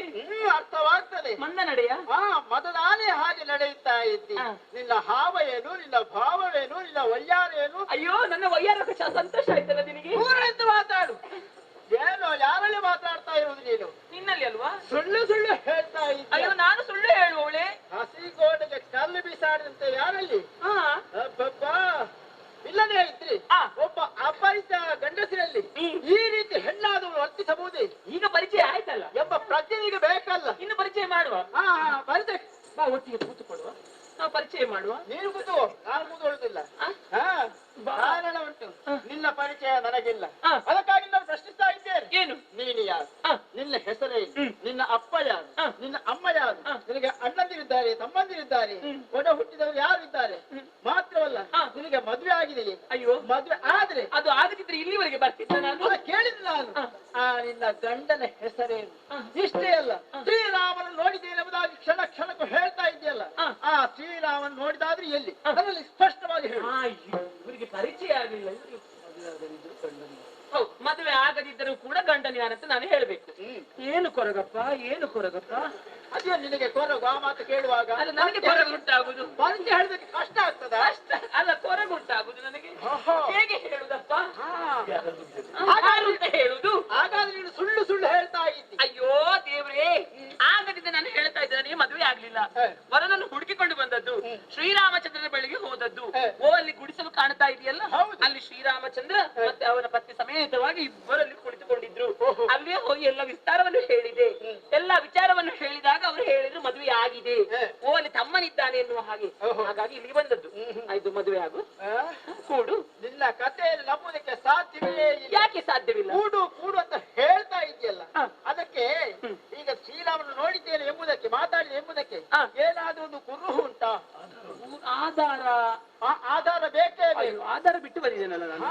ಅರ್ಥವಾಗ್ತದೆ. ಮಂದ ನಡೆಯ ಮೊದಲಾನೇ ಹಾಗೆ ನಡೆಯುತ್ತಾ ಇದ್ದಿ. ನಿನ್ನ ಹಾವ ಏನು, ನಿನ್ನ ಭಾವವೇನು, ನಿನ್ನ ವಯ್ಯಾರ ಏನು? ಅಯ್ಯೋ, ನನ್ನ ವಯ್ಯಾರಕ್ಕೆ ಸಂತೋಷ ಆಯ್ತಲ್ಲ ನಿನಗೆ? ಊರೆಂದು ಮಾತಾಡು. ಏನೋ ಯಾರಲ್ಲಿ ಮಾತಾಡ್ತಾ ಇರುವುದು ನೀನು? ನಿನ್ನಲ್ಲಿ ಅಲ್ವಾ? ಸುಳ್ಳು ಸುಳ್ಳು ಹೇಳ್ತಾ ಇದ್ದ. ಅಯ್ಯೋ, ನಾನು ಸುಳ್ಳು ಹೇಳುವವಳೆ? ಹಸಿ ಗೋಡೆಗೆ ಕಲ್ಲು ಬಿಸಾಡಿದಂತೆ ಯಾರಲ್ಲಿ? ಇಲ್ಲದೇ ಇದ್ರಿ ಒಬ್ಬ ಅಪರಿಚಿತ ಗಂಡಸಿನಲ್ಲಿ ಈ ರೀತಿ ಹೆಣ್ಣಾದವರು ವರ್ತಿಸಬಹುದೇ? ಈಗ ಪರಿಚಯ ಆಯ್ತಲ್ಲ ಎಂಬ ಪ್ರಜ್ಞೆಗೆ ಬೇಕಲ್ಲ. ಇನ್ನು ಪರಿಚಯ ಮಾಡುವ. ಪರಿಚಯ ಬಾ, ಒಟ್ಟಿಗೆ ಕೂತುಕೊಡುವ, ನಾವು ಪರಿಚಯ ಮಾಡುವ. ನೀನು ಕೂತು, ನಾನು ಕೂತ್ಕೊಳ್ಳುದಿಲ್ಲ. ಕಾರಣ ಉಂಟು, ನಿನ್ನ ಪರಿಚಯ ನನಗಿಲ್ಲ. ಅದಕ್ಕಾಗಿ ನಾನು ಪ್ರಶ್ನಿಸ್ತಾ ಇದ್ದೇನೆ. ಏನು? ನೀನು ಯಾರು? ನಿನ್ನ ಹೆಸರೇನು? ನಿನ್ನ ಅಪ್ಪ ಯಾರು? ನಿನ್ನ ಅಮ್ಮ ಯಾರು? ನಿನಗೆ ಅಣ್ಣಂದಿರಿದ್ದಾರೆ, ತಮ್ಮಂದಿರಿದ್ದಾರೆ, ಒಡ ಹುಟ್ಟಿದವರು ಯಾರು ಇದ್ದಾರೆ? ಮಾತ್ರವಲ್ಲ, ನಿನಗೆ ಮದುವೆ ಆಗಿದೆಯೇ? ಅಯ್ಯೋ, ಮದುವೆ ಆದ್ರೆ ಅದು ಆಗದಿದ್ರೆ ಇಲ್ಲಿವರೆಗೆ ಬರ್ತಿದ್ದ ನಾನು. ಕೇಳಿದ ನಾನು. ನಿನ್ನ ಗಂಡನ ಹೆಸರೇನು? ಇಷ್ಟೇ ಅಲ್ಲ, ಶ್ರೀರಾಮನ ನೋಡಿದ್ದೇನೆ ಎಂಬುದಾಗಿ ಕ್ಷಣ ಕ್ಷಣಕ್ಕೂ ಹೇಳ್ತಾ ಇದೆಯಲ್ಲ, ಆ ಶ್ರೀರಾಮನ ನೋಡಿದಾದ್ರೆ ಎಲ್ಲಿ? ಅದರಲ್ಲಿ ಸ್ಪಷ್ಟವಾಗಿ ಹೇಳು. ಇವರಿಗೆ ಪರಿಚಯ ಆಗಲಿಲ್ಲ. ಹೌದು, ಮದುವೆ ಆಗದಿದ್ದರೂ ಕೂಡ ಗಂಡನ ಯಾರಂತ ನಾನು ಹೇಳ್ಬೇಕು. ಏನು ಕೊರಗಪ್ಪ, ಏನು ಕೊರಗಪ್ಪ? ಅದೇ ನಿನಗೆ ಕೊರಗು ಆ ಮಾತು ಕೇಳುವಾಗ? ಅಲ್ಲ, ನನಗೆ ಕೊರಗುಂಟಾಗುದು. ಪರಿಚಯ ಹೇಳೋದಕ್ಕೆ ಕಷ್ಟ ಆಗ್ತದ? ಅಲ್ಲ, ಕೊರಗುಂಟಾಗುದು ನನಗೆ. ಹೇಗೆ ಹೇಳುದಪ್ಪ? ಹೇಳುದು? ಹಾಗಾದ್ರೆ ನೀನು ಸುಳ್ಳು ಸುಳ್ಳು ಹೇಳ್ತಾ ಇದ್ದಿ. ಅಯ್ಯೋ ದೇವ್ರೇ, ಆಗದಿದ್ದ ನಾನು ಹೇಳ್ತಾ ಇದ್ದೆ. ನನಗೆ ಮದುವೆ ಆಗ್ಲಿಲ್ಲ. ವರನನ್ನು ಹುಡುಕಿಕೊಂಡು ಬಂದದ್ದು, ಶ್ರೀರಾಮಚಂದ್ರನ ಬಳಿಗೆ ಹೋದದ್ದು. ಓ, ಅಲ್ಲಿ ಗುಡಿಸಲು ಕಾಣ್ತಾ ಇದೆಯಲ್ಲ, ಅಲ್ಲಿ ಶ್ರೀರಾಮಚಂದ್ರ ಮತ್ತೆ ಅವನ ಪತ್ನಿ ಸಮೇತವಾಗಿ ಇಬ್ಬರಲ್ಲಿ ಕುಳಿತುಕೊಂಡಿದ್ರು. ಅಲ್ಲಿಯೇ ಹೋಗಿ ಎಲ್ಲ ವಿಸ್ತಾರವನ್ನು ಹೇಳಿದೆ. ಎಲ್ಲ ವಿಚಾರವನ್ನು ಹೇಳಿದಾಗ ಅವರು ಹೇಳಿದ್ರು ಮದುವೆ ಆಗಿದೆ. ಓ, ಅಲ್ಲಿ ತಮ್ಮನಿದ್ದಾನೆ ಎನ್ನುವ ಹಾಗೆ. ಹಾಗಾಗಿ ಇಲ್ಲಿ ಬಂದದ್ದು. ಆಯ್ತು, ಮದುವೆ ಆಗು, ಕೂಡು. ನಿನ್ನ ಕಥೆಯಲ್ಲಿ ನಂಬುದಕ್ಕೆ ಸಾಧ್ಯವೇ ಇಲ್ಲ. ಯಾಕೆ ಸಾಧ್ಯವಿಲ್ಲ? ಕೂಡು ಕೂಡು ಅಂತ ಹೇಳ್ತಾ ಇದೆಯಲ್ಲ, ಅದಕ್ಕೆ ಈಗ ಶ್ರೀರಾಮನು ನೋಡಿದ್ದೇನೆ ಎಂಬುದಕ್ಕೆ, ಮಾತಾಡಿದೆ ಎಂಬುದಕ್ಕೆ ಏನಾದ್ರೂ ಒಂದು ಕುರುಹು ಉಂಟಾ? ಆಧಾರ? ಆಧಾರ ಬೇಕೇ ಬೇಕು. ಆಧಾರ ಬಿಟ್ಟು ಬಂದಿದ್ದೇನಲ್ಲ ನಾನು.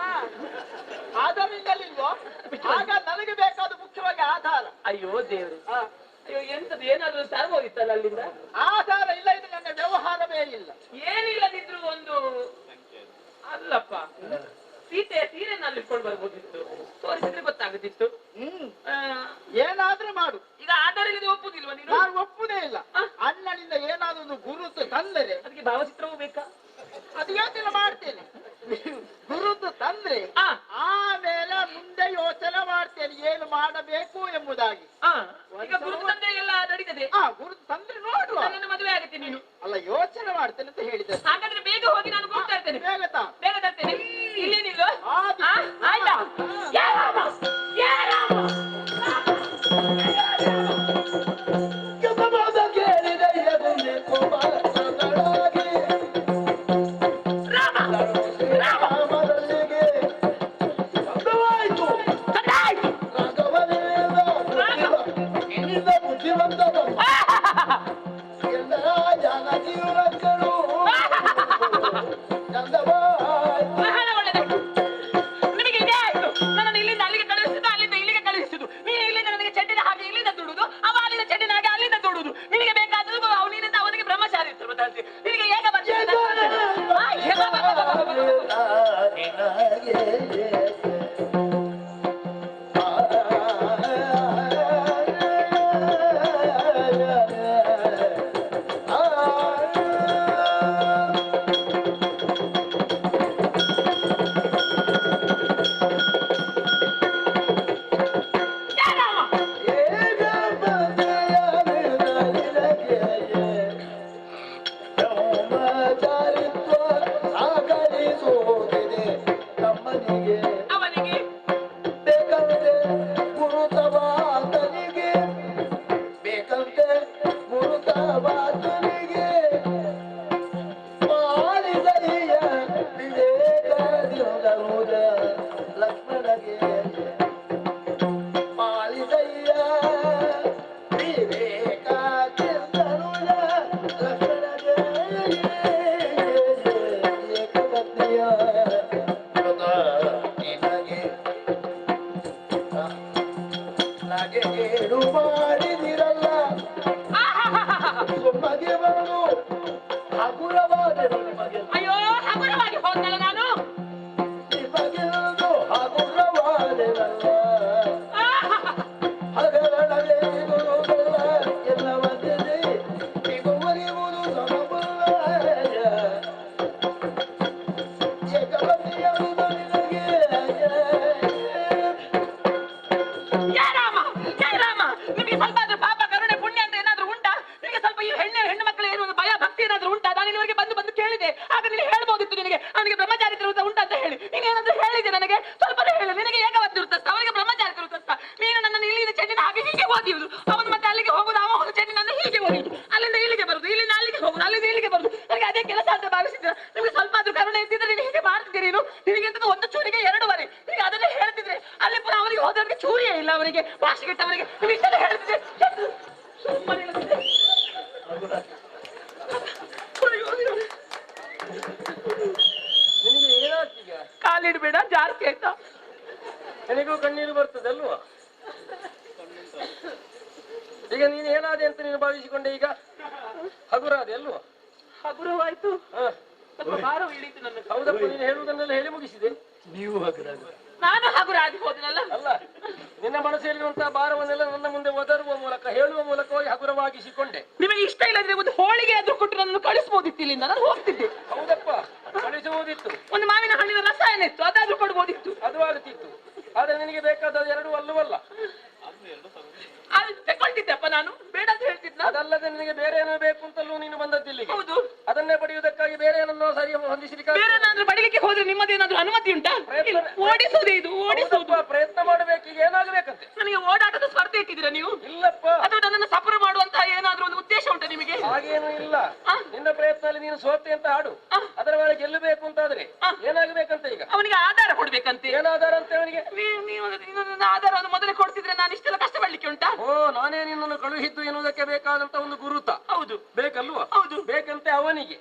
ಆಧಾರ ಇಲ್ಲಲ್ವೋ? ಆಗ ನನಗೆ ಬೇಕಾದ ಮುಖ್ಯವಾಗಿ ಆಧಾರ. ಅಯ್ಯೋ ದೇವ್ರೆ, ಅಯ್ಯೋ ಎಂತದ್ದು, ಏನಾದ್ರೂ ತರಬೋದಿತ್ತಲ್ಲ ಅಲ್ಲಿಂದ? ಆಧಾರ ಇಲ್ಲ, ಇದು ನನ್ನ ವ್ಯವಹಾರವೇ ಇಲ್ಲ. ಏನಿಲ್ಲದಿದ್ರು ಒಂದು ಅಲ್ಲಪ್ಪ, ಸೀತೆಯ ಸೀರೆನಲ್ಲಿ ಇಟ್ಕೊಂಡು ಬರ್ಬೋದಿತ್ತು, ತೋರಿಸಿದ್ರೆ ಗೊತ್ತಾಗುತ್ತಿತ್ತು. ಏನಾದ್ರೂ ಮಾಡು. ಈಗ ಆಧಾರ ಇಲ್ಲದೆ ಒಪ್ಪುದಿಲ್ವಾ ನೀನು? ನಾನು ಒಪ್ಪುದೇ ಇಲ್ಲ. ಅಣ್ಣನಿಂದ ಏನಾದ್ರೂ ಒಂದು ಗುರುತು ತಂದರೆ ಅದಕ್ಕೆ ಭಾವಚಿತ್ರವೂ ಬೇಕಾ? ಅದು ಯೋಚನೆ ಮಾಡ್ತೇನೆ. ಗುರುತು ತಂದ್ರೆ ಆಮೇಲೆ ಮುಂದೆ ಯೋಚನೆ ಮಾಡಬೇಕು ಎಂಬುದಾಗಿ. ಈಗ ಗುರುತು ತಂದ್ರೆ ಎಲ್ಲ ನಡೀತದೆ. ಗುರುತು ತಂದ್ರೆ ನೋಡುವ. ನನ್ನನ್ನು ಮದುವೆ ಆಗುತ್ತೆ ನೀನು. ಅಲ್ಲ, ಯೋಚನೆ ಮಾಡ್ತೇನೆ ಅಂತ ಹೇಳಿದೆ. ಹಾಗಾದ್ರೆ ಬೇಗ ಹೋಗಿ ನಾನು ಗುರುತು ತರ್ತೇನೆ. ಬೇಗ ತಾ. ಬೇಗ ತರ್ತೇನೆ. ಇಲ್ಲೇನಿಲ್ಲ ಆಯ್ತಾ? ಅಯ್ಯೋ, ಹಗುರವಾಗಿ ಹೋದ್ನಲ್ಲ ನಾನು. ಕಾಲಿಡ್ಬೇಡ, ಜಾಸ್ತಿ ಆಯ್ತಾ? ನನಗೂ ಕಣ್ಣೀರು ಬರ್ತದೆ ಅಲ್ವಾ? ಈಗ ನೀನು ಏನಾದೆ ಅಂತ ನೀನು ಭಾವಿಸಿಕೊಂಡೆ, ಈಗ ಹಗುರಾದೆ ಅಲ್ವಾ? ಹಗುರವಾಯ್ತು, ಭಾರವು ಇಳೀತು ನನ್ನ. ಹೌದಪ್ಪ, ನೀನು ಹೇಳುವುದನ್ನೆಲ್ಲ ಹೇಳಿ ಮುಗಿಸಿದೆ. ನೀವು ಹಗುರಾಗ, ನಾನು ಹಗುರಾಗಿ ಹೋದನಲ್ಲ. ಅಲ್ಲ, ನಿನ್ನ ಮನಸ್ಸಲ್ಲಿರುವಂತಹ ಭಾರವನ್ನೆಲ್ಲ ನನ್ನ ಮುಂದೆ ಒದರುವ ಮೂಲಕ, ಹೇಳುವ ಮೂಲಕವಾಗಿ ಹಗುರವಾಗಿಸಿಕೊಂಡೆ. ನಿಮಗೆ ಇಷ್ಟ ಇಲ್ಲದ್ರೆ ಒಂದು ಹೋಳಿಗೆ ಆದ್ರೂ ಕೊಟ್ಟು ನನ್ನನ್ನು ಕಳಿಸಬಹುದಿತ್ತು ಇಲ್ಲಿಂದ, ನಾನು ಹೋಗ್ತಿದ್ದೆ. ಹೌದಪ್ಪ, ಕಳಿಸುವುದಿತ್ತು. ಒಂದು ಮಾವಿನ ಹಣ್ಣಿನ ರಸಾಯನ ಇತ್ತು, ಅದಾದ್ರೂ ಕೊಡ್ಬೋದಿತ್ತು. ಅದು ಆಗುತ್ತಿತ್ತು. ಆದ್ರೆ ನಿನಗೆ ಬೇಕಾದ ಎರಡು ಅಲ್ಲವಲ್ಲ. ಅದು ತಗೊಳ್ತಿದ್ದೆಪ್ಪ, ನಾನು ಬೇಡ ಅಂತ ಹೇಳ್ತಿದ್ನ. ಅದಲ್ಲದೆ ನಿನಗೆ ಬೇರೆ ಏನೋ ಬೇಕು ಅಂತಲೂ ನೀನು ಬಂದದ್ದಿಲ್ಲಿ. ಹೌದು, ಅದನ್ನೇ ಪಡೆಯುವುದಕ್ಕಾಗಿ ಬೇರೆ ಏನನ್ನೋ ಸರಿ ಹೊಂದಿಸಲಿಕ್ಕೆ. ಬೇರೆ ಏನಾದ್ರೂ ಬಡಿಲಿಕ್ಕೆ ಹೋದ್ರೆ ನಿಮ್ಮದೇನಾದ್ರೂ ಅನುಮತಿ ಉಂಟಾ? ಓಡಿಸುವುದೇ ಇದು, ಓಡಿಸುವುದು. ಪ್ರಯತ್ನ ಮಾಡಬೇಕು. ಈಗ ಏನಾಗಬೇಕಂತೆ? ನನಗೆ ಓಡಾಟದ ಸ್ಪರ್ಧೆ ಇಟ್ಟಿದ್ದೀರಾ ನೀವು? ಇಲ್ಲಪ್ಪ. ಅಥವಾ ನನ್ನನ್ನು ಸಫರ್ ಮಾಡುವಂತಹ ಏನಾದ್ರೂ ಒಂದು ಉದ್ದೇಶ ಉಂಟಾ ನಿಮಗೆ? ಹಾಗೇನು ಇಲ್ಲ. ನಿನ್ನ ಪ್ರಯತ್ನದಲ್ಲಿ ನೀನು ಸೋತೆ ಅಂತ ಆಡು. ಅದರ ವೇಳೆ ಗೆಲ್ಲಬೇಕು ಅಂತಾದ್ರೆ ಏನಾಗಬೇಕಂತ ಈಗ? ಅವನಿಗೆ ಆಧಾರ ಕೊಡ್ಬೇಕಂತೆ. ಏನು ಆಧಾರ ಅಂತ ಅವನಿಗೆ? ನೀವು ನನ್ನ ಆಧಾರವನ್ನು ಮೊದಲೇ ಕೊಡ್ತಿದ್ರೆ ನಾನು ಇಷ್ಟೆಲ್ಲ ಕಷ್ಟಪಡ್ಲಿಕ್ಕೆ ಉಂಟಾ? ನಾನೇ ನಿನ್ನನ್ನು ಕಳುಹಿದ್ದು ಎನ್ನುವುದಕ್ಕೆ ಬೇಕಾದಂತ ಒಂದು ಗುರುತ. ಹೌದು, ಬೇಕಲ್ವಾ? ಹೌದು, ಬೇಕಂತೆ ಅವನಿಗೆ.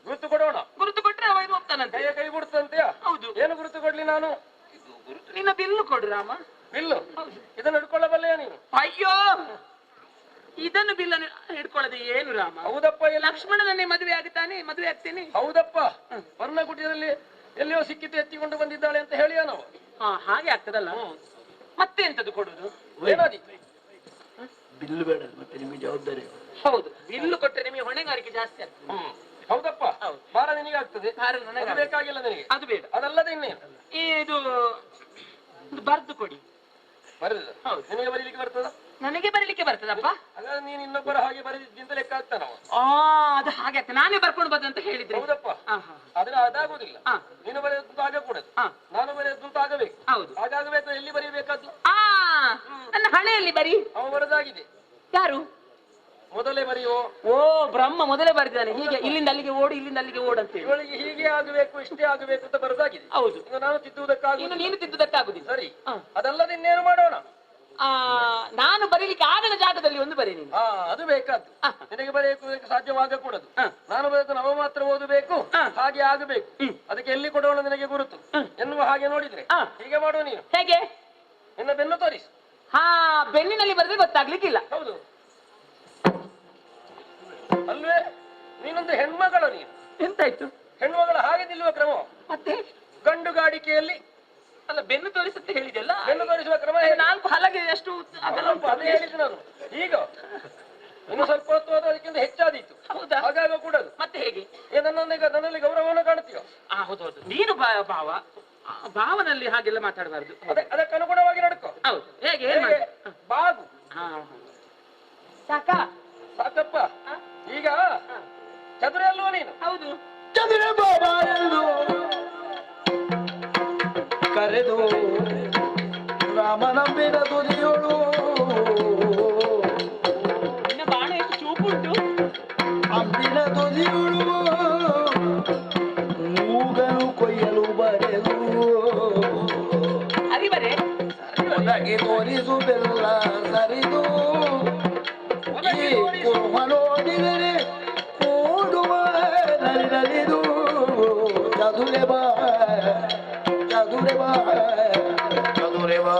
ಗುರುತು ಕೊಡೋಣ. ಗುರುತು ಕೊಟ್ರೆ ಅವ ಇದು ಹೋಗ್ತಾನಂತೆ. ಕೈ ಬಿಡ್ತಂತೆಯಾ? ಹೌದು. ಏನು ಗುರುತು ಕೊಡ್ಲಿ ನಾನು? ನಿನ್ನ ಬಿಲ್ಲು ಕೊಡು ರಾಮ. ಬಿಲ್ಲು? ಇದನ್ನು ಹಿಡ್ಕೊಳ್ಳಬಲ್ಲೆಯಾ ನೀನು? ಅಯ್ಯೋ, ಇದನ್ನು ಬಿಲ್ಲನ್ನು ಹಿಡ್ಕೊಳ್ಳದೆ ಏನು ರಾಮ? ಹೌದಪ್ಪ. ಲಕ್ಷ್ಮಣನನ್ನೇ ಮದುವೆ ಆಗುತ್ತಾನೆ, ಮದುವೆ ಆಗ್ತೇನೆ. ಹೌದಪ್ಪ. ವರ್ಣಕುಟಿಯಲ್ಲಿ ಎಲ್ಲಿಯೋ ಸಿಕ್ಕಿತು ಎತ್ತಿಕೊಂಡು ಬಂದಿದ್ದಾಳೆ ಅಂತ ಹೇಳಿಯ ನಾವು. ಹಾಗೆ ಆಗ್ತದಲ್ಲ. ಮತ್ತೆ ಎಂತದ್ದು ಕೊಡುದು? ಏನಾದೀತು? ಬಿಲ್ಲು ಬೇಡ, ಮತ್ತೆ ನಿಮಗೆ ಜವಾಬ್ದಾರಿ. ಹೌದು, ಬಿಲ್ಲು ಕೊಟ್ಟರೆ ನಿಮಗೆ ಹೊಣೆಗಾರಿಕೆ ಜಾಸ್ತಿ ಆಗ್ತದೆ. ಹೌದಪ್ಪ. ಭಾರ ನಿನಗೆ ಆಗ್ತದೆ, ಭಾರ ನನಗೆ ಬೇಕಾಗಿಲ್ಲ ನಿನಗೆ. ಅದು ಬೇಡ. ಅದಲ್ಲದೆ ಇನ್ನೇನು? ಇದು ಬರ್ದು ಕೊಡಿ. ಬರೆದ ನನಗೆ ಬರೀಲಿಕ್ಕೆ ಬರ್ತದಪ್ಪ? ಹಾಗಾದ್ರೆ ನೀನು ಇನ್ನೊಬ್ಬರ ಹಾಗೆ ಬರೆದಿದ್ದಿಂತ ಲೆಕ್ಕ ಆಗ್ತಾನ ಅದು ಹಾಗೆ ಆಗ್ತದೆ. ನಾನೇ ಬರ್ಕೊಂಡು ಬಂದಂತ ಹೇಳಿದ್ರೆ. ಹೌದಪ್ಪ, ಆದ್ರೆ ಅದಾಗುದಿಲ್ಲ. ನೀನು ಬರೆಯದಂತ ಆಗಕೂಡದು, ನಾನು ಬರೆಯದಂತ ಆಗಬೇಕು. ಹೌದು, ಹಾಗಾಗಬೇಕು. ಎಲ್ಲಿ ಬರೀಬೇಕಾದ್ದು? ನನ್ನ ಹಣೆಯಲ್ಲಿ ಬರಿ. ಅವ ಬರೆದಾಗಿದೆ. ಯಾರು? ಮೊದಲೇ ಬರೆಯೋ. ಓ, ಬ್ರಹ್ಮ ಮೊದಲೇ ಬರೆದಿದ್ದಾನೆ. ಹೀಗೆ ಇಲ್ಲಿಂದ ಅಲ್ಲಿಗೆ ಓಡು, ಇಲ್ಲಿಂದ ಅಲ್ಲಿಗೆ ಓಡು ಅಂತ ಹೇಳಿ. ಇವಳಿಗೆ ಹೀಗೆ ಆಗಬೇಕು, ಇಷ್ಟೇ ಆಗಬೇಕು ಅಂತ ಬರೆದಾಗಿದೆ. ಹೌದು. ಈಗ ನಾನು ತಿದ್ದುವುದಕ್ಕಾಗುದಿಲ್ಲ. ಇನ್ನು ನೀನು ತಿದ್ದುದಕ್ಕಾಗುದಿಲ್ಲ. ಸರಿ, ಅದಲ್ಲದೆ ಇನ್ನೇನು ಮಾಡೋಣ? ನಾನು ಬರೀಲಿಕ್ಕೆ ಆಗದ ಜಾಗದಲ್ಲಿ ಒಂದು ಬರೀ ನೀನು. ಅದು ಬೇಕಾದ್ದು. ನಿನಗೆ ಬರೆಯಕ್ಕೆ ಸಾಧ್ಯವಾಗಕೂಡದು. ನಾನು ಬರೆದು ನಾವು ಮಾತ್ರ ಓದಬೇಕು, ಹಾಗೆ ಆಗಬೇಕು. ಅದಕ್ಕೆ ಎಲ್ಲಿ ಕೊಡೋಣ ನಿನಗೆ ಗುರುತು ಎನ್ನುವ ಹಾಗೆ ನೋಡಿದ್ರೆ ಹೀಗೆ ಮಾಡುವ ನೀನು. ಹೇಗೆ? ನಿನ್ನ ಬೆನ್ನು ತೋರಿಸು. ಬೆನ್ನಿನಲ್ಲಿ ಬರೆದ್ರೆ ಗೊತ್ತಾಗ್ಲಿಕ್ಕಿಲ್ಲ. ಹೌದು ಅಲ್ವೇ? ನೀನೊಂದು ಹೆಣ್ಮಗಳು. ನೀನು ಎಂತಾಯ್ತು? ಹೆಣ್ಮಗಳ ಹಾಗೆ ನಿಲ್ಲುವ ಕ್ರಮ ಮತ್ತೆ ಗಂಡು ಗಾಡಿಕೆಯಲ್ಲಿ ಅಲ್ಲ, ಬೆನ್ನು ತೋರಿಸುತ್ತೆ ಹೇಳಿದೆಲ್ಲ. ಬೆನ್ನು ತೋರಿಸುವ ಕ್ರಮ 4 ಹಲಗೆ ಎಷ್ಟು ಅದೇ ಹೇಳಿದ್ದು ನಾನು. ಈಗ ಇನ್ನು ಸ್ವಲ್ಪ ಹೊತ್ತು ಹೋದ್ರೆ ಅದಕ್ಕಿಂತ ಹೆಚ್ಚಾದೀತು. ಹೌದಾ? ಹಾಗಾಗ ಕೂಡದು. ಮತ್ತೆ ಹೇಗೆ? ನನ್ನಲ್ಲಿ ಗೌರವವನ್ನು ಕಾಣುತ್ತೀಯೋ? ಹೌದೌದು, ನೀನು ಭಾವನಲ್ಲಿ ಹಾಗೆಲ್ಲ ಮಾತಾಡಬಾರ್ದು. ಅದಕ್ಕೆ ಅನುಗುಣವಾಗಿ ನಡ್ಕೋ. ಹೌದು. ಹೇಗೆ? ಬಾಗು. ಸಾಕಾ? ಸಾಕಪ್ಪ. ಈಗ ಚದುರೆ ಅಲ್ವಾ ನೀನು? ಹೌದು. ಚದುರೆ ಬಾಬಾ ಎಂದು ಕರೆದು ರಾಮನಂಬಿನ ತುದಿಯೋಳು ನಿನ್ನ ಬಾಣ ಎಷ್ಟು ಚೂಪುಂಟು. ಅಂಬಿನ ತುದಿಯೋಳು ಮೂಗನು ಕೊಯ್ಯಲು ಬರೆದು ಅರಿವರೆ ಒದಗಿ ತೋರಿಸು ಬೆಲ್ಲ ಸರಿದು ನೋಡಿದರೆ ಕೂಡುವ ನಲಿದು ಚದುರೆ ಬಾ ಚದುರೆ ಬಾ ಚದುರೆ ಬಾ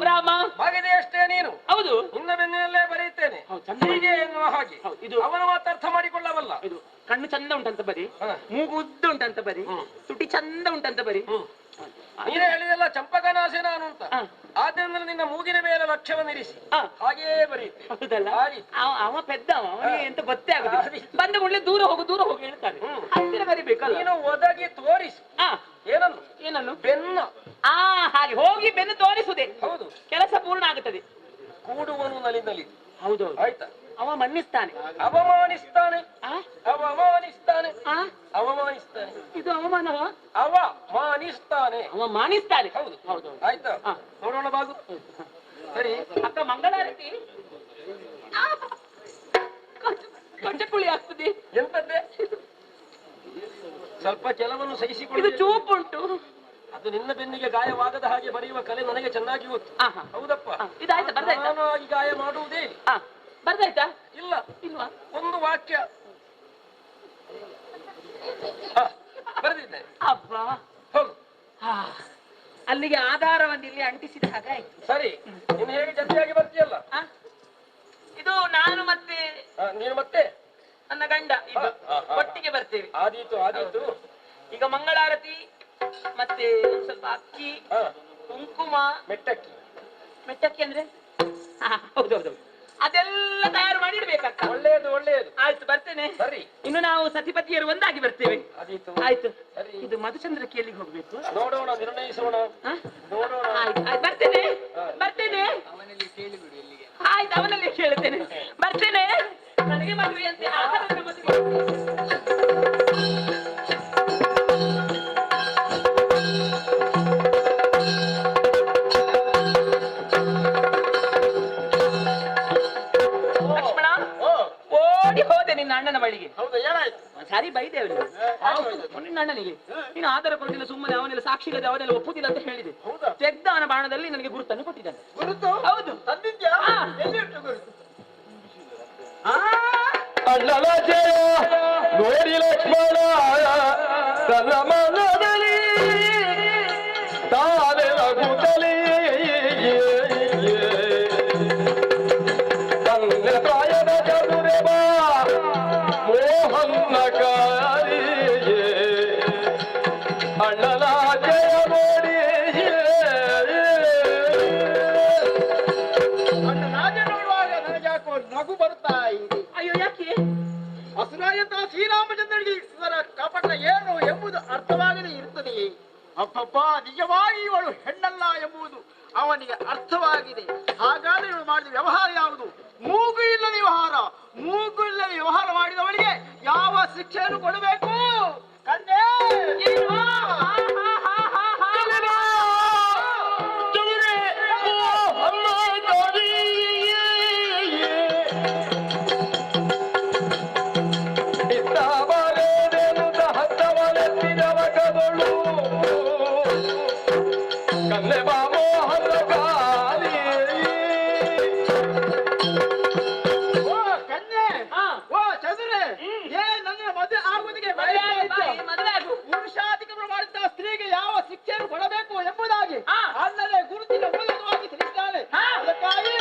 ರಾಮ ಬಾಗಿದೆ ಅಷ್ಟೇ ನೀನು. ಹೌದು. ನಿನ್ನ ಬೆನ್ನಿನಲ್ಲೇ ಬರೆಯುತ್ತೇನೆ ಹೀಗೆ ಎನ್ನುವ ಹಾಗೆ. ಇದು ಅವನು ಮಾತ್ರ ಅರ್ಥ ಮಾಡಿಕೊಳ್ಳಬಲ್ಲ. ಇದು ಕಣ್ಣು ಚಂದ ಉಂಟಂತ ಬರಿ, ಮೂಗು ಉದ್ದ ಉಂಟಂತ ಬರಿ, ತುಟಿ ಚಂದ ಉಂಟಂತ ಬರಿ. ನೀನೇ ಹೇಳಿದೆಲ್ಲ ಚಂಪಕನಾಸೆ ನಾನು ಅಂತ. ಆದ್ರಿಂದ ನಿನ್ನ ಮೂಗಿನ ಮೇಲೆ ಲಕ್ಷ್ಯವನ್ನಿರಿಸಿ ಹಾಗೇ ಬರೆಯುತ್ತೆ. ಹೌದಲ್ಲ? ಅವ ಪೆದ್ದ, ಅವನಿಗೆ ಎಂತ ಗೊತ್ತೇ ಆಗುದಿಲ್ಲ. ಬಂದ ಕೂಡಲೇ ದೂರ ಹೋಗು ಹೇಳ್ತಾರೆ. ಹತ್ತಿರ ಬರಿಬೇಕಲ್ಲ. ನೀನು ಒದಗಿ ತೋರಿಸು. ಏನನ್ನು? ಏನನ್ನು? ಬೆನ್ನು. ಹಾಗೆ ಹೋಗಿ ಬೆನ್ನು ತೋರಿಸುದೇ. ಹೌದು, ಕೆಲಸ ಪೂರ್ಣ ಆಗುತ್ತದೆ. ಕೂಡುವನು ನಲಿನಲಿ. ಹೌದು. ಆಯ್ತಾ? ಅವ ಮನ್ನಿಸ್ತಾನೆ, ಅವಮಾನಿಸ್ತಾನೆ, ಅವಮಾನಿಸ್ತಾನೆ, ಅವಮಾನಿಸ್ತಾನೆ. ಇದು ಅವಮಾನವ? ಅವಮಾನಿಸ್ತಾನೆ, ಅವ ಮಾನಿಸ್ತಾನೆ. ಹೌದು ಹೌದು. ಆಯ್ತಾ? ನೋಡೋಣ ಬಾಗು. ಸರಿ ಅಕ್ಕ, ಮಂಗಳಾರತಿ. ಕಚ್ಚಕುಳಿ ಆಗ್ತದೆ. ಎಂತದ್ದೇ? ಸ್ವಲ್ಪ ಕೆಲವನ್ನು ಇದು ಸಹಿಸಿಕೊಳ್ಳಿ. ಚೂಪುಂಟು. ಅದು ನಿನ್ನ ಬೆನ್ನಿಗೆ ಗಾಯವಾಗದ ಹಾಗೆ ಬರೆಯುವ ಕಲೆ ನನಗೆ ಚೆನ್ನಾಗಿ ಗೊತ್ತು. ಹೌದಪ್ಪ. ಇದಾಯ್ತಾ? ಬರ್ದಾಯ್ತಾ? ನಾನು ಈ ಗಾಯ ಮಾಡುವುದೇ ಬರ್ದಾಯ್ತಾ? ಇಲ್ಲ. ಇಲ್ವಾ? ಒಂದು ವಾಕ್ಯ ಬರೆದಿದ್ದೇನೆ. ಅಬ್ಬ, ಹೋಗು. ಅಲ್ಲಿಗೆ ಆಧಾರವನ್ನು ಇಲ್ಲಿ ಅಂಟಿಸಿದ ಹಾಗಾಯ್ತು. ಸರಿ, ನೀನು ಹೇಗೆ ಜಲ್ದಿಯಾಗಿ ಬರ್ತೀಯಲ್ಲ. ಇದು ನಾನು ಮತ್ತೆ ನೀನು ಮತ್ತೆ ನನ್ನ ಗಂಡ ಇದು ಒಟ್ಟಿಗೆ ಬರ್ತೇವೆ. ಆದೀತು ಆದೀತು. ಈಗ ಮಂಗಳಾರತಿ ಮತ್ತೆ ಒಂದ್ ಸ್ವಲ್ಪ ಅಕ್ಕಿ, ಕುಂಕುಮ, ಮೆಟ್ಟಕ್ಕಿ. ಮೆಟ್ಟಕ್ಕಿ ಅಂದ್ರೆ ಹೌದೌದು, ಅದೆಲ್ಲ ತಯಾರು ಮಾಡಿ ಇಡ್ಬೇಕಕ್ಕ. ಒಳ್ಳೆಯದು ಒಳ್ಳೆಯದು. ಆಯ್ತು, ಬರ್ತೇನೆ. ಸರಿ, ಇನ್ನು ನಾವು ಸತಿಪತಿಯರು ಒಂದಾಗಿ ಬರ್ತೇವೆ. ಆದೀತು. ಆಯ್ತು. ಸರಿ, ಇದು ಮಧುಚಂದ್ರ ಕೇಳಿಗೆ ಹೋಗ್ಬೇಕು. ನೋಡೋಣ, ನಿರ್ಣಯಿಸೋಣ. ನೋಡೋಣ. ಆಯ್ತು ಆಯ್ತು, ಬರ್ತೇನೆ ಬರ್ತೇನೆ. ಆಯ್ತು, ಅವನಲ್ಲಿ ಕೇಳುತ್ತೇನೆ. ಬರ್ತೇನೆ. ನನಗೆ ಮದುವೆ ಅಂತೆ. ಲಕ್ಷ್ಮಣ, ಓಡಿ ಹೋದೆ ನಿನ್ನ ಅಣ್ಣನ ಬಳಿಗೆ. ಹೌದಾ? ಏನಾಯ್ತು? ಸರಿ ಬೈದೆ ಅವನಿಗೆ. ನಿನ್ನ ಅಣ್ಣನಿಗೆ ನೀನು ಆಧಾರ ಕೊಡುದಿಲ್ಲ, ಸುಮ್ಮನೆ ಅವನೆಲ್ಲ ಸಾಕ್ಷಿಗದೆ ಅವನೆಲ್ಲ ಒಪ್ಪುದಿಲ್ಲ ಅಂತ ಹೇಳಿದೆ. ತೆಗ್ದ ಅವನ ಬಾಣದಲ್ಲಿ ನನಗೆ ಗುರುತನ್ನು ಕೊಟ್ಟಿದ್ದಾನೆ. ಗುರುತು? ಹೌದು. ತಂದಿದ್ಯಾ? ಎಲ್ಲಿ ಉಂಟು ಗುರುತು? ಅಣ್ಣನ ಜಯ ನೋಡಿ ಲಕ್ಷ್ಮಣ ತನ್ನ ಮನದಲ್ಲಿ ತಾನೇ ನಗುತ್ತಲೇ ತನ್ನ ಪ್ರಾಯದ ಚದುರೆ ಬಾ ಮೋಹನ್ನ ಕಾರಿಯೇ ಅಣ್ಣನ ಜಯ ನೋಡಿ. ಅಣ್ಣ, ನಾಗೆ ನೋಡುವಾಗ ನನಗೆ ಯಾಕೋ ನಗು ಬರ್ತಾ ಇದೆ. ಅಯ್ಯೋ, ಯಾಕೆ? ಹಸುರ ರಾಯಂತಹ ಶ್ರೀರಾಮಚಂದ್ರನಿಗೆ ಇದರ ಕಪಟ ಏನು ಎಂಬುದು ಅರ್ಥವಾಗದೇ ಇರುತ್ತದೆಯೇ? ಅಪ್ಪಪ್ಪ, ನಿಜವಾಗಿ ಇವಳು ಹೆಣ್ಣಲ್ಲ ಎಂಬುದು ಅವನಿಗೆ ಅರ್ಥವಾಗಿದೆ. ಹಾಗಾದ್ರೆ ಇವಳು ಮಾಡಿದ ವ್ಯವಹಾರ ಯಾವುದು? ಮೂಗು ಇಲ್ಲದ ವ್ಯವಹಾರ. ಮೂಗು ಇಲ್ಲದ ವ್ಯವಹಾರ ಮಾಡಿದವಳಿಗೆ ಯಾವ ಶಿಕ್ಷೆಯನ್ನು ಕೊಡಬೇಕು? ಕನ್ಯೆ ಪುರುಷಾಧಿಕ್ರಮಣ ಮಾಡಿದ ಸ್ತ್ರೀಗೆ ಯಾವ ಶಿಕ್ಷೆಯನ್ನು ಕೊಡಬೇಕು ಎಂಬುದಾಗಿ ಅಲ್ಲದೆ ಗುರುತಿನ ಮೂಲಕವಾಗಿ ತಿಳಿಸಿದ್ದಾನೆ. ಅದಕ್ಕಾಗಿ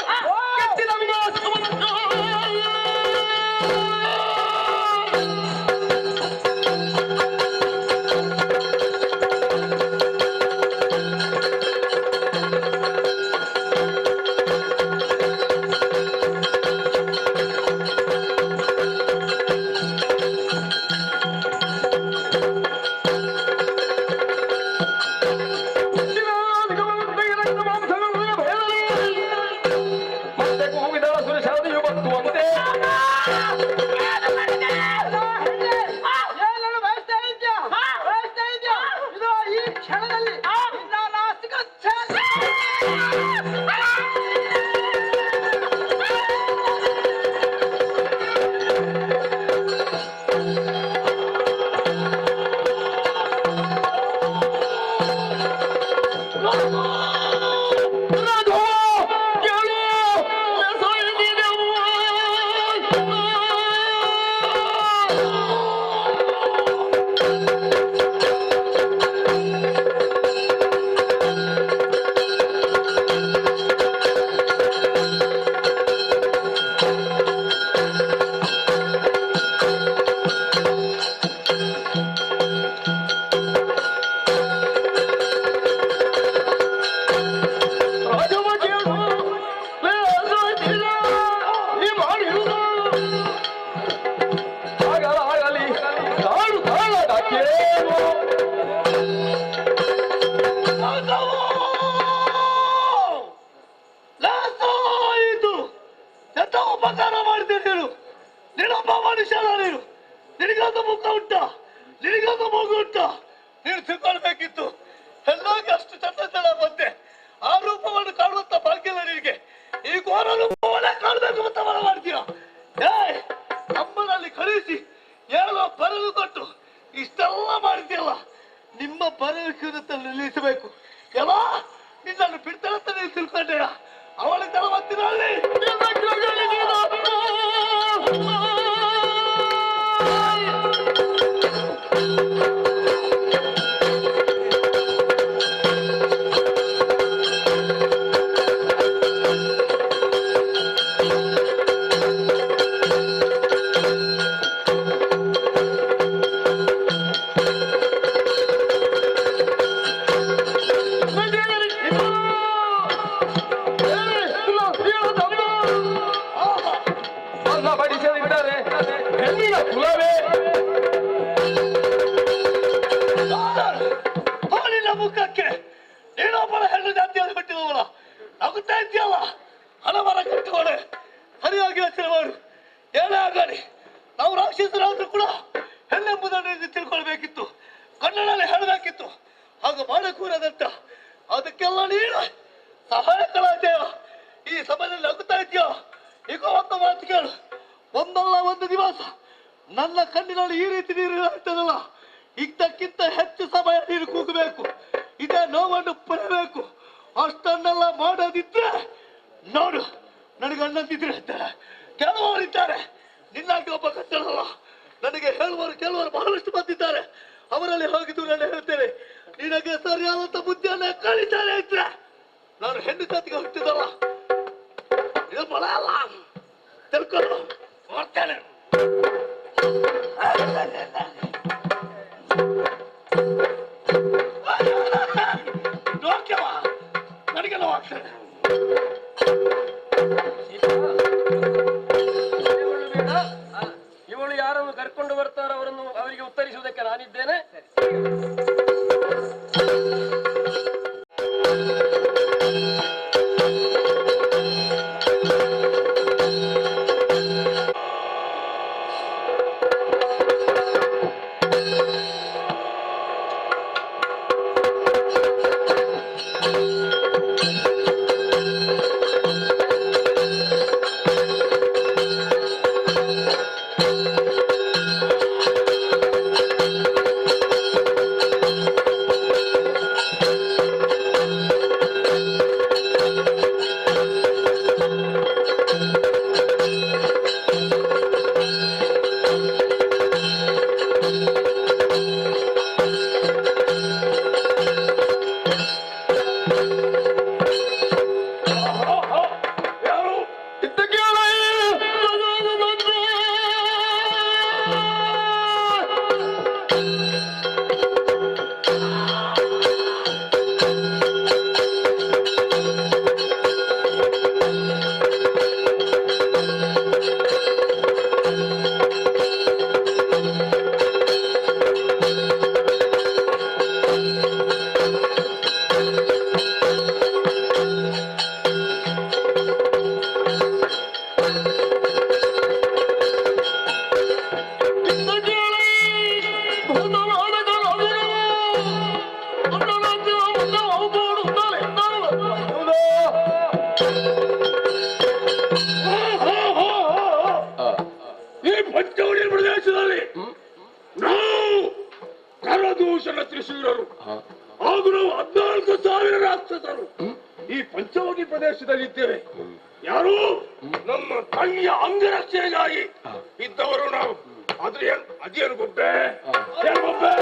ಉಪಕಾರ ಮಾಡಿದೆ. ನೀನೊಬ್ಬ ಮನುಷ್ಯನ. ನಿನಗೊಂದು ಮುಖ ಉಂಟ, ನಿನಗೊಂದು ಮಗು ಉಂಟ. ನೀನು ತಿಳ್ಕೊಳ್ಬೇಕಿತ್ತು. ಎಲ್ಲೋಗಿ ಅಷ್ಟು ಚಂದ ಬಂದೆ. ಆ ರೂಪವನ್ನು ಕಾಣುವಂತ ಭಾಗ್ಯಲ್ಲ ನಿನಗೆ. ಈ ಘೋರ ರೂಪವನ್ನೇ ಕಾಣಬೇಕು ಅಂತ ಮನ ಮಾಡ್ತೀಯ. ನಮ್ಮನಲ್ಲಿ ಕಳಿಸಿ ಹೇಳೋ ಬರಲು ಕೊಟ್ಟು ಇಷ್ಟೆಲ್ಲ ಮಾಡಿದ್ಯಲ್ಲ. ನಿಮ್ಮ ಬರಲಿಕ್ಕೆ ನಿಲ್ಲಿಸಬೇಕು. ಎಲ್ಲ ನಿನ್ನನ್ನು ಬಿಡ್ತಾರಂತ ನೀವು ತಿಳ್ಕೊಂಡೆಯ. ಅವಳ ತಲವತ್ತಿನಲ್ಲಿ ಮುಖಕ್ಕೆ ನೀನೊಬ್ಬಳ ಹೆಣ್ಣು ಜಾತಿಯಲ್ಲಿ ಬಿಟ್ಟಿದವಳ ಆಗುತ್ತಾ ಇದೆಯಲ್ಲ. ಹಣವರ ಕಟ್ಟೋಳೆ ಸರಿಯಾಗಿ ಯೋಚನೆ ಮಾಡು. ಏನೇ ಆಗಲಿ, ನಾವು ರಾಕ್ಷಸರಾದ್ರೂ ಕೂಡ ಹೆಣ್ಣೆಂಬುದನ್ನು ತಿಳ್ಕೊಳ್ಬೇಕಿತ್ತು, ಕನ್ನಡಲ್ಲಿ ಹೇಳಬೇಕಿತ್ತು. ಹಾಗೆ ಮಾಡಕೂರದಂತ ಅದಕ್ಕೆಲ್ಲ ನೀನು ಸಹಾಯಕಳಾಗ್ತೀಯ. ಈ ಸಮಯದಲ್ಲಿ ಆಗುತ್ತಾ ಇದೆಯಾ? ಈಗ ಒಂದು ಮಾತು ಕೇಳು. ಒಂದಲ್ಲ ಒಂದು ದಿವಸ ನನ್ನ ಕಣ್ಣಿನಲ್ಲಿ ಈ ರೀತಿ ನೀರು ಆಗ್ತದಲ್ಲ, ಇದಕ್ಕಿಂತ ಹೆಚ್ಚು ಸಮಯ ನೀರು ಕೂಗಬೇಕು. ಇದೇ ನೋವನ್ನು ಪಡಬೇಕು. ಅಷ್ಟನ್ನೆಲ್ಲ ಮಾಡೋದಿದ್ರೆ ನೋಡು, ನನಗೆ ಅಣ್ಣಂದಿದ್ರೆ ಇದ್ದಾರೆ, ಕೆಲವರಿದ್ದಾರೆ. ನಿನ್ನಾಗಿ ಒಬ್ಬ ಕಟ್ಟಡಲ್ಲ. ನನಗೆ ಹೇಳುವರು ಕೆಲವರು ಬಹಳಷ್ಟು ಬಂದಿದ್ದಾರೆ. ಅವರಲ್ಲಿ ಹೋಗಿದ್ದು ನಾನು ಹೇಳ್ತೇನೆ. ನಿನಗೆ ಸರಿಯಾದಂತ ಬುದ್ಧಿಯನ್ನೇ ಕಲಿತಾರೆ ಇದ್ರೆ ನಾನು ಹೆಣ್ಣು ಜಾತಿಗೆ ಹುಟ್ಟಿದಲ್ಲ. ಇದು ಬಲ ಅಲ್ಲ, ತಿಳ್ಕೊಂಡು ನೋಡ್ತೇನೆ. ನನಗೆ ನೋವಾಗ್ತದೆ. ಇವಳು ಯಾರನ್ನು ಕರ್ಕೊಂಡು ಮಾಡುವುದಕ್ಕೆ ನಾನಿದ್ದೇನೆ. ಈ ಪಂಚವಟಿ ಪ್ರದೇಶದಲ್ಲಿ ನಾವು ಕರದೂಷಣ ತ್ರಿಶೂರರು ಹಾಗೂ ನಾವು 14,000 ರಾಕ್ಷಸರು ಈ ಪಂಚವಟಿ ಪ್ರದೇಶದಲ್ಲಿ ಇದ್ದೇವೆ. ಯಾರು ನಮ್ಮ ತಂಗಿಯ ಅಂಗರಕ್ಷಣೆಗಾಗಿ ಇದ್ದವರು ನಾವು. ಆದ್ರೆ ಅದೇನು ಗೊಬ್ಬೆ ಏನು ಗೊಬ್ಬೆ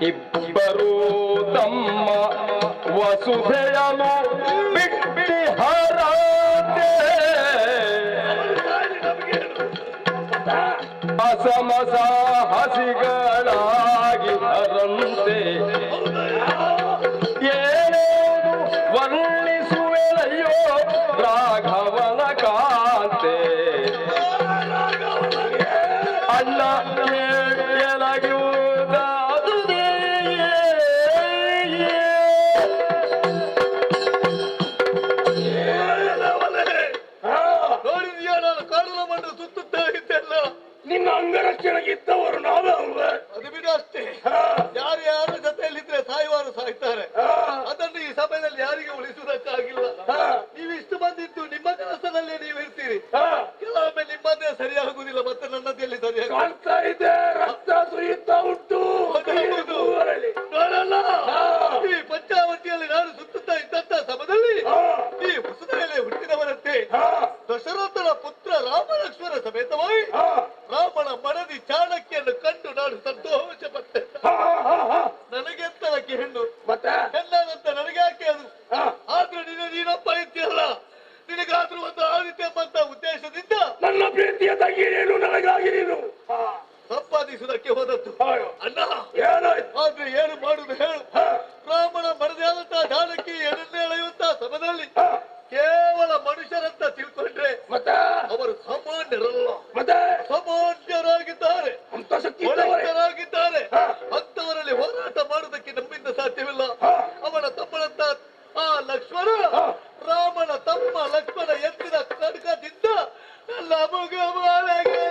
ಇಬ್ಬರು ತಮ್ಮ ವಸುಧೆಯನು ಬಿಟ್ಟಿ ಹರತೆ ಅಸಮಸ ಹಸಿಗಳಾಗಿ ಹರಂತೆ ಏನೇನು ವರ್ಣಿಸುವೆನಯ್ಯೋ ರಾಘವನ ಕಾಂತೆ ಅಣ್ಣ ನಿನ್ನ ಅಂಗರಕ್ಷಣೆಗಿದ್ದವರು ನಾವೇ ಅಲ್ವೇ? ಅದು ಬಿಡು ಅಷ್ಟೇ. ಯಾರ್ಯಾರ ಜೊತೆಯಲ್ಲಿದ್ರೆ ಸಾಯುವಾರು ಸಾಯ್ತಾರೆ. ನಿಮ್ಮದೇ ಸರಿಯಾಗುವುದಿಲ್ಲ, ಮತ್ತೆ ನನ್ನದಲ್ಲಿ ಸರಿಯಾಗ ಕಾಣ್ತಾ ಇದೆ, ರಕ್ತ ಸುರಿಯುತ್ತಾ ಉಂಟು. ನೋಡಲ್ಲ, ಈ ಪಂಚಾವತಿಯಲ್ಲಿ ನಾನು ಸುತ್ತುತ್ತಾ ಇದ್ದಂತ ಸಮಯದಲ್ಲಿ ಈ ಹೊಸದ ಮೇಲೆ ಹುಟ್ಟಿದವರಂತೆ ದಶರಥನ ಪುತ್ರ ರಾಮಲಕ್ಷ್ಮಣ ಸಮೇತವಾಗಿ ರಾಮನ ಮಡದಿ ಚಾಣಕ್ಯನ್ನು ಕಂಡು ನಾನು ಸಂತೋಷ ಪಟ್ಟೆ. ನನಗೆಂತಲಕ್ಕೆ ಹೆಣ್ಣು ಮತ್ತೆ ಹೆಣ್ಣಾದಂತ ನನಗೆ ಯಾಕೆ ಅದು? ಆದ್ರೆ ನೀನಪ್ಪ ಇದ್ದೀಯಲ್ಲ, ನಿನಗಾದ್ರೂ ಒಂದು ಆದಿತ್ಯ ಎಂಬಂತ ಉದ್ದೇಶದಿಂದ ನನ್ನ ಪ್ರೀತಿಯ ತಂಗಿ ನೀನು, ನನಗಾಗಿ ನೀನು ಸಂಪಾದಿಸುವುದಕ್ಕೆ ಹೋದದ್ದು ಅಣ್ಣ. ಏನಾಯ್ತು? ಆದ್ರೆ ಏನು ಮಾಡುದು ಹೇಳು? ರಾಮನ ಮಡದಿಯಾದಂತಹ ಜಾನಕಿ ಎಡನ್ನೇ ಎಳೆಯುವಂತ ಸಮಯದಲ್ಲಿ ಕೇವಲ ಮನುಷ್ಯರಂತ ತಿಳ್ಕೊಂಡ್ರೆ ಮತ್ತೆ ಅವರು ಸಾಮಾನ್ಯರಲ್ಲ, ಮತ್ತೆ ಸಾಮಾನ್ಯರಾಗಿದ್ದಾರೆ, ಅಂತ ಶಕ್ತಿ ಇದ್ದವರೇ. ಒಳ್ಳೆಯವರಾಗಿದ್ದಾರೆ. ಅಂತವರಲ್ಲಿ ಹೋರಾಟ ಮಾಡುವುದಕ್ಕೆ ನಮ್ಮಿಂದ ಸಾಧ್ಯವಿಲ್ಲ. ಅವನ ತಮ್ಮನಂತ ಆ ಲಕ್ಷ್ಮಣ, ರಾಮನ ತಮ್ಮ ಲಕ್ಷ್ಮಣ ಎತ್ತಿನ ಖಡ್ಗದಿಂದ ನನ್ನ ಮುಖಮಾಲೆಗೆ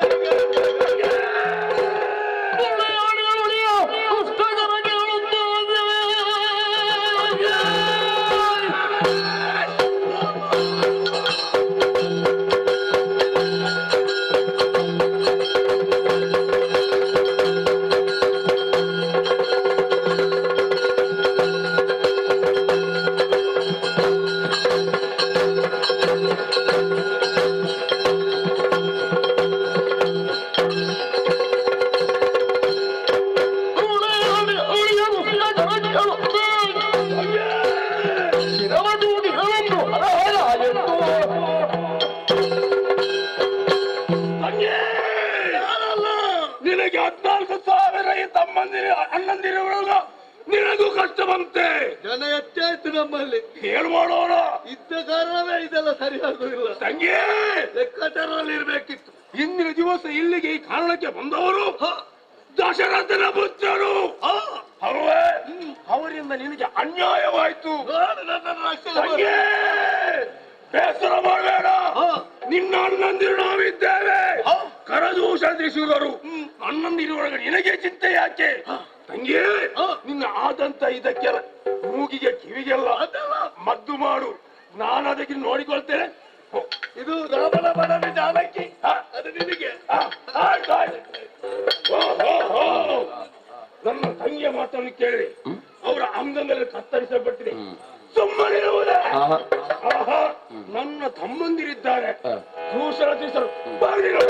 ನಿನಗೆ 14,000 ಈ ತಮ್ಮಂದಿರ ಅಣ್ಣಂದಿರುವಾಗ ನಿನಗೂ ಕಷ್ಟ ಬಂತೆ. ಜನ ಹೆಚ್ಚಾಯ್ತು ನಮ್ಮಲ್ಲಿ. ಏನ್ ಮಾಡೋಣ? ಇದ್ದ ಕಾರಣವೇ ಇದೆಲ್ಲ ಸರಿಯಾಗುವುದಿಲ್ಲ. ತಂಗಿ ಲೆಕ್ಕಾಚಾರದಲ್ಲಿ ಇರ್ಬೇಕಿತ್ತು. ಇಂದಿನ ದಿವಸ ಇಲ್ಲಿಗೆ ಈ ಕಾರಣಕ್ಕೆ ಬಂದವರು ದಶರಥನ ಪುತ್ರರು. ಅಲ್ವೇ? ಅವರಿಂದ ನಿನಗೆ ಅನ್ಯಾಯವಾಯ್ತು. ನನ್ನನ್ನು ರಕ್ಷಣೆ ಮಾಡು. ತಂಗಿ ಬೇಸರ ಮಾಡಬೇಡ. ನಿನ್ನ ಅಣ್ಣಂದಿರು ನಾವಿದ್ದೇವೆ. ಕರದೂಷ ತ್ರಿಶೂಲರು ಅಣ್ಣಂದಿರುವಾಗ ನಿನಗೆ ಚಿಂತೆ ಯಾಕೆ? ತಂಗಿ ನಿನ್ನ ಆದಂತ ಇದಕ್ಕೆಲ್ಲ ಮೂಗಿಗೆ ಕಿವಿಗೆಲ್ಲ ಮದ್ದು ಮಾಡು, ನಾನು ಅದಕ್ಕೆ ನೋಡಿಕೊಳ್ತೇನೆ. ಇದು ರಾಮನ ಮಡದಿ ಜಾನಕಿ, ಅದು ನಿನಗೆ. ನನ್ನ ತಂಗಿಯ ಮಾತನ್ನು ಕೇಳಿ ಅವರ ಅಂಗದಲ್ಲಿ ಕತ್ತರಿಸಲ್ಪಟ್ಟಿದೆ. ಸುಮ್ಮನಿರುವುದೇ? ನನ್ನ ತಮ್ಮಂದಿರಿದ್ದಾರೆ. ದೂಷಣ ತ್ರಿಶೂಲರು ಬಾಗಿಲು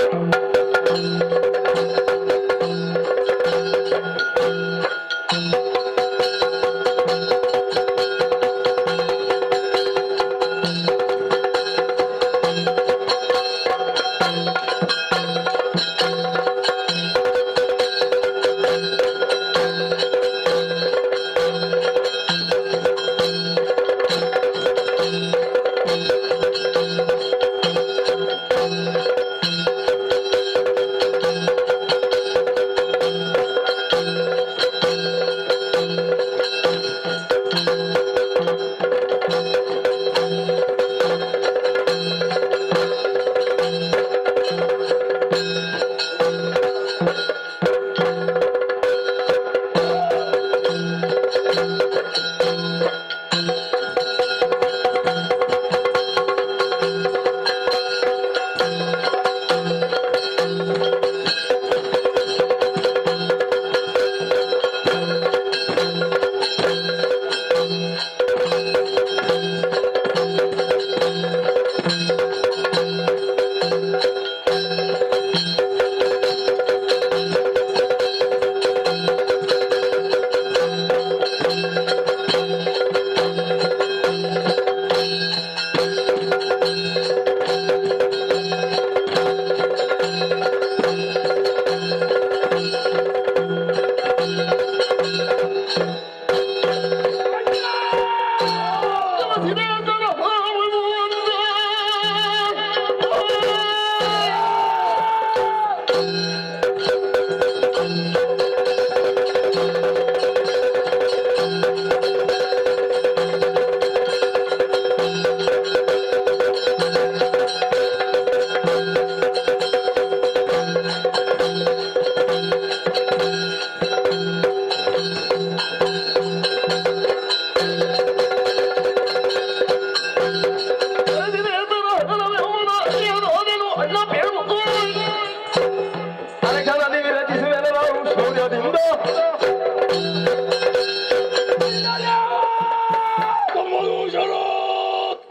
ಅರಕ್ಷಣದಲ್ಲಿ ವಿರಚಿಸುವೆನು ನಾವು ಶೌರ್ಯದಿಂದ.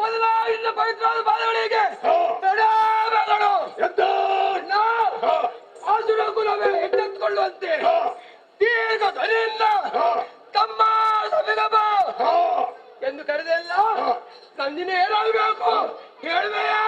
ಮೊದಲಾಗಿದ್ದ ಪವಿತ್ರವಾದ ಪಾದಗಳಿಗೆ ಆಸುರ ಕುಲವೇ ಎಚ್ಚೆತ್ತುಕೊಳ್ಳುವಂತೆ ದೀರ್ಘ ಧ್ವನಿಯಿಂದ ತಮ್ಮ ಸಮಿಗಮ ಎಂದು ಕರೆದೆಲ್ಲ ನಂದಿನ ಏನಾಗಬೇಕು ಹೇಳುವೆಯಾ?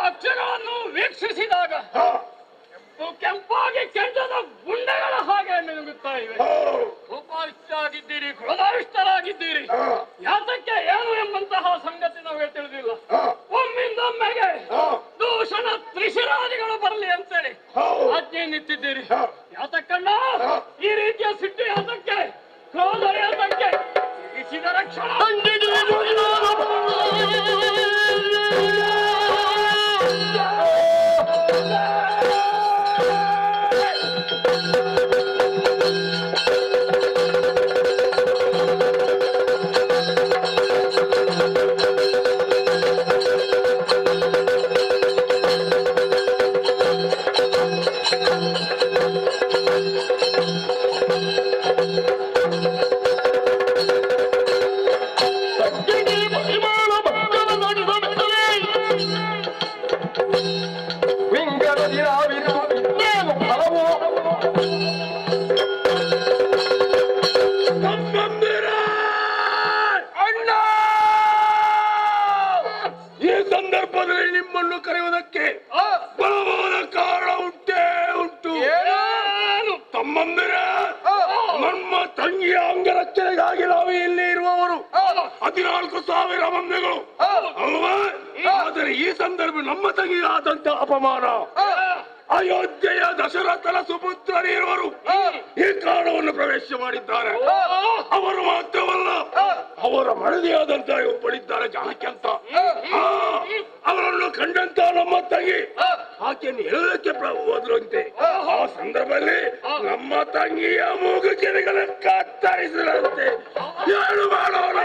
ಅಕ್ಷರವನ್ನು ವೀಕ್ಷಿಸಿದಾಗ ಕೆಂಪಾಗಿ ಕೆಂಡದ ಗುಂಡೆಗಳ ಹಾಗೆ ಮಿನುಗುತ್ತಾ ಇವೆ. ಕೋಪಾವಿಷ್ಟರಾಗಿದ್ದೀರಿ, ಕ್ರೋಧಾವಿಷ್ಟರಾಗಿದ್ದೀರಿ. ಯಾತಕ್ಕೆ ಏನು ಎಂಬಂತಹ ಸಂಗತಿ ನಮಗೆ ತಿಳಿದಿಲ್ಲ. ಒಮ್ಮಿಂದೊಮ್ಮೆಗೆ ದೂಷಣ ತ್ರಿಶಿರಾದಿಗಳು ಬರಲಿ ಅಂತೇಳಿ ಆಜ್ಞೆ ನಿಂತಿದ್ದೀರಿ. ಯಾತಕ್ಕಣ್ಣ ಈ ರೀತಿಯ ಸಿಟ್ಟು? ಯಾತಕ್ಕೆ ಕ್ರೋಧ? ಯಾತಕ್ಕೆ ಇರಿಸಿದ ರಕ್ಷಣಾ ಈ ಸಂದರ್ಭದಲ್ಲಿ ನಿಮ್ಮನ್ನು ಕರೆಯುವುದಕ್ಕೆ ಬಲವಾದ ಕಾರಣ ಉಂಟು. ತಮ್ಮಂದಿರ ನಮ್ಮ ತಂಗಿಯ ಅಂಗರಕ್ಷಣೆಗಾಗಿ ನಾವು ಇಲ್ಲಿ ಇರುವವರು 14,000 ಮಂದಿಗಳು ಅಲ್ವಾ? ಆದರೆ ಈ ಸಂದರ್ಭ ನಮ್ಮ ತಂಗಿಗೆ ಆದಂತ ಅಪಮಾನ, ಅಯೋಧ್ಯೆಯ ದಶರಥನ ಸುಪುತ್ರರಿರುವರು ಈ ಕಾರಣವನ್ನು ಪ್ರವೇಶ ಮಾಡಿದ್ದಾರೆ. ಅವರು ಮಾತ್ರವಲ್ಲ, ಅವರ ಮಡದಿಯಾದಂತ ಒಬ್ಬಳಿದ್ದಾರೆ ಜಾನಕಿ ಅಂತ. ಅವರನ್ನು ಕಂಡಂತ ನಮ್ಮ ತಂಗಿ ಆಕೆಯನ್ನು ಹೇಳೋದಕ್ಕೆ ಹೋದ್ರಂತೆ. ಆ ಸಂದರ್ಭದಲ್ಲಿ ನಮ್ಮ ತಂಗಿಯ ಮೂಗು ಕೆರೆಗಳ ಕತ್ತರಿಸಿದಂತೆ ಏನು ಮಾಡೋಣ?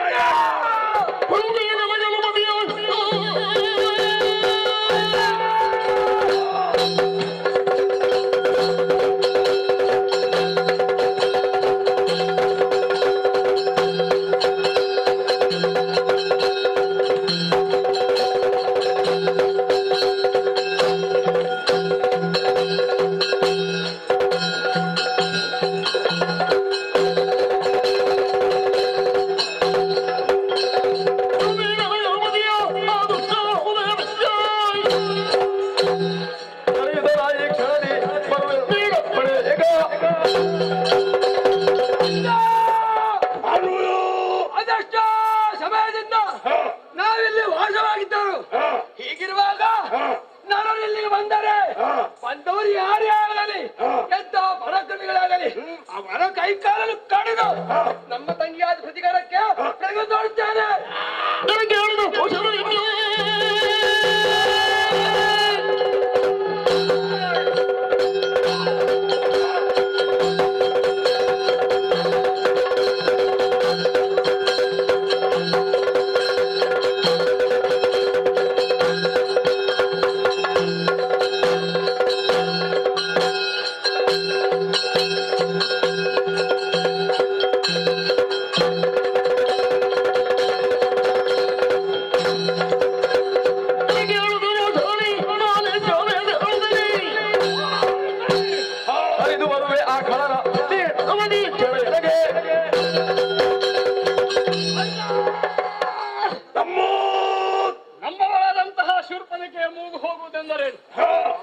ಆಕೆಯ ಮೂಗು ಹೋಗುವುದೆಂದರೆ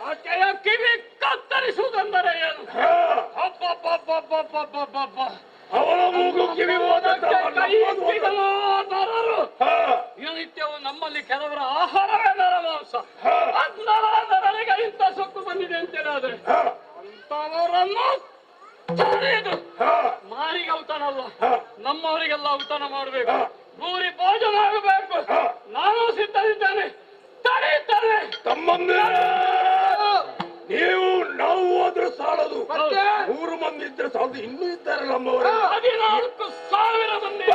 ಆಕೆಯ ಕಿವಿ ಕತ್ತರಿಸುವುದೆಂದರೆ ಏನು? ಅವಳ ಮೂಗು ಕಿವಿ ದಿನನಿತ್ಯವೂ ನಮ್ಮಲ್ಲಿ ಕೆಲವರ ಆಹಾರವೇ ನರಮಾಂಸ. ನನಗೆ ಇಂಥ ಸೊಕ್ಕು ಬಂದಿದೆ ಅಂತೇನಾದ್ರೆ ಅಂತವರನ್ನು ತಡೆದು ಮಾರಿಗೆ ಔತಣಲ್ಲ, ನಮ್ಮವರಿಗೆಲ್ಲ ಔತಣ ಮಾಡಬೇಕು, ಭೂರಿ ಭೋಜನ ಆಗಬೇಕು. ನಾನು ಸಿದ್ಧರಿದ್ದೇನೆ, ತಡೆಯುತ್ತೇನೆ. ನೀವು ನಾವು ಹೋದ್ರೆ ಸಾಲದು, 3 ಮಂದಿ ಇದ್ರೆ ಸಾಲದು, ಇನ್ನೂ ಇದ್ದಾರೆ ನಮ್ಮವರು 14,000 ಮಂದಿ.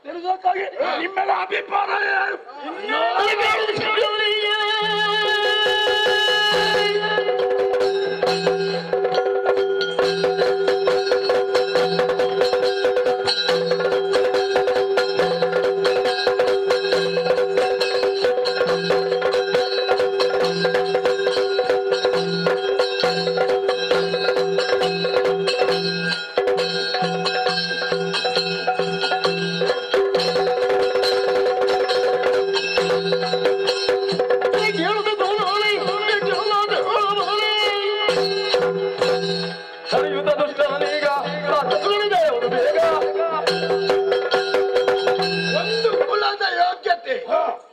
ತಿಳಿಸೋಕ್ಕಾಗಿ ನಿಮ್ಮೆಲ್ಲ ಅಭಿಪ್ರಾಯ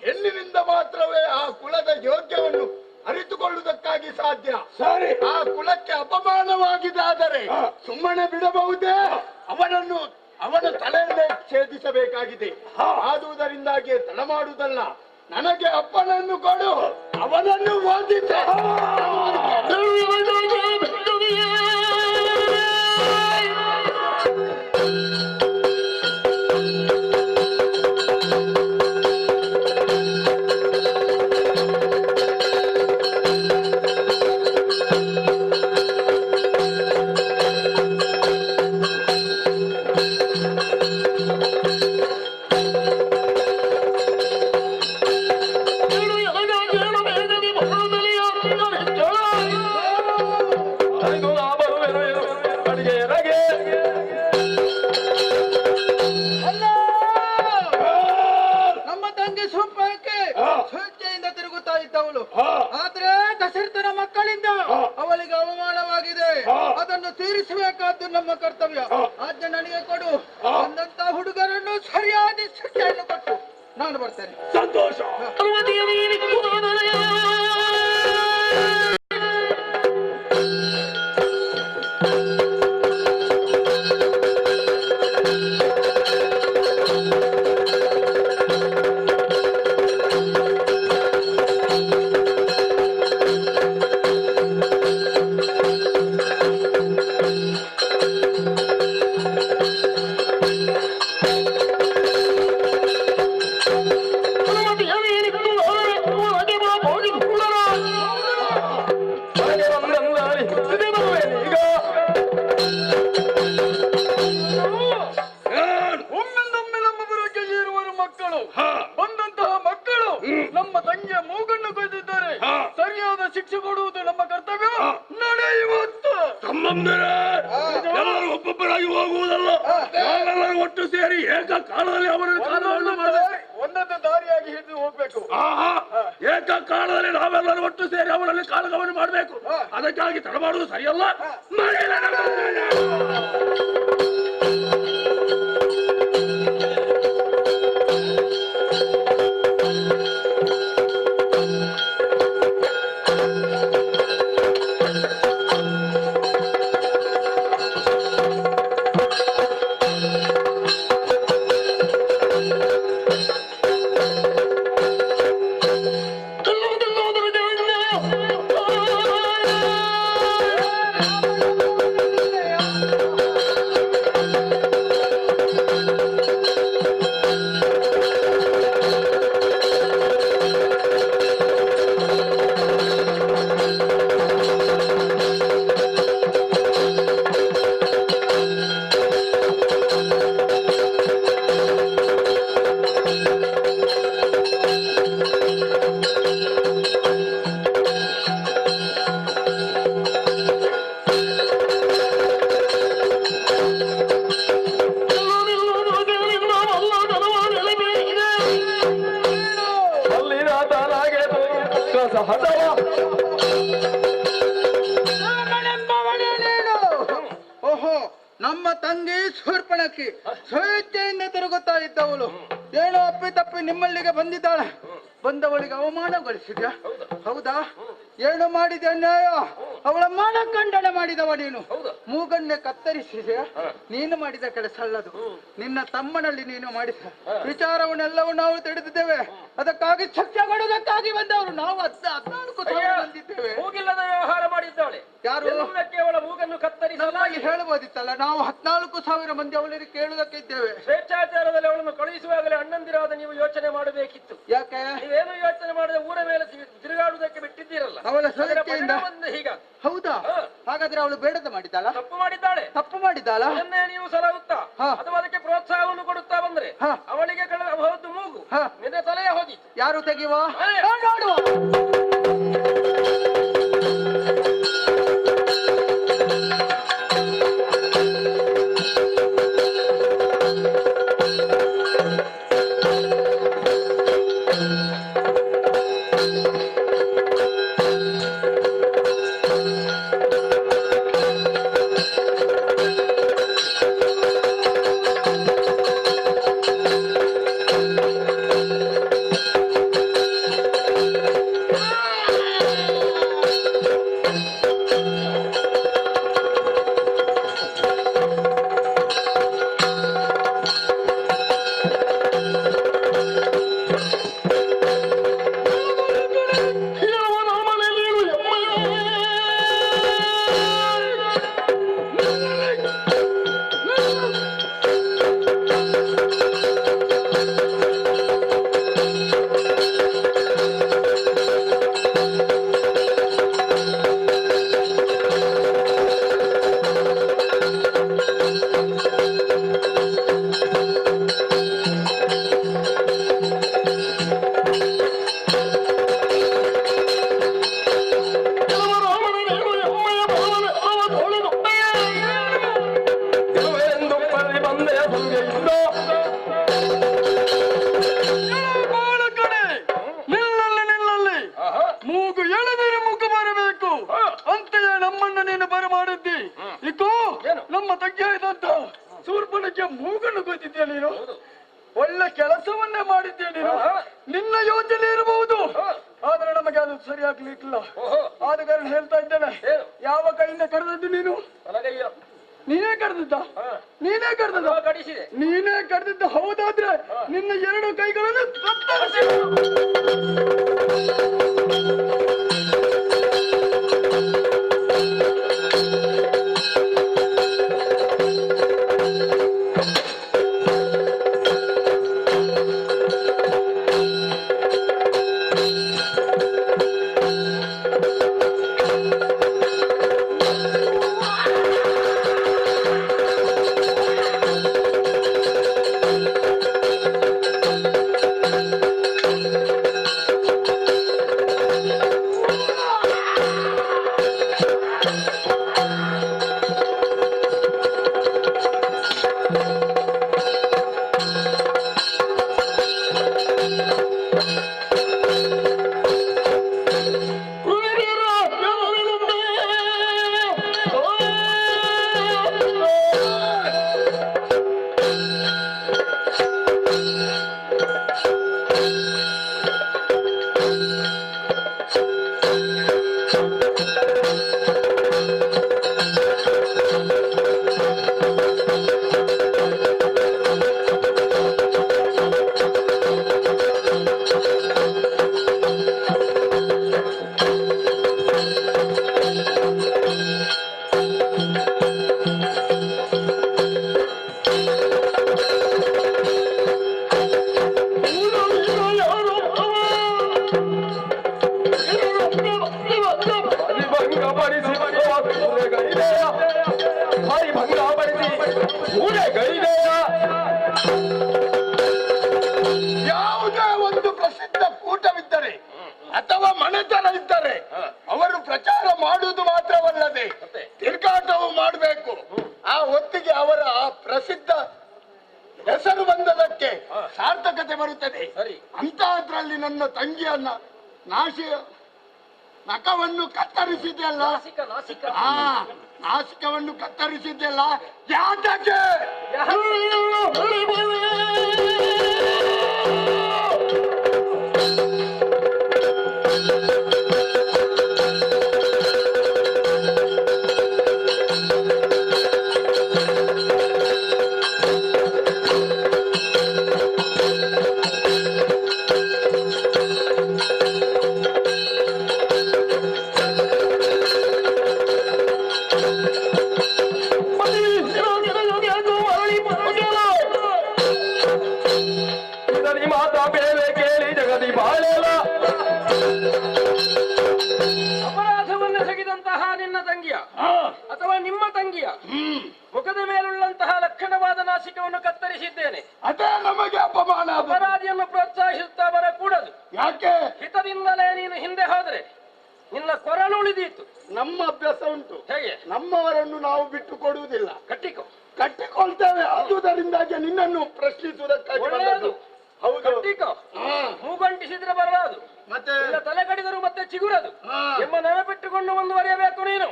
ಹೆಣ್ಣಿನಿಂದ ಮಾತ್ರವೇ ಆ ಕುಲದ ಯೋಗ್ಯವನ್ನು ಅರಿತುಕೊಳ್ಳುವುದಕ್ಕಾಗಿ ಸಾಧ್ಯ. ಸರಿ, ಆ ಕುಲಕ್ಕೆ ಅಪಮಾನವಾಗಿದ್ದಾದರೆ ಸುಮ್ಮನೆ ಬಿಡಬಹುದೇ? ಅವನ ತಲೆಯನ್ನೇ ಛೇದಿಸಬೇಕಾಗಿದೆ. ಆದುದರಿಂದಾಗಿ ತಡ ಮಾಡುವುದಲ್ಲ, ನನಗೆ ಅಪ್ಪನನ್ನು ಕೊಡು, ಅವನನ್ನು ಓದಿದ್ದೆ. ಮಾಡಬೇಕಾದ್ದು ನಮ್ಮ ಕರ್ತವ್ಯ. ಆದ್ಯ ನನಗೆ ಕೊಡು. ಬಂದಂತ ಹುಡುಗರನ್ನು ಸರಿಯಾದ ಶಿಕ್ಷೆಯನ್ನು ಕೊಟ್ಟು ನಾನು ಬರ್ತೇನೆ. ಸಂತೋಷ. ಒಮ್ಮೆಂದೊಮ್ಮೆ ನಮ್ಮ ಬರೋಕೆ ಇರುವರು ಮಕ್ಕಳು. ಬಂದಂತಹ ಮಕ್ಕಳು ನಮ್ಮ ತಂಗಿಯ ಮೂಗನ್ನು ಕೊಯ್ದಿದ್ದಾರೆ. ಸರಿಯಾದ ಶಿಕ್ಷೆ ಕೊಡುವುದು ನಮ್ಮ ಕರ್ತವ್ಯ. ನಡೆಯುವುದು ತಮ್ಮಂದಿರೇ, ಎಲ್ಲರೂ ಒಬ್ಬೊಬ್ಬರಾಗಿ ಹೋಗುವುದಲ್ಲ, ನಾವೆಲ್ಲರೂ ಒಟ್ಟು ಸೇರಿ ಏಕ ಕಾಲದಲ್ಲಿ ಅವರನ್ನು ಕಾರ್ಯವನ್ನು ಮಾಡಬೇಕು. ಒಂದೊಂದು ದಾರಿಯಾಗಿ ಹಿಡಿದು ಹೋಗ್ಬೇಕು. ಏಕ ಕಾಲದಲ್ಲಿ ನಾವೆಲ್ಲರೂ ಒಟ್ಟು ಸೇರಿ ಅವರಲ್ಲಿ ಕಾಲಗಮನ ಮಾಡಬೇಕು. ಅದಕ್ಕಾಗಿ ತಡ ಮಾಡುವುದು ಸರಿಯಲ್ಲ. ಓಹೋ, ನಮ್ಮ ತಂಗಿ ಶೂರ್ಪಣಖಿ ಸ್ವಇಚ್ಛೆಯಿಂದ ತಿರುಗುತ್ತಾ ಇದ್ದವಳು ಏನೋ ಅಪ್ಪಿತಪ್ಪಿ ನಿಮ್ಮಲ್ಲಿಗೆ ಬಂದಿದ್ದಾಳೆ. ಬಂದವಳಿಗೆ ಅವಮಾನಗೊಳಿಸಿದ್ಯಾ? ಹೌದಾ? ಏನು ಮಾಡಿದೆ ಅನ್ಯಾಯ? ಅವಳ ಮಾನ ಖಂಡನೆ ಮಾಡಿದವ ನೀನು. ಮೂಗನ್ನೇ ಕತ್ತರಿಸಿದ್ಯಾ? ನೀನು ಮಾಡಿದ ಕೆಲಸ ಅಲ್ಲದು. ನಿನ್ನ ತಮ್ಮನಲ್ಲಿ ನೀನು ಮಾಡಿದ ವಿಚಾರವನ್ನೆಲ್ಲವೂ ನಾವು ತಿಳಿದಿದ್ದೇವೆ. ಅದಕ್ಕಾಗಿ ಶಿಕ್ಷೆ ಕೊಡುವುದಕ್ಕಾಗಿ ಬಂದವರು ನಾವು 14 ಸಾವಿರ ಬಂದಿದ್ದೇವೆ. ಮೂಗಿಲ್ಲದ ವ್ಯವಹಾರ ಮಾಡಿದ್ದಾಳೆ. ಯಾರು? ಕೇವಲ ಮೂಗನ್ನು ಕತ್ತರಿಸಲಾಗಿ ಹೇಳ್ಬೋದಿತ್ತಲ್ಲ, ನಾವು 14,000 ಮಂದಿ ಅವಳಿಗೆ ಕೇಳುವುದಕ್ಕೆ ಇದ್ದೇವೆ. ಸ್ವೇಚ್ಛಾಚಾರದಲ್ಲಿ ಅವಳನ್ನು ಕಳುಹಿಸುವಾಗಲೇ ಅಣ್ಣಂದಿರಾದ ನೀವು ಯೋಚನೆ ಮಾಡಬೇಕಿತ್ತು. ಯಾಕೆ? ನೀವೇನು ಯೋಚನೆ ಮಾಡದೆ ಊರ ಮೇಲೆ ತಿರುಗಾಡುವುದಕ್ಕೆ ಬಿಟ್ಟಿದ್ದೀರಲ್ಲ. ಅವಳ ಸ್ವಇಚ್ಛೆಯಿಂದ. ಹೀಗ ಹೌದಾ? ಹಾಗಾದ್ರೆ ಅವಳು ಬೇಡದ ಮಾಡಿದ್ದಾಳ? ತಪ್ಪು ಮಾಡಿದ್ದಾಳೆ. ತಪ್ಪು ಮಾಡಿದ್ದಾಳ? ಅದನ್ನೇ ನೀವು ಸಲಹುತ್ತಾ ಅಥವಾ ಅದಕ್ಕೆ ಪ್ರೋತ್ಸಾಹವನ್ನು ಕೊಡುತ್ತಾ ಬಂದ್ರೆ ಅವಳಿಗೆ ಹೋದ್ದು ಮೂಗು ನಿನ್ನೆ ತಲೆಯ ಹೋಗಿತ್ತು. ಯಾರು ತೆಗೆಯುವ? ನೋಡುವ. ನಮ್ಮ ತಂಗಿಯಾದಂತ ಶೂರ್ಪಣಕ್ಕೆ ಮೂಗನ್ನು ಗೊತ್ತಿದ್ದೆ ನೀನು. ಒಳ್ಳೆ ಕೆಲಸವನ್ನೇ ಮಾಡಿದ್ದೆ ನೀನು. ನಿನ್ನ ಯೋಚನೆ ಇರಬಹುದು, ಆದ್ರೆ ನಮಗೆ ಅದು ಸರಿಯಾಗ್ಲಿಕ್ಕಿಲ್ಲ. ಆದ ಕಾರಣ ಹೇಳ್ತಾ ಇದ್ದೇನೆ, ಯಾವ ಕೈಯಿಂದ ಕರೆದದ್ದು ನೀನು? ನೀನೇ ಕರೆದಿದ್ದ? ನೀನೇ ಕರೆದದ್ದು? ನೀನೇ ಕರೆದಿದ್ದ ಹೌದಾದ್ರೆ ನಿನ್ನ 2 ಕೈಗಳನ್ನು ಕತ್ತರಿಸಿ. ಯಾವುದೇ ಒಂದು ಪ್ರಸಿದ್ಧ ಕೂಟವಿದ್ದರೆ ಅಥವಾ ಮನೆತನ ಇದ್ದರೆ ಅವರು ಪ್ರಚಾರ ಮಾಡುವುದು ಮಾತ್ರವಲ್ಲದೆ ತಿರುಗಾಟವು ಮಾಡಬೇಕು. ಆ ಹೊತ್ತಿಗೆ ಅವರ ಪ್ರಸಿದ್ಧ ಹೆಸರು ಬಂದದಕ್ಕೆ ಸಾರ್ಥಕತೆ ಬರುತ್ತದೆ. ಅಂತಹದ್ರಲ್ಲಿ ನನ್ನ ತಂಗಿಯನ್ನ ನಖವನ್ನು ಕತ್ತರಿಸಿದೆಯಲ್ಲ, ನಾಸಿಕವನ್ನು ಕತ್ತರಿಸಿದ್ದೆಲ್ಲ ಯಾತಕ್ಕೆ? ಅಪರಾಧವನ್ನು ಸಗಿದಂತಹ ನಿನ್ನ ತಂಗಿಯ ಅಥವಾ ನಿಮ್ಮ ತಂಗಿಯ ಮುಖದ ಮೇಲುಳ್ಳಂತಹ ಲಕ್ಷಣವಾದ ನಾಸಿಕವನ್ನು ಕತ್ತರಿಸಿದ್ದೇನೆ. ಅದೇ ನಮಗೆ ಅಪಮಾನ. ಅಪರಾಧಿಯನ್ನು ಪ್ರೋತ್ಸಾಹಿಸುತ್ತಾ ಬರಕೂಡದು. ಯಾಕೆ? ಹಿತದಿಂದಲೇ ನೀನು ಹಿಂದೆ ಹೋದ್ರೆ ನಿನ್ನ ಕೊರಳು ಉಳಿದೀತು. ನಮ್ಮ ಅಭ್ಯಾಸ ಉಂಟು. ಹೇಗೆ? ನಮ್ಮವರನ್ನು ನಾವು ಬಿಟ್ಟು ಕೊಡುವುದಿಲ್ಲ, ಕಟ್ಟಿಕೊಳ್ತೇವೆ. ಆದುದರಿಂದಾಗಿ ನಿನ್ನನ್ನು ಪ್ರಶ್ನಿಸುವುದಕ್ಕಾಗಿ ಒಳ್ಳೆಯದು. ಹೌದು, ಕಟ್ಟಿಕೋ. ಮೂಗಂಟಿಸಿದ್ರೆ ಬರಲಾದು, ಮತ್ತೆ ತಲೆ ಕಡಿದರು ಮತ್ತೆ ಚಿಗುರದು ಎಂಬ ನೆನಪಿಟ್ಟುಕೊಂಡು ಮುಂದುವರಿಯಬೇಕು ನೀನು.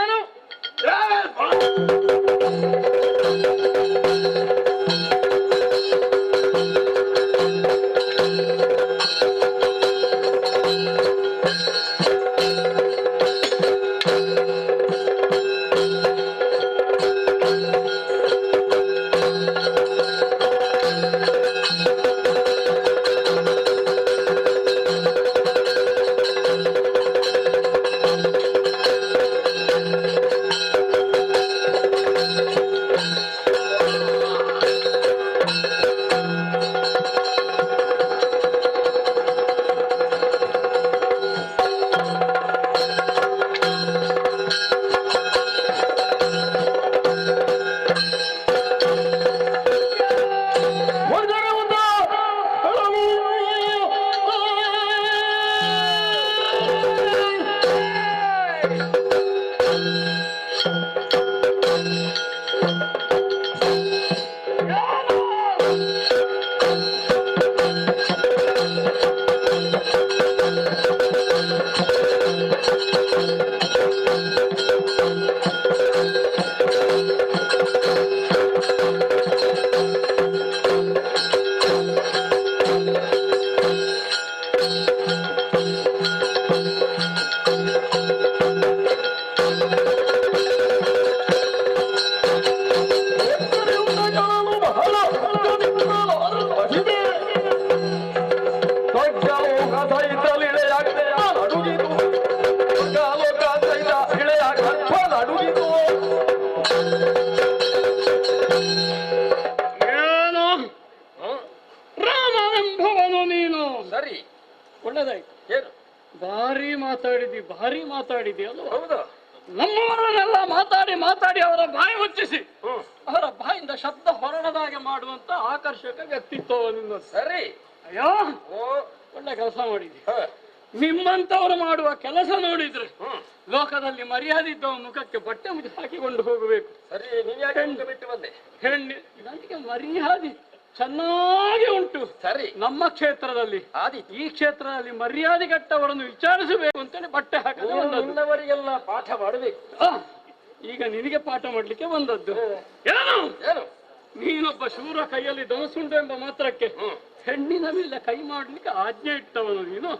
ಏನು ಬುದ್ಧಿ ಭಾರಿ ಮಾತಾಡಿದೆಯಲ್ವ? ಹೌದು. ನಮ್ಮವರನ್ನೆಲ್ಲ ಮಾತಾಡಿ ಅವರ ಬಾಯಿ ಮುಚ್ಚಿಸಿ ಅವರ ಬಾಯಿಂದ ಶಬ್ದ ಹೊರಡದಾಗೆ ಮಾಡುವಂತ ಆಕರ್ಷಕ ವ್ಯಕ್ತಿತ್ವವನ್ನು. ಸರಿ. ಅಯ್ಯೋ ಒಳ್ಳೆ ಕೆಲಸ ಮಾಡಿದೆ. ನಿಮ್ಮಂತವ್ರು ಮಾಡುವ ಕೆಲಸ ನೋಡಿದ್ರೆ ಲೋಕದಲ್ಲಿ ಮರ್ಯಾದೆ ಇದ್ದವ ಮುಖಕ್ಕೆ ಬಟ್ಟೆ ಮುಚ್ಚಿ ಹಾಕಿಕೊಂಡು ಹೋಗಬೇಕು. ಸರಿ, ನೀನ್ ಯಾಕೆ ಮುಖ ಬಿಟ್ಟು ಬಂದೆ? ಹೆಣ್ಣು ನನಗೆ ಮರ್ಯಾದೆ ಚೆನ್ನಾಗಿ ಉಂಟು. ಸರಿ, ನಮ್ಮ ಕ್ಷೇತ್ರದಲ್ಲಿ ಈ ಕ್ಷೇತ್ರದಲ್ಲಿ ಮರ್ಯಾದೆಗಟ್ಟವರನ್ನು ವಿಚಾರಿಸಬೇಕು ಅಂತೇಳಿ ಬಟ್ಟೆ ಹಾಕಿದವರಿಗೆಲ್ಲ ಪಾಠ ಮಾಡಬೇಕು. ಈಗ ನಿನಗೆ ಪಾಠ ಮಾಡ್ಲಿಕ್ಕೆ ಬಂದದ್ದು. ಏನು ಏನು ನೀನೊಬ್ಬ ಶೂರ ಕೈಯಲ್ಲಿ ಧನಸುಂಡು ಎಂಬ ಮಾತ್ರಕ್ಕೆ ಹೆಣ್ಣಿನ ಮೇಲೆ ಕೈ ಮಾಡ್ಲಿಕ್ಕೆ ಆಜ್ಞೆ ಇಟ್ಟವನು ನೀನು.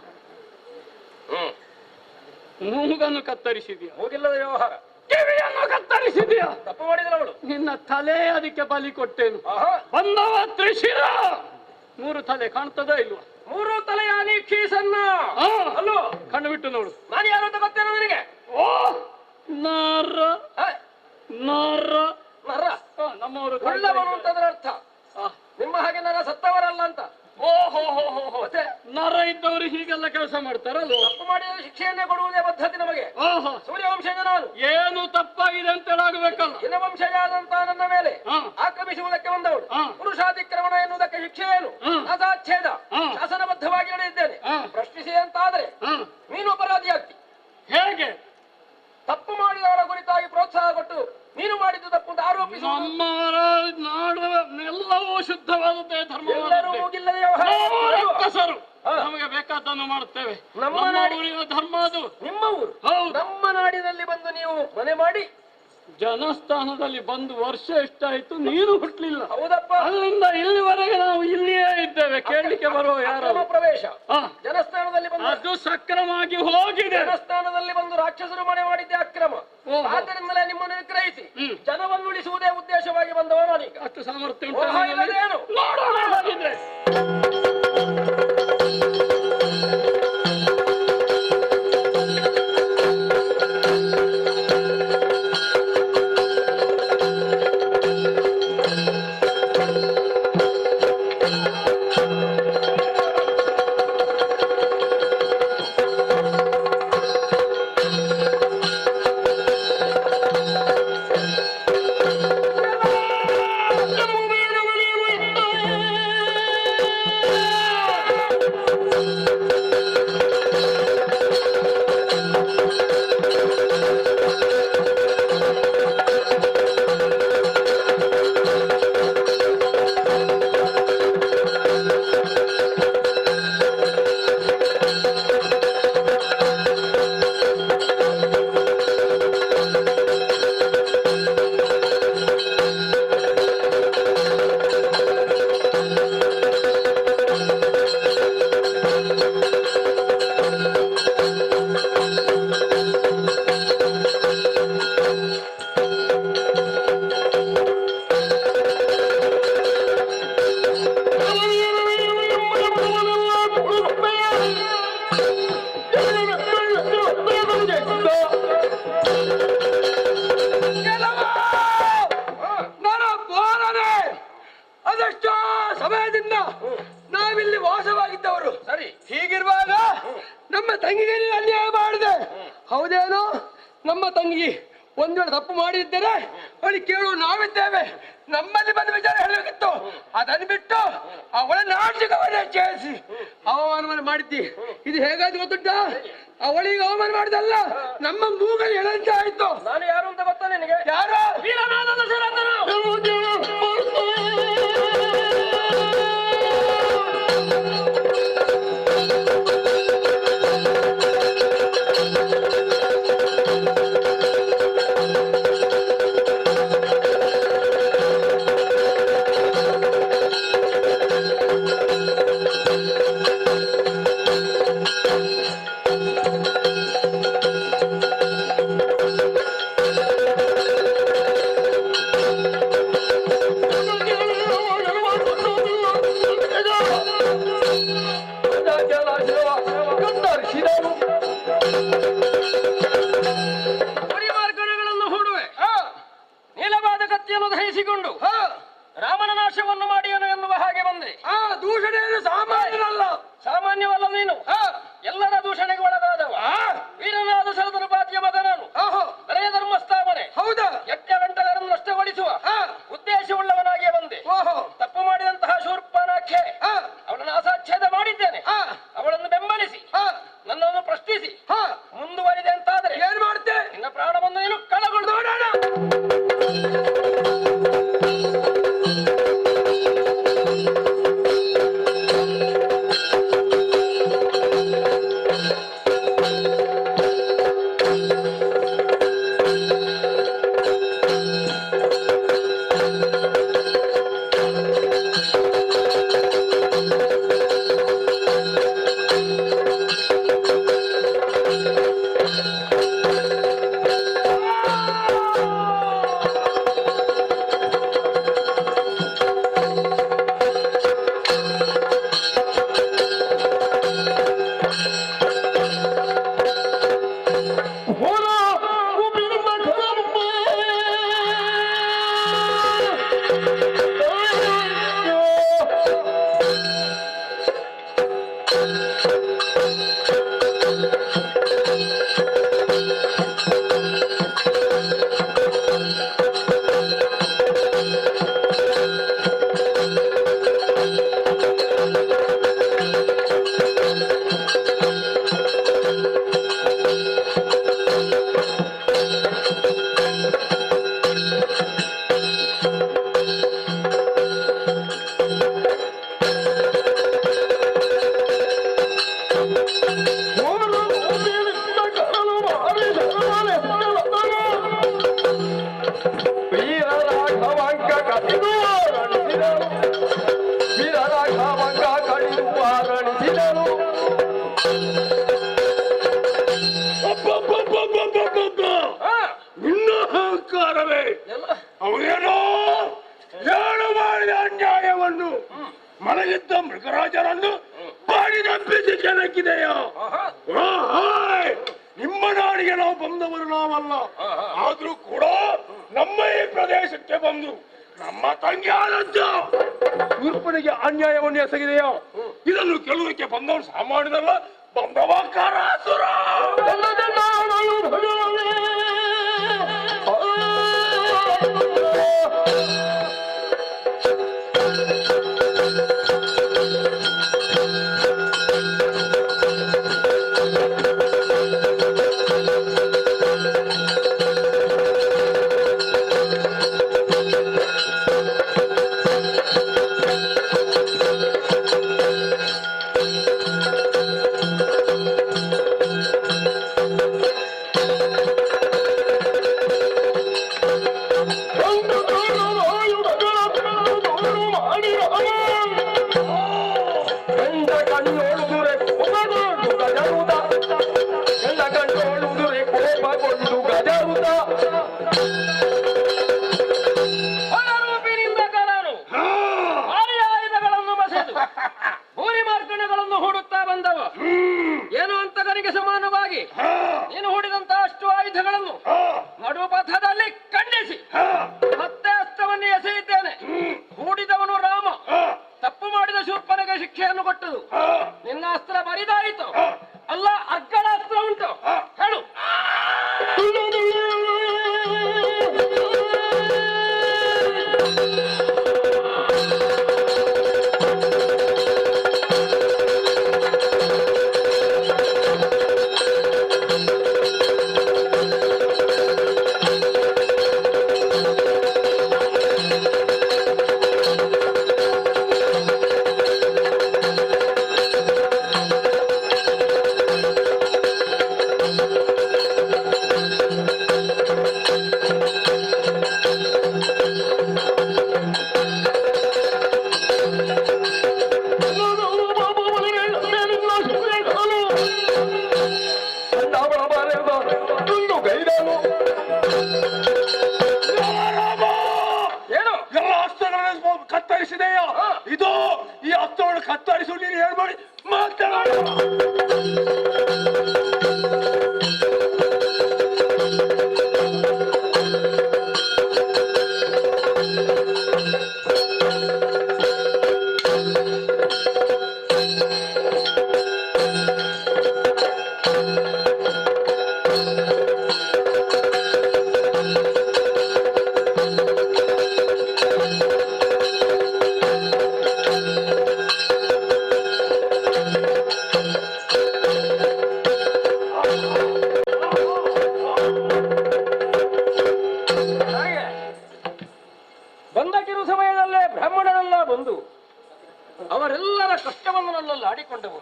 ಮೂಗನ್ನು ಕತ್ತರಿಸಿದೀಯ, ಹೋಗಿಲ್ಲದ ವ್ಯವಹಾರ. ಕಿವಿಯನ್ನು ಕತ್ತರಿಸಿದೀಯ, ತಪ್ಪು ಮಾಡಿದವಳು. ನಿನ್ನ ತಲೆ ಅದಕ್ಕೆ ಬಲಿ ಕೊಟ್ಟೇನು. ಬಂದವ ತ್ರಿಶಿರ. 3 ತಲೆ ಕಾಣ್ತದೋ ಇಲ್ವಾ? 3 ತಲೆಯ ನೀಕ್ಷೀಸನ್ನ ಅಲ್ಲೋ ಕಣ್ಣು ಬಿಟ್ಟು ನೋಡು. ನಾನು ಯಾರು ಅಂತ ಗೊತ್ತೇನೋ ನಿನಗೆ? ಓ ನರ ನರ ನರ ನಮ್ಮವರು ಒಳ್ಳೆವನು ಅಂತಂದ್ರೆ ಅರ್ಥ ನಿಮ್ಮ ಹಾಗೆ ನರ ಸತ್ತವರಲ್ಲ ಅಂತ. ಓಹೋ ಮತ್ತೆ ನರ ಇದ್ದವರು ಹೀಗೆಲ್ಲ ಕೆಲಸ ಮಾಡ್ತಾರಲ್ವ? ತಪ್ಪು ಮಾಡಿದ ಶಿಕ್ಷೆಯನ್ನೇ ಕೊಡುವುದೇ ಪದ್ಧತಿ ನಮಗೆ. ಓಹೋ, ಸೂರ್ಯವಂಶಜ ನಾನು. ಏನು ತಪ್ಪಾಗಿದೆ ಅಂತ ಹೇಳಾಗಬೇಕಲ್ಲ. ದಿನವಂಶಜಾದಂತ ನನ್ನ ಮೇಲೆ ಆಕ್ರಮಿಸುವುದಕ್ಕೆ ಬಂದವಳು. ಪುರುಷಾತಿಕ್ರಮಣ ಎನ್ನುವುದಕ್ಕೆ ಶಿಕ್ಷೆ ಏನು? ಅಸಾಚ್ಛೇದ ಶಾಸನಬದ್ಧವಾಗಿ ನಡೆದಿದ್ದೇನೆ. ಪ್ರಶ್ನಿಸಿ ಅಂತಾದ್ರೆ ನೀನು ಅಪರಾಧಿಯಾಗ್ತಿ. ಹೇಗೆ? ತಪ್ಪು ಮಾಡಿದವರ ಕುರಿತಾಗಿ ಪ್ರೋತ್ಸಾಹ ಕೊಟ್ಟು ನೀನು ಮಾಡಿದ್ದು ತಪ್ಪು ಅಂತ ಆರೋಪಿಸುವುದು. ನಮ್ಮವರ ನಾಡು ಎಲ್ಲವೂ ಶುದ್ಧವಾದದ್ದೇ ಧರ್ಮ. ನಮಗೆ ಬೇಕಾದ್ದನ್ನು ಮಾಡುತ್ತೇವೆ. ನಮ್ಮ ನಾಡಿನ ಧರ್ಮ ಅದು. ನಿಮ್ಮ ಊರು. ನಮ್ಮ ನಾಡಿನಲ್ಲಿ ಬಂದು ನೀವು ಮನೆ ಮಾಡಿ ಜನಸ್ಥಾನದಲ್ಲಿ ಬಂದು ವರ್ಷ ಎಷ್ಟಾಯ್ತು, ನೀನು ಹುಟ್ಟಲಿಲ್ಲ. ಹೌದಪ್ಪ. ಅಲ್ಲಿಂದ ಇಲ್ಲಿವರೆಗೆ ನಾವು ಇಲ್ಲಿಯೇ ಇದ್ದೇವೆ. ಕೇಳಲಿಕ್ಕೆ ಬರುವ ಯಾರು? ಪ್ರವೇಶ ಜನಸ್ಥಾನದಲ್ಲಿ ಬಂದು ಅದು ಸಕ್ರಮವಾಗಿ ಹೋಗಿದೆ. ಜನಸ್ಥಾನದಲ್ಲಿ ಬಂದು ರಾಕ್ಷಸರು ಮನೆ ಮಾಡಿದ್ದೆ ಅಕ್ರಮ. ಆದ್ದರಿಂದಲೇ ನಿಮ್ಮನ್ನು ನಿಗ್ರಹಿಸಿ ಜನವನ್ನು ಉಳಿಸುವುದೇ ಉದ್ದೇಶವಾಗಿ ಬಂದವ ನಾನೀಗ. ಅಷ್ಟು ಸಾಮರ್ಥ್ಯ ಉಂಟು. ನೋಡೋಣ ಹಾಗಿದ್ರೆ. ಹೌದೇನೋ? ನಮ್ಮ ತಂಗಿ ಒಂದು ವೇಳೆ ತಪ್ಪು ಮಾಡಿದ್ದರೆ ಅವಳಿಗೆ ಕೇಳು ನಾವಿದ್ದೇವೆ. ನಮ್ಮಲ್ಲಿ ಬಂದ ವಿಚಾರ ಹೇಳಬೇಕಿತ್ತು. ಅದನ್ನು ಬಿಟ್ಟು ಅವಳ ನಾಟಕವನ್ನೇ ಚೇರಿಸಿ ಅವಮಾನ ಮಾಡಿದ್ದಿ. ಇದು ಹೇಗಾಯ್ತು ಗೊತ್ತುಂಟ? ಅವಳಿಗೆ ಅವಮಾನ ಮಾಡಿದಲ್ಲ, ನಮ್ಮ ಮೂಗಲ್ಲಿ ಎಳಂತ ಆಯ್ತು. ನಾನು ಯಾರು ಅಂತ ಗೊತ್ತಾ ನಿನಗೆ? ಯಾರು? ಪರಿಮಾರ್ಗಗಳನ್ನು ಹೂಡುವೆ, ನೀಲವಾದ ಕತ್ತಿಯನ್ನು ದಹಿಸಿಕೊಂಡು ರಾಮನ ನಾಶವನ್ನು ಮಾಡಿಯನು ಎನ್ನುವ ಹಾಗೆ ಬಂದೆ. ದೂಷಣೆಯನ್ನು ಸಾಮಾನ್ಯನಲ್ಲ, ಸಾಮಾನ್ಯವಲ್ಲ ನೀನು. ಎಲ್ಲರ ದೂಷಣೆಗೆ ಒಳಗಾದವ. ವೀರನಾದ ಸರದರಪಾತಿಯ ಮಗ ನಾನು. ಮನೆಯ ಧರ್ಮಸ್ಥಾಪನೆ, ಹೌದಾ? ಯಜ್ಞಗಂಟಕರನ್ನು ನಷ್ಟಗೊಳಿಸುವ ಉದ್ದೇಶವುಳ್ಳವನಾಗಿಯೇ ಬಂದೆ. ತಪ್ಪು ಮಾಡಿದಂತಹ ಶೂರ್ಪನಖೆ ಅವಳನ್ನು ಅಸಾಚ್ಛೇದ ಮಾಡಿದ್ದೇನೆ. ಅವಳನ್ನು ಬೆಂಬಲಿಸಿ ನನ್ನನ್ನು ಪ್ರಶ್ನಿಸಿ ಮುಂದುವರಿದೆ ಅಂತಾದರೆ ಏನ್ ಮಾಡ್ತೆ? ನಿನ್ನ ಪ್ರಾಣವನ್ನು ನೀನು ಕಳಗೊಳ್ಳು. ನಿನ್ನ ಅಹಂಕಾರವೇ ಅವನೇನೋ ಏನು ಮಾಡಿದ ಅನ್ಯಾಯವನ್ನು ಮಲಗಿದ್ದ ಮೃಗರಾಜರನ್ನು ಬಾಡಿ ನಂಬಿಸಿ ಕೆಣಕಿದೆಯೋ? ನಿಮ್ಮ ನಾಡಿಗೆ ನಾವು ಬಂದವರು ನಾವಲ್ಲ. ಆದ್ರೂ ಕೂಡ ನಮ್ಮ ಈ ಪ್ರದೇಶಕ್ಕೆ ಬಂದು ನಮ್ಮ ತಂಗಿ ಆದದ್ದ ಶೂರ್ಪನಿಗೆ ಅನ್ಯಾಯವನ್ನು ಎಸಗಿದೆಯೋ? ಇದನ್ನು ಕೆಲವಕ್ಕೆ ಬಂದವನು ಸಾಮಾನ್ಯದಲ್ಲ, ಬಂದವಕಾರ ಅಸುರ. ನೀನು ಹೂಡಿದಂತಹ ಅಷ್ಟು ಆಯುಧಗಳನ್ನು ನಡುಪಥದಲ್ಲಿ ಖಂಡಿಸಿ ಮತ್ತೆ ಅಸ್ತ್ರವನ್ನು ಎಸೆಯುತ್ತೇನೆ. ಹೂಡಿದವನು ರಾಮ, ತಪ್ಪು ಮಾಡಿದ ಶೂರ್ಪನಿಗೆ ಶಿಕ್ಷೆಯನ್ನು ಕೊಟ್ಟದು. ನಿನ್ನ ಅಸ್ತ್ರ ಬರಿದಾಯಿತು ಅಲ್ಲ, ಅಗ್ಗಳ ಅಸ್ತ್ರ ಉಂಟು, ಹೇಳು. ಕತ್ತರಿಸಿದೆಯಾ? ಇದು ಈ ಅಸ್ತ್ರವನ್ನು ಕತ್ತರಿಸು. ನೀನು ಹೇಳ್ಬೇಡಿ ಮಾತಾಡ. ಬಂದು ಅವರೆಲ್ಲರ ಕಷ್ಟವನ್ನು ನನ್ನಲ್ಲಿ ಆಡಿಕೊಂಡವು.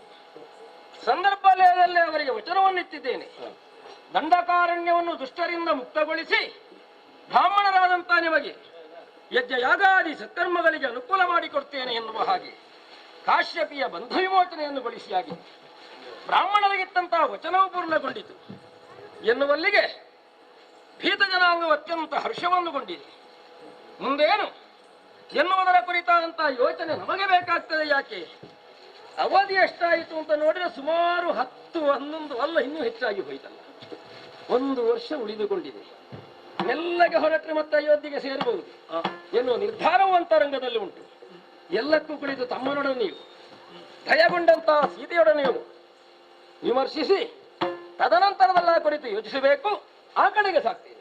ಸಂದರ್ಭದಲ್ಲಿ ಅವರಿಗೆ ವಚನವನ್ನಿತ್ತಿದ್ದೇನೆ. ದಂಡಕಾರಣ್ಯವನ್ನು ದುಷ್ಟರಿಂದ ಮುಕ್ತಗೊಳಿಸಿ ಬ್ರಾಹ್ಮಣರಾದಂಥ ನಿಮಗೆ ಯಜ್ಞ ಯಾಗಾದಿ ಸತ್ಕರ್ಮಗಳಿಗೆ ಅನುಕೂಲ ಮಾಡಿಕೊಡ್ತೇನೆ ಎನ್ನುವ ಹಾಗೆ ಕಾಶ್ಯಪಿಯ ಬಂಧ ವಿಮೋಚನೆಯನ್ನು ಗೊಳಿಸಿಯಾಗಿ ಬ್ರಾಹ್ಮಣರಿಗಿತ್ತಂತಹ ವಚನವು ಪೂರ್ಣಗೊಂಡಿತು ಎನ್ನುವಲ್ಲಿಗೆ ಭೀತ ಜನಾಂಗವು ಅತ್ಯಂತ ಹರ್ಷವನ್ನುಗೊಂಡಿದೆ. ಮುಂದೇನು ಎನ್ನುವುದರ ಕುರಿತಾದಂತಹ ಯೋಚನೆ ನಮಗೆ ಬೇಕಾಗ್ತದೆ. ಯಾಕೆ ಅವಧಿ ಎಷ್ಟಾಯಿತು ಅಂತ ನೋಡಿದ್ರೆ ಸುಮಾರು 10-11 ಅಲ್ಲ, ಇನ್ನೂ ಹೆಚ್ಚಾಗಿ ಹೋಯ್ತಲ್ಲ. 1 ವರ್ಷ ಉಳಿದುಕೊಂಡಿದೆ. ಮೆಲ್ಲಗೆ ಹೊರಟ್ರೆ ಮತ್ತೆ ಅಯೋಧ್ಯೆಗೆ ಸೇರಬಹುದು ಎನ್ನುವ ನಿರ್ಧಾರವು ಅಂತರಂಗದಲ್ಲಿ ಉಂಟು. ಎಲ್ಲಕ್ಕೂ ಕುಳಿತು ತಮ್ಮನೊಡನೆ ನೀವು ಭಯಗೊಂಡಂತಹ ಸೀತೆಯೊಡನೆಯೂ ವಿಮರ್ಶಿಸಿ ತದನಂತರದಲ್ಲ ಕುರಿತು ಯೋಚಿಸಬೇಕು. ಆ ಕಡೆಗೆ ಸಾಕ್ತೇನೆ.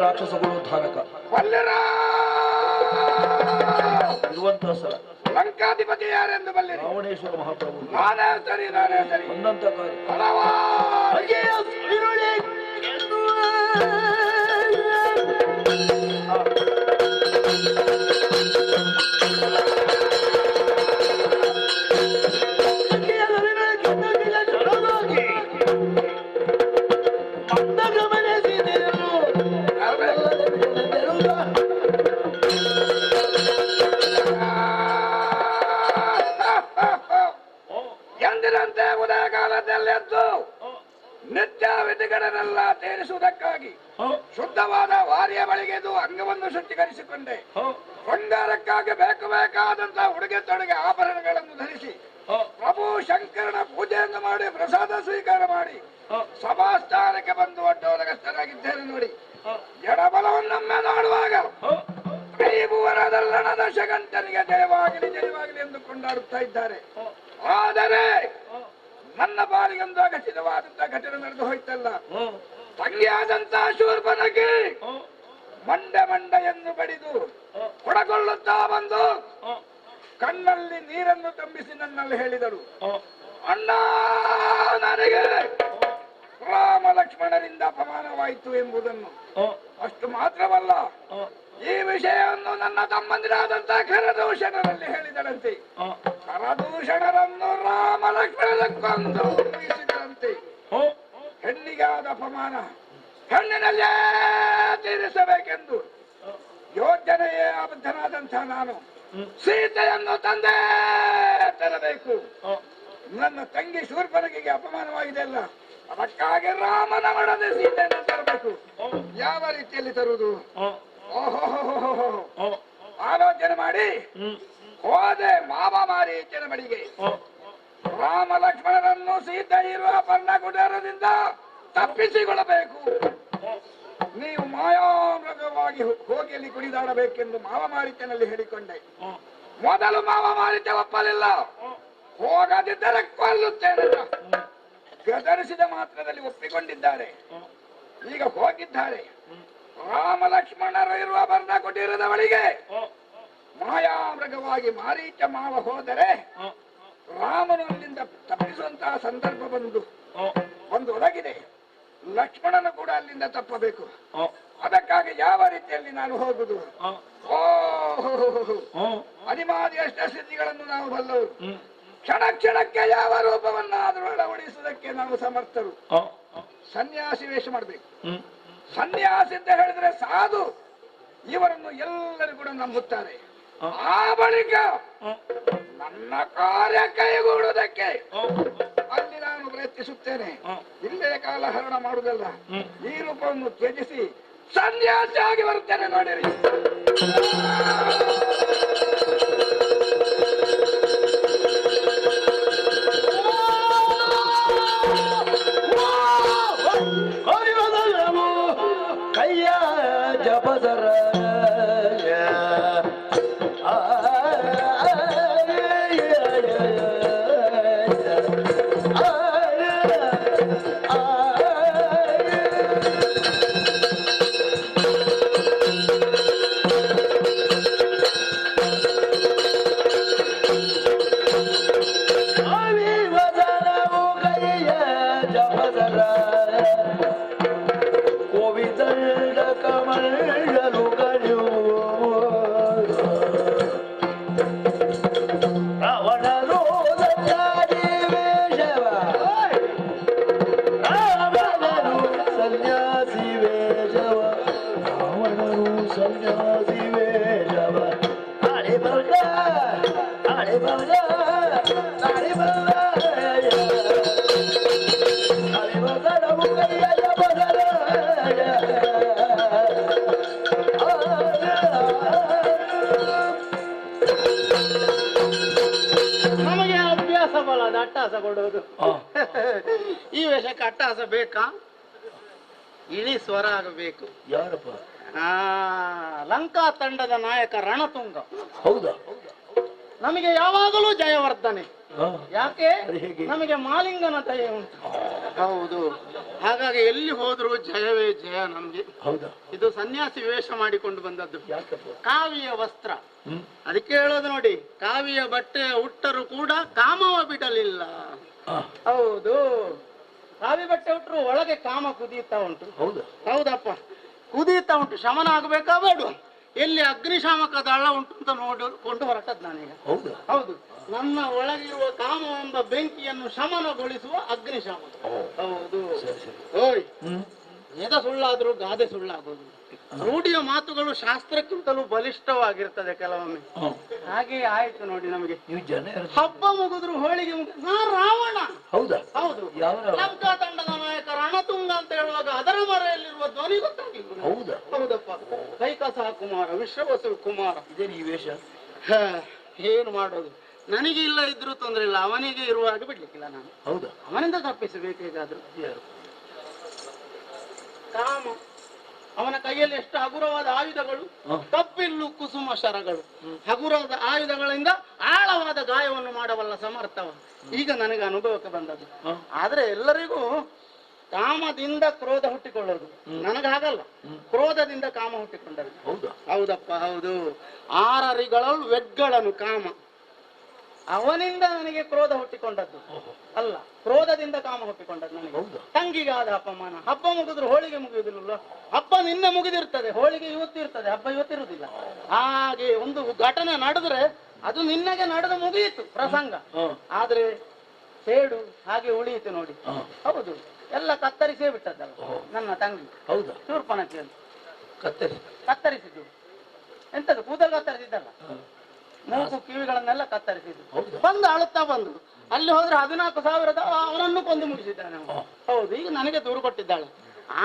ರಾಕ್ಷಸಗಳು ಧಾರಕ ಇರುವಂತಹ ಸ್ಥಳ ಲಂಕಾಧಿಪತಿ ಯಾರೆಂದು ಬಲ್ಲಿರಿ? ರಾವಣೇಶ್ವರ ಮಹಾಪ್ರಭು. ನಾನೇ ಸರಿ ಒಂದಂತ ಕಾರ್ಯ ಎಂದಿನಂತೆ ಉದಯಕಾಲದಲ್ಲೆದ್ದು ನಿತ್ಯ ವಿಧಿಗಳನ್ನೆಲ್ಲ ತೀರಿಸುವುದಕ್ಕಾಗಿ ಶುದ್ಧವಾದ ವಾರಿಯ ಬಳಿಗೆದು ಅಂಗವನ್ನು ಶುದ್ಧೀಕರಿಸಿಕೊಂಡೆ. ಶೃಂಗಾರಕ್ಕಾಗಿ ಬೇಕಾದಂತಹ ಉಡುಗೆ ತೊಡುಗೆ ಆಭರಣಗಳನ್ನು ಧರಿಸಿ ಪ್ರಭು ಶಂಕರನ ಪೂಜೆಯನ್ನು ಮಾಡಿ ಪ್ರಸಾದ ಸ್ವೀಕಾರ ಮಾಡಿ ಸಭಾಸ್ಥಾನಕ್ಕೆ ಬಂದು ಒಡ್ಡೋದಗಸ್ಥರಾಗಿದ್ದೇನೆ. ನೋಡಿ, ಎಡಬಲವನ್ನೊಮ್ಮೆ ನೋಡುವಾಗ ತ್ರಿಭುವನದಲ್ಲಣ ದಶಗಂಟನಿಗೆ ಜಯವಾಗಲಿ ಜಯವಾಗಲಿ ಎಂದು ಕೊಂಡಾಡುತ್ತಾ ಇದ್ದಾರೆ. ಆದರೆ ನನ್ನ ಬಾಳಿಗೊಂದು ಅಗಚಿತವಾದಂತಹ ಘಟನೆ ನಡೆದು ಹೋಯ್ತಲ್ಲ. ತಂಗಿಯಾದಂತಹ ಶೂರ್ಪನಖಿ ಮಂಡೆಯನ್ನು ಬಡಿದು ಕೊಡಗೊಳ್ಳುತ್ತಾ ಬಂದು ಕಣ್ಣಲ್ಲಿ ನೀರನ್ನು ತುಂಬಿಸಿ ನನ್ನಲ್ಲಿ ಹೇಳಿದರು, ಅಣ್ಣ, ನನಗೆ ರಾಮ ಲಕ್ಷ್ಮಣರಿಂದ ಅಪಮಾನವಾಯಿತು ಎಂಬುದನ್ನು. ಅಷ್ಟು ಮಾತ್ರವಲ್ಲ, ಈ ವಿಷಯವನ್ನು ನನ್ನ ತಮ್ಮಂದಿರಾದಂತಹ ಖರದೂಷಣರಲ್ಲಿ ಹೇಳಿದರಂತೆ. ಖರದೂಷಣರನ್ನು ರಾಮ ಲಕ್ಷ್ಮಣರ ಕೊಂದು ಮುಗಿಸಿದರಂತೆ. ಹೆಣ್ಣಿಗಾದ ಅಪಮಾನ ಹೆಣ್ಣಿನಲ್ಲೇ ತೀರಿಸಬೇಕೆಂದು ಯೋಜನೆಯೇ ಅಬದ್ಧನಾದಂತಹ ನಾನು ಸೀತೆಯನ್ನು ತಂದೆ ತರಬೇಕು. ನನ್ನ ತಂಗಿ ಶೂರ್ಪನಖಿಗೆ ಅಪಮಾನವಾಗಿದೆ ಅಲ್ಲ, ಅದಕ್ಕಾಗಿ ರಾಮನ ಮಾಡದೆ ಸೀತೆಯನ್ನು ತರಬೇಕು. ಯಾವ ರೀತಿಯಲ್ಲಿ ತರುವುದು? ಓಹೋ, ಆಲೋಚನೆ ಮಾಡಿ ಹೋದೆ ಮಾವ ಮಾರೀಚನ ಬಳಿಗೆ. ರಾಮ ಲಕ್ಷ್ಮಣರನ್ನು ಸೀತೆ ಇರುವ ಪರ್ಣಕುಟೀರದಿಂದ ತಪ್ಪಿಸಿಕೊಳ್ಳಬೇಕು. ನೀವು ಮಾಯಾಮೃಗವಾಗಿ ಹೋಗಿ ಅಲ್ಲಿ ಕುಣಿದಾಡಬೇಕೆಂದು ಮಾವ ಮಾರೀಚನಲ್ಲಿ ಹೇಳಿಕೊಂಡೆ. ಮೊದಲು ಮಾವ ಮಾರೀಚ ಒಪ್ಪಲಿಲ್ಲ. ಹೋಗದಿದ್ದರೆ ಕೊಲ್ಲುತ್ತೇನೆ ಗದರಿಸಿದ ಮಾತ್ರದಲ್ಲಿ ಒಪ್ಪಿಕೊಂಡಿದ್ದಾರೆ. ಈಗ ಹೋಗಿದ್ದಾರೆ. ರಾಮ ಲಕ್ಷ್ಮಣರು ಇರುವ ಪರ್ಣಕುಟೀರದ ಬಳಿಗೆ ಮಾಯಾಮೃಗವಾಗಿ ಮಾರೀಚ ಮಾವ ಹೋದರೆ ರಾಮನು ಅಲ್ಲಿಂದ ತಪ್ಪಿಸುವಂತಹ ಸಂದರ್ಭ ಒಂದು ಒದಗಿದೆ. ಲಕ್ಷ್ಮಣನು ಕೂಡ ಅಲ್ಲಿಂದ ತಪ್ಪಬೇಕು. ಅದಕ್ಕಾಗಿ ಯಾವ ರೀತಿಯಲ್ಲಿ ನಾನು ಹೋಗುದು? ಅನಿಮಾದಿ ಅಷ್ಟಸಿದ್ಧಿಗಳನ್ನು ನಾವು ಬಲ್ಲವರು. ಕ್ಷಣ ಕ್ಷಣಕ್ಕೆ ಯಾವ ರೂಪವನ್ನಾದರೂ ಅಳವಡಿಸುವುದಕ್ಕೆ ನಾವು ಸಮರ್ಥರು. ಸನ್ಯಾಸಿ ವೇಷ ಮಾಡಬೇಕು. ಸನ್ಯಾಸಿ ಅಂತ ಹೇಳಿದ್ರೆ ಸಾಧು, ಇವರನ್ನು ಎಲ್ಲರೂ ಕೂಡ ನಂಬುತ್ತಾರೆ. ಆ ಬಳಿಕ ನನ್ನ ಕಾರ್ಯ ಕೈಗೂಡುವುದಕ್ಕೆ ಅಲ್ಲಿ ನಾನು ಪ್ರಯತ್ನಿಸುತ್ತೇನೆ. ಇಲ್ಲೇ ಕಾಲಹರಣ ಮಾಡುವುದಲ್ಲ, ಈ ರೂಪವನ್ನು ತ್ಯಜಿಸಿ ಸನ್ಯಾಸಿ ಆಗಿ ಬರುತ್ತೇನೆ ನೋಡಿರಿ. ಕೈಯ ಜಪದರ ನಮಗೆ ಅಭ್ಯಾಸ ಬಲ ಅಟ್ಟಹಾಸ ಕೊಡೋದು. ಈ ವೇಷಕ್ಕೆ ಅಟ್ಟಹಾಸ ಬೇಕಾ? ಇಳಿ ಸ್ವರ ಆಗಬೇಕು. ಯಾರಪ್ಪ? ಲಂಕಾ ತಂಡದ ನಾಯಕ ರಣತುಂಗ. ಹೌದಾ? ನಮಗೆ ಯಾವಾಗಲೂ ಜಯವರ್ಧನೆ. ಯಾಕೆ? ನಮಗೆ ಮಾಲಿಂಗನ ದಯೆ ಉಂಟು. ಹೌದು, ಹಾಗಾಗಿ ಎಲ್ಲಿ ಹೋದ್ರು ಜಯವೇ ಜಯ ನಮ್ಗೆ. ಹೌದಾ? ಇದು ಸನ್ಯಾಸಿ ವೇಷ ಮಾಡಿಕೊಂಡು ಬಂದದ್ದು. ಕಾವಿಯ ವಸ್ತ್ರ, ಅದಕ್ಕೆ ಹೇಳೋದು ನೋಡಿ, ಕಾವಿಯ ಬಟ್ಟೆ ಉಟ್ಟರು ಕೂಡ ಕಾಮವ ಬಿಡಲಿಲ್ಲ. ಹೌದು, ಕಾವಿ ಬಟ್ಟೆ ಉಟ್ಟರು ಒಳಗೆ ಕಾಮ ಕುದಿಯುತ್ತಾ ಉಂಟು. ಹೌದಪ್ಪ, ಕುದಿಯುತ್ತಾ ಉಂಟು. ಶಮನ ಆಗಬೇಕಾ ಬೇಡ? ಎಲ್ಲಿ ಅಗ್ನಿಶಾಮಕ ದಳ ಉಂಟು ಅಂತ ನೋಡಿಕೊಂಡು ಹೊರಟದ್ ನಾನೀಗ. ಹೌದು, ನನ್ನ ಒಳಗಿರುವ ಕಾಮವೆಂಬ ಬೆಂಕಿಯನ್ನು ಶಮನಗೊಳಿಸುವ ಅಗ್ನಿಶಾಮಕ. ಹೌದು. ಓಯ್, ಎದ ಸುಳ್ಳಾದ್ರೂ ಗಾದೆ ಸುಳ್ಳಾಗೋದು. ರೂಢಿಯ ಮಾತುಗಳು ಶಾಸ್ತ್ರಕ್ಕಿಂತಲೂ ಬಲಿಷ್ಠವಾಗಿರ್ತದೆ ಕೆಲವೊಮ್ಮೆ. ಹಾಗೆ ಆಯ್ತು ನೋಡಿ ನಮಗೆ. ಹಬ್ಬ ಮುಗಿದ್ರು ಹೋಳಿಗೆ ನಾ ರಾವಣ. ಹೌದಾ? ಹೌದು. ಲಂಕಾ ತಂಡದ ನಾಯಕ ರಣತುಂಗ ಅಂತ ಹೇಳುವಾಗ ಅದರ ಮರೆಯಲ್ಲಿರುವ ಧ್ವನಿ ಗೊತ್ತಾಗಿಲ್ಲ. ಹೌದಪ್ಪ, ಕೈಕಸ ಕುಮಾರ, ವಿಶ್ವವಸು ಕುಮಾರ. ಇದೇನು ಈ ವೇಷ? ಏನು ಮಾಡೋದು? ನನಗೆ ಇಲ್ಲ ಇದ್ರೂ ತೊಂದ್ರೆ ಇಲ್ಲ, ಅವನಿಗೆ ಇರುವಾಗ ಬಿಡ್ಲಿಕ್ಕಿಲ್ಲ ನಾನು. ಹೌದಾ? ಅವನಿಂದ ತಪ್ಪಿಸಬೇಕು ಹೇಗಾದ್ರೂ. ಕಾಮ, ಅವನ ಕೈಯಲ್ಲಿ ಎಷ್ಟು ಹಗುರವಾದ ಆಯುಧಗಳು, ಕಬ್ಬಿಲ್ಲು ಕುಸುಮ ಶರಗಳು. ಹಗುರವಾದ ಆಯುಧಗಳಿಂದ ಆಳವಾದ ಗಾಯವನ್ನು ಮಾಡಬಲ್ಲ ಸಮರ್ಥವ. ಈಗ ನನಗೆ ಅನುಭವಕ್ಕೆ ಬಂದದ್ದು. ಆದ್ರೆ ಎಲ್ಲರಿಗೂ ಕಾಮದಿಂದ ಕ್ರೋಧ ಹುಟ್ಟಿಕೊಳ್ಳೋದು, ನನಗಾಗಲ್ಲ. ಕ್ರೋಧದಿಂದ ಕಾಮ ಹುಟ್ಟಿಕೊಂಡದ್ದು. ಹೌದಪ್ಪ, ಹೌದು. ಆರರಿಗಳಲ್ಲಿ ವೆಗ್ಗಳನು ಕಾಮ. ಅವನಿಂದ ನನಗೆ ಕ್ರೋಧ ಹುಟ್ಟಿಕೊಂಡದ್ದು ಅಲ್ಲ, ಕ್ರೋಧದಿಂದ ಕಾಮ ಹುಟ್ಟಿಕೊಂಡದ್ದು ನನಗೆ. ತಂಗಿಗಾದ ಅಪಮಾನ. ಹಬ್ಬ ಮುಗಿದ್ರು ಹೋಳಿಗೆ ಮುಗಿಯುವುದಿಲ್ಲ. ಹಬ್ಬ ನಿನ್ನೆ ಮುಗಿದಿರ್ತದೆ, ಹೋಳಿಗೆ ಇವತ್ತಿರ್ತದೆ, ಹಬ್ಬ ಇವತ್ತಿರುವುದಿಲ್ಲ. ಹಾಗೆ ಒಂದು ಘಟನೆ ನಡೆದ್ರೆ ಅದು ನಿನ್ನೆಗೆ ನಡೆದು ಮುಗಿಯಿತು ಪ್ರಸಂಗ, ಆದ್ರೆ ಸೇಡು ಹಾಗೆ ಉಳಿಯಿತು ನೋಡಿ. ಹೌದು, ಎಲ್ಲ ಕತ್ತರಿಸೇ ಬಿಟ್ಟದ್ದಲ್ಲ ನನ್ನ ತಂಗಿ. ಹೌದಾ? ಶೂರ್ಪಣಖಿಯಲ್ಲಿ ಕತ್ತರಿಸಿದ್ದು ಎಂತದ್ದು ಕೂದಲು ಕತ್ತರಿಸಿದ್ದಲ್ಲ, ಮೂಗು ಕಿವಿಗಳನ್ನೆಲ್ಲ ಕತ್ತರಿಸಿದ್ದು. ಬಂದು ಅಳುತ್ತಾ ಬಂದು ಅಲ್ಲಿ ಹೋದ್ರೆ 14,000 ಅವರನ್ನು ಕೊಂದು ಮುಗಿಸಿದ್ದಾನೆ ಅವನು. ಹೌದು, ಈಗ ನನಗೆ ದೂರು ಕೊಟ್ಟಿದ್ದಾಳೆ.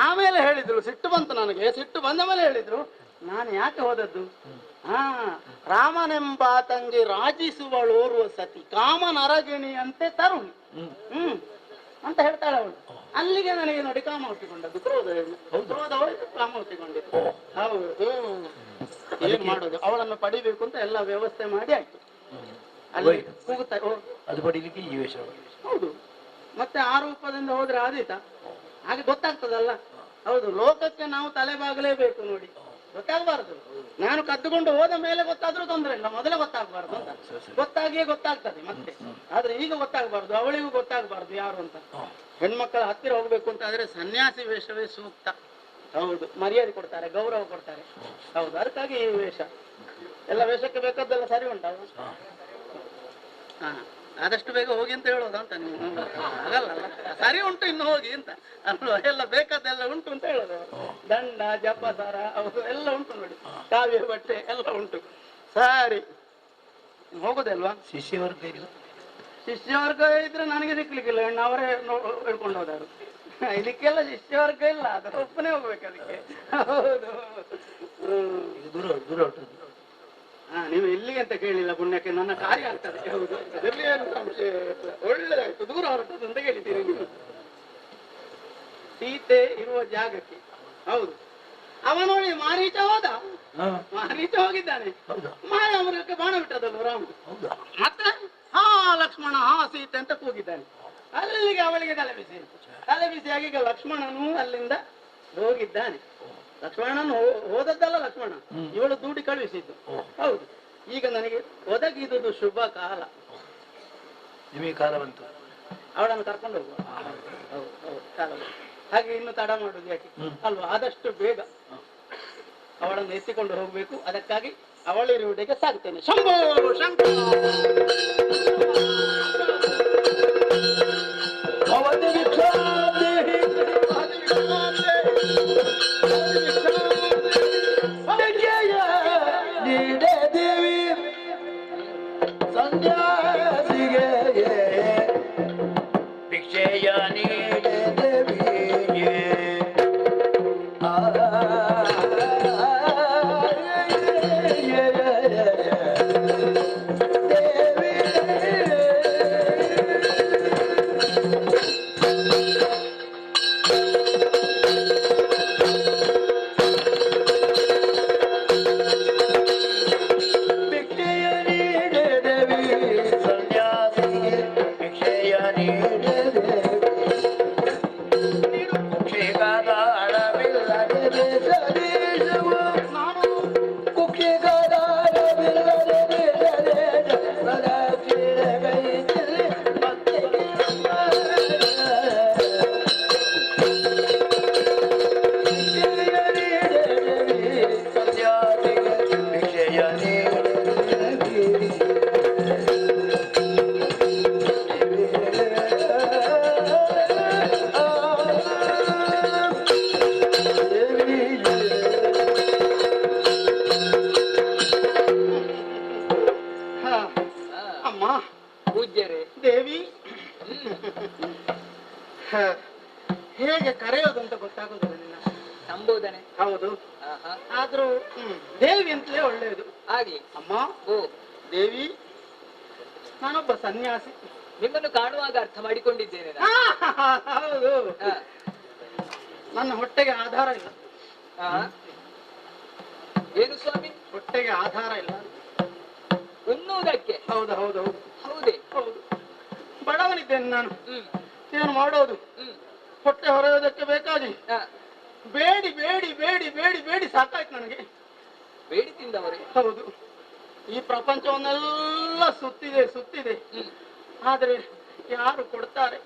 ಆಮೇಲೆ ಹೇಳಿದ್ರು, ಸಿಟ್ಟು ಬಂತು ನನಗೆ. ಸಿಟ್ಟು ಬಂದ ಮೇಲೆ ಹೇಳಿದ್ರು, ನಾನು ಯಾಕೆ ಹೋದದ್ದು? ರಾಮನೆಂಬ ತಂಗಿ ರಾಜಿಸುವಳೋರ್ವ ಸತಿ ಕಾಮನರಗಿಣಿಯಂತೆ ತರುಣಿ ಅಂತ ಹೇಳ್ತಾಳೆ ಅವಳು. ಅಲ್ಲಿಗೆ ನನಗೆ ನೋಡಿ ಕಾಮ ಹುಟ್ಟಿಕೊಂಡದ್ದು, ಕ್ರೋಧ ಹೋಯ್ತು, ಕಾಮ ಹುಟ್ಟಿಕೊಂಡಿದ್ದು. ಹೌದು, ಏನ್ ಮಾಡೋದು? ಅವಳನ್ನು ಪಡಿಬೇಕು ಅಂತ ಎಲ್ಲ ವ್ಯವಸ್ಥೆ ಮಾಡಿ ಆಯ್ತು. ಅಲ್ಲಿ ಕೂಗುತ್ತಾ ಅದು ಪಡಿಲಿಕ್ಕೆ ಈ ವೇಷ. ಹೌದು, ಮತ್ತೆ ಆ ರೂಪದಿಂದ ಹೋದ್ರೆ ಆದೀತ, ಹಾಗೆ ಗೊತ್ತಾಗ್ತದಲ್ಲ. ಹೌದು, ಲೋಕಕ್ಕೆ ನಾವು ತಲೆಬಾಗಲೇಬೇಕು ನೋಡಿ, ಗೊತ್ತಾಗಬಾರ್ದು. ನಾನು ಕದ್ದುಕೊಂಡು ಹೋದ ಮೇಲೆ ಗೊತ್ತಾದ್ರೂ ತೊಂದರೆ ಇಲ್ಲ, ಮೊದಲೇ ಗೊತ್ತಾಗಬಾರ್ದು ಅಂತ. ಗೊತ್ತಾಗಿಯೇ ಗೊತ್ತಾಗ್ತದೆ ಮತ್ತೆ, ಆದ್ರೆ ಈಗ ಗೊತ್ತಾಗಬಾರ್ದು, ಅವಳಿಗೂ ಗೊತ್ತಾಗಬಾರ್ದು ಯಾರು ಅಂತ. ಹೆಣ್ಮಕ್ಕಳ ಹತ್ತಿರ ಹೋಗ್ಬೇಕು ಅಂತ ಆದ್ರೆ ಸನ್ಯಾಸಿ ವೇಷವೇ ಸೂಕ್ತ. ಹೌದು, ಮರ್ಯಾದೆ ಕೊಡ್ತಾರೆ, ಗೌರವ ಕೊಡ್ತಾರೆ. ಹೌದು, ಅದಕ್ಕಾಗಿ ಈ ವೇಷ. ಎಲ್ಲ ವೇಷಕ್ಕೆ ಬೇಕಾದ್ದೆಲ್ಲ ಸರಿ ಉಂಟಲ್ಲ? ಆದಷ್ಟು ಬೇಗ ಹೋಗಿ ಅಂತ ಹೇಳೋದು ಅಂತ ನೀವು? ಆಗಲ್ಲ, ಸರಿ ಉಂಟು ಇನ್ನು ಹೋಗಿ ಅಂತ ಅಲ್ವಾ? ಎಲ್ಲ ಬೇಕಾದ್ದೆಲ್ಲ ಉಂಟು ಅಂತ ಹೇಳೋದು. ದಂಡ, ಜಪಸಾರ ಅವರು ಎಲ್ಲ ಉಂಟು ನೋಡಿ, ಕಾವ್ಯ ಬಟ್ಟೆ ಎಲ್ಲ ಉಂಟು. ಸರಿ, ಹೋಗುದಲ್ವಾ? ಶಿಷ್ಯವರ್ಗ ಶಿಷ್ಯವರ್ಗ ಇದ್ರೆ ನನಗೆ ಸಿಕ್ಲಿಕ್ಕಿಲ್ಲ, ಹೆಣ್ಣು ಅವರೇ ಹಿಡ್ಕೊಂಡು ಹೋದಾರು. ಇದಕ್ಕೆಲ್ಲ ಶಿಷ್ಯವರ್ಗ ಇಲ್ಲ, ಅದು ಒಪ್ಪನೇ ಹೋಗ್ಬೇಕು ಅದಕ್ಕೆ. ಹೌದು, ದೂರ ನೀವು ಇಲ್ಲಿಗೆ ಅಂತ ಕೇಳಿಲ್ಲ, ಪುಣ್ಯಕ್ಕೆ ನನ್ನ ಕಾರ್ಯ ಆಗ್ತದೆ. ಹೌದು, ಅದರಲ್ಲಿ ಏನು ಸಂಶಯ? ಒಳ್ಳೆದಾಯ್ತು, ದೂರ ಹೊರಟದ್ದು ಅಂತ ಕೇಳಿದ್ದೀರಿ ನೀವು. ಸೀತೆ ಇರುವ ಜಾಗಕ್ಕೆ. ಹೌದು, ಅವನೊಳಿ ಮಾರೀಚ ಹೋದ, ಮಾರೀಚ ಹೋಗಿದ್ದಾನೆ. ಮಾಯಾಮೃಗಕ್ಕೆ ಬಾಣ ಬಿಟ್ಟದಲ್ಲ ರಾಮ. ಮತ್ತೆ ಲಕ್ಷ್ಮಣ ಸೀತೆ ಅಂತ ಕೂಗಿದ್ದಾನೆ. ಅಲ್ಲಿಗೆ ಅವಳಿಗೆ ತಲೆ ಬಿಸಿಯಾಗಿ ಈಗ ಲಕ್ಷ್ಮಣನು ಅಲ್ಲಿಂದ ಹೋಗಿದ್ದಾನೆ. ಲಕ್ಷ್ಮಣನು ಹೋದದ್ದಲ್ಲ ಲಕ್ಷ್ಮಣ, ಇವಳು ದೂಡಿ ಕಳುಹಿಸಿದ್ದು. ಹೌದು, ಈಗ ನನಗೆ ಒದಗಿದುದು ಶುಭ ಕಾಲ. ನಿಮಗೆ ಕಾಲ ಬಂತು, ಅವಳನ್ನು ಕರ್ಕೊಂಡು ಹೋಗುವ. ಹೌದು, ಕಾಲ ಬಂತು. ಹಾಗೆ ಇನ್ನು ತಡ ಮಾಡುದು ಯಾಕೆ ಅಲ್ವಾ? ಆದಷ್ಟು ಬೇಗ ಅವಳನ್ನು ಎತ್ತಿಕೊಂಡು ಹೋಗ್ಬೇಕು. ಅದಕ್ಕಾಗಿ ಅವಳಿರುವುದಕ್ಕೆ ಸಾಕ್ತೇನೆ. ಶಂಭೋ ಶಂಕರ ಹೇಗೆ ಕರೆಯೋದು ಅಂತ ಗೊತ್ತಾಗೋದಿಲ್ಲ ನಿನ್ನ ಸಂಬೋಧನೆ. ಹೌದು, ಆದ್ರೂ ದೇವಿ ಅಂತಲೇ ಒಳ್ಳೆಯದು. ಆಗ್ಲಿ ಅಮ್ಮ. ಓ ದೇವಿ, ನಾನೊಬ್ಬ ಸನ್ಯಾಸಿ. ನಿಮ್ಮನ್ನು ಕಾಣುವಾಗ ಅರ್ಥ ಮಾಡಿಕೊಂಡಿದ್ದೇನೆ. ಹೌದು, ನನ್ನ ಹೊಟ್ಟೆಗೆ ಆಧಾರ ಇಲ್ಲ. ಏನು ಸ್ವಾಮಿ? ಹೊಟ್ಟೆಗೆ ಆಧಾರ ಇಲ್ಲ ಉಣ್ಣುವುದಕ್ಕೆ. ಹೌದು ಹೌದು ಹೌದು. ಹೌದೇ? ಹೌದು, ಬಡವನಿದ್ದೇನೆ ನಾನು. ಏನು ಮಾಡೋದು? ಹೊಟ್ಟೆ ಹೊರೆಯೋದಕ್ಕೆ ಬೇಕಾಗಿ ಬೇಡಿ ಬೇಡಿ ಬೇಡಿ ಬೇಡಿ ಬೇಡಿ ಸಾಕಾಯ್ತು ನನಗೆ. ಬೇಡಿ ತಿಂದವರೇ? ಹೌದು, ಈ ಪ್ರಪಂಚವನ್ನೆಲ್ಲ ಸುತ್ತಿದೆ ಆದ್ರೆ ಯಾರು ಕೊಡ್ತಾರೆ?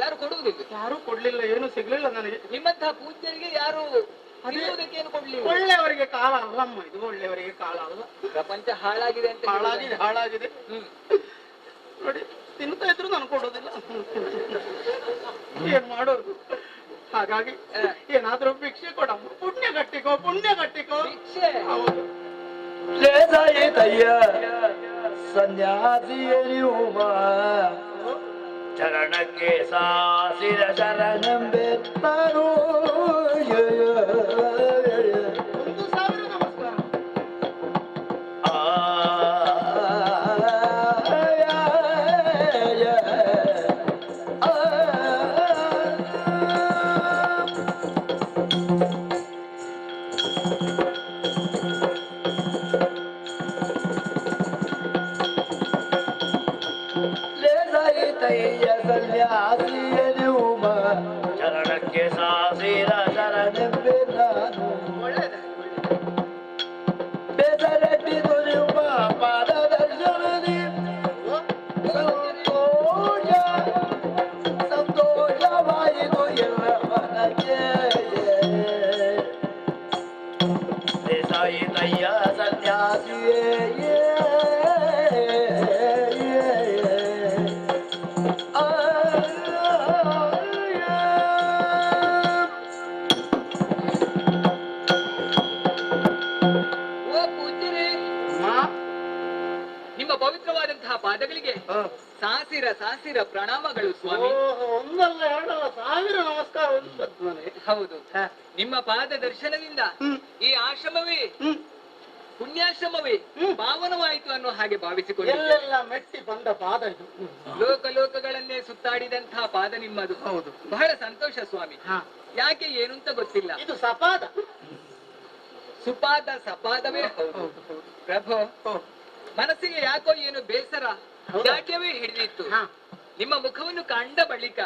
ಯಾರು ಕೊಡುವುದಿಲ್ಲ, ಯಾರು ಕೊಡ್ಲಿಲ್ಲ, ಏನು ಸಿಗ್ಲಿಲ್ಲ ನನಗೆ. ನಿಮ್ಮಂತಹ ಪೂಜ್ಯರಿಗೆ ಯಾರು ಏನು ಕೊಡ್ಲಿಲ್ಲ. ಒಳ್ಳೆಯವರಿಗೆ ಕಾಲ ಅಲ್ಲಮ್ಮ ಇದು, ಒಳ್ಳೆಯವರಿಗೆ ಕಾಲ ಅಲ್ಲ. ಪ್ರಪಂಚ ಹಾಳಾಗಿದೆ ಅಂತ ಹಾಳಾಗಿದೆ ನೋಡಿ, ತಿಂತಾ ಇದ್ರು ನಾನು ಕೊಡೋದಿಲ್ಲ, ಏನ್ ಮಾಡೋದು? ಹಾಗಾಗಿ ಏನಾದ್ರೂ ಭಿಕ್ಷೆ ಕೊಡಮ್ಮ, ಪುಣ್ಯ ಕಟ್ಟಿಕೋ ಭಿಕ್ಷೆ. ಹೌದು. ಸನ್ಯಾಸಿಯೇ ನೀವು ಚರಣಕ್ಕೆ ಸಾಸಿರ ಶರಣೆಂಬೆತ್ತರು. 1000 ನಮಸ್ಕಾರ. ಚರಣಕ್ಕೆ ಸಾಸಿರ ಶರಣೆಂಬೆ ನಾನು ಬೆದರಟ್ಟಿದು ನಿಮ್ಮ ಪಾದ ದರ್ಶನದಿ ಸಂತೋಷವಾಯಿತು ಎಲ್ಲ ಮನಕ್ಕೆ. ದೇಸಾಯಿ ತಯ್ಯ ಸನ್ಯಾಸಿಯೇ ನಿಮ್ಮ ಪವಿತ್ರವಾದಂತಹ ಪಾದಗಳಿಗೆ ಸಾಸಿರ ಪ್ರಣಾಮಗಳು ಸ್ವಾಮಿ. ಒಂದಲ್ಲ ಎರಡಲ್ಲ 1000 ನಮಸ್ಕಾರ ನನಗೆ. ಹೌದು, ನಿಮ್ಮ ಪಾದ ದರ್ಶನದಿಂದ ಈ ಆಶ್ರಮವೇ ಪುಣ್ಯಾಶ್ರಮವೇ ಪಾವನವಾಯಿತು ಅನ್ನೋ ಹಾಗೆ ಭಾವಿಸಿಕೊಂಡು ಎಲ್ಲೆಲ್ಲ ಮೆಟ್ಟಿ ಬಂದ ಪಾದ ಇದು. ಲೋಕಗಳನ್ನೇ ಸುತ್ತಾಡಿದಂತಹ ಪಾದ ನಿಮ್ಮದು. ಹೌದು, ಬಹಳ ಸಂತೋಷ ಸ್ವಾಮಿ. ಯಾಕೆ ಏನು ಅಂತ ಗೊತ್ತಿಲ್ಲ. ಇದು ಸಪಾದ, ಸಪಾದವೇ ಹೌದು. ಪ್ರಭು, ಮನಸ್ಸಿಗೆ ಯಾಕೋ ಏನು ಬೇಸರ ಜಾಡ್ಯವೇ ಹಿಡಿದಿತ್ತು. ನಿಮ್ಮ ಮುಖವನ್ನು ಕಂಡ ಬಳಿಕ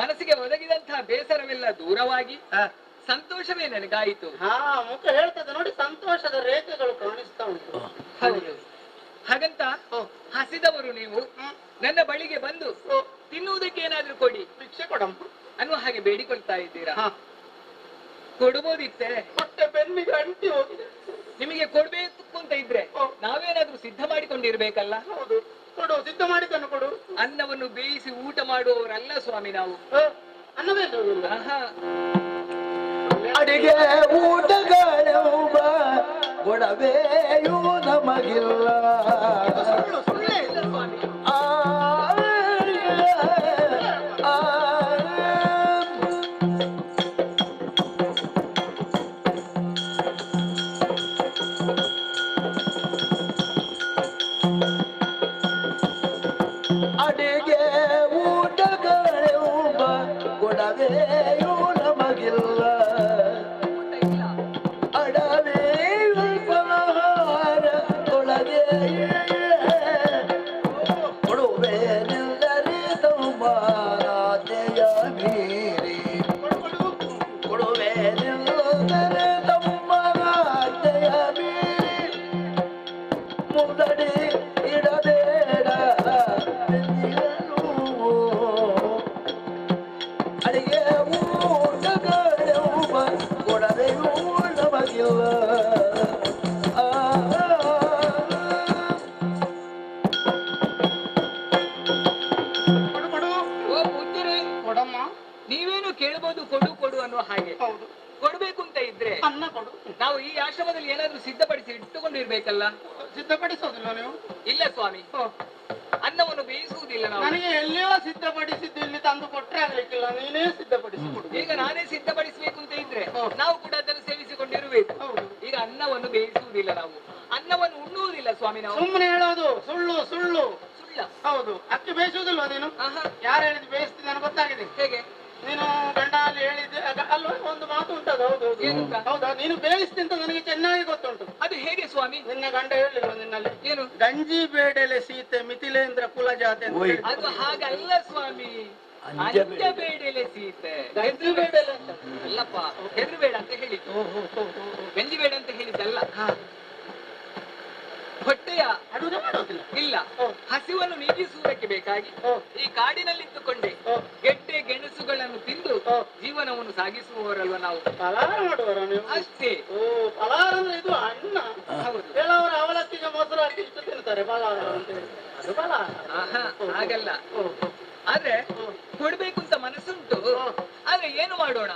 ಮನಸ್ಸಿಗೆ ಒದಗಿದಂತಹ ಬೇಸರವೆಲ್ಲ ದೂರವಾಗಿ ಸಂತೋಷವೇ ನನಗಾಯಿತು. ಮುಖ ಹೇಳ್ತದೆ ನೋಡಿ, ಸಂತೋಷದ ರೇಖೆಗಳು ಕಾಣಿಸ್ತಾ ಉಂಟು. ಹೌದು, ಹಾಗಂತ ಹಸಿದವರು ನೀವು ನನ್ನ ಬಳಿಗೆ ಬಂದು ತಿನ್ನುವುದಕ್ಕೆ ಏನಾದ್ರೂ ಕೊಡಿ, ಭಿಕ್ಷೆ ಕೊಡಮ್ಮ ಅನ್ನುವ ಹಾಗೆ ಬೇಡಿಕೊಳ್ತಾ ಇದ್ದೀರಾ. ಕೊಡ್ಬೋದಿತ್ತೆ, ಹೊಟ್ಟೆ ಬೆನ್ನಿಗೆ ಅಂಟಿ ಹೋಗಿದೆ. ನಿಮಗೆ ಕೊಡ್ಬೇಕು ಅಂತ ಇದ್ರೆ ನಾವೇನಾದ್ರೂ ಸಿದ್ಧ ಮಾಡಿಕೊಂಡಿರ್ಬೇಕಲ್ಲ. ಹೌದು, ಕೊಡು, ಸಿದ್ಧ ಮಾಡಿದ್ದನ್ನು ಕೊಡು. ಅನ್ನವನ್ನು ಬೇಯಿಸಿ ಊಟ ಮಾಡುವವರಲ್ಲ ಸ್ವಾಮಿ ನಾವು. ಅನ್ನವೇ ಅಡಿಗೆ ಊಟಗಳೆಂಬ ಗೊಡವೆಯೂ ನಮಗಿಲ್ಲ. ಸುಳ್ಳೇ ಇಲ್ಲ ಸ್ವಾಮಿ. ಅಡಿಗೆ ಊಟಗಳೆಂಬ ಗೊಡವೆಯೂ ನಮಗಿಲ್ಲ. ಅಡವೆ ಫಲಹಾರ ತೊಳಗೆ ಕೊಡುವೆನೆಲ್ಲರಿ ಸಮಾನತೆಯ ಮೀರಿ. ಕೊಡುವೆನೆಲ್ಲರೆ ಸಮಾನತೆಯ ಮೀರಿ ಮುಂದಡಿ ಇಡಬೇಡ ಅಡಿಗೆ ಊಟಗಳೆಂಬ ಕೊಡವೆಯೂ ನಮಗಿಲ್ಲ. ಓ ಪೂಜ್ಯರೇ, ಕೊಡಮ್ಮ. ನೀವೇನು ಕೇಳಬಹುದು ಕೊಡು ಅನ್ನುವ ಹಾಗೆ. ಹೌದು, ಕೊಡ್ಬೇಕು ಅಂತ ಇದ್ರೆ ಅನ್ನ ಕೊಡು. ನಾವು ಈ ಆಶ್ರಮದಲ್ಲಿ ಏನಾದ್ರೂ ಸಿದ್ಧಪಡಿಸಿ ಇಟ್ಟುಕೊಂಡಿರ್ಬೇಕಲ್ಲ. ಸಿದ್ಧಪಡಿಸೋದಿಲ್ಲ ನೀವು? ಇಲ್ಲ ಸ್ವಾಮಿ, ಅನ್ನವನ್ನು ಬೇಯಿಸುವುದಿಲ್ಲ ನಾವು. ನನಗೆ ಎಲ್ಲಿಯೋ ಸಿದ್ಧಪಡಿಸಿದ್ದು ಇಲ್ಲಿ ತಂದು ಕೊಟ್ರೆ ಆಗ್ಲಿಕ್ಕಿಲ್ಲ, ನೀನೇ ಸಿದ್ಧಪಡಿಸಿ ಕೊಡು. ಈಗ ನಾನೇ ಸಿದ್ಧಪಡಿಸಬೇಕು ಅಂತ ಇದ್ರೆ ನಾವು ಕೂಡ ಅದನ್ನು ಸೇವಿಸಿಕೊಂಡಿರಬೇಕು. ಹೌದು, ಈಗ ಅನ್ನವನ್ನು ಬೇಯಿಸುವುದಿಲ್ಲ ನಾವು, ಅನ್ನವನ್ನು ಉಣ್ಣುವುದಿಲ್ಲ ಸ್ವಾಮಿ ನಾವು. ಸುಮ್ಮನೆ ಹೇಳೋದು ಸುಳ್ಳು. ಸುಳ್ಳ. ಹೌದು, ಅಕ್ಕಿ ಬೇಯಿಸುವುದಿಲ್ವಾ ನೀನು? ಯಾರು ಹೇಳಿದ್ ಬೇಯಿಸ್ತೀನಿ ನನಗೆ ಗೊತ್ತಾಗಿದೆ. ಹೇಗೆ? ನೀನು ಗಂಡ ಅಲ್ಲಿ ಹೇಳಿದ್ದೆ ಅಲ್ವಾ, ಒಂದು ಮಾತು ಉಂಟದು. ಹೌದು, ಹೌದಾ? ನೀನು ಬೇಯಿಸ್ತೀನಿ ಅಂತ ನನಗೆ ಚೆನ್ನಾಗಿ ಗೊತ್ತುಂಟು. ಅದು ಹೇಗೆ ಸ್ವಾಮಿ? ನಿನ್ನ ಗಂಡ ಹೇಳಿಲ್ವ ನಿನ್ನಲ್ಲಿ? ಏನು? ಗಂಜಿ ಬೇಡಲೆ ಸೀತೆ ಮಿಥಿಲೇಂದ್ರ ಕುಲ ಜಾತೆ ಅಂತ ಹೇಳಿ. ಅದು ಹಾಗಲ್ಲ ಸ್ವಾಮಿ, ಅಂಜಬೇಡಲೆ ಸೀತೆ. ಗಂಜಿ ಬೇಡಲೆ ಅಂತ ಅಲ್ಲಪ್ಪ, ಹೆದರಬೇಡ ಅಂತ ಹೇಳಿದ್ದು. ಗಂಜಿ ಬೇಡ ಅಂತ ಹೇಳಿದ್ದಲ್ಲ. ಹೊಟ್ಟೆಯ ಅಡುಗೆ ಮಾಡೋದಿಲ್ಲ. ಇಲ್ಲ, ಹಸಿವನ್ನು ನೀಗಿಸುವುದಕ್ಕೆ ಬೇಕಾಗಿ ಈ ಕಾಡಿನಲ್ಲಿದ್ದುಕೊಂಡೆ ಗೆಡ್ಡೆ ಗೆಣಸುಗಳನ್ನು ತಿಂದು ಜೀವನವನ್ನು ಸಾಗಿಸುವವರಲ್ವ ನಾವು. ಫಲಾರ ಮಾಡುವರ ನೀವು? ಅಷ್ಟೇ. ಫಲಾರ ಅಂದ್ರೆ ಇದು ಅನ್ನ. ಹೌದು. ಕೆಲವರು ಅವಲಕ್ಕಿಗೆ ಮೊಸರು ಹಾಕಿ ಇಷ್ಟು ತಿಂತಾರೆ ಫಲಾರ ಅಂತ ಹೇಳಿ. ಅದು ಫಲಾರ. ಹಾಗಲ್ಲ. ಆದ್ರೆ ಕೊಡ್ಬೇಕು ಅಂತ ಮನಸ್ಸುಂಟು. ಆದ್ರೆ ಏನು ಮಾಡೋಣ?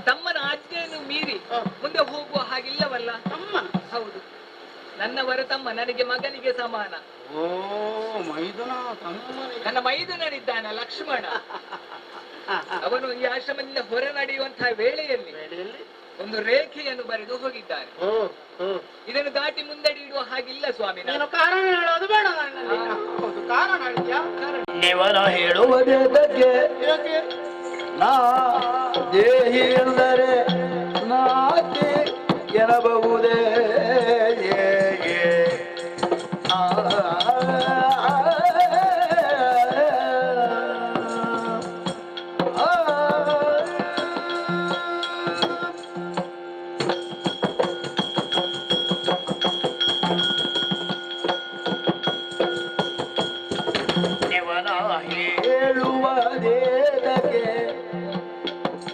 ತಮ್ಮನ ಆಜ್ಞೆಯನ್ನು ಮೀರಿ ಮುಂದೆ ಹೋಗುವ ಹಾಗಿಲ್ಲವಲ್ಲ. ತಮ್ಮ? ಹೌದು, ನನ್ನವರ ತಮ್ಮ ನನಗೆ ಮಗನಿಗೆ ಸಮಾನ. ಮೈದುನ ತಮ್ಮನಿಗೆ. ನನ್ನ ಮೈದುನನಿದ್ದಾನ ಲಕ್ಷ್ಮಣ. ಅವನು ಈ ಆಶ್ರಮದಿಂದ ಹೊರ ನಡೆಯುವಂತಹ ವೇಳೆಯಲ್ಲಿ ಒಂದು ರೇಖೆಯನ್ನು ಬರೆದು ಹೋಗಿದ್ದಾನೆ. ಇದನ್ನು ದಾಟಿ ಮುಂದಡಿ ಇಡುವ ಹಾಗಿಲ್ಲ ಸ್ವಾಮಿ. ನೀನು ಕಾರಣ ಹೇಳೋದು ಬೇಡ ನನ್ನಲ್ಲಿ. ಹೌದು, ಕಾರಣ ಹೇಳಿದ್ಯಾ? ನಿವನ ಹೇಳುವುದೇದಕ್ಕೆ ನಾ ದೇಹಿ ಎಂದರೆ ನಾತಿ ಎನ್ನಬಹುದೇ. ನಿವನ ಹೇಳುವುದೇದಕ್ಕೆ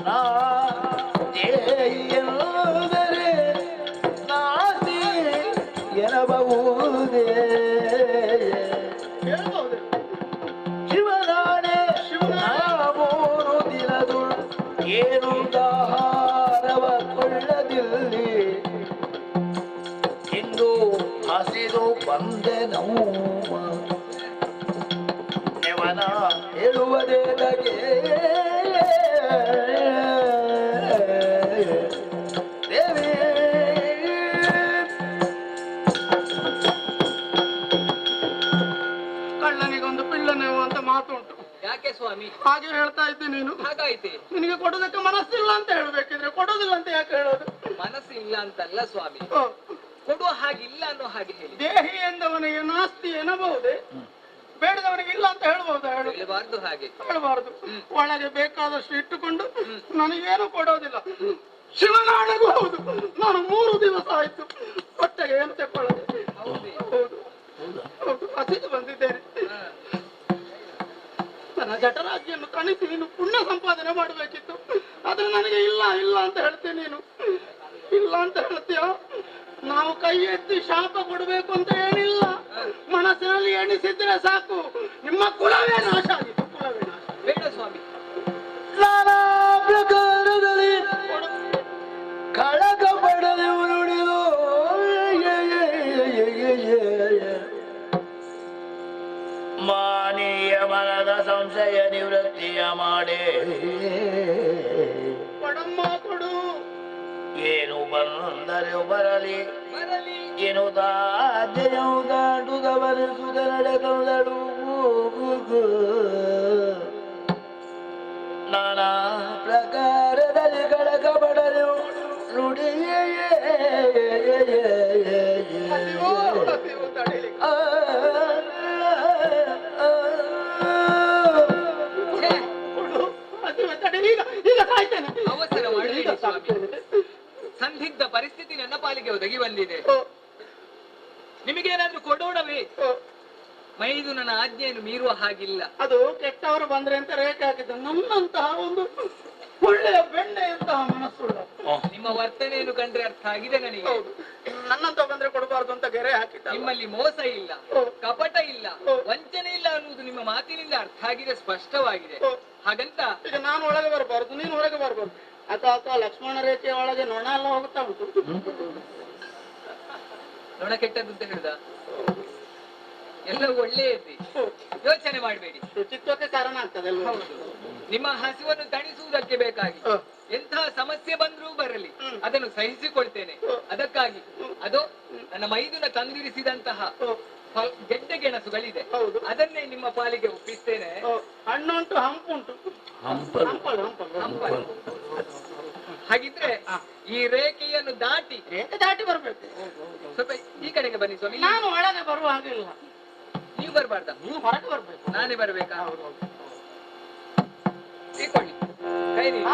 ನಾ ದೇಹಿಯೆಂದರೆ ನಾತಿ ಎನ್ನಬಹುದೇ. ಹೇಳ್ಬಹುದು. ಶಿವನಾಣೆ ಮೂರು ದಿನದು ಏನು ದಾಹಾರವ ಕೊಳ್ಳದಿಲ್ಲಿ ಇಂದು ಹಸಿದು ಬಂದೆ ನೋವ. ನಿವನ ಹೇಳುವುದೇದಕ್ಕೆ ದೇವಿ ಕಳ್ಳನಿಗೊಂದು ಪಿಳ್ಳನೆವು ಅಂತ ಮಾತು ಉಂಟು. ಯಾಕೆ ಸ್ವಾಮಿ ಹಾಗೆ ಹೇಳ್ತಾ ಇದ್ದೆ ನೀನು. ಹಾಗಾಯ್ತೆ. ನಿನಗೆ ಕೊಡೋದಕ್ಕೆ ಮನಸ್ಸಿಲ್ಲ ಅಂತ ಹೇಳ್ಬೇಕಿದ್ರೆ ಕೊಡೋದಿಲ್ಲ ಅಂತ ಯಾಕೆ ಹೇಳೋದು? ಮನಸ್ಸು ಇಲ್ಲ ಅಂತಲ್ಲ ಸ್ವಾಮಿ, ಓ, ಕೊಡುವ ಹಾಗಿಲ್ಲ ಅನ್ನೋ ಹಾಗೆ ಹೇಳಿ. ದೇಹಿ ಎಂದವನಿಗೆ ನಾಸ್ತಿ ಎನ್ನಬಹುದೇ? ಬೇಡದವನಿಗೆ ಇಲ್ಲ ಅಂತ ಹೇಳ್ಬಹುದಾ? ಹೇಳಬಾರ್ದು ಹಾಗೆ. ಹೇಳಬಾರ್ದು. ಒಳಗೆ ಬೇಕಾದಷ್ಟು ಇಟ್ಟುಕೊಂಡು ನನಗೇನು ಕೊಡೋದಿಲ್ಲ. ಶಿವನಾಣೆಗೂ ಹೌದು, ನಾನು 3 ದಿವಸ ಆಯ್ತು ಹೊಟ್ಟೆಗೆ ಏನು ತೆಕ್ಕೊಳ್ಳದೆ. ಹೌದೇ? ಹೌದು ಹೌದು, ಹಸಿದು ಬಂದಿದ್ದೇನೆ. ನನ್ನ ಜಠರಾಜ್ಯನ್ನು ತಣಿಸಿ ನೀನು ಪುಣ್ಯ ಸಂಪಾದನೆ ಮಾಡಬೇಕಿತ್ತು. ಆದ್ರೆ ನನಗೆ ಇಲ್ಲ ಇಲ್ಲ ಅಂತ ಹೇಳ್ತೇನೆ. ನೀನು ಇಲ್ಲ ಅಂತ ಹೇಳ್ತೀಯ. ನಾವು ಕೈ ಎತ್ತಿ ಶಾಪ ಕೊಡಬೇಕು ಅಂತ ಏನಿಲ್ಲ. ಮನಸ್ಸಿನಲ್ಲಿ ಎಣಿಸಿದ್ರೆ ಸಾಕು, ನಿಮ್ಮ ಕುಲವೇ ನಾಶ ಆಗಿತ್ತು. ಕುಲವೇ ನಾಶ. ಬೇಡ ಸ್ವಾಮಿ. ನಾನಾ ಪ್ರಕಾರದಲ್ಲಿ ಕಳಕ ಪಡೆದೆವು ನುಡಿದು ಮಾನೀಯ ಮನದ ಸಂಶಯ ನಿವೃತ್ತಿಯ ಮಾಡೇ. ಕೊಡಮ್ಮ ಕೊಡು. ಏನು ಬಂದರೆ ಬರಲಿ ಏನು ತಾಜೆಯು ದಾಟುದವನಿಸುದ ನಡೆಕೊಂಡಳು. ನಾನಾ ಪ್ರಕಾರದಲ್ಲಿ ಕಳಕ ಪಡಲು ನುಡಿಯೇ. ಹಸಿವು ತಡೀಲಿಕ್ಕೆ. ಕೊಡು. ಹಸಿವು ತಡೀಲಿ. ಈಗ ಸಾಯ್ತೇನೆ. ಅವಸರ ಮಾಡಬೇಡಿ ಸ್ವಾಮಿ. ಸಂದಿಗ್ಧ ಪರಿಸ್ಥಿತಿ ನನ್ನ ಪಾಲಿಗೆ ಒದಗಿ ಬಂದಿದೆ. ನಿಮಗೇನಾದ್ರೂ ಕೊಡೋಣವೇ? ಮೈದು ನನ್ನ ಆಜ್ಞೆಯನ್ನು ಮೀರುವ ಹಾಗಿಲ್ಲ. ಅದು ಕೆಟ್ಟವರು ಬಂದ್ರೆ ಅಂತ ರೇಖೆ ಹಾಕಿದ್ದು. ನನ್ನಂತಹ ಒಂದು ಒಳ್ಳೆಯ ಬೆಣ್ಣೆಯಂತಹ ಮನಸ್ಸುಳ್ಳ ನಿಮ್ಮ ವರ್ತನೆಯನ್ನು ಕಂಡ್ರೆ ಅರ್ಥ ಆಗಿದೆ ನನಗೆ. ನನ್ನಂತ ಬಂದ್ರೆ ಕೊಡಬಾರ್ದು ಅಂತ ಗೆರೆ ಹಾಕಿದ್ದ. ನಿಮ್ಮಲ್ಲಿ ಮೋಸ ಇಲ್ಲ, ಕಪಟ ಇಲ್ಲ, ವಂಚನೆ ಇಲ್ಲ ಅನ್ನುವುದು ನಿಮ್ಮ ಮಾತಿನಿಂದ ಅರ್ಥ ಆಗಿದೆ, ಸ್ಪಷ್ಟವಾಗಿದೆ. ಹಾಗಂತ ಈಗ ನಾನು ಒಳಗೆ ಬರಬಾರ್ದು, ನೀನು ಹೊರಗೆ ಬರಬಾರ್ದು. ಅಥವಾ ಲಕ್ಷ್ಮಣ ರೇಖೆಯ ಒಳಗೆ ನೊಣ ಎಲ್ಲ ಹೋಗ್ತಾ ಉಂಟು. ನೊಣ ಕೆಟ್ಟದ್ದು ಅಂತ ಹೇಳಿದ? ಎಲ್ಲ ಒಳ್ಳೆಯದೇ, ಯೋಚನೆ ಮಾಡಬೇಡಿ. ಶುಚಿತ್ವಕ್ಕೆ ಕಾರಣ ಆಗ್ತದೆ. ನಿಮ್ಮ ಹಸಿವನ್ನು ತಣಿಸುವುದಕ್ಕೆ ಬೇಕಾಗಿ ಎಂತಹ ಸಮಸ್ಯೆ ಬಂದ್ರೂ ಬರಲಿ, ಅದನ್ನು ಸಹಿಸಿಕೊಳ್ತೇನೆ. ಅದಕ್ಕಾಗಿ ಅದು ನನ್ನ ಮೈದುನ ತಂದಿರಿಸಿದಂತಹ ಗೆಡ್ಡೆ ಗೆಣಸುಗಳಿದೆ, ಅದನ್ನೇ ನಿಮ್ಮ ಪಾಲಿಗೆ ಒಪ್ಪಿಸ್ತೇನೆ. ಹಣ್ಣುಂಟು, ಹಂಪುಂಟು. ಹಾಗಿದ್ರೆ ಈ ರೇಖೆಯನ್ನು ದಾಟಿ ಬರ್ಬೇಕು. ಸ್ವಲ್ಪ ಈ ಕಡೆಗೆ ಬನ್ನಿ ಸ್ವಾಮಿ. ನಾನು ಒಳಗೆ ಬರುವ ಹಾಗಿಲ್ಲ. ನೀವು ಬರಬಾರ್ದ? ನೀವು ಹೊರಗೆ ಬರ್ಬೇಕು. ನಾನೇ ಬರ್ಬೇಕಾ? ತಗೊಳ್ಳಿ ಕೈ ನೀಡಿ.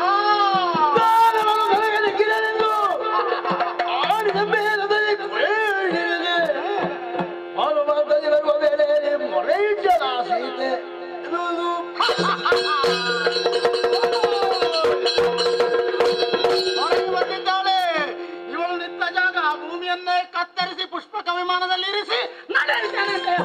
ನಿನ್ನನ್ನೇ ಕತ್ತರಿಸಿ ಪುಷ್ಪಕ ವಿಮಾನದಲ್ಲಿ ಇರಿಸಿ ನಡೆಯುತ್ತೇನೆ.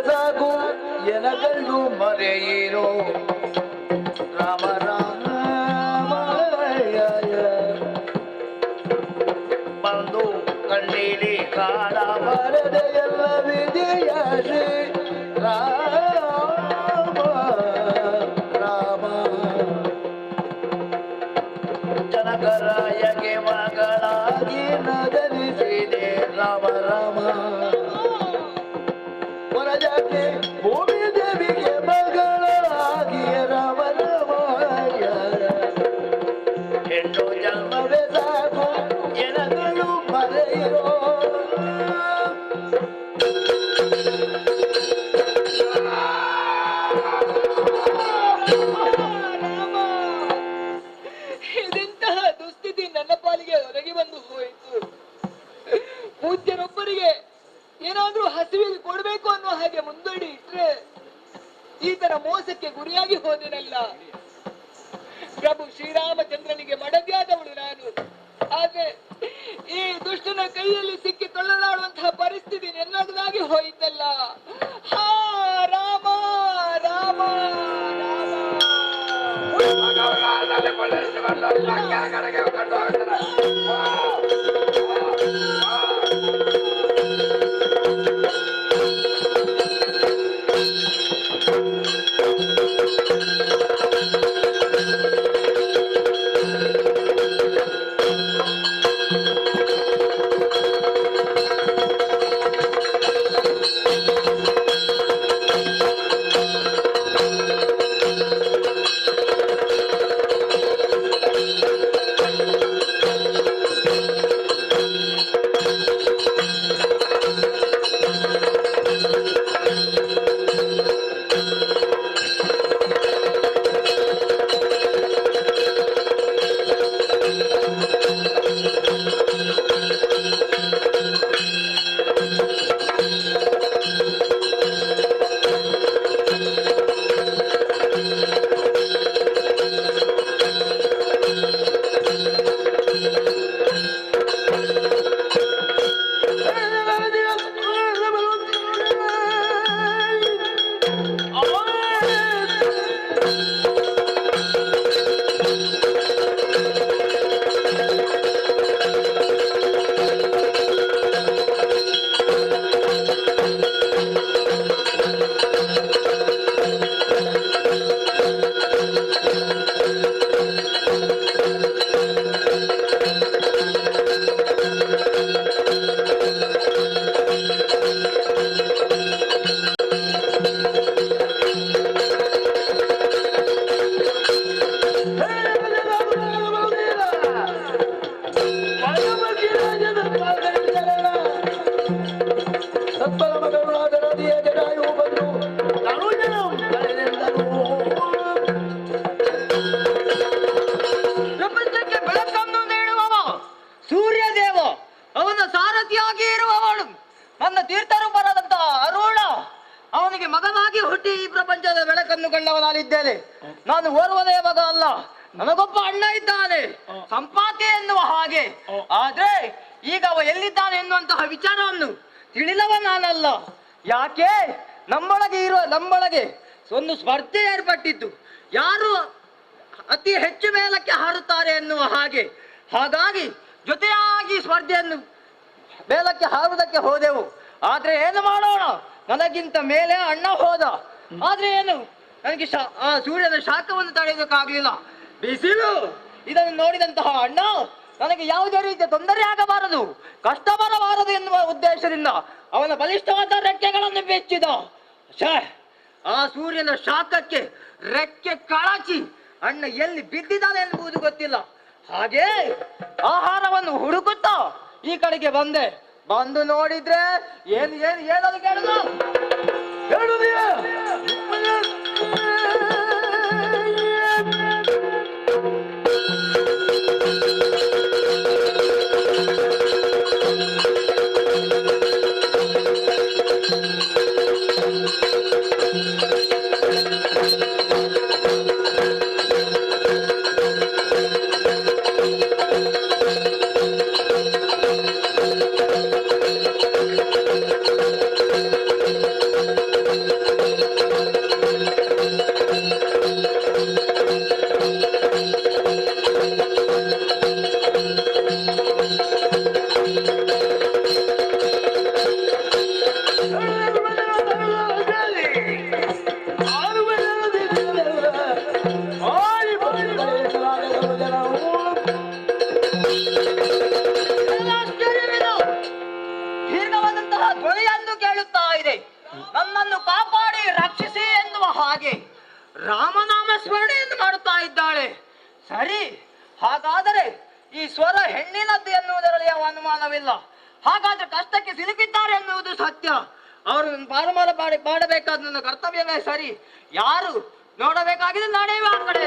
ಸಾಕು ಎನಗಲ್ಲು ಮರೆಯಿರೋ ರಾಮ ರಾಮ ಬಂದು ಕಣ್ಣೀಲಿ ಕಾಣ ಬರದೆ ಎಲ್ಲ ವಿಧಿಯ ಶ್ರೀ ರಾಮ ರಾಮ ಜನಕರಾಯಗೆ ಮಗಳಾಗಿ ನಗರಿಸಿದೆ ರಾಮ ರಾಮ ವರಜಾತೆ ಭೂಮಿ ದೇವಿಗೆ ಮಗಳಾಗಿ ರಾಮ ರಾಮಾಯ ಹೆಣ್ಣು ಜನ್ಮವೇ ಸಾಕು ಎನಗಳು ಮರೆಯಿರೋ ಇದೆಂತಹ ದುಸ್ಥಿತಿ ನನ್ನ ಪಾಲಿಗೆ ಹೊರಗೆ ಬಂದು ಹೋಯಿತು. ಪೂಜ್ಯರೊಬ್ಬರಿಗೆ ಏನಾದ್ರೂ ಹಸಿವಿಗೆ ಕೊಡ್ಬೇಕು ಅನ್ನೋ ಹಾಗೆ ಮುಂದಡಿ ಇಟ್ರೆ ಈ ತರ ಮೋಸಕ್ಕೆ ಗುರಿಯಾಗಿ ಹೋದೆನಲ್ಲ. ಪ್ರಭು ಶ್ರೀರಾಮಚಂದ್ರನಿಗೆ ಮಡದಿಯಾದವಳು ನಾನು. ಆದ್ರೆ ಈ ದುಷ್ಟನ ಕೈಯಲ್ಲಿ ಸಿಕ್ಕಿ ತೊಳ್ಳಲಾಡುವಂತಹ ಪರಿಸ್ಥಿತಿ ನನ್ನದಾಗಿ ಹೋಯಿತಲ್ಲ. ಹಾ ರಾಮ ರಾಮ ಪ್ರಪಂಚಕ್ಕೆ ಬೆಳಕನ್ನು ನೀಡುವವ ಸೂರ್ಯದೇವ, ಅವನ ಸಾರಥಿಯಾಗಿ ಇರುವವಳು ನನ್ನ ತೀರ್ಥರೂಪರಾದಂತಹ ಅರುಣ. ಅವನಿಗೆ ಮಗನಾಗಿ ಹುಟ್ಟಿ ಈ ಪ್ರಪಂಚದ ಬೆಳಕನ್ನು ಕಂಡವನಾಗಿದ್ದೇನೆ. ನಾನು ಓರ್ವನೇ ಮಗ ಅಲ್ಲ, ನನಗೊಬ್ಬ ಅಣ್ಣ ಇದ್ದಾನೆ, ಸಂಪಾತಿ ಎನ್ನುವ ಹಾಗೆ. ಆದ್ರೆ ಈಗ ಅವ ಎಲ್ಲಿದ್ದಾನೆ ಎನ್ನುವಂತಹ ವಿಚಾರವನ್ನು ತಿಳಿದವ ನಾನಲ್ಲ. ಯಾಕೆ ನಮ್ಮೊಳಗೆ ಒಂದು ಸ್ಪರ್ಧೆ ಏರ್ಪಟ್ಟಿತ್ತು, ಯಾರು ಅತಿ ಹೆಚ್ಚು ಮೇಲಕ್ಕೆ ಹಾರುತ್ತಾರೆ ಎನ್ನುವ ಹಾಗೆ. ಹಾಗಾಗಿ ಜೊತೆಯಾಗಿ ಸ್ಪರ್ಧೆಯನ್ನು ಮೇಲಕ್ಕೆ ಹಾರುವುದಕ್ಕೆ ಹೋದೆವು. ಆದ್ರೆ ಏನು ಮಾಡೋಣ, ನನಗಿಂತ ಮೇಲೆ ಅಣ್ಣ ಹೋದ. ಆದ್ರೆ ಏನು, ನನಗೆ ಆ ಸೂರ್ಯನ ಶಾಖವನ್ನು ತಡೆಯೋದಕ್ಕಾಗ್ಲಿಲ್ಲ. ಬಿಸಿಲು ಇದನ್ನು ನೋಡಿದಂತಹ ಅಣ್ಣ ನನಗೆ ಯಾವುದೇ ರೀತಿಯ ತೊಂದರೆ ಆಗಬಾರದು, ಕಷ್ಟ ಬರಬಾರದು ಎನ್ನುವ ಉದ್ದೇಶದಿಂದ ಅವನ ಬಲಿಷ್ಠವಾದ ರೆಕ್ಕೆಗಳನ್ನು ಬೆಚ್ಚಿದ. ಆ ಸೂರ್ಯನ ಶಾಖಕ್ಕೆ ರೆಕ್ಕೆ ಕಳಚಿ ಅಣ್ಣ ಎಲ್ಲಿ ಬಿದ್ದಿದ್ದಾನೆ ಎನ್ನುವುದು ಗೊತ್ತಿಲ್ಲ. ಹಾಗೆ ಆಹಾರವನ್ನು ಹುಡುಕುತ್ತಾ ಈ ಕಡೆಗೆ ಬಂದೆ. ಬಂದು ನೋಡಿದ್ರೆ ಏನದು ಕೇಳುದು ಸರಿ, ಹಾಗಾದರೆ ಈ ಸ್ವರ ಹೆಣ್ಣಿನದ್ದು ಎನ್ನುವುದರಲ್ಲಿ ಯಾವ ಅನುಮಾನವಿಲ್ಲ. ಹಾಗಾದ್ರೆ ಕಷ್ಟಕ್ಕೆ ಸಿಲುಕಿದ್ದಾರೆ ಎನ್ನುವುದು ಸತ್ಯ. ಅವರು ಪಾರುಮಾರ ಮಾಡಬೇಕಾದ ನನ್ನ ಕರ್ತವ್ಯವೇ ಸರಿ. ಯಾರು ನೋಡಬೇಕಾಗಿದೆ ನಡೆಯುವ ಆ ಕಡೆ.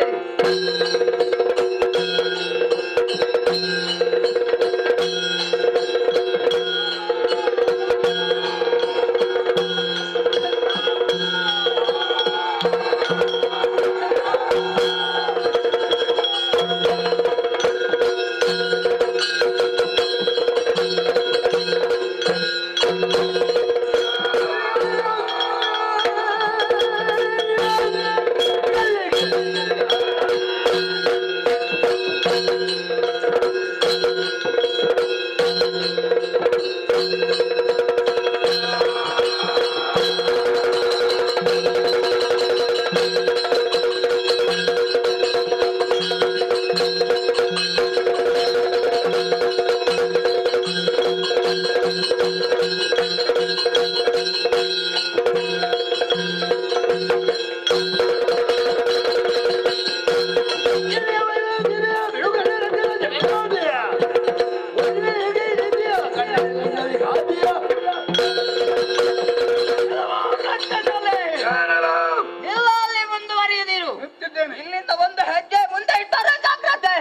ಇಲ್ಲಿಂದ ಒಂದು ಹೆಜ್ಜೆ ಮುಂದೆ ಇಟ್ಟರೆ ಜಾಗ್ರತೆ.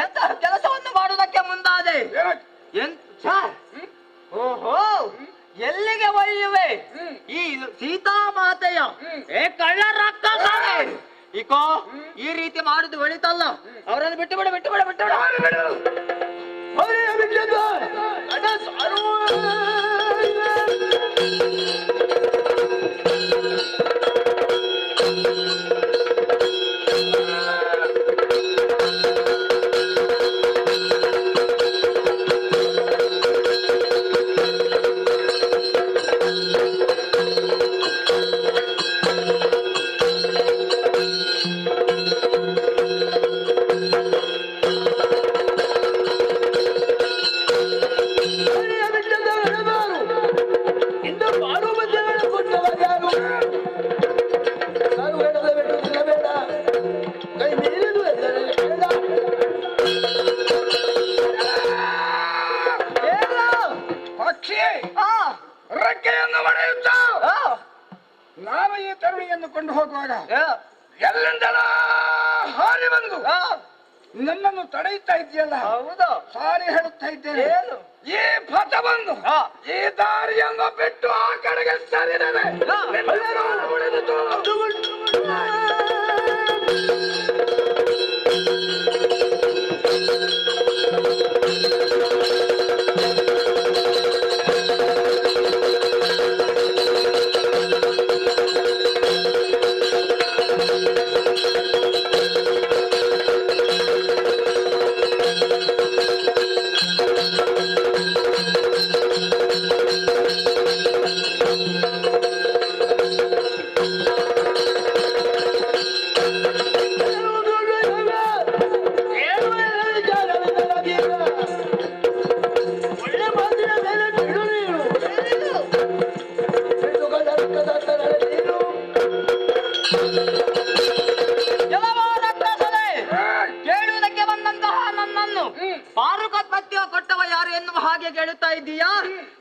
ಎಂತಹ ಕೆಲಸವನ್ನು ಮಾಡುವುದಕ್ಕೆ ಮುಂದಾದೆ. ಓಹೋ, ಎಲ್ಲಿಗೆ ಒಯ್ಯುವೆ ಈ ಸೀತಾಮಾತೆಯ? ಕಳ್ಳ ರಾಕ್ಷಸ ಈಕೋ, ಈ ರೀತಿ ಮಾಡುದು ಒಳಿತಲ್ಲ. ಅವರನ್ನು ಬಿಟ್ಟು ಬಿಡು, ಬಿಟ್ಟು ಬಿಡು, ಬಿಟ್ಟು ಬಿಡು. ರೆಕ್ಕೆಯನ್ನು ಹೊಡೆಯುತ್ತ ನಾನು ಈ ತರುಣಿಯನ್ನು ಕೊಂಡು ಹೋಗುವಾಗ ಎಲ್ಲಿಂದಲ ಹಾರಿ ಬಂದು ನನ್ನನ್ನು ತಡೆಯುತ್ತಾ ಇದೆಯಲ್ಲ. ಹೌದು, ಸಾರಿ ಹೇಳುತ್ತಾ ಇದ್ದೇನೆ. ಈ ಪಥ ಬಂದು ಈ ದಾರಿಯನ್ನು ಬಿಟ್ಟು ಆ ಕಡೆಗೆ ಸರಿದರೆ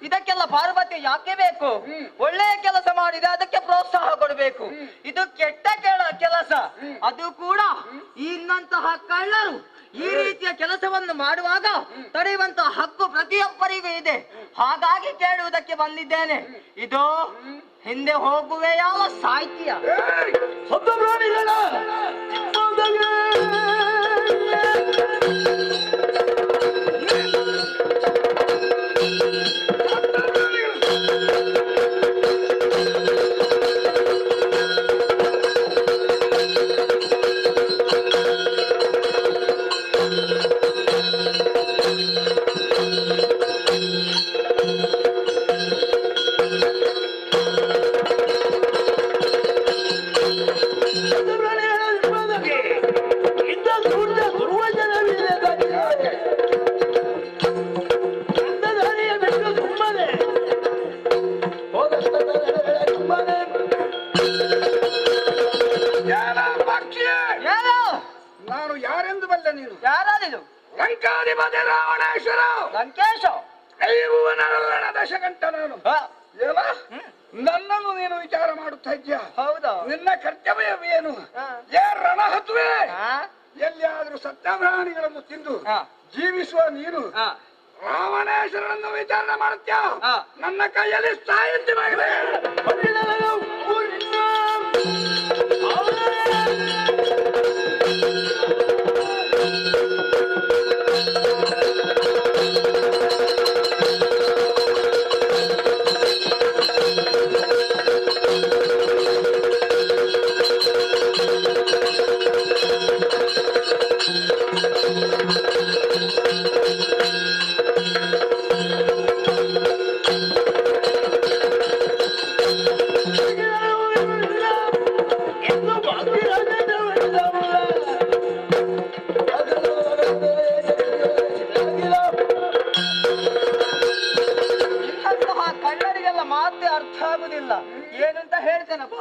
ಇದಕ್ಕೆಲ್ಲ ಪಾರ್ವತಿ ಯಾಕೆ ಬೇಕು? ಒಳ್ಳೆಯ ಕೆಲಸ ಮಾಡಿದೆ, ಅದಕ್ಕೆ ಪ್ರೋತ್ಸಾಹ ಕೊಡಬೇಕು. ಇದು ಕೆಟ್ಟ ಕೆಲಸ. ಅದು ಕೂಡ ಇನ್ನಂತಹ ಕಳ್ಳರು ಈ ರೀತಿಯ ಕೆಲಸವನ್ನು ಮಾಡುವಾಗ ತಡೆಯುವಂತಹ ಹಕ್ಕು ಪ್ರತಿಯೊಬ್ಬರಿಗೂ ಇದೆ. ಹಾಗಾಗಿ ಕೇಳುವುದಕ್ಕೆ ಬಂದಿದ್ದೇನೆ. ಇದು ಹಿಂದೆ ಹೋಗುವೆ ಯಾವ ಸಾಹಿತ್ಯ ದುರ್ವಚನ ಲಂಕಾಧಿಪತಿ ರಾವಣೇಶ್ವರ ಲಂಕೇಶ ಕೈಗುವನರಲ್ಲಣ ದಶಕಂಠ ನಾನು ಹ, ಏನ ನನ್ನನ್ನು ನೀನು ವಿಚಾರ ಮಾಡುತ್ತಾ ಇದ್ಯಾ? ಹೌದಾ ನಿನ್ನ ಕರ್ತವ್ಯವೇನು? ಹ. ಏ ರಣಹತ್ವೆ ಹ? ಎಲ್ಲಿಯಾದ್ರೂ ಸತ್ಯಪ್ರಾಣಿಗಳನ್ನು ತಿಂದು ಹ. ಜೀವಿಸುವ ನೀನು ಹ. ರಾವಣೇಶ್ವರನನ್ನು ವಿಚಾರಣೆ ಮಾಡುತ್ತ್ಯಾ? ಹ. ನನ್ನ ಕೈಯಲ್ಲಿ ಸಾಯಂತಿ ಮಗನೇ. ಇಂತಹ ಕನ್ನಡಿಗೆಲ್ಲ ಮಾತೇ ಅರ್ಥ ಆಗುದಿಲ್ಲ. ಏನಂತ ಹೇಳ್ತೇನಪ್ಪ?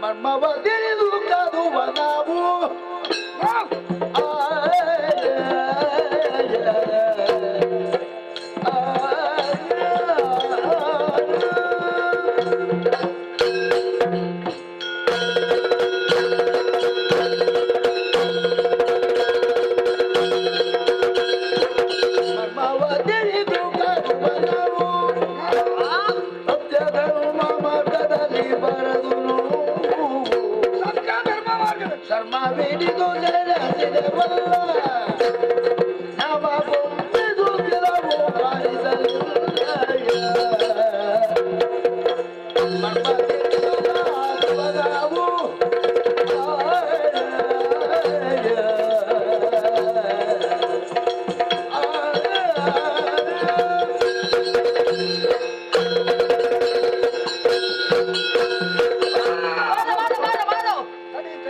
ಮರ್ಮವ ತಿಳಿದು ಕಾದುವ ನಾವು ಮರ್ಮವ ತಿಳಿದು ಕಾದುವ ನಾವು ಸತ್ಯ ಧರ್ಮ ಮಾರ್ಗದಲ್ಲಿ ಬರದು ಸತ್ಯ ಧರ್ಮ ಮಾರ್ಗದ ಧರ್ಮವೇನಿದು ನೆಲೆಸಿದೆವಲ್ಲ ನವ ಗೊಂಬೆದು ಕೆಲವು ಪಾಲಿಸಲಿಲ್ಲ ಮರ್ಮವೆನಿದು ಕಾದುವ ನಾವು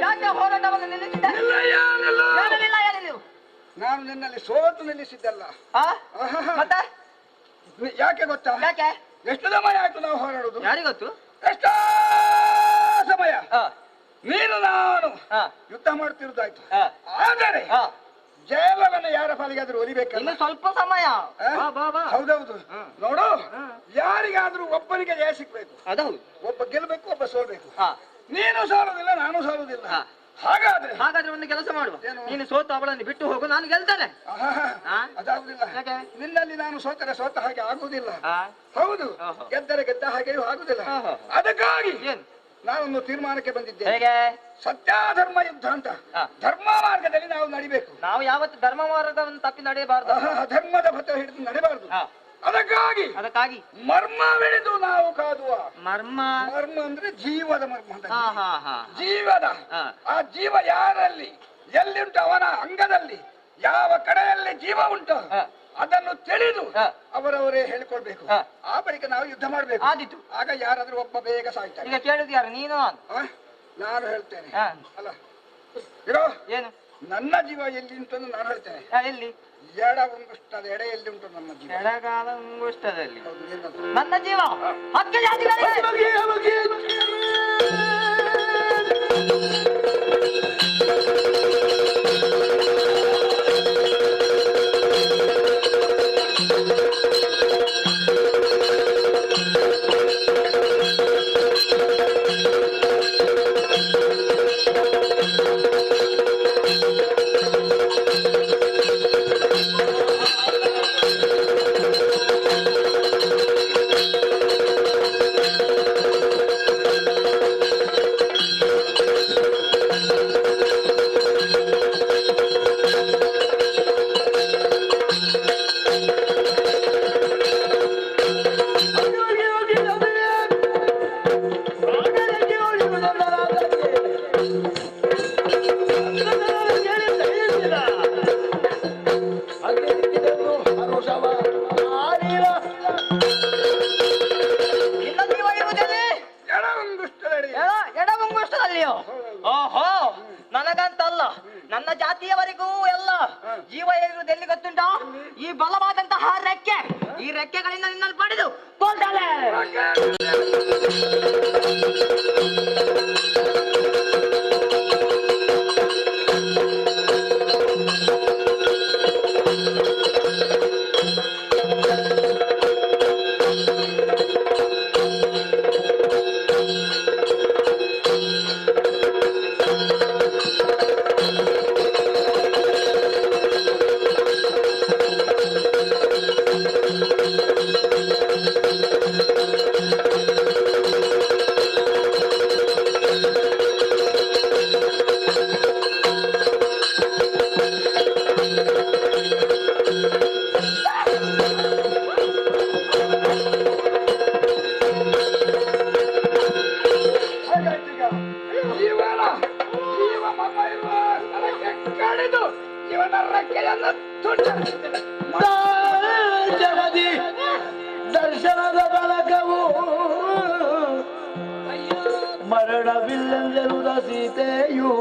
ಯಾಕೆ ಹೋರಾಟವನ್ನು ನಿಲ್ಲಿಸಿದ್ದಾರೆ? ಏನಿಲ್ಲ, ಏನಿಲ್ಲ. ನಾನು ನಿನ್ನಲ್ಲಿ ಸೋತು ನಿಲ್ಲಿಸಿದ್ದಲ್ಲ. ಆ? ಆಹಾಹಾ. ಮತ್ತೆ ಯಾಕೆ ಗೊತ್ತಾ? ಯಾಕೆ? ಎಷ್ಟು ಸಮಯ ಆಯ್ತು ನಾವು ಹೋರಾಡುದು? ಯಾರಿಗೊತ್ತು? ಎಷ್ಟೋ ಸಮಯ ಆ, ನೀನು ನಾನು ಆ, ಯುದ್ಧ ಮಾಡ್ತಿರುದಾಯ್ತು. ಆ, ಆದರೆ ಆ. ಜಯಲನ್ನು ಯಾರ ಪಾಲಿಗಾದ್ರೂ ಒಲಿಬೇಕಲ್ಲ? ಇನ್ನು ಸ್ವಲ್ಪ ಸಮಯ. ಆ? ಬಾ, ಬಾ, ಬಾ. ಹೌದೌದು. ಹ್ಮ್. ನೋಡು, ಹ್ಮ್. ಯಾರಿಗಾದ್ರೂ ಒಬ್ಬನಿಗೆ ಜಯ ಸಿಗ್ಬೇಕು. ಅದೌದು. ಒಬ್ಬ ಗೆಲ್ಬೇಕು, ಒಬ್ಬ ಸೋಲ್ಬೇಕು. ಆ, ನೀನು ಸೋಲುದಿಲ್ಲ, ನಾನು ಸೋಲುದಿಲ್ಲ. ಹಾ. ಹಾಗಾದ್ರೆ ಹಾಗಾದ್ರೆ ಒಂದು ಕೆಲಸ ಮಾಡುವ. ಏನು? ನೀನು ಸೋತು ಅವಳನ್ನು ಬಿಟ್ಟು ಹೋಗು, ನಾನು ಗೆಲ್ತೇನೆ. ಆಹಾಹಾ. ಆ? ಅದಾಗುದಿಲ್ಲ. ಯಾಕೆ? ನಿನ್ನಲ್ಲಿ ನಾನು ಸೋತರೆ ಸೋತ ಹಾಗೆ ಆಗುದಿಲ್ಲ. ಆ? ಹೌದು. ಓಹೋ. ಗೆದ್ದರೆ ಗೆದ್ದ ಹಾಗೆಯೂ ಆಗುದಿಲ್ಲ. ಓಹೋ. ಅದಕ್ಕಾಗಿ ಏನು? ನಾನೊಂದು ತೀರ್ಮಾನಕ್ಕೆ ಬಂದಿದ್ದೇನೆ. ಹೇಗೆ? ಸತ್ಯಾಧರ್ಮ ಯುದ್ಧ ಅಂತ. ಆ. ಧರ್ಮ ಮಾರ್ಗದಲ್ಲಿ ನಾವು ನಡಿಬೇಕು. ನಾವು ಯಾವತ್ತು ಧರ್ಮ ಮಾರ್ಗವನ್ನು ತಪ್ಪಿ ನಡೆಯಬಾರದು. ಅಧರ್ಮದ ಪಥ ಹಿಡಿದು ನಡೆಬಾರದು. ಆ, ಅದಕ್ಕಾಗಿ ಅದಕ್ಕಾಗಿ ಮರ್ಮವೆಳೆದು ನಾವು ಕಾದುವ. ಮರ್ಮ. ಮರ್ಮ ಅಂದ್ರೆ ಜೀವದ ಮರ್ಮ ಅಂತ. ಹಾ ಹಾ ಹಾ. ಜೀವದ ಆ. ಆ ಜೀವ ಯಾರಲ್ಲಿ ಎಲ್ಲಿಂಟು ಅವನ ಅಂಗದಲ್ಲಿ ಯಾವ ಕಡೆಯಲ್ಲಿ ಜೀವ ಉಂಟು ಆ. ಅದನ್ನು ತಿಳಿದು ಆ. ಅವರವರೇ ಹೇಳಿಕೊಳ್ಬೇಕು. ಆ. ಆ ಬಳಿಕ ನಾವು ಯುದ್ಧ ಮಾಡ್ಬೇಕು. ಆದೀತು. ಆಗ ಯಾರಾದ್ರೂ ಒಬ್ಬ ಬೇಗ ಸಾಯ್ತಾರೆ. ಈಗ ಕೇಳುದು ಯಾರು, ನೀನು ನಾನು? ಆ? ನಾನು ಹೇಳ್ತೇನೆ. ಆ. ಅಲ್ಲ ಇರೋ ಏನು? ನನ್ನ ಜೀವ ಎಲ್ಲಿ ಉಂಟು ಅಂತ ನಾನು ಹೇಳ್ತೇನೆ. ಎಲ್ಲಿ? ಎಡ ಉಂಗುಷ್ಟದ ಎಡೆ ಎಲ್ಲಿ ಉಂಟು ನಮ್ಮ ಜೀವ? ಎಡಗಾಲ ಮುಂಗುಷ್ಟದಲ್ಲಿ. ಹೌದು, ನಿನ್ನದು. ನನ್ನ ಜೀವ ಹಕ್ಕೆ ಜಾತಿಗಳಿಗೆ. ಬಗೆ ಜಾತಿಯವರಿಗೂ ಎಲ್ಲ ಜೀವ ಇರುವುದು ಎಲ್ಲಿ ಗೊತ್ತುಂಟೋ? ಈ ಬಲವಾದಂತಹ ರೆಕ್ಕೆ, ಈ ರೆಕ್ಕೆಗಳಿಂದ ನಿನ್ನನ್ನು ಪಡೆದು ಕೊಲ್ತಾಳೆ. ಜಗದಿ ದರ್ಶನದ ಬಲಕವು ಮರಣವಿಲ್ಲೆಂದೆರುದ ಸೀತೆಯು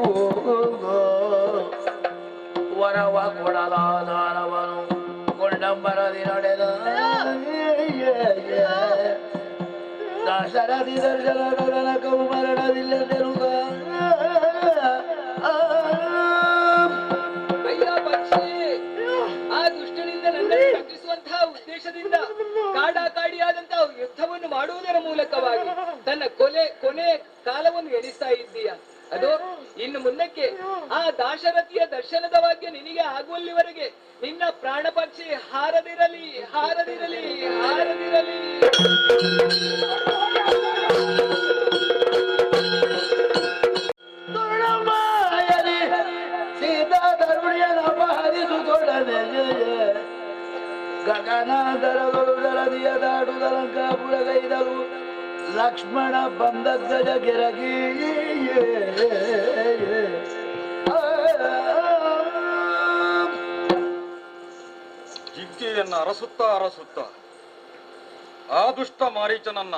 ವರವ ಕೊಡಲಾದಾರವನು ಕೊಂಡಂಬರದಿ ನಡೆದ ದಶರಥಿ ದರ್ಶನದ ಬಲಕವು ಮರಣವಿಲ್ಲೆಂದೆರುದ ರಕ್ಷಿಸುವಂತಹ ಉದ್ದೇಶದಿಂದ ಕಾಡಿಯಾದಂತಹ ಯುದ್ಧವನ್ನು ಮಾಡುವುದರ ಮೂಲಕವಾಗಿ ತನ್ನ ಕೊನೆ ಕಾಲವನ್ನು ಎಣಿಸ್ತಾ ಇದ್ದೀಯ. ಅದು ಇನ್ನು ಮುಂದಕ್ಕೆ ಆ ದಾಶರಥಿಯ ದರ್ಶನದ ಭಾಗ್ಯ ನಿನಗೆ ಆಗುವಲ್ಲಿವರೆಗೆ ನಿನ್ನ ಪ್ರಾಣ ಪಕ್ಷಿ ಹಾರದಿರಲಿ, ಹಾರದಿರಲಿ, ಹಾರದಿರಲಿ. ಗಗನಾದರದೊಳದಿಯ ದಾಡುದಲಂಕಾಪುರಗೈದಲು ಲಕ್ಷ್ಮಣ ಬಂದ ಗಜ ಗೆರಗಿ ಜಿಂಕೆಯನ್ನ ಅರಸುತ್ತಾ ಆ ದುಷ್ಟ ಮಾರೀಚನನ್ನ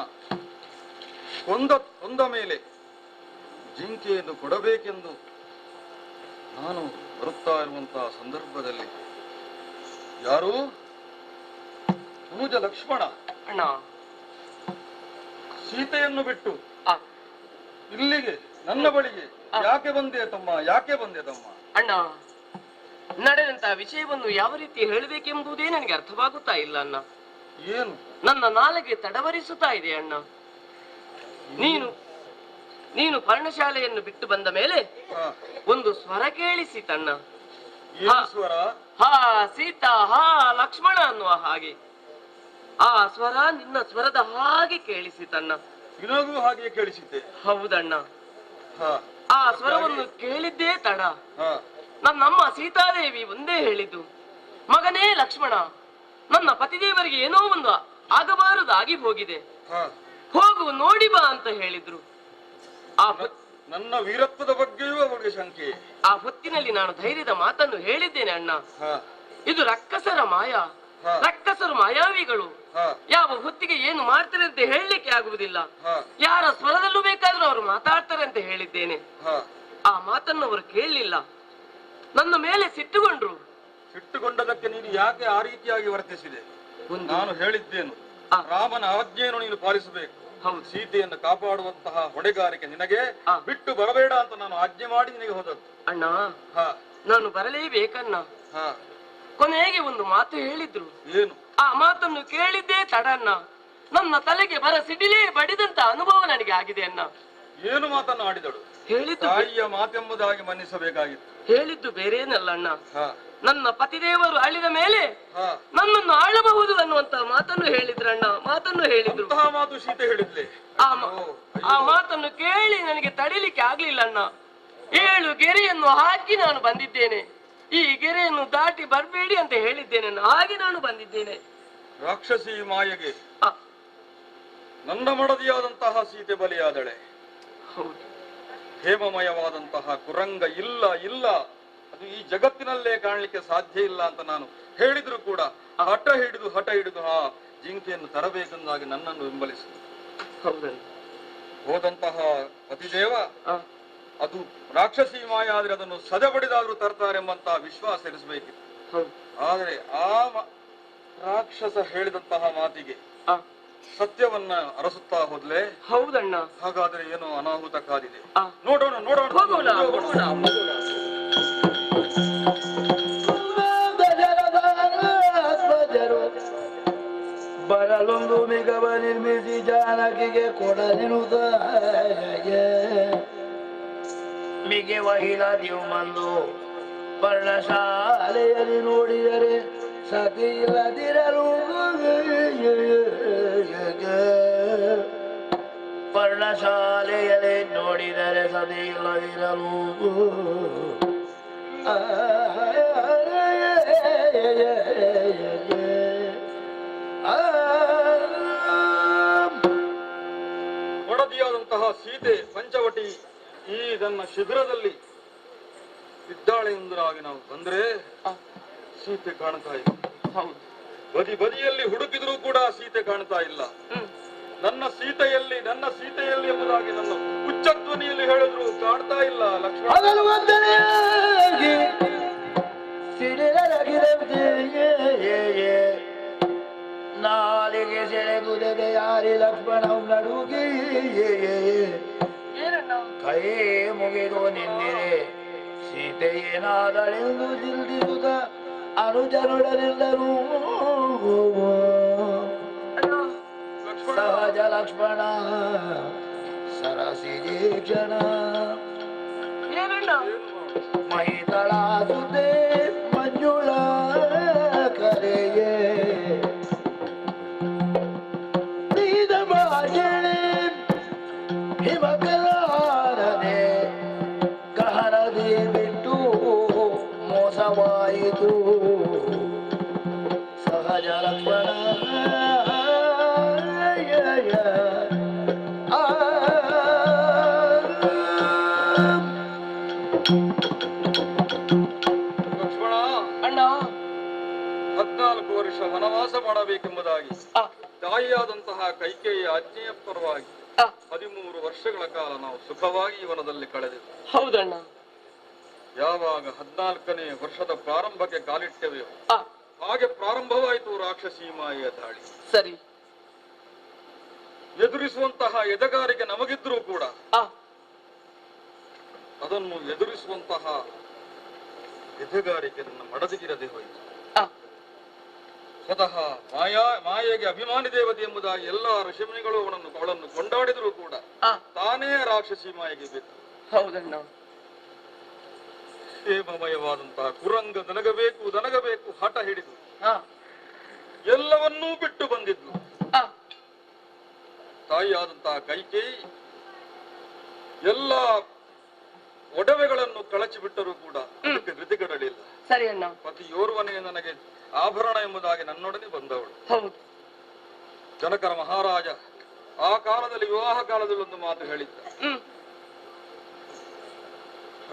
ಕೊಂದ ಮೇಲೆ ಜಿಂಕೆಯನ್ನು ಕೊಡಬೇಕೆಂದು ನಾನು ಬರುತ್ತಾ ಇರುವಂತಹ ಸಂದರ್ಭದಲ್ಲಿ ಯಾರು ಅನುಜ ಲಕ್ಷ್ಮಣ ಅಣ್ಣ ಸೀತೆಯನ್ನು ಬಿಟ್ಟು ಇಲ್ಲಿಗೆ ನನ್ನ ಬಳಿಗೆ ಯಾಕೆ ಬಂದೆ ತಮ್ಮ, ಯಾಕೆ ಬಂದೆ ತಮ್ಮ? ಅಣ್ಣ, ನಡೆದಂತ ವಿಷಯವನ್ನು ಯಾವ ರೀತಿ ಹೇಳಬೇಕೆಂಬುದೇ ನನಗೆ ಅರ್ಥವಾಗುತ್ತಾ ಇಲ್ಲ ಅಣ್ಣ. ಏನು? ನನ್ನ ನಾಲಿಗೆ ತಡವರಿಸುತ್ತಾ ಇದೆ ಅಣ್ಣ. ನೀನು ಪರ್ಣಶಾಲೆಯನ್ನು ಬಿಟ್ಟು ಬಂದ ಮೇಲೆ ಒಂದು ಸ್ವರ ಕೇಳಿಸಿತಣ್ಣ. ಸ್ವರ? ಹಾ ಸೀತಾ, ಹಾ ಲಕ್ಷ್ಮಣ ಅನ್ನುವ ಹಾಗೆ. ಆ ಸ್ವರ ನಿನ್ನ ಸ್ವರದ ಹಾಗೆ ಕೇಳಿಸಿತಣ್ಣ. ನಿನಗೂ ಹಾಗೆ ಕೇಳಿಸಿದ್ದೆ? ಹೌದಣ್ಣ. ಆ ಸ್ವರವನ್ನು ಕೇಳಿದ್ದೇ ತಡ ನನ್ನಮ್ಮ ಸೀತಾದೇವಿ ಒಂದೇ ಹೇಳಿದ್ದು, ಮಗನೇ ಲಕ್ಷ್ಮಣ, ನನ್ನ ಪತಿದೇವರಿಗೆ ಏನೋ ಒಂದು ಆಗಬಾರದಾಗಿ ಹೋಗಿದೆ, ಹೋಗು ನೋಡಿ ಬಾ ಅಂತ ಹೇಳಿದ್ರು. ನನ್ನ ವೀರತ್ವದ ಬಗ್ಗೆಯೂ ಅವರಿಗೆ ಶಂಕೆ. ಆ ಹೊತ್ತಿನಲ್ಲಿ ನಾನು ಧೈರ್ಯದ ಮಾತನ್ನು ಹೇಳಿದ್ದೇನೆ ಅಣ್ಣ. ಇದು ರಕ್ಕಸರ ಮಾಯ, ರಕ್ಕಸರು ಮಾಯಾವಿಗಳು. ಯಾವ ಹೊತ್ತಿಗೆ ಏನು ಮಾಡ್ತಾರೆ ಅಂತ ಹೇಳಲಿಕ್ಕೆ ಆಗುವುದಿಲ್ಲ. ಯಾರ ಸ್ವರದಲ್ಲೂ ಬೇಕಾದ್ರೂ ಅವರು ಮಾತಾಡ್ತಾರೆ ಅಂತ ಹೇಳಿದ್ದೇನೆ. ಆ ಮಾತನ್ನು ಅವರು ಕೇಳಲಿಲ್ಲ, ನನ್ನ ಮೇಲೆ ಸಿಟ್ಟುಕೊಂಡ್ರು. ಸಿಟ್ಟುಕೊಂಡದಕ್ಕೆ ನೀನು ಯಾಕೆ ಆ ರೀತಿಯಾಗಿ ವರ್ತಿಸಿದೆ? ನಾನು ಹೇಳಿದ್ದೇನು, ರಾಮನ ಆಜ್ಞೆಯನ್ನು ನೀನು ಪಾಲಿಸಬೇಕು. ಹೌದು, ಸೀತೆಯನ್ನು ಕಾಪಾಡುವಂತಹ ಹೊಣೆಗಾರಿಕೆ ನಿನಗೆ, ಬಿಟ್ಟು ಬರಬೇಡ ಅಂತ ನಾನು ಆಜ್ಞೆ ಮಾಡಿ ನಿನಗೆ ಹೋದದ್ದು. ಅಣ್ಣ, ನಾನು ಬರಲೇಬೇಕಣ್ಣ. ಕೊನೆಗೆ ಒಂದು ಮಾತು ಹೇಳಿದ್ರು. ಏನು? ಆ ಮಾತನ್ನು ಕೇಳಿದ್ದೇ ತಡ ಅಣ್ಣ. ನನ್ನ ತಲೆಗೆ ಬರ ಸಿಡಿಲೇ ಬಡಿದಂತ ಅನುಭವ ನನಗೆ ಆಗಿದೆ ಅಣ್ಣ. ಏನು ಮಾತನ್ನು ಆಡಿದಳು? ಹೇಳಿದ್ದು ತಾಯಿಯ ಮಾತೆಂಬುದಾಗಿ ಮನ್ನಿಸಬೇಕಾಗಿತ್ತು. ಹೇಳಿದ್ದು ಬೇರೇನಲ್ಲ ಅಣ್ಣ, ನನ್ನ ಪತಿದೇವರು ಆಳಿದ ಮೇಲೆ ನನ್ನನ್ನು ಆಳಬಹುದು ಅನ್ನುವಂತ ಮಾತನ್ನು ಹೇಳಿದ್ರಣ್ಣ. ಮಾತನ್ನು ಹೇಳಿದ್ರು. ಮಾತು ಸೀತೆ ಹೇಳಿದ್ಲೆ? ಆ ಮಾತನ್ನು ಕೇಳಿ ನನಗೆ ತಡಿಲಿಕ್ಕೆ ಆಗ್ಲಿಲ್ಲ ಅಣ್ಣ. 7 ಗೆರೆಯನ್ನು ಹಾಕಿ ನಾನು ಬಂದಿದ್ದೇನೆ. ಈ ಗೆರೆಯನ್ನು ದಾಟಿ ಬರಬೇಡಿ ಅಂತ ಹೇಳಿದ್ದೇನೆ, ಹಾಗೆ ನಾನು ಬಂದಿದ್ದೇನೆ. ರಾಕ್ಷಸಿ ಮಾಯೆಗೆ ನನ್ನ ಮಡದಿಯಾದಂತಹ ಸೀತೆ ಬಲಿಯಾದಳೆ. ಹೇಮಮಯವಾದಂತಹ ಕುರಂಗ ಇಲ್ಲ ಇಲ್ಲ, ಅದು ಈ ಜಗತ್ತಿನಲ್ಲೇ ಕಾಣಲಿಕ್ಕೆ ಸಾಧ್ಯ ಇಲ್ಲ ಅಂತ ನಾನು ಹೇಳಿದ್ರು ಕೂಡ ಹಠ ಹಿಡಿದು ಜಿಂಕೆಯನ್ನು ತರಬೇಕೆಂದಾಗಿ ನನ್ನನ್ನು ಬೆಂಬಲಿಸಿದ. ಹೋದಂತಹ ಪತಿದೇವ ಅದು ರಾಕ್ಷಸಿ ಮಾಯ ಆದ್ರೆ ಅದನ್ನು ಸದೆಬಡಿದಾದ್ರೂ ತರ್ತಾರೆ ಎಂಬಂತಹ ವಿಶ್ವಾಸ ಇರಿಸಬೇಕಿತ್ತು. ಆದರೆ ರಾಕ್ಷಸ ಹೇಳಿದಂತಹ ಮಾತಿಗೆ ಸತ್ಯವನ್ನ ಅರಸುತ್ತಾ ಹೋದ್ಲೆ. ಹೌದಣ್ಣ. ಹಾಗಾದ್ರೆ ಏನೋ ಅನಾಹುತ ಕಾದಿದೆ. ನೋಡೋಣ ನೋಡೋಣ. ಬರಲೊಂದು ಮಿಗವ ನಿರ್ಮಿಸಿ ಜಾನಕಿಗೆ ಕೊಡಲಿನುದ ಮಿಗೆ ವಹಿಲಾದಿಯು ಮಂದು ಪರ್ಣಶಾಲೆಯಲ್ಲಿ ನೋಡಿದರೆ ಸತಿ ಇಲ್ಲದಿರಲು ಪರ್ಣಶಾಲೆಯಲ್ಲಿ ನೋಡಿದರೆ ಸತಿ ಇಲ್ಲದಿರಲು ಒಡದಿಯಾದಂತಹ ಸೀತೆ ಪಂಚವಟಿ ಈ ನನ್ನ ಶಿಬಿರದಲ್ಲಿ ಇದ್ದಾಳೆ ಎಂಬುದಾಗಿ ನಾವು ಬಂದ್ರೆ ಸೀತೆ ಕಾಣ್ತಾ ಇಲ್ಲ. ಬದಿ ಬದಿಯಲ್ಲಿ ಹುಡುಕಿದ್ರೂ ಕೂಡ ಸೀತೆ ಕಾಣ್ತಾ ಇಲ್ಲ. ನನ್ನ ಸೀತೆಯಲ್ಲಿ ಎಂಬುದಾಗಿ ನನ್ನ ಉಚ್ಚ ಧ್ವನಿಯಲ್ಲಿ ಹೇಳಿದ್ರು ಕಾಣ್ತಾ ಇಲ್ಲ. ಲಕ್ಷ್ಮಣ ನಾಲಿಗೆ ಸೆಳೆದುದೆಗೆ ಯಾರಿ ಲಕ್ಷ್ಮಣ ನಡುಗಿ ಕೈ ಮುಗಿದು ನಿಂದಿರೆ ಸೀತೆ ಏನಾದಳೆಂದು ಚಿಂತಿಸುತ್ತ ಅನುಜನೊಡನೆಲ್ಲರೂ ಸಹಜ ಲಕ್ಷ್ಮಣ ಸರಸಿಜಿ ಕ್ಷಣ ಮಹಿತಳ ಸುದ್ದೆ ಮಂಜುಳ ಕರೆಯೇ ಹಿಮಕಲಾರದೆ ಗಹನದಿ ಬಿಟ್ಟು ಮೋಸವಾಯಿತು ಸಹಜ ಲಕ್ಷ್ಮಣ ಲಕ್ಷ್ಮಣ ಅಣ್ಣ 14 ವರ್ಷ ವನವಾಸ ಮಾಡಬೇಕೆಂಬುದಾಗಿ ತಾಯಿಯಾದಂತಹ ಕೈಕೇಯಿಯ ಆಜ್ಞೆಯ ಪರವಾಗಿ 13 ವರ್ಷಗಳ ಕಾಲ ನಾವು ಸುಖವಾಗಿ ವನದಲ್ಲಿ ಕಳೆದೆವು. ಹೌದಣ್ಣ. ಯಾವಾಗ 14ನೇ ವರ್ಷದ ಪ್ರಾರಂಭಕ್ಕೆ ಕಾಲಿಟ್ಟೆವೆಯೋ ಹಾಗೆ ಪ್ರಾರಂಭವಾಯಿತು ರಾಕ್ಷಸಿ ಮಾಯೆಯ ದಾಳಿ. ಸರಿ. ಎದುರಿಸುವಂತಹ ಎದೆಗಾರಿಕೆ ನಮಗಿದ್ರೂ ಕೂಡ ಅದನ್ನು ಎದುರಿಸುವಂತಹ ಎದೆಗಾರಿಕೆ ನನ್ನ ಮಡದಿಗಿರದೆ ಹೋಯಿತು. ಸ್ವತಃ ಮಾಯೆಗೆ ಅಭಿಮಾನಿ ದೇವತೆ ಎಂಬುದಾಗಿ ಎಲ್ಲ ಋಷಿಮುನಿಗಳು ಅವಳನ್ನು ಕೊಂಡಾಡಿದರೂ ಕೂಡ ತಾನೇ ರಾಕ್ಷಸಿ ಮಾಯೆಗೆ ಬೇಕು. ಹೌದಣ್ಣ. ಹೇಮಮಯವಾದಂತಹ ಕುರಂಗ ದನಗಬೇಕು ಹಠ ಹಿಡಿದು ಎಲ್ಲವನ್ನೂ ಬಿಟ್ಟು ಬಂದಿದ್ಲು. ತಾಯಿಯಾದಂತಹ ಕೈಕೇಯಿ ಎಲ್ಲ ಒಡವೆಗಳನ್ನು ಕಳಚಿ ಬಿಟ್ಟರೂ ಕೂಡ ಅದಕ್ಕೆ ಗತಿಗಡಲಿಲ್ಲ. ಸರಿ ಅಣ್ಣ. ಪತಿಯೋರ್ವನೇ ನನಗೆ ಆಭರಣ ಎಂಬುದಾಗಿ ನನ್ನೊಡನೆ ಬಂದವಳು. ಹೌದು. ಜನಕರ ಮಹಾರಾಜ ಆ ಕಾಲದಲ್ಲಿ ವಿವಾಹ ಕಾಲದಲ್ಲಿ ಒಂದು ಮಾತು ಹೇಳಿದ್ದ.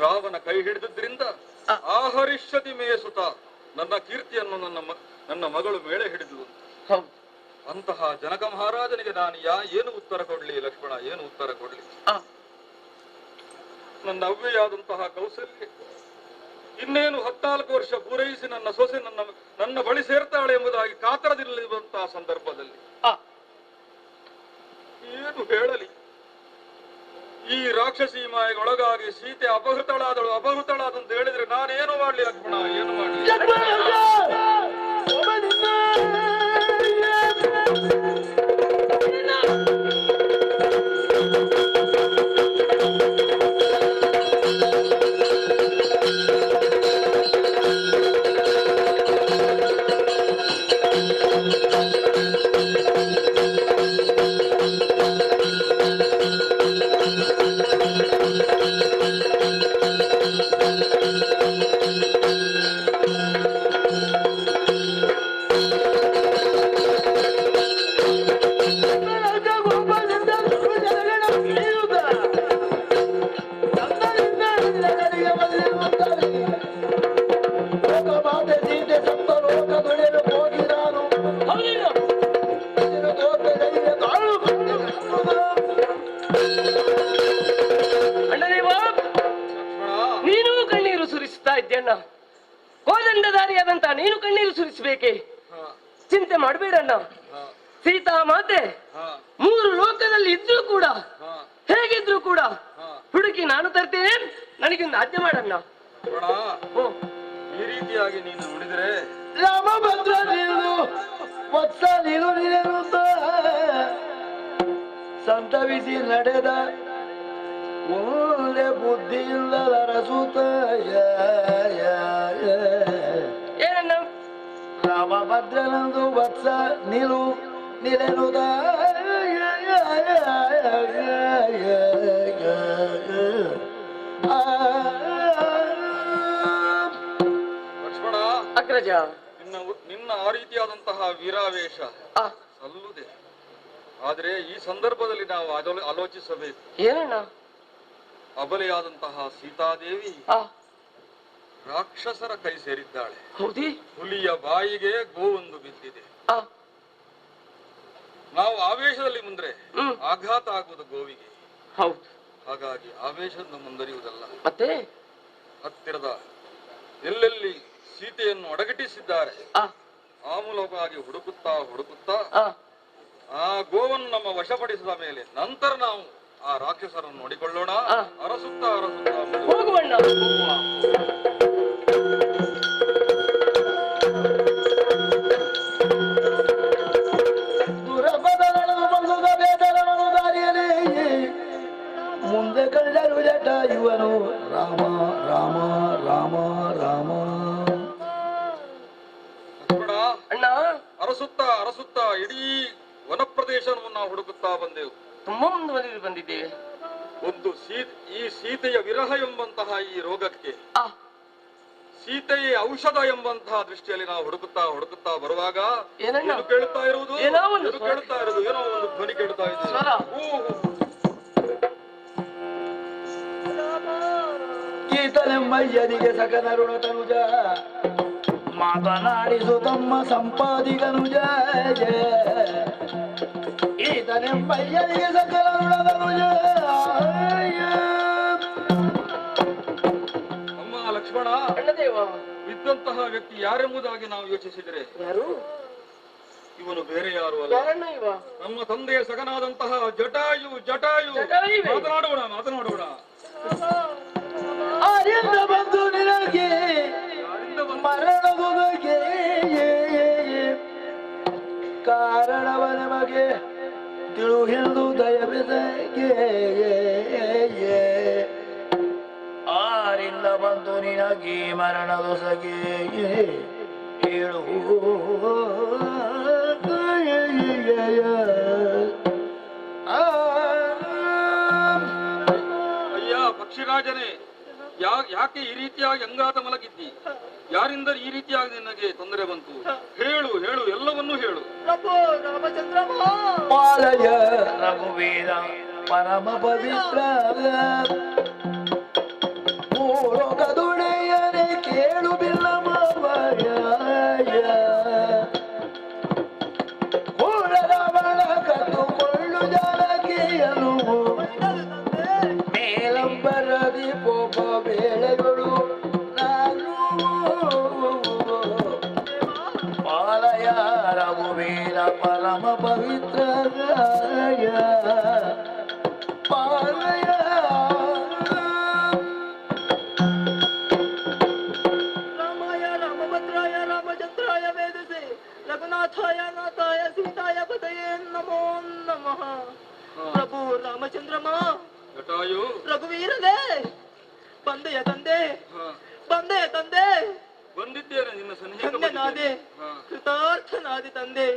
ರಾವಣ ಕೈ ಹಿಡಿದಿದ್ದರಿಂದ ಆಹರಿಷ್ಯತಿ ಮೇಸುತ ನನ್ನ ಕೀರ್ತಿಯನ್ನು ನನ್ನ ಮಗಳು ಮೇಳೆ ಹಿಡಿದು. ಅಂತಹ ಜನಕ ಮಹಾರಾಜನಿಗೆ ನಾನು ಏನು ಉತ್ತರ ಕೊಡ್ಲಿ ಲಕ್ಷ್ಮಣ, ಏನು ಉತ್ತರ ಕೊಡ್ಲಿ? ನನ್ನ ಅವ್ವೆಯಾದಂತಹ ಕೌಸಲ್ಯ ಇನ್ನೇನು 14 ವರ್ಷ ಪೂರೈಸಿ ನನ್ನ ಸೊಸೆ ನನ್ನ ಬಳಿ ಸೇರ್ತಾಳೆ ಎಂಬುದಾಗಿ ಕಾತರದಿರುವಂತಹ ಸಂದರ್ಭದಲ್ಲಿ ಏನು ಹೇಳಲಿ? ಈ ರಾಕ್ಷಸಿ ಮಾಯೆಗೊಳಗಾಗಿ ಸೀತೆ ಅಪಹೃತಳಾದಂತ ಹೇಳಿದ್ರೆ ನಾನೇನು ಮಾಡ್ಲಿ ಲಕ್ಷ್ಮಣ, ಏನು ಮಾಡ್ಲಿ? ಕೋದಂಡಧಾರಿಯಾದಂತ ನೀನು ಕಣ್ಣೀರು ಸುರಿಸಬೇಕೆ? ಚಿಂತೆ ಮಾಡಬೇಡಣ್ಣ. ಸೀತಾ ಮಾತೆ 3 ಲೋಕದಲ್ಲಿ ಇದ್ರೂ ಕೂಡ, ಹೇಗಿದ್ರು ಕೂಡ ಹುಡುಕಿ ನಾನು ತರ್ತೇನೆ. ನನಗೊಂದು ಆಜ್ಞೆ ಮಾಡಣ್ಣ. ಈ ರೀತಿಯಾಗಿ ನೀನು ನುಡಿದರೆ ರಾಮಭದ್ರ ನೀನು ವತ್ಸ ನೀನು ನೀನೆನುತ್ತ ಸಂತವಿಸಿ ನಡೆದ ಒಳ್ಳೆ ಬುದ್ಧಿಯಿಲ್ಲದ ರಸೂತ ಏನಣ್ಣ? ರಾಮಭದ್ರನಂದು ವತ್ಸ ನೀನು ನೀನೆನುದ ಲಕ್ಷ್ಮಣ, ಅಗ್ರಜ, ನಿನ್ನ ಆ ರೀತಿಯಾದಂತಹ ವೀರಾವೇಶ ಸಲ್ಲುದೆ. ಆದರೆ ಈ ಸಂದರ್ಭದಲ್ಲಿ ನಾವು ಆಲೋಚಿಸಬೇಕು. ಏನಣ್ಣ? ಅಬಲೆಯಾದಂತಹ ಸೀತಾದೇವಿ ರಾಕ್ಷಸರ ಕೈ ಸೇರಿದ್ದಾಳೆ. ಹೌದಿ? ಹುಲಿಯ ಬಾಯಿಗೆ ಗೋವೊಂದು ಬಿದ್ದಿದೆ. ನಾವು ಆವೇಶದಲ್ಲಿ ಮುಂದ್ರೆ ಆಘಾತ ಆಗುವುದು ಗೋವಿಗೆ. ಹೌದು. ಹಾಗಾಗಿ ಆವೇಶದಿಂದ ಮುಂದರಿಯುವುದಲ್ಲ. ಮತ್ತೆ ಹತ್ತಿರದ ಎಲ್ಲೆಲ್ಲಿ ಸೀತೆಯನ್ನು ಅಡಗಟಿಸಿದ್ದಾರೆ ಆ ಮೂಲಕವಾಗಿ ಹುಡುಕುತ್ತಾ ಹುಡುಕುತ್ತಾ ಆ ಗೋವನ್ನು ನಮ್ಮ ವಶಪಡಿಸಿದ ಮೇಲೆ ನಂತರ ನಾವು ಆ ರಾಕ್ಷಸರನ್ನು ನೋಡಿಕೊಳ್ಳೋಣ. ಅರಸುತ್ತಾ ಅರಸುತ್ತಾ ಹೋಗುವಣ್ಣ. ಮುಂದೆ ಕಂಡರು ಜಟ ಇವನು ರಾಮ ರಾಮ ರಾಮ ರಾಮ. ಅಣ್ಣ, ಅರಸುತ್ತಾ ಅರಸುತ್ತಾ ಇಡೀ ವನ ಪ್ರದೇಶವನ್ನು ನಾವು ಹುಡುಕುತ್ತಾ ಬಂದೆವು. ತುಂಬಾ ಮುಂದುವರೆದು ಬಂದಿದ್ದೇವೆ. ಒಂದು ಈ ಸೀತೆಯ ವಿರಹ ಎಂಬಂತಹ ಈ ರೋಗಕ್ಕೆ ಸೀತೆಯೇ ಔಷಧ ಎಂಬಂತಹ ದೃಷ್ಟಿಯಲ್ಲಿ ನಾವು ಹುಡುಕುತ್ತಾ ಹುಡುಕುತ್ತಾ ಬರುವಾಗ ಏನಣ್ಣ ಕೇಳುತ್ತಾ ಇರುವುದು? ಏನೋ ಒಂದು ಧ್ವನಿ ಕೇಳುತ್ತಾ ಇದೆ. ಗೀತನೆಂಬಯ್ಯನಿಗೆ ಸಕನರುಣ ತನುಜ ಮಾತನಾಡಿಸು ತಮ್ಮ ಸಂಪಾದಿಗನುಜ. ಈತನೆಂಬಯ್ಯನಿಗೆ ಸಕನರುಣ ತನುಜ. ಅಮ್ಮ ಲಕ್ಷ್ಮಣ, ಇದ್ದಂತಹ ವ್ಯಕ್ತಿ ಯಾರೆಂಬುದಾಗಿ ನಾವು ಯೋಚಿಸಿದರೆ ಯಾರು? ಇವನು ಬೇರೆ ಯಾರು ಅಲ್ಲ, ಯಾರಣ್ಣ ಇವ? ನಮ್ಮ ತಂದೆಯ ಸಗನಾದಂತಹ ಜಟಾಯು. ಜಟಾಯು ಮಾತನಾಡೋಣ. ಆರಿಂದ ಬಂದು ನಿನಗೆ ಮರಣದುಗೆ ಕಾರಣವ ನಮಗೆ ತಿಳು ಹಿಡಿದು ದಯವಿದಗೆ. ಆರಿಂದ ಬಂದು ನಿನಗೆ ಮರಣದೊಸಗೆ ಹೇಳು. ಅಯ್ಯ ಪಕ್ಷಿರಾಜನೇ, ಯಾಕೆ ಈ ರೀತಿಯಾಗಿ ಅಂಗಾತ ಮಲಗಿದ್ದಿ? ಯಾರಿಂದ ಈ ರೀತಿಯಾಗಿ ನಿನಗೆ ತೊಂದರೆ ಬಂತು? ಹೇಳು ಹೇಳು, ಎಲ್ಲವನ್ನೂ ಹೇಳು. ಪಾಲಯ ರಘುವೀರ ಪರಮ ಪವಿತ್ರ ಮೂಲೋಕದುಡೆಯನೆ ಕೇಳು ಬಿಲ್ಲಮಯ ರಾವಣ ಕತ್ತುಕೊಳ್ಳು ಜಾನಕಿಯನು ಮೇಲಂಬರದಿ ಪೋಪ ಬೇಳೆಗಳು ನಾನು ಪಾಲಯ ರಘುವೀರ ಪರಮ ಪವಿತ್ರ ಪಾಲಯ. ರಾಮಾಯ ರಾಮಭದ್ರಾಯ ರಾಮಚಂದ್ರಾಯ ವೇದಸೆ ರಘುನಾಥಾಯ ನಾಥಾಯ ಸೀತಾಯ ಪದಯೇ ನಮೋ ನಮಃ. ಪ್ರಭು ರಾಮಚಂದ್ರಮ, ಜಟಾಯು, ರಘುವೀರನೇ, ಬಂದೆಯ ತಂದೆ, ಬಂದೆಯ ತಂದೆ. ಬಂದಿದ್ದೇನೆ ನಿನ್ನ ಧನ್ಯನಾದೆ, ಕೃತಾರ್ಥನಾದೆ ತಂದೆ.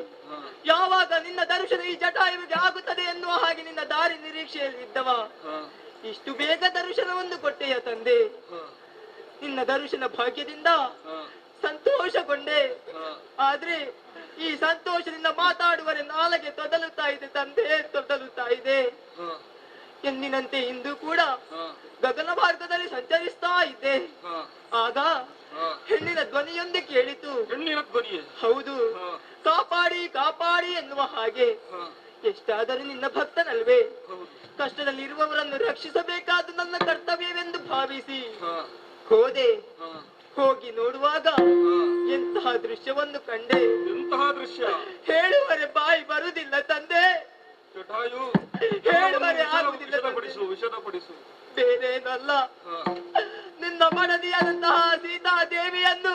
ಯಾವಾಗ ನಿನ್ನ ದರ್ಶನ ಈ ಜಟಾಯುವಿಗೆ ಆಗುತ್ತದೆ ಎನ್ನುವ ಹಾಗೆ ನಿನ್ನ ದಾರಿ ನಿರೀಕ್ಷೆಯಲ್ಲಿ ಇದ್ದವ, ಇಷ್ಟು ಬೇಗ ದರ್ಶನವನ್ನು ಕೊಟ್ಟೆಯ ತಂದೆ. ನಿನ್ನ ದರ್ಶನ ಭಾಗ್ಯದಿಂದ ಸಂತೋಷಗೊಂಡೆ. ಆದ್ರೆ ಈ ಸಂತೋಷದಿಂದ ಮಾತಾಡುವರೆ ನಾಲಗೆ ತೊದಲುತ್ತಾ ಇದೆ ತಂದೆ, ತೊದಲುತ್ತಾ ಇದೆ. ಎಂದಿನಂತೆ ಇಂದು ಕೂಡ ಗಗನ ಮಾರ್ಗದಲ್ಲಿ ಸಂಚರಿಸ್ತಾ ಇದ್ದೆ. ಆಗ ಹೆಣ್ಣಿನ ಧ್ವನಿಯೊಂದು ಕೇಳಿತು. ಹೆಣ್ಣಿನ ಧ್ವನಿ? ಹೌದು. ಕಾಪಾಡಿ ಕಾಪಾಡಿ ಎನ್ನುವ ಹಾಗೆ. ಎಷ್ಟಾದರೂ ನಿನ್ನ ಭಕ್ತನಲ್ವೇ, ಕಷ್ಟದಲ್ಲಿ ಇರುವವರನ್ನು ರಕ್ಷಿಸಬೇಕಾದ ನನ್ನ ಕರ್ತವ್ಯವೆಂದು ಭಾವಿಸಿ ಹೋದೆ. ಹೋಗಿ ನೋಡುವಾಗ ಎಂತಹ ದೃಶ್ಯವನ್ನು ಕಂಡೆ. ಎಂತಹ ದೃಶ್ಯ? ಹೇಳುವರೆ ಬಾಯಿ ಬರುವುದಿಲ್ಲ ತಂದೆ, ಜಟಾಯು, ಹೇಳುವರೆ ಆಗುವುದಿಲ್ಲ. ವಿಷದಪಡಿಸು. ಬೇರೇನಲ್ಲ, ನಿನ್ನ ಮಡದಿಯಾದಂತಹ ಸೀತಾದೇವಿಯನ್ನು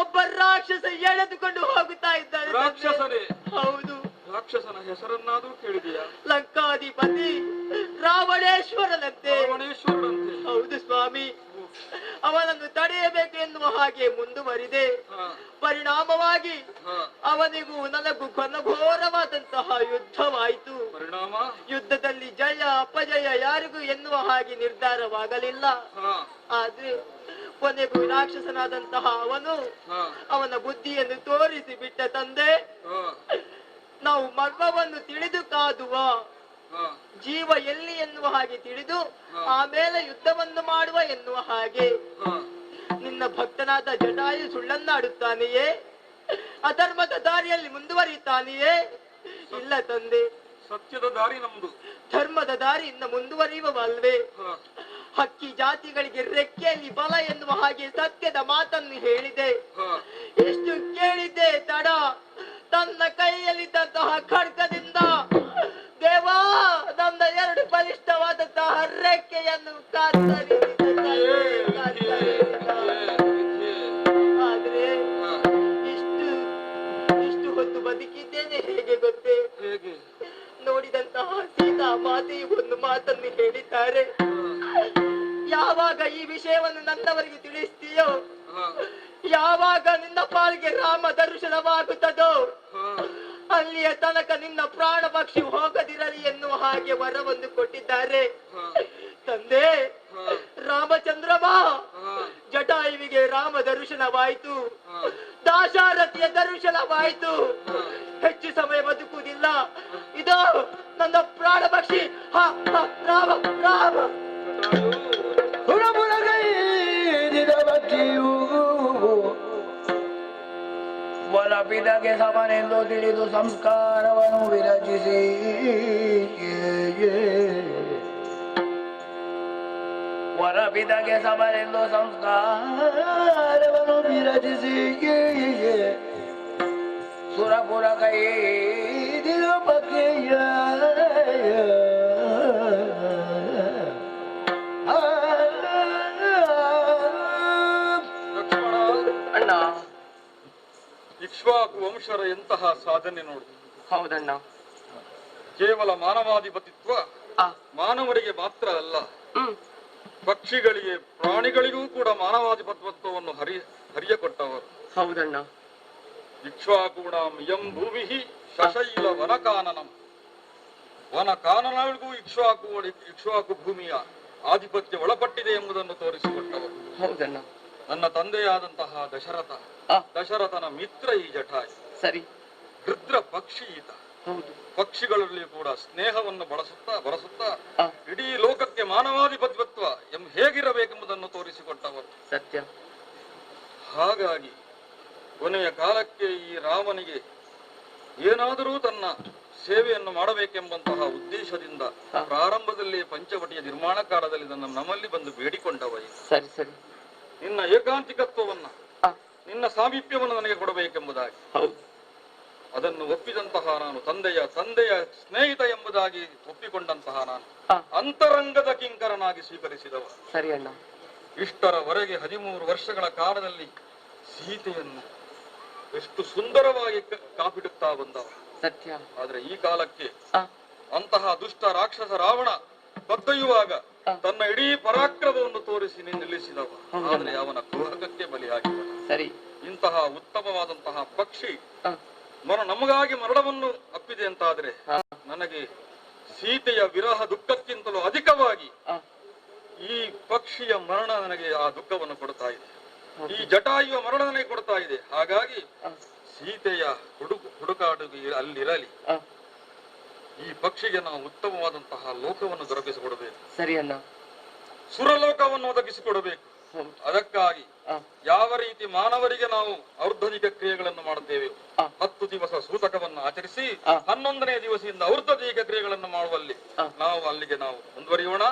ಒಬ್ಬ ರಾಕ್ಷಸ ಎಳೆದುಕೊಂಡು ಹೋಗುತ್ತಾ ಇದ್ದಾರೆ. ರಾಕ್ಷಸನೇ? ಹೌದು. ರಾಕ್ಷಸನ ಹೆಸರನ್ನಾದ್ರೂ ಕೇಳಿದೆಯಾ? ಲಂಕಾಧಿಪತಿ ರಾವಣೇಶ್ವರನಂತೆ. ರಾವಣೇಶ್ವರನಂತೆ? ಹೌದು ಸ್ವಾಮಿ. ಅವನನ್ನು ತಡೆಯಬೇಕು ಎನ್ನುವ ಹಾಗೆ ಮುಂದುವರಿದೆ. ಪರಿಣಾಮವಾಗಿ ಅವನಿಗೂ ನನಗೂ ಘನಘೋರವಾದಂತಹ ಯುದ್ಧವಾಯಿತು. ಪರಿಣಾಮ? ಯುದ್ಧದಲ್ಲಿ ಜಯ ಅಪಜಯ ಯಾರಿಗೂ ಎನ್ನುವ ಹಾಗೆ ನಿರ್ಧಾರವಾಗಲಿಲ್ಲ. ಆದ್ರೆ ಕೊನೆಗೂ ರಾಕ್ಷಸನಾದಂತಹ ಅವನ ಬುದ್ಧಿಯನ್ನು ತೋರಿಸಿ ಬಿಟ್ಟ ತಂದೆ. ನಾವು ಮರ್ಮವನ್ನು ತಿಳಿದು ಕಾದುವ, ಜೀವ ಎಲ್ಲಿ ಎನ್ನುವ ಹಾಗೆ ತಿಳಿದು ಆಮೇಲೆ ಯುದ್ಧವನ್ನು ಮಾಡುವ ಎನ್ನುವ ಹಾಗೆ. ನಿನ್ನ ಭಕ್ತನಾದ ಜಟಾಯು ಸುಳ್ಳನ್ನಾಡುತ್ತಾನೆಯೇ? ಅಧರ್ಮದ ದಾರಿಯಲ್ಲಿ ಮುಂದುವರಿಯುತ್ತಾನೆಯೇ? ಇಲ್ಲ ತಂದೆ, ಸತ್ಯದ ದಾರಿ ನಮ್ದು. ಧರ್ಮದ ದಾರಿಯಿಂದ ಮುಂದುವರಿಯುವಲ್ವೇ? ಹಕ್ಕಿ ಜಾತಿಗಳಿಗೆ ರೆಕ್ಕೆಯಲ್ಲಿ ಬಲ ಎನ್ನುವ ಹಾಗೆ ಸತ್ಯದ ಮಾತನ್ನು ಹೇಳಿದೆ. ಎಷ್ಟು ಕೇಳಿದ್ದೆ ತಡ, ತನ್ನ ಕೈಯಲ್ಲಿದ್ದಂತಹ ಖಡ್ಗದಿಂದ ದೇವಾ ನನ್ನ 2 ಬಲಿಷ್ಠವಾದಂತಹ ರೆಕ್ಕೆಯನ್ನು ಕತ್ತರಿಸಿದ. ಆದ್ರೆ ಇಷ್ಟು ಹೊತ್ತು ಬದುಕಿದ್ದೇನೆ ಹೇಗೆ ಗೊತ್ತೇ? ನೋಡಿದಂತಹ ಸೀತಾ ಮಾತೆಯು ಒಂದು ಮಾತನ್ನು ಹೇಳಿದ್ದಾರೆ. ಯಾವಾಗ ಈ ವಿಷಯವನ್ನು ನನ್ನವರಿಗೆ ತಿಳಿಸ್ತೀಯೋ, ಯಾವಾಗ ನಿನ್ನ ಪಾಲಿಗೆ ರಾಮ ದರ್ಶನವಾಗುತ್ತದೋ, ಅಲ್ಲಿಯ ತನಕ ನಿನ್ನ ಪ್ರಾಣ ಪಕ್ಷಿ ಹೋಗದಿರಲಿ ಎನ್ನುವ ಹಾಗೆ ವರವನ್ನು ಕೊಟ್ಟಿದ್ದಾರೆ. ತಂದೆ, ರಾಮಚಂದ್ರಮ ಜಟಾಯುವಿಗೆ ರಾಮ ದರ್ಶನವಾಯಿತು, ದಾಶಾರಥಿಯ ದರ್ಶನವಾಯಿತು. ಹೆಚ್ಚು ಸಮಯ ಬದುಕುವುದಿಲ್ಲ. ಇದು ನನ್ನ ಪ್ರಾಣ ಪಕ್ಷಿ ರಾಮ ರಾಮ. ವರಪಿದಗೆ ಸಮನೆಂದು ತಿಳಿದು ಸಂಸ್ಕಾರವನ್ನು ವಿರಚಿಸಿ ವರಪಿದಗೆ ಸಮನೆಂದು ಸಂಸ್ಕಾರವನ್ನು ವಿರಚಿಸಿ ಸುರಪುರ ಕೈ ಪಕ್ಷಿಯ ಅಣ್ಣ, ಇಕ್ಷ್ವಾಕು ವಂಶರ ಎಂತಹ ಸಾಧನೆ ನೋಡು. ಹೌದಣ್ಣ. ಕೇವಲ ಮಾನವಾಧಿಪತಿತ್ವ ಮಾನವರಿಗೆ ಮಾತ್ರ ಅಲ್ಲ, ಪಕ್ಷಿಗಳಿಗೆ ಪ್ರಾಣಿಗಳಿಗೂ ಕೂಡ ಮಾನವಾಧಿಪತ್ವವನ್ನು ಹರಿಯ ಕೊಟ್ಟವರು. ಹೌದಣ್ಣ. ಇಕ್ಷ್ವಾಕೂಣಾಂ ಇಯಂ ಭೂಮಿ ಶಶೈಲ ವನಕಾನನಂ. ವನಕಾನನಗಳಿಗೂ ಇಕ್ಷ್ವಾಕು ಭೂಮಿಯ ಆಧಿಪತ್ಯ ಒಳಪಟ್ಟಿದೆ ಎಂಬುದನ್ನು ತೋರಿಸಿಕೊಟ್ಟವರು. ಹೌದಣ್ಣ. ನನ್ನ ತಂದೆಯಾದಂತಹ ದಶರಥನ ಮಿತ್ರ ಈ ಜಟಾಯು. ಸರಿ. ರುದ್ರ ಪಕ್ಷಿ ಈತ. ಹೌದು. ಪಕ್ಷಿಗಳಲ್ಲಿ ಕೂಡ ಸ್ನೇಹವನ್ನು ಬರಸುತ್ತಾ ಇಡೀ ಲೋಕಕ್ಕೆ ಮಾನವಾಧಿಪತ್ಯತ್ವ ಹೇಗಿರಬೇಕೆಂಬುದನ್ನು ತೋರಿಸಿಕೊಟ್ಟವರು. ಸತ್ಯ. ಹಾಗಾಗಿ ಕೊನೆಯ ಕಾಲಕ್ಕೆ ಈ ರಾಮನಿಗೆ ಏನಾದರೂ ತನ್ನ ಸೇವೆಯನ್ನು ಮಾಡಬೇಕೆಂಬಂತಹ ಉದ್ದೇಶದಿಂದ ಪ್ರಾರಂಭದಲ್ಲಿ ಪಂಚವಟಿಯ ನಿರ್ಮಾಣ ಕಾಲದಲ್ಲಿ ನಮ್ಮಲ್ಲಿ ಬಂದು ಬೇಡಿಕೊಂಡವ. ಸರಿ ಸರಿ. ನಿನ್ನ ಏಕಾಂತಿಕತ್ವವನ್ನ, ನಿನ್ನ ಸಾಮೀಪ್ಯವನ್ನು ನನಗೆ ಕೊಡಬೇಕೆಂಬುದಾಗಿ. ಅದನ್ನು ಒಪ್ಪಿದಂತಹ ನಾನು, ತಂದೆಯ ಸ್ನೇಹಿತ ಎಂಬುದಾಗಿ ಒಪ್ಪಿಕೊಂಡಂತಹ ನಾನು ಅಂತರಂಗದ ಕಿಂಕರನಾಗಿ ಸ್ವೀಕರಿಸಿದವ. ಸರಿ ಅಣ್ಣ. ಇಷ್ಟರವರೆಗೆ 13 ವರ್ಷಗಳ ಕಾಲದಲ್ಲಿ ಸೀತೆಯನ್ನು ಎಷ್ಟು ಸುಂದರವಾಗಿ ಕಾಪಿಡುತ್ತಾ ಬಂದವ. ಸತ್ಯ. ಆದ್ರೆ ಈ ಕಾಲಕ್ಕೆ ಅಂತಹ ದುಷ್ಟ ರಾಕ್ಷಸ ರಾವಣ ಕದ್ದೊಯ್ಯುವಾಗ ತನ್ನ ಇಡೀ ಪರಾಕ್ರಮವನ್ನು ತೋರಿಸಿ ನಿಲ್ಲಿಸಿದವ. ಆದ್ರೆ ಅವನ ಕುಹಕಕ್ಕೆ ಬಲಿಯಾಗಿವ. ಸರಿ. ಇಂತಹ ಉತ್ತಮವಾದಂತಹ ಪಕ್ಷಿ ನಮಗಾಗಿ ಮರಣವನ್ನು ಅಪ್ಪಿದೆ ಅಂತಾದ್ರೆ ನನಗೆ ಸೀತೆಯ ವಿರಹ ದುಃಖಕ್ಕಿಂತಲೂ ಅಧಿಕವಾಗಿ ಈ ಪಕ್ಷಿಯ ಮರಣ ನನಗೆ ಆ ದುಃಖವನ್ನು ಕೊಡ್ತಾ ಇದೆ. ಈ ಜಟಾಯುವ ಮರಣ ನನಗೆ ಕೊಡ್ತಾ ಇದೆ. ಹಾಗಾಗಿ ಸೀತೆಯ ಹುಡುಕಾಡುಗೆ ಅಲ್ಲಿರಲಿ. ಈ ಪಕ್ಷಿಗೆ ನಾವು ಉತ್ತಮವಾದಂತಹ ಲೋಕವನ್ನು ದೊರಕಿಸಿಕೊಡಬೇಕು. ಸರಿ ಅಣ್ಣ. ಸುರಲೋಕವನ್ನು ಒದಗಿಸಿಕೊಡಬೇಕು. ಅದಕ್ಕಾಗಿ ಯಾವ ರೀತಿ ಮಾನವರಿಗೆ ನಾವು ಔರ್ಧನಿಕ ಕ್ರಿಯೆಗಳನ್ನು ಮಾಡುತ್ತೇವೆ, 10 ದಿವಸ ಸೂತಕವನ್ನು ಆಚರಿಸಿ 11ನೇ ದಿವಸದಿಂದ ಔರ್ಧನಿಕ ಕ್ರಿಯೆಗಳನ್ನು ಮಾಡುವಲ್ಲಿ ಅಲ್ಲಿಗೆ ನಾವು ಮುಂದುವರಿಯೋಣ.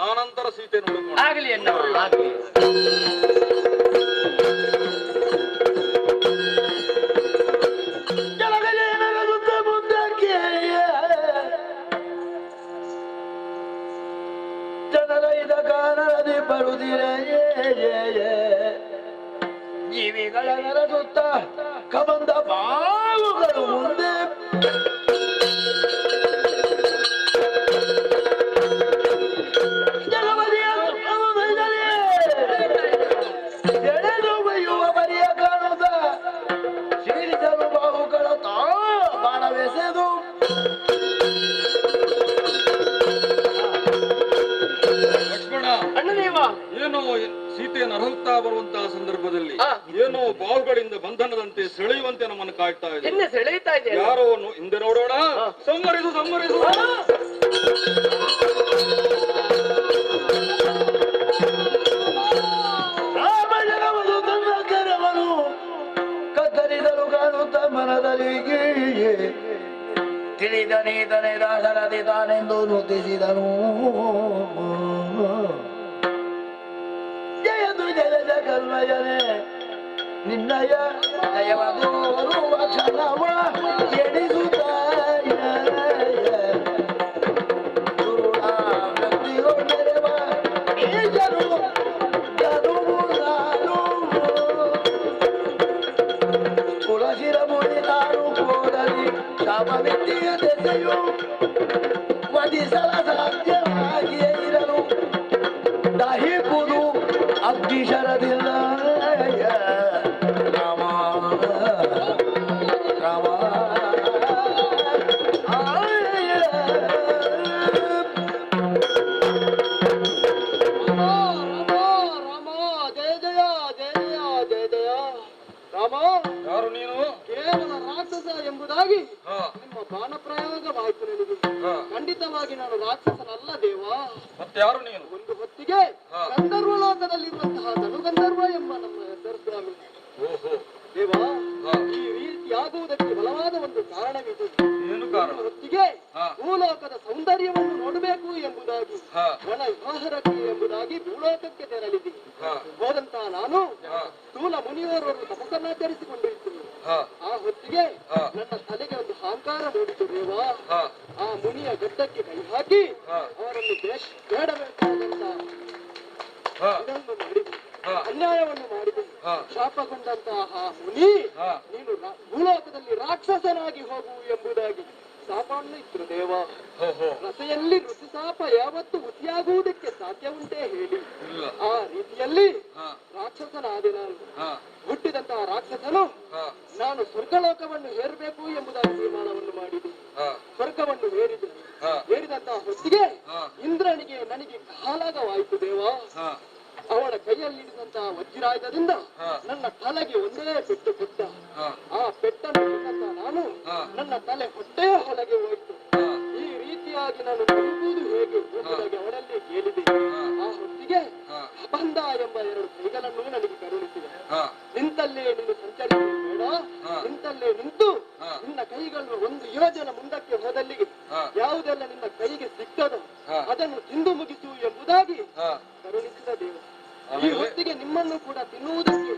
ಆನಂತರ ಸೀತೆಯನ್ನು ಆಗಲಿ ಅಣ್ಣ. ಜೀವಿಗಳ ನರಗುತ್ತ ಕಬಂದ ಬಾವುಗಳು ಮುಂದೆ ಎಳೆದು ಬಯ್ಯುವ ಬರಿಯ ಕಾಣುತ್ತ ಸೀಳಿಸಲು ಬಾಹುಗಳ ತಾ ಬಾಣವೆಸೆದು ಲಕ್ಷ್ಮಣ, ಅಣ್ಣದೇವ, ಏನೋ ಸೀತೆಯನ್ನು ಅರಹುತ್ತಾ ಬರುವಂತಹ ಸಂದರ್ಭದಲ್ಲಿ ಏನೋ ಬಾವುಗಳಿಂದ ಬಂಧನದಂತೆ ಸೆಳೆಯುವಂತೆ ನಮ್ಮನ್ನು ಕಾಡ್ತಾ ಇದೆ. ಎನ್ನೆ ಸೆಳೆಯುತ್ತಾ ಇದೆ. ಯಾರೋ ಹಿಂದೆ ನೋಡೋಣ. ಸಂವರಿಸು ಸಂವರಿಸು. ರಾಮಜನವನು ತನ್ನ ಕರವನು ಕತ್ತರಿಸಲು ಕಾಣುತ್ತ ಮನದಲ್ಲಿಗೆ ತಿಳಿದನೀತನೆ ದಾಸರಥಿ ತಾನೆಂದು ನುತಿಸಿದನು. ಜಯದು ಜಲಜ ಕಲ್ಮಯನೆ ನಿನ್ನಯ ದಯವದೂರುವ ಕ್ಷಣವ ಎಣಿಸುತ್ತ ವ್ಯಕ್ತಿಗೊಂಡೆರೆವ ಈಜರು ಗದುವು ನಾನು ತುಳಸಿರ ಮುಡಿ ತಾನು ಕೋಡಲಿ ಶಾಪವಿತ್ತಿಯ ದೆಸೆಯು ವಧಿಸಲ ಸಾಧ್ಯವಾಗಿಯೇ ಇರಲು ದಹಿಪುದು ಅಗ್ನಿಶರದಿಲ್ಲ ರಾಮ ರಾಮ ಯಾರು ನೀನು? ಕೇವಲ ರಾಕ್ಷಸ ಎಂಬುದಾಗಿ ಹಾ, ನಿಮ್ಮ ಬಾಣ ಪ್ರಯೋಗವಾಯಿತು ನನಗೆ. ಹಾ. ಖಂಡಿತವಾಗಿ ನಾನು ರಾಕ್ಷಸನಲ್ಲ ದೇವ. ಮತ್ತೆ ಯಾರು ನೀನು? ಒಂದು ಹೊತ್ತಿಗೆ ಹಾ. ಗಂಧರ್ವ ಲೋಕದಲ್ಲಿರುವಂತಹ ಧನುಗಂಧರ್ವ ಎಂಬ ನಮ್ಮ ಹೆಸರು ಸ್ವಾಮಿ. ಓಹೋ, ದೇವ, ಹಾ. ಈ ರೀತಿಯಾಗುವುದಕ್ಕೆ ಬಲವಾದ ಒಂದು ಕಾರಣವಿದೆ. ಏನು ಕಾರಣ? ಒಂದು ಹೊತ್ತಿಗೆ ಹಾ. ಭೂಲೋಕದ ಸೌಂದರ್ಯವನ್ನು ನೋಡಬೇಕು ಎಂಬುದಾಗಿ, ಹಾ. ವನ ವಿವಾಹರಕ್ಕೆ ಎಂಬುದಾಗಿ ಭೂಲೋಕಕ್ಕೆ ತೆರಳಿದೆ. ಹಾ, ಹೋದಂತಹ ನಾನು ಹಾ. ಸ್ಥೂಲ ಮುನಿಯವರವರು ತಪಸ್ಸನ್ನಾಚರಿಸಿಕೊಂಡಿದ್ದೇನೆ. ಹಾ, ಆ ಹೊತ್ತಿಗೆ ಹಾ. ನನ್ನ ತಲೆಗೆ ಒಂದು ಅಹಂಕಾರ ಮೂಡಿತು ದೇವ. ಹಾ, ಆ ಮುನಿಯ ಗಡ್ಡಕ್ಕೆ ಕೈ ಹಾಕಿ ಹಾ. ಅವರನ್ನು ಬೇಡಬೇಕಾದಂತ ಹಾ, ಇದನ್ನು ಮಾಡಿದೆ, ಹಾ. ಅನ್ಯಾಯವನ್ನು ಮಾಡಿದೆ. ಹಾ. ಶಾಪಗೊಂಡಂತಹ ಆ ಮುನಿ, ಹಾ. ನೀನು ಭೂಲೋಕದಲ್ಲಿ ರಾಕ್ಷಸನಾಗಿ ಹೋಗು ಎಂಬುದಾಗಿ ಶಾಪವನ್ನು ಇತ್ತು ದೇವ. ಓಹೋ, ರಸೆಯಲ್ಲಿ ಋತುಶಾಪ ಯಾವತ್ತು ಹುಸಿಯಾಗುವುದಕ್ಕೆ ಸಾಧ್ಯ ಉಂಟೇ ಹೇಳಿ? ಇಲ್ಲ. ಆ ರೀತಿಯಲ್ಲಿ ಹಾ, ರಾಕ್ಷಸನಾದೆ ನಾನು. ಹಾ, ಹುಟ್ಟಿದಂತಹ ರಾಕ್ಷಸನು ಹಾ, ನಾನು ಸ್ವರ್ಗಲೋಕವನ್ನು ಹೇರಬೇಕು ಎಂಬುದಾಗಿ ತೀರ್ಮಾನವನ್ನು ಮಾಡಿದೆ. ಹಾ, ಸ್ವರ್ಗವನ್ನು ಹೇರಿದೆ. ಹಾ. ಹೇರಿದಂತಹ ಹೊತ್ತಿಗೆ ಹಾ. ಇಂದ್ರನಿಗೆ ನನಗೆ ಕಾಲಾಗವಾಯಿತು ದೇವ. ಹಾ, ಅವನ ಕೈಯಲ್ಲಿರಿದಂತಹ ವಜ್ರಾಯುಧದಿಂದ ಹಾ. ನನ್ನ ತಲೆಗೆ ಒಂದೇ ಪೆಟ್ಟು ಕೊಟ್ಟ. ಹಾ, ಆ ಪೆಟ್ಟನ್ನು ತಿಂದಂತಹ ನಾನು ಹಾ. ನನ್ನ ತಲೆ ಹೊಟ್ಟೆಯ ಹೊಲಗೆ ಹೋಯಿತು. ಹಾ. ಈ ರೀತಿಯಾಗಿ ನಾನು ಬದುಕುವುದು ಹೇಗೆ ಎಂಬುದಾಗಿ ಅವನಲ್ಲಿ ಕೇಳಿದೆ. ಆ ಹೊತ್ತಿಗೆ ಹಾ. ಬಂದ ಎಂಬ 2 ಕೈಗಳನ್ನು ನನಗೆ ಕರುಣಿಸಿದೆ. ಹಾ. ನಿಂತಲ್ಲೇ ನೀನು ಸಂಚರಿಸುವುದು ಬೇಡ. ಹಾ. ನಿಂತಲ್ಲೇ ನಿಂತು ಹಾ. ನಿನ್ನ ಕೈಗಳು 1 ಯೋಜನೆ ಮುಂದಕ್ಕೆ ಹೋದಲ್ಲಿಗೆ ಹಾ. ಯಾವುದೆಲ್ಲ ನಿನ್ನ ಕೈಗೆ ಸಿಕ್ಕದೋ ಹಾ. ಅದನ್ನು ತಿಂದು ಮುಗಿಸು ಎಂಬುದಾಗಿ ಹಾ. ಕರುಣಿಸಿದ ದೇವ. ಈ ಆಮೇಲೆ? ಹೊತ್ತಿಗೆ ನಿಮ್ಮನ್ನು ಕೂಡ ತಿನ್ನುವುದಕ್ಕೆ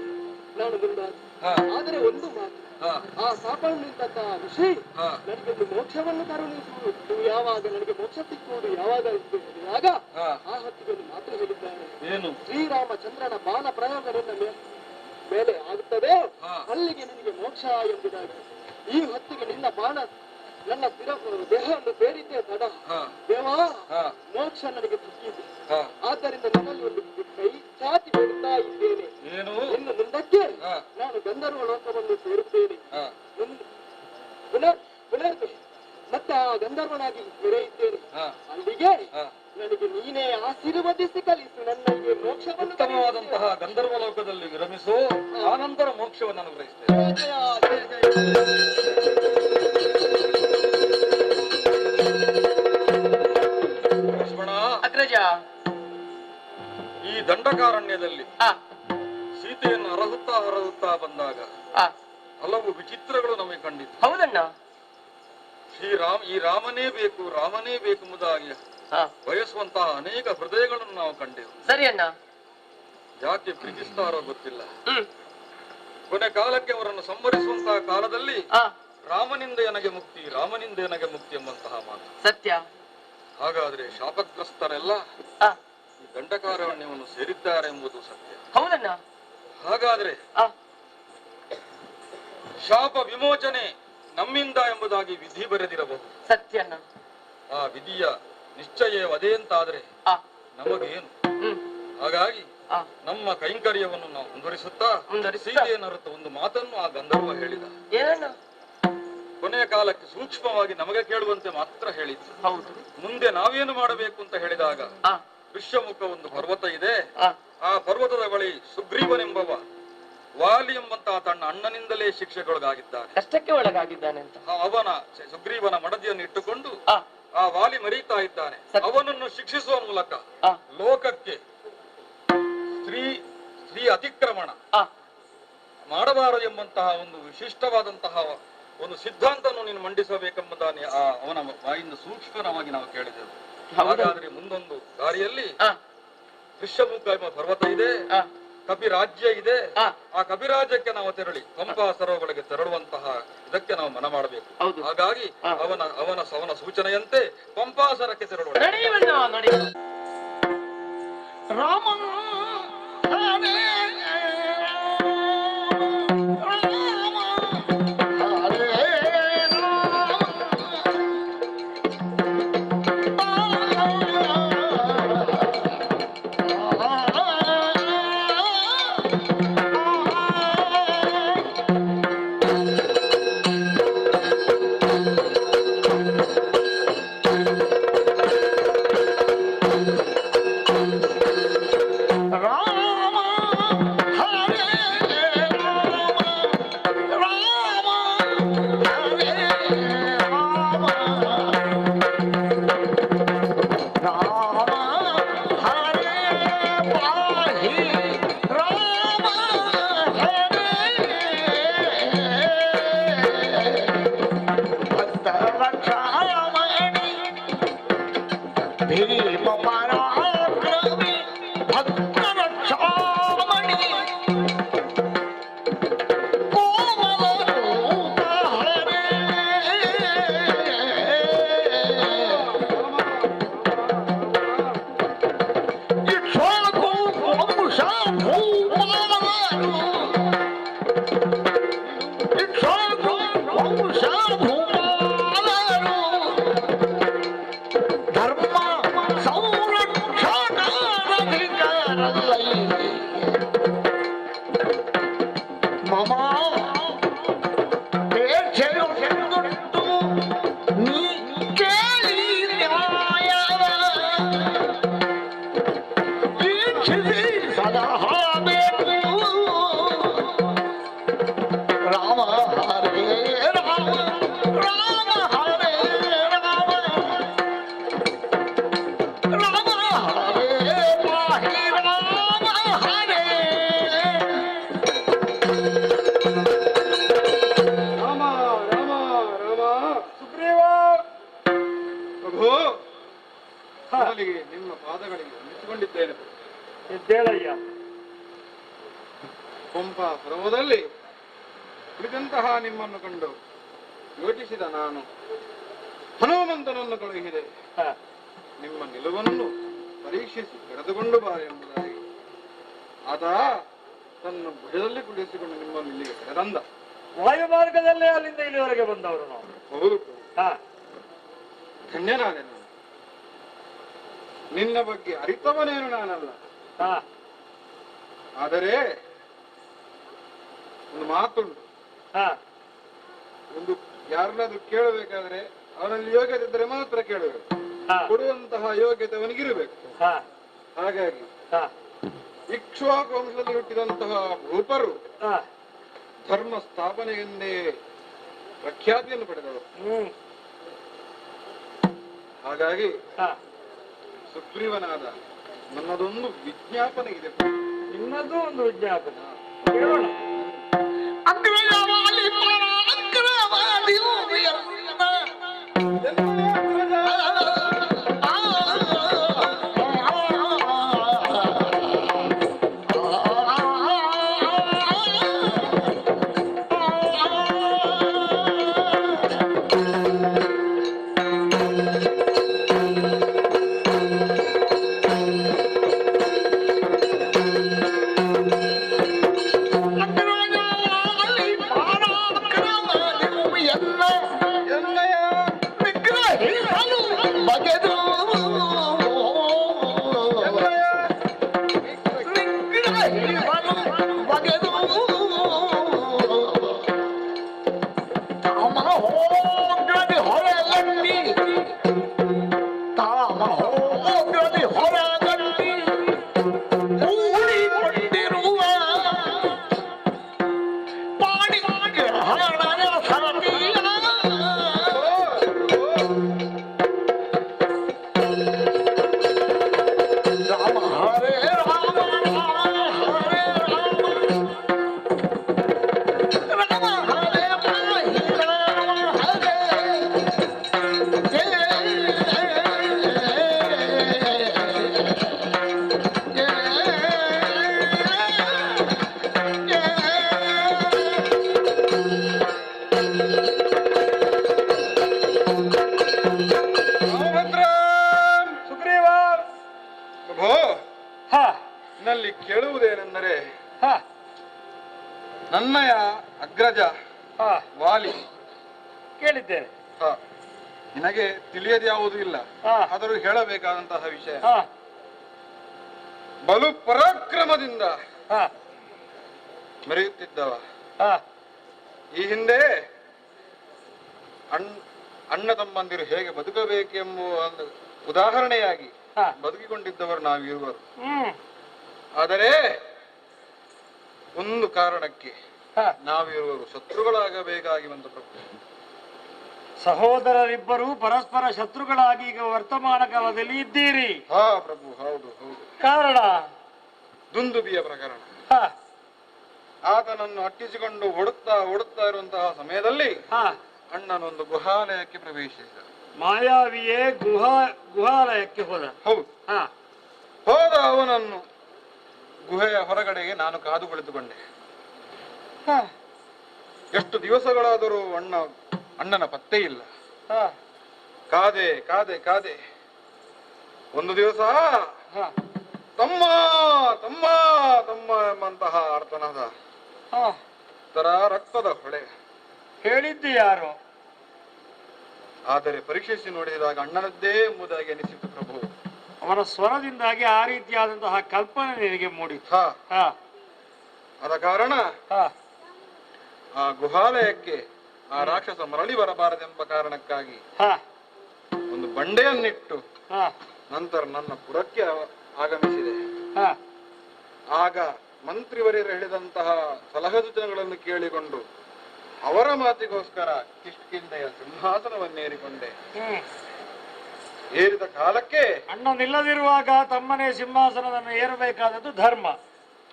ನಾನು ಮುಂದಾದೆ. ಹಾ. ಆದರೆ ಒಂದು ಮಾತು, ಹಾ. ಆ ಶಾಪನಿಂದಂತಹ ಋಷಿ ಹಾ. ನನಗೆ ಒಂದು ಮೋಕ್ಷವನ್ನು ಕರುಣಿಸುವುದು ಯಾವಾಗ, ನನಗೆ ಮೋಕ್ಷ ಸಿಕ್ಕುವುದು ಯಾವಾಗ ಆಗ ಹಾ. ಆ ಹೊತ್ತಿಗೆ ಒಂದು ಮಾತು ಹೇಳಿದ್ದಾರೆ. ಏನು? ಶ್ರೀರಾಮಚಂದ್ರನ ಬಾಣ ಪ್ರಯೋಗದಿಂದ ಮೇಲೆ ಆಗುತ್ತದೆ, ಹಾ. ಅಲ್ಲಿಗೆ ನಿನಗೆ ಮೋಕ್ಷ ಎಂಬುದಾಗಿ. ಈ ಹೊತ್ತಿಗೆ ನಿನ್ನ ಬಾಣ ನನ್ನ ದೇಹವನ್ನು ಬೇರಿದ್ದೇ ತಡ ಹಾ. ದೇವ. ಹಾ. ಮೋಕ್ಷ ನನಗೆ ಸಿಕ್ಕಿದೆ. ಹಾ. ಆದ್ದರಿಂದ ನಿನ್ನಲ್ಲಿ ಒಂದು ಕೈ ಚಾಚಿ ಬೇಡುತ್ತಾ ಇದ್ದೇನೆ. ಏನು? ಇನ್ನು ಮುಂದಕ್ಕೆ ಹಾ. ನಾನು ಗಂಧರ್ವ ಲೋಕವನ್ನು ಸೇರುತ್ತೇನೆ. ಹಾ. ಪುನರ್ ಮತ್ತೆ ಆ ಗಂಧರ್ವನಾಗಿ ಮೆರೆಯುತ್ತೇನೆ. ಹಾ. ಅಲ್ಲಿಗೆ ಹಾ. ನನಗೆ ನೀನೇ ಆಶೀರ್ವದಿಸಿ ಕಲಿಸು, ನನಗೆ ಮೋಕ್ಷವನ್ನು ಉತ್ತಮವಾದಂತಹ ಗಂಧರ್ವ ಲೋಕದಲ್ಲಿ ವಿರಮಿಸು, ಆನಂತರ ಮೋಕ್ಷವನ್ನು ಅನುಗ್ರಹಿಸ್ತೇನೆ. ಜಯ ಜಯ ಜಯ ಲಕ್ಷ್ಮಣ, ಅಗ್ರಜ. ಈ ದಂಡಕಾರಣ್ಯದಲ್ಲಿ ಆ, ಸೀತೆಯನ್ನು ಹರಹುತ್ತಾ ಬಂದಾಗ ಆ, ಹಲವು ವಿಚಿತ್ರಗಳು ನಮಗೆ ಕಂಡಿತು. ಹೌದಣ್ಣ. ಈ ರಾಮನೇ ಬೇಕು ಎಂಬುದಾಗಿ ಆ, ಬಯಸುವಂತಹ ಅನೇಕ ಹೃದಯಗಳನ್ನು ನಾವು ಕಂಡೆವು. ಸರಿ ಅಣ್ಣ. ಯಾಕೆ ಪ್ರೀತಿಸ್ತಾರೋ ಗೊತ್ತಿಲ್ಲ. ಹ್ಮ್. ಕೊನೆ ಕಾಲಕ್ಕೆ ಅವರನ್ನು ಸಂವರಿಸುವಂತಹ ಕಾಲದಲ್ಲಿ ಆ, ರಾಮನಿಂದ ನನಗೆ ಮುಕ್ತಿ ಎಂಬಂತಹ ಮಾತು. ಸತ್ಯ. ಹಾಗಾದ್ರೆ ಶಾಪಗ್ರಸ್ತರೆಲ್ಲ ಆ, ಈ ದಂಡಕಾರಣ್ಯವನ್ನು ಸೇರಿದ್ದಾರೆ ಎಂಬುದು ಸತ್ಯ. ಹೌದಣ್ಣ. ಹಾಗಾದ್ರೆ ಆ, ಶಾಪ ವಿಮೋಚನೆ ನಮ್ಮಿಂದ ಎಂಬುದಾಗಿ ವಿಧಿ ಬರೆದಿರಬಹುದು. ಸತ್ಯನ ಆ ವಿಧಿಯ ನಿಶ್ಚಯ ಅದೇ ಅಂತಾದ್ರೆ ನಮಗೇನು? ಹಾಗಾಗಿ ನಮ್ಮ ಕೈಂಕರ್ಯವನ್ನು ನಾವು ಮುಂದುವರಿಸುತ್ತಾ ಸೀತೆಯನ್ನರತ ಒಂದು ಮಾತನ್ನು ಆ ಗಂಧರ್ವ ಹೇಳಿದ. ಏನನ್ನು? ಕೊನೆಯ ಕಾಲಕ್ಕೆ ಸೂಕ್ಷ್ಮವಾಗಿ ನಮಗೆ ಕೇಳುವಂತೆ ಮಾತ್ರ ಹೇಳಿದ್ದು. ಹೌದು. ಮುಂದೆ ನಾವೇನು ಮಾಡಬೇಕು ಅಂತ ಹೇಳಿದಾಗ ಋಷ್ಯಮುಖ ಒಂದು ಪರ್ವತ ಇದೆ. ಆ ಪರ್ವತದ ಬಳಿ ಸುಗ್ರೀವನೆಂಬವ ವಾಲಿ ಎಂಬಂತಹ ತನ್ನ ಅಣ್ಣನಿಂದಲೇ ಶಿಕ್ಷೆಗೊಳಗಾಗಿದ್ದಾನೆ, ಕಷ್ಟಕ್ಕೆ ಒಳಗಾಗಿದ್ದಾನೆ ಅಂತ. ಅವನ ಸುಗ್ರೀವನ ಮಡದಿಯನ್ನು ಇಟ್ಟುಕೊಂಡು ಆ ವಾಲಿ ಮರೀತಾ ಇದ್ದಾನೆ. ಅವನನ್ನು ಶಿಕ್ಷಿಸುವ ಮೂಲಕ ಲೋಕಕ್ಕೆ ಸ್ತ್ರೀ ಅತಿಕ್ರಮಣ ಮಾಡಬಾರದು ಎಂಬಂತಹ ಒಂದು ವಿಶಿಷ್ಟವಾದಂತಹ ಒಂದು ಸಿದ್ಧಾಂತವನ್ನು ನೀನು ಮಂಡಿಸಬೇಕೆಂಬುದಾನೆ ಅವನ ಬಾಯಿಂದ ಸೂಕ್ಷ್ಮವಾಗಿ ನಾವು ಕೇಳಿದೆವು. ಹಾಗಾದ್ರೆ ಮುಂದೊಂದು ದಾರಿಯಲ್ಲಿ ಋಷ್ಯಮುಖ ಎಂಬ ಪರ್ವತ ಇದೆ, ಕಪಿರಾಜ್ಯ ಇದೆ. ಆ ಕಪಿರಾಜ್ಯಕ್ಕೆ ನಾವು ತೆರಳಿ ಪಂಪಾ ಸರೋವರಗಳಿಗೆ ತೆರಳುವಂತಹ ಇದಕ್ಕೆ ನಾವು ಮನ ಮಾಡಬೇಕು. ಹಾಗಾಗಿ ಅವನ ಸೂಚನೆಯಂತೆ ಪಂಪಾಸರಕ್ಕೆ ತೆರಳುವ ರಾಮ ನಿಮ್ಮ ಪಾದಗಳಿಗೆ ನಿಂತುಕೊಂಡಿದ್ದೇನೆ. ಇದ್ದೇಳಯ್ಯ. ಪಂಪಾ ಪರ್ವದಲ್ಲಿ ಕುಳಿತಂತಹ ನಿಮ್ಮನ್ನು ಕಂಡು ಯೋಚಿಸಿದ ನಾನು ಹನುಮಂತನನ್ನು ಕಳುಹಿಸಿದೆ. ನಿಮ್ಮ ನಿಲುವನ್ನು ಪರೀಕ್ಷಿಸಿ ಕರೆದುಕೊಂಡು ಬಾ ಎಂಬುದಾಗಿ ಆತ ತನ್ನ ಭುಜದಲ್ಲಿ ಕುಳಿಸಿಕೊಂಡು ನಿಮ್ಮನ್ನು ಇಲ್ಲಿಗೆ ಕರೆದಂದ. ವಾಯು ಮಾರ್ಗದಲ್ಲೇ ಅಲ್ಲಿಂದ ಇಲ್ಲಿವರೆಗೆ ಬಂದವರು ನಾವು. ಹೌದು, ಧನ್ಯನಾದೆ ನಾನು. ನಿನ್ನ ಬಗ್ಗೆ ಅರಿತವನೇನು ನಾನಲ್ಲ. ಆದರೆ ಒಂದು ಮಾತುಂಟು. ಒಂದು ಯಾರನ್ನಾದ್ರೂ ಕೇಳಬೇಕಾದ್ರೆ ಅವನಲ್ಲಿ ಯೋಗ್ಯತೆ ಇದ್ದರೆ ಮಾತ್ರ ಕೇಳಬೇಕು. ಕೊಡುವಂತಹ ಯೋಗ್ಯತೆ ಅವನಿಗಿರಬೇಕು. ಹಾಗಾಗಿ ಇಕ್ಷ್ವಾಕು ವಂಶದಲ್ಲಿ ಹುಟ್ಟಿದಂತಹ ಭೂಪರು ಧರ್ಮ ಸ್ಥಾಪನೆಯನ್ನೇ ಪ್ರಖ್ಯಾತಿಯನ್ನು ಪಡೆದವರು. ಹಾಗಾಗಿ ಸುಗ್ರೀವನಾದ ನನ್ನದೊಂದು ವಿಜ್ಞಾಪನೆ ಇದೆ. ನಿನ್ನದು ಒಂದು ವಿಜ್ಞಾಪನೆ ಕೇಳೋಣ. ನನ್ನಯ ಅಗ್ರಜ ಹಾ ವಾಲಿ. ಕೇಳಿದ್ದೇನೆ. ಹ. ನಿನಗೆ ತಿಳಿಯದು ಯಾವುದೂ ಇಲ್ಲ, ಹಾ. ಆದರೂ ಹೇಳಬೇಕಾದಂತಹ ವಿಷಯ. ಹಾ ಬಲು ಪರಾಕ್ರಮದಿಂದ ಹಾ ಮೆರೆಯುತ್ತಿದ್ದವ. ಹಾ ಈ ಹಿಂದೆ ಅಣ್ಣ ತಮ್ಮಂದಿರು ಹೇಗೆ ಬದುಕಬೇಕೆಂಬುವ ಒಂದು ಉದಾಹರಣೆಯಾಗಿ ಹಾ. ಬದುಕಿಕೊಂಡಿದ್ದವರು ನಾವಿರುವರು. ಹ್ಮ್ ಆದರೆ ಒಂದು ಕಾರಣಕ್ಕೆ ಹಾ. ನಾವಿರುವರು ಶತ್ರುಗಳಾಗಬೇಕಾಗಿ ಬಂದ ಪ್ರಭು. ಸಹೋದರರಿಬ್ಬರು ಪರಸ್ಪರ ಶತ್ರುಗಳಾಗಿ ಈಗ ವರ್ತಮಾನ ಕಾಲದಲ್ಲಿ ಇದ್ದೀರಿ. ಹಾ ಪ್ರಭು, ಹೌದು ಹೌದು. ಕಾರಣ ದುಂದುಬಿಯ ಪ್ರಕರಣ. ಹಾ ಆತನನ್ನು ಅಟ್ಟಿಸಿಕೊಂಡು ಓಡುತ್ತಾ ಇರುವಂತಹ ಸಮಯದಲ್ಲಿ ಹಾ ಅಣ್ಣನೊಂದು ಗುಹಾಲಯಕ್ಕೆ ಪ್ರವೇಶಿಸಿದ. ಮಾಯಾವಿಯೇ ಗುಹಾಲಯಕ್ಕೆ ಹೋದ. ಹೌದು. ಹಾ ಹೋದ ಅವನನ್ನು ಗುಹೆಯ ಹೊರಗಡೆಗೆ ನಾನು ಕಾದು ಕುಳಿತುಕೊಂಡೆ. ಹಾ ಎಷ್ಟು ದಿವಸಗಳಾದರೂ ಅಣ್ಣನ ಪತ್ತೆ ಇಲ್ಲ. ಹಾ ಕಾದೆ ಕಾದೆ ಕಾದೆ. ಒಂದು ದಿವಸ ಹಾ ತಮ್ಮ ತಮ್ಮ ತಮ್ಮ ಎಂಬಂತಹ ಅರ್ಥನಾದ ಹಾ ತರ ರಕ್ತದ ಹೊಳೆ. ಹೇಳಿದ್ದು ಯಾರು? ಆದರೆ ಪರೀಕ್ಷಿಸಿ ನೋಡಿದಾಗ ಅಣ್ಣನದ್ದೇ ಎಂಬುದಾಗಿ ಅನಿಸಿತು ಪ್ರಭು. ಅವರ ಸ್ವರದಿಂದಾಗಿ ಆ ರೀತಿಯಾದಂತಹ ಕಲ್ಪನೆ ನಿನಗೆ ಮೂಡಿತು. ಹಾ. ಹಾ ಆದ ಕಾರಣ ಹಾ ಆ ಗುಹಾಲಯಕ್ಕೆ ಆ ರಾಕ್ಷಸ ಮರಳಿ ಬರಬಾರದೆಂಬ ಕಾರಣಕ್ಕಾಗಿ ಹಾ ಒಂದು ಬಂಡೆಯನ್ನಿಟ್ಟು ಹಾ ನಂತರ ನನ್ನ ಪುರಕ್ಕೆ ಆಗಮಿಸಿದೆ. ಹಾ ಆಗ ಮಂತ್ರಿವರ್ಯರು ಹೇಳಿದಂತಹ ಸಲಹೆ ಸೂಚನೆಗಳನ್ನು ಕೇಳಿಕೊಂಡು ಅವರ ಮಾತಿಗೋಸ್ಕರ ಕಿಷ್ಕಿಂಧೆಯ ಸಿಂಹಾಸನವನ್ನೇರಿಕೊಂಡೆ. ಹ್ಮ್ ಏರಿದ ಕಾಲಕ್ಕೆ ಅಣ್ಣ ನಿಲ್ಲದಿರುವಾಗ ತಮ್ಮನೇ ಸಿಂಹಾಸನವನ್ನು ಏರಬೇಕಾದದ್ದು ಧರ್ಮ.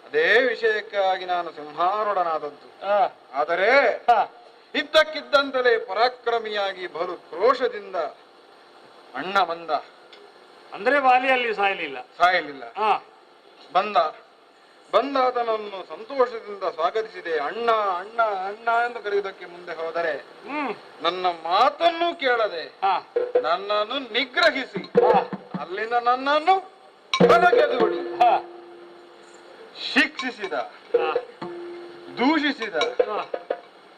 ಅದೇ ವಿಷಯಕ್ಕಾಗಿ ನಾನು ಸಿಂಹಾರೂಢನಾದದ್ದು. ಹಾ ಆದರೆ ಹಾ ಇದ್ದಕ್ಕಿದ್ದಂತಲೇ ಪರಾಕ್ರಮಿಯಾಗಿ ಬಲು ಕ್ರೋಶದಿಂದ ಅಣ್ಣ ಬಂದ. ಅಂದ್ರೆ ವಾಲಿಯಲ್ಲಿ ಸಾಯಲಿಲ್ಲ. ಸಾಯಲಿಲ್ಲ. ಹಾ ಬಂದ ಆತನನ್ನು ಸಂತೋಷದಿಂದ ಸ್ವಾಗತಿಸಿದೆ. ಅಣ್ಣ ಅಣ್ಣ ಅಣ್ಣ ಎಂದು ಕರೆಯುವುದಕ್ಕೆ ಮುಂದೆ ಹೋದರೆ ಹ್ಮ್ ನನ್ನ ಮಾತನ್ನು ಕೇಳದೆ ಹಾ ನನ್ನನ್ನು ನಿಗ್ರಹಿಸಿ ಹಾ ಅಲ್ಲಿಂದ ನನ್ನನ್ನು ಹೊರಗೆದೂಡಿ ಹಾ ಶಿಕ್ಷಿಸಿದ, ಹಾ ದೂಷಿಸಿದ, ಹಾ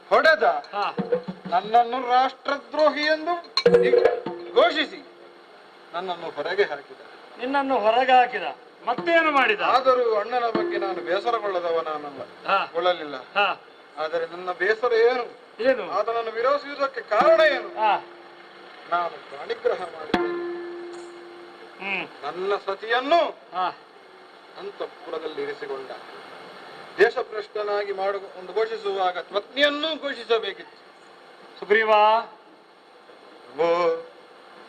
ಹೊಡೆದ, ಹಾ ನನ್ನನ್ನು ರಾಷ್ಟ್ರದ್ರೋಹಿ ಎಂದು ಘೋಷಿಸಿ ನನ್ನನ್ನು ಹೊರಗೆ ಹಾಕಿದ. ನಿನ್ನನ್ನು ಹೊರಗೆ ಹಾಕಿದ. ಮತ್ತೇನು ಮಾಡಿದ? ಆದರೂ ಅಣ್ಣನ ಬಗ್ಗೆ ನಾನು ಬೇಸರಗೊಳ್ಳದವ ನಾನಲ್ಲ, ಹಾ ಕೊಳ್ಳಲಿಲ್ಲ. ಹಾ ಆದರೆ ನನ್ನ ಬೇಸರ ಏನು? ಏನು? ಆತನನ್ನು ವಿರೋಧಿಸುವುದಕ್ಕೆ ಕಾರಣ ಏನು? ಹಾ ನಾನು ಪ್ರಾಣಿಗ್ರಹ ಮಾಡಿದ್ದೇನೆ. ಹ್ಮ್ ನನ್ನ ಸತಿಯನ್ನು ಹಾ ಅಂತಃಪುರದಲ್ಲಿ ಇರಿಸಿಕೊಂಡ. ದೇಶಭ್ರಷ್ಟನಾಗಿ ಒಂದು ಘೋಷಿಸುವಾಗ ಪತ್ನಿಯನ್ನೂ ಘೋಷಿಸಬೇಕಿತ್ತು. ಸುಗ್ರೀವ, ಓ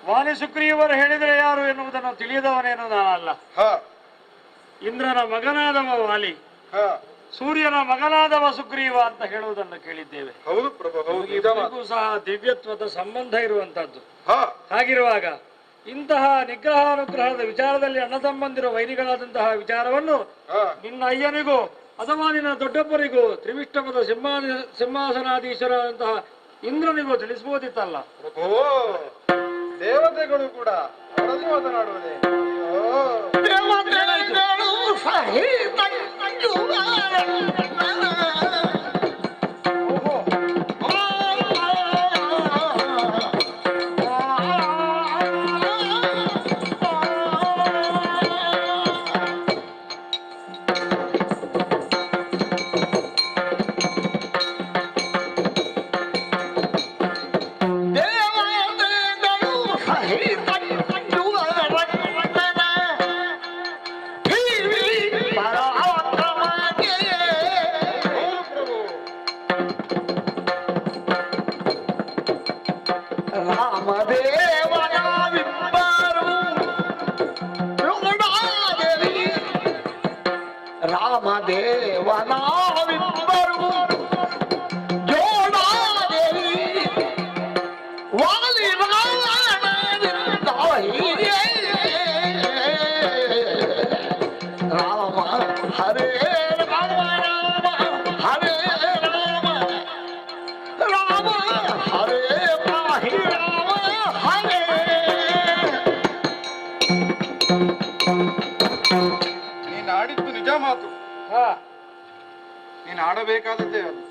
ವಾಲಿ ಸುಗ್ರೀವರು ಹೇಳಿದರೆ ಯಾರು ಎನ್ನುವುದನ್ನು ತಿಳಿಯದವನೇನು ನಾನಲ್ಲ. ಹ ಇಂದ್ರನ ಮಗನಾದವ ವಾಲಿ, ಹ ಸೂರ್ಯನ ಮಗನಾದವ ಸುಗ್ರೀವ ಅಂತ ಹೇಳುವುದನ್ನು ಕೇಳಿದ್ದೇವೆ. ಹೌದು ಪ್ರಭು, ಹೌದು. ಇಬ್ಬರಿಗೂ ಸಹ ದಿವ್ಯತ್ವದ ಸಂಬಂಧ ಇರುವಂತದ್ದು. ಹ ಹಾಗಿರುವಾಗ ಇಂತಹ ನಿಗ್ರಹಾನುಗ್ರಹದ ವಿಚಾರದಲ್ಲಿ ಅಣ್ಣ ತಮ್ಮಂದಿರ ವೈರಿಗಳಾದಂತಹ ವಿಚಾರವನ್ನು ಹ ನಿನ್ನ ಅಯ್ಯನಿಗೂ ಅಥವಾ ನಿನ್ನ ದೊಡ್ಡಪ್ಪರಿಗೂ ತ್ರಿವಿಷ್ಟಪದ ಸಿಂಹಾಸನಾಧೀಶರಾದಂತಹ ಇಂದ್ರನಿಗೂ ತಿಳಿಸಬಹುದಿತ್ತಲ್ಲ. ಪ್ರಭು, ದೇವತೆಗಳು ಕೂಡ ಅವರಲ್ಲಿ ಮಾತನಾಡುವುದೇ? ಆಡಬೇಕಾದದ್ದೇ ಅದು.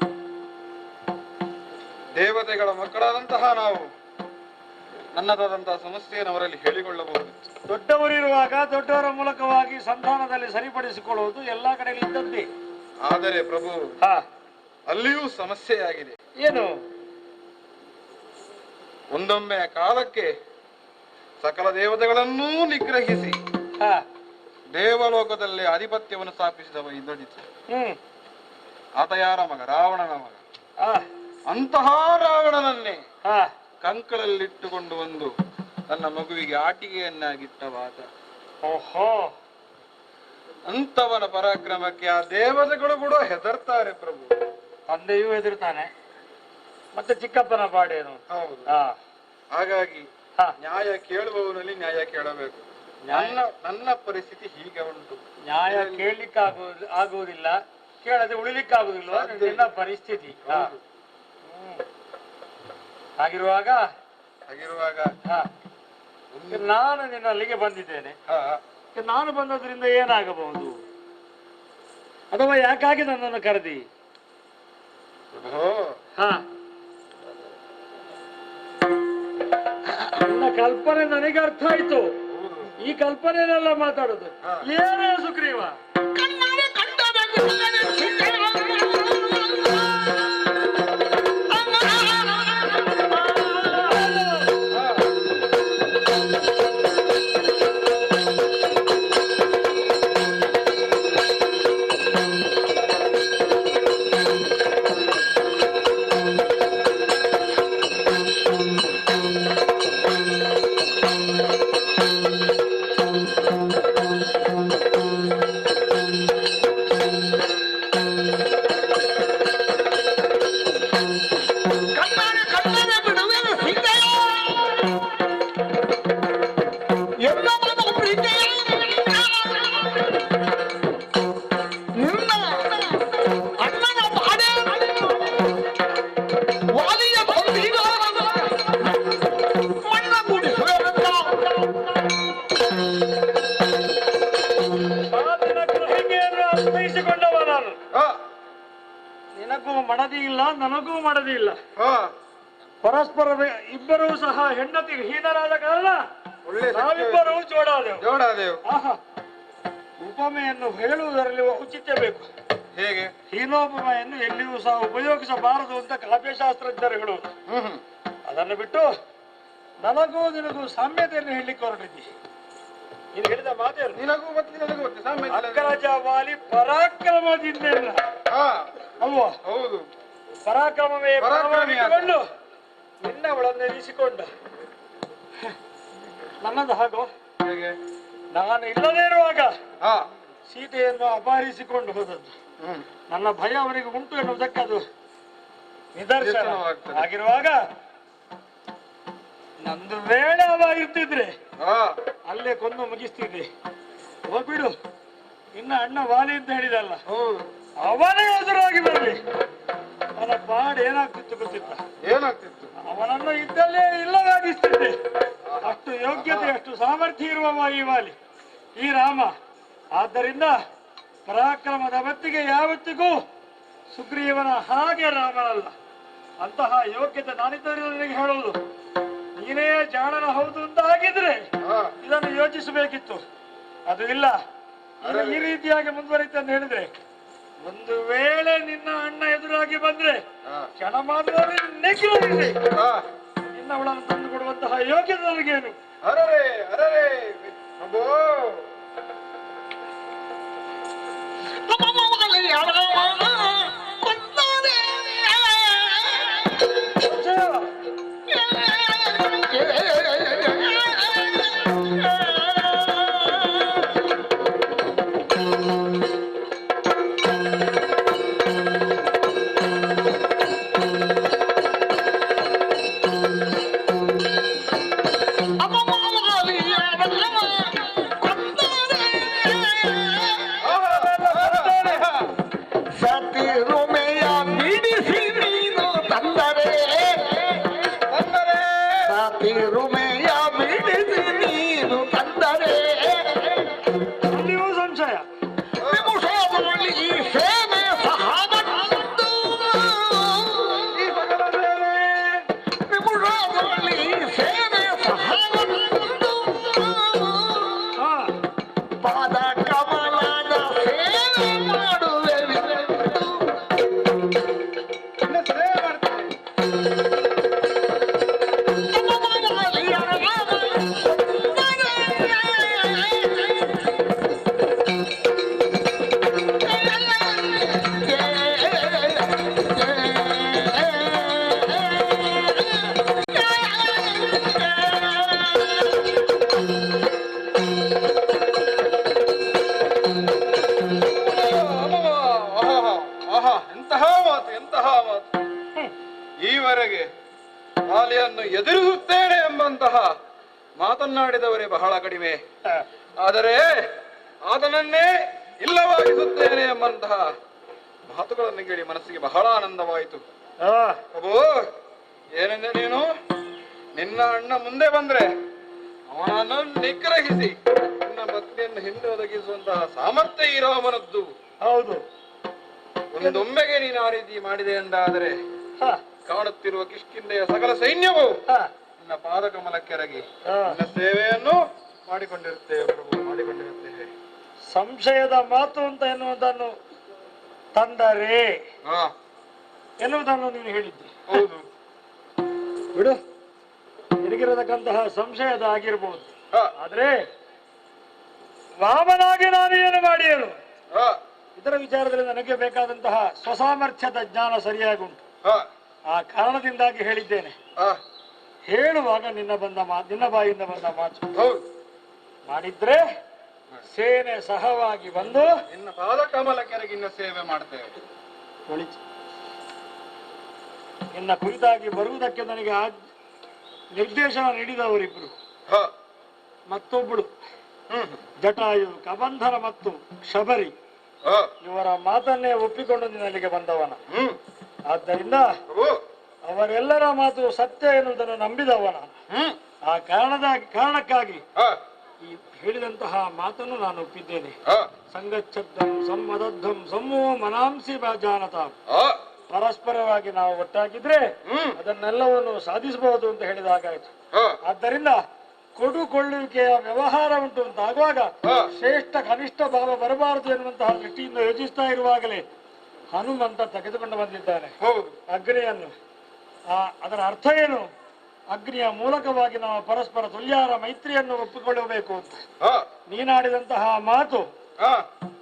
ದೇವತೆಗಳ ಮಕ್ಕಳಾದಂತಹ ನಾವು ನನ್ನದಾದಂತಹ ಸಮಸ್ಯೆಯನ್ನು ಅವರಲ್ಲಿ ಹೇಳಿಕೊಳ್ಳಬಹುದು. ದೊಡ್ಡವರಿರುವಾಗ ದೊಡ್ಡವರ ಮೂಲಕವಾಗಿ ಸಂಧಾನದಲ್ಲಿ ಸರಿಪಡಿಸಿಕೊಳ್ಳುವುದು ಎಲ್ಲಾ ಕಡೆಯಲ್ಲಿ ಇದ್ದದ್ದೇ. ಆದರೆ ಪ್ರಭು, ಅಲ್ಲಿಯೂ ಸಮಸ್ಯೆಯಾಗಿದೆ. ಏನು? ಒಂದೊಮ್ಮೆ ಕಾಲಕ್ಕೆ ಸಕಲ ದೇವತೆಗಳನ್ನೂ ನಿಗ್ರಹಿಸಿ ದೇವಲೋಕದಲ್ಲಿ ಆಧಿಪತ್ಯವನ್ನು ಸ್ಥಾಪಿಸಿದವ ಇಂದ್ರಜಿತ್. ಆತ ಯಾರ ಮಗ? ರಾವಣನ ಮಗ. ಅಂತಹ ರಾವಣನನ್ನೇ ಕಂಕಳಲ್ಲಿಟ್ಟುಕೊಂಡು ಬಂದು ತನ್ನ ಮಗುವಿಗೆ ಆಟಿಕೆಯನ್ನಾಗಿಟ್ಟವಾತ. ಓಹೋ, ಅಂತವನ ಪರಾಕ್ರಮಕ್ಕೆ ಆ ದೇವತೆಗಳು ಕೂಡ ಹೆದರ್ತಾರೆ ಪ್ರಭು. ತಂದೆಯೂ ಹೆದರ್ತಾನೆ, ಮತ್ತೆ ಚಿಕ್ಕಪ್ಪನ ಪಾಡೇನು? ಹೌದು. ಹಾಗಾಗಿ ನ್ಯಾಯ ಕೇಳುವವನಲ್ಲಿ ನ್ಯಾಯ ಕೇಳಬೇಕು. ನನ್ನ ಪರಿಸ್ಥಿತಿ ಹೀಗೆ ಉಂಟು. ನ್ಯಾಯ ಆಗುವುದಿಲ್ಲ, ಕೇಳದೆ ಉಳಿಲಿಕ್ಕಾಗುದಿಲ್ಲ ನಿನ್ನ ಪರಿಸ್ಥಿತಿ. ಹಾಗಿರುವಾಗ ನಾನು ನಿನ್ನ ಅಲ್ಲಿಗೆ ಬಂದಿದ್ದೇನೆ. ನಾನು ಬಂದದ್ರಿಂದ ಏನಾಗಬಹುದು? ಅಥವಾ ಯಾಕಾಗಿ ನನ್ನನ್ನು ಕರೆದಿ? ನನ್ನ ಕಲ್ಪನೆ ನನಗೆ ಅರ್ಥ ಆಯ್ತು. ಈ ಕಲ್ಪನೆನೆಲ್ಲ ಮಾತಾಡೋದು ಏನೇ ಸುಗ್ರೀವ? ನಿನಗೂ ಮಡದಿ ಇಲ್ಲ, ನನಗೂ ಮಡದಿ ಇಲ್ಲ. ಪರಸ್ಪರ ಇಬ್ಬರೂ ಸಹ ಹೆಂಡತಿ ಹೀನರಾದ ಕಾರಣ ನಾವಿಬ್ಬರೂ ಜೋಡಾದೆವು. ಉಪಮೆಯನ್ನು ಹೇಳುವುದರಲ್ಲಿ ಔಚಿತ್ಯ ಬೇಕು. ಹೇಗೆ? ಹೀನೋಪಮೆಯನ್ನು ಎಲ್ಲಿಯೂ ಸಹ ಉಪಯೋಗಿಸಬಾರದು ಅಂತ ಕಾವ್ಯಶಾಸ್ತ್ರಜ್ಞರು ಹೇಳುವುದು. ಅದನ್ನು ಬಿಟ್ಟು ನನಗೂ ನಿನಗೂ ಸಾಮ್ಯತೆಯನ್ನು ಹೇಳಲಿಕ್ಕೆ ಹೊರಟಿದ್ದಿ. ನೀನು ಹೇಳಿದ ಮಾತೇನು? ನಿನಗೂ ನನಗೂ ಅಗ್ರಜ ವಾಲಿ ಪರಾಕ್ರಮದಿಂದ ಅಲ್ವಾ? ಹೌದು. ಪರಾಕ್ರಮವೇ ಪರವಾಗಿಟ್ಟುಕೊಂಡು ನಿನ್ನವಳನ್ನು ಎನಿಸಿಕೊಂಡ. ನನ್ನದು ಹಾಗೋ? ಹೇಗೆ? ನಾನು ಇಲ್ಲದೇ ಇರುವಾಗ ಸೀತೆಯನ್ನು ಅಪಹರಿಸಿಕೊಂಡು ಹೋದದ್ದು. ನನ್ನ ಭಯ ಅವನಿಗೆ ಉಂಟು ಎನ್ನುವುದಕ್ಕೆ ಅದು ನಿದರ್ಶನ. ಆಗಿರುವಾಗ ನಂದು ವೇಳೆ ಅವ ಇರ್ತಿದ್ರೆ ಅಲ್ಲೇ ಕೊಂದು ಮುಗಿಸ್ತಿದ್ದೆ. ಹೋಗ್ಬಿಡು, ಇನ್ನ ಅಣ್ಣ ವಾಲಿ ಅಂತ ಹೇಳಿದಲ್ಲ, ಅವನೇ ಎದುರಾಗಿ ಬರಲಿ, ನನ್ನ ಪಾಡ್ ಏನಾಗ್ತಿತ್ತು ಗೊತ್ತಿತ್ತ? ಏನಾಗ್ತಿತ್ತು? ಅವನನ್ನು ಇದ್ದಲ್ಲೇ ಇಲ್ಲವಾಗಿಸ್ತಿದ್ದೆ. ಅಷ್ಟು ಯೋಗ್ಯತೆ, ಅಷ್ಟು ಸಾಮರ್ಥ್ಯ ಇರುವವ ಈ ವಾಲಿ, ಈ ರಾಮ. ಆದ್ದರಿಂದ ಪರಾಕ್ರಮದ ಮತ್ತಿಗೆ ಯಾವತ್ತಿಗೂ ಸುಗ್ರೀವನ ಹಾಗೆ ರಾಮನಲ್ಲ. ಅಂತಹ ಯೋಗ್ಯತೆ ನಾನಿದ್ದರಿಂದ ನಿನಗೆ ಹೇಳುವುದು. ನೀನೇ ಜಾಣನ ಹೌದು ಅಂತ ಆಗಿದ್ರೆ ಇದನ್ನು ಯೋಚಿಸಬೇಕಿತ್ತು. ಅದು ಇಲ್ಲ. ಈ ರೀತಿಯಾಗಿ ಮುಂದುವರಿತ ಅಂತ ಹೇಳಿದ್ರೆ, ಒಂದು ವೇಳೆ ನಿನ್ನ ಅಣ್ಣ ಎದುರಾಗಿ ಬಂದ್ರೆ ಕ್ಷಣ ಮಾತ್ರ ನೆಗ್ಗಿರಲಿ. ನಿನ್ನವಳನ್ನು ತಂದು ಕೊಡುವಂತಹ ಯೋಗ್ಯತೆ ನನಗೇನು? ಅರೇ ಅರೇ ಅಬ್ಬೋ, ಸತಿರು ಎಂತಹ ಮಾತು, ಎಂತಹ ಮಾತು! ಈವರೆಗೆ ವಾಲಿಯನ್ನು ಎದುರಿಸುತ್ತೇನೆ ಎಂಬಂತಹ ಮಾತನ್ನಾಡಿದವರೇ ಬಹಳ ಕಡಿಮೆ. ಆದರೆ ಆತನನ್ನೇ ಇಲ್ಲವಾಗಿಸುತ್ತೇನೆ ಎಂಬಂತಹ ಮಾತುಗಳನ್ನು ಕೇಳಿ ಮನಸ್ಸಿಗೆ ಬಹಳ ಆನಂದವಾಯಿತು. ಅಬ್ಬೋ, ಏನೆಂದ್ರೆ ನೀನು ನಿನ್ನ ಅಣ್ಣ ಮುಂದೆ ಬಂದ್ರೆ ಅವನನ್ನು ನಿಗ್ರಹಿಸಿ ನಿನ್ನ ಪತ್ನಿಯನ್ನು ಹಿಂದೆ ಒದಗಿಸುವಂತಹ ಸಾಮರ್ಥ್ಯ ಈ ರಾಮನದ್ದು. ಹೌದು. ಒಂದೊಮ್ಮೆಗೆ ನೀನು ಆ ರೀತಿ ಮಾಡಿದೆ ಎಂದಾದರೆ ಕಾಣುತ್ತಿರುವ ಕಿಷ್ಕಿಂಧೆಯ ಸಕಲ ಸೈನ್ಯವು ನಿನ್ನ ಪಾದ ಕಮಲಕ್ಕೆರಗಿ ನಿನ್ನ ಸೇವೆಯನ್ನು ಮಾಡಿಕೊಂಡಿರುತ್ತೇವೆ ಪ್ರಭು, ಮಾಡಿಕೊಂಡಿರುತ್ತೇವೆ. ಸಂಶಯದ ಮಾತು ಅಂತ ಎನ್ನುವುದನ್ನು ತಂದರೆ ಎನ್ನುವುದನ್ನು ನೀನು ಹೇಳಿದ್ದೆ. ಹೌದು ಬಿಡು, ನಿನಗಿರತಕ್ಕಂತಹ ಸಂಶಯದ ಆಗಿರ್ಬೋದು. ಆದ್ರೆ ವಾಮನಾಗಿ ನಾನು ಏನು ಮಾಡಿ ಹೇಳು, ಇದರ ವಿಚಾರದಲ್ಲಿ ನನಗೆ ಬೇಕಾದಂತಹ ಸ್ವಸಾಮರ್ಥ್ಯದ ಜ್ಞಾನ ಸರಿಯಾಗುಂಟು. ಆ ಕಾರಣದಿಂದಾಗಿ ಹೇಳಿದ್ದೇನೆ. ಹೇಳುವಾಗ ನಿನ್ನ ಬಾಯಿಂದ ಬಂದ ಮಾತು ಮಾಡಿದ್ರೆ ಸೇನೆ ಸಹವಾಗಿ ಬಂದು ನಿನ್ನ ಪಾದ ಕಮಲಕ್ಕೆರಗಿ ನಿನ್ನ ಸೇವೆ ಮಾಡ್ತೇವೆ. ನಿನ್ನ ಕುರಿತಾಗಿ ಬರುವುದಕ್ಕೆ ನನಗೆ ನಿರ್ದೇಶನ ನೀಡಿದವರಿಬ್ರು, ಮತ್ತೊಬ್ಬಳು ಜಟಾಯು, ಕಬಂಧನ ಮತ್ತು ಶಬರಿ, ಇವರ ಮಾತನ್ನೇ ಒಪ್ಪಿಕೊಂಡು ನಿನ್ನಲ್ಲಿಗೆ ಬಂದವನ. ಆದ್ದರಿಂದ ಅವರೆಲ್ಲರ ಮಾತು ಸತ್ಯ ಎನ್ನುವುದನ್ನು ನಂಬಿದವನ. ಆ ಕಾರಣಕ್ಕಾಗಿ ಈ ಹೇಳಿದಂತಹ ಮಾತನ್ನು ನಾನು ಒಪ್ಪಿದ್ದೇನೆ. ಸಂಗಚ್ಛದ್ದಂ ಸಮ್ಮದಧ್ವಂ ಸಮೋ ಮನಾಂಸಿ ಜಾನತ. ಪರಸ್ಪರವಾಗಿ ನಾವು ಒಟ್ಟಾಗಿದ್ರೆ ಅದನ್ನೆಲ್ಲವನ್ನು ಸಾಧಿಸಬಹುದು ಅಂತ ಹೇಳಿದ ಹಾಗಾಯ್ತು. ಆದ್ದರಿಂದ ಕೊಡುಕೊಳ್ಳುವಿಕೆಯ ವ್ಯವಹಾರ ಉಂಟು ಅಂತ ಆಗುವಾಗ ಶ್ರೇಷ್ಠ ಕನಿಷ್ಠ ಭಾವ ಬರಬಾರದು ಎನ್ನುವಂತಹ ದೃಷ್ಟಿಯಿಂದ ಯೋಚಿಸ್ತಾ ಇರುವಾಗಲೇ ಹನುಮಂತ ತೆಗೆದುಕೊಂಡು ಬಂದಿದ್ದಾನೆ ಅಗ್ನಿಯನ್ನು. ಅದರ ಅರ್ಥ ಏನು? ಅಗ್ನಿಯ ಮೂಲಕವಾಗಿ ನಾವು ಪರಸ್ಪರ ತುಲ್ಯಾರ ಮೈತ್ರಿಯನ್ನು ಒಪ್ಪಿಕೊಳ್ಳಬೇಕು ಅಂತ ನೀನಾಡಿದಂತಹ ಮಾತು.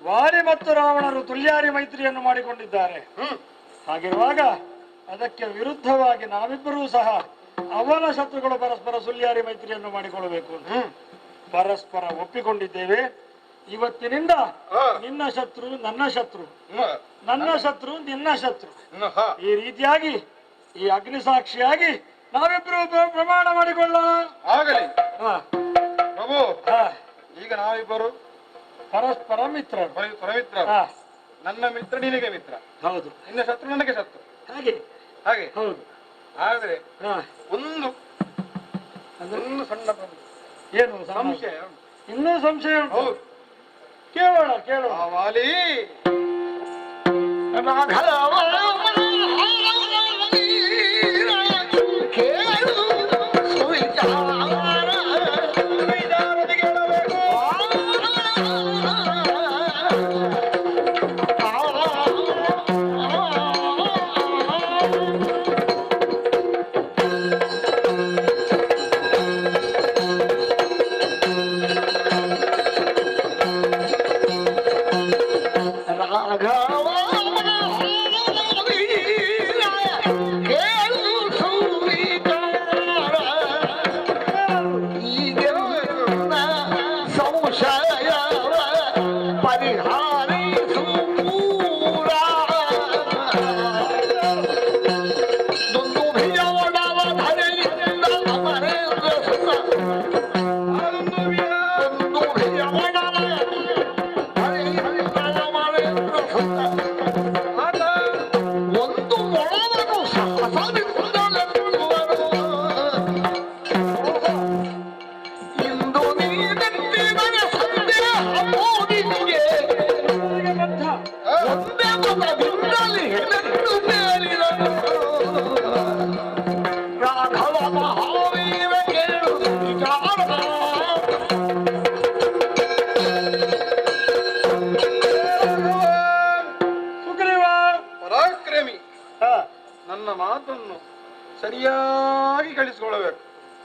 ವಾಲಿ ಮತ್ತು ರಾವಣರು ತುಲ್ಯಾರಿ ಮೈತ್ರಿಯನ್ನು ಮಾಡಿಕೊಂಡಿದ್ದಾರೆ. ಹಾಗಿರುವಾಗ ಅದಕ್ಕೆ ವಿರುದ್ಧವಾಗಿ ನಾವಿಬ್ಬರೂ ಸಹ ಅವನ ಶತ್ರುಗಳು ಪರಸ್ಪರ ಸುಲ್ಯಾರಿ ಮೈತ್ರಿಯನ್ನು ಮಾಡಿಕೊಳ್ಳಬೇಕು ಅಂತ ಪರಸ್ಪರ ಒಪ್ಪಿಕೊಂಡಿದ್ದೇವೆ. ಇವತ್ತಿನಿಂದ ನಿನ್ನ ಶತ್ರು ನನ್ನ ಶತ್ರು, ನನ್ನ ಶತ್ರು ನಿನ್ನ ಶತ್ರು, ಈ ರೀತಿಯಾಗಿ ಈ ಅಗ್ನಿ ಸಾಕ್ಷಿಯಾಗಿ ನಾವಿಬ್ರು ಪ್ರಮಾಣ ಮಾಡಿಕೊಳ್ಳೋಣ. ಆಗಲಿ ಪ್ರಭು. ಈಗ ನಾವಿಬ್ಬರು ಪರಸ್ಪರ ಮಿತ್ರರು. ನನ್ನ ಮಿತ್ರ ನಿನಗೆ ಮಿತ್ರ. ಹೌದು. ನಿನ್ನ ಶತ್ರು ನನಗೆ ಶತ್ರು. ಹಾಗೆ ಹಾಗೆ. ಹೌದು. ಆದ್ರೆ ಒಂದು ಸಣ್ಣ ಏನು ಸಂಶಯ, ಇನ್ನೂ ಸಂಶಯ ಉಂಟು. ಕೇಳೋಣ ಕೇಳೋಣ. ವಾಲಿ ನನ್ನ ಮಾತನ್ನು ಸರಿಯಾಗಿ ಕಳಿಸಿಕೊಳ್ಳಬೇಕು.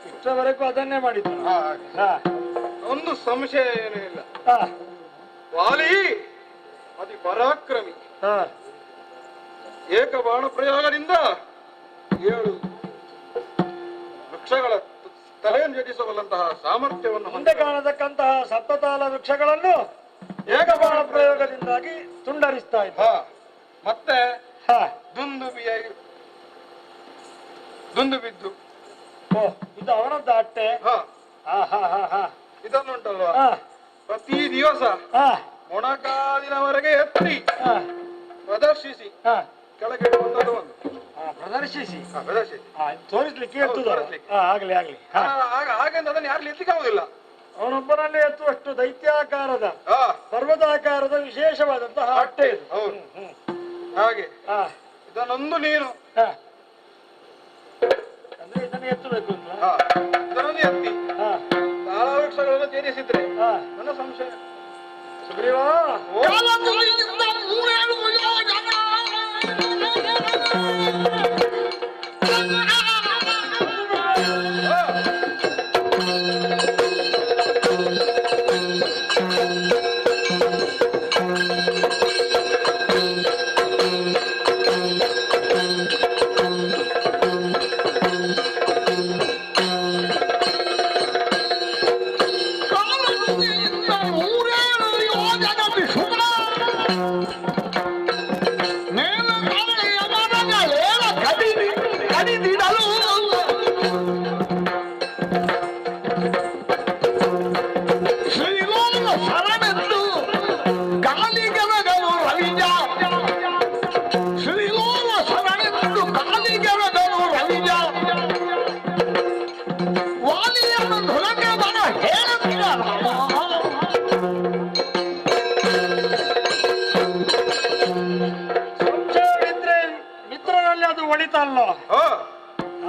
ಇಷ್ಟವರೆಗೂ ಅದನ್ನೇ ಮಾಡಿದ್ದು. ಒಂದು ಸಂಶಯ ಏನೂ ಇಲ್ಲ. ವಾಲಿ ಅತಿ ಪರಾಕ್ರಮಿ. ಏಕ ಬಾಣ ಪ್ರಯೋಗದಿಂದ 7 ವೃಕ್ಷಗಳ ತಲೆಯನ್ನು ಜಡಿಸಬಲ್ಲಂತಹ ಸಾಮರ್ಥ್ಯವನ್ನು ಮುಂದೆ ಕಾಣತಕ್ಕಂತಹ ಸಪ್ತತಾಲ ವೃಕ್ಷಗಳನ್ನು ಏಕಬಾಣ ಪ್ರಯೋಗದಿಂದಾಗಿ ತುಂಡರಿಸ್ತಾ ಇದ್ದ. ಮತ್ತೆ ದುಂದು ಬಿದ್ದು ಓ ಇದು ಅವನದ್ದು ಅಟ್ಟೆ. ಇದನ್ನುಂಟಲ್ವಾ ಪ್ರತಿ ದಿವಸ ಮೊಣಕಾಲಿನವರೆಗೆ ಎತ್ತಿ ಪ್ರದರ್ಶಿಸಿ ಕೆಳಗೆ ಬಂದದ್ದು ಒಂದು ಪ್ರದರ್ಶಿಸಿ ಪ್ರದರ್ಶಿಸಿ ತೋರಿಸ್ಲಿಕ್ಕೆ ಆಗ್ಲಿ ಆಗ್ಲಿ. ಹಾಗೆಂತ ಅದನ್ನು ಯಾರು ಎತ್ತಲಿಕ್ಕೆ ಆಗುದಿಲ್ಲ. ಅವನೊಬ್ಬನಲ್ಲೇ ಎತ್ತುವಷ್ಟು ದೈತ್ಯಾಕಾರದ ಪರ್ವತಾಕಾರದ ವಿಶೇಷವಾದಂತಹ ಅಟ್ಟೆ ಇದು. ಹೌದು ಹಾಗೆ ಇದನ್ನೊಂದು ನೀನು ಅಂದ್ರೆ ಇದನ್ನು ಎತ್ತಬೇಕು ಅಂತ ಇದನ್ನೊಂದು ಎತ್ತಿ ತಾಳವೃಕ್ಷಗಳನ್ನು ಛೇದಿಸಿದ್ರೆ ನನ್ನ ಸಂಶಯ ಸುಗ್ರೀವ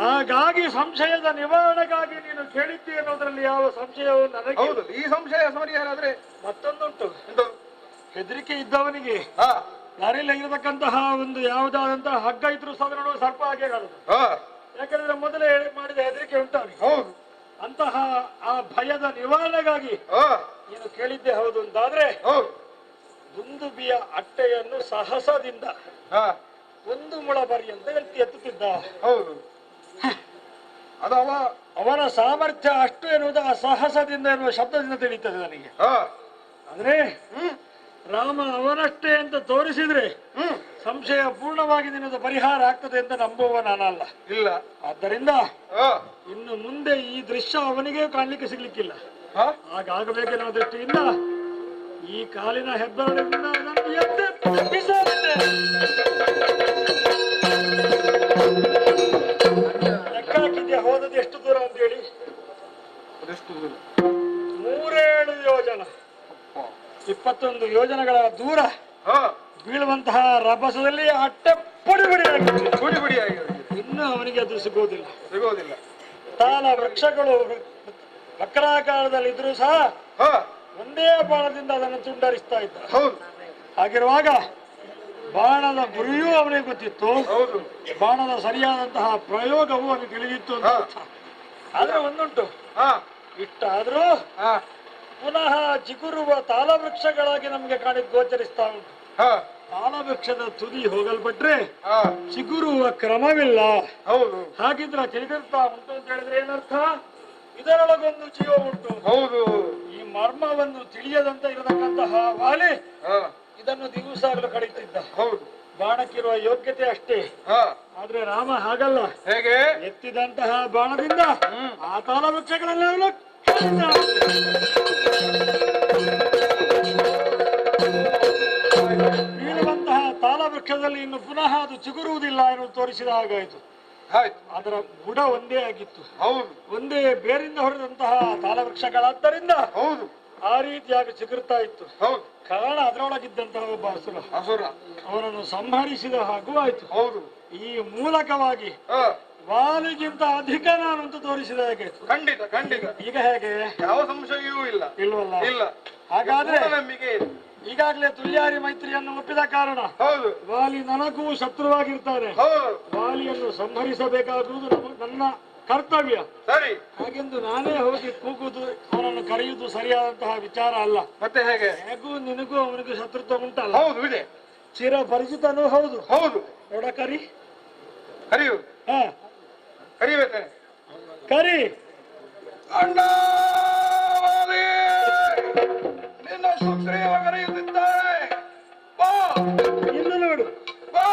ಹಾಗಾಗಿ ಸಂಶಯದ ನಿವಾರಣೆಗಾಗಿ ನೀನು ಕೇಳಿದ್ದಿ ಅನ್ನೋದ್ರಲ್ಲಿ ಯಾವ ಸಂಶಯವು ನನಗೆ. ಹೌದು, ಈ ಸಂಶಯ ಪರಿಹಾರಾದ್ರೆ ಮತ್ತೊಂದುಂಟು. ಹೆದರಿಕೆ ಇದ್ದವನಿಗೆ ಯಾರೆಲ್ಲ ಇರತಕ್ಕಂತಹ ಒಂದು ಯಾವುದಾದಂತಹ ಹಗ್ಗ ಇದ್ರು ಸಾಧನ ಸರ್ಪ ಹಾಗೆ ಕಾಣುದು. ಯಾಕಂದ್ರೆ ಮೊದಲೇ ಮಾಡಿದ ಹೆದರಿಕೆ ಉಂಟವನಿಗೆ. ಹೌದು, ಅಂತಹ ಆ ಭಯದ ನಿವಾರಣೆಗಾಗಿ ನೀನು ಕೇಳಿದ್ದೆ ಹೌದು ಅಂತಾದ್ರೆ ದುಂದುಬಿಯ ಅಟ್ಟೆಯನ್ನು ಸಾಹಸದಿಂದ ಒಂದು ಮುಳ ಪರ್ಯಂತ ಎತ್ತುತ್ತಿದ್ದ. ಹೌದು, ಅದು ಅವನ ಸಾಮರ್ಥ್ಯ ಅಷ್ಟು ಎನ್ನುವುದು ಆ ಸಾಹಸದಿಂದ ಎನ್ನುವ ಶಬ್ದದಿಂದ ತಿಳಿಯುತ್ತದೆ ನನಗೆ. ಆದ್ರೆ ರಾಮ ಅವನಷ್ಟೇ ಅಂತ ತೋರಿಸಿದ್ರೆ ಸಂಶಯ ಪೂರ್ಣವಾಗಿ ನಿನ್ನದು ಪರಿಹಾರ ಆಗ್ತದೆ ಅಂತ ನಂಬುವ ನಾನಲ್ಲ. ಇಲ್ಲ, ಆದ್ದರಿಂದ ಇನ್ನು ಮುಂದೆ ಈ ದೃಶ್ಯ ಅವನಿಗೆ ಕಾಣ್ಲಿಕ್ಕೆ ಸಿಗ್ಲಿಕ್ಕಿಲ್ಲ. ಹಾಗಾಗಬೇಕೆನ್ನುವ ದೃಷ್ಟಿಯಿಂದ ಈ ಕಾಲಿನ ಹೆಬ್ಬೆರಳಿನಿಂದ ಅದನ್ನು ಎತ್ತಿ ಬಿಸಾಡಿದೆ. ಲೆಕ್ಕ ಹಾಕಿದ್ಯಾ ಹೋದದ್ದು ಎಷ್ಟು ದೂರ ಅಂತ ಹೇಳಿ? 3-7 ಯೋಜನ, 21 ಯೋಜನಗಳ ದೂರ ಬೀಳುವಂತಹ ರಭಸದಲ್ಲಿ ಅಟ್ಟೆ ಪುಡಿ ಪುಡಿಯಾಗಿದೆ. ಇನ್ನು ಅವನಿಗೆ ಅದು ಸಿಗೋದಿಲ್ಲ. ತಾಲ ವೃಕ್ಷಗಳು ವಕ್ರಾಕಾರದಲ್ಲಿ ಇದ್ರೂ ಸಹ ಒಂದೇ ಬಾಣದಿಂದ ಅದನ್ನು ತುಂಡರಿಸ್ತಾ ಇದ್ದ. ಹಾಗಿರುವಾಗ ಬಾಣದ ಗುರಿಯೂ ಅವನಿಗೆ ಗೊತ್ತಿತ್ತು, ಬಾಣದ ಸರಿಯಾದಂತಹ ಪ್ರಯೋಗವೂ ಅವನಿಗೆ ತಿಳಿದಿತ್ತು ಅಂತ ಅರ್ಥ. ಆದ್ರೆ ಒಂದುಂಟು, ಇಷ್ಟಾದ್ರೂ ಪುನಃ ಚಿಗುರುವ ತಾಲವೃಕ್ಷಗಳಾಗಿ ನಮ್ಗೆ ಗೋಚರಿಸ್ತಾ ಉಂಟು. ತಾಲವೃಕ್ಷದ ತುದಿ ಹೋಗಲ್ಪಟ್ರೆ ಚಿಗುರುವ ಕ್ರಮವಿಲ್ಲ. ಹಾಗಿದ್ರೆ ಚಿಗುರ್ತಾ ಉಂಟು ಅಂತ ಹೇಳಿದ್ರೆ ಏನರ್ಥ? ಇದರೊಳಗೊಂದು ಜೀವ ಉಂಟು. ಈ ಮರ್ಮವನ್ನು ತಿಳಿಯದಂತ ಇರತಕ್ಕಂತಹ ವಾಲಿ ಇದನ್ನು ದಿವಸಾಗಲು ಕಡಿತಿದ್ದ. ಬಾಣಕ್ಕಿರುವ ಯೋಗ್ಯತೆ ಅಷ್ಟೇ. ಆದ್ರೆ ರಾಮ ಹಾಗಲ್ಲ. ಹೇಗೆ? ಎತ್ತಿದಂತಹ ಬಾಣದಿಂದ ಆ ತಾಲವೃಕ್ಷಗಳನ್ನೆಲ್ಲ ಬೀಳುವಂತಹ ತಾಲವೃಕ್ಷದಲ್ಲಿ ಇನ್ನು ಪುನಃ ಅದು ಚಿಗುರುವುದಿಲ್ಲ ಎನ್ನುವುದು ತೋರಿಸಿದ ಹಾಗಾಯಿತು. ಅದರ ಬುಡ ಒಂದೇ ಆಗಿತ್ತು, ಒಂದೇ ಬೇರಿಂದ ಹೊಡೆದಂತಹ ತಾಲವೃಕ್ಷಗಳಾದ್ದರಿಂದ ಆ ರೀತಿಯಾಗಿ ಚಿಗುರ್ತಾ ಇತ್ತು. ಕಾರಣ ಅದರೊಳಗಿದ್ದಂತಹ ಒಬ್ಬ ಅಸುರ ಅವನನ್ನು ಸಂಹರಿಸಿದ ಹಾಗೂ ಆಯ್ತು. ಈ ಮೂಲಕವಾಗಿ ವಾಲಿಗಿಂತ ಅಧಿಕ ನಾನು ಅಂತ ತೋರಿಸಿದ ಹಾಗಾಯ್ತು. ಖಂಡಿತ. ಈಗ ಹೇಗೆ? ಯಾವ ಸಂಶಯವೂ ಇಲ್ವಲ್ಲ? ಹಾಗಾದ್ರೆ ಈಗಾಗಲೇ ತುಲ್ಯಾರಿ ಮೈತ್ರಿಯನ್ನು ಒಪ್ಪಿದ ಕಾರಣ ವಾಲಿ ನನಗೂ ಶತ್ರುವಾಗಿರ್ತಾನೆ. ವಾಲಿಯನ್ನು ಸಂಹರಿಸಬೇಕಾಗುವುದು ನನ್ನ ಕರ್ತವ್ಯ. ಸರಿ, ಹಾಗೆಂದು ನಾನೇ ಹೋಗಿ ಕೂಗುದು ಅವನನ್ನು ಕರೆಯುವುದು ಸರಿಯಾದಂತಹ ವಿಚಾರ ಅಲ್ಲ. ಮತ್ತೆ ಹೇಗೆ? ಹೇಗೂ ನಿನಗೂ ಅವನಿಗೂ ಶತ್ರುತ್ವ ಉಂಟಲ್ಲ? ಹೌದು, ಇದೆ. ಚಿರ ಪರಿಚಿತನೂ ಹೌದು. ನೋಡ, ಕರಿಯು. ಕರಿಬೇಕೇನೆ? ಕರಿ. ಅಣ್ಣ, ನಿನ್ನ ಸುಗ್ರೀವ ಕರೆಯುತ್ತಿದ್ದಾಳೆ. ಬಾ, ಇನ್ನು ನೋಡು. ಬಾ.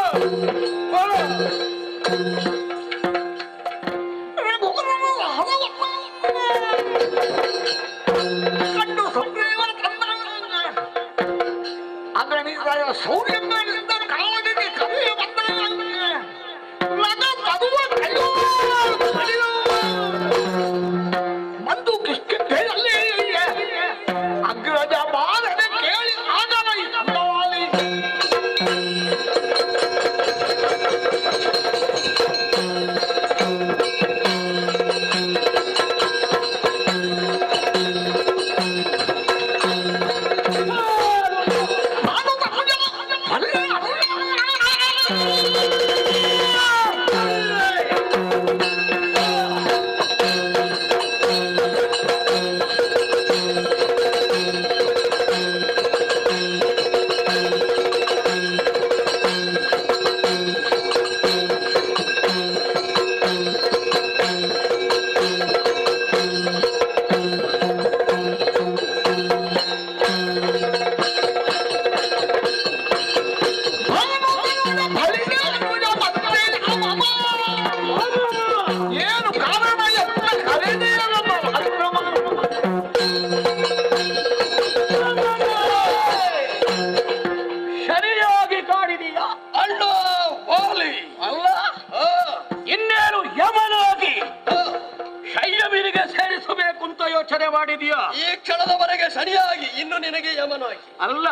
ಯೋಚನೆ ಮಾಡಿದೀಯಾ? ಈ ಕ್ಷಣದವರೆಗೆ ಸರಿಯಾಗಿ, ಇನ್ನು ನಿನಗೆ ಯಮನಾಗಿ ಅಲ್ಲ,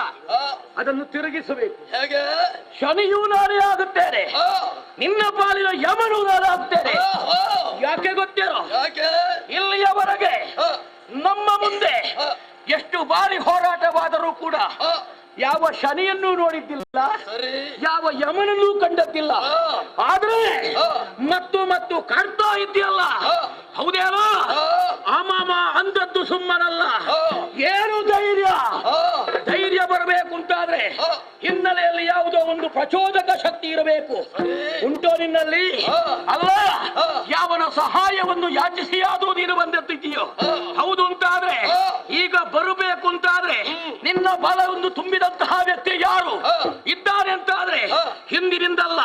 ಅದನ್ನು ತಿರುಗಿಸಬೇಕು. ಹೇಗೆ? ಶನಿಯೂ ನಾನೇ ಆಗುತ್ತೇನೆ, ನಿನ್ನ ಪಾಲಿನ ಯಮನೂ ನಾನಾಗುತ್ತೇನೆ. ಯಾಕೆ ಗೊತ್ತೇನೋ? ಯಾಕೆ? ಇಲ್ಲಿಯವರೆಗೆ ನಮ್ಮ ಮುಂದೆ ಎಷ್ಟು ಬಾರಿ ಹೋರಾಟವಾದರೂ ಕೂಡ ಯಾವ ಶನಿಯನ್ನೂ ನೋಡಿದ್ದಿಲ್ಲ, ಯಾವ ಯಮನನ್ನೂ ಕಂಡದ್ದಿಲ್ಲ. ಆದ್ರೆ ಮತ್ತು ಮತ್ತು ಕಾಡ್ತಾ ಇದ್ದೀಯಲ್ಲ, ಹೌದೇನೋ? ಅಮಾಮ ಅಂದದ್ದು ಸುಮ್ಮನಲ್ಲ. ಏನು ಧೈರ್ಯ? ಧೈರ್ಯ ಬರಬೇಕು ಅಂತಾದ್ರೆ ಹಿನ್ನೆಲೆಯಲ್ಲಿ ಯಾವುದೋ ಒಂದು ಪ್ರಚೋದಕ ಶಕ್ತಿ ಇರಬೇಕು. ಉಂಟೋ ನಿನ್ನಲ್ಲಿ? ಅಲ್ಲ, ಯಾವನ ಸಹಾಯವನ್ನು ಯಾಚಿಸಿಯಾದರೂ ನೀನು ಬಂದಿದ್ದೀಯೋ? ಹೌದು ಅಂತಾದ್ರೆ ಈಗ ಬರಬೇಕು ಅಂತಾದ್ರೆ ನಿನ್ನ ಬಲವನ್ನು ತುಂಬಿದಂತಹ ವ್ಯಕ್ತಿ ಯಾರು ಇದ್ದಾನೆ ಅಂತಾದ್ರೆ ಹಿಂದಿನಿಂದಲ್ಲ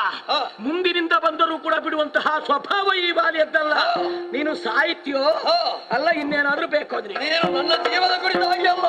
ಮುಂದಿನಿಂದ ಬಂದರೂ ಕೂಡ ಬಿಡುವಂತಹ ಸ್ವಭಾವ ಈ ಬಾಲಿಯದ್ದಲ್ಲ. ನೀನು ಸಾಹಿತ್ಯೋ ಅಲ್ಲ, ಇನ್ನೇನಾದ್ರೂ ಬೇಕಾದ್ರೆ ನೀನು ನನ್ನ ಜೀವನ ಕುರಿತಾಗಿ ಅಲ್ಲ,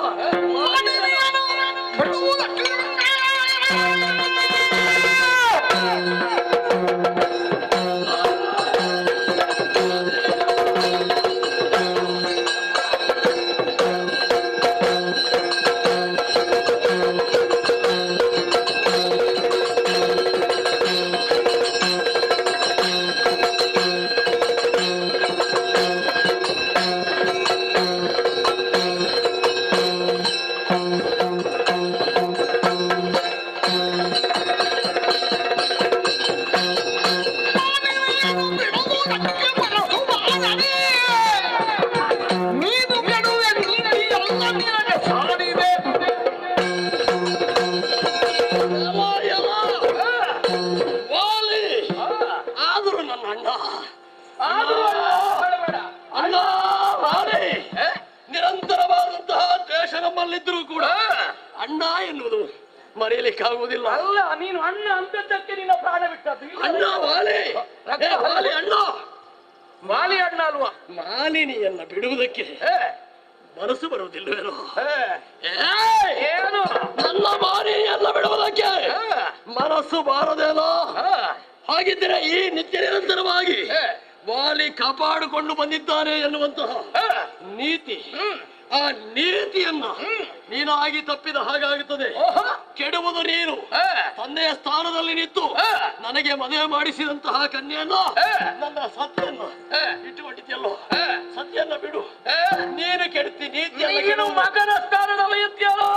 ನಿರಂತರವಾದಂತಹ ದ್ವೇಷ ನಮ್ಮಲ್ಲಿದ್ದರೂ ಕೂಡ ಅಣ್ಣ ಎನ್ನುವುದು ಮರೆಯಲಿಕ್ಕಾಗುವುದಿಲ್ಲ. ಅಲ್ಲ, ನೀನು ಅಣ್ಣ ಅಂತದ್ದಕ್ಕೆ ನಿನ್ನ ಪ್ರಾಣ ಬಿಟ್ಟದ್ದು. ಅಣ್ಣ ವಾಲಿ, ವಾಲಿ ಅಣ್ಣ, ಮಾಲಿ ಅಣ್ಣ ಅಲ್ವಾ? ಮಾಲಿನಿಯನ್ನ ಬಿಡುವುದಕ್ಕೆ ಮನಸ್ಸು ಬರುವುದಿಲ್ಲವೇನೋ? ಏನು? ನನ್ನ ಮಾಲಿನಿಯನ್ನ ಬಿಡುವುದಕ್ಕೆ ಮನಸ್ಸು ಬಾರದೇನೋ? ಹಾಗಿದ್ದರೆ ಈ ನಿತ್ಯ ನಿರಂತರವಾಗಿ ವಾಲಿ ಕಾಪಾಡಿಕೊಂಡು ಬಂದಿದ್ದಾನೆ ಎನ್ನುವಂತಹ ನೀತಿ, ಆ ನೀತಿಯನ್ನ ನೀನಾಗಿ ತಪ್ಪಿದ ಹಾಗಾಗುತ್ತದೆ. ಕೆಡುವುದು ನೀನು. ತಂದೆಯ ಸ್ಥಾನದಲ್ಲಿ ನಿಂತು ನನಗೆ ಮದುವೆ ಮಾಡಿಸಿದಂತಹ ಕನ್ಯೆಯನ್ನ, ನನ್ನ ಸತ್ಯನ್ನ ಇಟ್ಟುಕೊಂಡಿದ್ಯಲ್ಲೋ, ಸತ್ಯನ್ನ ಬಿಡು. ನೀನು ಕೆಡುತ್ತಿ, ನೀತಿಯನ್ನು ಮಗನ ಸ್ಥಾನದಲ್ಲಿ ಇದ್ಯಲ್ಲೋ.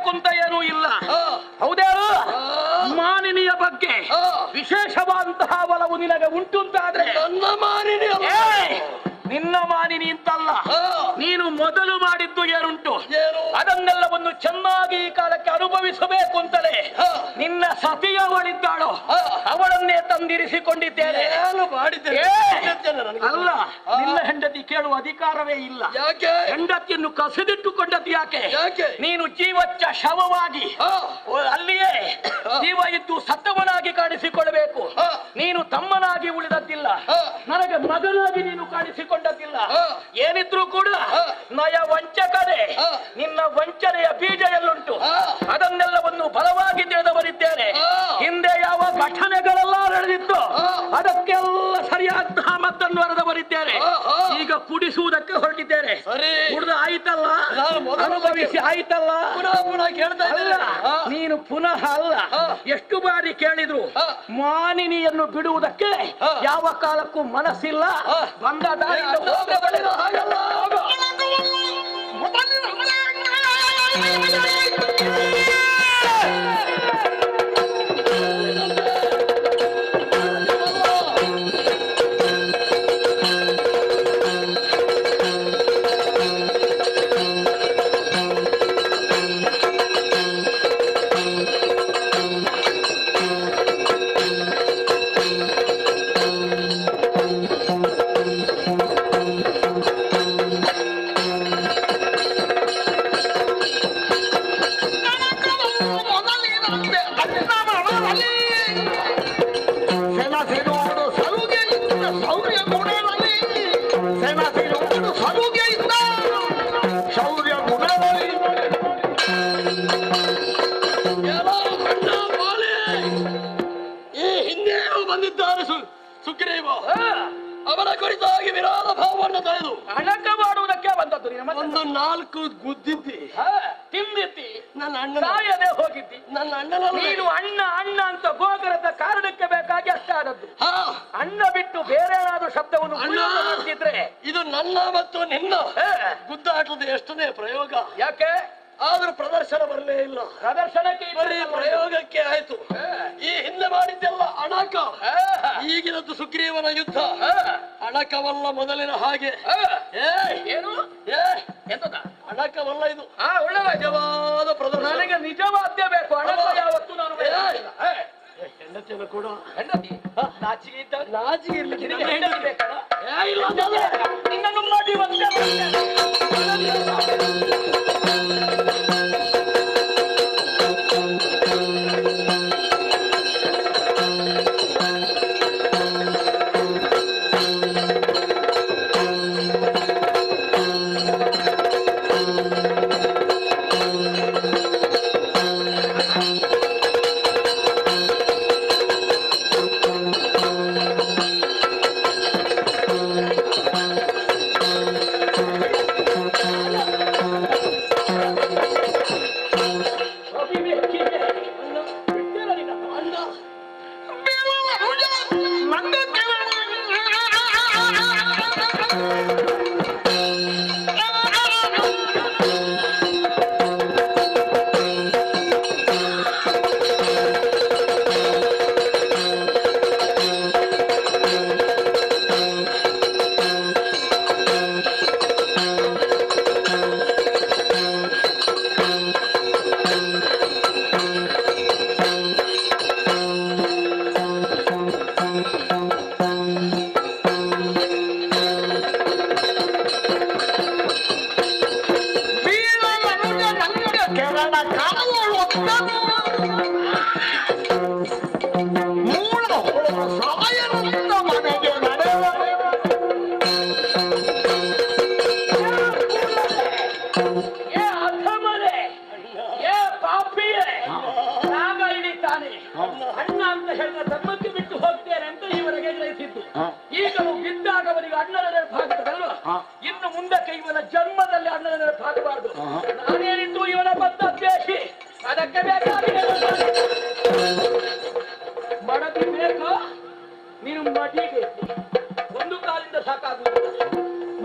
ಮಾಡಬೇಕು ಅಂತ ಏನೂ ಇಲ್ಲ. ಹೌದೇಳು? ಮಾನಿನಿಯ ಬಗ್ಗೆ ವಿಶೇಷವಾದಂತಹ ಒಲವು ನಿನಗೆ ಉಂಟು ಅಂತಾದ್ರೆ ನನ್ನ ಮಾನಿನಿ ಅಲ್ಲ. ನಿನ್ನ ಮಾನಿನಿ ಅಂತಲ್ಲ, ನೀನು ಮೊದಲು ಮಾಡಿದ್ದು ಏನುಂಟು ಏನು? ಅದನ್ನೆಲ್ಲವನ್ನು ಚೆನ್ನಾಗಿ ಈ ಕಾಲಕ್ಕೆ ಅನುಭವಿಸಬೇಕು ಅಂತಲೇ ನಿನ್ನ ಸತಿಯವಳಿದ್ದಾಳೋ ಅವಳನ್ನೇ ತಂದಿರಿಸಿಕೊಂಡಿದ್ದೇನೆ. ಏನು ಮಾಡಿದ್ದೇನೆ? ಅಲ್ಲ, ನಿನ್ನ ಹೆಂಡತಿ ಕೇಳುವ ಅಧಿಕಾರವೇ ಇಲ್ಲ. ಯಾಕೆ? ಹೆಂಡತಿಯನ್ನು ಕಸಿದಿಟ್ಟುಕೊಂಡದ್ದು ಯಾಕೆ? ಯಾಕೆ? ನೀನು ಜೀವಚ್ಚ ಶವವಾಗಿ ಅಲ್ಲಿಯೇ ಜೀವ ಇದ್ದು ಸತ್ತವನಾಗಿ ಕಾಣಿಸಿಕೊಳ್ಳಬೇಕು. ನೀನು ತಮ್ಮನಾಗಿ ಉಳಿದದ್ದಿಲ್ಲ, ನನಗೆ ಮಗನಾಗಿ ನೀನು ಕಾಣಿಸಿಕೊಂಡದ್ದಿಲ್ಲ. ಏನಿದ್ರು ಕೂಡ ನಯ ವಂಚಕನೇ. ನಿನ್ನ ವಂಚನೆಯ ಬೀಜ ಎಲ್ಲುಂಟು ಅದನ್ನೆಲ್ಲವನ್ನು ಬಲವಾಗಿ ತಿಳಿದವರಿದ್ದೇನೆ. ಹಿಂದೆ ಯಾವ ಘಟನೆಗಳೆಲ್ಲ ನಡೆದಿತ್ತು ಅದಕ್ಕೆಲ್ಲ ಸರಿಯಾದ ಮತ್ತನ್ನು ಬರೆದವರಿದ್ದೇನೆ. ಈಗ ಕುಡಿಸುವುದಕ್ಕೆ ಹೊರಟಿದ್ದೇನೆ. ಕುಡಿದು ಆಯ್ತಲ್ಲ, ಅನುಭವಿಸಿ ಆಯ್ತಲ್ಲ, ಕೇಳ್ತಾ ಅಲ್ಲ ನೀನು ಪುನಃ ಅಲ್ಲ. ಎಷ್ಟು ಬಾರಿ ಕೇಳಿದ್ರು ಮಾನಿನಿಯನ್ನು ಬಿಡುವುದಕ್ಕೆ ಯಾವ ಕಾಲಕ್ಕೂ ಮನಸ್ಸಿಲ್ಲ. ಬಂದ ದಾರಿಯಿಂದ ಹೋದ್ರೆ ಒಳ್ಳೆಯದು. ಹಾಗಲ್ಲ. ಸುಗ್ರೀವ ಅವರ ಕುರಿತಾಗಿ ವಿರೋಧ ಭಾವವನ್ನು ತೊಳೆದು ಅಣಕ ಮಾಡುವುದಕ್ಕೆ ಬಂದದ್ದು. ಒಂದು 4 ಗುದ್ದಿದ್ದಿ, ತಿಂದಿದ್ದಿ, ನನ್ನ ಅಣ್ಣ ಸಾಯದೆ ಹೋಗಿದ್ದಿ. ನನ್ನ ಅಣ್ಣನ ನೀನು ಅಣ್ಣ ಅಣ್ಣ ಅಂತ ಗೋಗರದ ಕಾರಣಕ್ಕೆ ಬೇಕಾಗಿ ಅಷ್ಟಾದದ್ದು. ಅಣ್ಣ ಬಿಟ್ಟು ಬೇರೆ ಏನಾದ್ರೂ ಶಬ್ದವನ್ನು ಮಾಡ್ತಿದ್ರೆ ಇದು ನನ್ನ ಮತ್ತು ನಿನ್ನ ಗುದ್ದಾಟದ ಎಷ್ಟನೇ ಪ್ರಯೋಗ. ಯಾಕೆ? ಆದ್ರೂ ಪ್ರದರ್ಶನ ಬರಲೇ ಇಲ್ಲ. ಪ್ರದರ್ಶನಕ್ಕೆ ಬರೀ ಪ್ರಯೋಗಕ್ಕೆ ಆಯ್ತು. ಈ ಹಿಂದೆ ಮಾಡಿದ್ದೆಲ್ಲ ಅಣಕ, ಈಗಿನದ್ದು ಸುಗ್ರೀವನ ಯುದ್ಧ. ಅಣಕವಲ್ಲ ಮೊದಲಿನ ಹಾಗೆ. ಏನು ಎಂತದ ಅಣಕವಲ್ಲ ಇದು. ಒಳ್ಳೆದ ನಿಜವಾದ ಪ್ರದರ್ಶನ. ನನಗೆ ನಿಜವಾದ್ಯ ಬೇಕು. ಅಣಕ ಯಾವತ್ತು ನಾನು ಹೆಂಡತಿಯನ್ನು ಕೂಡ ಹೆಂಡತಿ ನಾಚಿಗೆ ಇದ್ದ ನಾಚಿಗೆ ಇರ್ಲಿಕ್ಕೆ ಹೆಂಡತಿ ಬೇಕಲ್ಲ. ನಿನ್ನನ್ನು ಮಾಡಿ ಅಣ್ಣ ಅಂತ ಹೇಳಿದ ಧರ್ಮಕ್ಕೆ ಬಿಟ್ಟು ಹೋಗ್ತೇನೆ ಅಂತ ಇವರಿಗೆ ಗ್ರಹಿಸಿದ್ದು. ಈಗಲೂ ಬಿದ್ದಾಗ ಅವರಿಗೆ ಅಣ್ಣನ ನೆನಪಾಗುತ್ತದಲ್ವಾ? ಇನ್ನು ಮುಂದಕ್ಕೆ ಇವನ ಜನ್ಮದಲ್ಲಿ ಅಣ್ಣನ ನೆನಪಾಗಬಾರ್ದು. ನಾನೇನಿದ್ದು ಇವನ ಬದ್ಧ ದ್ವೇಷಿ. ಅದಕ್ಕೆ ಬೇಕಾಗಿ ಮಡದಿ ಬೇಕು. ನೀನು ಮಡಿಗೆ ಒಂದು ಕಾಲಿಂದ ಸಾಕಾಗುವುದಿಲ್ಲ,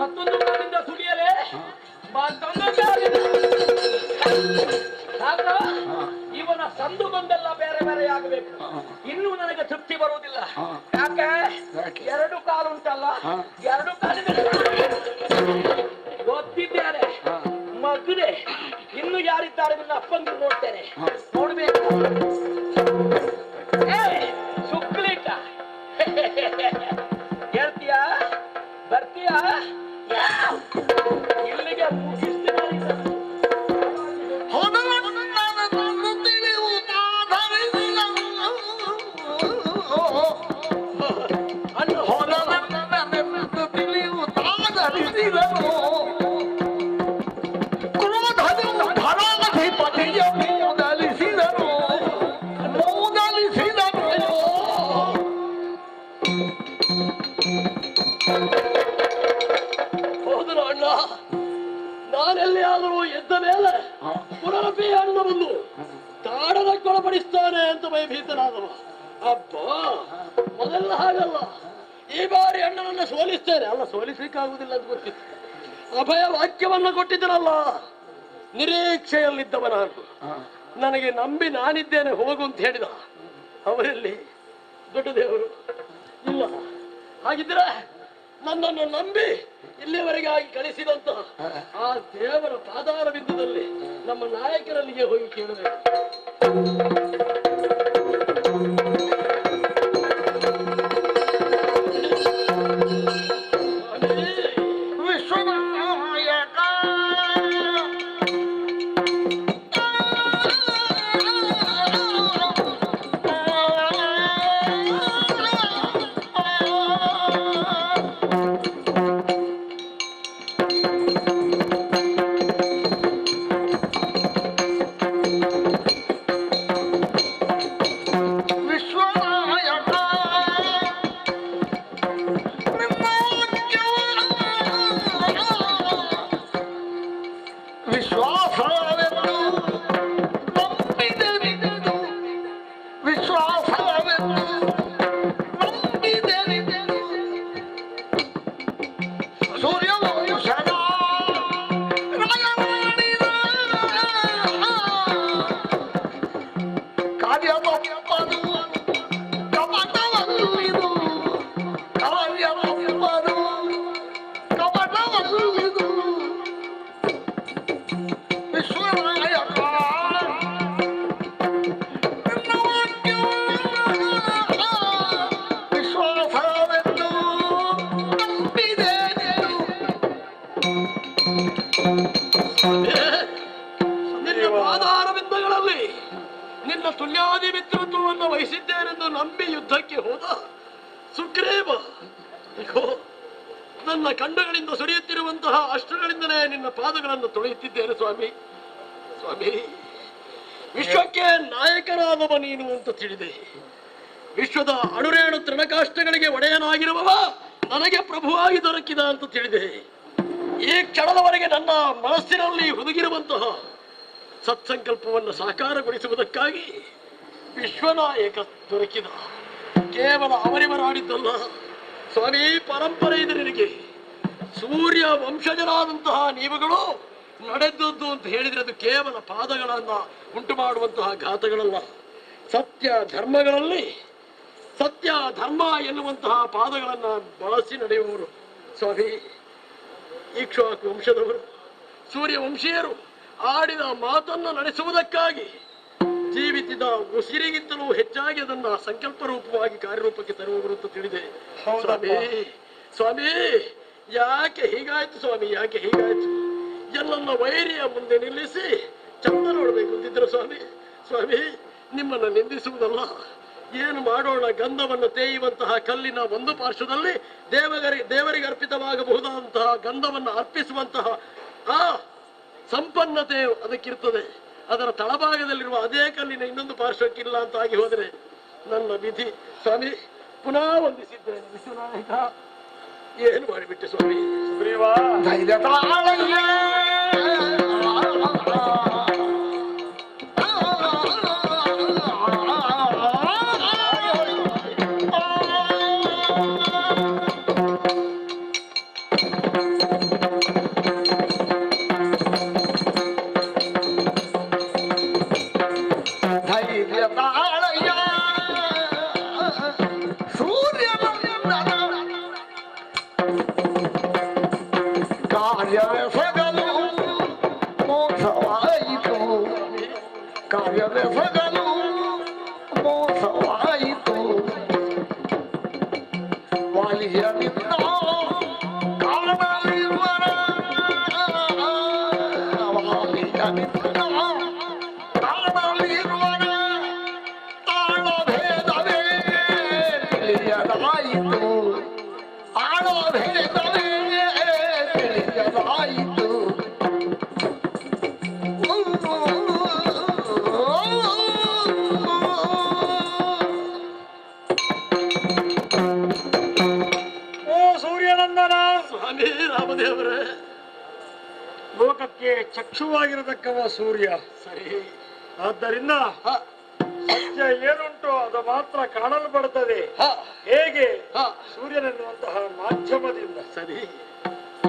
ಮತ್ತೊಂದು ಕಾಲಿಂದ ಸುಡಿಯಲೇ ಮತ್ತೊಂದು ಕಾಲಿಂದ ಸಾಕು. ಸಂದು ಬಂದೆಲ್ಲ ಬೇರೆ ಬೇರೆ ಆಗಬೇಕು. ಇನ್ನೂ ನನಗೆ ತೃಪ್ತಿ ಬರುವುದಿಲ್ಲ. ಯಾಕೆ? ಎರಡು ಕಾಲು ಉಂಟಲ್ಲ, ಎರಡು ಕಾಲಿನ ಗೊತ್ತಿದ್ದೇನೆ ಮಗುದೆ. ಇನ್ನು ಯಾರಿದ್ದಾರೆ ನಿನ್ನ ಅಪ್ಪಂದು ನೋಡ್ತೇನೆ, ನೋಡ್ಬೇಕು. ಸುಕ್ಲಿಕ ಹೇಳ್ತೀಯಾ, ಬರ್ತೀಯಾ? ಇಲ್ಲಿಗೆ ಮುಗಿಸ್ತೀನಿ. ಹೌದು ಅಣ್ಣ, ನಾನೆಲ್ಲಿಯಾದರೂ ಎದ್ದ ಮೇಲೆ ಪುನರಪಿ ಅಣ್ಣವನ್ನು ತಾಡದಕ್ಕೊಳಪಡಿಸ್ತಾನೆ ಅಂತ ಭಯಭೀತನಾದವ. ಅಬ್ಬಾ, ಮೊದಲ ಹಾಗಲ್ಲ, ಈ ಬಾರಿ ಅಣ್ಣನನ್ನ ಸೋಲಿಸ್ತೇನೆ. ಅಲ್ಲ, ಸೋಲಿಸ್ಲಿಕ್ಕಾಗುವುದಿಲ್ಲ ಅಂತ ಗೊತ್ತಿತ್ತು. ಅಭಯ ವಾಕ್ಯವನ್ನು ಕೊಟ್ಟಿದ್ದನಲ್ಲ, ನಿರೀಕ್ಷೆಯಲ್ಲಿದ್ದವ ನಾನು. ನನಗೆ ನಂಬಿ ನಾನಿದ್ದೇನೆ ಹೋಗು ಅಂತ ಹೇಳಿದ. ಅವರಲ್ಲಿ ದೊಡ್ಡ ದೇವರು ಇಲ್ಲ. ಹಾಗಿದ್ರೆ ನನ್ನನ್ನು ನಂಬಿ ಇಲ್ಲಿವರೆಗಾಗಿ ಕಳಿಸಿದಂತ ಆ ದೇವರ ಪಾದಾರ ಬಿಂದುದಲ್ಲಿ ನಮ್ಮ ನಾಯಕರಲ್ಲಿಗೆ ಹೋಗಿ ಕೇಳಬೇಕು. ನಿನ್ನ ಪಾದಾರ ಬಿಂದುಗಳಲ್ಲಿ ನಿನ್ನ ತುಲ್ಯಾದಿ ಮಿತ್ರತ್ವವನ್ನು ವಹಿಸಿದ್ದೇನೆಂದು ನಂಬಿ ಯುದ್ಧಕ್ಕೆ ಹೋದ ಸುಗ್ರೀವ, ನನ್ನ ಕಂಡಗಳಿಂದ ಸುರಿಯುತ್ತಿರುವಂತಹ ಅಷ್ಟಗಳಿಂದಲೇ ನಿನ್ನ ಪಾದಗಳನ್ನು ತೊಳೆಯುತ್ತಿದ್ದೇನೆ ಸ್ವಾಮಿ. ಸ್ವಾಮಿ, ವಿಶ್ವಕ್ಕೆ ನಾಯಕನಾದವ ನೀನು ಅಂತ ತಿಳಿದೆ. ವಿಶ್ವದ ಅಣುರೇಣು ತೃಣಕಾಷ್ಟಗಳಿಗೆ ಒಡೆಯನಾಗಿರುವವ ನನಗೆ ಪ್ರಭುವಾಗಿ ದೊರಕಿದ ಅಂತ ತಿಳಿದೆ. ಈ ಕ್ಷಣದವರೆಗೆ ನನ್ನ ಮನಸ್ಸಿನಲ್ಲಿ ಹುದುಗಿರುವಂತಹ ಸತ್ಸಂಕಲ್ಪವನ್ನು ಸಾಕಾರಗೊಳಿಸುವುದಕ್ಕಾಗಿ ವಿಶ್ವನಾಯಕ ದೊರಕಿದ. ಕೇವಲ ಅವರಿವರಾಡಿದ್ದಲ್ಲ ಸ್ವಾಮಿ, ಪರಂಪರೆ ಇದೆ ನಿನಗೆ. ಸೂರ್ಯ ವಂಶಜರಾದಂತಹ ನೀವುಗಳು ನಡೆದದ್ದು ಅಂತ ಹೇಳಿದ್ರೆ ಅದು ಕೇವಲ ಪಾದಗಳನ್ನ ಉಂಟು ಮಾಡುವಂತಹ ಘಾತಗಳಲ್ಲ. ಸತ್ಯ ಧರ್ಮಗಳಲ್ಲಿ ಸತ್ಯ ಧರ್ಮ ಎನ್ನುವಂತಹ ಪಾದಗಳನ್ನ ಬಳಸಿ ನಡೆಯುವವರು ಸ್ವಾಮಿ. ಇಕ್ಷ್ವಾಕು ವಂಶದವರು, ಸೂರ್ಯ ವಂಶೀಯರು ಆಡಿದ ಮಾತನ್ನು ನಡೆಸುವುದಕ್ಕಾಗಿ ಜೀವಿತದ ಉಸಿರಿಗಿಂತಲೂ ಹೆಚ್ಚಾಗಿ ಅದನ್ನ ಸಂಕಲ್ಪ ರೂಪವಾಗಿ ಕಾರ್ಯರೂಪಕ್ಕೆ ತರುವವರು ಅಂತ ತಿಳಿದೆ. ಸ್ವಾಮಿ ಸ್ವಾಮಿ, ಯಾಕೆ ಹೀಗಾಯ್ತು ಸ್ವಾಮಿ, ಯಾಕೆ ಹೀಗಾಯ್ತು? ಎಲ್ಲನ್ನ ವೈರಿಯ ಮುಂದೆ ನಿಲ್ಲಿಸಿ ಚಂದ ನೋಡ್ಬೇಕು ಅಂತಿದ್ರು ಸ್ವಾಮಿ. ಸ್ವಾಮಿ, ನಿಮ್ಮನ್ನ ನಿಂದಿಸುವುದಲ್ಲ, ಏನು ಮಾಡೋಣ? ಗಂಧವನ್ನು ತೇಯುವಂತಹ ಕಲ್ಲಿನ ಒಂದು ಪಾರ್ಶ್ವದಲ್ಲಿ ದೇವರಿಗೆ ಅರ್ಪಿತವಾಗಬಹುದಾದಂತಹ ಗಂಧವನ್ನು ಅರ್ಪಿಸುವಂತಹ ಆ ಸಂಪನ್ನತೆ ಅದಕ್ಕಿರ್ತದೆ. ಅದರ ತಳಭಾಗದಲ್ಲಿರುವ ಅದೇ ಕಲ್ಲಿನ ಇನ್ನೊಂದು ಪಾರ್ಶ್ವಕ್ಕಿಲ್ಲ ಅಂತ ಆಗಿ ಹೋದರೆ ನನ್ನ ವಿಧಿ. ಸ್ವಾಮಿ, ಪುನಃ ವಂದಿಸಿದ್ದೇನೆ ವಿಶ್ವನಾಯಕ. ಏನು ಮಾಡಿಬಿಟ್ಟೆ ಸ್ವಾಮಿ. ಧೈರ್ಯ ಕಾರ್ಯವೆಸಗಲು ಮೋಸವಾಯಿತು. ವಾಲಿಯ ನಿನ್ನ ಕಾಣಲಿರುವರ, ವಾಲಿಯ ನಿನ್ನ ಕಾಣಲಿರುವರ ತಾಳಭೇದವೇ ತಿಳಿಯಲಾಯಿತು. ಆಳಭೇದವೇ ತಿಳಿಯಲಾಯಿತು. ಸೂರ್ಯನಂದನ ಸ್ವಾಮಿ ರಾಮದೇವರೇ, ಲೋಕಕ್ಕೆ ಚಕ್ಷುವಾಗಿರತಕ್ಕವ ಸೂರ್ಯ. ಸರಿ. ಆದ್ದರಿಂದ ಸತ್ಯ ಏನುಂಟು ಅದು ಮಾತ್ರ ಕಾಣಲ್ಪಡುತ್ತದೆ. ಹೇಗೆ ಸೂರ್ಯನೆನ್ನುವಂತಹ ಮಾಧ್ಯಮದಿಂದ. ಸರಿ.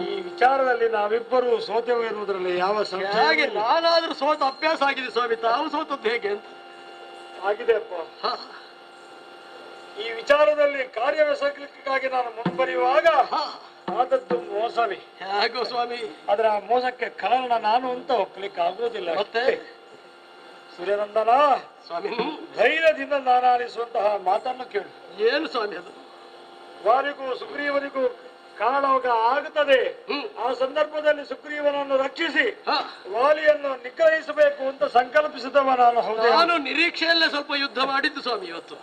ಈ ವಿಚಾರದಲ್ಲಿ ನಾವಿಬ್ಬರು ಸೋತೆವು ಎನ್ನುವುದರಲ್ಲಿ ಯಾವ ಹಾಗೆ ಸಂಶಯ ನಾನಾದ್ರೂ ಸೋತ ಅಭ್ಯಾಸ ಆಗಿದೆ ಸ್ವಾಮಿ, ತಾವು ಸೋತದ್ದು ಹೇಗೆ ಅಂತ ಆಗಿದೆಪ್ಪ. ಈ ವಿಚಾರದಲ್ಲಿ ಕಾರ್ಯವೆಸಗಲಿಕ್ಕಾಗಿ ನಾನು ಮುಂಬರಿಯುವಾಗ ಆದದ್ದು ಮೋಸವೇ. ಹೇಗೋ ಸ್ವಾಮಿ? ಆದ್ರೆ ಆ ಮೋಸಕ್ಕೆ ಕಾರಣ ನಾನು ಅಂತ ಒಪ್ಪಲಿಕ್ಕೆ ಆಗುವುದಿಲ್ಲ. ಮತ್ತೆ ಸೂರ್ಯನಂದನ ಸ್ವಾಮಿ, ಧೈರ್ಯದಿಂದ ನಾನು ಆಲಿಸುವಂತಹ ಮಾತನ್ನು ಕೇಳು. ಏನು ಸ್ವಾಮಿ ಅದು? ವಾರಿಗೂ ಸುಗ್ರೀವನಿಗೂ ಕಾರಣವಾಗ ಆಗುತ್ತದೆ. ಆ ಸಂದರ್ಭದಲ್ಲಿ ಸುಗ್ರೀವನನ್ನು ರಕ್ಷಿಸಿ ವಾಲಿಯನ್ನು ನಿಗ್ರಹಿಸಬೇಕು ಅಂತ ಸಂಕಲ್ಪಿಸಿದವ ನಾನು. ಹೌದು, ನಾನು ನಿರೀಕ್ಷೆಯಲ್ಲೇ ಸ್ವಲ್ಪ ಯುದ್ಧ ಮಾಡಿದ್ದು ಸ್ವಾಮಿ. ಇವತ್ತು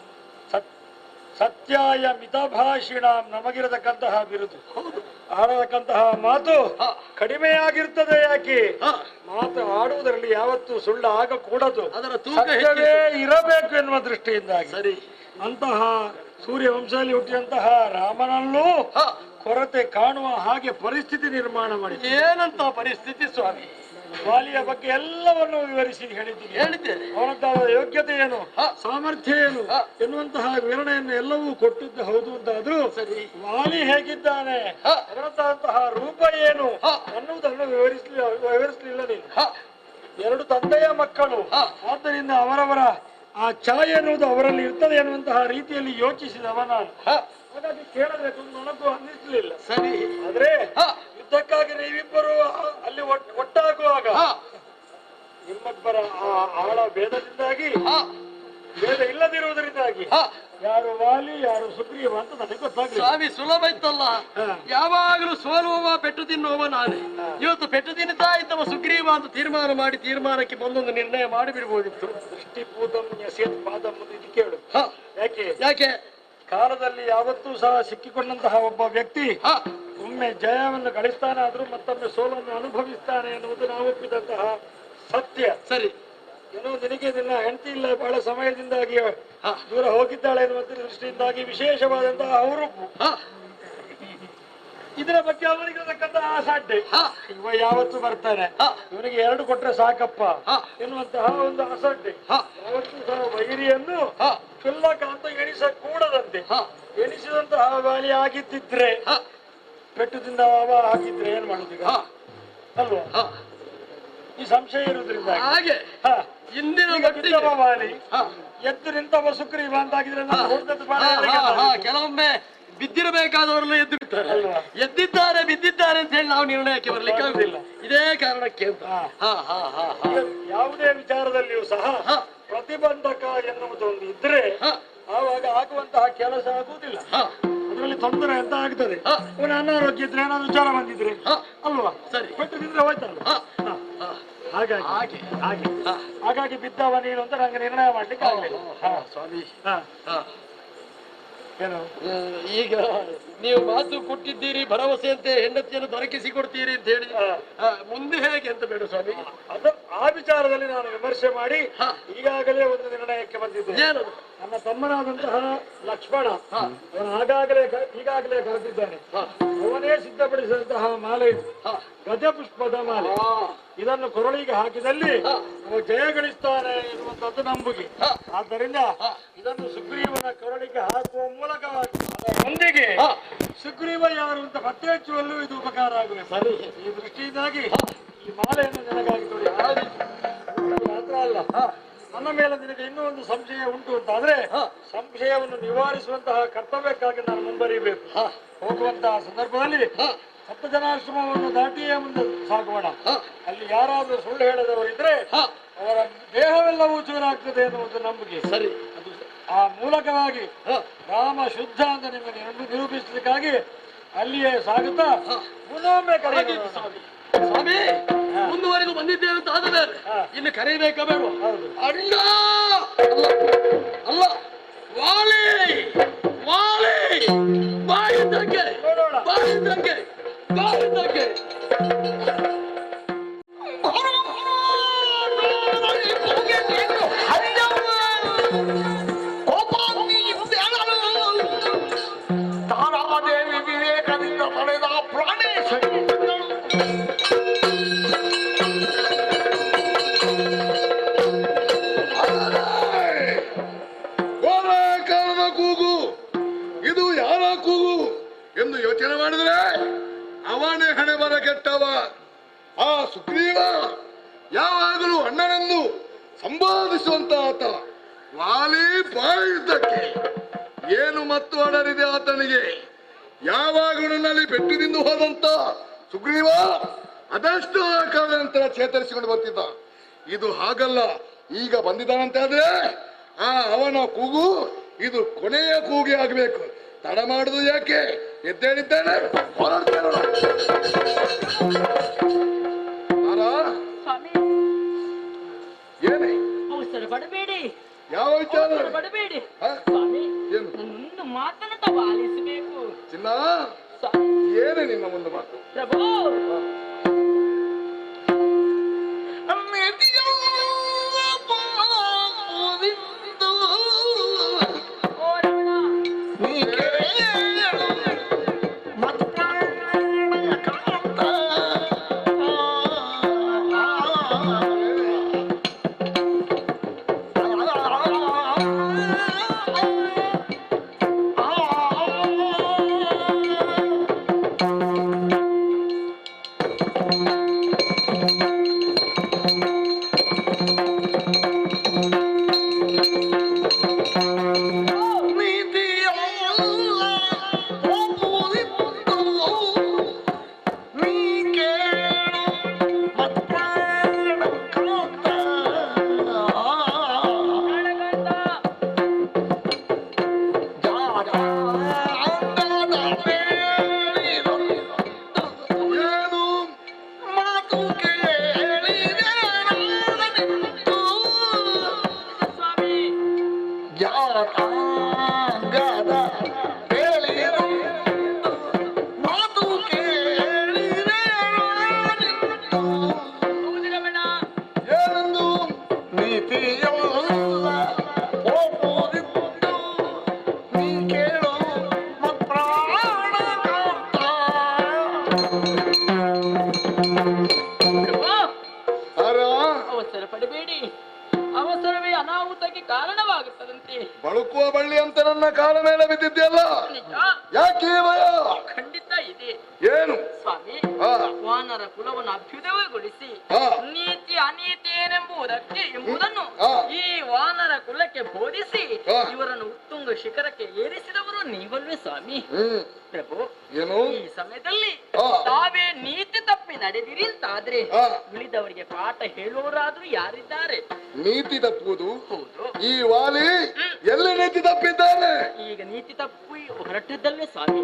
ಸತ್ಯಾಯ ಮಿತಭಾಷಿಣ ನಮಗಿರತಕ್ಕಂತಹ ಬಿರುದು, ಆಡತಕ್ಕಂತಹ ಮಾತು ಕಡಿಮೆಯಾಗಿರ್ತದೆ. ಯಾಕೆ? ಮಾತು ಆಡುವುದರಲ್ಲಿ ಯಾವತ್ತೂ ಸುಳ್ಳು ಆಗಕೂಡದು, ಅದರ ತೂಕ ಸತ್ಯವೇ ಇರಬೇಕು ಎನ್ನುವ ದೃಷ್ಟಿಯಿಂದಾಗಿ. ಸರಿ. ಅಂತಹ ಸೂರ್ಯವಂಶದಲ್ಲಿ ಹುಟ್ಟಿದಂತಹ ರಾಮನಲ್ಲೂ ಕೊರತೆ ಕಾಣುವ ಹಾಗೆ ಪರಿಸ್ಥಿತಿ ನಿರ್ಮಾಣ ಮಾಡಿ. ಏನಂತ ಪರಿಸ್ಥಿತಿ ಸ್ವಾಮಿ? ವಾಲಿಯ ಬಗ್ಗೆ ಎಲ್ಲವನ್ನು ವಿವರಿಸಿ ಹೇಳಿದ್ದೇನೆ. ಅವನದ್ದಾದ ಯೋಗ್ಯತೆ ಏನು, ಸಾಮರ್ಥ್ಯ ಏನು ಎನ್ನುವಂತಹ ವಿವರಣೆಯನ್ನು ಎಲ್ಲವೂ ಕೊಟ್ಟಿದ್ದು ಹೌದು ಅಂತಾದ್ರೂ ವಾಲಿ ಹೇಗಿದ್ದಾನೆ, ಅವನದ್ದಾದಂತಹ ರೂಪ ಏನು ಅನ್ನುವುದನ್ನು ವಿವರಿಸಲಿಲ್ಲ ನೀನು. ಎರಡು ತಂದೆಯ ಮಕ್ಕಳು, ಆದ್ದರಿಂದ ಅವರವರ ಆ ಛಾಯೆ ಎನ್ನುವುದು ಅವರಲ್ಲಿ ಇರ್ತದೆ ಎನ್ನುವಂತಹ ರೀತಿಯಲ್ಲಿ ಯೋಚಿಸಿದವ ನಾನು. ಹಾಗಾಗಿ ಕೇಳಬೇಕು ನನಗೂ ಅನ್ನಿಸ್ಲಿಲ್ಲ. ಸರಿ. ಆದ್ರೆ ಯುದ್ಧಕ್ಕಾಗಿ ನೀವಿಬ್ಬರು ಅಲ್ಲಿ ಒಟ್ಟಾಗುವಾಗ ನಿಮ್ಮಬ್ಬರ ಆಳ ಭೇದದಿಂದಾಗಿ, ಭೇದ ಇಲ್ಲದಿರುವುದರಿಂದಾಗಿ ಯಾರು ವಾಲಿ ಯಾರು ಸುಗ್ರೀವ ಅಂತ ನನಗೆ ಗೊತ್ತಾಗ್ಲಿ. ಸ್ವಾಮಿ ಸುಲಭ ಇತ್ತಲ್ಲ, ಯಾವಾಗಲೂ ಸೋಲುವವ ಪೆಟ್ಟು ತಿನ್ನುವವ ನಾನೇ. ಇವತ್ತು ಪೆಟ್ಟು ತಿನ್ನುತ್ತಾ ಇದ್ದವ ಸುಗ್ರೀವ ಅಂತ ತೀರ್ಮಾನ ಮಾಡಿ ತೀರ್ಮಾನಕ್ಕೆ ಬಂದೊಂದು ನಿರ್ಣಯ ಮಾಡಿಬಿಡ್ಬೋದಿತ್ತು. ದೃಷ್ಟಿಪೂತಂ ಯಸೇತ್ ಪಾದಂ ಇದು ಕೇಳು. ಯಾಕೆ ಕಾಲದಲ್ಲಿ ಯಾವತ್ತೂ ಸಹ ಸಿಕ್ಕಿಕೊಂಡಂತಹ ಒಬ್ಬ ವ್ಯಕ್ತಿ ಒಮ್ಮೆ ಜಯವನ್ನು ಗಳಿಸ್ತಾನೆ, ಆದ್ರೂ ಮತ್ತೊಮ್ಮೆ ಸೋಲನ್ನು ಅನುಭವಿಸ್ತಾನೆ ಎನ್ನುವುದು ನಾವು ಒಪ್ಪಿದಂತಹ ಸತ್ಯ. ಸರಿ. ಏನೋ ನಿನಗೆ ನಿನ್ನ ಹೆಂಡತಿ ಇಲ್ಲ, ಬಹಳ ಸಮಯದಿಂದಾಗಿ ದೂರ ಹೋಗಿದ್ದಾಳೆ ಎನ್ನುವಂತ ದೃಷ್ಟಿಯಿಂದಾಗಿ ವಿಶೇಷವಾದಂತಹ ಹುರುಪು, ಇದರ ಬಗ್ಗೆ ಅವನಿಗಿರತಕ್ಕಂತಹ ಅಸಾಡ್ಡೆ. ಇವ ಯಾವತ್ತು ಬರ್ತಾನೆ, ಇವನಿಗೆ 2 ಕೊಟ್ರೆ ಸಾಕಪ್ಪ ಎನ್ನುವಂತಹ ಒಂದು ಅಸಡ್ಡೆ. ಯಾವತ್ತೂ ಸಹ ವೈರಿಯನ್ನು ಕ್ಷುಲ್ಲಕ ಅಂತ ಎಣಿಸಕೂಡದಂತೆ. ಎಣಿಸಿದಂತಹ ವಾಲಿ ಆಗಿದ್ದಿದ್ರೆ, ಪೆಟ್ಟದಿಂದ ಆಗಿದ್ರೆ ಏನ್ ಮಾಡುದೀಗ ಅಲ್ವಾ? ಈ ಸಂಶಯ ಇರುವುದರಿಂದ ಹಾಗೆ ಇಂದಿನ ವಾಲಿ ಎದ್ದು ನಿಂತವ ಸುಗ್ರೀವ ಅಂತಾಗಿದ್ರೆ ಕೆಲವೊಮ್ಮೆ ಬಿದ್ದಿರಬೇಕಾದವರೆಲ್ಲ ಎದ್ದು ಬಿಡ್ತಾರೆ. ಎದ್ದಿದ್ದಾರೆ ಬಿದ್ದಿದ್ದಾರೆ ಅಂತ ಹೇಳಿ ನಾವು ನಿರ್ಣಯಕ್ಕೆ ಬರ್ಲಿಕ್ಕೆ ಆಗುದಿಲ್ಲ. ಇದೇ ಕಾರಣಕ್ಕೆ ಅಂತ. ಯಾವುದೇ ವಿಚಾರದಲ್ಲಿಯೂ ಸಹ ಪ್ರತಿಬಂಧಕ ಎನ್ನುವುದೊಂದು ಇದ್ರೆ ಆವಾಗ ಆಗುವಂತಹ ಕೆಲಸ ಆಗುವುದಿಲ್ಲ. ಅದರಲ್ಲಿ ತೊಂದರೆ ಅಂತ ಆಗ್ತದೆ. ಅವನ ಅನಾರೋಗ್ಯ ಇದ್ರೆ, ಏನಾದ್ರು ಜ್ವರ ಬಂದಿದ್ರೆ ಅಲ್ವಾ, ಸರಿ, ಪೆಟ್ಟು ತಿಂದ್ರೆ ಹೋಯ್ತಲ್ಲ. ಹಾಗಾಗಿ ಬಿದ್ದವ ನೀನು ಅಂತ ನಂಗೆ ನಿರ್ಣಯ ಮಾಡ್ಲಿಕ್ಕೆ ಆಗಲಿಲ್ಲ. ಸ್ವಾಮಿ, ಏನು ಈಗ ನೀವು ಮಾತು ಕೊಟ್ಟಿದ್ದೀರಿ, ಭರವಸೆಯಂತೆ ಹೆಂಡತಿಯನ್ನು ದೊರಕಿಸಿ ಕೊಡ್ತೀರಿ ಅಂತ ಹೇಳಿ, ಮುಂದೆ ಹೇಗೆ ಅಂತ ಬೇಡ ಸ್ವಾಮಿ? ಅದು ಆ ವಿಚಾರದಲ್ಲಿ ನಾನು ವಿಮರ್ಶೆ ಮಾಡಿ ಈಗಾಗಲೇ ಒಂದು ನಿರ್ಣಯಕ್ಕೆ ಬಂದಿದ್ದೇನೆ. ಏನದು? ನನ್ನ ತಮ್ಮನಾದಂತಹ ಲಕ್ಷ್ಮಣ ಅವನು ಈಗಾಗಲೇ ಕರೆದಿದ್ದಾನೆ. ಅವನೇ ಸಿದ್ಧಪಡಿಸಿದಂತಹ ಮಾಲೆ ಇದು, ಗಜಪುಷ್ಪದ ಮಾಲೆ. ಇದನ್ನು ಕೊರಳಿಗೆ ಹಾಕಿದಲ್ಲಿ ಅವ ಜಯ ಗಳಿಸ್ತಾನೆ ಎನ್ನುವಂಥದ್ದು ನಂಬುಗೆ. ಆದ್ದರಿಂದ ಇದನ್ನು ಸುಗ್ರೀವನ ಕೊರಳಿಗೆ ಹಾಕುವ ಮೂಲಕವಾಗಿ ಒಂದಿಗೆ ಸುಗ್ರೀವ ಯಾರು ಅಂತ ಪತ್ತೆ ಹಚ್ಚುವಲ್ಲೂ ಇದು ಉಪಕಾರ ಆಗಬೇಕು. ಈ ದೃಷ್ಟಿಯಿಂದಾಗಿ ಈ ಮಾಲೆಯನ್ನು ನಿನಗಾಗಿ ತೊಡಿ. ಮಾತ್ರ ಅಲ್ಲ, ನನ್ನ ಮೇಲೆ ನಿನಗೆ ಇನ್ನೂ ಒಂದು ಸಂಶಯ ಉಂಟು ಅಂತಾದ್ರೆ ಸಂಶಯವನ್ನು ನಿವಾರಿಸುವಂತಹ ಕರ್ತವ್ಯಕ್ಕಾಗಿ ನಾನು ಮುಂಬರಿಬೇಕು. ಹೋಗುವಂತಹ ಸಂದರ್ಭದಲ್ಲಿ 10 ಜನಾಶ್ರಮವನ್ನು ದಾಟಿಯೇ ಮುಂದೆ ಸಾಗೋಣ. ಅಲ್ಲಿ ಯಾರಾದ್ರೂ ಸುಳ್ಳು ಹೇಳದವರಿದ್ರೆ ಅವರ ದೇಹವೆಲ್ಲವೂ ಚೂರಾಗ್ತದೆ ಎನ್ನುವುದು ನಂಬಿಕೆ. ಸರಿ. ಅದು ಆ ಮೂಲಕವಾಗಿ ರಾಮ ಶುದ್ಧ ಅಂತ ನಿಮಗೆ ನಿರೂಪಿಸಲಿಕ್ಕಾಗಿ ಅಲ್ಲಿಯೇ ಸಾಗುತ್ತಾ ಪುನೊಮ್ಮೆ ಕರೆಯುವುದು. ಸ್ವಾಮಿ ಮುಂದುವರೆಗೂ ಬಂದಿದ್ದೇವೆ ಅಂತ ಆದ್ರೆ ಇನ್ನು ಕರೀಬೇಕಾ ಬೇಡ? ಅಣ್ಣ ಅಲ್ಲ ವಾಲಿ ವಾಲಿ ಬಾಯಿದ್ದಕ್ಕೆ ಬಾಯಿದ್ದಕ್ಕೆ ಬಾಯಿದ್ದಕ್ಕೆ ತಾರಾದೇವಿ ವಿವೇಕದಿಂದ ಪಡೆದ ಪ್ರಾಣೇಶ ಕಾಲದ ಕೂಗು, ಇದು ಯಾರ ಕೂಗು ಎಂದು ಯೋಚನೆ ಮಾಡಿದ್ರೆ ಅವನೇ ಹಣೆ ಬರ ಕೆಟ್ಟವ. ಆ ಸುಗ್ರೀವ ಯಾವಾಗಲೂ ಅಣ್ಣನೆಂದು ಸಂಬೋಧಿಸುವಂತ ಆತ ವಾಲಿ ಬಾಯಿದ್ದಕ್ಕೆ ಏನು ಮತ್ತು ಅಡರಿದೆ ಆತನಿಗೆ. ಯಾವಾಗಲೂ ನನ್ನಲ್ಲಿ ಪೆಟ್ಟಿನಿಂದ ಹೋದಂತ ಸುಗ್ರೀವ ಅದಷ್ಟು ಕಾಲ ನಂತರ ಚೇತರಿಸಿಕೊಂಡು ಬರ್ತಿದ್ದ. ಇದು ಹಾಗಲ್ಲ, ಈಗ ಬಂದಿದ್ದಾನಂತ ಆದ್ರೆ ಅವನ ಕೂಗು ಇದು ಕೊನೆಯ ಕೂಗಿ ಆಗಬೇಕು. ತಡ ಮಾಡುದು ಯಾಕೆ? ಎದ್ದೇಳಿದ್ದಾನೆ, ಹೊರಡ್ತೇನೆ. ಸ್ವಾಮಿ ಏನೇ ಅವಸರ ಪಡಬೇಡಿ, ಯಾವ ವಿಚಾರ? ಅವಸರ ಪಡಬೇಡಿ ಹ? ಸ್ವಾಮಿ. ಏನು ನನ್ನೊಂದು ಮಾತನ್ನು ತಾವು ಆಲಿಸಬೇಕು. ಚಿನ್ನ, ಸ್ವಾಮಿ. ಏನೇ ನಿನ್ನ ಒಂದು ಮಾತು? ಪ್ರಭು ಓ ರಮಣ, ಅವಸರ ಪಡಬೇಡಿ, ಅವಸರವೇ ಅನಾಹುತಕ್ಕೆ ಕಾರಣವಾಗುತ್ತದಂತೆ. ಬಳುಕುವ ಬಳ್ಳಿ ಅಂತ ನನ್ನ ಕಾಲ ಮೇಲೆ ಬಿದ್ದಿದ್ಯಲ್ಲ, ನಿಜ, ಯಾಕೆ ಭಯ? ಖಂಡಿತ ಇದೆ ಏನು ಸ್ವಾಮಿ. ಆ. ವಾನರ ಕುಲವನ್ನು ಅಭ್ಯುದಯಗೊಳಿಸಿ ಆ. ನೀತಿ ಅನೀತಿ ಎಂಬುದನ್ನು ಆ. ಈ ವಾನರ ಕುಲಕ್ಕೆ ಬೋಧಿಸಿ ಆ. ಇವರನ್ನು ಉತ್ತುಂಗ ಶಿಖರಕ್ಕೆ ಏರಿಸಿದವರು ನೀವಲ್ವೇ ಸ್ವಾಮಿ. ಪ್ರಭು, ಏನು ಈ ಸಮಯದಲ್ಲಿ ಆ. ತಾವೇ ನೀತಿ ತಪ್ಪಿ ನಡೆದಿರಿ ಅಂತಾದ್ರೆ ಆ. ಉಳಿದವರಿಗೆ ಪಾಠ ಹೇಳುವವರಾದ್ರೂ ಯಾರಿದ್ದಾರೆ? ನೀತಿ ತಪ್ಪುವುದು ಹೌದು. ಈ ವಾಲಿ ಎಲ್ಲಿ ನೀತಿ ತಪ್ಪಿದ್ದಾನೆ? ಈಗ ನೀತಿ ತಪ್ಪಿ ಹೊರಟದ್ದಲ್ವೇ ಸ್ವಾಮಿ.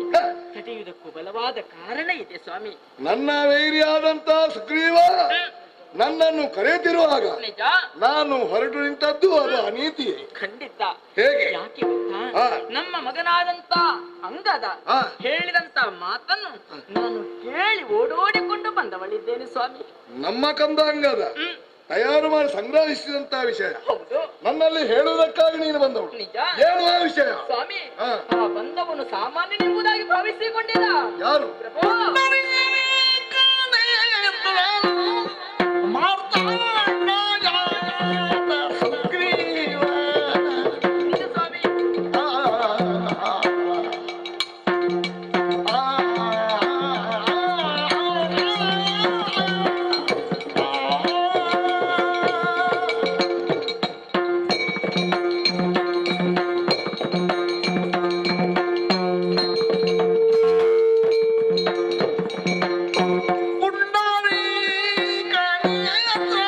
ತಡೆಯುವುದಕ್ಕೂ ಬಲವಾದ ಕಾರಣ ಇದೆ ಸ್ವಾಮಿ. ನನ್ನ ವೈರಿಯಾದಂತ ಸುಗ್ರೀವ ನನ್ನನ್ನು ಕರೆಯುತ್ತಿರುವಾಗ ನಿಜ, ನಾನು ಹೊರಟು ನಿಂತದ್ದು ಅದು ಅನೀತಿ. ಖಂಡಿತ. ಹೇಗೆ? ಯಾಕೆ ಗೊತ್ತಾ? ಆ. ನಮ್ಮ ಮಗನಾದಂತ ಅಂಗದ ಆ. ಹೇಳಿದಂತ ಮಾತನ್ನು ನಾನು ಕೇಳಿ ಓಡೋಡಿಕೊಂಡು ಬಂದವಳಿದ್ದೇನೆ ಸ್ವಾಮಿ. ನಮ್ಮ ಕಂದಾಂಗದ ತಯಾರು ಮಾಡಿ ಸಂಗ್ರಹಿಸಿದಂತ ವಿಷಯ ಹೌದು. ನನ್ನಲ್ಲಿ ಹೇಳುವುದಕ್ಕಾಗಿ ನೀನು ಬಂದವಳು. ನಿಜ. ಏನು ಆ ವಿಷಯ? ಸ್ವಾಮಿ, ಆ. ಆ ಬಂದವನು ಸಾಮಾನ್ಯನೆಂಬುದಾಗಿ ಭಾವಿಸಿಕೊಂಡಿಲ್ಲ. ಯಾರು? ಪ್ರಭು, ನಿಜ ಸ್ವಾಮಿ. ಪುಂಡರೀಕ ನೇತ್ರ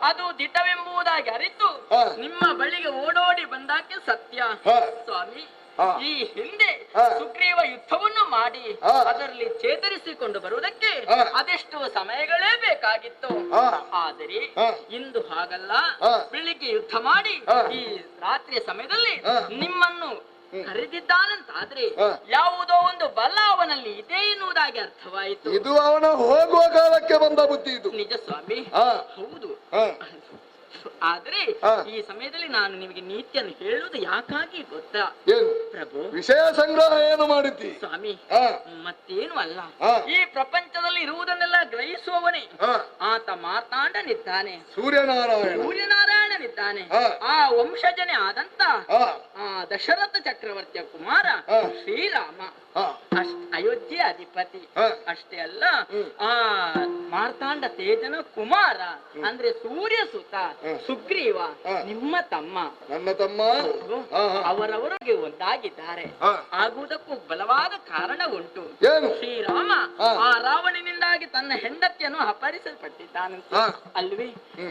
ಅದು ದಿಟವೆಂಬುದಾಗಿ ಅರಿತು ಹಾ. ನಿಮ್ಮ ಬಳಿಗೆ ಓಡೋಡಿ ಬಂದಾಕೆ ಸತ್ಯ ಹಾ. ಸ್ವಾಮಿ. ಹಾ. ಈ ಹಿಂದೆ ಹಾ. ಸುಗ್ರೀವ ಯುದ್ಧವನ್ನು ಮಾಡಿ ಹಾ. ಅದರಲ್ಲಿ ಚೇತರಿಸಿಕೊಂಡು ಬರುವುದಕ್ಕೆ ಹಾ. ಅದೆಷ್ಟು ಸಮಯಗಳೇ ಬೇಕಾಗಿತ್ತು. ಹಾ. ಆದರೆ ಹಾ. ಇಂದು ಹಾಗಲ್ಲ. ಹಾ. ಬೆಳಿಗ್ಗೆ ಯುದ್ಧ ಮಾಡಿ ಹಾ. ಈ ರಾತ್ರಿಯ ಸಮಯದಲ್ಲಿ ಹಾ. ನಿಮ್ಮನ್ನು ಕರೆದಿದ್ದಾನಂತಾದ್ರೆ ಹಾ. ಯಾವುದೋ ಒಂದು ಬಲ ಅವನಲ್ಲಿ ಇದೆ ಎನ್ನುವುದಾಗಿ ಅರ್ಥವಾಯಿತು. ಇದು ಅವನ ಹೋಗುವ ಕಾಲಕ್ಕೆ ಬಂದ ಬುದ್ಧಿ ಇದು. ನಿಜ ಸ್ವಾಮಿ. ಹಾ. ಹೌದು. ಹಾ. ಆದ್ರೆ ಹಾ. ಈ ಸಮಯದಲ್ಲಿ ನಾನು ನಿಮಗೆ ನೀತಿಯನ್ನು ಹೇಳುವುದು ಯಾಕಾಗಿ ಗೊತ್ತಾ ಏನು ಪ್ರಭು? ವಿಷಯ ಸಂಗ್ರಹ ಏನು ಮಾಡಿದ್ದಿ? ಸ್ವಾಮಿ, ಹಾ. ಮತ್ತೇನು ಅಲ್ಲ. ಹಾ. ಈ ಪ್ರಪಂಚದಲ್ಲಿ ಇರುವುದನ್ನೆಲ್ಲ ಗ್ರಹಿಸುವವನೇ ಹಾ. ಆತ ಮಾರ್ತಾಂಡನಿದ್ದಾನೆ, ಸೂರ್ಯನಾರಾಯಣ. ಸೂರ್ಯನಾರಾಯಣನಿದ್ದಾನೆ. ಹಾ. ಆ ವಂಶಜನೇ ಆದಂತ ಹಾ. ಆ ದಶರಥ ಚಕ್ರವರ್ತಿಯ ಕುಮಾರ ಹಾ. ಶ್ರೀರಾಮ ಹಾ. ಅಯೋಧ್ಯೆ ಅಧಿಪತಿ. ಹಾ. ಅಷ್ಟೇ ಅಲ್ಲ, ಆ ಮಾರ್ತಾಂಡ ತೇಜನ ಕುಮಾರ ಅಂದ್ರೆ ಸೂರ್ಯ ಸುತ ಸುಗ್ರೀವ ಹಾ. ನಿಮ್ಮ ತಮ್ಮ. ನನ್ನ ತಮ್ಮ. ಹಾ, ಹಾ. ಅವರವರಿಗೆ ಒಂದಾಗಿದ್ದಾರೆ. ಹಾ. ಆಗುವುದಕ್ಕೂ ಬಲವಾದ ಕಾರಣ ಉಂಟು. ಏನು? ಶ್ರೀರಾಮ ಹಾ. ಆ ರಾವಣನಿಂದಾಗಿ ತನ್ನ ಹೆಂಡತಿಯನ್ನು ಅಪಹರಿಸಲ್ಪಟ್ಟಿದ್ದಾನಂತೆ. ಹಾ. ಅಲ್ವೇ?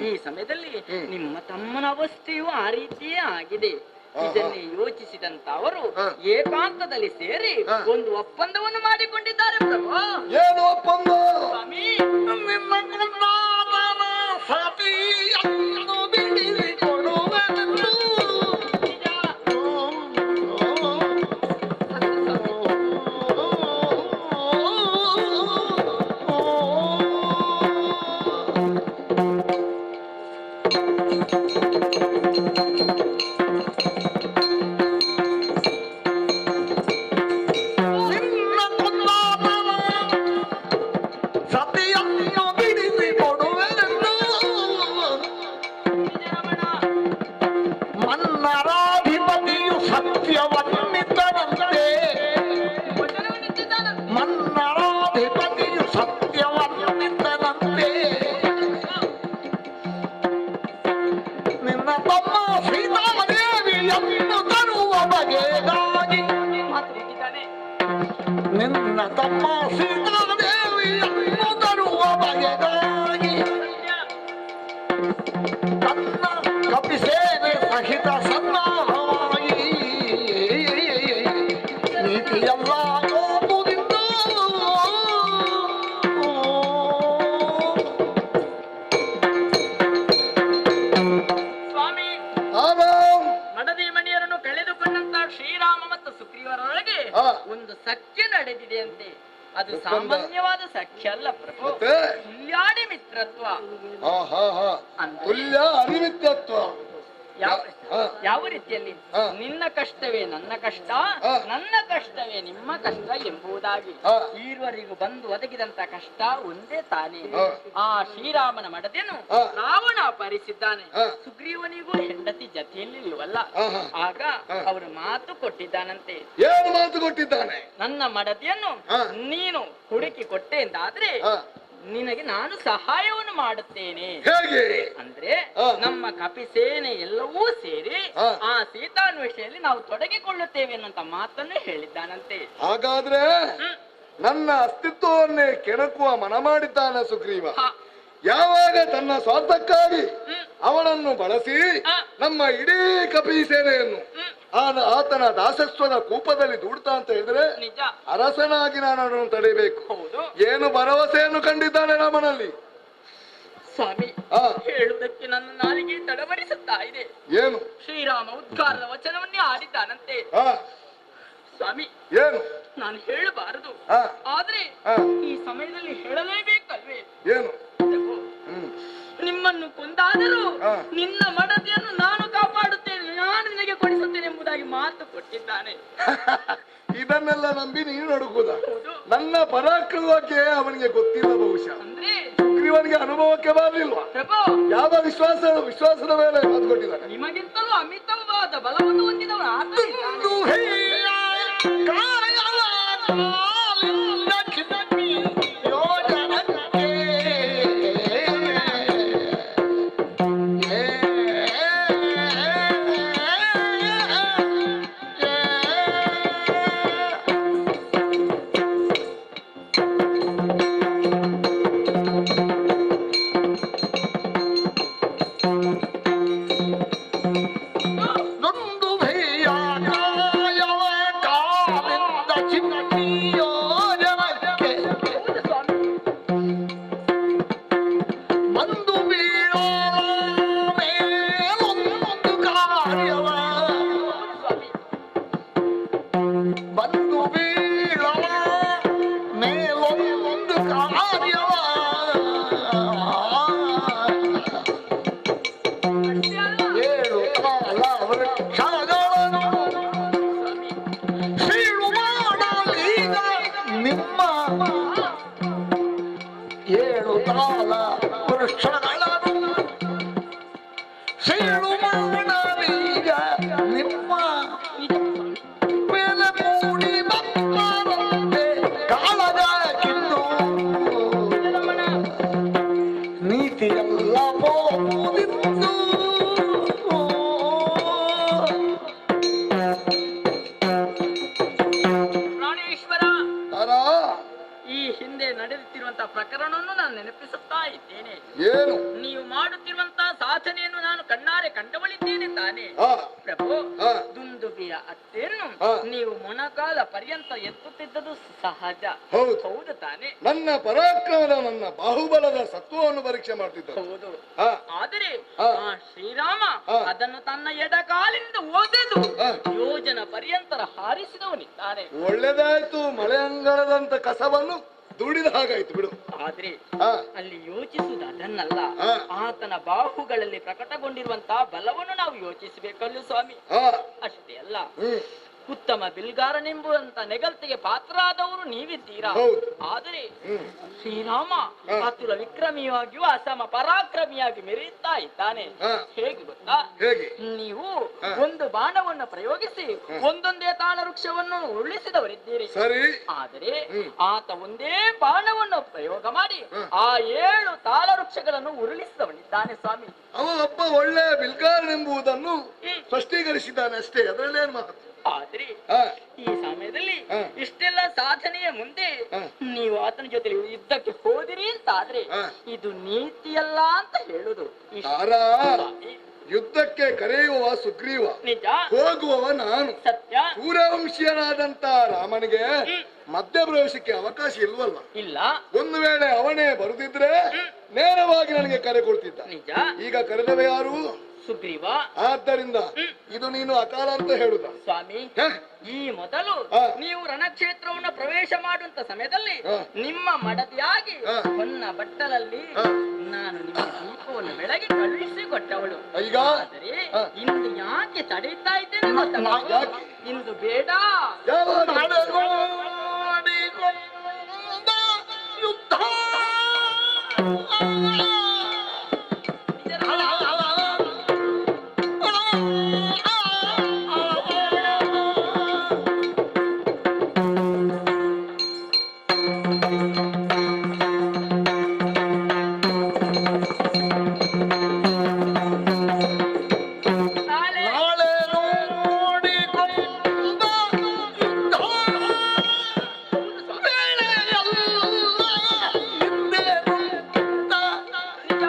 ಈ ಸಮಯದಲ್ಲಿ ನಿಮ್ಮ ತಮ್ಮನ ಅವಸ್ಥೆಯೂ ಆ ರೀತಿಯೇ ಆಗಿದೆ. ಹಾ. ಇದನ್ನೇ ಯೋಚಿಸಿದಂತ ಅವರು ಹಾ. ಏಕಾಂತದಲ್ಲಿ ಸೇರಿ ಹಾ. ಒಂದು ಒಪ್ಪಂದವನ್ನು ಮಾಡಿಕೊಂಡಿದ್ದಾರೆ ಪ್ರಭು. ಏನು ಒಪ್ಪಂದ? ಸ್ವಾಮಿ, ಮನ್ನರಾಧಿಪತಿಯು ಸತ್ಯವನ್ನಿದ್ದರಂತೆ. ಮನ್ನರಾಧಿಪತಿಯು ಸತ್ಯವನ್ನಿದ್ದರಂತೆ. ನಿನ್ನ ತಮ್ಮ ಸೀತಾದೇವಿಯನ್ನು ತರುವ ಬಗೆಗಾಗಿ. ನಿನ್ನ ತಮ್ಮ ಸೀತಾದೇವಿಯನ್ನು ತರುವ ಬಗೆಗಾಗಿ ತನ್ನ ಕಪಿಸೇನೆ ಸಹಿತ ಸನ್ನಾಹವಾಗಿ ನೀತಿಯಲ್ಲ ಕೋಪುದಿಂದ ಸ್ವಾಮಿ, ಆರಾಮ್. ಮಡದಿ ಮಣಿಯರನ್ನು ಕಳೆದುಕೊಂಡಂತ ಶ್ರೀರಾಮ ಮತ್ತು ಸುಗ್ರೀವರೊಳಗೆ ಹಾ. ಒಂದು ಸಖ್ಯ ನಡೆದಿದೆಯಂತೆ. ಅದು ಒಪ್ಪಂದ. ಸಾಮಾನ್ಯವಾದ ಸಖ್ಯ ಅಲ್ಲ ಪ್ರಭು. ಮತ್ತೆ? ತುಲ್ಯಾಡಿ ಮಿತ್ರತ್ವ. ಹಾ, ಹಾ, ಹಾ. ಅಂದ್ರೆ? ತುಲ್ಯ ಅರಿವಿತ್ಯತ್ವ. ಯಾವ ಹಾ. ಯಾವ ರೀತಿಯಲ್ಲಿ? ಹಾ. ನಿನ್ನ ಕಷ್ಟವೇ ನನ್ನ ಕಷ್ಟ, ಹಾ. ನನ್ನ ಕಷ್ಟವೇ ನಿಮ್ಮ ಕಷ್ಟ ಎಂಬುದಾಗಿ ಹಾ. ಈವರೆಗೂ ಬಂದು ಒದಗಿದಂತ ಕಷ್ಟ ಒಂದೇ ತಾನೇ. ಹಾ. ಆ ಶ್ರೀರಾಮನ ಮಡದಿಯನ್ನು ಹಾ. ರಾವಣ ಅಪಹರಿಸಿದ್ದಾನೆ. ಹಾ. ಸುಗ್ರೀವನಿಗೂ ಹೆಂಡತಿ ಜತೆಯಲ್ಲಿ ಇಲ್ವಲ್ಲ. ಹಾ, ಹಾ. ಆಗ ಹಾ. ಅವರು ಮಾತು ಕೊಟ್ಟಿದ್ದಾನಂತೆ. ಏನು ಮಾತು ಕೊಟ್ಟಿದ್ದಾನೆ? ನನ್ನ ಮಡದಿಯನ್ನು ಹಾ. ನೀನು ಹುಡುಕಿ ಕೊಟ್ಟೆ ಎಂದಾದ್ರೆ ಹಾ. ನಿನಗೆ ನಾನು ಸಹಾಯವನ್ನು ಮಾಡುತ್ತೇನೆ. ಹೇಗೆ? ಅಂದ್ರೆ ಹಾ. ನಮ್ಮ ಕಪಿಸೇನೆ ಎಲ್ಲವೂ ಸೇರಿ ಹಾ. ಆ ಸೀತಾನ್ವೇಷೆಯಲ್ಲಿ ನಾವು ತೊಡಗಿಕೊಳ್ಳುತ್ತೇವೆ ಅನ್ನುವಂತ ಮಾತನ್ನು ಹೇಳಿದ್ದಾನಂತೆ. ಹಾಗಾದ್ರೆ ನನ್ನ ಅಸ್ತಿತ್ವವನ್ನೇ ಕೆಣಕುವ ಮನ ಮಾಡಿದ್ದಾನೆ ಸುಗ್ರೀವ. ಹಾ. ಯಾವಾಗ ತನ್ನ ಸ್ವಾರ್ಥಕ್ಕಾಗಿ ಅವನನ್ನು ಬಳಸಿ ನಮ್ಮ ಇಡೀ ಕಪಿ ಸೇನೆಯನ್ನು ಆತನ ದಾಸತ್ವದ ಕೂಪದಲ್ಲಿ ದೂಡ್ತಾ ಅಂತ ಹೇಳಿದ್ರೆ ನಿಜ. ಅರಸನಾಗಿ ನಾನು ಅವನನ್ನು ತಡೆಯಬೇಕು. ಹೌದು ಏನು ಭರವಸೆಯನ್ನು ಕಂಡಿದ್ದಾನೆ ರಾಮನಲ್ಲಿ? ಸ್ವಾಮಿ, ಹಾ. ಹೇಳುವುದಕ್ಕೆ ನನ್ನ ನಾಲಿಗೆ ತಡವರಿಸುತ್ತಾ ಇದೆ. ಏನು? ಶ್ರೀರಾಮ ಉದ್ಗಾರದ ವಚನವನ್ನೇ ಆಡಿದ್ದಾನಂತೆ. ಹಾ. ಸ್ವಾಮಿ, ಏನು? ನಾನು ಹೇಳಬಾರದು, ಹಾ. ಆದ್ರೆ ಹಾ. ಈ ಸಮಯದಲ್ಲಿ ಹೇಳಲೇಬೇಕಲ್ವೇ? ಏನು? ಪ್ರಭು, ನಿಮ್ಮನ್ನು ಕೊಂದಾದರೂ ಹಾ. ನಿನ್ನ ಮಡದಿಯನ್ನು ನಾನು ಕಾಪಾಡುತ್ತೇನೆ, ನಾನು ನಿನಗೆ ಕೊಡಿಸುತ್ತೇನೆ ಎಂಬುದಾಗಿ ಮಾತು ಕೊಟ್ಟಿದ್ದಾನೆ. ಇದನ್ನೆಲ್ಲ ನಂಬಿ ನೀನು ನಡುಗುದ? ಹೌದು. ನನ್ನ ಪರಾಕ್ರಮಕ್ಕೆ ಅವನಿಗೆ ಗೊತ್ತಿಲ್ಲ ಬಹುಶಃ. ಅಂದ್ರೆ ಸುಗ್ರೀವನಿಗೆ ಅನುಭವಕ್ಕೆ ಬರಲಿಲ್ವಾ? ಪ್ರಭು, ಯಾವ ವಿಶ್ವಾಸದ ಮೇಲೆ ಮಾತು ಕೊಟ್ಟಿದ್ದಾನೆ? ನಿಮಗಿಂತಲೂ ಅಮಿತವಾದ ಬಲವನ್ನು ಹೊಂದಿದವನು ಆತ ಇದ್ದಾನೆ. ಚಿಮ್ಮಿಯೋಜನಕ್ಕೆ ಬಂದು ಬೀಳೋ ಮೇಲೊಂದು ಕಾರ್ಯವ ಬಂದು ಬೀಳೋ ಮೇಲೊಂದು ಕಾರ್ಯವ ಏಳು ಕಾಲ ವೃಕ್ಷಗಳನ್ನು ಸೀಳು ಮಾಡಲೀಗ ನಿಮ್ಮ ಏಳು ಕಾಲ ವೃಕ್ಷಗಳನ್ನು ಸೀಳು ಮಾಡಲೀಗ ನಿಮ್ಮ ಮೇಲೆ ಮೂಡಿ ಬಂದರಂತೆ ಕಾಳಗ ಕಿನ್ನು ನೀತಿಯೆಲ್ಲ ಹೋಗುವುದಿತ್ತು ಪ್ರಾಣೇಶ್ವರ, ತಾರಾ ಈ ಹಿಂದೆ ನಡೆಯುತ್ತಿರುವಂತಹ ಪ್ರಕರಣವನ್ನು ನಾನು ನೆನಪಿಸುತ್ತಾ ಇದ್ದೇನೆ. ಏನು ನೀವು ಮಾಡುತ್ತಿರುವಂತಹ ಸಾಧನೆಯನ್ನು ನಾನು ಕಣ್ಣಾರೆ ಕಂಡವಳಿದ್ದೇನೆ ತಾನೆ. ಆ, ಪ್ರಭು, ಆ. ದುಂದುಬಿಯ ಅತ್ತೆಯನ್ನು ಆ. ನೀವು ಮೊಣಕಾಲ ಪರ್ಯಂತ ಎತ್ತುತ್ತಿದ್ದದು ಸಹಜ. ಹೌದು. ಹೌದು ತಾನೆ. ನನ್ನ ಪರಾಕ್ರಮದ ನನ್ನ ಬಾಹುಬಲದ ಸತ್ವವನ್ನು ಪರೀಕ್ಷೆ ಮಾಡ್ತಿದ್ದ. ಹೌದು. ಆ, ಆದರೆ ಆ. ಆ ಶ್ರೀರಾಮ ಆ. ಅದನ್ನು ತನ್ನ ಎಡಕಾಲಿನಿಂದ ಒದೆದು ಆ. ಯೋಜನ ಪರ್ಯಂತರ ಹಾರಿಸಿದವನಿದ್ದಾನೆ. ಒಳ್ಳೆದಾಯ್ತು, ಮಳೆ ಅಂಗಳದಂತ ಕಸವನ್ನು ದುಡಿದ ಹಾಗಾಯ್ತು ಬಿಡು. ಆದ್ರೆ ಆ, ಅಲ್ಲಿ ಯೋಚಿಸುವುದು ಅದನ್ನಲ್ಲ, ಆ. ಆತನ ಬಾಹುಗಳಲ್ಲಿ ಪ್ರಕಟಗೊಂಡಿರುವಂತಹ ಬಲವನ್ನು ನಾವು ಯೋಚಿಸಬೇಕಲ್ಲ ಸ್ವಾಮಿ. ಆ, ಅಷ್ಟೇ ಅಲ್ಲ, ಹ್ಮ್, ಉತ್ತಮ ಬಿಲ್ಗಾರನೆಂಬುವಂತ ನೆಗಲ್ತಿಗೆ ಪಾತ್ರರಾದವರು ನೀವಿದ್ದೀರಾ. ಹೌದು. ಆದರೆ ಹ್ಮ್. ಶ್ರೀರಾಮ ಆ. ಅತುಲ ವಿಕ್ರಮಿಯಾಗಿಯೂ ಅಸಮ ಪರಾಕ್ರಮಿಯಾಗಿ ಮೆರೆಯುತ್ತಾ ಇದ್ದಾನೆ. ಆ. ಹೇಗೆ ಗೊತ್ತಾ? ಹೇಗೆ? ನೀವು ಆ. ಒಂದು ಬಾಣವನ್ನು ಪ್ರಯೋಗಿಸಿ ಒಂದೊಂದೇ ತಾಳ ವೃಕ್ಷವನ್ನು ಉರುಳಿಸಿದವರಿದ್ದೀರಿ. ಸರಿ. ಆದರೆ ಹ್ಮ್. ಆತ ಒಂದೇ ಬಾಣವನ್ನು ಪ್ರಯೋಗ ಮಾಡಿ ಆ 7 ತಾಳ ವೃಕ್ಷಗಳನ್ನು ಉರುಳಿಸಿದವನಿದ್ದಾನೆ ಸ್ವಾಮಿ. ಅವ ಒಬ್ಬ ಒಳ್ಳೆ ಬಿಲ್ಗಾರನೆಂಬುದನ್ನು ಸ್ಪಷ್ಟೀಕರಿಸಿದ್ದಾನೆ ಅಷ್ಟೇ, ಅದರಲ್ಲೇನು ಮಾತು. ಆದ್ರೆ ಆ, ಈ ಸಮಯದಲ್ಲಿ ಆ. ಇಷ್ಟೆಲ್ಲ ಸಾಧನೆಯ ಮುಂದೆ ಆ. ನೀವು ಆತನ ಜೊತೆ ಯುದ್ಧಕ್ಕೆ ಹೋದಿರಿ ಅಂತಾದ್ರೆ ಆ. ಇದು ನೀತಿಯಲ್ಲ ಅಂತ ಹೇಳುದು. ತಾರಾ, ಯುದ್ಧಕ್ಕೆ ಕರೆಯುವ ಸುಗ್ರೀವ, ನಿಜ, ಹೋಗುವವ ನಾನು. ಸತ್ಯ, ಸೂರ್ಯವಂಶೀಯನಾದಂತ ರಾಮನಿಗೆ ಮಧ್ಯಪ್ರವೇಶಕ್ಕೆ ಅವಕಾಶ ಇಲ್ವಲ್ಲ. ಇಲ್ಲ, ಒಂದು ವೇಳೆ ಅವನೇ ಬರುದಿದ್ರೆ ನೇರವಾಗಿ ನನಗೆ ಕರೆ ಕೊಡ್ತಿದ್ದ. ನಿಜ. ಈಗ ಕರೆದವ ಯಾರು? ಸುಗ್ರೀವ. ಆದ್ದರಿಂದ ಇದು ನೀನು ಅಕಾಲ ಅಂತ ಹೇಳುದ. ಸ್ವಾಮಿ, ಹ? ಈ ಮೊದಲು ಆ. ನೀವು ರಣಕ್ಷೇತ್ರವನ್ನು ಪ್ರವೇಶ ಮಾಡುವಂತ ಸಮಯದಲ್ಲಿ ಆ. ನಿಮ್ಮ ಮಡದಿಯಾಗಿ ಆ. ಹೊನ್ನ ಬಟ್ಟಲಲ್ಲಿ ಆ. ನಾನು ನಿಮ್ಮ ದೀಪವನ್ನು ಬೆಳಗ್ಗೆ ಕಳುಹಿಸಿಕೊಟ್ಟವಳು. ಈಗ? ಆದರೆ ಆ. ಇಂದು ಯಾಕೆ ತಡೆಯುತ್ತಾ ಇದ್ದೇನೆ ಗೊತ್ತಾ? ಯಾಕೆ? ಇಂದು ಬೇಡ. ಯಾವಾಗ? ಯುದ್ಧ ನಾಳೆ ನಾಳೆ ನೋಡಿಕೊಂಡ ಯುದ್ಧ ವೇಳೆಯಲ್ಲ ಹಿಂದೆ ನುಗ್ಗುತ್ತ ನಿಜ.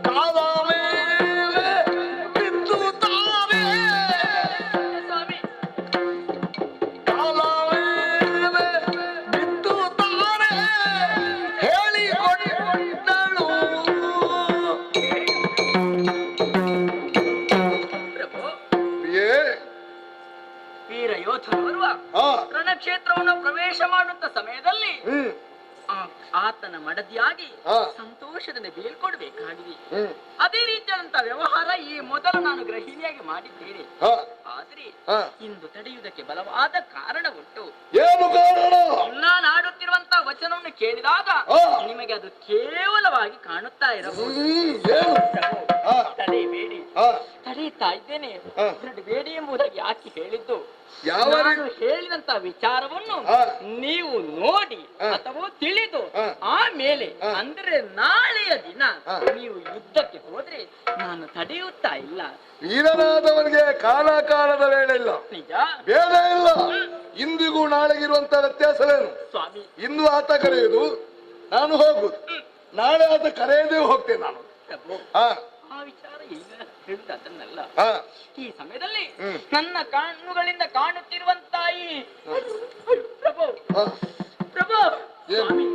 ಕಾಲ ಮೇಲೆ ಬಿದ್ದುತ್ತಾರೆ. ಸ್ವಾಮಿ, ಕಾಲ ಮೇಲೆ ಬಿದ್ದುತ್ತಾರೆ ಹೇಳಿಕೊಂಡಳು. ಪ್ರಭು, ಏ, ವೀರ ಯೋಧನೋರ್ವ ಆ, ರಣಕ್ಷೇತ್ರವನ್ನು ಪ್ರವೇಶ ಮಾಡುವಂತ ಸಮಯದಲ್ಲಿ ಹ್ಮ್, ಆತನ ಮಡದಿಯಾಗಿ ಆ. ಸಂತೋಷದಿಂದ ಬೀಳ್ಕೊಡ್ಬೇಕಾಗಿದೆ. ಹ್ಮ್, ಅದೇ ರೀತಿಯಾದಂತ ವ್ಯವಹಾರ ಈ ಮೊದಲು ನಾನು ಗೃಹಿಣಿಯಾಗಿ ಮಾಡಿದ್ದೇನೆ. ಆ, ಆದ್ರೆ ಆ. ಇಂದು ತಡೆಯುವುದಕ್ಕೆ ಬಲವಾದ ಕಾರಣ ಉಂಟು. ಏನು ಕಾರಣ? ನಾನು ಆಡುತ್ತಿರುವಂತ ವಚನವನ್ನು ಕೇಳಿದಾಗ ಆ. ನಿಮಗೆ ಅದು ಕೇವಲವಾಗಿ ಕಾಣುತ್ತಾ ಇರಬಹುದು. ಏನು? ಆ. ತಡೆಯಬೇಡಿ. ಆ, ತಡೆಯುತ್ತಾ ಇದ್ದೇನೆ. ಆ. ಬೇಡಿ ಎಂಬುದಾಗಿ ಯಾಕೆ ಹೇಳಿದ್ದು? ಯಾವ ನಾನು ಹೇಳಿದಂತ ವಿಚಾರವನ್ನು ಆ. ನೀವು ನೋಡಿ ಆ. ಅಥವಾ ತಿಳಿದು ಆ. ಆಮೇಲೆ ಆ. ಅಂದ್ರೆ ನಾಳೆಯ ದಿನ ಆ. ನೀವು ಯುದ್ಧಕ್ಕೆ ಹೋದ್ರೆ ನಾನು ತಡೆಯುತ್ತಾ ಇಲ್ಲ. ವೀರನಾದವನಿಗೆ ಕಾಲದ ವೇಳೆ ಇಲ್ಲ, ನಿಜ ಭೇದ ಇಲ್ಲ. ಇಂದಿಗೂ ನಾಳೆಗಿರುವಂತ ವ್ಯತ್ಯಾಸವೇನು? ಸ್ವಾಮಿ. ಇಂದು ಆತ ಕರೆಯುವುದು, ನಾನು ಹೋಗುದು. ನಾಳೆ ಆತ ಕರೆಯದೇ ಹೋಗ್ತೇನೆ ನಾನು. ಪ್ರಭು, ಹಾ, ಆ ವಿಚಾರ ಈಗ ಹೇಳುದು ಅದನ್ನಲ್ಲ. ಹಾ, ಈ ಸಮಯದಲ್ಲಿ ಹ್ಮ್. ನನ್ನ ಕಣ್ಣುಗಳಿಂದ ಕಾಣುತ್ತಿರುವಂತ ಈ ಪ್ರಭು ಸ್ವಾಮಿ,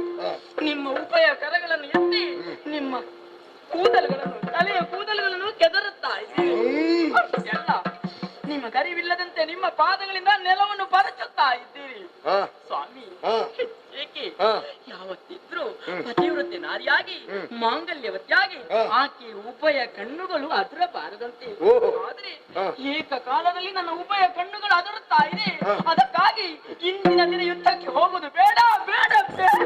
ನಿಮ್ಮ ಉಭಯ ಕರಗಳನ್ನು ಎತ್ತಿ ನಿಮ್ಮ ಕೂದಲುಗಳನ್ನು ತಲೆಯ ಕೂದಲುಗಳನ್ನು ಕೆದರುತ್ತಾ ಇದ್ದೀರಿ. ಅಷ್ಟೆಲ್ಲ ನಿಮ್ಮ ಗರಿವಿಲ್ಲದಂತೆ ನಿಮ್ಮ ಪಾದಗಳಿಂದ ನೆಲವನ್ನು ಪರಚುತ್ತಾ ಇದ್ದೀರಿ ಸ್ವಾಮಿ. ಏಕೆ ಯಾವತ್ತಿದ್ರು ಪತಿವ್ರತೆ ನಾರಿಯಾಗಿ ಮಾಂಗಲ್ಯವತಿಯಾಗಿ ಆಕೆ ಉಭಯ ಕಣ್ಣುಗಳು ಅದರಬಾರದಂತೆ. ಆದ್ರೆ ಏಕಕಾಲದಲ್ಲಿ ನನ್ನ ಉಭಯ ಕಣ್ಣುಗಳು ಅದರುತ್ತಾ ಇದೆ. ಅದಕ್ಕಾಗಿ ಇಂದಿನ ದಿನ ಯುದ್ಧಕ್ಕೆ ಹೋಗುದು ಬೇಡ ಬೇಡ ಬೇಡ.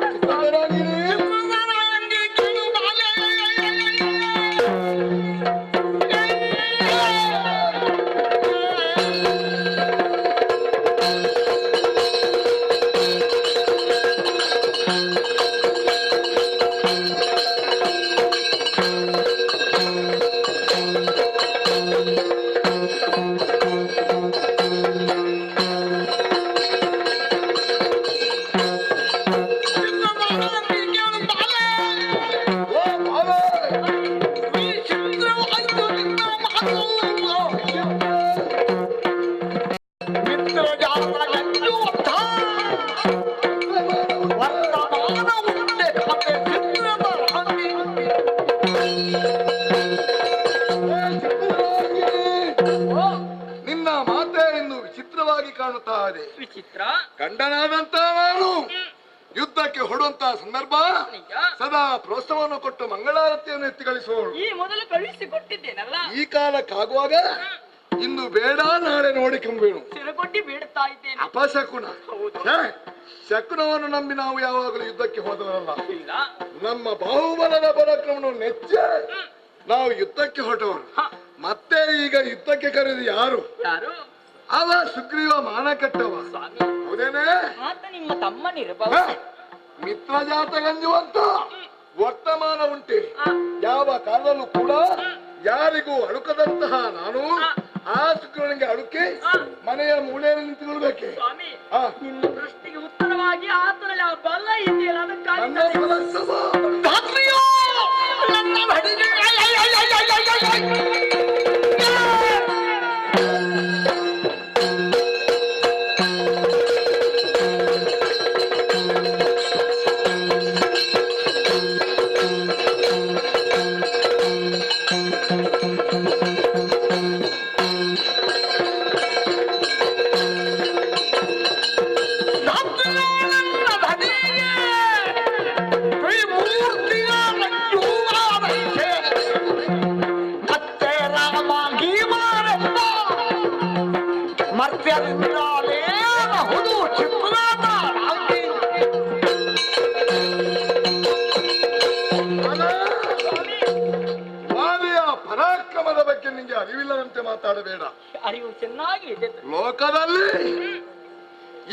ನಿನ್ನ ಮಾತೆ ಇಂದು ವಿಚಿತ್ರವಾಗಿ ಕಾಣುತ್ತಾ ಇದೆ. ವಿಚಿತ್ರ ಗಂಡನಾದಂತ ನಾನು ಯುದ್ಧಕ್ಕೆ ಹೊಡುವಂತಹ ಸಂದರ್ಭ ಸದಾ ಪ್ರೋತ್ಸಾಹವನ್ನು ಕೊಟ್ಟು ಮಂಗಳಾರತಿಯನ್ನು ಎತ್ತಿ ಗಳಿಸುವಳು. ಈ ಮೊದಲು ಕಳುಹಿಸಿಕೊಟ್ಟಿದ್ದೇನಲ್ಲ, ಈ ಕಾಲಕ್ಕಾಗುವಾಗ ಇಂದು ಬೇಡ ನಾಳೆ ನೋಡಿಕೊಂಬೇನು ಸಿರಗೊಡ್ಡಿ ಬೇಡುತ್ತಾ ಇದ್ದೇನೆ. ಅಪಶಕುನ. ಶಕುನವನ್ನು ನಂಬಿ ನಾವು ಯಾವಾಗಲೂ ಯುದ್ಧಕ್ಕೆ ಹೋದವರಲ್ಲ. ಇಲ್ಲ, ನಮ್ಮ ಬಾಹುಬಲದ ಪರಾಕ್ರಮವನ್ನು ನೆಚ್ಚೆ ನಾವು ಯುದ್ಧಕ್ಕೆ ಹೊರಟವರು. ಮತ್ತೆ ಈಗ ಯುದ್ಧಕ್ಕೆ ಕರೆದು ಯಾರು? ಯಾರು? ಅವ ಸುಗ್ರೀವ ಮಾನ ಕಟ್ಟವ. ಸ್ವಾಮಿ, ಹೌದೇನೆ? ಆತ ನಿಮ್ಮ ತಮ್ಮನಿರಬಹುದು. ಮಿತ್ರ ಜಾತಗಂಜುವಂತ ವರ್ತಮಾನ ಉಂಟೆ. ಯಾವ ಕಾಲದಲ್ಲೂ ಕೂಡ ಯಾರಿಗೂ ಅಳುಕದಂತಹ ನಾನು ಆ ಸುಗ್ರೀವನಿಗೆ ಅಳುಕಿ ಮನೆಯ ಮೂಲೆಯಲ್ಲಿ ನಿಂತುಕೊಳ್ಬೇಕೆ? ಸ್ವಾಮಿ, ನಿಮ್ಮ ಪ್ರಶ್ನೆಗೆ ಉತ್ತರವಾಗಿ ಆತನಲ್ಲಿ ಆ ಬಲ ಇದೆಯಲ್ಲ, ಅದಕ್ಕಾಗಿ ವಾಲಿಯ ಪರಾಕ್ರಮದ ಬಗ್ಗೆ ನಿಂಗೆ ಅರಿವಿಲ್ಲದಂತೆ ಮಾತಾಡಬೇಡ. ಅರಿವು ಚೆನ್ನಾಗಿ ಇದೆ. ಲೋಕದಲ್ಲಿ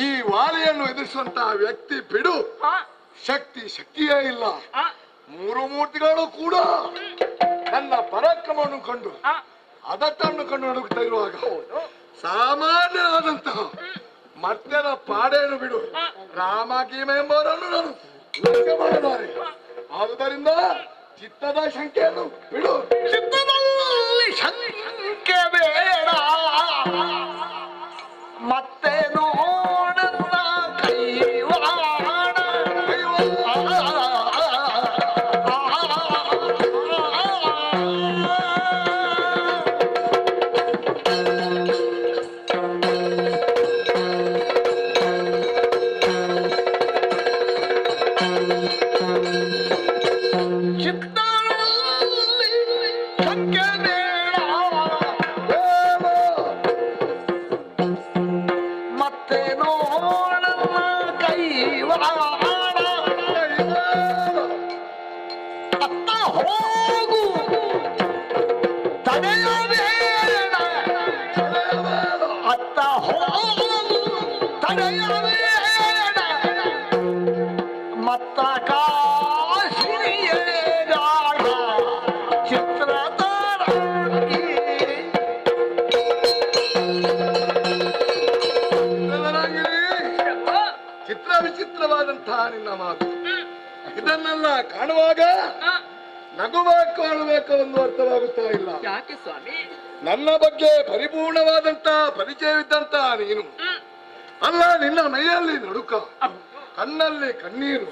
ಈ ವಾಲಿಯನ್ನು ಎದುರಿಸುವಂತಹ ವ್ಯಕ್ತಿ ಬಿಡು, ಶಕ್ತಿಯೇ ಇಲ್ಲ. ಮೂರು ಮೂರ್ತಿಗಳು ಕೂಡ ನನ್ನ ಪರಾಕ್ರಮವನ್ನು ಕಂಡು ಅದಟ್ಟನ್ನು ಕಂಡು ನಡುಗುತ್ತಾ ಇರುವಾಗ ಸಾಮಾನ್ಯನಾದಂತಹ ಮರ್ತ್ಯನ ಪಾಡೇನು ಬಿಡು, ರಾಮ ಗೀಮ ಎಂಬವರನ್ನು ನಾನು ಲಂಘನೆ ಮಾಡಿದ್ದಾರೆ. ಆದುದರಿಂದ ಚಿತ್ತದ ಶಂಕೆಯನ್ನು ಬಿಡು. ಚಿತ್ತದಲ್ಲಿ ಶಂಕೆ ಬೇಡ, ಮತ್ತೆ ನೋಡನ್ನ ಕೈವಾಡ. ವಿಚಿತ್ರವಾದಂತಹ ನಿನ್ನ ಮಾತು. ಇದನ್ನೆಲ್ಲ ಕಾಣುವಾಗ ನಗುಬೇಕು ಅಳಬೇಕು ಎಂದು ಅರ್ಥವಾಗುತ್ತಾ ಇಲ್ಲ. ಯಾಕೆ ಸ್ವಾಮಿ? ನನ್ನ ಬಗ್ಗೆ ಪರಿಪೂರ್ಣವಾದಂತಹ ಪರಿಚಯವಿದ್ದಂತಹ ನೀನು ಅಲ್ಲ, ನಿನ್ನ ಮೈಯಲ್ಲಿ ನಡುಕ, ಕಣ್ಣಲ್ಲಿ ಕಣ್ಣೀರು,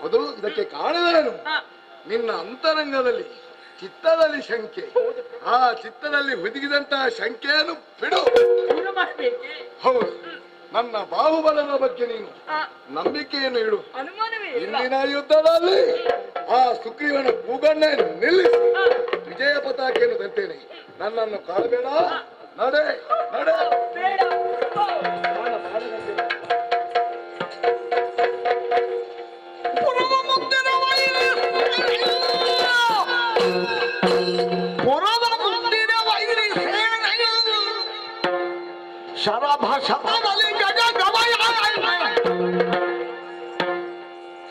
ಅದು ಇದಕ್ಕೆ ಕಾರಣವೇನು? ನಿನ್ನ ಅಂತರಂಗದಲ್ಲಿ, ಚಿತ್ತದಲ್ಲಿ ಶಂಕೆ. ಆ ಚಿತ್ತದಲ್ಲಿ ಹುದುಗಿದಂತಹ ಶಂಕೆಯನ್ನು ಬಿಡು. ಹೌದು, ನನ್ನ ಬಾಹುಬಲದ ಬಗ್ಗೆ ನೀನು ನಂಬಿಕೆಯನ್ನು ಇಡು. ಇಂದಿನ ಯುದ್ಧದಲ್ಲಿ ಆ ಸುಗ್ರೀವನ ಭೂಗಣ್ಣ ನಿಲ್ಲಿಸಿ ವಿಜಯ ಪತಾಕೆಯನ್ನು ತರ್ತೇನೆ. ನನ್ನನ್ನು ಕಾಣಬೇಡ. ನಡೆ ನಡೆ. ಶರಭ ಶತದಲ್ಲಿ ಗಜ ಗಮಯ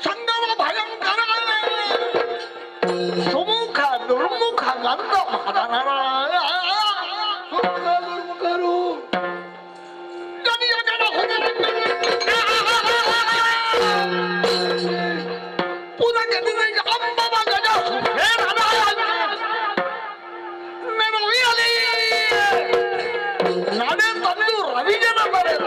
ಸಂಗಮ ಭಯಂಕರ ಸುಮುಖ ದುರ್ಮುಖ ಗಂಧ ಮದನರ ದುರ್ಮುಖರು ಗಣಿಯ ಗಣ ಪುನಗದಿನ ಅಂಬವ ಗಜ ನೆನವಿಯಲಿ ನಡೆ ತಂದು ರವಿಜನ ಬರೆದ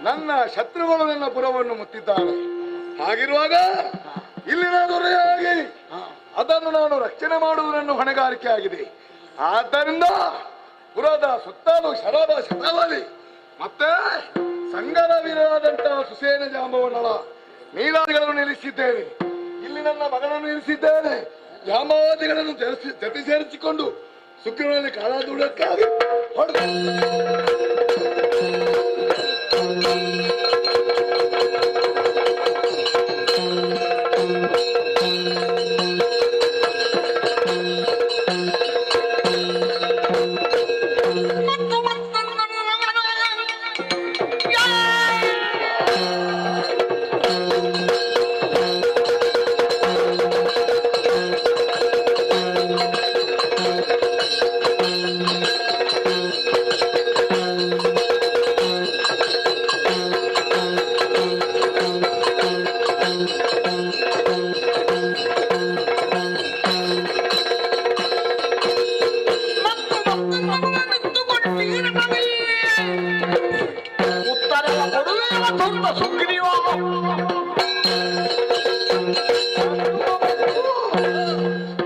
ನನ್ನ ಶತ್ರುಗಳು ನನ್ನ ಪುರವನ್ನು ಮುತ್ತಿದ್ದಾರೆ. ಹಾಗಿರುವಾಗ ಇಲ್ಲಿನ ದೊರೆಯಾಗಿ ಅದನ್ನು ನಾನು ರಕ್ಷಣೆ ಮಾಡುವುದು ನನ್ನ ಹೊಣೆಗಾರಿಕೆ ಆಗಿದೆ. ಆದ್ದರಿಂದ ಪುರದ ಸುತ್ತಲೂ ಶರಭ ಶತವಲಿ ಮತ್ತೆ ಸಂಗದ ವೀರರಾದಂತಹ ಸುಸೇನ ಜಾಂಬವನ್ನಳ ನೀಲಾದಿಗಳನ್ನು ನಿಲ್ಲಿಸಿದ್ದೇನೆ. ಇಲ್ಲಿ ನನ್ನ ಮಗನನ್ನು ನಿಲ್ಲಿಸಿದ್ದೇನೆ. ಜಾಂಬವಾದಿಗಳನ್ನು ಜೊತೆ ಸೇರಿಸಿಕೊಂಡು ಸುಗ್ರೀವನಲ್ಲಿ ಕಾಲಾದೂಡಕ್ಕಾಗಿ ಹೊಡೆದ.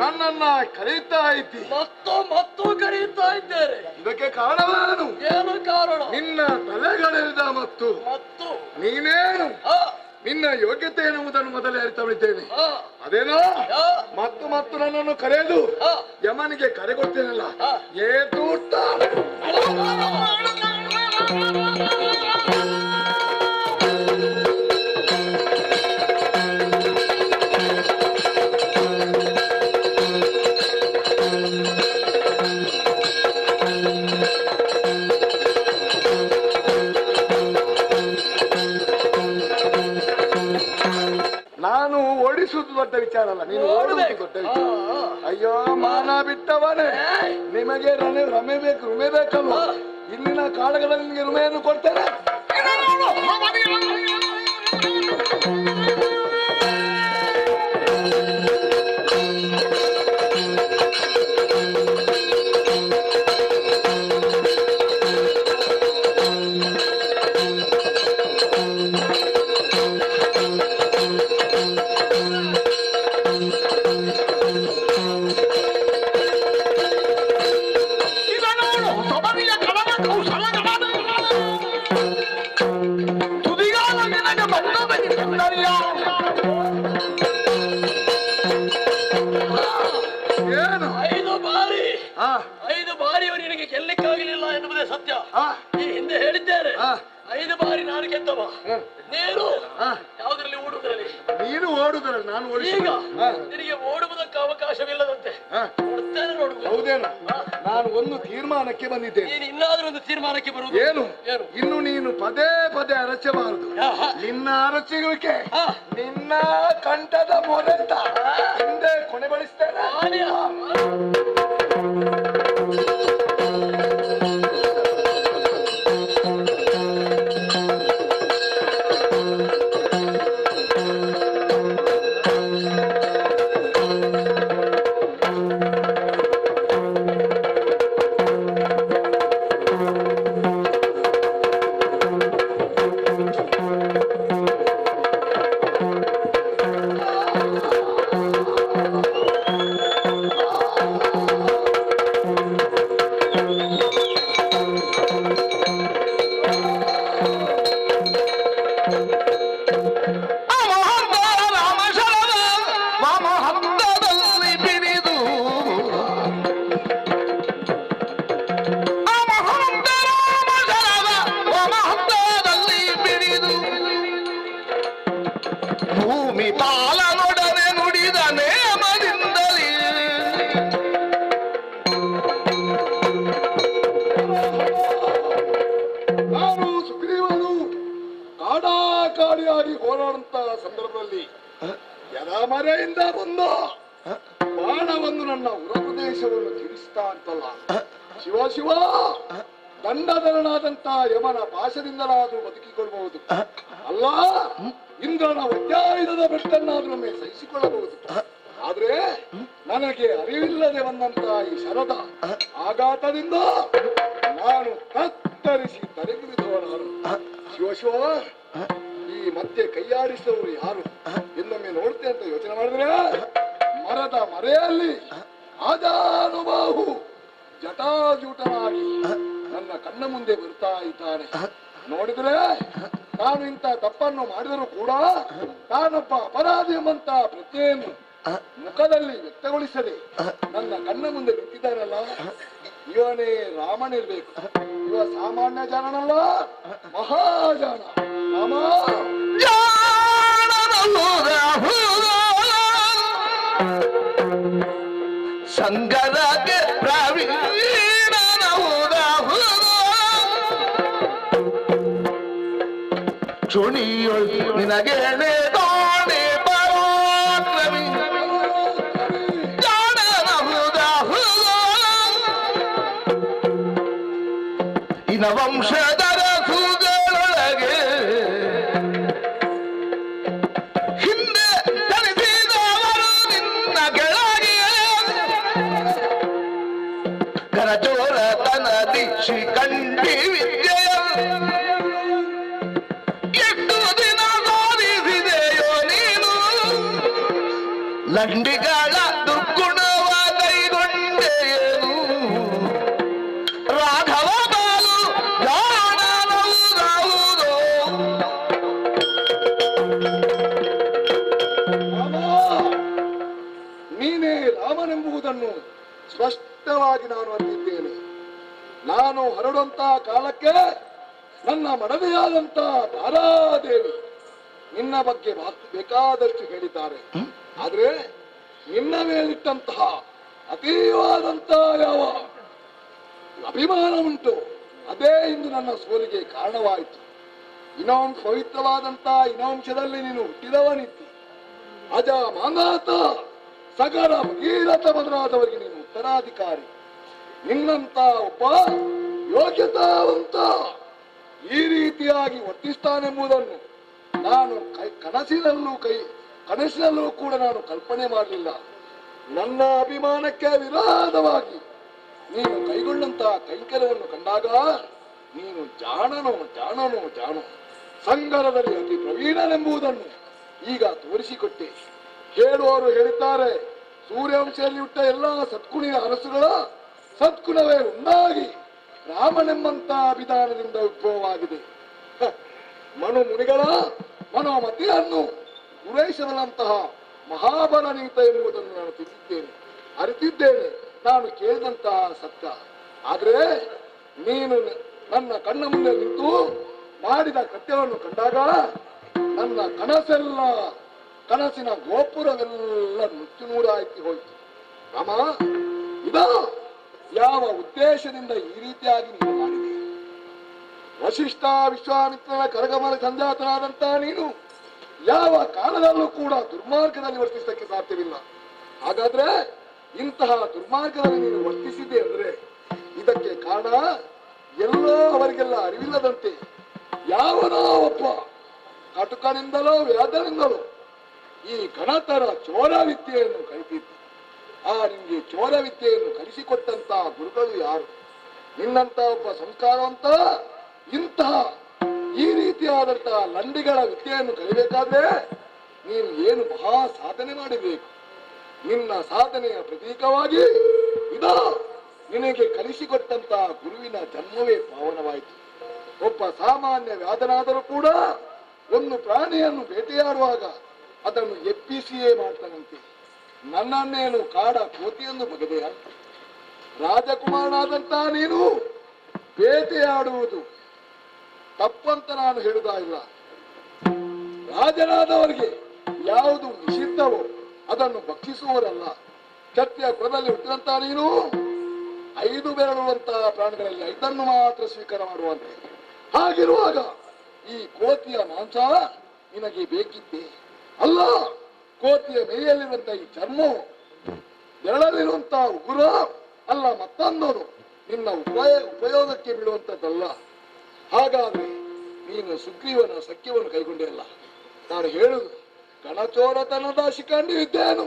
ನನ್ನನ್ನ ಕರೀತಾ ಐತಿ, ಮತ್ತು ಕರೆಯುತ್ತಾ ಇದ್ದೇನೆ. ಇದಕ್ಕೆ ಕಾರಣವೇನು? ಏನು ಕಾರಣ? ನಿನ್ನ ತಲೆಗಳೆದ ಮತ್ತು ನೀನೇನು ನಿನ್ನ ಯೋಗ್ಯತೆ ಎನ್ನುವುದನ್ನು ಮೊದಲೇ ಅರಿತುಕೊಂಡಿದ್ದೇನೆ. ಅದೇನೋ ಮತ್ತು ನನ್ನನ್ನು ಕರೆಯಲು ಯಮನಿಗೆ ಕರೆ ಕೊಡ್ತೇನಲ್ಲ, ಏತೂಟ ನಾನು ಓಡಿಸುವುದು ದೊಡ್ಡ ವಿಚಾರ ಅಲ್ಲ, ನೀನು ಓಡುವುದು ದೊಡ್ಡ ವಿಚಾರ. ಅಯ್ಯೋ ಮಾನ ಬಿಟ್ಟವನೇ, ನಿಮಗೆ ರಮೆ ಬೇಕು, ರುಮೆ ಬೇಕಲ್ವ? ಇಲ್ಲಿನ ಕಾಲಗಳಲ್ಲಿ ನಿಮಗೆ ರುಮೆಯನ್ನು ಕೊಡ್ತೇನೆ. ಏನು 5 ಬಾರಿ ನಿನಗೆ ಗೆಲ್ಲಕ್ಕಾಗಲಿಲ್ಲ ಎನ್ನುವುದೇ ಸತ್ಯ. ಈ ಹಿಂದೆ ಹೇಳಿದ್ದೇನೆ, 5 ಬಾರಿ ನಾನು ಗೆದ್ದವ. ನೀನು ಯಾವುದರಲ್ಲಿ ಓಡುವುದರಲ್ಲಿ? ನೀನು ಓಡುವುದರಲ್ಲಿ, ನಾನು ಈಗ ನಿನಗೆ ಓಡುವುದಕ್ಕೆ ಅವಕಾಶವಿಲ್ಲದಂತೆ ಕೊಡ್ತೇನೆ ನೋಡು. ಹೌದೇನು? ನಾನು ಒಂದು ತೀರ್ಮಾನಕ್ಕೆ ಬಂದಿದ್ದೇನೆ. ನೀನು ಇನ್ನಾದ್ರೂ ಒಂದು ತೀರ್ಮಾನಕ್ಕೆ ಬರುವುದು ಏನು? ಇನ್ನು ನೀನು ಪದೇ ಪದೇ ಅರಚಬಾರದು. ನಿನ್ನ ಅರಚುವಿಕೆ ನಿನ್ನ ಕಂಠದ ಮೊರೆತ ಹಿಂದೆ ಕೊನೆಗೊಳಿಸ್ತೇನೆ. ನನ್ನ ಉರ ಪ್ರದೇಶವನ್ನು ತಿಳಿಸ್ತಾ ಅಂತಲ್ಲ. ಶಿವ ಶಿವ, ದಂಡಧರನಾದಂತ ಯಮನ ಪಾಶದಿಂದಲಾದ್ರೂ ಬದುಕಿಕೊಳ್ಳಬಹುದು, ಅಲ್ಲ ಇಂದ್ರನ ವಜ್ರಾಯುಧದ ಬೆಟ್ಟನ್ನಾದ್ರೂ ಒಮ್ಮೆ ಸಹಿಸಿಕೊಳ್ಳಬಹುದು. ಆದ್ರೆ ನನಗೆ ಅರಿವಿಲ್ಲದೆ ಬಂದಂತ ಈ ಶರದ ಆಘಾತದಿಂದ ನಾನು ಕತ್ತರಿಸಿ ತಲೆಗಿಳಿದವನಾರು. ಶಿವ ಶಿವ, ಈ ಮಧ್ಯೆ ಕೈಯಾಡಿಸಿದವರು ಯಾರು ಇನ್ನೊಮ್ಮೆ ನೋಡ್ತೆ ಅಂತ ಯೋಚನೆ ಮಾಡಿದ್ರೆ ಮರದ ಮರೆಯಲ್ಲಿ ಆಜಾನುಬಾಹು ಜಟಾಜೂಟನಾಗಿ ನನ್ನ ಕಣ್ಣ ಮುಂದೆ ಬರ್ತಾ ಇದ್ದಾನೆ. ನೋಡಿದ್ರೆ ನಾನು ಇಂಥ ತಪ್ಪನ್ನು ಮಾಡಿದರೂ ಕೂಡ ನಾನೊಬ್ಬ ಅಪರಾಧಿ ಎಂಬಂತ ಪ್ರಜ್ಞೆಯನ್ನು ಮುಖದಲ್ಲಿ ವ್ಯಕ್ತಗೊಳಿಸದೆ ನನ್ನ ಕಣ್ಣ ಮುಂದೆ ನಿಂತಿದ್ದಾನಲ್ಲ, ಇವನೇ ರಾಮನಿರ್ಬೇಕು. ಇವ ಸಾಮಾನ್ಯ ಜನನಲ್ಲ, ಮಹಾಜನ. ರಾಮ ಸಂಗರಕ್ಕೆ ಚುಣಿಯೊಳ್ ನಿನಗೆ ದೋಣಿ ಪರಾಕ್ರಮಿ ಇನ ವಂಶದರ ಸುಗಳೊಳಗೆ ಹಿಂದೆ ತನಿಸಿದವರು ನಿನ್ನ ಕೆಳಗೆ ಗರಚೋರ ತನ ದಿಕ್ಷಿ ಕಂಡಿ ವಿದ್ಯೆಯ ಲಂಡಿಗಳ ದುರ್ಗುಣವ ಕೈಗೊಂಡೇನು ರಾಘವ ಬಾಲು ಜಾಣನವುದಾವುದೋ. ನೀನೇ ರಾಮನೆಂಬುದನ್ನು ಸ್ಪಷ್ಟವಾಗಿ ನಾನು ಅರಿತಿದ್ದೇನೆ. ನಾನು ಹೊರಡುವಂತ ಕಾಲಕ್ಕೆ ನನ್ನ ಮಡದಿಯಾದಂತ ತಾರಾದೇವಿ ನಿನ್ನ ಬಗ್ಗೆ ಬೇಕಾದಷ್ಟು ಹೇಳಿದ್ದಾರೆ. ಆದ್ರೆ ನಿನ್ನ ಮೇಲಿಟ್ಟಂತಹ ಅತೀವಾದಂತಹ ಯಾವ ಅಭಿಮಾನ ಉಂಟು, ಅದೇ ಇಂದು ನನ್ನ ಸೋಲಿಗೆ ಕಾರಣವಾಯಿತು. ಇನ್ನೊಂದು ಪವಿತ್ರವಾದಂತ ಇನ್ನವಂಶದಲ್ಲಿ ನೀನು ಹುಟ್ಟಿದವನಿದ್ದಿ. ಅಜ ಮಾಂಗಾತ ಸಗರ ಭಗೀರಥ ಮೊದಲಾದವರಿಗೆ ನೀನು ಉತ್ತರಾಧಿಕಾರಿ. ನಿನ್ನಂತ ಒಬ್ಬ ಯೋಗ್ಯತಾವಂತ ಈ ರೀತಿಯಾಗಿ ವರ್ತಿಸ್ತಾನೆಂಬುದನ್ನು ನಾನು ಕನಸಿನಲ್ಲೂ ಕೂಡ ನಾನು ಕಲ್ಪನೆ ಮಾಡಲಿಲ್ಲ. ನನ್ನ ಅಭಿಮಾನಕ್ಕೆ ವಿರೋಧವಾಗಿ ನೀನು ಕೈಗೊಂಡಂತಹ ಕೈಂಕರ್ಯವನ್ನು ಕಂಡಾಗ ನೀನು ಜಾಣನು ಸಂಗರದಲ್ಲಿ ಅತಿ ಪ್ರವೀಣನೆಂಬುದನ್ನು ಈಗ ತೋರಿಸಿಕೊಟ್ಟೆ. ಹೇಳುವವರು ಹೇಳಿದ್ದಾರೆ, ಸೂರ್ಯವಂಶದಲ್ಲಿ ಹುಟ್ಟ ಎಲ್ಲ ಸತ್ಕುಣಿಯ ಅರಸುಗಳ ಸತ್ಕುಣವೇ ಒಂದಾಗಿ ರಾಮನೆಂಬಂತ ಅಭಿಧಾನದಿಂದ ಉದ್ಭವವಾಗಿದೆ. ಮನು ಮುನಿಗಳ ಮನೋಮತಿಯನ್ನು ಪೂರೈಸಬಲ್ಲಂತಹ ಮಹಾಬಲ ನೀತ ಎಂಬುದನ್ನು ನಾನು ಅರಿತಿದ್ದೇನೆ. ನಾನು ಕೇಳಿದಂತಹ ಸತ್ಯ. ಆದ್ರೆ ನೀನು ನನ್ನ ಕಣ್ಣ ಮುಂದೆ ನಿಂತು ಮಾಡಿದ ಕೃತ್ಯವನ್ನು ಕಂಡಾಗ ನನ್ನ ಕನಸಿನ ಗೋಪುರವೆಲ್ಲ ನುಚ್ಚು ನೂರಾಯ್ತು ಹೋಯ್ತು. ರಾಮ, ಇದ ಯಾವ ಉದ್ದೇಶದಿಂದ ಈ ರೀತಿಯಾಗಿ ನೀನು ಮಾಡಿದೆ? ವಶಿಷ್ಠ ವಿಶ್ವಾಮಿತ್ರನ ಕರಗಮಲ ಸಂಜಾತನಾದಂತ ನೀನು ಯಾವ ಕಾಲದಲ್ಲೂ ಕೂಡ ದುರ್ಮಾರ್ಗದಲ್ಲಿ ವರ್ತಿಸಕ್ಕೆ ಸಾಧ್ಯವಿಲ್ಲ. ಹಾಗಾದ್ರೆ ಇಂತಹ ದುರ್ಮಾರ್ಗದಲ್ಲಿ ನೀನು ವರ್ತಿಸಿದೆ ಅಂದ್ರೆ ಇದಕ್ಕೆ ಕಾರಣ ಎಲ್ಲೋ ಅವರಿಗೆಲ್ಲ ಅರಿವಿಲ್ಲದಂತೆ ಯಾವನೋ ಒಬ್ಬ ಕಟುಕನಿಂದಲೋ ವ್ಯಾಧನಿಂದಲೋ ಈ ಗಣತರ ಚೋರ ವಿದ್ಯೆಯನ್ನು ಕಲಿತಿದ್ದು. ನಿಮಗೆ ಚೋರ ವಿದ್ಯೆಯನ್ನು ಕಲಿಸಿಕೊಟ್ಟಂತ ಗುರುಗಳು ಯಾರು? ನಿನ್ನಂತ ಒಬ್ಬ ಸಂಸ್ಕಾರವಂತ ಇಂತಹ ಈ ರೀತಿಯಾದಂತಹ ಲಂಡಿಗಳ ವಿದ್ಯೆಯನ್ನು ಕಲಿಬೇಕಾದ್ರೆ ನೀನು ಏನು ಮಹಾ ಸಾಧನೆ ಮಾಡಬೇಕು. ನಿನ್ನ ಸಾಧನೆಯ ಪ್ರತೀಕವಾಗಿ ನಿನಗೆ ಕಲಿಸಿಕೊಟ್ಟಂತಹ ಗುರುವಿನ ಜನ್ಮವೇ ಪಾವನವಾಯಿತು. ಒಬ್ಬ ಸಾಮಾನ್ಯ ವ್ಯಾಧನಾದರೂ ಕೂಡ ಒಂದು ಪ್ರಾಣಿಯನ್ನು ಬೇಟೆಯಾಡುವಾಗ ಅದನ್ನು ಎಪ್ಪಿಸಿಯೇ ಮಾಡ್ತಾನಂತೆ. ನನ್ನನ್ನೇನು ಕಾಡ ಕೋತಿಯನ್ನು ಬಗೆದೆಯ? ರಾಜಕುಮಾರನಾದಂತ ನೀನು ಬೇಟೆಯಾಡುವುದು ತಪ್ಪಂತ ನಾನು ಹೇಳುವುದಿಲ್ಲ. ರಾಜನಾದವರಿಗೆ ಯಾವುದು ನಿಷಿದ್ಧವೋ ಅದನ್ನು ಭಕ್ಷಿಸುವವರಲ್ಲ. ಕ್ಷತ್ರಿಯ ಕುಲದಲ್ಲಿ ಹುಟ್ಟಿದಂತ ನೀನು 5 ಬೆರಳುವಂತಹ ಪ್ರಾಣಿಗಳಲ್ಲಿ 5 ಮಾತ್ರ ಸ್ವೀಕಾರ ಮಾಡುವಂತೆ. ಹಾಗಿರುವಾಗ ಈ ಕೋತಿಯ ಮಾಂಸ ನಿನಗೆ ಬೇಕಿದ್ದೆ ಅಲ್ಲ. ಕೋತಿಯ ಮೈಯಲ್ಲಿರುವಂತಹ ಈ ಚರ್ಮ ನೆರಳಲ್ಲಿರುವಂತ ಉಗುರ ಅಲ್ಲ ಮತ್ತೊಂದೋದು ನಿನ್ನ ಉಪಯೋಗಕ್ಕೆ ಬೀಳುವಂತದ್ದಲ್ಲ. ಹಾಗಾದ್ರೆ ನೀನು ಸುಗ್ರೀವನ ಸಖ್ಯವನ್ನು ಕೈಗೊಂಡೇ ಅಲ್ಲ. ನಾನು ಹೇಳುದು ಗಣಚೋರತನದ ಶಿಖಂಡಿ ವಿದ್ಯೆಯನ್ನು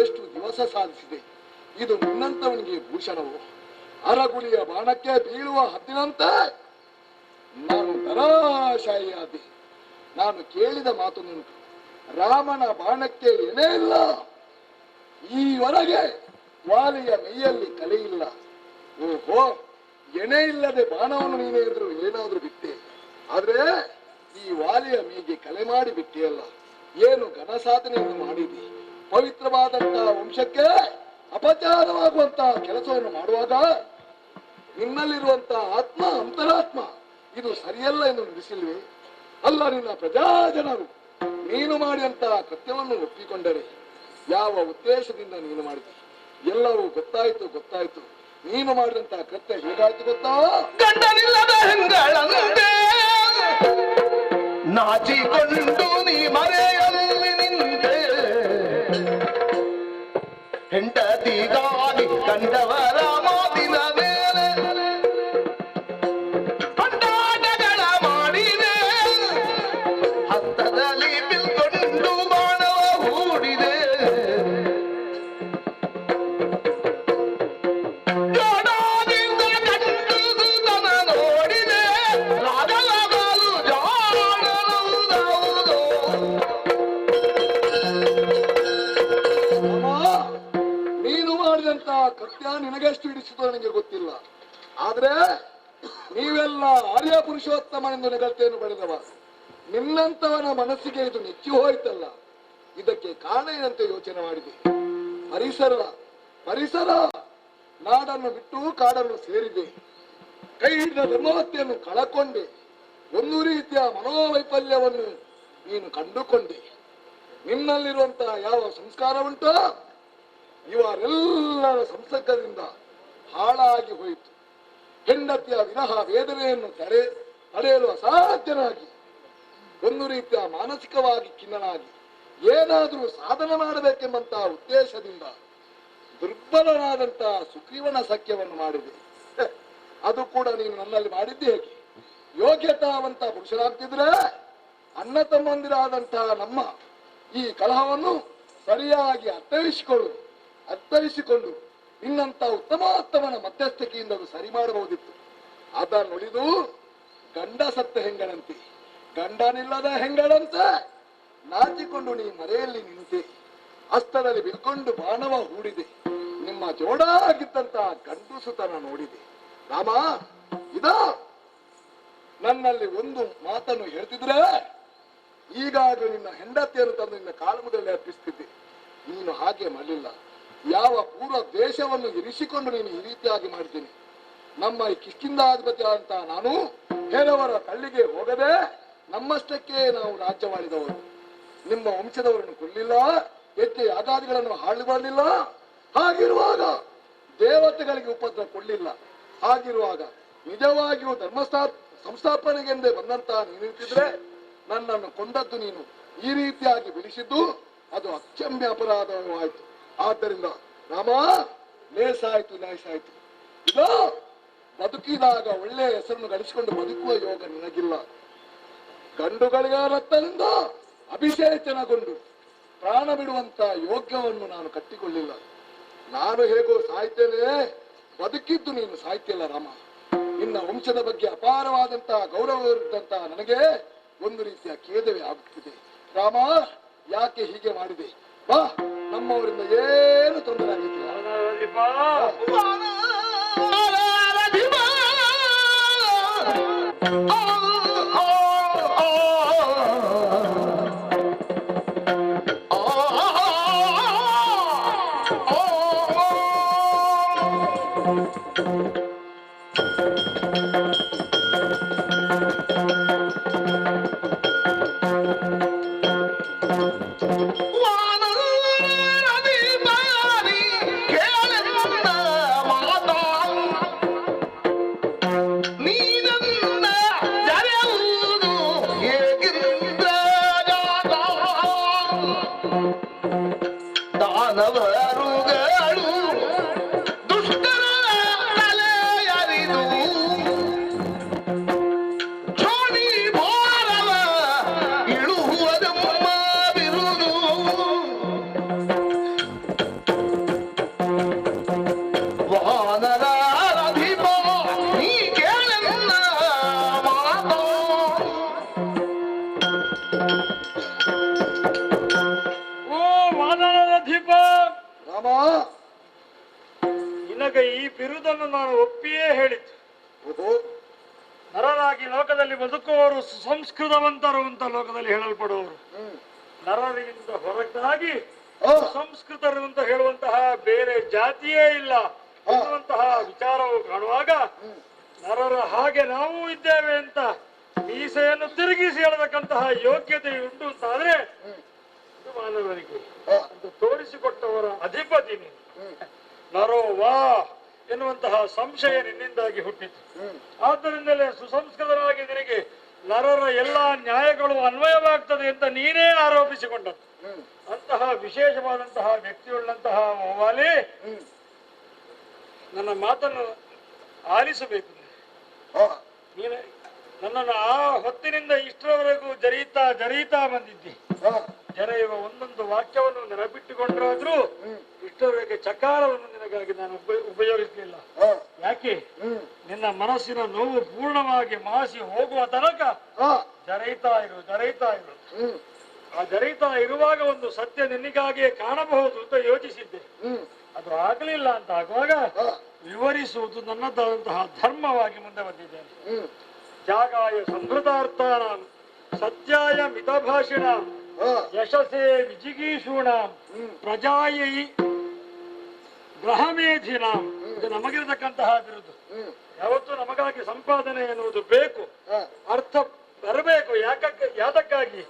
ಎಷ್ಟು ದಿವಸ ಸಾಧಿಸಿದೆ. ಇದು ನಿನ್ನಂತವನಿಗೆ ಭೂಷಣವು. ಅರಗುಳಿಯ ಬಾಣಕ್ಕೆ ಬೀಳುವ ಹದ್ದಿನಂತೆ ನಾನು ಧರಾಶಾಹಿಯಾದೆ. ನಾನು ಕೇಳಿದ ಮಾತು ನಿಂತು ರಾಮನ ಬಾಣಕ್ಕೆ ಎನೆ ಇಲ್ಲ. ಈವರೆಗೆ ವಾಲಿಯ ಮೈಯಲ್ಲಿ ಕಲೆ ಇಲ್ಲ. ಓಹೋ, ಎಣೆ ಇಲ್ಲದೆ ಬಾಣವನ್ನು ನೀನೇ ಎದುರು ಏನಾದ್ರೂ ಬಿಟ್ಟೆ. ಆದ್ರೆ ಈ ವಾಲಿಯ ಮೈಗೆ ಕಲೆ ಮಾಡಿ ಬಿಟ್ಟೆಯಲ್ಲ. ಏನು ಘನ ಸಾಧನೆಯನ್ನು ಮಾಡಿದಿ. ಪವಿತ್ರವಾದಂತಹ ವಂಶಕ್ಕೆ ಅಪಚಾರವಾಗುವಂತಹ ಕೆಲಸವನ್ನು ಮಾಡುವಾಗ ನಿನ್ನಲ್ಲಿರುವಂತಹ ಆತ್ಮ ಅಂತರಾತ್ಮ ಇದು ಸರಿಯಲ್ಲ ಎಂದು ನುಡಿಸಿಲ್ವೇ? ಅಲ್ಲ, ನಿನ್ನ ಪ್ರಜಾಜನರು ನೀನು ಮಾಡಿದಂತಹ ಕೃತ್ಯವನ್ನು ಒಪ್ಪಿಕೊಂಡರೆ ಯಾವ ಉದ್ದೇಶದಿಂದ ನೀನು ಮಾಡಿದೆ ಎಲ್ಲವೂ ಗೊತ್ತಾಯ್ತು. ನೀನು ಮಾಡಿದಂತಹ ಕೃತ್ಯ ಹೇಗಾಯ್ತು ಗೊತ್ತಾ? ಗಂಡನಿಲ್ಲದ ಹೆಂಗಳಂತೆ ನಾಚಿಕೊಂಡು ನೀ ಮರೆಯಲ್ಲಿ ನಿಂತೆ, ಹೆಂಡತಿಗಾಗಿ ಕಂಡವರ ಮಾತಿನ ಮೇಲೆ ಪಂಡಾಟಗಳ ಮಾಡಿದೆ, ಹತ್ತದಲ್ಲಿ ಬಿಲ್ಕೊಂಡು ಬಾಣವ ಹೂಡಿದೆ. ಕೃತ್ಯ ನಿನಗೆಷ್ಟು ಹಿಡಿಸಿತು ನನಗೆ ಗೊತ್ತಿಲ್ಲ. ಆದ್ರೆ ನೀವೆಲ್ಲ ಆರ್ಯ ಪುರುಷೋತ್ತಮನೆಂದು ನೆಗಳ್ತೆಯನ್ನು ಪಡೆದವ. ನಿನ್ನಂತವನ ಮನಸ್ಸಿಗೆ ಇದು ನೆಚ್ಚಿ ಹೋಯ್ತಲ್ಲ. ಇದಕ್ಕೆ ಕಾರಣ ಏನಂತ ಯೋಚನೆ ಮಾಡಿದೆ. ಪರಿಸರ ನಾಡನ್ನು ಬಿಟ್ಟು ಕಾಡನ್ನು ಸೇರಿದೆ. ಕೈ ಹಿಡಿದ ಧರ್ಮವತ್ತೆಯನ್ನು ಕಳಕೊಂಡೆ. ಒಂದು ರೀತಿಯ ಮನೋವೈಫಲ್ಯವನ್ನು ನೀನು ಕಂಡುಕೊಂಡೆ. ನಿನ್ನಲ್ಲಿರುವಂತಹ ಯಾವ ಸಂಸ್ಕಾರ ಉಂಟೋ ಇವರೆಲ್ಲರ ಸಂಸರ್ಗದಿಂದ ಹಾಳಾಗಿ ಹೋಯಿತು. ಹೆಂಡತಿಯ ವಿರಹ ವೇದನೆಯನ್ನು ತಡೆಯಲು ಅಸಾಧ್ಯನಾಗಿ, ಒಂದು ರೀತಿಯ ಮಾನಸಿಕವಾಗಿ ಖಿನ್ನನಾಗಿ, ಏನಾದರೂ ಸಾಧನೆ ಮಾಡಬೇಕೆಂಬಂತಹ ಉದ್ದೇಶದಿಂದ ದುರ್ಬಲನಾದಂತಹ ಸುಗ್ರೀವನ ಸಖ್ಯವನ್ನು ಮಾಡಿದೆ. ಅದು ಕೂಡ ನೀನು ನನ್ನಲ್ಲಿ ಮಾಡಿದ್ದೆ ಹೇಗೆ? ಯೋಗ್ಯತಾವಂತ ಪುರುಷರಾಗ್ತಿದ್ರೆ ಅಣ್ಣ ತಮ್ಮಂದಿರಾದಂತಹ ನಮ್ಮ ಈ ಕಲಹವನ್ನು ಸರಿಯಾಗಿ ಅರ್ಥೈಸಿಕೊಂಡು ಇನ್ನಂತ ಉತ್ತಮೋತ್ತಮನ ಮಧ್ಯಸ್ಥಿಕೆಯಿಂದ ಅದು ಸರಿ ಮಾಡಬಹುದಿತ್ತು. ಅದನ್ನುಳಿದು ಗಂಡ ಸತ್ತ ಹೆಂಗಳಂತೆ, ಗಂಡನಿಲ್ಲದ ಹೆಂಗಳಂತೆ ನಾಚಿಕೊಂಡು ನೀ ಮರೆಯಲ್ಲಿ ನಿಂತೆ, ಹಸ್ತದಲ್ಲಿ ಬಿಲ್ಕೊಂಡು ಬಾಣವ ಹೂಡಿದೆ. ನಿಮ್ಮ ಜೋಡಾಗಿದ್ದಂತಹ ಗಂಡುಸುತನ ನೋಡಿದೆ. ರಾಮ, ಇದ ನನ್ನಲ್ಲಿ ಒಂದು ಮಾತನ್ನು ಹೇಳ್ತಿದ್ರೆ ಈಗಾಗಲೇ ನಿನ್ನ ಹೆಂಡತಿಯನ್ನು ತಂದು ನಿನ್ನ ಕಾಲುಮುದಲ್ಲಿ ಅರ್ಪಿಸ್ತಿದ್ದೆ. ನೀನು ಹಾಗೆ ಮಾಡಲಿಲ್ಲ. ಯಾವ ಪೂರ್ವ ದೇಶವನ್ನು ಇರಿಸಿಕೊಂಡು ನೀನು ಈ ರೀತಿಯಾಗಿ ಮಾಡಿದ್ದೀನಿ. ನಮ್ಮ ಈ ಕಿಷ್ಕಿಂಧಾಧಿಪತಿ ಅಂತ ನಾನು ಬೇರೆಯವರ ಕಳ್ಳಿಗೆ ಹೋಗದೆ ನಮ್ಮಷ್ಟಕ್ಕೆ ನಾವು ರಾಜ್ಯವಾಳಿದವರು. ನಿಮ್ಮ ವಂಶದವರನ್ನು ಕೊಲ್ಲಿಲ್ಲ, ಹೆಚ್ಚು ಯಾಗಾದಿಗಳನ್ನು ಹಾಳು ಮಾಡಲಿಲ್ಲ. ಹಾಗಿರುವಾಗ ದೇವತೆಗಳಿಗೆ ಉಪದ್ರ ಕೊಡಲಿಲ್ಲ. ಹಾಗಿರುವಾಗ ನಿಜವಾಗಿಯೂ ಸಂಸ್ಥಾಪನೆಗೆಂದೇ ಬಂದಂತಹ ನೀನಿರ್ತಿದ್ರೆ ನನ್ನನ್ನು ಕೊಂದದ್ದು ನೀನು ಈ ರೀತಿಯಾಗಿ ಬೆಳೆಸಿದ್ದು ಅದು ಅಕ್ಷಮ್ಯ ಅಪರಾಧವಾಯಿತು. ಆದ್ದರಿಂದ ರಾಮ, ಲೇಸಾಯ್ತು. ಇದು ಬದುಕಿದಾಗ ಒಳ್ಳೆಯ ಹೆಸರನ್ನು ಗಳಿಸಿಕೊಂಡು ಬದುಕುವ ಯೋಗ ನಿನಗಿಲ್ಲ. ಗಂಡುಗಳಿಗ ರಕ್ತದಿಂದ ಅಭಿಷೇಚನಗೊಂಡು ಪ್ರಾಣ ಬಿಡುವಂತ ಯೋಗ್ಯವನ್ನು ನಾನು ಕಟ್ಟಿಕೊಳ್ಳಿಲ್ಲ. ನಾನು ಹೇಗೋ ಸಾಯ್ತೇನೆ, ಬದುಕಿದ್ದು ನೀನು ಸಾಯ್ತಿಲ್ಲ. ರಾಮ, ನಿನ್ನ ವಂಶದ ಬಗ್ಗೆ ಅಪಾರವಾದಂತಹ ಗೌರವವಿದ್ದಂತಹ ನನಗೆ ಒಂದು ರೀತಿಯ ಖೇದವೇ ಆಗುತ್ತಿದೆ. ರಾಮ, ಯಾಕೆ ಹೀಗೆ ಮಾಡಿದೆ? ಬಾ, ನಮ್ಮವರಿಂದ ಏನು ತೊಂದರೆ ಆಗಿಲ್ಲ. ಮಾರಿ ಕೇಳ ಶತ್ರುಗಳು ದುಷ್ಟರ ತಲೆಯರಿದು ಚೋಡಿ ಭಾರವ ಇಳುಹುವುದೆಂಬ ಬಿರುದು ವಾನರ ಅಧಿಪ ನೀ ಕೇಳೆನ್ನ ಮಾತು ಓ ವಾನರದ ದೀಪ, ರಾಮ. ನಿನಗೆ ಈ ಬಿರುದನ್ನು ನಾನು ಒಪ್ಪಿಯೇ ಹೇಳಿದ್ದು. ಓಹೋ, ನರರಾಗಿ ಲೋಕದಲ್ಲಿ ಬದುಕುವವರು ಸುಸಂಸ್ಕೃತವಂತರು ಅಂತ ಲೋಕದಲ್ಲಿ ಹೇಳಲ್ಪಡುವವರು. ನರರಿಗಿಂತ ಹೊರತಾಗಿ ಸಂಸ್ಕೃತರು ಅಂತ ಹೇಳುವಂತಹ ಬೇರೆ ಜಾತಿಯೇ ಇಲ್ಲ ಎನ್ನುವಂತಹ ವಿಚಾರವು ಕಾಣುವಾಗ ನರರ ಹಾಗೆ ನಾವು ಇದ್ದೇವೆ ಅಂತ ಮೀಸೆಯನ್ನು ತಿರುಗಿಸಿ ಹೇಳತಕ್ಕಂತಹ ಯೋಗ್ಯತೆ ಉಂಟು ಅಂತಾದ್ರೆ ಇದು ಮಾನವರಿಗೆ ಅಂತ ತೋರಿಸಿಕೊಟ್ಟವರ ಅಧಿಪತಿ ನೀನು. ನರೋ ವಾ ಎನ್ನುವಂತಹ ಸಂಶಯ ನಿನ್ನಿಂದಾಗಿ ಹುಟ್ಟಿತು. ಆದ್ದರಿಂದಲೇ ಸುಸಂಸ್ಕೃತರಾಗಿ ನಿನಗೆ ನರರ ಎಲ್ಲಾ ನ್ಯಾಯಗಳು ಅನ್ವಯವಾಗ್ತದೆ ಅಂತ ನೀನೇ ಆರೋಪಿಸಿಕೊಂಡದ್ದು. ಅಂತಹ ವಿಶೇಷವಾದಂತಹ ವ್ಯಕ್ತಿಯುಳ್ಳಂತಹ ಓವಾಲಿ ನನ್ನ ಮಾತನ್ನು ಆಲಿಸಬೇಕು. ನೀನು ನನ್ನನ್ನು ಆ ಹೊತ್ತಿನಿಂದ ಇಷ್ಟರವರೆಗೂ ಜರೀತಾ ಬಂದಿದ್ದಿ. ಜರೆಯುವ ಒಂದೊಂದು ವಾಕ್ಯವನ್ನು ನೆನಪಿಟ್ಟುಕೊಂಡ್ರಾದ್ರೂ ಇಷ್ಟರವರೆಗೆ ಚಕಾರವನ್ನು ನಿನಗಾಗಿ ನಾನು ಉಪಯೋಗಿಸಲಿಲ್ಲ. ಯಾಕೆ? ನಿನ್ನ ಮನಸ್ಸಿನ ನೋವು ಪೂರ್ಣವಾಗಿ ಮಾಸಿ ಹೋಗುವ ತನಕ ಜರೈತಾ ಇರು. ಆ ಜರೈತಾ ಇರುವಾಗ ಒಂದು ಸತ್ಯ ನಿನಗಾಗಿಯೇ ಕಾಣಬಹುದು ಅಂತ ಯೋಚಿಸಿದ್ದೆ. ಅದು ಆಗಲಿಲ್ಲ ಅಂತ ಆಗುವಾಗ ವಿವರಿಸುವುದು ನನ್ನದಾದಂತಹ ಧರ್ಮವಾಗಿ ಮುಂದೆ ಬಂದಿದ್ದೇನೆ. ಜಾಗಾಯ ಸಂಹೃತಾರ್ಥಾನಾಂ ಸತ್ಯಾಯ ಮಿತಭಾಷಿಣಾಂ ಯಶಸ್ಸೇ ವಿಜಿಗೀಷೂಣಾಂ ಪ್ರಜಾಯೈ ಗ್ರಹಮೇಧಿನಾಂ. ಇದು ನಮಗಿರತಕ್ಕಂತಹ ಬಿರುದು. ಯಾವತ್ತೂ ನಮಗಾಗಿ ಸಂಪಾದನೆ ಎನ್ನುವುದು ಬೇಕು, ಅರ್ಥ ಬರಬೇಕು. ಯಾತಕ್ಕಾಗಿ?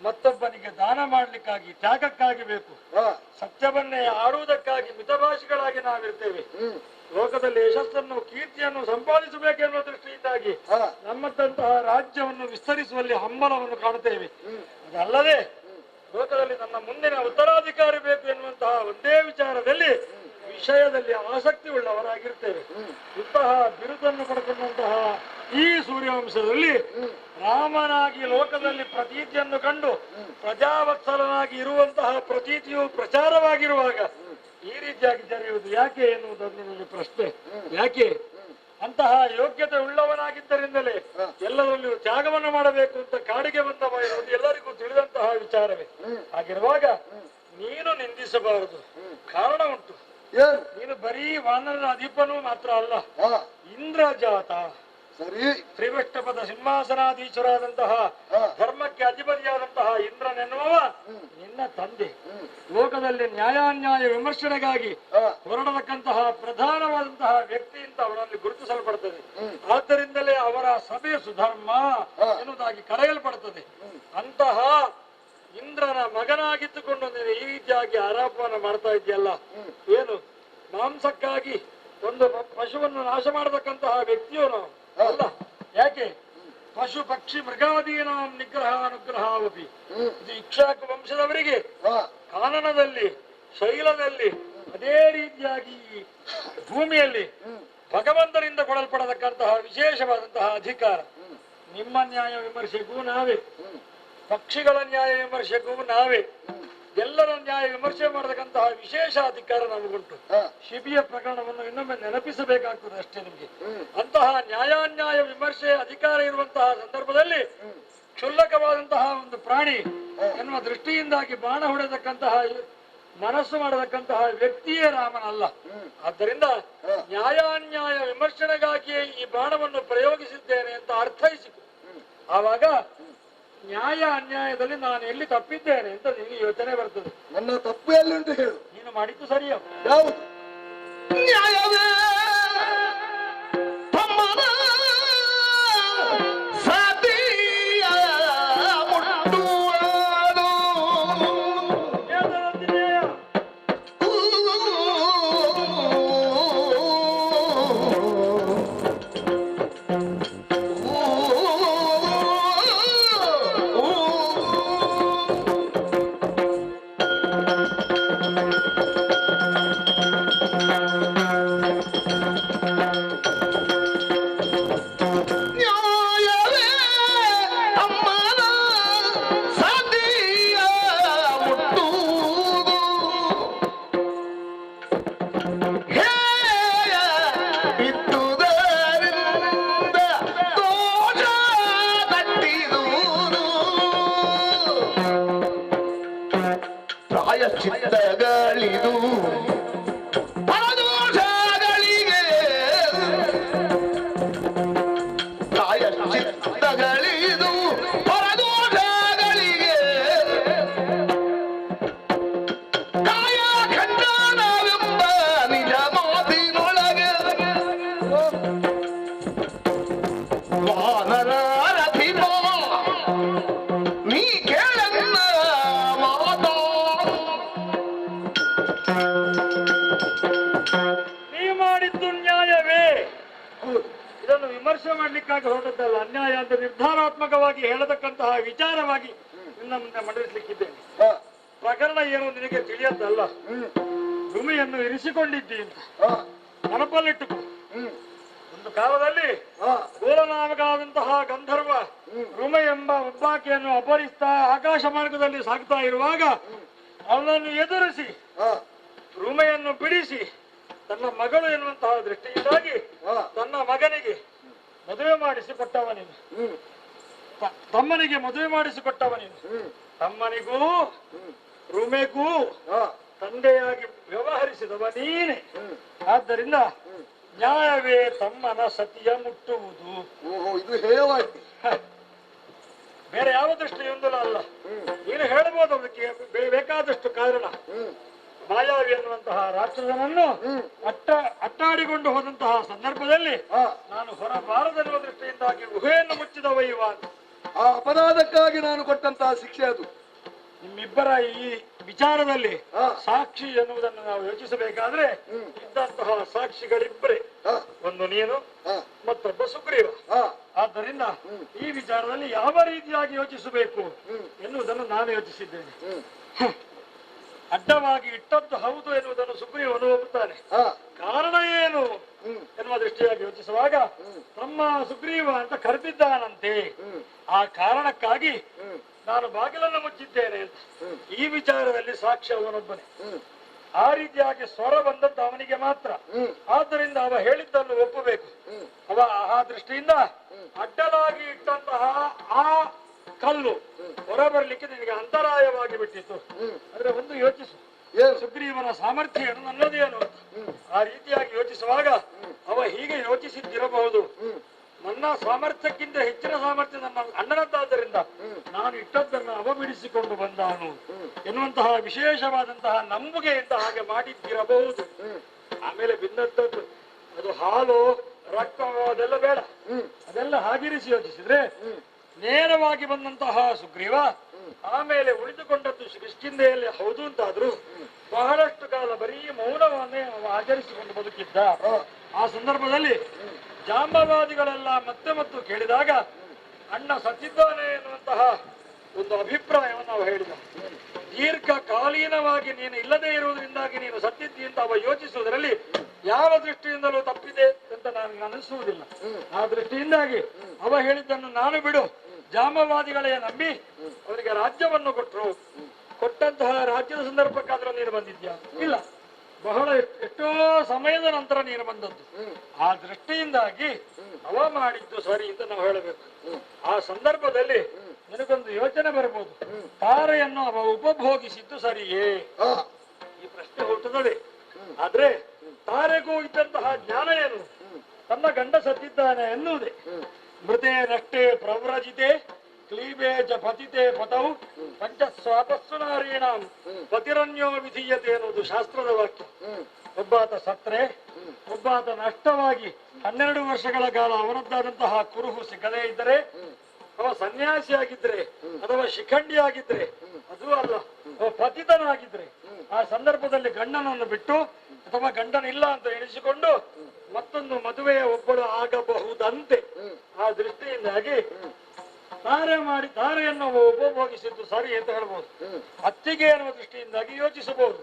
ಮತ್ತೊಬ್ಬನಿಗೆ ದಾನ ಮಾಡ್ಲಿಕ್ಕಾಗಿ, ತ್ಯಾಗಕ್ಕಾಗಿ ಬೇಕು. ಸತ್ಯವನ್ನೇ ಆಡುವುದಕ್ಕಾಗಿ ಮಿತಭಾಷಿಗಳಾಗಿ ನಾವಿರ್ತೇವೆ. ಲೋಕದಲ್ಲಿ ಯಶಸ್ಸನ್ನು ಕೀರ್ತಿಯನ್ನು ಸಂಪಾದಿಸಬೇಕೆನ್ನುವ ದೃಷ್ಟಿಯಿಂದಾಗಿ ನಮ್ಮದಂತಹ ರಾಜ್ಯವನ್ನು ವಿಸ್ತರಿಸುವಲ್ಲಿ ಹಂಬಲವನ್ನು ಕಾಣುತ್ತೇವೆ. ಅದಲ್ಲದೆ ಲೋಕದಲ್ಲಿ ನನ್ನ ಮುಂದಿನ ಉತ್ತರಾಧಿಕಾರಿ ಬೇಕು ಎನ್ನುವಂತಹ ಒಂದೇ ವಿಷಯದಲ್ಲಿ ಆಸಕ್ತಿ ಉಳ್ಳವರಾಗಿರ್ತೇವೆ. ಇಂತಹ ಬಿರುದನ್ನು ಪಡೆದುಕೊಂಡಂತಹ ಈ ಸೂರ್ಯವಂಶದಲ್ಲಿ ರಾಮನಾಗಿ ಲೋಕದಲ್ಲಿ ಪ್ರತೀತಿಯನ್ನು ಕಂಡು ಪ್ರಜಾವತ್ಸಲನಾಗಿ ಇರುವಂತಹ ಪ್ರತೀತಿಯು ಪ್ರಚಾರವಾಗಿರುವಾಗ ಈ ರೀತಿಯಾಗಿ ಜರೆಯುವುದು ಯಾಕೆ ಎನ್ನುವುದರಲ್ಲಿ ಪ್ರಶ್ನೆ. ಯಾಕೆ? ಅಂತಹ ಯೋಗ್ಯತೆ ಉಳ್ಳವನಾಗಿದ್ದರಿಂದಲೇ ಎಲ್ಲರಲ್ಲಿಯೂ ತ್ಯಾಗವನ್ನು ಮಾಡಬೇಕು ಅಂತ ಕಾಡಿಗೆ ಬಂದವ ಎನ್ನುವುದು ಎಲ್ಲರಿಗೂ ತಿಳಿದಂತಹ ವಿಚಾರವೇ. ಹಾಗಿರುವಾಗ ನೀನು ನಿಂದಿಸಬಾರದು. ಕಾರಣ ಉಂಟು. ನೀನು ಬರೀ ವಾನರ ಅಧಿಪನು ಮಾತ್ರ ಅಲ್ಲ, ಇಂದ್ರಜಾತ. ತ್ರಿವಿಷ್ಟಪದ ಸಿಂಹಾಸನಾಧೀಶರಾದಂತಹ ಧರ್ಮಕ್ಕೆ ಅಧಿಪತಿಯಾದಂತಹ ಇಂದ್ರನೆನ್ನುವವ ನಿನ್ನ ತಂದೆ. ಲೋಕದಲ್ಲಿ ನ್ಯಾಯಾನ್ಯಾಯ ವಿಮರ್ಶನೆಗಾಗಿ ಹೊರಡತಕ್ಕಂತಹ ಪ್ರಧಾನವಾದಂತಹ ವ್ಯಕ್ತಿ ಅಂತ ಅವರಲ್ಲಿ ಗುರುತಿಸಲ್ಪಡುತ್ತದೆ. ಆದ್ದರಿಂದಲೇ ಅವರ ಸಭೆ ಸುಧರ್ಮ ಎನ್ನುವುದಾಗಿ ಕರೆಯಲ್ಪಡುತ್ತದೆ. ಅಂತಹ ಇಂದ್ರನ ಮಗನಾಗಿದ್ದುಕೊಂಡು ನೀನು ಈ ರೀತಿಯಾಗಿ ಆರೋಪವನ್ನು ಮಾಡ್ತಾ ಇದೆಯಲ್ಲ, ಏನು ಮಾಂಸಕ್ಕಾಗಿ ಒಂದು ಪಶುವನ್ನು ನಾಶ ಮಾಡತಕ್ಕಂತಹ ವ್ಯಕ್ತಿಯು ನಾವು ಅಲ್ಲ. ಯಾಕೆ? ಪಶು ಪಕ್ಷಿ ಮೃಗಾದೀನ ನಿಗ್ರಹ ಅನುಗ್ರಹವಪಿ. ಇದು ಇಕ್ಷಾಕು ವಂಶದವರಿಗೆ ಕಾನನದಲ್ಲಿ, ಶೈಲದಲ್ಲಿ, ಅದೇ ರೀತಿಯಾಗಿ ಭೂಮಿಯಲ್ಲಿ ಭಗವಂತನಿಂದ ಕೊಡಲ್ಪಡತಕ್ಕಂತಹ ವಿಶೇಷವಾದಂತಹ ಅಧಿಕಾರ. ನಿಮ್ಮ ನ್ಯಾಯ ವಿಮರ್ಶೆಗೂ ನಾವೇ, ಪಕ್ಷಿಗಳ ನ್ಯಾಯ ವಿಮರ್ಶೆಗೂ ನಾವೇ, ಎಲ್ಲರ ನ್ಯಾಯ ವಿಮರ್ಶೆ ಮಾಡತಕ್ಕಂತಹ ವಿಶೇಷ ಅಧಿಕಾರ ನಮಗುಂಟು. ಶಿಬಿಯ ಪ್ರಕರಣವನ್ನು ಇನ್ನೊಮ್ಮೆ ನೆನಪಿಸಬೇಕಾಗ್ತದೆ ಅಷ್ಟೇ ನಿಮಗೆ. ಅಂತಹ ನ್ಯಾಯಾನ್ಯಾಯ ವಿಮರ್ಶೆ ಅಧಿಕಾರ ಇರುವಂತಹ ಸಂದರ್ಭದಲ್ಲಿ ಕ್ಷುಲ್ಲಕವಾದಂತಹ ಒಂದು ಪ್ರಾಣಿ ಎನ್ನುವ ದೃಷ್ಟಿಯಿಂದಾಗಿ ಬಾಣ ಹೊಡೆದಕ್ಕಂತಹ ಮನಸ್ಸು ಮಾಡತಕ್ಕಂತಹ ವ್ಯಕ್ತಿಯೇ ರಾಮನಲ್ಲ. ಆದ್ದರಿಂದ ನ್ಯಾಯಾನ್ಯಾಯ ವಿಮರ್ಶನೆಗಾಗಿಯೇ ಈ ಬಾಣವನ್ನು ಪ್ರಯೋಗಿಸಿದ್ದೇನೆ ಅಂತ ಅರ್ಥೈಸಿತು. ಆವಾಗ ನ್ಯಾಯ ಅನ್ಯಾಯದಲ್ಲಿ ನಾನು ಎಲ್ಲಿ ತಪ್ಪಿದ್ದೇನೆ ಅಂತ ನಿನಗೆ ಯೋಚನೆ ಬರ್ತದೆ. ನನ್ನ ತಪ್ಪು ಎಲ್ಲಿ ಉಂಟು ಹೇಳು. ನೀನು ಮಾಡಿದ್ದು ಸರಿಯಾ? ಯಾವುದು? ನ್ಯಾಯವೇ ಪರದೋಷಗಳಿಗೆ ಪ್ರಾಯಶ್ಚಿತ್ತಗಳಿದು ಪರದೋಷಗಳಿಗೆ ಕಾಯ ಖಂಡನವೆಂಬ ನಿಜ ಮಾತಿನೊಳಗೆ ವಾನರ ರಥಿಪ ನೀ ಕೇಳನ್ನ ಮಾತಾ ನೀ ಮಾಡಿದ್ದು ನ್ಯಾಯವೇ? ಇದನ್ನು ವಿಮರ್ಶೆ ಮಾಡ್ಲಿಕ್ಕಾಗಿ ಹೊರಟದ್ದಲ್ಲ, ಅನ್ಯಾಯ ಅಂತ ನಿರ್ಧಾರಾತ್ಮಕವಾಗಿ ಹೇಳತಕ್ಕಂತಹ ವಿಚಾರವಾಗಿ ನಿನ್ನ ಮುಂದೆ ಮಂಡಿಸಲಿಕ್ಕಿದ್ದೇನೆ. ಪ್ರಕರಣ ಏನು ನಿನಗೆ ತಿಳಿಯದ್ದಲ್ಲ. ಭೂಮಿಯನ್ನು ಇರಿಸಿಕೊಂಡಿದ್ದಿ ಅಂತ ನೆನಪಲ್ಲಿಟ್ಟುಕೋ. ಒಂದು ಕಾಲದಲ್ಲಿ ಗೋಲನಾಮಕಾದಂತಹ ಗಂಧರ್ವ ರುಮೆ ಎಂಬ ಒಬ್ಬಾಕೆಯನ್ನು ಅಪಹರಿಸ್ತಾ ಆಕಾಶ ಮಾರ್ಗದಲ್ಲಿ ಸಾಗ್ತಾ ಇರುವಾಗ ಅವನನ್ನು ಎದುರಿಸಿ ರುಮೆಯನ್ನು ಬಿಡಿಸಿ ತನ್ನ ಮಗಳು ಎನ್ನುವಂತಹ ದೃಷ್ಟಿಯಿಂದಾಗಿ ತನ್ನ ಮಗನಿಗೆ ಮದುವೆ ಮಾಡಿಸಿಕೊಟ್ಟವನಿನು, ತಮ್ಮನಿಗೆ ಮದುವೆ ಮಾಡಿಸಿಕೊಟ್ಟವನಿನು. ತಮ್ಮನಿಗೂ ರುಮೆಗೂ ತಂದೆಯಾಗಿ ವ್ಯವಹರಿಸಿದವ ನೀನೆ. ಆದ್ದರಿಂದ ನ್ಯಾಯವೇ ತಮ್ಮನ ಸತಿಯ ಮುಟ್ಟುವುದು. ಇದು ಹೇಯವಾಯ್ತು. ಬೇರೆ ಯಾವ ದೃಷ್ಟಿಯೊಂದಲ್ಲ ಅಲ್ಲ. ನೀನು ಹೇಳಬಹುದು, ಅದಕ್ಕೆ ಬೇಕಾದಷ್ಟು ಕಾರಣ. ಮಾಯಾವಿ ಎನ್ನುವಂತಹ ರಾಕ್ಷಸನನ್ನು ಅಟ್ಟಾಡಿಕೊಂಡು ಹೋದಂತಹ ಸಂದರ್ಭದಲ್ಲಿ ನಾನು ಹೊರಬಾರದೆನ್ನುವ ದೃಷ್ಟಿಯಿಂದಾಗಿ ಗುಹೆಯನ್ನು ಮುಚ್ಚಿದವ ಇವ. ಆ ಅಪರಾಧಕ್ಕಾಗಿ ನಾನು ಕೊಟ್ಟಂತಹ ಶಿಕ್ಷೆ ಅದು. ನಿಮ್ಮಿಬ್ಬರ ಈ ವಿಚಾರದಲ್ಲಿ ಸಾಕ್ಷಿ ಎನ್ನುವುದನ್ನು ನಾವು ಯೋಚಿಸಬೇಕಾದ್ರೆ ಇದ್ದಂತಹ ಸಾಕ್ಷಿಗಳಿಬ್ಬರೇ, ಒಂದು ನೀನು ಮತ್ತೊಬ್ಬ ಸುಗ್ರೀವ. ಆದ್ದರಿಂದ ಈ ವಿಚಾರದಲ್ಲಿ ಯಾವ ರೀತಿಯಾಗಿ ಯೋಚಿಸಬೇಕು ಎನ್ನುವುದನ್ನು ನಾನು ಯೋಚಿಸಿದ್ದೇನೆ. ಅಡ್ಡವಾಗಿ ಇಟ್ಟದ್ದು ಹೌದು ಎನ್ನುವುದನ್ನು ಸುಗ್ರೀವನು ಒಪ್ಪುತ್ತಾನೆ. ಕಾರಣ ಏನು ಎನ್ನುವ ದೃಷ್ಟಿಯಾಗಿ ಯೋಚಿಸುವಾಗ ತಮ್ಮ ಸುಗ್ರೀವ ಅಂತ ಕರೆದಿದ್ದಾನಂತೆ. ಆ ಕಾರಣಕ್ಕಾಗಿ ನಾನು ಬಾಗಿಲನ್ನು ಮುಚ್ಚಿದ್ದೇನೆ ಅಂತ. ಈ ವಿಚಾರದಲ್ಲಿ ಸಾಕ್ಷಿ ಅವನೊಬ್ಬನೇ. ಆ ರೀತಿಯಾಗಿ ಸ್ವರ ಬಂದದ್ದು ಅವನಿಗೆ ಮಾತ್ರ. ಆದ್ದರಿಂದ ಅವ ಹೇಳಿದ್ದನ್ನು ಒಪ್ಪಬೇಕು. ಅವ ಆ ದೃಷ್ಟಿಯಿಂದ ಅಡ್ಡಲಾಗಿ ಇಟ್ಟಂತಹ ಆ ಕಲ್ಲು ಹೊರಬರಲಿಕ್ಕೆ ನಿನಗೆ ಅಂತರಾಯವಾಗಿ ಬಿಟ್ಟಿತ್ತು. ಆದ್ರೆ ಒಂದು ಯೋಚಿಸು, ಸುಗ್ರೀವನ ಸಾಮರ್ಥ್ಯ ಏನು ನನ್ನದೇನು ಅಂತ. ಆ ರೀತಿಯಾಗಿ ಯೋಚಿಸುವಾಗ ಅವ ಹೀಗೆ ಯೋಚಿಸಿದ್ದಿರಬಹುದು, ನನ್ನ ಸಾಮರ್ಥ್ಯಕ್ಕಿಂತ ಹೆಚ್ಚಿನ ಸಾಮರ್ಥ್ಯ ನನ್ನ ಅಣ್ಣನದ್ದಾದ್ದರಿಂದ ನಾನು ಇಟ್ಟದ್ದನ್ನು ಅವಬಿಡಿಸಿಕೊಂಡು ಬಂದಾನು ಎನ್ನುವಂತಹ ವಿಶೇಷವಾದಂತಹ ನಂಬುಗೆಯಿಂದ ಹಾಗೆ ಮಾಡಿದ್ದಿರಬಹುದು. ಆಮೇಲೆ ಬಿದ್ದದ್ದು ಅದು ಹಾಲು ರಕ್ತವೋ ಅದೆಲ್ಲ ಬೇಡ, ಅದೆಲ್ಲ ಹಾಗಿರಿಸಿ ಯೋಚಿಸಿದ್ರೆ ನೇರವಾಗಿ ಬಂದಂತಹ ಸುಗ್ರೀವ ಆಮೇಲೆ ಉಳಿದುಕೊಂಡದ್ದು ಕಿಷ್ಕಿಂಧೆಯಲ್ಲಿ ಹೌದು ಅಂತಾದ್ರೂ ಬಹಳಷ್ಟು ಕಾಲ ಬರೀ ಮೌನವನ್ನೇ ಆಚರಿಸಿಕೊಂಡು ಬದುಕಿದ್ದ. ಆ ಸಂದರ್ಭದಲ್ಲಿ ಜಾಂಬವಾದಿಗಳೆಲ್ಲ ಮತ್ತೆ ಮತ್ತು ಕೇಳಿದಾಗ ಅಣ್ಣ ಸತ್ತಿದ್ದಾನೆ ಎನ್ನುವಂತಹ ಒಂದು ಅಭಿಪ್ರಾಯವನ್ನು ನಾವು ಹೇಳಿದ. ದೀರ್ಘಕಾಲೀನವಾಗಿ ನೀನು ಇಲ್ಲದೆ ಇರುವುದರಿಂದಾಗಿ ನೀನು ಸತ್ತಿದ್ದಿ ಅಂತ ಅವ ಯೋಚಿಸುವುದರಲ್ಲಿ ಯಾವ ದೃಷ್ಟಿಯಿಂದಲೂ ತಪ್ಪಿದೆ ಅಂತ ನನಗೆ ಅನಿಸುವುದಿಲ್ಲ. ಆ ದೃಷ್ಟಿಯಿಂದಾಗಿ ಅವ ಹೇಳಿದ್ದನ್ನು ನಾನು ಬಿಡು, ಜಾಂಬವಾದಿಗಳೇ ನಂಬಿ ಅವರಿಗೆ ರಾಜ್ಯವನ್ನು ಕೊಟ್ಟರು. ಕೊಟ್ಟಂತಹ ರಾಜ್ಯದ ಸಂದರ್ಭಕ್ಕಾದ್ರೂ ನೀನು ಬಂದಿದ್ಯಾ? ಇಲ್ಲ, ಬಹಳ ಎಷ್ಟೋ ಸಮಯದ ನಂತರ ನೀನು ಬಂದದ್ದು. ಆ ದೃಷ್ಟಿಯಿಂದಾಗಿ ಅವ ಮಾಡಿದ್ದು ಸರಿ ಅಂತ ನಾವು ಹೇಳಬೇಕು. ಆ ಸಂದರ್ಭದಲ್ಲಿ ನಿನಗೊಂದು ಯೋಚನೆ ಬರಬಹುದು, ತಾರೆಯನ್ನು ಅವ ಉಪಭೋಗಿಸಿದ್ದು ಸರಿಯೇ? ಈ ಪ್ರಶ್ನೆ ಹುಟ್ಟುತ್ತದೆ. ಆದ್ರೆ ತಾರೆಗೂ ಇದ್ದಂತಹ ಜ್ಞಾನ ಏನು? ತನ್ನ ಗಂಡ ಸತ್ತಿದ್ದಾನೆ ಎನ್ನುವುದೇ. ಮೃತೆ ನಷ್ಟೇ ಪ್ರವ್ರಜಿತೆ ಕ್ಲೀಬೇಜ ಪತಿತೆ ಪತೌ ಪಂಚಸ್ವಾಪಸ್ಸು ನಾರೀಣಾಂ ಪತಿರನ್ಯೋ ವಿಧೀಯತೆ ಎನ್ನುವುದು ಶಾಸ್ತ್ರದ ವಾಕ್ಯ. ಒಬ್ಬಾತ ಸತ್ರೆ, ಒಬ್ಬಾತ ನಷ್ಟವಾಗಿ 12 ವರ್ಷಗಳ ಕಾಲ ಅವನದ್ದಾದಂತಹ ಕುರುಹು ಸಿಗದೇ ಇದ್ದರೆ, ಅವ ಸನ್ಯಾಸಿಯಾಗಿದ್ರೆ ಅಥವಾ ಶಿಖಂಡಿಯಾಗಿದ್ರೆ, ಅದು ಅಲ್ಲ ಅವ ಪತಿತನಾಗಿದ್ರೆ, ಆ ಸಂದರ್ಭದಲ್ಲಿ ಗಂಡನನ್ನು ಬಿಟ್ಟು ಅಥವಾ ಗಂಡನಿಲ್ಲ ಅಂತ ಎಣಿಸಿಕೊಂಡು ಮತ್ತೊಂದು ಮದುವೆಯ ಒಬ್ಬಳು ಆಗಬಹುದಂತೆ. ಆ ದೃಷ್ಟಿಯಿಂದಾಗಿ ತಾರೆಯನ್ನು ಉಪಭೋಗಿಸಿದ್ದು ಸರಿ ಅಂತ ಹೇಳ್ಬೋದು. ಅತ್ತಿಗೆ ಅನ್ನುವ ದೃಷ್ಟಿಯಿಂದಾಗಿ ಯೋಚಿಸಬಹುದು.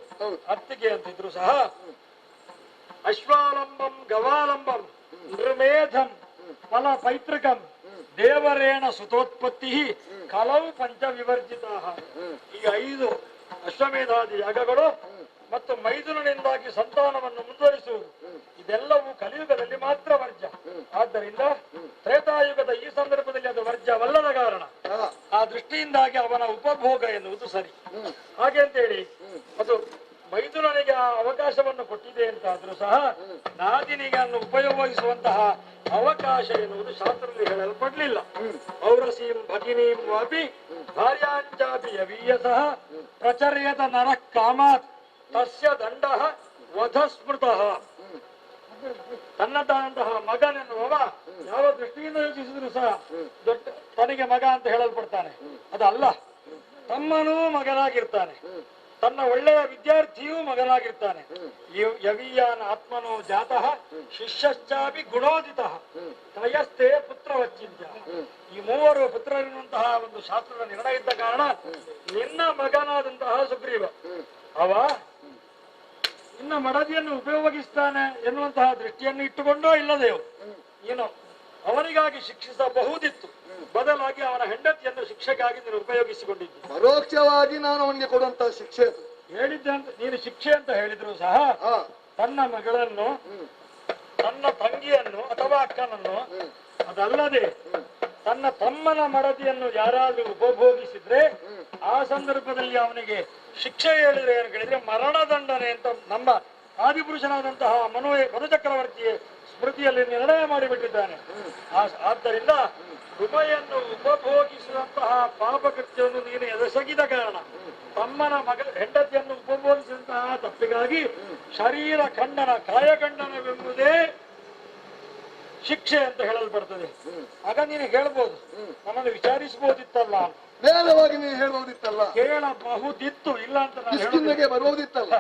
ಅತ್ತಿಗೆ ಅಂತಿದ್ರು ಸಹ ಅಶ್ವಾಲಂಬಂ ಗವಾಲಂಬಂ ನೃಮೇಧಂ ಫಲ ಪೈತೃಕಂ ದೇವರೇಣ ಸುತೋತ್ಪತ್ತಿ ಕಲವು ಪಂಚ ವಿವರ್ಜಿತ. ಈ 5 ಅಶ್ವಮೇಧಾದಿ ಯಾಗಗಳು ಮತ್ತು ಮೈದುನನಿಂದಾಗಿ ಸಂತಾನವನ್ನು ಮುಂದುವರಿಸುವುದು, ಇದೆಲ್ಲವೂ ಕಲಿಯುಗದಲ್ಲಿ ಮಾತ್ರ ವರ್ಜ್ಯ. ಆದ್ದರಿಂದ ತ್ರೇತಾಯುಗದ ಈ ಸಂದರ್ಭದಲ್ಲಿ ಅದು ವರ್ಜ್ಯವಲ್ಲದ ಕಾರಣ ಆ ದೃಷ್ಟಿಯಿಂದಾಗಿ ಅವನ ಉಪಭೋಗ ಎನ್ನುವುದು ಸರಿ. ಹಾಗೆ ಅಂತೇಳಿ ಅದು ಮೈದುನನಿಗೆ ಆ ಅವಕಾಶವನ್ನು ಕೊಟ್ಟಿದೆ ಅಂತಾದ್ರೂ ಸಹ ನಾದಿನಿಗನ್ನು ಉಪಯೋಗಿಸುವಂತಹ ಅವಕಾಶ ಎನ್ನುವುದು ಶಾಸ್ತ್ರದಲ್ಲಿ ಹೇಳಲ್ಪಡಲಿಲ್ಲ. ಔರಸೀಂ ಭಗಿನೀಂ ವಾಪಿ ಭಾರ್ಯಾಂಚಾಪಿ ಯವೀಯಸಃ ಪ್ರಚರ್ಯತ ನರಃ ಕಾಮಾತ್ ತಸ್ಯ ದಂಡಃ ವಧ ಸ್ಮೃತಃ. ತನ್ನದಾದಂತಹ ಮಗನೆನ್ನುವವ ಯಾವ ದೃಷ್ಟಿಯಿಂದ ಯೋಚಿಸಿದ್ರು ಸಹ ದೊಡ್ಡ ತನಗೆ ಮಗ ಅಂತ ಹೇಳಲ್ಪಡ್ತಾನೆ. ಅದಲ್ಲ, ತಮ್ಮನೂ ಮಗನಾಗಿರ್ತಾನೆ, ತನ್ನ ಒಳ್ಳೆಯ ವಿದ್ಯಾರ್ಥಿಯೂ ಮಗನಾಗಿರ್ತಾನೆ. ಯವೀಯಾನ ಆತ್ಮನೋ ಜಾತಃ ಶಿಷ್ಯಶ್ಚಾಪಿ ಗುಣೋದಿತಃ ತ್ರಯಸ್ಥೆ ಪುತ್ರವಚ್ಚಿಂತ್ಯ. ಈ ಮೂವರು ಪುತ್ರರಿರುವಂತಹ ಒಂದು ಶಾಸ್ತ್ರದ ನಿರ್ಣಯ ಇದ್ದ ಕಾರಣ ನಿನ್ನ ಮಗನಾದಂತಹ ಸುಗ್ರೀವ ಅವ ನಿನ್ನ ಮಡದಿಯನ್ನು ಉಪಯೋಗಿಸ್ತಾನೆ ಎನ್ನುವಂತಹ ದೃಷ್ಟಿಯನ್ನು ಇಟ್ಟುಕೊಂಡೋ ಇಲ್ಲದೆಯೋ ಏನು ಅವನಿಗಾಗಿ ಶಿಕ್ಷಿಸಬಹುದಿತ್ತು. ಬದಲಾಗಿ ಅವನ ಹೆಂಡತಿಯನ್ನು ಶಿಕ್ಷೆಗಾಗಿ ನೀನು ಉಪಯೋಗಿಸಿಕೊಂಡಿದ್ದಿ. ಪರೋಕ್ಷವಾಗಿ ನಾನು ಅವನಿಗೆ ಕೊಡುವಂತಹ ಶಿಕ್ಷೆ ಅದು. ಹೇಳಿದ್ದೆ ಅಂತ ನೀನು ಶಿಕ್ಷೆ ಅಂತ ಹೇಳಿದ್ರು ಸಹ ತನ್ನ ಮಗಳನ್ನು, ತನ್ನ ತಂಗಿಯನ್ನು ಅಥವಾ ಅಕ್ಕನನ್ನು, ಅದಲ್ಲದೆ ತನ್ನ ತಮ್ಮನ ಮಡದಿಯನ್ನು ಯಾರಾದ್ರೂ ಉಪಭೋಗಿಸಿದ್ರೆ ಆ ಸಂದರ್ಭದಲ್ಲಿ ಅವನಿಗೆ ಶಿಕ್ಷೆ ಹೇಳಿದ್ರೆ ಏನು ಕೇಳಿದ್ರೆ ಮರಣದಂಡನೆ ಅಂತ ನಮ್ಮ ಆದಿಪುರುಷನಾದಂತಹ ಮನುಚಕ್ರವರ್ತಿಯ ಸ್ಮೃತಿಯಲ್ಲಿ ನಿರ್ಣಯ ಮಾಡಿಬಿಟ್ಟಿದ್ದಾನೆ. ಆದ್ದರಿಂದ ಉಭಯನ್ನು ಉಪಭೋಗಿಸಿದಂತಹ ಪಾಪಕೃತ್ಯವನ್ನು ನೀನು ಎಸಗಿದ ಕಾರಣ ತಮ್ಮನ ಹೆಂಡತಿಯನ್ನು ಉಪಭೋಗಿಸಿದಂತಹ ತಪ್ಪಿಗಾಗಿ ಶರೀರ ಖಂಡನ ಕಾಯಖಂಡನವೆಂಬುದೇ ಶಿಕ್ಷೆ ಅಂತ ಹೇಳಲ್ಪಡ್ತದೆ. ಆಗ ನೀನು ಹೇಳ್ಬೋದು, ನಮ್ಮನ್ನು ವಿಚಾರಿಸಬಹುದಿತ್ತಲ್ಲ, ನೇರವಾಗಿ ನೀನು ಹೇಳಬಹುದಿತ್ತಲ್ಲ, ಕೇಳಬಹುದಿತ್ತು, ಇಲ್ಲ ಅಂತ ನಾನು ಬರಬಹುದಿತ್ತಲ್ಲ.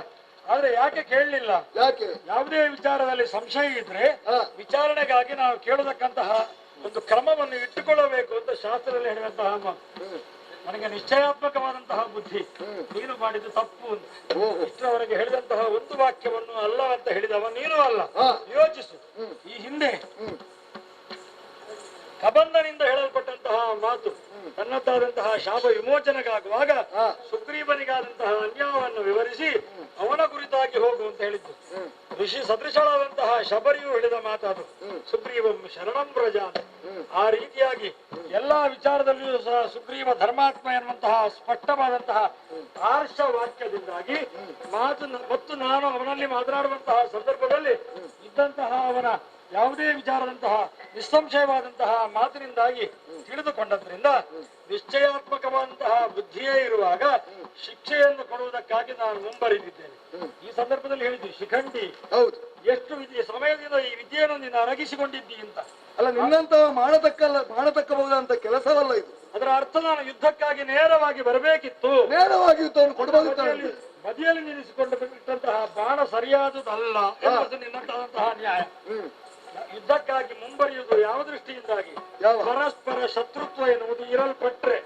ಆದ್ರೆ ಯಾಕೆ ಕೇಳಲಿಲ್ಲ? ಯಾಕೆ? ಯಾವುದೇ ವಿಚಾರದಲ್ಲಿ ಸಂಶಯ ಇದ್ರೆ ವಿಚಾರಣೆಗಾಗಿ ನಾವು ಕೇಳತಕ್ಕಂತಹ ಒಂದು ಕ್ರಮವನ್ನು ಇಟ್ಟುಕೊಳ್ಳಬೇಕು ಅಂತ ಶಾಸ್ತ್ರದಲ್ಲಿ ಹೇಳುವಂತಹ ಮಾತು. ನನಗೆ ನಿಶ್ಚಯಾತ್ಮಕವಾದಂತಹ ಬುದ್ಧಿ, ನೀನು ಮಾಡಿದ್ದು ತಪ್ಪು ಅಂತ ಇಷ್ಟರವರೆಗೆ ಹೇಳಿದಂತಹ ಒಂದು ವಾಕ್ಯವನ್ನು ಅಲ್ಲ ಅಂತ ಹೇಳಿದವ ನೀನು ಅಲ್ಲ. ಯೋಚಿಸು, ಈ ಹಿಂದೆ ಕಬಂಧನಿಂದ ಹೇಳಲ್ಪಟ್ಟಂತಹ ಮಾತು ತನ್ನದ್ದಾದಂತಹ ಶಾಪ ವಿಮೋಚನೆಗಾಗುವಾಗ ಸುಗ್ರೀವನಿಗಾದಂತಹ ಅನ್ಯಾಯವನ್ನು ವಿವರಿಸಿ ಅವನ ಕುರಿತಾಗಿ ಹೋಗು ಅಂತ ಹೇಳಿದ್ದು. ಋಷಿ ಸದೃಶಳಾದಂತಹ ಶಬರಿಯು ಹೇಳಿದ ಮಾತಾದು ಸುಗ್ರೀವಂ ಶರಣಂ ಪ್ರಜಾ. ಆ ರೀತಿಯಾಗಿ ಎಲ್ಲಾ ವಿಚಾರದಲ್ಲಿಯೂ ಸಹ ಸುಗ್ರೀವ ಧರ್ಮಾತ್ಮ ಎನ್ನುವಂತಹ ಸ್ಪಷ್ಟವಾದಂತಹ ಆರ್ಷ ವಾಕ್ಯದಿಂದಾಗಿ ಮತ್ತು ನಾನು ಅವನಲ್ಲಿ ಮಾತನಾಡುವಂತಹ ಸಂದರ್ಭದಲ್ಲಿ ಇದ್ದಂತಹ ಅವನ ಯಾವುದೇ ವಿಚಾರದಂತಹ ನಿಸ್ಸಂಶಯವಾದಂತಹ ಮಾತಿನಿಂದಾಗಿ ತಿಳಿದುಕೊಂಡದ್ರಿಂದ ನಿಶ್ಚಯಾತ್ಮಕವಾದಂತಹ ಬುದ್ಧಿಯೇ ಇರುವಾಗ ಶಿಕ್ಷೆಯನ್ನು ಕೊಡುವುದಕ್ಕಾಗಿ ನಾನು ಮುಂಬರಿದಿದ್ದೇನೆ. ಈ ಸಂದರ್ಭದಲ್ಲಿ ಹೇಳಿದ್ವಿ, ಶಿಖಂಡಿ ಹೌದು, ಎಷ್ಟು ಸಮಯದಿಂದ ಈ ವಿದ್ಯೆಯನ್ನು ನೀನು ಅರಗಿಸಿಕೊಂಡಿದ್ದಿ ಅಂತ. ಅಲ್ಲ, ನಿನ್ನಂತ ಮಾಡತಕ್ಕಬಹುದಂತ ಕೆಲಸವಲ್ಲ ಇದು. ಅದರ ಅರ್ಥ ನಾನು ಯುದ್ಧಕ್ಕಾಗಿ ನೇರವಾಗಿ ಬರಬೇಕಿತ್ತು, ನೇರವಾಗಿ ಯುದ್ಧವನ್ನು ಕೊಡಬಹುದಿತ್ತು. ಬದಿಯಲ್ಲಿ ನಿಲ್ಲಿಸಿಕೊಂಡು ಬಿಟ್ಟಂತಹ ಬಾಣ ಸರಿಯಾದುದಲ್ಲ ಎಂಬುದು ನಿನ್ನಂತಹ ನ್ಯಾಯ. ಯುದ್ಧಕ್ಕಾಗಿ ಮುಂಬರಿಯುವುದು ಯಾವ ದೃಷ್ಟಿಯಿಂದಾಗಿ? ಪರಸ್ಪರ ಶತ್ರುತ್ವ ಎನ್ನುವುದು ಇರಲ್ಪಟ್ರೆ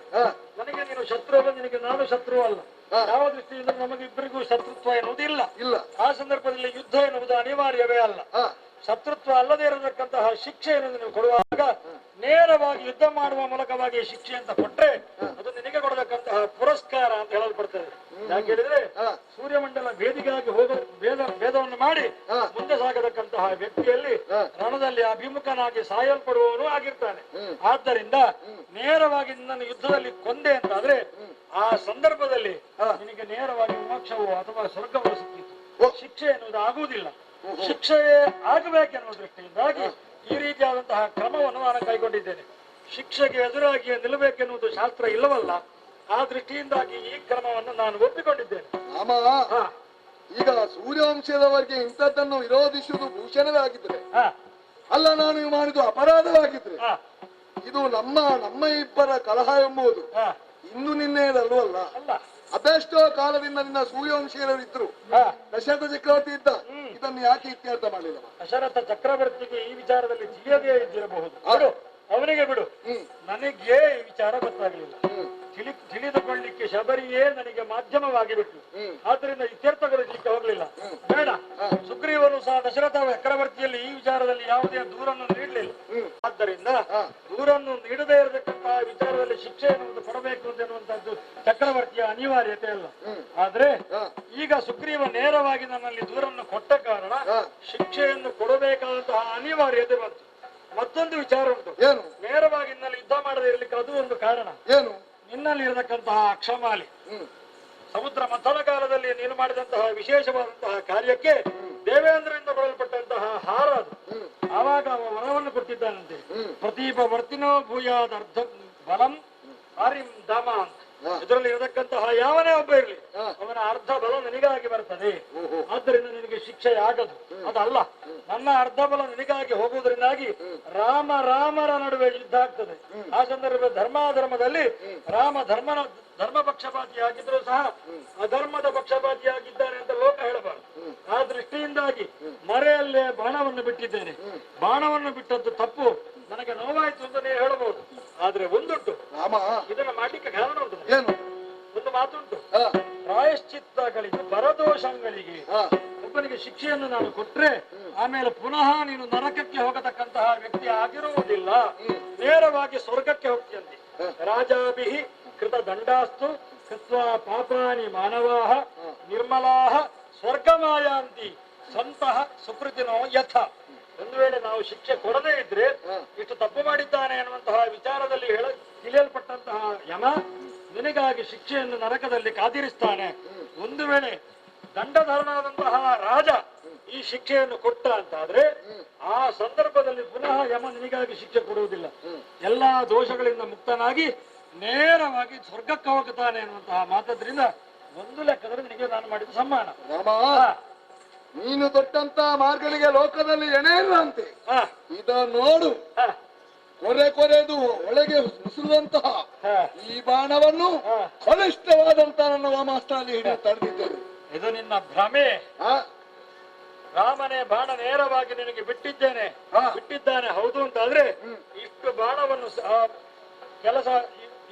ನನಗೆ ನೀನು ಶತ್ರು ಅಲ್ಲ, ನಿನಗೆ ನಾನು ಶತ್ರು ಅಲ್ಲ. ಯಾವ ದೃಷ್ಟಿಯಿಂದ ನಮಗಿಬ್ಬರಿಗೂ ಶತ್ರುತ್ವ ಎನ್ನುವುದಿಲ್ಲ. ಆ ಸಂದರ್ಭದಲ್ಲಿ ಯುದ್ಧ ಎನ್ನುವುದು ಅನಿವಾರ್ಯವೇ ಅಲ್ಲ. ಶತ್ರುತ್ವ ಅಲ್ಲದೆ ಇರತಕ್ಕಂತಹ ಶಿಕ್ಷೆಯನ್ನು ನೀವು ಕೊಡುವಾಗ ನೇರವಾಗಿ ಯುದ್ಧ ಮಾಡುವ ಮೂಲಕವಾಗಿ ಶಿಕ್ಷೆ ಅಂತ ಕೊಟ್ರೆ ಅದು ನಿನಗೆ ಕೊಡತಕ್ಕಂತಹ ಪುರಸ್ಕಾರ ಅಂತ ಹೇಳಲ್ಪಡ್ತದೆ. ಯಾಕೆ ಹೇಳಿದ್ರೆ ಸೂರ್ಯಮಂಡಲ ಭೇದಿಗಾಗಿ ಭೇದವನ್ನು ಮಾಡಿ ಮುಂದೆ ಸಾಗತಕ್ಕಂತಹ ವ್ಯಕ್ತಿಯಲ್ಲಿ ರಣದಲ್ಲಿ ಅಭಿಮುಖನಾಗಿ ಸಾಯಲ್ಪಡುವವನು ಆಗಿರ್ತಾನೆ. ಆದ್ದರಿಂದ ನೇರವಾಗಿ ನಿನ್ನನ್ನು ಯುದ್ಧದಲ್ಲಿ ಕೊಂದೆ ಅಂತಾದ್ರೆ ಆ ಸಂದರ್ಭದಲ್ಲಿ ನಿನಗೆ ನೇರವಾಗಿ ಮೋಕ್ಷವೋ ಅಥವಾ ಸ್ವರ್ಗವೋ ಸಿಕ್ಕಿತ್ತು. ಶಿಕ್ಷೆ ಎನ್ನುವುದು ಆಗುವುದಿಲ್ಲ. ಶಿಕ್ಷೆಯೇ ಆಗಬೇಕೆನ್ನುವ ದೃಷ್ಟಿಯಿಂದಾಗಿ ಈ ರೀತಿಯಾದಂತಹ ಕ್ರಮವನ್ನು ನಾನು ಕೈಗೊಂಡಿದ್ದೇನೆ. ಶಿಕ್ಷೆಗೆ ಎದುರಾಗಿ ನಿಲ್ಲಬೇಕೆನ್ನುವುದು ಶಾಸ್ತ್ರ ಇಲ್ಲವಲ್ಲ. ಆ ದೃಷ್ಟಿಯಿಂದಾಗಿ ಈ ಕ್ರಮವನ್ನು ನಾನು ಒಪ್ಪಿಕೊಂಡಿದ್ದೇನೆ. ಈಗ ಸೂರ್ಯವಂಶದವರಿಗೆ ಇಂಥದ್ದನ್ನು ವಿರೋಧಿಸುವುದು ಭೂಷಣವೇ ಆಗಿದ್ರೆ, ಅಲ್ಲ ನಾನು ಮಾಡಿದ್ದು ಅಪರಾಧವಾಗಿದ್ರೆ, ಇದು ನಮ್ಮ ಇಬ್ಬರ ಕಲಹ ಎಂಬುದು ಇಂದು ನಿನ್ನೆಯದಲ್ವಲ್ಲ. ಅದೆಷ್ಟೋ ಕಾಲದಿಂದ ನಿನ್ನ ಸೂರ್ಯವಂಶೀಯರು ಇದ್ರು, ದಶರಥ ಚಕ್ರವರ್ತಿ ಇದ್ದ. ಇದನ್ನು ಯಾಕೆ ಇತ್ಯರ್ಥ ಮಾಡಲಿಲ್ಲ? ದಶರಥ ಚಕ್ರವರ್ತಿಗೆ ಈ ವಿಚಾರದಲ್ಲಿ ತಿಳಿಯದೇ ಇದ್ದಿರಬಹುದು, ಅವನಿಗೆ ಬಿಡು. ನನಗೆ ಈ ವಿಚಾರ ಗೊತ್ತಾಗಲಿಲ್ಲ. ತಿಳಿದುಕೊಳ್ಳಿಕ್ಕೆ ಶಬರಿಯೇ ನನಗೆ ಮಾಧ್ಯಮವಾಗಿ ಬಿಟ್ಲು. ಆದ್ರಿಂದ ಇತ್ಯರ್ಥಗೊಳಿಸಲಿಕ್ಕೆ ಹೋಗ್ಲಿಲ್ಲ. ಬೇಡ, ಸುಗ್ರೀವನು ಸಹ ದಶರಥ ಚಕ್ರವರ್ತಿಯಲ್ಲಿ ಈ ವಿಚಾರದಲ್ಲಿ ಯಾವುದೇ ದೂರನ್ನು ನೀಡಲಿಲ್ಲ. ಆದ್ದರಿಂದ ದೂರನ್ನು ನೀಡದೇ ಇರತಕ್ಕಂತಹ ವಿಚಾರದಲ್ಲಿ ಶಿಕ್ಷೆಯನ್ನು ಕೊಡಬೇಕು ಅಂತನ್ನುವಂತದ್ದು ಚಕ್ರವರ್ತಿಯ ಅನಿವಾರ್ಯತೆ ಅಲ್ಲ. ಆದ್ರೆ ಈಗ ಸುಗ್ರೀವ ನೇರವಾಗಿ ನನ್ನಲ್ಲಿ ದೂರನ್ನು ಕೊಟ್ಟ ಕಾರಣ ಶಿಕ್ಷೆಯನ್ನು ಕೊಡಬೇಕಾದಂತಹ ಅನಿವಾರ್ಯತೆ ಬಂತು. ಮತ್ತೊಂದು ವಿಚಾರ ಉಂಟು. ಏನು? ನೇರವಾಗಿ ನಿನ್ನಲ್ಲಿ ಯುದ್ಧ ಮಾಡದೇ ಇರಲಿಕ್ಕೆ ಅದು ಒಂದು ಕಾರಣ. ಏನು? ನಿನ್ನಲ್ಲಿ ಇರತಕ್ಕಂತಹ ಅಕ್ಷಮಾಲಿ ಸಮುದ್ರ ಮಂಥನ ಕಾಲದಲ್ಲಿ ನೀನು ಮಾಡಿದಂತಹ ವಿಶೇಷವಾದಂತಹ ಕಾರ್ಯಕ್ಕೆ ದೇವೇಂದ್ರರಿಂದ ಕೊಡಲ್ಪಟ್ಟಂತಹ ಹಾರ ಅದು. ಆವಾಗ ಅವ ವರವನ್ನು ಕೊಟ್ಟಿದ್ದಾನಂತೆ. ಪ್ರತೀಪ ವರ್ತಿನೋ ಭೂಯಾದ ಅರ್ಧ ಬಲಂ ಹರಿಂ ಧಾಮ ಅಂತ. ಇದರಲ್ಲಿ ಇರತಕ್ಕಂತಹ ಯಾವನೇ ಒಬ್ಬ ಇರಲಿ ಅವನ ಅರ್ಧ ಬಲ ನಿನಗಾಗಿ ಬರ್ತದೆ. ಆದ್ದರಿಂದ ನಿನಗೆ ಶಿಕ್ಷೆ ಆಗದು. ಅದಲ್ಲ, ನನ್ನ ಅರ್ಧ ಬಲ ನಿನಗಾಗಿ ಹೋಗುವುದರಿಂದಾಗಿ ರಾಮರ ನಡುವೆ ಯುದ್ಧ ಆಗ್ತದೆ. ಆ ಸಂದರ್ಭ ಧರ್ಮಾಧರ್ಮದಲ್ಲಿ ರಾಮ ಧರ್ಮ ಪಕ್ಷಪಾತಿಯಾಗಿದ್ರು ಸಹ ಅಧರ್ಮದ ಪಕ್ಷಪಾತಿಯಾಗಿದ್ದಾನೆ ಅಂತ ಲೋಕ ಹೇಳಬಾರದು. ಆ ದೃಷ್ಟಿಯಿಂದಾಗಿ ಮರೆಯಲ್ಲೇ ಬಾಣವನ್ನು ಬಿಟ್ಟಿದ್ದೇನೆ. ಬಾಣವನ್ನು ಬಿಟ್ಟದ್ದು ತಪ್ಪು, ನನಗೆ ನೋವಾಯ್ತು ಅಂತ ನೀವು ಹೇಳಬಹುದು. ಆದ್ರೆ ಒಂದುಂಟು, ಇದನ್ನ ಮಾಡ್ಲಿಕ್ಕೆ ಕಾರಣ ಉಂಟು. ಒಂದು ಮಾತುಂಟು, ಪ್ರಾಯಶ್ಚಿತ್ತಗಳಿಗೆ ಪರದೋಷಗಳಿಗೆ ಒಬ್ಬನಿಗೆ ಶಿಕ್ಷೆಯನ್ನು ನಾನು ಕೊಟ್ರೆ ಆಮೇಲೆ ಪುನಃ ನೀನು ನರಕಕ್ಕೆ ಹೋಗತಕ್ಕಂತಹ ವ್ಯಕ್ತಿ ಆಗಿರುವುದಿಲ್ಲ, ನೇರವಾಗಿ ಸ್ವರ್ಗಕ್ಕೆ ಹೋಗ್ತೀಯಂತೆ. ರಾಜಾಭಿಹಿ ಕೃತ ದಂಡಾಸ್ತು ಕೃತ್ವಾ ಪಾಪಾನಿ ಮಾನವಾಹ ನಿರ್ಮಲಾಹ ಸ್ವರ್ಗಮಾಯಾಂತಿ ಸಂತಹ ಸುಕೃತಿನೋ ಯಥ. ಒಂದು ವೇಳೆ ನಾವು ಶಿಕ್ಷೆ ಕೊಡದೇ ಇದ್ರೆ ಇಷ್ಟು ತಪ್ಪು ಮಾಡಿದ್ದಾನೆ ಅನ್ನುವಂತಹ ವಿಚಾರದಲ್ಲಿ ತಿಳಿಯಲ್ಪಟ್ಟಂತಹ ಯಮ ನಿನಗಾಗಿ ಶಿಕ್ಷೆಯನ್ನು ನರಕದಲ್ಲಿ ಕಾದಿರಿಸ್ತಾನೆ. ಒಂದು ವೇಳೆ ದಂಡಧರನಾದಂತಹ ರಾಜ ಈ ಶಿಕ್ಷೆಯನ್ನು ಕೊಟ್ಟ ಅಂತಾದ್ರೆ ಆ ಸಂದರ್ಭದಲ್ಲಿ ಪುನಃ ಯಮ ನಿನಗಾಗಿ ಶಿಕ್ಷೆ ಕೊಡುವುದಿಲ್ಲ. ಎಲ್ಲಾ ದೋಷಗಳಿಂದ ಮುಕ್ತನಾಗಿ ನೇರವಾಗಿ ಸ್ವರ್ಗಕ್ಕೆ ಹೋಗುತ್ತಾನೆ ಅನ್ನುವಂತಹ ಮಾತದ್ರಿಂದ ಒಂದು ಲೆಕ್ಕದಲ್ಲಿ ನಿನಗೆ ನಾನು ಮಾಡಿದ ಸಮ್ಮಾನ. ನೀನು ತೊಟ್ಟಂತ ಮಾರ್ಗಗಳಿಗೆ ಲೋಕದಲ್ಲಿ ಎಣೆ ಇಲ್ಲ ಅಂತೆ. ಇದ ನೋಡು, ಕೊರೆದು ಒಳಗೆ ನುಸುಳುವಂತಹ ಈ ಬಾಣವನ್ನು ಬಲಿಷ್ಠವಾದಂತ ನನ್ನ ವಾಮಾಸ್ತ್ರಲ್ಲಿ ಹಿಡಿದು ತಡೆದಿದ್ದರು. ಇದು ನಿನ್ನ ಭ್ರಮೆ. ರಾಮನೇ ಬಾಣ ನೇರವಾಗಿ ನಿನಗೆ ಬಿಟ್ಟಿದ್ದಾನೆ ಹೌದು ಅಂತಾದ್ರೆ ಇಷ್ಟು ಬಾಣವನ್ನು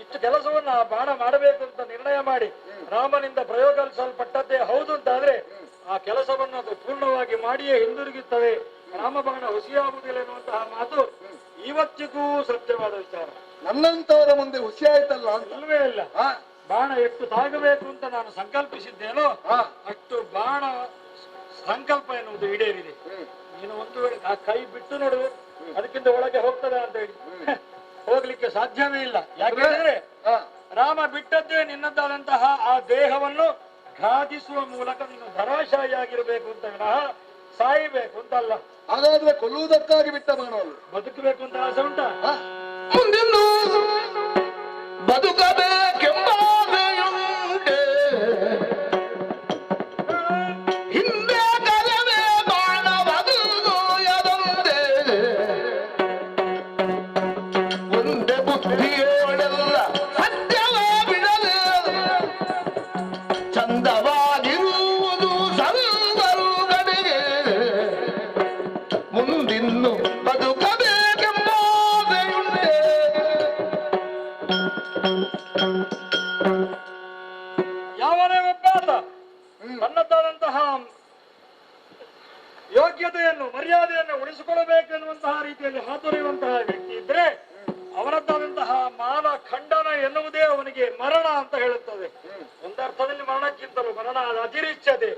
ಇಷ್ಟು ಕೆಲಸವನ್ನು ಆ ಬಾಣ ಮಾಡಬೇಕು ಅಂತ ನಿರ್ಣಯ ಮಾಡಿ ರಾಮನಿಂದ ಪ್ರಯೋಗಿಸಲ್ಪಟ್ಟದ್ದೇ ಹೌದು ಅಂತಾದ್ರೆ ಆ ಕೆಲಸವನ್ನು ಅದು ಪೂರ್ಣವಾಗಿ ಮಾಡಿಯೇ ಹಿಂದಿರುಗುತ್ತವೆ. ರಾಮಬಾಣ ಹುಸಿಯಾಗುವುದಿಲ್ಲ ಎನ್ನುವಂತಹ ಮಾತು ಇವತ್ತಿಗೂ ಸತ್ಯವಾದ ವಿಚಾರ. ನನ್ನಂತವರ ಮುಂದೆ ಹುಸಿ ಆಯ್ತಲ್ಲ ಅಲ್ವೇ ಇಲ್ಲ. ಬಾಣ ಎಷ್ಟು ತಾಗಬೇಕು ಅಂತ ನಾನು ಸಂಕಲ್ಪಿಸಿದ್ದೇನೋ ಅಷ್ಟು ಬಾಣ ಸಂಕಲ್ಪ ಎನ್ನುವುದು ಈಡೇರಿದೆ. ನೀನು ಒಂದು ವೇಳೆ ಆ ಕೈ ಬಿಟ್ಟು ನೋಡು, ಅದಕ್ಕಿಂತ ಒಳಗೆ ಹೋಗ್ತದೆ ಅಂತ ಹೇಳಿ ಹೋಗ್ಲಿಕ್ಕೆ ಸಾಧ್ಯವೇ ಇಲ್ಲ. ಯಾಕೆಂದ್ರೆ ರಾಮ ಬಿಟ್ಟದ್ದೇ ನಿನ್ನದಾದಂತಹ ಆ ದೇಹವನ್ನು ಘಾತಿಸುವ ಮೂಲಕ ನೀನು ಧರಾಶಾಯಿಯಾಗಿರ್ಬೇಕು ಅಂತ ವಿನಃ ಸಾಯಬೇಕು ಅಂತಲ್ಲ. ಹಾಗಾದ್ರೆ ಕೊಲ್ಲುವುದಕ್ಕಾಗಿ ಬಿಟ್ಟ ಬಾಣವಲ್ಲ, ಬದುಕಬೇಕು ಅಂತ ಆಸೆ ಉಂಟಾ? ಬದುಕಬೇಕೆಂಬುಂಟೆ ಹಿಂದೆ ಕಲವೇ ಬಾಣ ಬದುಕೋಯದಂತೆ ಒಂದೇ ಬುದ್ಧಿಯೋಳೆಲ್ಲ ಸತ್ಯವೇ ಬಿಡದೆ ಚಂದವಾಗಿರುವುದು ಸರ್ವರು ಕಡೆಗೆ ಮುಂದಿನ್ನು ಬದುಕಬೇಕೆಂಬುದೇ ಯಾವನೇ ಒಬ್ಬಾತ ತನ್ನದಾದಂತಹ ಯೋಗ್ಯತೆಯನ್ನು ಮರ್ಯಾದೆಯನ್ನು ಉಳಿಸಿಕೊಳ್ಳಬೇಕೆನ್ನುವಂತಹ ರೀತಿಯಲ್ಲಿ ಹಾತೊರೆಯುವಂತಹ ವ್ಯಕ್ತಿ ಇದ್ರೆ ಅವನದ್ದಾದಂತಹ ಮಾನ ಖಂಡನ ಎನ್ನುವುದೇ ಅವನಿಗೆ ಮರಣ ಅಂತ ಹೇಳುತ್ತದೆ. ಒಂದರ್ಥದಲ್ಲಿ ಮರಣಕ್ಕಿಂತಲೂ ಮರಣ ಅತಿರಿಚ್ಛತೆ.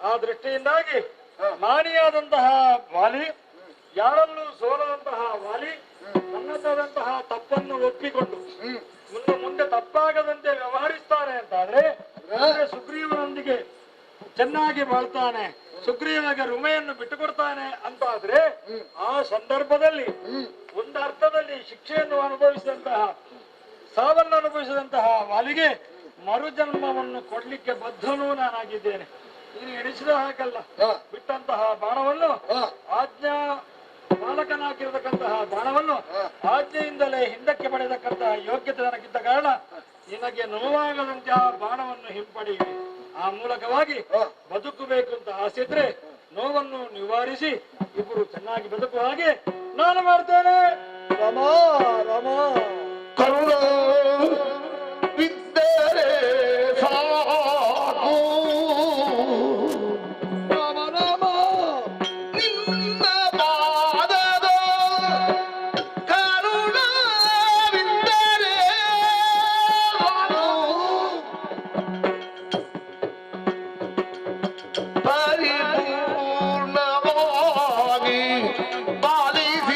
ಆ ದೃಷ್ಟಿಯಿಂದಾಗಿ ಮಾನಿಯಾದಂತಹ ವಾಲಿ, ಯಾರಲ್ಲೂ ಸೋಲದಂತಹ ವಾಲಿ ತನ್ನದಾದಂತಹ ತಪ್ಪನ್ನು ಒಪ್ಪಿಕೊಂಡು ಮುಂದೆ ತಪ್ಪಾಗದಂತೆ ವ್ಯವಹರಿಸ್ತಾನೆ ಅಂತಾದ್ರೆ ಸುಗ್ರೀವನೊಂದಿಗೆ ಚೆನ್ನಾಗಿ ಬಾಳ್ತಾನೆ, ಸುಗ್ರೀವನಿಗೆ ರುಮೆಯನ್ನು ಬಿಟ್ಟುಕೊಡ್ತಾನೆ ಅಂತಾದ್ರೆ ಆ ಸಂದರ್ಭದಲ್ಲಿ ಒಂದರ್ಥದಲ್ಲಿ ಶಿಕ್ಷೆಯನ್ನು ಅನುಭವಿಸಿದಂತಹ ಸಾವನ್ನು ಅನುಭವಿಸಿದಂತಹ ವಾಲಿಗೆ ಮರುಜನ್ಮವನ್ನು ಕೊಡ್ಲಿಕ್ಕೆ ಬದ್ಧನೂ ನಾನಾಗಿದ್ದೇನೆ. ನೀನು ಎಣಿಸಿದ ಹಾಗಲ್ಲ, ಬಿಟ್ಟಂತಹ ಬಾಣವನ್ನು ಆಜ್ಞಾ ಪಾಲಕನಾಗಿರತಕ್ಕಂತಹ ಬಾಣವನ್ನು ಆಜ್ಞೆಯಿಂದಲೇ ಹಿಂದಕ್ಕೆ ಪಡೆಯತಕ್ಕಂತಹ ಯೋಗ್ಯತೆ ನನಗಿದ್ದ ಕಾರಣ ನಿನಗೆ ನೋವಾಗದಂತೆ ಆ ಬಾಣವನ್ನು ಹಿಂಪಡೆಯಿರಿ. ಆ ಮೂಲಕವಾಗಿ ಬದುಕಬೇಕು ಅಂತ ಆಸೆ ಇದ್ರೆ ನೋವನ್ನು ನಿವಾರಿಸಿ ಇಬ್ಬರು ಚೆನ್ನಾಗಿ ಬದುಕುವ ಹಾಗೆ ನಾನು ಮಾಡ್ತೇನೆ. ರಮಾ ರಮಾ ಕರುಣ ಬಿದ್ದರೆ ಸಾಕು ರಾಮ ರಾಮ ನಿನ್ನ ಪಾದದ ಕರುಣ ಬಿದ್ದರೆ ಸಾಕು ಪರಿಪೂರ್ಣವಾಗಿ ಪಾಲಿಸಿಕೊಳ್ಳಬೇಕು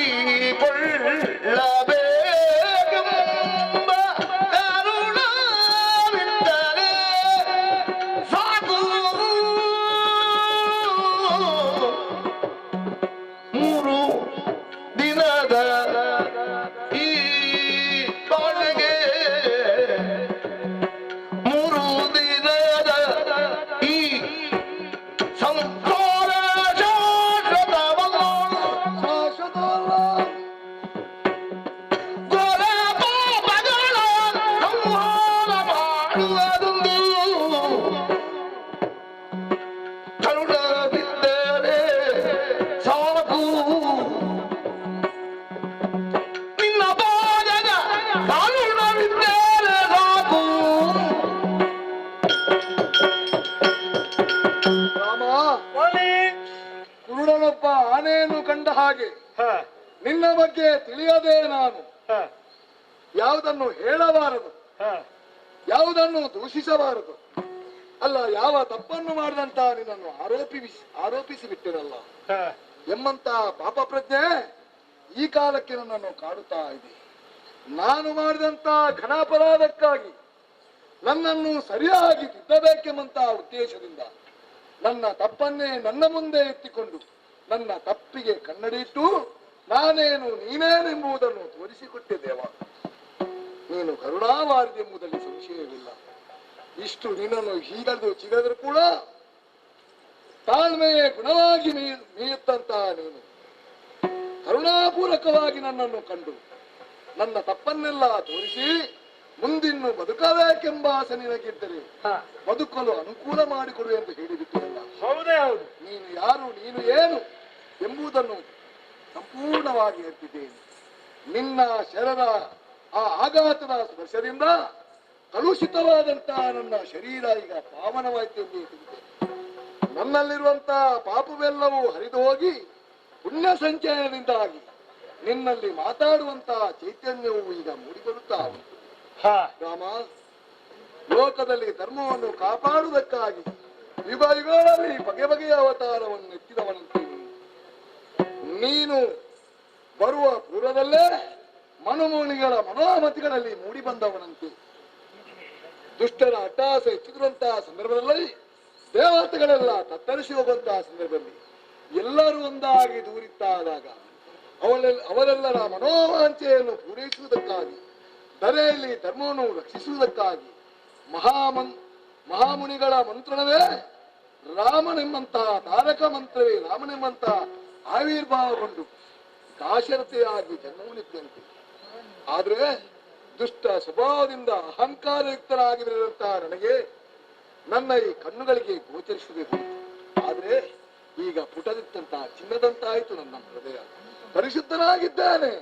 ನಾನೇನು ಕಂಡ ಹಾಗೆ ನಿನ್ನ ಬಗ್ಗೆ ತಿಳಿಯದೆ ನಾನು ಯಾವುದನ್ನು ಹೇಳಬಾರದು, ಯಾವುದನ್ನು ದೂಷಿಸಬಾರದು. ಅಲ್ಲ, ಯಾವ ತಪ್ಪನ್ನು ಮಾಡಿದಂತ ನಿನ್ನನ್ನು ಆರೋಪಿಸಿ ಬಿಟ್ಟಿರಲ್ಲ ಎಂಬಂತ ಪಾಪ ಪ್ರಜ್ಞೆ ಈ ಕಾಲಕ್ಕೆ ನನ್ನನ್ನು ಕಾಡುತ್ತಾ ಇದೆ. ನಾನು ಮಾಡಿದಂತ ಘನಾಪರಾಧಕ್ಕಾಗಿ ನನ್ನನ್ನು ಸರಿಯಾಗಿ ತಿದ್ದಬೇಕೆಂಬಂತ ಉದ್ದೇಶದಿಂದ ನನ್ನ ತಪ್ಪನ್ನೇ ನನ್ನ ಮುಂದೆ ಎತ್ತಿಕೊಂಡು ನನ್ನ ತಪ್ಪಿಗೆ ಕನ್ನಡಿಟ್ಟು ನಾನೇನು ನೀನೇನೆಂಬುದನ್ನು ತೋರಿಸಿಕೊಟ್ಟೆ ದೇವ. ನೀನು ಕರುಣಾವಾರಿದೆಂಬುದರಲ್ಲಿ ಸಂಶಯವಿಲ್ಲ. ಇಷ್ಟು ನಿನ್ನನ್ನು ಹೀಗದು ಚಿಗದರೂ ಕೂಡ ತಾಳ್ಮೆಯೇ ಗುಣವಾಗಿ ಮೀಯುತ್ತಂತಹ ನೀನು ಕರುಣಾಪೂರ್ವಕವಾಗಿ ನನ್ನನ್ನು ಕಂಡು ನನ್ನ ತಪ್ಪನ್ನೆಲ್ಲ ತೋರಿಸಿ ಮುಂದಿನ್ನು ಬದುಕಬೇಕೆಂಬ ಆಸೆ ನಿನಗಿದ್ದರೆ ಬದುಕಲು ಅನುಕೂಲ ಮಾಡಿಕೊಡು ಎಂದು ಹೇಳಿಬಿಟ್ಟಿರಲ್ಲ. ಹೌದೇ ಹೌದು. ನೀನು ಯಾರು, ನೀನು ಏನು ಎಂಬುದನ್ನು ಸಂಪೂರ್ಣವಾಗಿ ಎತ್ತಿದ್ದೇನೆ. ನಿನ್ನ ಶರರ ಆ ಆಘಾತದ ಸ್ಪರ್ಶದಿಂದ ಕಲುಷಿತವಾದಂತಹ ನನ್ನ ಶರೀರ ಈಗ ಪಾವನವಾಯಿತು ಎಂದು ತಿಳಿದೆ. ನನ್ನಲ್ಲಿರುವಂತಹ ಪಾಪವೆಲ್ಲವೂ ಹರಿದು ಹೋಗಿ ಪುಣ್ಯ ಸಂಚಯನದಿಂದಾಗಿ ನಿನ್ನಲ್ಲಿ ಮಾತಾಡುವಂತಹ ಚೈತನ್ಯವು ಈಗ ಮೂಡಿಬರುತ್ತಾ ಉಂಟು. ರಾಮ, ಲೋಕದಲ್ಲಿ ಧರ್ಮವನ್ನು ಕಾಪಾಡುವುದಕ್ಕಾಗಿ ಯುಗ ಯುಗಗಳಲ್ಲಿ ಬಗೆ ಬಗೆಯ ಅವತಾರವನ್ನು ಎತ್ತಿದವನಂತೆ ನೀನು ಬರುವ ಪೂರ್ವದಲ್ಲೇ ಮನುಮುನಿಗಳ ಮನೋಮತಿಗಳಲ್ಲಿ ಮೂಡಿ ಬಂದವನಂತೆ ದುಷ್ಟರ ಅಟ್ಟಹಾಸ ಹೆಚ್ಚಿರುವಂತಹ ಸಂದರ್ಭದಲ್ಲಿ ದೇವತೆಗಳೆಲ್ಲ ತತ್ತರಿಸಿ ಹೋಗುವಂತಹ ಸಂದರ್ಭದಲ್ಲಿ ಎಲ್ಲರೂ ಒಂದಾಗಿ ದೂರಿತ್ತಾದಾಗ ಅವರೆಲ್ಲರ ಮನೋವಾಂಛೆಯನ್ನು ಪೂರೈಸುವುದಕ್ಕಾಗಿ ಧರೆಯಲ್ಲಿ ಧರ್ಮವನ್ನು ರಕ್ಷಿಸುವುದಕ್ಕಾಗಿ ಮಹಾಮುನಿಗಳ ಮಂತ್ರಣವೇ ರಾಮನೆಂಬಂತಹ ತಾರಕ ಮಂತ್ರವೇ ರಾಮನೆಂಬಂತಹ ಆವಿರ್ಭಾವಗೊಂಡು ದಾಶರಥೆಯಾಗಿ ಜನ್ಮವನಿದ್ದಂತೆ. ಆದ್ರೆ ದುಷ್ಟ ಸ್ವಭಾವದಿಂದ ಅಹಂಕಾರಯುಕ್ತರಾಗಿರುವಂತಹ ನನಗೆ ನನ್ನ ಈ ಕಣ್ಣುಗಳಿಗೆ ಗೋಚರಿಸದೆ ಹೋಯಿತು. ಆದ್ರೆ ಈಗ ಪುಟದಿತ್ತಂತಹ ಚಿನ್ನದಂತಾಯಿತು ನನ್ನ ಹೃದಯ. ಪರಿಶುದ್ಧನಾಗಿದ್ದಾನೆ,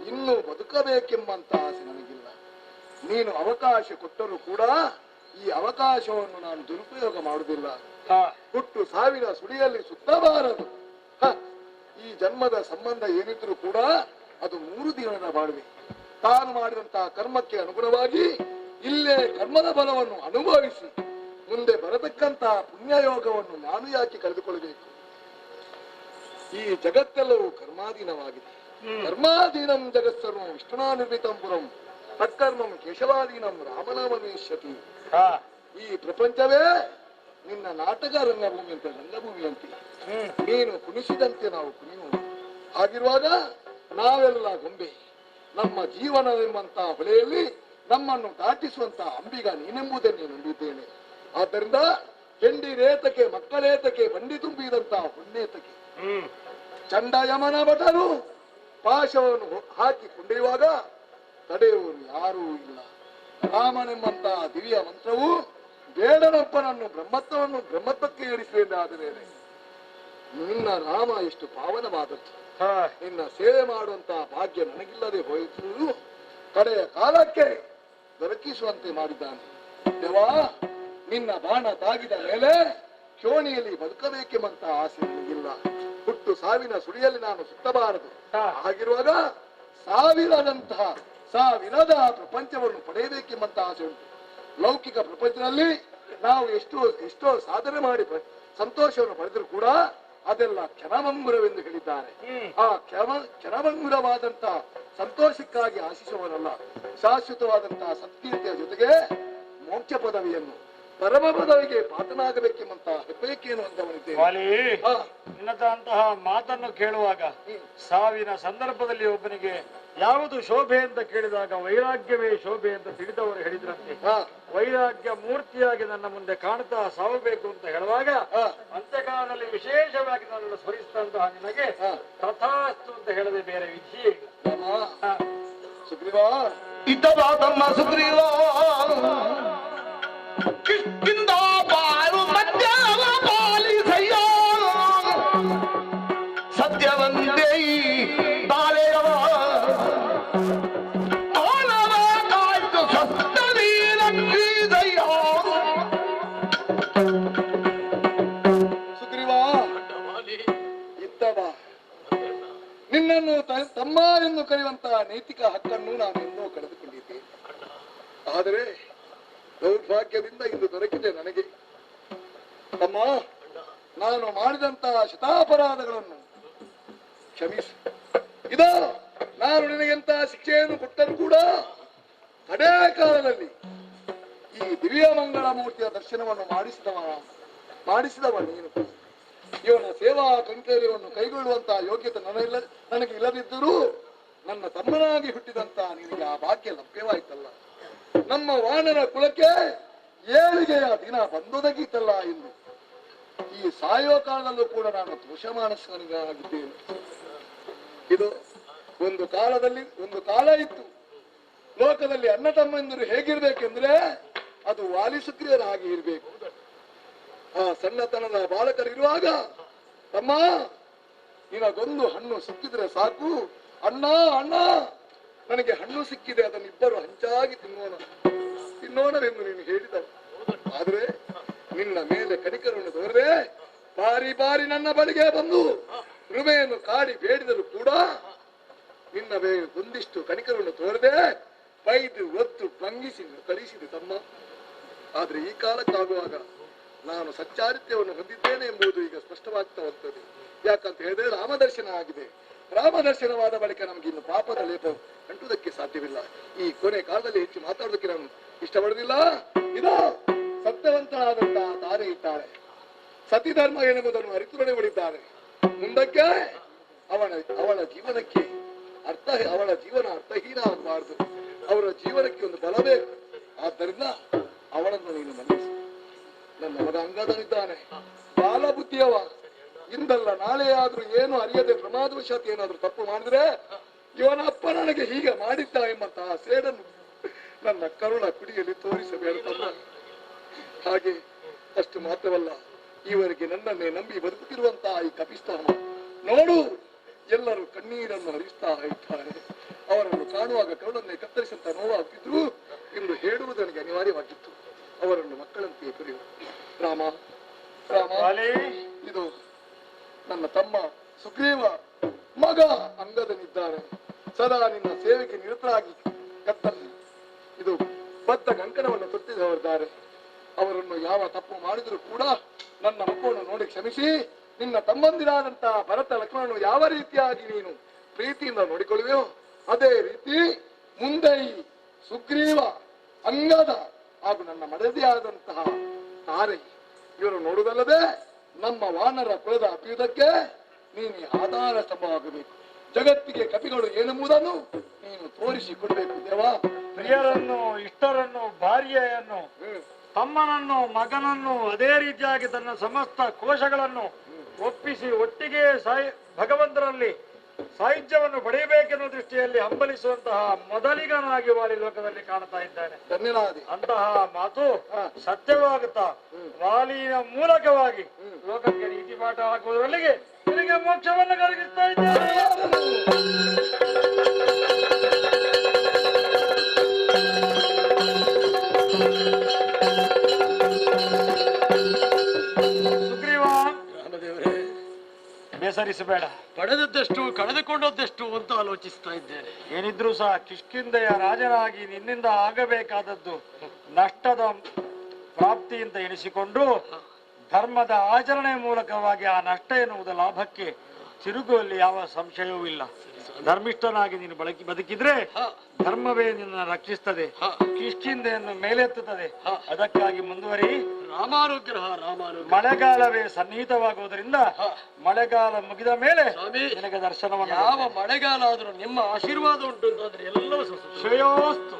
ಇನ್ನು ಬದುಕಬೇಕೆಂಬಂತ ಆಸೆ ನನಗಿಲ್ಲ. ನೀನು ಅವಕಾಶ ಕೊಟ್ಟರೂ ಕೂಡ ಈ ಅವಕಾಶವನ್ನು ನಾನು ದುರುಪಯೋಗ ಮಾಡುವುದಿಲ್ಲ. ಹುಟ್ಟು ಸಾವಿನ ಸುಳಿಯಲ್ಲಿ ಸುತ್ತಬಾರದು. ಈ ಜನ್ಮದ ಸಂಬಂಧ ಏನಿದ್ರೂ ಕೂಡ ಅದು 3 ದಿನದ ಬಾಳುವೆ. ತಾನು ಮಾಡಿದಂತಹ ಕರ್ಮಕ್ಕೆ ಅನುಗುಣವಾಗಿ ಇಲ್ಲೇ ಕರ್ಮದ ಬಲವನ್ನು ಅನುಭವಿಸಿ ಮುಂದೆ ಬರತಕ್ಕಂತಹ ಪುಣ್ಯಯೋಗವನ್ನು ನಾನು ಯಾಕೆ ಕಳೆದುಕೊಳ್ಳಬೇಕು? ಈ ಜಗತ್ತೆಲ್ಲವೂ ಕರ್ಮಾಧೀನವಾಗಿದೆ. ಕರ್ಮಾಧೀನಂ ಜಗತ್ಸರ್ವಂ ವಿಷ್ಣುನಾ ನಿರ್ಮಿತಂ ಪುರಂ ತತ್ಕರ್ಮಂ ಕೇಶವಾಧೀನಂ ರಾಮನಾಮನೇಶ್ಯತಿ. ಈ ಪ್ರಪಂಚವೇ ನಿನ್ನ ನಾಟಕ ರಂಗಭೂಮಿ ಅಂತ ರಂಗಭೂಮಿಯಂತೆ ನೀನು ಕುಣಿಸಿದಂತೆ ನಾವು ಕುಣಿಯೋಣ. ಹಾಗಿರುವಾಗ ನಾವೆಲ್ಲ ಗೊಂಬೆ. ನಮ್ಮ ಜೀವನವೆಂಬಂತಹ ಹೊಳೆಯಲ್ಲಿ ನಮ್ಮನ್ನು ದಾಟಿಸುವಂತಹ ಅಂಬಿಗ ನೀನೆಂಬುದನ್ನೇ ನಂಬಿದ್ದೇನೆ. ಆದ್ದರಿಂದ ಹೆಂಡಿ ರೇತಕ್ಕೆ ಮಕ್ಕಳೇತಕ್ಕೆ ಬಂಡಿ ತುಂಬಿದಂತಹ ಹುಣ್ಣೇತಕ್ಕೆ ಚಂಡ ಯಮನ ಭಟರು ಪಾಶವನ್ನು ಹಾಕಿ ಕೊಂಡೊಯ್ಯುವಾಗ ತಡೆಯುವರು ಯಾರೂ ಇಲ್ಲ. ರಾಮನೆಂಬಂತಹ ದಿವ್ಯ ಮಂತ್ರವು ಬೇಡನೊಬ್ಬನನ್ನು ಬ್ರಹ್ಮತ್ವಕ್ಕೆ ಏರಿಸಬೇಕಾದರೆ ನಿನ್ನ ರಾಮ ಎಷ್ಟು ಪಾವನವಾದದ್ದು. ನಿನ್ನ ಸೇವೆ ಮಾಡುವಂತಹ ಭಾಗ್ಯ ನನಗಿಲ್ಲದೆ ಹೋಯಿತು. ಕಡೆಯ ಕಾಲಕ್ಕೆ ದೊರಕಿಸುವಂತೆ ಮಾಡಿದ್ದಾನೆ. ದೇವಾ, ನಿನ್ನ ಬಾಣ ತಾಗಿದ ಮೇಲೆ ಚೋಣಿಯಲ್ಲಿ ಬದುಕಬೇಕೆಂಬಂತ ಆಸೆ ನನಗಿಲ್ಲ. ಹುಟ್ಟು ಸಾವಿನ ಸುಳಿಯಲ್ಲಿ ನಾನು ಸುತ್ತಬಾರದು. ಹಾಗಿರುವಾಗ ಸಾವಿರದ ಪ್ರಪಂಚವನ್ನು ಪಡೆಯಬೇಕೆಂಬಂತ ಆಸೆ ಉಂಟು. ಲೌಕಿಕ ಪ್ರಪಂಚದಲ್ಲಿ ನಾವು ಎಷ್ಟೋ ಸಾಧನೆ ಮಾಡಿ ಸಂತೋಷವನ್ನು ಪಡೆದರೂ ಕೂಡ ಅದೆಲ್ಲ ಕ್ಷಣಭಂಗುರವೆಂದು ಹೇಳಿದ್ದಾರೆ. ಆ ಕ್ಷಣಭಂಗುರವಾದಂತಹ ಸಂತೋಷಕ್ಕಾಗಿ ಆಶಿಸುವವರಲ್ಲ, ಶಾಶ್ವತವಾದಂತಹ ಸತ್ಕೀರ್ತಿಯ ಜೊತೆಗೆ ಮೋಕ್ಷ ಪದವಿಯನ್ನು ಪರಮ ಪದವಿಗೆ ಪಾತ್ರನಾಗಬೇಕೆಂಬಂತ ಹೆಬ್ಬಯಕೆಯನ್ನು ಹೊಂದವನಿದ್ದೇನೆ. ನಿನ್ನಂತಹ ಮಾತನ್ನು ಕೇಳುವಾಗ ಸಾವಿನ ಸಂದರ್ಭದಲ್ಲಿ ಒಬ್ಬನಿಗೆ ಯಾವುದು ಶೋಭೆ ಅಂತ ಕೇಳಿದಾಗ ವೈರಾಗ್ಯವೇ ಶೋಭೆ ಅಂತ ತಿಳಿದವರು ಹೇಳಿದ್ರಂತೆ. ವೈರಾಗ್ಯ ಮೂರ್ತಿಯಾಗಿ ನನ್ನ ಮುಂದೆ ಕಾಣ್ತಾ ಸಾವಬೇಕು ಅಂತ ಹೇಳುವಾಗ ಅಂತ್ಯಕಾಲದಲ್ಲಿ ವಿಶೇಷವಾಗಿ ನನ್ನನ್ನು ಸ್ಮರಿಸಿದಂತಹ ನಿನಗೆ ತಥಾಸ್ತು ಅಂತ ಹೇಳದೆ ಬೇರೆ ವಿಧಿಯೇ ಇಲ್ಲ. ಸುಗ್ರೀವ ಇದ್ದವಾದಮ್ಮ ಸುಗ್ರೀವ ಕಿಷ್ಕಿಂದ ಬಾರು ಮಧ್ಯ ಪಾಲಿಸಯ್ಯ ಸತ್ಯವಂತೆ ಬಾಳೆಯವ ಮಾನವ ಕಾಯ್ದು ಸತ್ತಲಿ ರಕ್ಷಿಸಯ್ಯ. ಸುಗ್ರೀವ ಇದ್ದವ ನಿನ್ನನ್ನು ತಮ್ಮ ಎಂದು ಕರೆಯುವಂತಹ ನೈತಿಕ ಹಕ್ಕನ್ನು ನಾನು ಎಂದೋ ಕಳೆದುಕೊಂಡಿದ್ದೇನೆ. ಆದರೆ ದೌರ್ಭಾಗ್ಯದಿಂದ ಇಂದು ದೊರಕಿದೆ ನನಗೆ. ತಮ್ಮ, ನಾನು ಮಾಡಿದಂತಹ ಶತಾಪರಾಧಗಳನ್ನು ಕ್ಷಮಿಸು. ಇದೋ ನಾನು ನಿನಗೆಂತಹ ಶಿಕ್ಷೆಯನ್ನು ಕೊಟ್ಟರೂ ಕೂಡ ಕಡೇ ಕಾಲದಲ್ಲಿ ಈ ದಿವ್ಯ ಮಂಗಳ ಮೂರ್ತಿಯ ದರ್ಶನವನ್ನು ಮಾಡಿಸಿದವ ನೀನು. ಇವನ ಸೇವಾ ಕೈಂಕರ್ಯವನ್ನು ಕೈಗೊಳ್ಳುವಂತಹ ಯೋಗ್ಯತೆ ನನಗೆ ಇಲ್ಲದಿದ್ದರೂ ನನ್ನ ತಮ್ಮನಾಗಿ ಹುಟ್ಟಿದಂತ ನಿನಗೆ ಆ ಭಾಗ್ಯ ಲಭ್ಯವಾಯಿತಲ್ಲ. ನಮ್ಮ ವಾನರ ಕುಲಕ್ಕೆ ಏಳಿಗೆಯ ದಿನ ಬಂದೊದಗಿತಲ್ಲ ಎಂದು ಈ ಸಾಯೋ ಕಾಲದಲ್ಲೂ ಕೂಡ ನಾನು ದೋಷಮಾನಸ್ಕನಾಗಿದ್ದೇನೆ. ಇದು ಒಂದು ಕಾಲ ಇತ್ತು. ಲೋಕದಲ್ಲಿ ಅಣ್ಣ ತಮ್ಮಂದಿರು ಹೇಗಿರ್ಬೇಕೆಂದ್ರೆ ಅದು ವಾಲಿಸುತ್ರಿಯರ ಹಾಗೆ ಇರಬೇಕು. ಆ ಸಣ್ಣತನದ ಬಾಲಕರಿರುವಾಗ, ತಮ್ಮ ನಿನಗೊಂದು ಹಣ್ಣು ಸಿಕ್ಕಿದ್ರೆ ಸಾಕು, ಅಣ್ಣ ಅಣ್ಣ ನನಗೆ ಹಣ್ಣು ಸಿಕ್ಕಿದೆ, ಅದನ್ನಿಬ್ಬರು ಹಂಚಾಗಿ ತಿನ್ನೋಣವೆಂದು ನೀನು ಹೇಳಿದವು. ಆದ್ರೆ ನಿನ್ನ ಮೇಲೆ ಕನಿಕರನ್ನು ತೋರದೆ ಬಾರಿ ಬಾರಿ ನನ್ನ ಬಳಿಗೆ ಬಂದು ಕೃಮೆಯನ್ನು ಕಾಡಿ ಬೇಡಿದರೂ ಕೂಡ ನಿನ್ನ ಮೇಲೆ ಒಂದಿಷ್ಟು ಕನಿಕರನ್ನು ತೋರದೆ ಬೈದು ಒತ್ತು ಭಂಗಿಸಿ ಕಳಿಸಿದೆ ತಮ್ಮ. ಆದ್ರೆ ಈ ಕಾಲಕ್ಕಾಗುವಾಗ ನಾನು ಸಚ್ಚಾರಿತ್ಯವನ್ನು ಹೊಂದಿದ್ದೇನೆ ಎಂಬುದು ಈಗ ಸ್ಪಷ್ಟವಾಗ್ತಾ ಹೋಗ್ತದೆ. ಯಾಕಂತ ಹೇಳಿದ್ರೆ ರಾಮದರ್ಶನ ಆಗಿದೆ. ರಾಮದರ್ಶನವಾದ ಬಳಿಕ ನಮ್ಗೆ ಇನ್ನು ಪಾಪದ ಲೇಪ ಅಂಟುವುದಕ್ಕೆ ಸಾಧ್ಯವಿಲ್ಲ. ಈ ಕೊನೆ ಕಾಲದಲ್ಲಿ ಹೆಚ್ಚು ಮಾತಾಡೋದಕ್ಕೆ ನಾನು ಇಷ್ಟಪಡುವುದಿಲ್ಲ. ಇದು ಸತ್ಯವಂತನಾದಂತಹ ತಾರೆ ಇದ್ದಾಳೆ. ಸತಿ ಧರ್ಮ ಎನ್ನುವುದನ್ನು ಅರಿತುರಡೆ ಹೊಡಿದ್ದಾರೆ. ಮುಂದಕ್ಕೆ ಅವಳ ಜೀವನಕ್ಕೆ ಅವಳ ಜೀವನ ಅರ್ಥಹೀನ ಆಗಬಾರದು. ಅವರ ಜೀವನಕ್ಕೆ ಒಂದು ಬಲ ಬೇಕು. ಆದ್ದರಿಂದ ಅವಳನ್ನು ನೀನು ಮನ್ನಿಸು. ನನ್ನ ಮಗ ಅಂಗದನಿದ್ದಾನೆ, ಬಾಲ ಬುದ್ಧಿಯವ. ಇಂದಲ್ಲ ನಾಳೆ ಆದ್ರೂ ಏನು ಅರಿಯದೆ ಪ್ರಮಾದವಶಾತ್ ಏನಾದ್ರೂ ತಪ್ಪು ಮಾಡಿದ್ರೆ ಇವನ ಅಪ್ಪ ನನಗೆ ಹೀಗೆ ಮಾಡಿದ್ದ ಎಂಬಂತಹ ಸೇಡನ್ನು ನನ್ನ ಕರುಣ ಕುಡಿಯಲ್ಲಿ ತೋರಿಸಬೇಡ ತಮ್ಮ. ಹಾಗೆ ಅಷ್ಟು ಮಾತ್ರವಲ್ಲ, ಈವರೆಗೆ ನನ್ನನ್ನೇ ನಂಬಿ ಬದುಕುತ್ತಿರುವಂತಹ ಈ ಕಪಿಸ್ತಮ ನೋಡು, ಎಲ್ಲರೂ ಕಣ್ಣೀರನ್ನು ಹರಿಸ್ತಾ ಇದ್ದಾರೆ. ಅವರನ್ನು ಕಾಣುವಾಗ ಕರುಣನ್ನೇ ಕತ್ತರಿಸಂತ ನೋವಾಗುತ್ತಿದ್ರು ಎಂದು ಹೇಳುವುದು ನನಗೆ ಅನಿವಾರ್ಯವಾಗಿತ್ತು. ಅವರನ್ನು ಮಕ್ಕಳಂತೆಯೇ ಕರೆಯುವ. ರಾಮ ರಾಮ, ಇದು ನನ್ನ ತಮ್ಮ ಸುಗ್ರೀವ ಮಗ ಅಂಗದನಿದ್ದಾರೆ. ಸದಾ ನಿನ್ನ ಸೇವೆಗೆ ನಿರತರಾಗಿ ಇದು ಬದ್ಧ ಕಂಕಣವನ್ನು ತೊಟ್ಟಿದವರಿದ್ದಾರೆ. ಅವರನ್ನು ಯಾವ ತಪ್ಪು ಮಾಡಿದರೂ ಕೂಡ ನನ್ನ ಮಕ್ಕಳನ್ನು ನೋಡಿ ಕ್ಷಮಿಸಿ, ನಿನ್ನ ತಮ್ಮಂದಿರಾದಂತಹ ಭರತ ಲಕ್ಷ್ಮಣನು ಯಾವ ರೀತಿಯಾಗಿ ನೀನು ಪ್ರೀತಿಯಿಂದ ನೋಡಿಕೊಳ್ಳುವೆಯೋ ಅದೇ ರೀತಿ ಮುಂದೆ ಈ ಸುಗ್ರೀವ ಅಂಗದ ಹಾಗೂ ನನ್ನ ಮಡದಿಯಾದಂತಹ ತಾರೆ ಇವರು ನೋಡುವುದಲ್ಲದೆ ನಮ್ಮ ವಾನರ ಕುಲದ ಅಭ್ಯುದಕ್ಕೆ ನೀನು ಆಧಾರ ಸ್ತಂಭವಾಗಬೇಕು. ಜಗತ್ತಿಗೆ ಕಪಿಗಳು ಏನೆಂಬುದನ್ನು ನೀನು ತೋರಿಸಿಕೊಡ್ಬೇಕು ದೇವಾ. ಪ್ರಿಯರನ್ನು, ಇಷ್ಟರನ್ನು, ಭಾರ್ಯೆಯನ್ನು, ತಮ್ಮನನ್ನು, ಮಗನನ್ನು, ಅದೇ ರೀತಿಯಾಗಿ ತನ್ನ ಸಮಸ್ತ ಕೋಶಗಳನ್ನು ಒಪ್ಪಿಸಿ ಒಟ್ಟಿಗೆ ಭಗವಂತರಲ್ಲಿ ಸಾಹಿತ್ಯವನ್ನು ಪಡೆಯಬೇಕೆನ್ನುವ ದೃಷ್ಟಿಯಲ್ಲಿ ಹಂಬಲಿಸುವಂತಹ ಮೊದಲಿಗನಾಗಿ ವಾಲಿ ಲೋಕದಲ್ಲಿ ಕಾಣ್ತಾ ಇದ್ದಾನೆ. ಅಂತಹ ಮಾತು ಸತ್ಯವಾಗುತ್ತಾ ವಾಲಿಯ ಮೂಲಕವಾಗಿ ಲೋಕಕ್ಕೆ ನೀತಿ ಪಾಠ ಹಾಕುವುದರೊಳಗೆ ನಿನಗೆ ಮೋಕ್ಷವನ್ನು ಕರಗಿಸ್ತಾ ಇದ್ದಾನೆ. ಸುಗ್ರೀವ, ಬೇಸರಿಸಬೇಡ. ಪಡೆದದ್ದೆಷ್ಟು ಕಳೆದುಕೊಂಡದ್ದೆಷ್ಟು ಅಂತ ಆಲೋಚಿಸ್ತಾ ಇದ್ದೇನೆ. ಏನಿದ್ರೂ ಸಹ ಕಿಷ್ಕಿಂಧೆಯ ರಾಜನಾಗಿ ನಿನ್ನಿಂದ ಆಗಬೇಕಾದದ್ದು ನಷ್ಟದ ಪ್ರಾಪ್ತಿ ಅಂತ ಎನಿಸಿಕೊಂಡು ಧರ್ಮದ ಆಚರಣೆ ಮೂಲಕವಾಗಿ ಆ ನಷ್ಟ ಎನ್ನುವುದು ಲಾಭಕ್ಕೆ ತಿರುಗುವಲ್ಲಿ ಯಾವ ಸಂಶಯವೂ ಇಲ್ಲ. ಧರ್ಮಿಷ್ಠನಾಗಿ ನೀನು ಬದುಕಿದ್ರೆ ಧರ್ಮವೇ ನಿನ್ನ ರಕ್ಷಿಸ್ತದೆ, ಕಿಷ್ಕಿಂಧೆಯನ್ನು ಮೇಲೆತ್ತುತ್ತದೆ. ಅದಕ್ಕಾಗಿ ಮುಂದುವರಿ. ರಾಮಾನುಗ್ರಹ. ಮಳೆಗಾಲವೇ ಸನ್ನಿಹಿತವಾಗುವುದರಿಂದ ಮಳೆಗಾಲ ಮುಗಿದ ಮೇಲೆ ನಿನಗೆ ದರ್ಶನವನ್ನು. ಯಾವ ಮಳೆಗಾಲ ಆದ್ರೂ ನಿಮ್ಮ ಆಶೀರ್ವಾದ ಉಂಟು ಅಂತಾದ್ರೆ ಎಲ್ಲವೂ ಶ್ರೇಯೋಸ್ತು.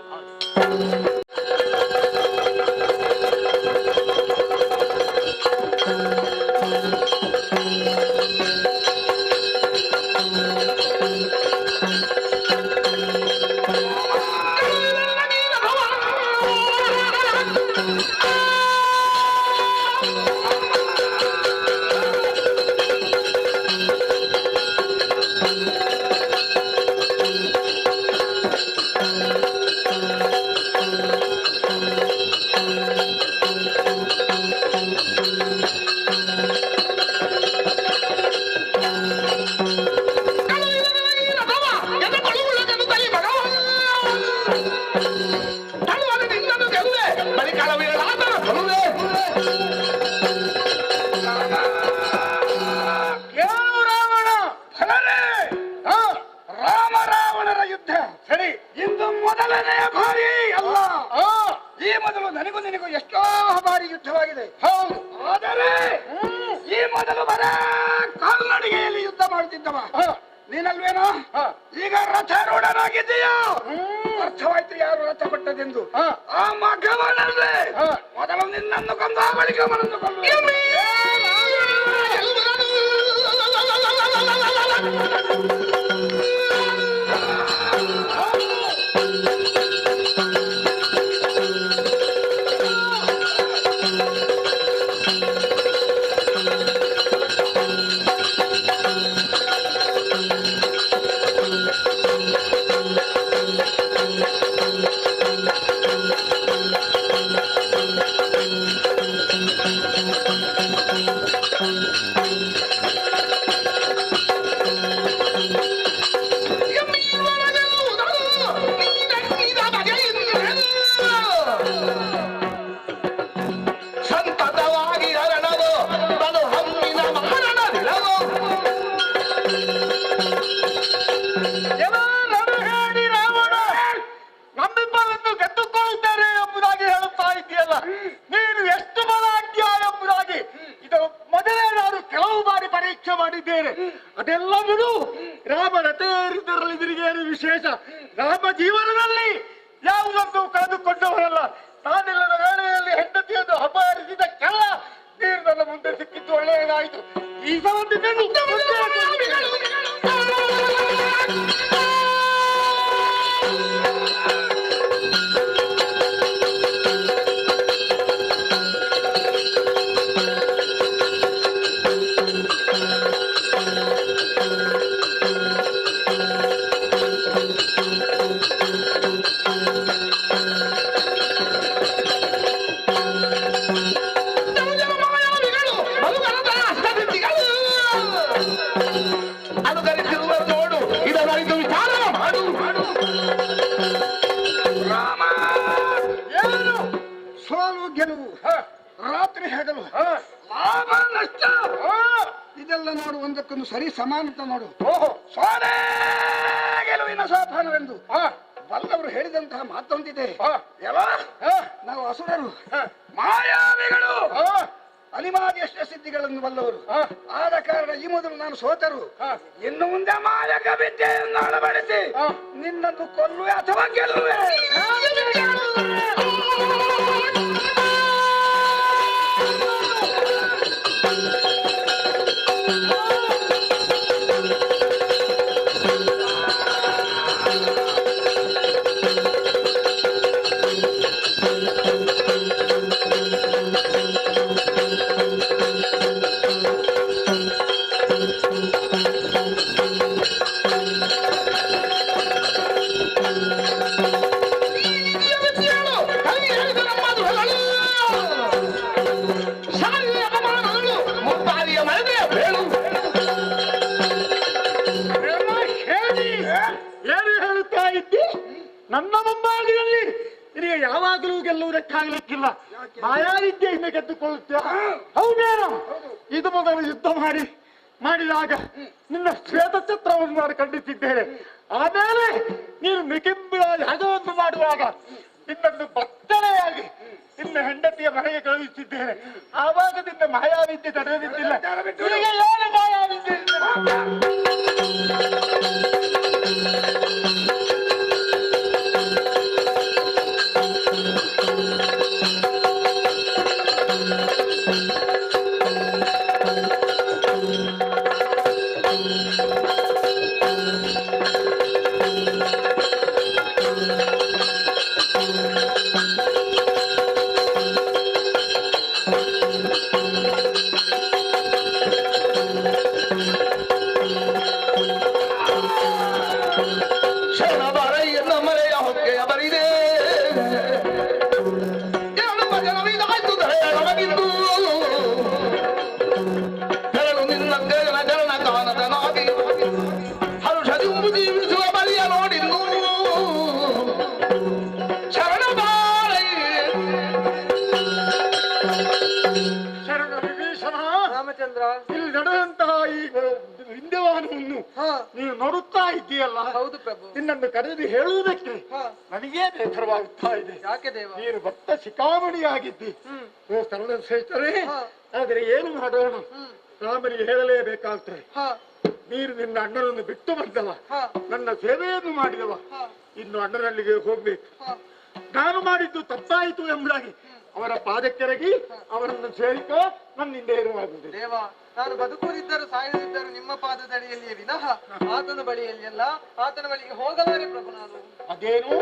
ಅಂತಿದ್ದವ ನೀನಲ್ವೇನೋ? ಈಗ ರಥಾರೂಢನಾಗಿದ್ದೀಯಾ? ಅರ್ಥವಾಯ್ತು ಯಾರು ರಥ ಪಟ್ಟದೆಂದು. ಆ ಮಗವನಲ್ಲೇ ಮೊದಲು ನಿನ್ನನ್ನು ಕೊಂದು ಆ ಬಳಿಕ ಅವನನ್ನು ಕೊಂದು. ಅದೆಲ್ಲ ಬಿಡು. ರಾಮನ ತೇರಿದ್ದರಲ್ಲಿ ತಿರುಗೇನು ವಿಶೇಷ? ರಾಮ ಜೀವನದಲ್ಲಿ ಯಾವುದನ್ನು ಕಳೆದುಕೊಂಡವರಲ್ಲ. ನಾನಿಲ್ಲದ ವೇಳೆಯಲ್ಲಿ ಹೆಂಡತಿಯನ್ನು ಅಪಹರಿಸಿದಕ್ಕೆಲ್ಲ ನೀರು ನನ್ನ ಮುಂದೆ ಸಿಕ್ಕಿದ್ದು ಒಳ್ಳೆಯದಾಯಿತು. ಈಗ ಒಂದು ರಾತ್ರಿ ಹಗಲು ಲಾಭ ನಷ್ಟ ಇದೆಲ್ಲ ನೋಡು, ಒಂದಕ್ಕೊಂದು ಸರಿ ಸಮಾನತ ನೋಡು. ಸೋನೆ ಗೆಲುವಿನ ಸೋಪಾನವೆಂದು ಬಲ್ಲವರು ಹೇಳಿದಂತಹ ಮಾತೊಂದಿದೆ. ನಾವು ಅಸುರರು, ಮಾಯಾವಿಗಳು, ಅನಿಮಾದ್ಯಷ್ಟ ಸಿದ್ಧಿಗಳನ್ನು ಬಲ್ಲವರು. ಆದ ಕಾರಣ ಈ ಮೊದಲು ನಾನು ಸೋತರು. ಇನ್ನು ಮುಂದೆ ಮಾಯಕ ವಿದ್ಯೆಯನ್ನು ಅಳವಡಿಸಿ ನಿನ್ನನ್ನು ಕೊಲ್ಲುವೆ ಅಥವಾ ಗೆಲ್ಲುವೆ. ನನ್ನ ಮುಂಭಾಗದಲ್ಲಿ ನಿನಗೆ ಯಾವಾಗಲೂ ಗೆಲ್ಲುವುದಕ್ಕಾಗಲಿಕ್ಕಿಲ್ಲ. ಮಾಯಾವಿದ್ಯೆಯಿಂದ ಗೆದ್ದುಕೊಳ್ಳುತ್ತೇವೆ. ಹೌದೇನೋ? ಇದು ಮೊದಲು ಯುದ್ಧ ಮಾಡಿದಾಗ ನಿನ್ನ ಶ್ವೇತ ಛತ್ರವನ್ನು ನಾನು ಖಂಡಿಸಿದ್ದೇನೆ. ಆಮೇಲೆ ನೀನು ಮಿಕಿಂಬಿಳ ಯಾಗವನ್ನು ಮಾಡುವಾಗ ನಿನ್ನನ್ನು ಬತ್ತಳೆಯಾಗಿ ನಿನ್ನ ಹೆಂಡತಿಯ ಮನೆಗೆ ಕಳುಹಿಸಿದ್ದೇನೆ. ಆವಾಗ ನಿನ್ನ ಮಾಯಾವಿದ್ಯೆ ತಡೆಯುತ್ತಿಲ್ಲ. ಈಗ ಏನು ಮಾಯಾವಿದ್ಯೆ? ಇಲ್ಲಿ ನಡೆದಂತಹ ಈ ವಿಂಧ್ಯವಾನವನ್ನು ನೀವು ನೋಡುತ್ತಾ ಇದ್ದೀಯಲ್ಲ? ಹೌದು ಪ್ರಭು. ನಿನ್ನನ್ನು ಕರೆದು ಹೇಳುವುದಕ್ಕೆ ನನಗೇ ಬೇಸರವಾಗುತ್ತಾ ಇದೆ. ಯಾಕೆ ದೇವ? ನೀನು ಭಕ್ತ ಶಿಖಾಮಣಿಯಾಗಿದ್ದಿ. ಓ ಸರಳ ಶ್ರೇಷ್ಠರೇ, ಆದರೆ ಏನು ಮಾಡೋಣ? ರಾಮನಿಗೆ ಹೇಳಲೇಬೇಕಾಗ್ತದೆ. ನೀನು ನಿನ್ನ ಅಣ್ಣನನ್ನು ಬಿಟ್ಟು ಬಂದವ, ನನ್ನ ಸೇವೆಯನ್ನು ಮಾಡಿದವ. ಇನ್ನು ಅಣ್ಣನಲ್ಲಿಗೆ ಹೋಗ್ಬೇಕು. ನಾನು ಮಾಡಿದ್ದು ತಪ್ಪಾಯಿತು ಎಂಬುದಾಗಿ ಅವರ ಪಾದಕ್ಕೆರಗಿ ಅವರನ್ನು ಸೇರಿಕೋ, ನನ್ನಿಂದ ಏನೂ ಆಗುವುದಿಲ್ಲ. ದೇವ, ನಾನು ಬದುಕುವುದಿದ್ದರೂ ಸಾಯದಿದ್ದರೂ ನಿಮ್ಮ ಪಾದದಡಿಯಲ್ಲಿಯೇ ವಿನಃ ಆತನ ಬಳಿಯಲ್ಲಿ ಅಲ್ಲ, ಆತನ ಬಳಿಗೆ ಹೋಗಲಾರೆ ಪ್ರಭು. ನಾನು ಅದೇನು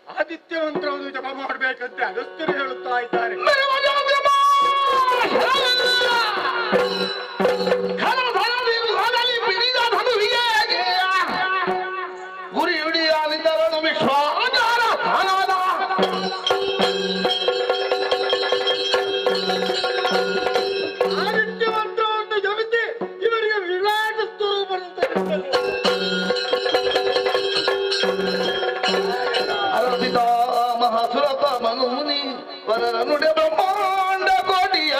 ಆದಿತ್ಯ ಮಂತ್ರವನ್ನು ಜಪ ಮಾಡಬೇಕಂತೆ ಅಗಸ್ತ್ಯರು ಹೇಳುತ್ತಾ ಇದ್ದಾರೆ. ಆದಿತ್ಯ ಮಂತ್ರವನ್ನು ಜಪಿಸಿ ಇವರಿಗೆ ವಿರಾಟ ಸ್ವರೂಪ ಮಹಾಸುರಪ ಮನುಮುನಿ ವರರ ನುಡೆ ಬ್ರಹ್ಮಾಂಡ ಕೋಟಿಯ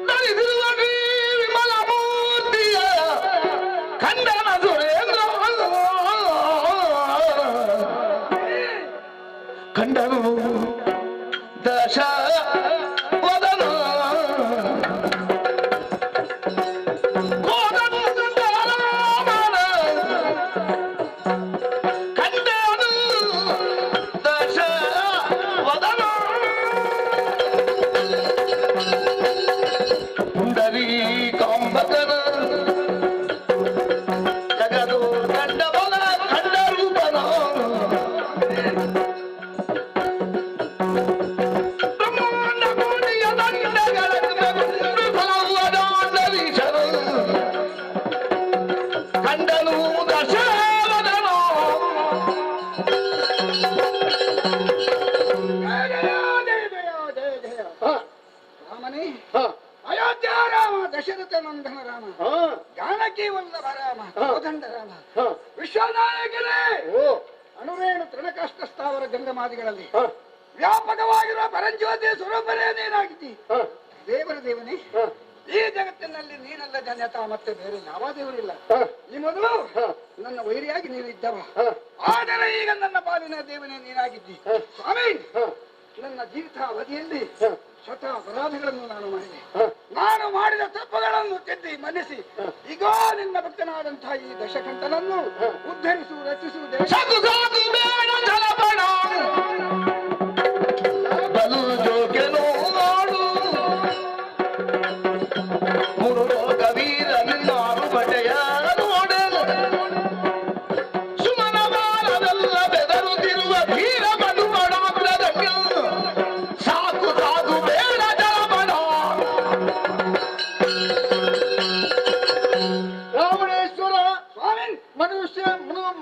ನಲಿದಿರುವ ವಿಮಲ ಮೂರ್ತಿಯ ಖಂಡನ ಸುರೇಂದ್ರ ಖಂಡನು ದಶ ವದನ ದಶರಥ ನಂದನ ರಾಮ, ಜಾನಕಿ ವಲ್ಲಭ ರಾಮ, ಕೋದಂಡ ರಾಮ, ವಿಶ್ವನಾಯಕನೇ, ಅನುರೇಣು ತೃಣಕಾಷ್ಟ ಸ್ಥಾವರ ಗಂಗಮಾದಿಗಳಲ್ಲಿ ವ್ಯಾಪಕವಾಗಿರುವ ಪರಂಜ್ಯೋತಿ ಸ್ವರೂಪನೇ ನೀನಾಗಿದ್ದಿ. ದೇವರ ದೇವನೇ, ಈ ಜಗತ್ತಿನಲ್ಲಿ ನೀನಲ್ಲ ಜನ್ಯತ ಮತ್ತೆ ಬೇರೆ ಯಾವ ದೇವರಿಲ್ಲ. ಈ ಮೊದಲು ನನ್ನ ವೈರಿಯಾಗಿ ನೀನಿದ್ದವ, ಆದರೆ ಈಗ ನನ್ನ ಪಾಲಿನ ದೇವನೇ ನೀನಾಗಿದ್ದಿ. ಸ್ವಾಮಿ, ನನ್ನ ಜೀವಿತಾವಧಿಯಲ್ಲಿ ಶತ ಅಪರಾಧಗಳನ್ನು ನಾನು ಮಾಡಿದೆ. ನಾನು ಮಾಡಿದ ತಪ್ಪುಗಳನ್ನು ತಿದ್ದಿ ಮನ್ನಿಸಿ ಈಗ ನಿನ್ನ ಭಕ್ತನಾದಂತಹ ಈ ದಶಕಂಠನನ್ನು ಉದ್ಧರಿಸು, ರಚಿಸುವುದೇ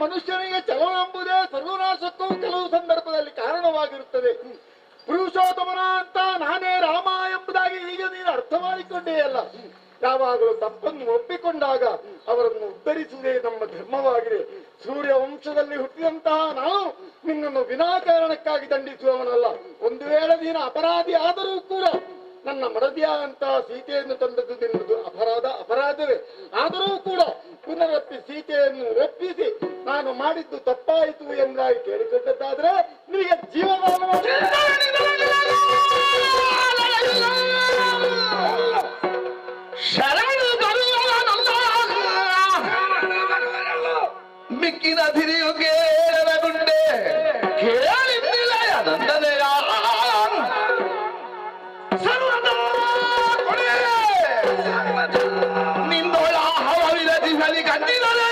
ಮನುಷ್ಯನಿಗೆ ಚಲನೆಂಬುದೇ ಸರ್ವನಾಶಕ್ಕೂ ಕೆಲವು ಸಂದರ್ಭದಲ್ಲಿ ಕಾರಣವಾಗಿರುತ್ತದೆ. ಪುರುಷೋತ್ತಮನ ಅಂತ ನಾನೇ ರಾಮ ಎಂಬುದಾಗಿ ಈಗ ನೀನು ಅರ್ಥ ಮಾಡಿಕೊಂಡೇ ಅಲ್ಲ. ಯಾವಾಗಲೂ ತಪ್ಪನ್ನು ಒಪ್ಪಿಕೊಂಡಾಗ ಅವರನ್ನು ಉದ್ಧರಿಸುವುದೇ ನಮ್ಮ ಧರ್ಮವಾಗಿದೆ. ಸೂರ್ಯ ವಂಶದಲ್ಲಿ ಹುಟ್ಟಿದಂತಹ ನಾನು ನಿನ್ನನ್ನು ವಿನಾಕಾರಣಕ್ಕಾಗಿ ದಂಡಿಸುವವನಲ್ಲ. ಒಂದು ವೇಳೆ ನೀನು ಅಪರಾಧಿ ಆದರೂ ಕೂಡ ನನ್ನ ಮಡದಿಯಾದಂತಹ ಸೀತೆಯನ್ನು ತಂದದ್ದು ನಿನ್ನದು ಅಪರಾಧವೇ. ಆದರೂ ಕೂಡ ಪುನರಪ್ಪಿ ಸೀತೆಯನ್ನು ಒಪ್ಪಿಸಿ ನಾನು ಮಾಡಿದ್ದು ತಪ್ಪಾಯಿತು ಎಂಬುದಾಗಿ ಕೇಳಿಕೊಂಡದ್ದಾದ್ರೆ ನಿನಗೆ ಜೀವದಾನ ಶರಣು ಮಿಕ್ಕಿನ ತಿರಿಯು ಕೇಳಗುಂಡೆ ಕೇಳಿದ್ದಿಲ್ಲ ನಂದನೆಯ ನಿಂದೊಳ ಹವವಿರದಿಸಲಿ ಕಂಡಿದರೆ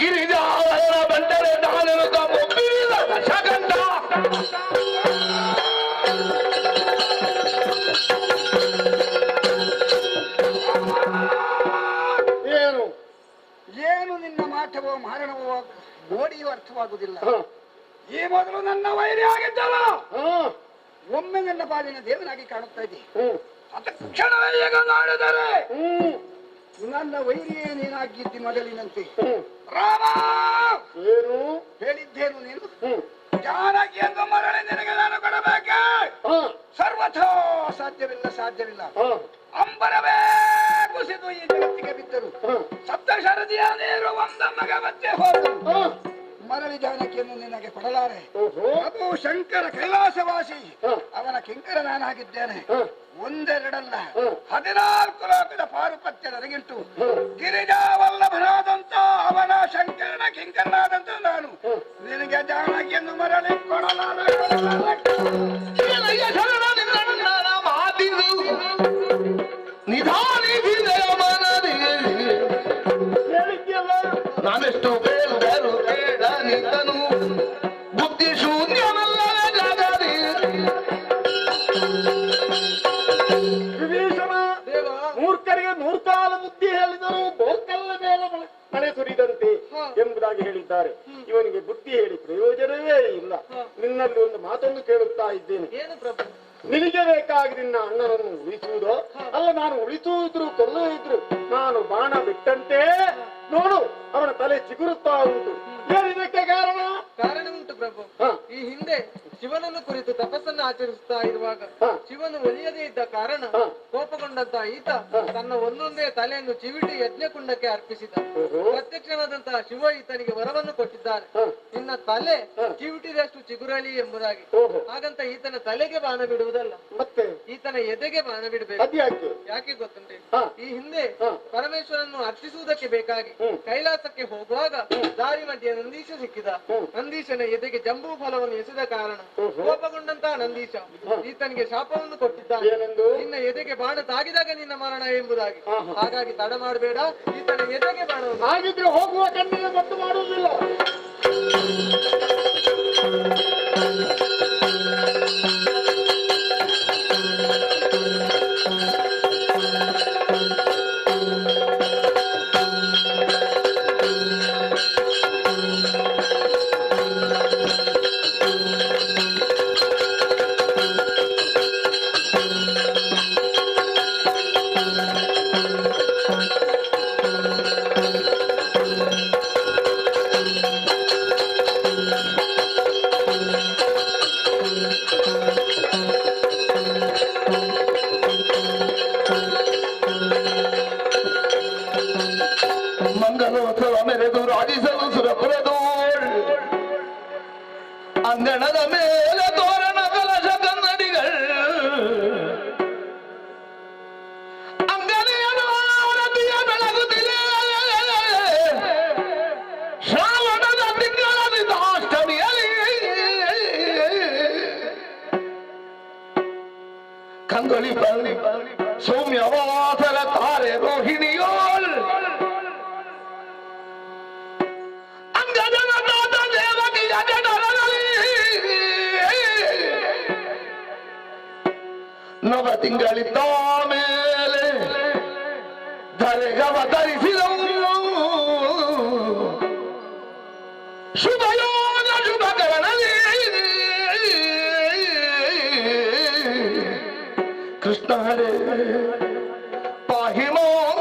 ಗಿರಿಜಾವರ ಬಂದರೆ ನಾನು ಒಪ್ಪಿಲ್ಲ ದಶಕಂಠ. ಏನು ಏನು ನಿನ್ನ ಮಾಟವೋ ಮಾರಣವೋ ನೋಡಿಯೂ ಅರ್ಥವಾಗುವುದಿಲ್ಲ. ಈ ಮೊದಲು ನನ್ನ ವೈರಿ ಆಗಿದ್ದಲ್ಲ, ಒಮ್ಮೆ ನನ್ನ ಪಾಲಿನ ದೇವನಾಗಿ ಕಾಣುತ್ತಾ ಇದ್ದಿ. ತಕ್ಷಣವೇ ಈಗ ಮಾಡಿದರೆ ನನ್ನ ವೈರಿಯೇ ನೀನಾಗಿದ್ದಿ ಮೊದಲಿನಂತೆ. ರಾಮ, ಏನು ಹೇಳಿದ್ದೇನು ನೀನು? ಜಾನಕಿಯನ್ನು ಮರಳಿ ನಿನಗೆ ನಾನು ಕೊಡಬೇಕೆ? ಸರ್ವಥಾ ಸಾಧ್ಯವಿಲ್ಲ, ಸಾಧ್ಯವಿಲ್ಲ. ಅಂಬರವೇ ಕುಸಿದು ಈ ಜಗತ್ತಿಗೆ ಬಿದ್ದರು, ಸಪ್ತ ಶರದಿಯ ನೀರು ಒಂದಮ್ಮಗೆ ಮತ್ತೆ ಹೋದರು. ಮರಳಿ ಜಾನಕಿಯನ್ನು ನಿನಗೆ ಕೊಡಲಾರೆ. ಅದು ಶಂಕರ ಕೈಲಾಸವಾಸಿ, ಅವನ ಕಿಂಕರ ನಾನಾಗಿದ್ದೇನೆ. ಒಂದೆರಡಲ್ಲ 14 ಲೋಕದ ಪಾರುಪತ್ಯ ನನಗಿಂಟು. ಗಿರಿಜಾವಲ್ಲಭನಾದಂತ ಅವನ ಶಂಕರನ ಕಿಂಕರನಾದಂತ ನಾನು ನಿನಗೆ ಜಾನಕಿಯನ್ನು ಮರಳಿ ಕೊಡಲಾರ ನಾನೆಷ್ಟು ಬೇರು ಬೇಡ ನಿಂತನು ಬುದ್ಧಿ ಶೂನ್ಯವಲ್ಲ ಜಗದಿ. ವಿಭೀಷಣ ಮೂರ್ಖರಿಗೆ ನೂರ್ಕಾಲ ಬುದ್ಧಿ ಹೇಳಿದರು ಬೋರ್ಕಲ್ಲ ಮೇಲೆ ಮಳೆ ಸುರಿದಂತೆ ಎಂಬುದಾಗಿ ಹೇಳಿದ್ದಾರೆ. ಇವನಿಗೆ ಬುದ್ಧಿ ಹೇಳಿ ಪ್ರಯೋಜನವೇ ಇಲ್ಲ. ನಿನ್ನಲ್ಲಿ ಒಂದು ಮಾತನ್ನು ಕೇಳುತ್ತಾ ಇದ್ದೇನೆ. ಏನು ಪ್ರಭು? ನಿನಗೆ ಬೇಕಾಗಿ ನಿನ್ನ ಅಣ್ಣನನ್ನು ಉಳಿಸುವುದೋ ಅಲ್ಲ ನಾನು ಉಳಿಸುವುದ್ರು ಕೊಲ್ಲುವುದ್ರು ನಾನು ಬಾಣ ಬಿಟ್ಟಂತೆ ನೋಡು ಅವನ ತಲೆ ಚಿಗುರುತ್ತಾ ಉಂಟು. ಏನಿದಕ್ಕೆ ಕಾರಣ? ಕಾರಣ ಉಂಟು ಪ್ರಭು. ಈ ಹಿಂದೆ ಶಿವನನ್ನು ಕುರಿತು ತಪಸ್ಸನ್ನು ಆಚರಿಸುತ್ತಾ ಇರುವಾಗ ಶಿವನು ಒಲಿಯದೇ ಇದ್ದ ಕಾರಣ ಕೋಪಗೊಂಡಂತ ಈತ ತನ್ನ ಒಂದೊಂದೇ ತಲೆಯನ್ನು ಚಿವಿಟಿ ಯಜ್ಞಕುಂಡಕ್ಕೆ ಅರ್ಪಿಸಿದ. ಪ್ರತ್ಯಕ್ಷನಾದಂತಹ ಶಿವ ಈತನಿಗೆ ವರವನ್ನು ಕೊಟ್ಟಿದ್ದಾನೆ, ನಿನ್ನ ತಲೆ ಚಿವಿಟಿದಷ್ಟು ಚಿಗುರಲಿ ಎಂಬುದಾಗಿ. ಹಾಗಂತ ಈತನ ತಲೆಗೆ ಬಾಣ ಬಿಡುವುದಲ್ಲ, ಮತ್ತೆ ಈತನ ಎದೆಗೆ ಬಾಣ ಬಿಡಬೇಕು. ಯಾಕೆ ಗೊತ್ತುಂಟೆ? ಈ ಹಿಂದೆ ಪರಮೇಶ್ವರನ್ನು ಅರ್ಚಿಸುವುದಕ್ಕೆ ಬೇಕಾಗಿ ಕೈಲಾಸಕ್ಕೆ ಹೋಗುವಾಗ ದಾರಿ ಮಧ್ಯೆ ನಂದೀಶ ಸಿಕ್ಕಿದ. ನಂದೀಶನ ಎದೆಗೆ ಜಂಬೂ ಫಲವನ್ನು ಎಸೆದ ಕಾರಣ ಕೋಪಗೊಂಡಂತಹ ನಂದೀಶ ಈತನಿಗೆ ಶಾಪವನ್ನು ಕೊಟ್ಟಿದ್ದಾನೆ, ನಿನ್ನ ಎದೆಗೆ ಬಾಣ ತಾಗಿದಾಗ ನಿನ್ನ ಮರಣ ಎಂಬುದಾಗಿ. ಹಾಗಾಗಿ ತಡ ಮಾಡಬೇಡ, ಈತನ ಎದೆಗೆ ಬಾಣವನ್ನು. ಹಾಗಿದ್ರೆ ಹೋಗುವ ಕಣ್ಣಿಗೆ ಗೊತ್ತು ಮಾಡುವುದಿಲ್ಲ. ಮಂಗಲೋತ್ಸವ ಮೆರೆದು ರಾಜಿಸಲು ಸುರಪುರದೋಳ್ ಅಂಗಣದ ಮೇಲೆ ತೋರಣ ಕಲಶ ಕನ್ನಡಿಗಳು ಅಂಗನೆಯ ಆರತಿಯ ಬೆಳಗುತ್ತಿದೆ. ಶ್ರಾವಣದ ತಿಂಗಳ ಅಷ್ಟಮಿಯಲ್ಲಿ ಕಂಗೊಳಿ ಬಳ್ಳಿ ಸೌಮ್ಯವಾಸರ ತಾರೆ ರೋಹಿಣಿಯೋಳ್ ಅಂಗಜನನಾದ ದೇವಕಿಯ ಜಠರದಲ್ಲಿ ನವ ತಿಂಗಳಿದ್ದ ಮೇಲೆ ಧರೆಗವತರಿಸಿದವು. ಶುಭಯೋಗ ಶುಭಕರಣಿ ಕೃಷ್ಣ ಹರೇ ಪಾಹಿ ಮಾಂ.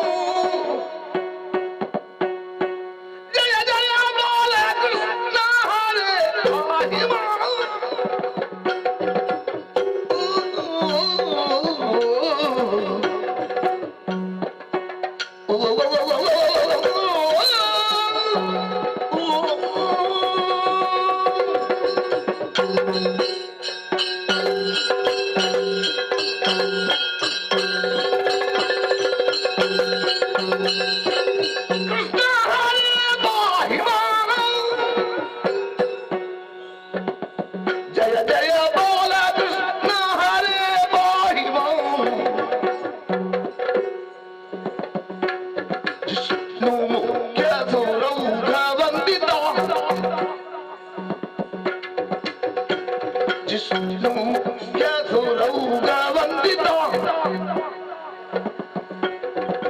ಜಯ ಜಯ ಬಾಲ ಕೃಷ್ಣ ಹರೇ ಪಾಹಿ ಮಾಂ. ಕೃಷ್ಣ ಹರೇ ಪಾಹಿ ಮಾಂ. ಜಯ ಜಯ ಬಾಲ ಕೃಷ್ಣ ಹರೇ ಪಾಹಿ ಮಾಂ. ಜಿಷ್ಣು ಮುಖ್ಯ ಸೌರೌಘ ವಂದಿತ. ಜಿಷ್ಣು ಮುಖ್ಯ ಸೌರೌಘ ವಂದಿತ.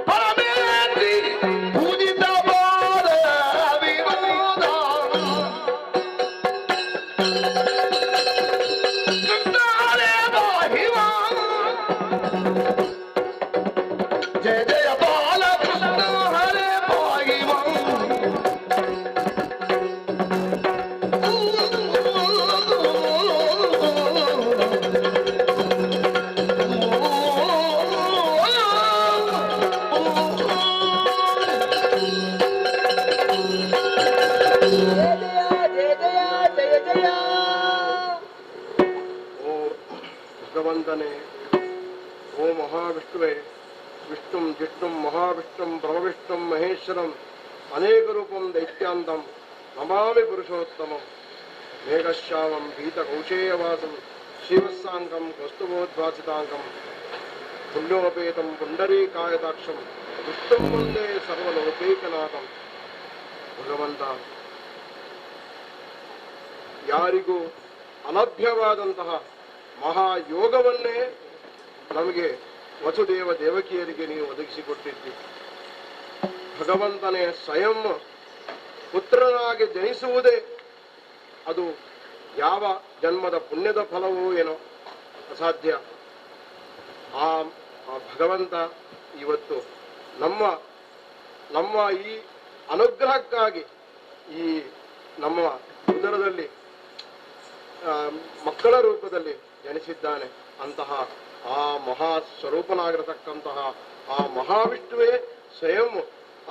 ಪರಮೇತ್ರಿ ಪೂಜಿತ ಬಾಲ ವಿನೋದ. ಕೃಷ್ಣ ಹರೇ ಪಾಹಿ ಮಾಂ. ಜಯ ಜಯ ಬಾಲ ಕೃಷ್ಣ ಹರೇ ಪಾಹಿ ಮಾಂ. ಭಗವಂತನೇ, ಓ ವಿಷ್ಣುವೇ ವಿಷ್ಣುಂ ಜಿಷ್ಣುಂ ಮಹಾವಿಷ್ಣುಂ ಬ್ರಹ್ಮವಿಷ್ಣುಂ ಮಹೇಶ್ವರಂ ಅನೇಕ ರೂಪಂ ದೈತ್ಯಾಂತಂ ನಮಾಮಿ ಪುರುಷೋತ್ತಮಂ ಮೇಘಶ್ಯಾಮಂ ಪೀತಕೌಶೇಯವಾಸಂ ಶಿವಸ್ಸಾಂಗಂ ಕೌಸ್ತುಭೋದ್ಭಾಸಿತಾಂಗಂ ಪುಣ್ಯೋಪೇತಂ ಪುಂಡರೀಕಾಯತಾಕ್ಷಂ ವಿಷ್ಣುಂ ಮುಂದೆ ಸರ್ವಲೋಕೈಕನಾಥಂ. ಭಗವಂತ, ಯಾರಿಗೂ ಅಲಭ್ಯವಾದಂತಹ ಮಹಾಯೋಗವನ್ನೇ ನಮಗೆ ವಸುದೇವ ದೇವಕಿಯರಿಗೆ ನೀವು ಒದಗಿಸಿಕೊಟ್ಟಿದ್ದಿ. ಭಗವಂತನೇ ಸ್ವಯಂ ಪುತ್ರನಾಗಿ ಜನಿಸುವುದೇ ಅದು ಯಾವ ಜನ್ಮದ ಪುಣ್ಯದ ಫಲವೋ ಏನೋ ಅಸಾಧ್ಯ. ಆ ಭಗವಂತ ಇವತ್ತು ನಮ್ಮ ಈ ಅನುಗ್ರಹಕ್ಕಾಗಿ ಈ ನಮ್ಮ ಉದರದಲ್ಲಿ ಮಕ್ಕಳ ರೂಪದಲ್ಲಿ ಜನಿಸಿದ್ದಾನೆ. ಅಂತಹ ಆ ಮಹಾ ಸ್ವರೂಪನಾಗಿರತಕ್ಕಂತಹ ಆ ಮಹಾವಿಷ್ಣುವೇ ಸ್ವಯಂ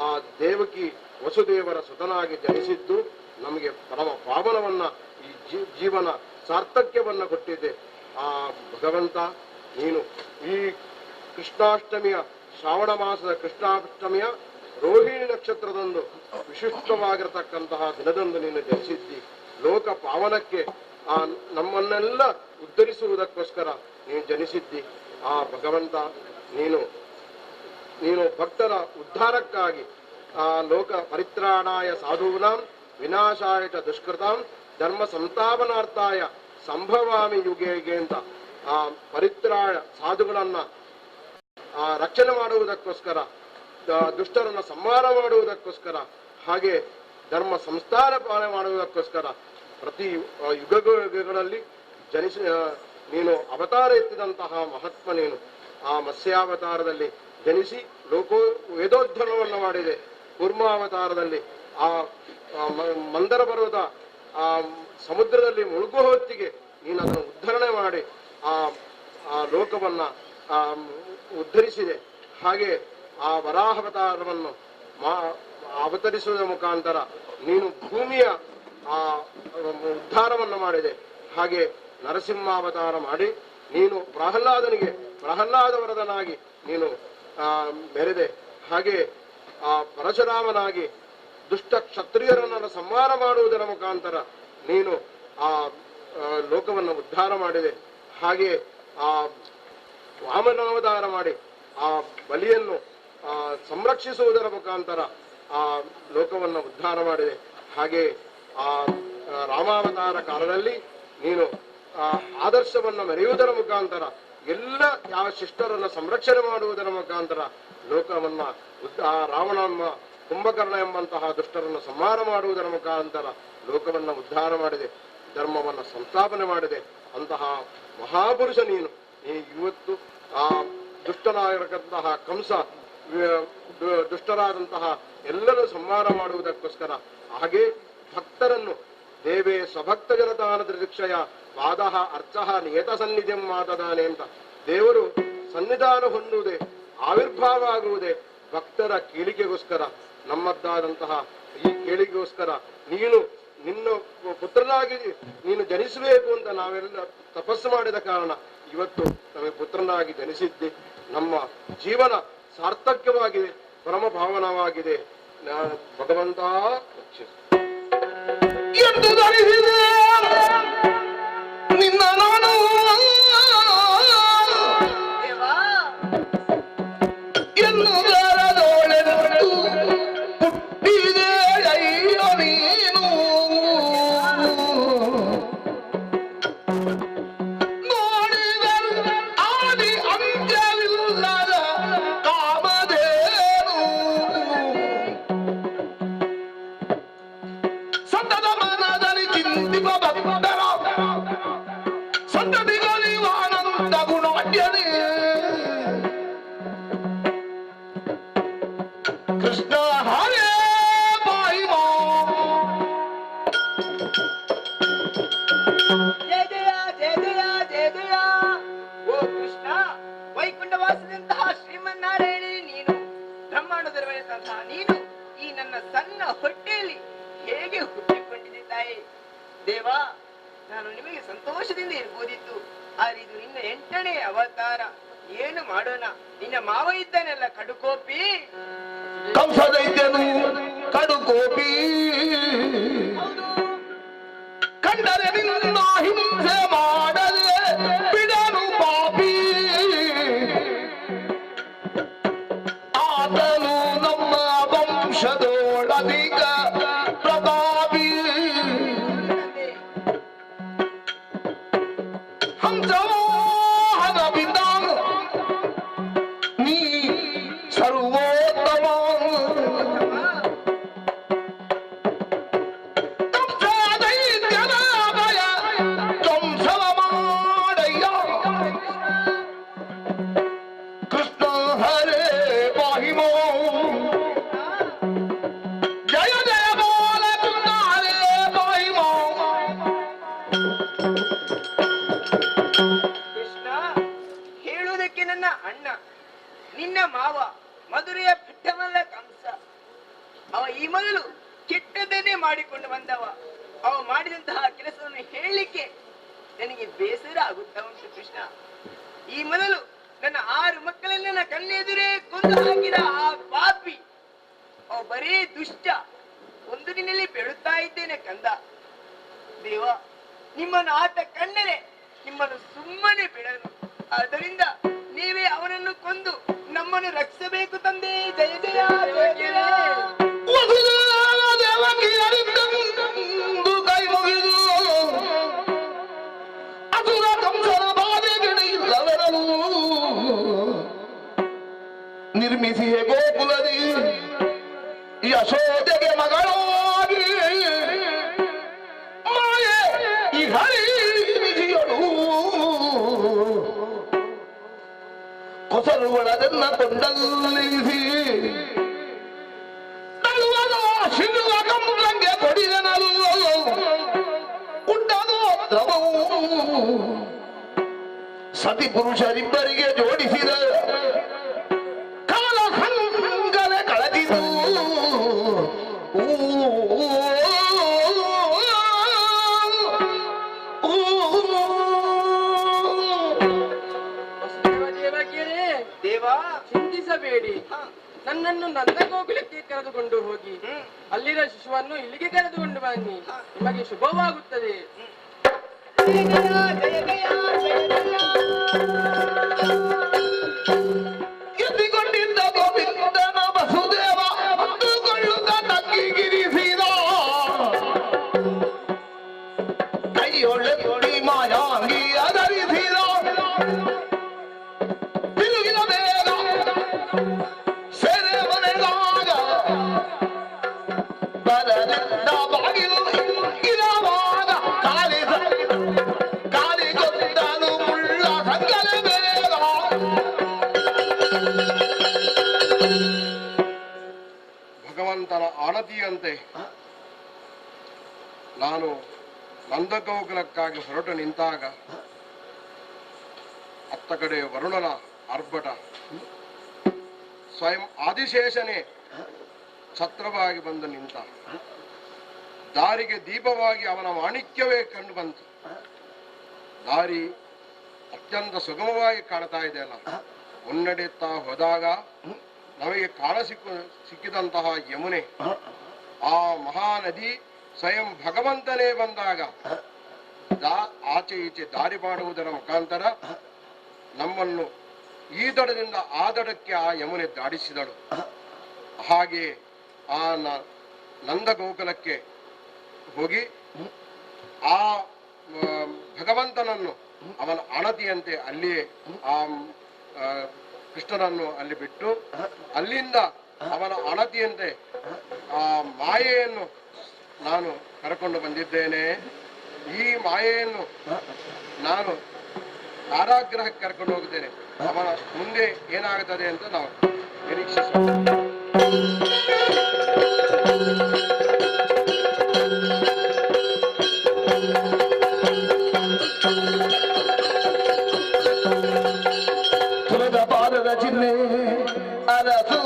ಆ ದೇವಕಿ ವಸುದೇವರ ಸುತನಾಗಿ ಜನಿಸಿದ್ದು ನಮಗೆ ಪರಮ ಪಾವನವನ್ನ ಈ ಜೀವನ ಸಾರ್ಥಕ್ಯವನ್ನ ಕೊಟ್ಟಿದೆ. ಆ ಭಗವಂತ ನೀನು ಈ ಕೃಷ್ಣಾಷ್ಟಮಿಯ ಶ್ರಾವಣ ಮಾಸದ ಕೃಷ್ಣಾಷ್ಟಮಿಯ ರೋಹಿಣಿ ನಕ್ಷತ್ರದಂದು ವಿಶಿಷ್ಟವಾಗಿರತಕ್ಕಂತಹ ದಿನದಂದು ನೀನು ಜನಿಸಿದ್ದಿ. ಲೋಕ ಪಾವನಕ್ಕೆ ಆ ನಮ್ಮನ್ನೆಲ್ಲ ಉದ್ಧರಿಸುವುದಕ್ಕೋಸ್ಕರ ನೀನು ಜನಿಸಿದ್ದಿ. ಆ ಭಗವಂತ ನೀನು ಭಕ್ತರ ಉದ್ಧಾರಕ್ಕಾಗಿ ಆ ಲೋಕ ಪರಿತ್ರಾಣಾಯ ಸಾಧೂನಾಂ ವಿನಾಶಾಯ ಚ ದುಷ್ಕೃತಾಂ ಧರ್ಮ ಸಂಸ್ಥಾಪನಾರ್ಥಾಯ ಸಂಭವಾಮಿ ಯುಗೇಗೆ ಅಂತ ಆ ಪರಿತ್ರಾಣ ಸಾಧುಗಳನ್ನ ರಕ್ಷಣೆ ಮಾಡುವುದಕ್ಕೋಸ್ಕರ, ದುಷ್ಟರನ್ನ ಸಂಹಾರ ಮಾಡುವುದಕ್ಕೋಸ್ಕರ, ಹಾಗೆ ಧರ್ಮ ಸಂಸ್ಥಾಪನೆ ಮಾಡುವುದಕ್ಕೋಸ್ಕರ ಪ್ರತಿ ಯುಗಗಳಲ್ಲಿ ನೀನು ಅವತಾರ ಎತ್ತಿದಂತಹ ಮಹಾತ್ಮ ನೀನು. ಆ ಮತ್ಸ್ಯಾವತಾರದಲ್ಲಿ ಜನಿಸಿ ವೇದೋದ್ಧರಣವನ್ನು ಮಾಡಿದೆ. ಕೂರ್ಮಾವತಾರದಲ್ಲಿ ಆ ಮಂದರ ಪರ್ವತ ಆ ಸಮುದ್ರದಲ್ಲಿ ಮುಳುಗುವ ಹೊತ್ತಿಗೆ ನೀನು ಅದನ್ನು ಉದ್ಧರಣೆ ಮಾಡಿ ಆ ಲೋಕವನ್ನ ಉದ್ಧರಿಸಿದೆ. ಹಾಗೆ ಆ ವರಾಹಾವತಾರವನ್ನು ಅವತರಿಸುವುದರ ಮುಖಾಂತರ ನೀನು ಭೂಮಿಯ ಆ ಉದ್ಧಾರವನ್ನು ಮಾಡಿದೆ. ಹಾಗೆ ನರಸಿಂಹಾವತಾರ ಮಾಡಿ ನೀನು ಪ್ರಹ್ಲಾದ ವರದನಾಗಿ ನೀನು ಮೆರೆದೆ. ಹಾಗೆ ಆ ಪರಶುರಾಮನಾಗಿ ದುಷ್ಟ ಕ್ಷತ್ರಿಯರನ್ನು ಸಂಹಾರ ಮಾಡುವುದರ ಮುಖಾಂತರ ನೀನು ಆ ಲೋಕವನ್ನು ಉದ್ಧಾರ ಮಾಡಿದೆ. ಹಾಗೆ ಆ ವಾಮನಾವತಾರ ಮಾಡಿ ಆ ಬಲಿಯನ್ನು ಸಂರಕ್ಷಿಸುವುದರ ಮುಖಾಂತರ ಆ ಲೋಕವನ್ನು ಉದ್ಧಾರ ಮಾಡಿದೆ. ಹಾಗೆ ಆ ರಾಮಾವತಾರ ಕಾಲದಲ್ಲಿ ನೀನು ಆದರ್ಶವನ್ನು ಮೆರೆಯುವುದರ ಮುಖಾಂತರ ಎಲ್ಲ ಯಾವ ಶಿಷ್ಟರನ್ನು ಸಂರಕ್ಷಣೆ ಮಾಡುವುದರ ಮುಖಾಂತರ ಲೋಕವನ್ನ ರಾವಣಮ್ಮ ಕುಂಭಕರ್ಣ ಎಂಬಂತಹ ದುಷ್ಟರನ್ನು ಸಂಹಾರ ಮಾಡುವುದರ ಮುಖಾಂತರ ಲೋಕವನ್ನ ಉದ್ಧಾರ ಮಾಡಿದೆ, ಧರ್ಮವನ್ನು ಸಂಸ್ಥಾಪನೆ ಮಾಡಿದೆ. ಅಂತಹ ಮಹಾಪುರುಷ ನೀನು. ಇವತ್ತು ಆ ದುಷ್ಟನಾಗಿರತಕ್ಕಂತಹ ಕಂಸ ದುಷ್ಟರಾದಂತಹ ಎಲ್ಲರೂ ಸಂಹಾರ ಮಾಡುವುದಕ್ಕೋಸ್ಕರ ಹಾಗೆ ಭಕ್ತರನ್ನು ದೇವೇ ಸ್ವಭಕ್ತ ಜನತಾನ ದೃಕ್ಷಯ ವಾದ ಅರ್ಚಃ ನಿಯತ ಸನ್ನಿಧಿಂ ಮಾತದಾನೆ ಅಂತ ದೇವರು ಸನ್ನಿಧಾನ ಹೊಂದುವುದೇ, ಆವಿರ್ಭಾವ ಆಗುವುದೇ ಭಕ್ತರ ಕೇಳಿಕೆಗೋಸ್ಕರ. ನಮ್ಮದ್ದಾದಂತಹ ಈ ಕೇಳಿಕೆಗೋಸ್ಕರ ನಿನ್ನ ಪುತ್ರನಾಗಿ ನೀನು ಜನಿಸಬೇಕು ಅಂತ ನಾವೆಲ್ಲ ತಪಸ್ಸು ಮಾಡಿದ ಕಾರಣ ಇವತ್ತು ನಮಗೆ ಪುತ್ರನಾಗಿ ಜನಿಸಿದ್ದೆ. ನಮ್ಮ ಜೀವನ ಸಾರ್ಥಕ್ಯವಾಗಿದೆ, ಪರಮ ಭಾವನವಾಗಿದೆ. ಭಗವಂತ ಎಂದು ಧರಿಸಿದೆ ನಿನ್ನ ನಾನು ಎನ್ನುವುದರದೊಳೆದು ಹುಟ್ಟಿದೆ ಅಯ್ಯೋ ನೀನು. ನೋಡಿದರು ಆದಿ ಅಂತ್ಯವಿಲ್ಲದ ಕಾಮಧೇನು ಸತತ ಮನದಲ್ಲಿ ಚಿಂತಿಪ ಭಕ್ತರ ಸಂತತಿಗಳಿವಾನಂದ ಗುಣವಡ್ಯನೇ ಕೃಷ್ಣ ಹರೇ ಬಾಯಿ ಜಯ ಜಯ ಜಯ ಜಯ ಜಯ ಜಯ. ಓ ಕೃಷ್ಣ, ವೈಕುಂಠವಾಸದಂತಹ ಶ್ರೀಮನ್ನಾರಾಯಣೇ ನೀನು, ಬ್ರಹ್ಮಾಂಡದಲ್ಲಿರುವಂತಹ ನೀನು ಈ ನನ್ನ ಸಣ್ಣ ಹೊಟ್ಟೆಯಲ್ಲಿ ಹೇಗೆ ಹುಟ್ಟಿಕೊಂಡಿದ್ದಾಯಿ ದೇವಾ. ನಾನು ನಿಮಗೆ ಸಂತೋಷದಿಂದ ಇರ್ಬೋದಿತ್ತು, ಆದರೆ ಇದು ನಿನ್ನ 8ನೇ ಅವತಾರ. ಏನು ಮಾಡೋಣ, ನಿನ್ನ ಮಾವ ಇದ್ದಾನೆಲ್ಲ ಕಡುಕೋಪಿ. ಕಂಸದೈತ್ಯನು ಕಡುಕೋಪಿ ಕಂಡರೆ ನಿನ್ನ ಹಿಂಸೆ ಮಾಡದೆ ಬಿಡನು ಪಾಪಿ. ಆತನು ನಮ್ಮ ವಂಶದೊಳದಿಗ ಪ್ರತಾಪಿ. ಹಂಸವಾಹನ ಬಿದ್ದಾನ ನೀ ಸರ್ವೋತ್ತಮ. ಕಂಸದೈತ್ಯನ ಭಯ ಧ್ವಂಸವ ಮಾಡಯ್ಯ. ಕೃಷ್ಣ ಹರೇ ಪಾಹಿ ಮೋ. ಜಯ ಜಯ ಬೋಲ ಕೃಷ್ಣ ಹರೇ ಪಾಹಿ ಮೋ. ಕೃಷ್ಣ ಹೇಳುವುದಕ್ಕೆ ನನ್ನ ಅಣ್ಣ, ನಿನ್ನ ಮಾವ ಮಧುರೆಯ ಬಿಟ್ಟವಲ್ಲ ಕಂಸ. ಅವ ಈ ಮೊದಲು ಕೆಟ್ಟದನ್ನೇ ಮಾಡಿಕೊಂಡು ಬಂದವ. ಅವ ಮಾಡಿದಂತಹ ಕೆಲಸವನ್ನು ಹೇಳಲಿಕ್ಕೆ ನನಗೆ ಬೇಸರ ಆಗುತ್ತಾ ಉಂಟು ಕೃಷ್ಣ. ಈ ಮೊದಲು ನನ್ನ 6 ಮಕ್ಕಳನ್ನ ನನ್ನ ಕಣ್ಣೆದುರೇ ಕೊಂದು ಹಾಕಿದ ಆ ಪಾಪಿ ಅವ ಬರೀ ದುಷ್ಟ. ಒಂದು ದಿನಲ್ಲಿ ಬೇಡುತ್ತಾ ಇದ್ದೇನೆ ಕಂದ. ದೇವ, ನಿಮ್ಮನ್ನು ಆತ ಕಂಡರೆ ನಿಮ್ಮನ್ನು ಸುಮ್ಮನೆ ಬಿಡನು. ಆದ್ದರಿಂದ ನೀವೇ ಅವನನ್ನು ಕೊಂದು ನಮ್ಮನ್ನು ರಕ್ಷಿಸಬೇಕು ತಂದೆ. ಜಯ ಜಯ ಜಯ ಜಯ. ಕೈ ಮುಗಿದು ಅಸುರ ಕಂಸನ ಬಾಧೆಗಳಿಲ್ಲವೆರಲು ನಿರ್ಮಿಸಿಯ ಗೋಕುಲದಿ ಯಶೋದೆಗೆ ಮಗಳಾಗಿ ಮಾಯೆ ಈ ಹರಿ ವಿಧಿಯಳು ಕೊಸರುಗಳದನ್ನ ಕೊಂಡಲ್ಲಿರಿಸಿ ಶಿಲುವ ಕಂಬಂಗೆ ಕೊಡಿದನಲು ಉಂಟದು ದ್ರವವು ಸತಿ ಪುರುಷರಿಬ್ಬರಿಗೆ ಜೋಡಿಸಿದ ಕಾಲ ಹಂಗಲೆ ಕಳೆದಿತು. ದೇವಾ, ಚಿಂತಿಸಬೇಡಿ. ನನ್ನನ್ನು ನಂದಗೋಕುಲಕ್ಕೆ ಕರೆದುಕೊಂಡು ಹೋಗಿ ಅಲ್ಲಿನ ಶಿಶುವನ್ನು ಇಲ್ಲಿಗೆ ಕರೆದುಕೊಂಡು ಬನ್ನಿ. ನಿಮಗೆ ಶುಭವಾಗುತ್ತದೆ. ಜಯ ಜಯ ಜಯ ಜಯ ಜಯ. ಎದ್ದಿಕೊಂಡಿದ್ದ ಗೋವಿಂದನ ವಸುದೇವ ಹತ್ತುಕೊಳ್ಳುತ್ತ ತಗ್ಗಿಗಿರಿಸಿದ ಕೈಯೊಳ್ಳಿ ಮಾಯಾಂಗಿ ಧರಿಸಿದ ತಿರುಗಿನ ಬೇಗ ಸೆರೆ ಮನೆಗಾಗ ಬರಲಿದ್ದ ಬಾಗಿಲು ಇರವಾಗ ಕಾಲಿಗೊತ್ತನು ಮುಳ್ಳ ಸಂಗಲ ಬೇಗ. ಭಗವಂತನ ಆಣತಿಯಂತೆ ನಾನು ನಂದಗೋಕುಲಕ್ಕಾಗಿ ಹೊರಟು ನಿಂತಾಗ ಅತ್ತ ಕಡೆ ವರುಣನ ಆರ್ಭಟ, ಸ್ವಯಂ ಆದಿಶೇಷನೇ ಛತ್ರವಾಗಿ ಬಂದು ನಿಂತ. ದಾರಿಗೆ ದೀಪವಾಗಿ ಅವನ ಮಾಣಿಕ್ಯವೇ ಕಂಡು ಬಂತು. ದಾರಿ ಅತ್ಯಂತ ಸುಗಮವಾಗಿ ಕಾಣ್ತಾ ಇದೆ ಅಲ್ಲ. ಮುನ್ನಡೆಯುತ್ತಾ ಹೋದಾಗ ನಮಗೆ ಸಿಕ್ಕಿದಂತಹ ಯಮುನೆ, ಆ ಮಹಾನದಿ ಸ್ವಯಂ ಭಗವಂತನೇ ಬಂದಾಗ ಆಚೆ ಈಚೆ ದಾರಿ ಮಾಡುವುದರ ಮುಖಾಂತರ ನಮ್ಮನ್ನು ಈ ದಡದಿಂದ ಆ ದಡಕ್ಕೆ ಆ ಯಮುನೆ ದಾಡಿಸಿದಳು. ಹಾಗೆ ಆ ನಂದಗೋಕುಲಕ್ಕೆ ಹೋಗಿ ಆ ಭಗವಂತನನ್ನು ಅವನ ಅಣತಿಯಂತೆ ಅಲ್ಲಿಯೇ ಆ ಕೃಷ್ಣನನ್ನು ಅಲ್ಲಿ ಬಿಟ್ಟು ಅಲ್ಲಿಂದ ಅವನ ಅಣತಿಯಂತೆ ಆ ಮಾಯೆಯನ್ನು ನಾನು ಕರ್ಕೊಂಡು ಬಂದಿದ್ದೇನೆ. ಈ ಮಾಯೆಯನ್ನು ನಾನು ಕಾರಾಗೃಹಕ್ಕೆ ಕರ್ಕೊಂಡು ಹೋಗಿದ್ದೇನೆ. ಅವನ ಮುಂದೆ ಏನಾಗುತ್ತದೆ ಅಂತ ನಾವು ನಿರೀಕ್ಷಿಸೋಣ. ತುಳದ ಪಾದದ ಚಿಹ್ನೆ ಅರಸು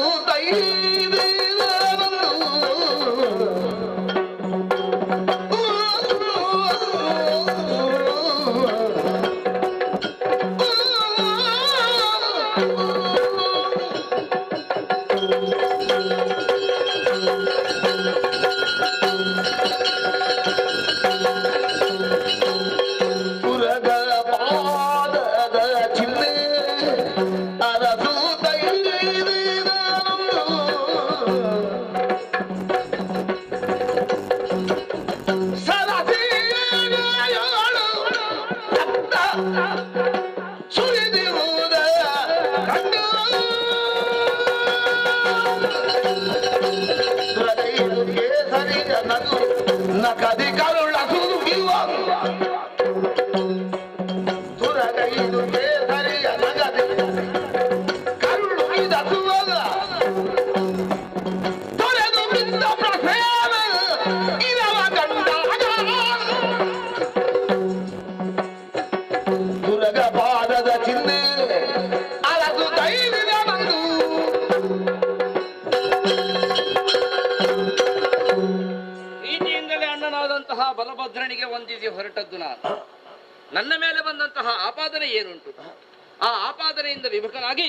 ಬಲಭದ್ರನಿಗೆ ವಂದಿಸಿ ಹೊರಟದ್ದು ನಾನು. ನನ್ನ ಮೇಲೆ ಬಂದಂತಹ ಆಪಾದನೆ ಏನುಂಟು? ಆ ಆಪಾದನೆಯಿಂದ ವಿಮುಖನಾಗಿ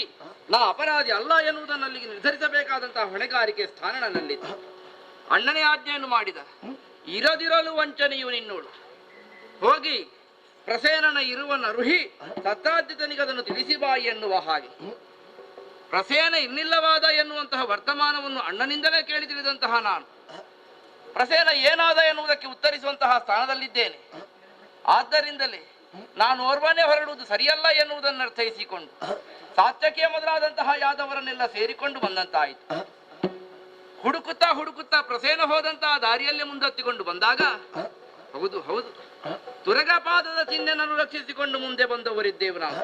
ನಾ ಅಪರಾಧಿ ಅಲ್ಲ ಎನ್ನುವುದನ್ನಲ್ಲಿಗೆ ನಿರ್ಧರಿಸಬೇಕಾದಂತಹ ಹೊಣೆಗಾರಿಕೆ ಸ್ಥಾನ ನನ್ನಲ್ಲಿತ್ತು. ಅಣ್ಣನೇ ಆಜ್ಞೆಯನ್ನು ಮಾಡಿದ. ಇರದಿರಲು ವಂಚನೆಯು ನಿನ್ನೋಳು. ಹೋಗಿ ಪ್ರಸೇನನ ಇರುವನ್ನ ರುಹಿ ತತ್ತಾದ್ಯತನಿಗದನ್ನು ತಿಳಿಸಿ ಬಾ ಎನ್ನುವ ಹಾಗೆ. ಪ್ರಸೇನ ಇನ್ನಿಲ್ಲವಾದ ಎನ್ನುವಂತಹ ವರ್ತಮಾನವನ್ನು ಅಣ್ಣನಿಂದಲೇ ಕೇಳಿ ತಿಳಿದಂತಹ ನಾನು ಪ್ರಸೇನ ಏನಾದ ಎನ್ನುವುದಕ್ಕೆ ಉತ್ತರಿಸುವಂತಹ ಸ್ಥಾನದಲ್ಲಿದ್ದೇನೆ. ಆದ್ದರಿಂದಲೇ ನಾನು ಓರ್ವನೇ ಹೊರಡುವುದು ಸರಿಯಲ್ಲ ಎನ್ನುವುದನ್ನು ಅರ್ಥೈಸಿಕೊಂಡು ಸಾತ್ಯಕ್ಕೆ ಮೊದಲಾದಂತಹ ಯಾದವರನ್ನೆಲ್ಲ ಸೇರಿಕೊಂಡು ಬಂದಂತಾಯಿತು. ಹುಡುಕುತ್ತಾ ಹುಡುಕುತ್ತಾ ಪ್ರಸೇನ ಹೋದಂತಹ ದಾರಿಯಲ್ಲೇ ಮುಂದತ್ತಿಕೊಂಡು ಬಂದಾಗ ಹೌದು ಹೌದು ತುರಗಪಾದದ ಚಿಹ್ನೆಯನ್ನು ರಕ್ಷಿಸಿಕೊಂಡು ಮುಂದೆ ಬಂದವರಿದ್ದೇವೆ ನಾವು.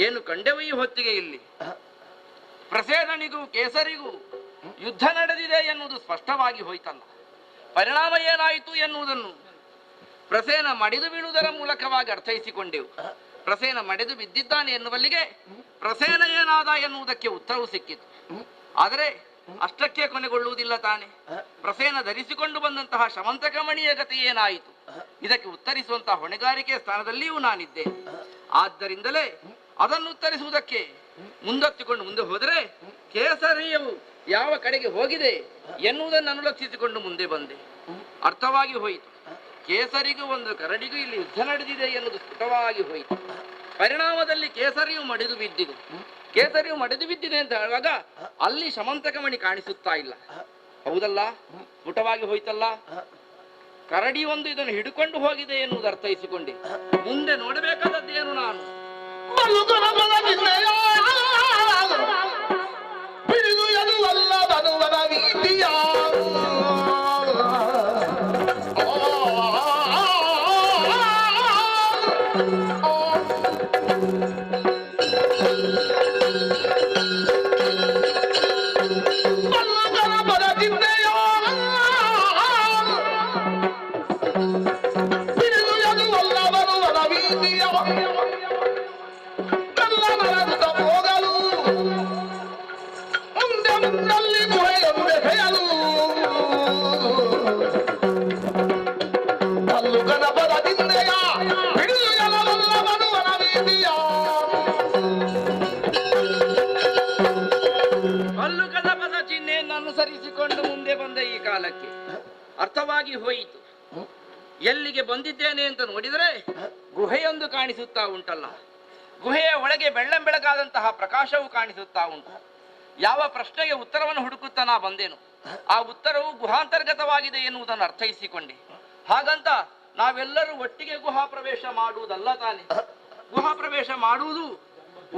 ಏನು ಕಂಡೆವು ಈ ಹೊತ್ತಿಗೆ ಇಲ್ಲಿ? ಪ್ರಸೇನನಿಗೂ ಕೇಸರಿಗೂ ಯುದ್ಧ ನಡೆದಿದೆ ಎನ್ನುವುದು ಸ್ಪಷ್ಟವಾಗಿ ಹೋಯ್ತಲ್ಲ. ಪರಿಣಾಮ ಏನಾಯಿತು ಎನ್ನುವುದನ್ನು ಪ್ರಸೇನ ಮಡಿದು ಬೀಳುವುದರ ಮೂಲಕವಾಗಿ ಅರ್ಥೈಸಿಕೊಂಡೆವು. ಪ್ರಸೇನ ಮಡಿದು ಬಿದ್ದಿದ್ದಾನೆ ಎನ್ನುವಲ್ಲಿಗೆ ಪ್ರಸೇನ ಏನಾದ ಎನ್ನುವುದಕ್ಕೆ ಉತ್ತರವು ಸಿಕ್ಕಿತು. ಆದರೆ ಅಷ್ಟಕ್ಕೆ ಕೊನೆಗೊಳ್ಳುವುದಿಲ್ಲ ತಾನೆ. ಪ್ರಸೇನ ಧರಿಸಿಕೊಂಡು ಬಂದಂತಹ ಶಮಂತಕಮಣಿಯ ಗತಿ ಏನಾಯಿತು? ಇದಕ್ಕೆ ಉತ್ತರಿಸುವಂತಹ ಹೊಣೆಗಾರಿಕೆ ಸ್ಥಾನದಲ್ಲಿಯೂ ನಾನಿದ್ದೇನೆ. ಆದ್ದರಿಂದಲೇ ಅದನ್ನು ಉತ್ತರಿಸುವುದಕ್ಕೆ ಮುಂದತ್ತಿಕೊಂಡು ಮುಂದೆ ಹೋದರೆ ಕೇಸರಿಯವು ಯಾವ ಕಡೆಗೆ ಹೋಗಿದೆ ಎನ್ನುವುದನ್ನು ಅನುಲಕ್ಷಿಸಿಕೊಂಡು ಮುಂದೆ ಬಂದೆ. ಅರ್ಥವಾಗಿ ಹೋಯಿತು. ಕೇಸರಿಗೂ ಒಂದು ಕರಡಿಗೂ ಇಲ್ಲಿ ಯುದ್ಧ ನಡೆದಿದೆ ಎನ್ನುವುದು ಸ್ಫುಟವಾಗಿ ಹೋಯಿತು. ಪರಿಣಾಮದಲ್ಲಿ ಕೇಸರಿಯು ಮಡಿದು ಬಿದ್ದಿದೆ. ಕೇಸರಿಯು ಮಡಿದು ಬಿದ್ದಿದೆ ಅಂತ ಹೇಳುವಾಗ ಅಲ್ಲಿ ಶಮಂತಕಮಣಿ ಕಾಣಿಸುತ್ತಾ ಇಲ್ಲ. ಹೌದಲ್ಲ? ಸ್ಫುಟವಾಗಿ ಹೋಯ್ತಲ್ಲ. ಕರಡಿ ಒಂದು ಇದನ್ನು ಹಿಡ್ಕೊಂಡು ಹೋಗಿದೆ ಎನ್ನುವುದು ಅರ್ಥೈಸಿಕೊಂಡೆ. ಮುಂದೆ ನೋಡಬೇಕಾದದ್ದೇನು ನಾನು? ಅನುಸರಿಸಿಕೊಂಡು ಮುಂದೆ ಬಂದ ಈ ಕಾಲಕ್ಕೆ ಅರ್ಥವಾಗಿ ಹೋಯಿತು. ಎಲ್ಲಿಗೆ ಬಂದಿದ್ದೇನೆ ಅಂತ ನೋಡಿದರೆ ಗುಹೆಯೊಂದು ಕಾಣಿಸುತ್ತಾ ಉಂಟಲ್ಲ. ಗುಹೆಯ ಒಳಗೆ ಬೆಳ್ಳಂಬೆಳಗಾದಂತಹ ಪ್ರಕಾಶವು ಕಾಣಿಸುತ್ತಾ ಉಂಟು. ಯಾವ ಪ್ರಶ್ನೆಗೆ ಉತ್ತರವನ್ನು ಹುಡುಕುತ್ತಾ ನಾ ಬಂದೇನು ಆ ಉತ್ತರವು ಗುಹಾಂತರ್ಗತವಾಗಿದೆ ಎನ್ನುವುದನ್ನು ಅರ್ಥೈಸಿಕೊಂಡೆ. ಹಾಗಂತ ನಾವೆಲ್ಲರೂ ಒಟ್ಟಿಗೆ ಗುಹಾ ಪ್ರವೇಶ ಮಾಡುವುದಲ್ಲ ತಾನೆ. ಗುಹಾ ಪ್ರವೇಶ ಮಾಡುವುದು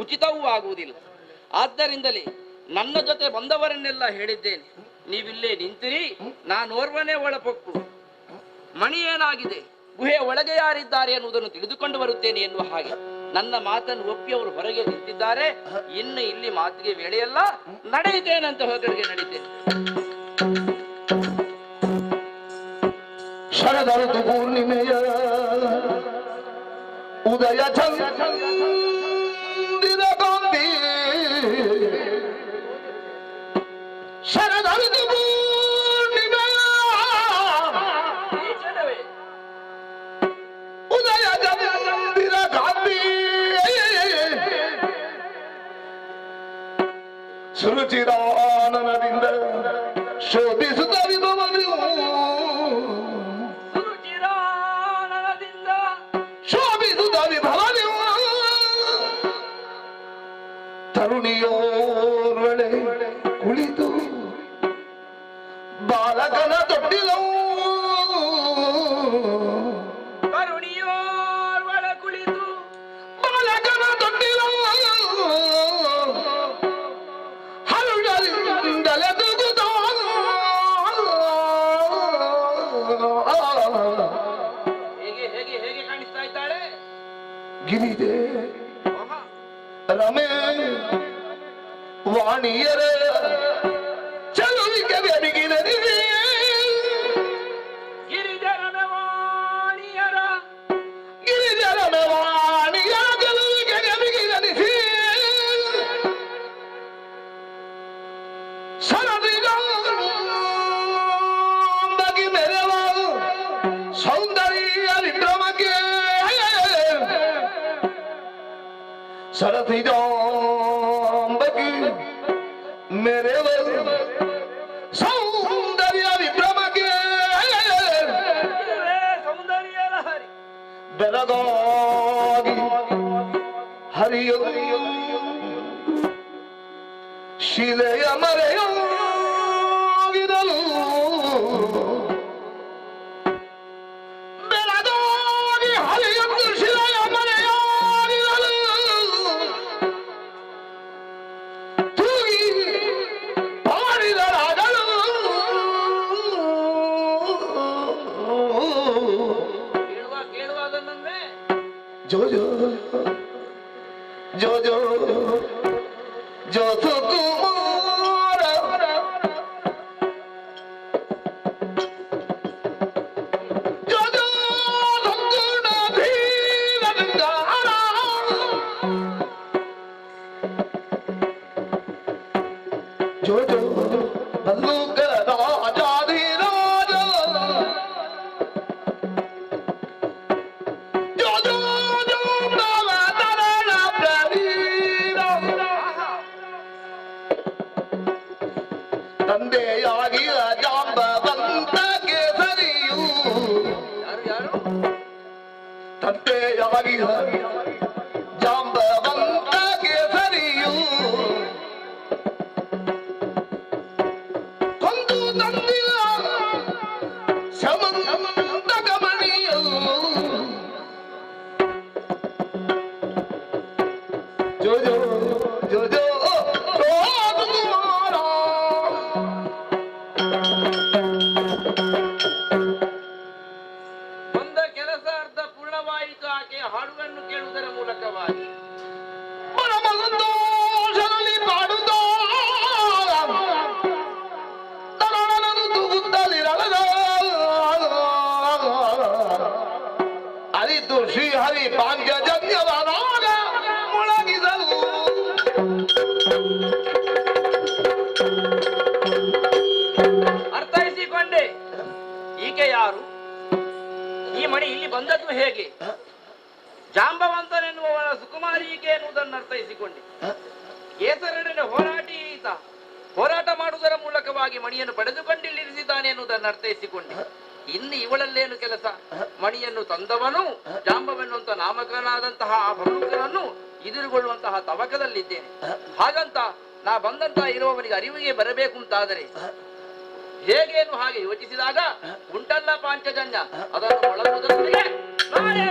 ಉಚಿತವೂ ಆಗುವುದಿಲ್ಲ. ಆದ್ದರಿಂದಲೇ ನನ್ನ ಜೊತೆ ಬಂದವರನ್ನೆಲ್ಲ ಹೇಳಿದ್ದೇನೆ, ನೀವಿಲ್ಲೇ ನಿಂತಿರಿ, ನಾನೋರ್ವನೇ ಒಳಪೊಕ್ಕು ಮಣಿ ಏನಾಗಿದೆ, ಗುಹೆಯ ಒಳಗೆ ಯಾರಿದ್ದಾರೆ ಎನ್ನುವುದನ್ನು ತಿಳಿದುಕೊಂಡು ಬರುತ್ತೇನೆ ಎನ್ನುವ ಹಾಗೆ ನನ್ನ ಮಾತನ್ನು ಒಪ್ಪಿ ಅವರು ಹೊರಗೆ ನಿಂತಿದ್ದಾರೆ. ಇನ್ನು ಇಲ್ಲಿ ಮಾತಿಗೆ ವೇಳೆಯಲ್ಲ, ನಡೆಯುತ್ತೇನಂತ ಹೊರಗಡೆಗೆ ನಡೀತೇನೆ. ಶರದ ಋತು ಪೂರ್ಣಿಮೆಯ ಉದಯ ಚಂದಿರ ಕಾಂತಿ, ಶರದ ಋತು ಪೂರ್ಣಿಮೆಯ ಉದಯ ಚಂದಿರ ಕಾಂತಿ, ಸುರುಚಿರಾನನ ಬಾಲಕನ ತೊಟ್ಟಿಲೋ ಕರುಣಿಯೋರ್ ಒಳ ಕುಳಿತು ಬಾಲಕನ ತೊಟ್ಟಿಲೋ ಹರುಡರಿಂದಲೇ ತೂಗುತ್ತೋ ಹೇಗೆ ಹೇಗೆ ಹೇಗೆ ಕಾಣಿಸ್ತಾ ಇದ್ದಾಳೆ? ಗಿರಿದೆ ರಮೇ ವಾಣಿಯರ ಚಲುವಿಕೆ ಬೆರಗಿನರಿದೆ ಗಿರಿಜರ ವಾಣಿಯರ ಗಿರಿಜರ ವಾಣಿಯ ಚಲುವಿಕೆ ಬೆರಗಿನರಿಸಿ ಸರದಿಗೆ ಮೆರವ ಸೌಂದರ್ಯ ವಿಕ್ರಮಕ್ಕೆ ಸರದಿಗೆ ಮೆರವ ಸೌಂದರ್ಯ ವಿಕ್ರಮಕ್ಕೆ ಸೌಂದರ್ಯ ಲಹರಿ ಬೆಳಗಾಗಿ ಹರಿಯೋ ಶಿಲೆಯ ಮರೆಯಾಗಿರಲು ಬೆಳಗಾಗಿ ಹರಿಯೊಂದು ಶಿಲೆಯ ಮರೆಯಾಗಿರಲು ತೂಗಿ ಪಾಡಿದ ರಾಗಲು ಕೇಳುವ ಅದನ್ನೇ ಜೋ ಜೋ ಜೋ ಜೋ ಜೋ ಸುಕುಮಾರ ಜೋ ಜೋ ಸಂಗುಣ ಧೀರಲಿಂಗಾರ ಜೋ ಜೋ ಬಲ್ಲುಕ ರಾಜಾಧಿರಾಜ ಜೋ ಜೋ ಜೋ ನವ ತರಣ ಪ್ರವೀರ ತಂದೆಯಾಗಿ ಜಾಂಬವಂತ ಕೇಸರಿಯು ತಂದೆಯಾಗಿ ಜಾಂಬವಂತ ಕೇಸರಿಯು ಕೊಂದು ತಂದಿಲ್ಲ ಶಮಂತ ಗಮನಿಯು ಜೋ ಜೋ ಜೋ ಜೋ ಒಂದ ಕೆಲಸ ಅರ್ಧ ಪೂರ್ಣವಾಯಿತು. ಆಕೆ ಹಾಡುಗಳನ್ನು ಕೇಳುವುದರ ಮೂಲಕವಾಗಿ ಮನಮಂದೋಷದಲ್ಲಿ ಪಾಡುತ್ತ ತರಣನದು ತೂಗುತ್ತಲಿರಲದ ಅರಿತು ಶ್ರೀಹರಿ ಪಾಂಚಜನ್ಯವನಾಗ ಮುಳಗಿಸಲು ಅರ್ಥೈಸಿಕೊಂಡೆ. ಈಕೆ ಯಾರು? ಈ ಮಣಿ ಇಲ್ಲಿ ಬಂದದ್ದು ಹೇಗೆ? ಜಾಂಬವಂತನೆನ್ನುವವಳ ಸುಕುಮಾರಿ ಈಕೆ ಎನ್ನುವುದನ್ನು ಅರ್ಥೈಸಿಕೊಂಡೆ. ಕೇಸರಡನೆ ಹೋರಾಟಿ ಈತ ಹೋರಾಟ ಮಾಡುವುದರ ಮೂಲಕವಾಗಿ ಮಣಿಯನ್ನು ಪಡೆದುಕೊಂಡಿಲ್ಲಿರಿಸಿದ್ದಾನೆ ಎನ್ನುವುದನ್ನು ಅರ್ಥೈಸಿಕೊಂಡೆ. ಇನ್ನು ಇವಳಲ್ಲೇನು ಕೆಲಸ? ಮಣಿಯನ್ನು ತಂದವನು ಜಾಂಬವೆನ್ನುವಂತ ನಾಮಕನಾದಂತಹ ಆ ಭಲ್ಲೂಕನನ್ನು ಎದುರುಗೊಳ್ಳುವಂತಹ ತವಕದಲ್ಲಿದ್ದೇನೆ. ಹಾಗಂತ ನಾ ಬಂದಂತಹ ಇರುವವನಿಗೆ ಅರಿವಿಗೆ ಬರಬೇಕು ಅಂತಾದರೆ ಹೇಗೇನು ಹಾಗೆ ಯೋಚಿಸಿದಾಗ ಉಂಟಲ್ಲ ಪಾಂಚಜನ್ಯ, ಅದನ್ನು ಒಳಗುವುದರೊಂದಿಗೆ ನಾನೇ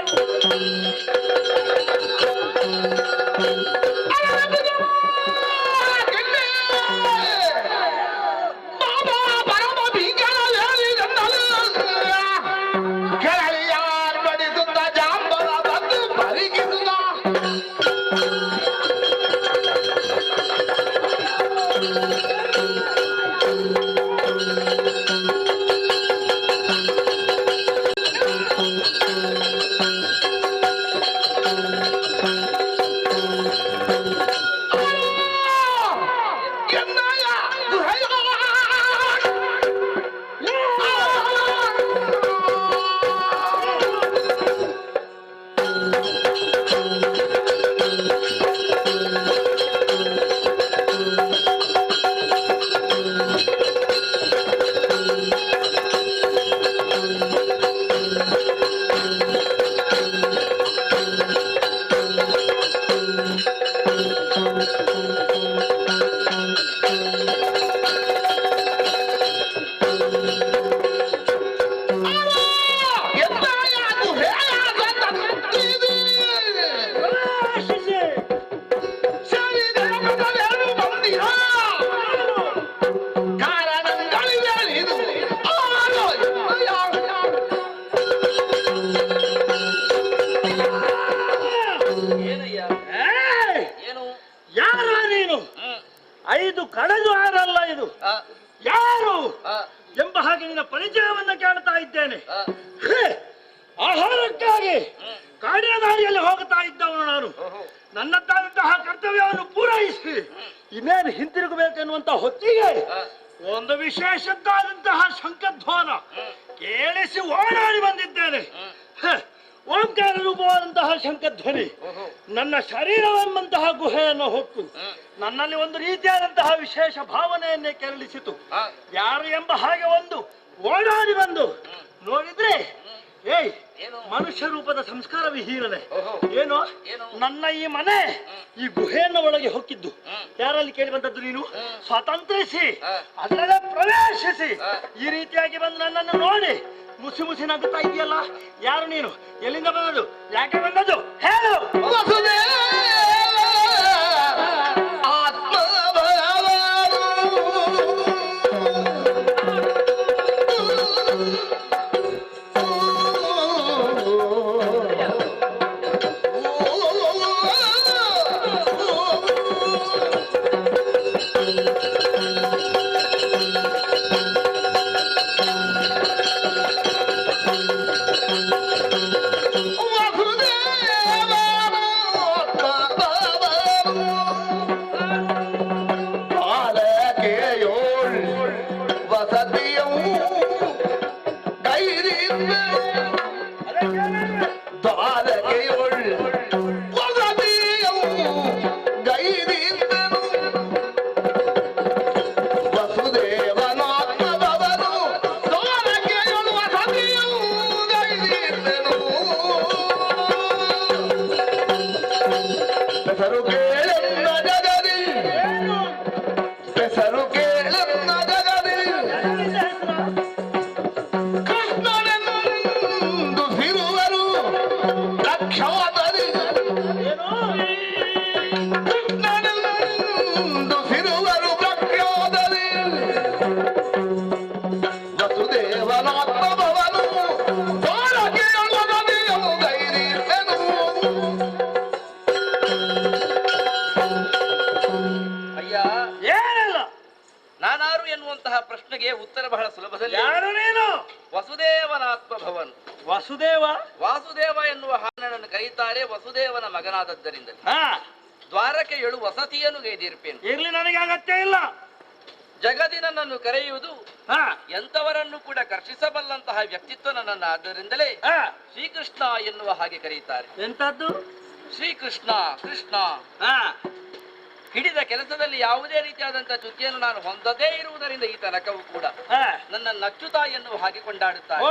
ಇದು? ಯಾರು ಎಂಬ ಹಾಗೆ ನಿನ್ನ ಪರಿಚಯವನ್ನ ಕೇಳ್ತಾ ಇದ್ದೇನೆ. ಆಹಾರಕ್ಕಾಗಿ ಕಾಡಿನ ದಾರಿಯಲ್ಲಿ ಹೋಗುತ್ತಾ ಇದ್ದವನು ನಾನು. ನನ್ನದ್ದಾದಂತಹ ಕರ್ತವ್ಯವನ್ನು ಪೂರೈಸಿ ಇನ್ನೇನು ಹಿಂತಿರುಗಬೇಕೆನ್ನುವಂತ ಹೊತ್ತಿಗೆ ಒಂದು ವಿಶೇಷದ್ದಾದಂತಹ ಶಂಖಧ್ವಾನ ಕೇಳಿಸಿ ಓಡಾಡಿ ಬಂದಿದ್ದೇನೆ. ಓಂಕಾರ ರೂಪವಾದಂತಹ ಶಂಖಧ್ವನಿ ನನ್ನ ಶರೀರವೆಂಬಂತಹ ಗುಹೆಯನ್ನು ಹೊಕ್ಕು ನನ್ನಲ್ಲಿ ಒಂದು ರೀತಿಯಾದಂತಹ ವಿಶೇಷ ಭಾವನೆಯನ್ನೇ ಕೆರಳಿಸಿತು. ಯಾರು ಎಂಬ ಹಾಗೆ ಒಂದು ಓಡಾಡಿ ಬಂದು ನೋಡಿದ್ರೆ ಮನುಷ್ಯ ರೂಪದ ಸಂಸ್ಕಾರ ವಿಹೀನನೆ ಏನು ನನ್ನ ಈ ಮನೆ ಈ ಗುಹೆಯನ್ನು ಒಳಗೆ ಹೊಕ್ಕಿದ್ದು ಯಾರಲ್ಲಿ ಕೇಳಿ ಬಂದದ್ದು ನೀನು? ಸ್ವತಂತ್ರಿಸಿ ಅದರಲ್ಲೇ ಪ್ರವೇಶಿಸಿ ಈ ರೀತಿಯಾಗಿ ಬಂದು ನನ್ನನ್ನು ನೋಡಿ ಮುಸಿ ಮುಸಿ ನಗುತ್ತಾ ಇದೆಯಲ್ಲ. ಯಾರು ನೀನು? ಎಲ್ಲಿಂದ ಬಂದದ್ದು? ಯಾಕೆ ಬಂದದ್ದು? ಹೇಳು. ನಾನಾರು ಎನ್ನುವಂತಹ ಪ್ರಶ್ನೆಗೆ ಉತ್ತರ ಬಹಳ ಸುಲಭದಲ್ಲಿ. ಯಾರು ನೀನು? ವಸುದೇವನಾತ್ಮ ಭವನ್. ವಾಸುದೇವ ಎನ್ನುವ ಹಾನನನ್ನು ಕರೀತಾರೆ ವಸುದೇವನ ಮಗನಾದದ್ದರಿಂದ. ದ್ವಾರಕ್ಕೆ ಏಳು ವಸತಿಯನ್ನು ಗೈದಿರ್ಪೇನು. ಇರ್ಲಿ, ನನಗೆ ಅಗತ್ಯ ಇಲ್ಲ. ಜಗದಿ ನನ್ನನ್ನು ಕರೆಯುವುದು ಎಂತವರನ್ನು ಕೂಡ ಕರ್ಷಿಸಬಲ್ಲಂತಹ ವ್ಯಕ್ತಿತ್ವ ನನ್ನನ್ನು ಆದ್ದರಿಂದಲೇ ಶ್ರೀಕೃಷ್ಣ ಎನ್ನುವ ಹಾಗೆ ಕರೆಯುತ್ತಾರೆ. ಎಂತದ್ದು? ಶ್ರೀಕೃಷ್ಣ ಕೃಷ್ಣ. ಹಿಡಿದ ಕೆಲಸದಲ್ಲಿ ಯಾವುದೇ ರೀತಿಯಾದಂತಹ ಚ್ಯುತಿಯನ್ನು ನಾನು ಹೊಂದದೇ ಇರುವುದರಿಂದ ಈ ತನಕವೂ ಕೂಡ ನನ್ನ ನಚ್ಚುತಾ ಎನ್ನುವ ಹಾಗೆ ಕೊಂಡಾಡುತ್ತಾರೆ.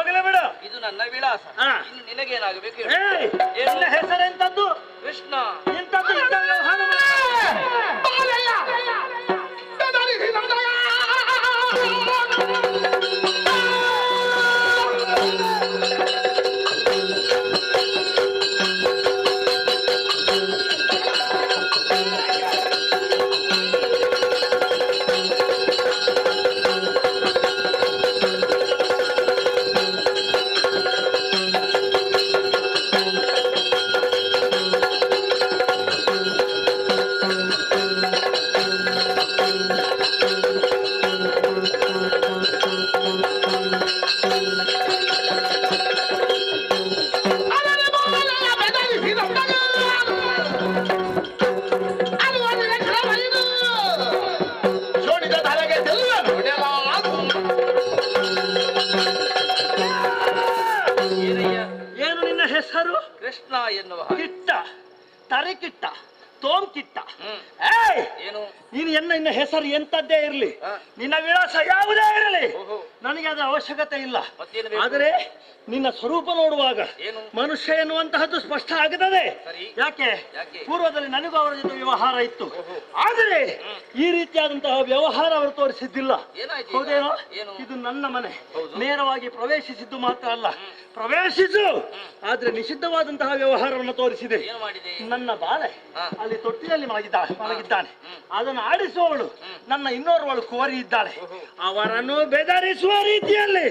ಇದು ನನ್ನ ವಿಳಾಸ. ಇನ್ನು ನಿನಗೇನಾಗಬೇಕು? ಹೆಸರೆಂತದ್ದು? ಕೃಷ್ಣ. ಏನು ನಿನ್ನ ಹೆಸರು? ಕೃಷ್ಣ ಎನ್ನುವ. ಕಿಟ್ಟ, ತರಿಕಿಟ್ಟ, ತೋಂಕಿಟ್ಟ. ಏನು ನೀನು ನಿನ್ನ ಹೆಸರು ಎಂತದ್ದೇ ಇರಲಿ, ನಿನ್ನ ವಿಳಾಸ ಯಾವುದೇ ಇರಲಿ, ನನಗೆ ಅದರ ಅವಶ್ಯಕತೆ ಇಲ್ಲ. ಆದರೆ ನಿನ್ನ ಸ್ವರೂಪ ನೋಡುವಾಗ ಮನುಷ್ಯ ಎನ್ನುವಂತಹದ್ದು ಸ್ಪಷ್ಟ ಆಗುತ್ತದೆ. ಯಾಕೆ? ಪೂರ್ವದಲ್ಲಿ ನನಗೂ ಅವರ ಜೊತೆ ವ್ಯವಹಾರ ಇತ್ತು. ಆದರೆ ಈ ರೀತಿಯಾದಂತಹ ವ್ಯವಹಾರ ಅವರು ತೋರಿಸಿದ್ದಿಲ್ಲ. ಹೌದೇನೋ? ಇದು ನನ್ನ ಮನೆ. ನೇರವಾಗಿ ಪ್ರವೇಶಿಸಿದ್ದು ಮಾತ್ರ ಅಲ್ಲ, ಪ್ರವೇಶಿಸು. ಆದ್ರೆ ನಿಷಿದ್ಧವಾದಂತಹ ವ್ಯವಹಾರವನ್ನು ತೋರಿಸಿದೆ. ಏನು ಮಾಡಿದೆ? ನನ್ನ ಬಾಲೆ ಅಲ್ಲಿ ತೊಟ್ಟಿಯಲ್ಲಿ ಮಲಗಿದ್ದಾನೆ. ಅದನ್ನು ಆಡಿಸುವವಳು ನನ್ನ ಇನ್ನೋರ್ವಳು ಕುವರಿ ಇದ್ದಾಳೆ. ಅವರನ್ನು ಬೆದರಿಸುವ ರೀತಿಯಲ್ಲಿ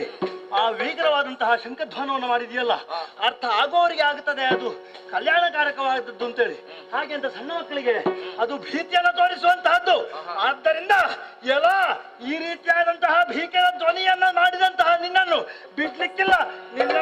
ಆ ಭೀಕರವಾದಂತಹ ಶಂಖಧ್ವಾನವನ್ನು ಮಾಡಿದೆಯಲ್ಲ, ಅರ್ಥ ಆಗೋವರಿಗೆ ಆಗುತ್ತದೆ ಅದು ಕಲ್ಯಾಣಕಾರಕವಾದದ್ದು ಅಂತೇಳಿ. ಹಾಗೆ ಅಂತ ಸಣ್ಣ ಮಕ್ಕಳಿಗೆ ಅದು ಭೀತಿಯನ್ನು ತೋರಿಸುವಂತಹದ್ದು. ಆದ್ದರಿಂದ ಎಲ್ಲ ಈ ರೀತಿಯಾದಂತಹ ಭೀಕರ ಧ್ವನಿಯನ್ನ ಮಾಡಿದಂತಹ ನಿನ್ನನ್ನು ಬಿಡ್ಲಿಕ್ಕಿಲ್ಲ. ನಿನ್ನ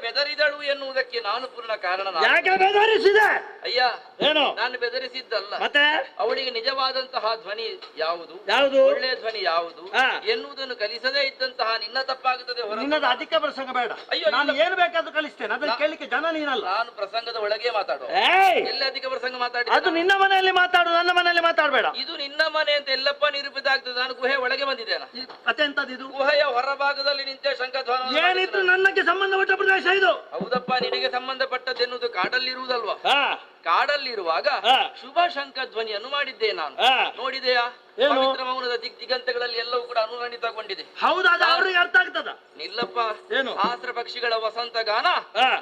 ಬೆದರಿದಳು ಎನ್ನುವುದಕ್ಕೆ ನಾನು ಪೂರ್ಣ ಕಾರಣ. ಯಾಕೆ ಬೆದರಿಸಿದೆ? ಅಯ್ಯ, ಏನು ನಾನು ಬೆದರಿಸಿದ್ದಲ್ಲ. ಮತ್ತೆ ಅವಳಿಗೆ ನಿಜವಾದಂತಹ ಧ್ವನಿ ಯಾವುದು, ಯಾವುದು ಒಳ್ಳೆಯ ಧ್ವನಿ ಯಾವುದು ಎನ್ನುವುದನ್ನು ಕಲಿಸದೇ ಇದ್ದಂತಹ ನಿನ್ನ ತಪ್ಪಾಗುತ್ತದೆ. ನಿನ್ನದು ಅಧಿಕ ಪ್ರಸಂಗ ಬೇಡ. ಅಯ್ಯೋ, ನಾನು ಏನು ಬೇಕಾದ್ರೂ ಕಲಿಸ್ತೇನೆ, ಅದನ್ನು ಕೇಳಲಿಕ್ಕೆ ಜನ ನೀನಲ್ಲ. ನಾನು ಪ್ರಸಂಗದ ಒಳಗೆ ಮಾತಾಡುವ. ಎಲ್ಲಿ ಅಧಿಕ ಪ್ರಸಂಗ ಮಾತಾಡಿ? ಅದು ನಿನ್ನ ಮನೆಯಲ್ಲಿ ಮಾತಾಡು, ನನ್ನ ಮನೆಯಲ್ಲಿ ಮಾತಾಡಬೇಡ. ಇದು ನಿನ್ನ ಮನೆ ಅಂತ ಎಲ್ಲಪ್ಪ ನಿರೂಪಿತ ಆಗ್ತದೆ. ನಾನು ಗುಹೆ ಒಳಗೆ ಬಂದಿದ್ದೇನೆ. ಮತ್ತೆ ಎಂತದ್ದು ಇದು? ಗುಹೆಯ ಹೊರಭಾಗದಲ್ಲಿ ನಿಂತೆ ಶಂಖಧ್ವಾನ. ಏನಿತ್ತು ನನ್ನಕ್ಕೆ ಸಂಬಂಧಪಟ್ಟ ಪ್ರದೇಶ ಇದು. ಹೌದಪ್ಪ, ನಿನಗೆ ಸಂಬಂಧಪಟ್ಟದ್ದೆನ್ನುವುದು ಕಾಡಲ್ಲಿರುವುದಲ್ವಾ? ಕಾಡಲ್ಲಿರುವಾಗ ಶುಭ ಶಂಖ ಧ್ವನಿಯನ್ನು ಮಾಡಿದ್ದೆ ನಾನು. ನೋಡಿದೆಯಾ? ಪವಿತ್ರ ಮೌನದ ದಿಗಂತಗಳಲ್ಲಿ ಎಲ್ಲವೂ ಕೂಡ ಅನುರಣಿತಗೊಂಡಿದೆ. ಹೌದಾ? ಅವ್ರಿಗೆ ಅರ್ಥ ಆಗ್ತದ? ನಿಲ್ಲಪ್ಪ, ಏನು ಆಸ್ರ ಪಕ್ಷಿಗಳ ವಸಂತ ಗಾನ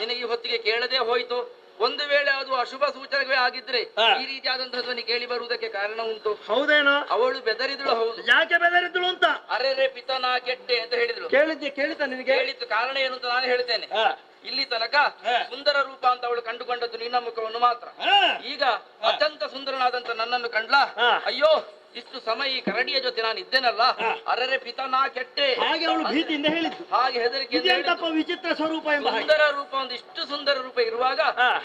ನಿನಗೆ ಈ ಹೊತ್ತಿಗೆ ಕೇಳದೆ ಹೋಯ್ತು. ಒಂದು ವೇಳೆ ಅದು ಅಶುಭ ಸೂಚಕವೇ ಆಗಿದ್ರೆ ಈ ರೀತಿಯಾದಂತಹ ಧ್ವನಿ ಕೇಳಿ ಬರುವುದಕ್ಕೆ ಕಾರಣ ಉಂಟು. ಹೌದೇನೋ? ಅವಳು ಬೆದರಿದಳು. ಹೌದು. ಯಾಕೆ ಬೆದರಿದಳು ಅಂತ? ಅರೆ ಪಿತನ ಕೆಟ್ಟೆ ಅಂತ ಹೇಳಿದಳು. ಕೇಳಿದ್ದ ನಿನಗೆ? ಹೇಳಿದ್ದು ಕಾರಣ ಏನು ಅಂತ ನಾನು ಹೇಳ್ತೇನೆ. ಇಲ್ಲಿ ತನಕ ಸುಂದರ ರೂಪ ಅಂತ ಅವಳು ಕಂಡುಕೊಂಡದ್ದು ನಿನ್ನ ಮುಖವನ್ನು ಮಾತ್ರ. ಈಗ ಅತ್ಯಂತ ಸುಂದರನಾದಂತ ನನ್ನನ್ನು ಕಂಡ್ಲಾ? ಅಯ್ಯೋ, ಇಷ್ಟು ಸಮಯ ಈ ಕರಡಿಯ ಜೊತೆ ನಾನು ಇದ್ದೇನಲ್ಲ, ಅರೆ ಪಿತನ ಕೆಟ್ಟೆ ಹಾಗೆ ಅವಳು ಭೀತಿಯಿಂದ ಹೇಳಿದ್ದು. ಹಾಗೆ ಹೆದರಿಕೆ ವಿಚಿತ್ರ ಸ್ವರೂಪ ಎಂಬ ಸುಂದರ ರೂಪ, ಒಂದು ಇಷ್ಟು ಸುಂದರ ರೂಪ ಇರುವಾಗ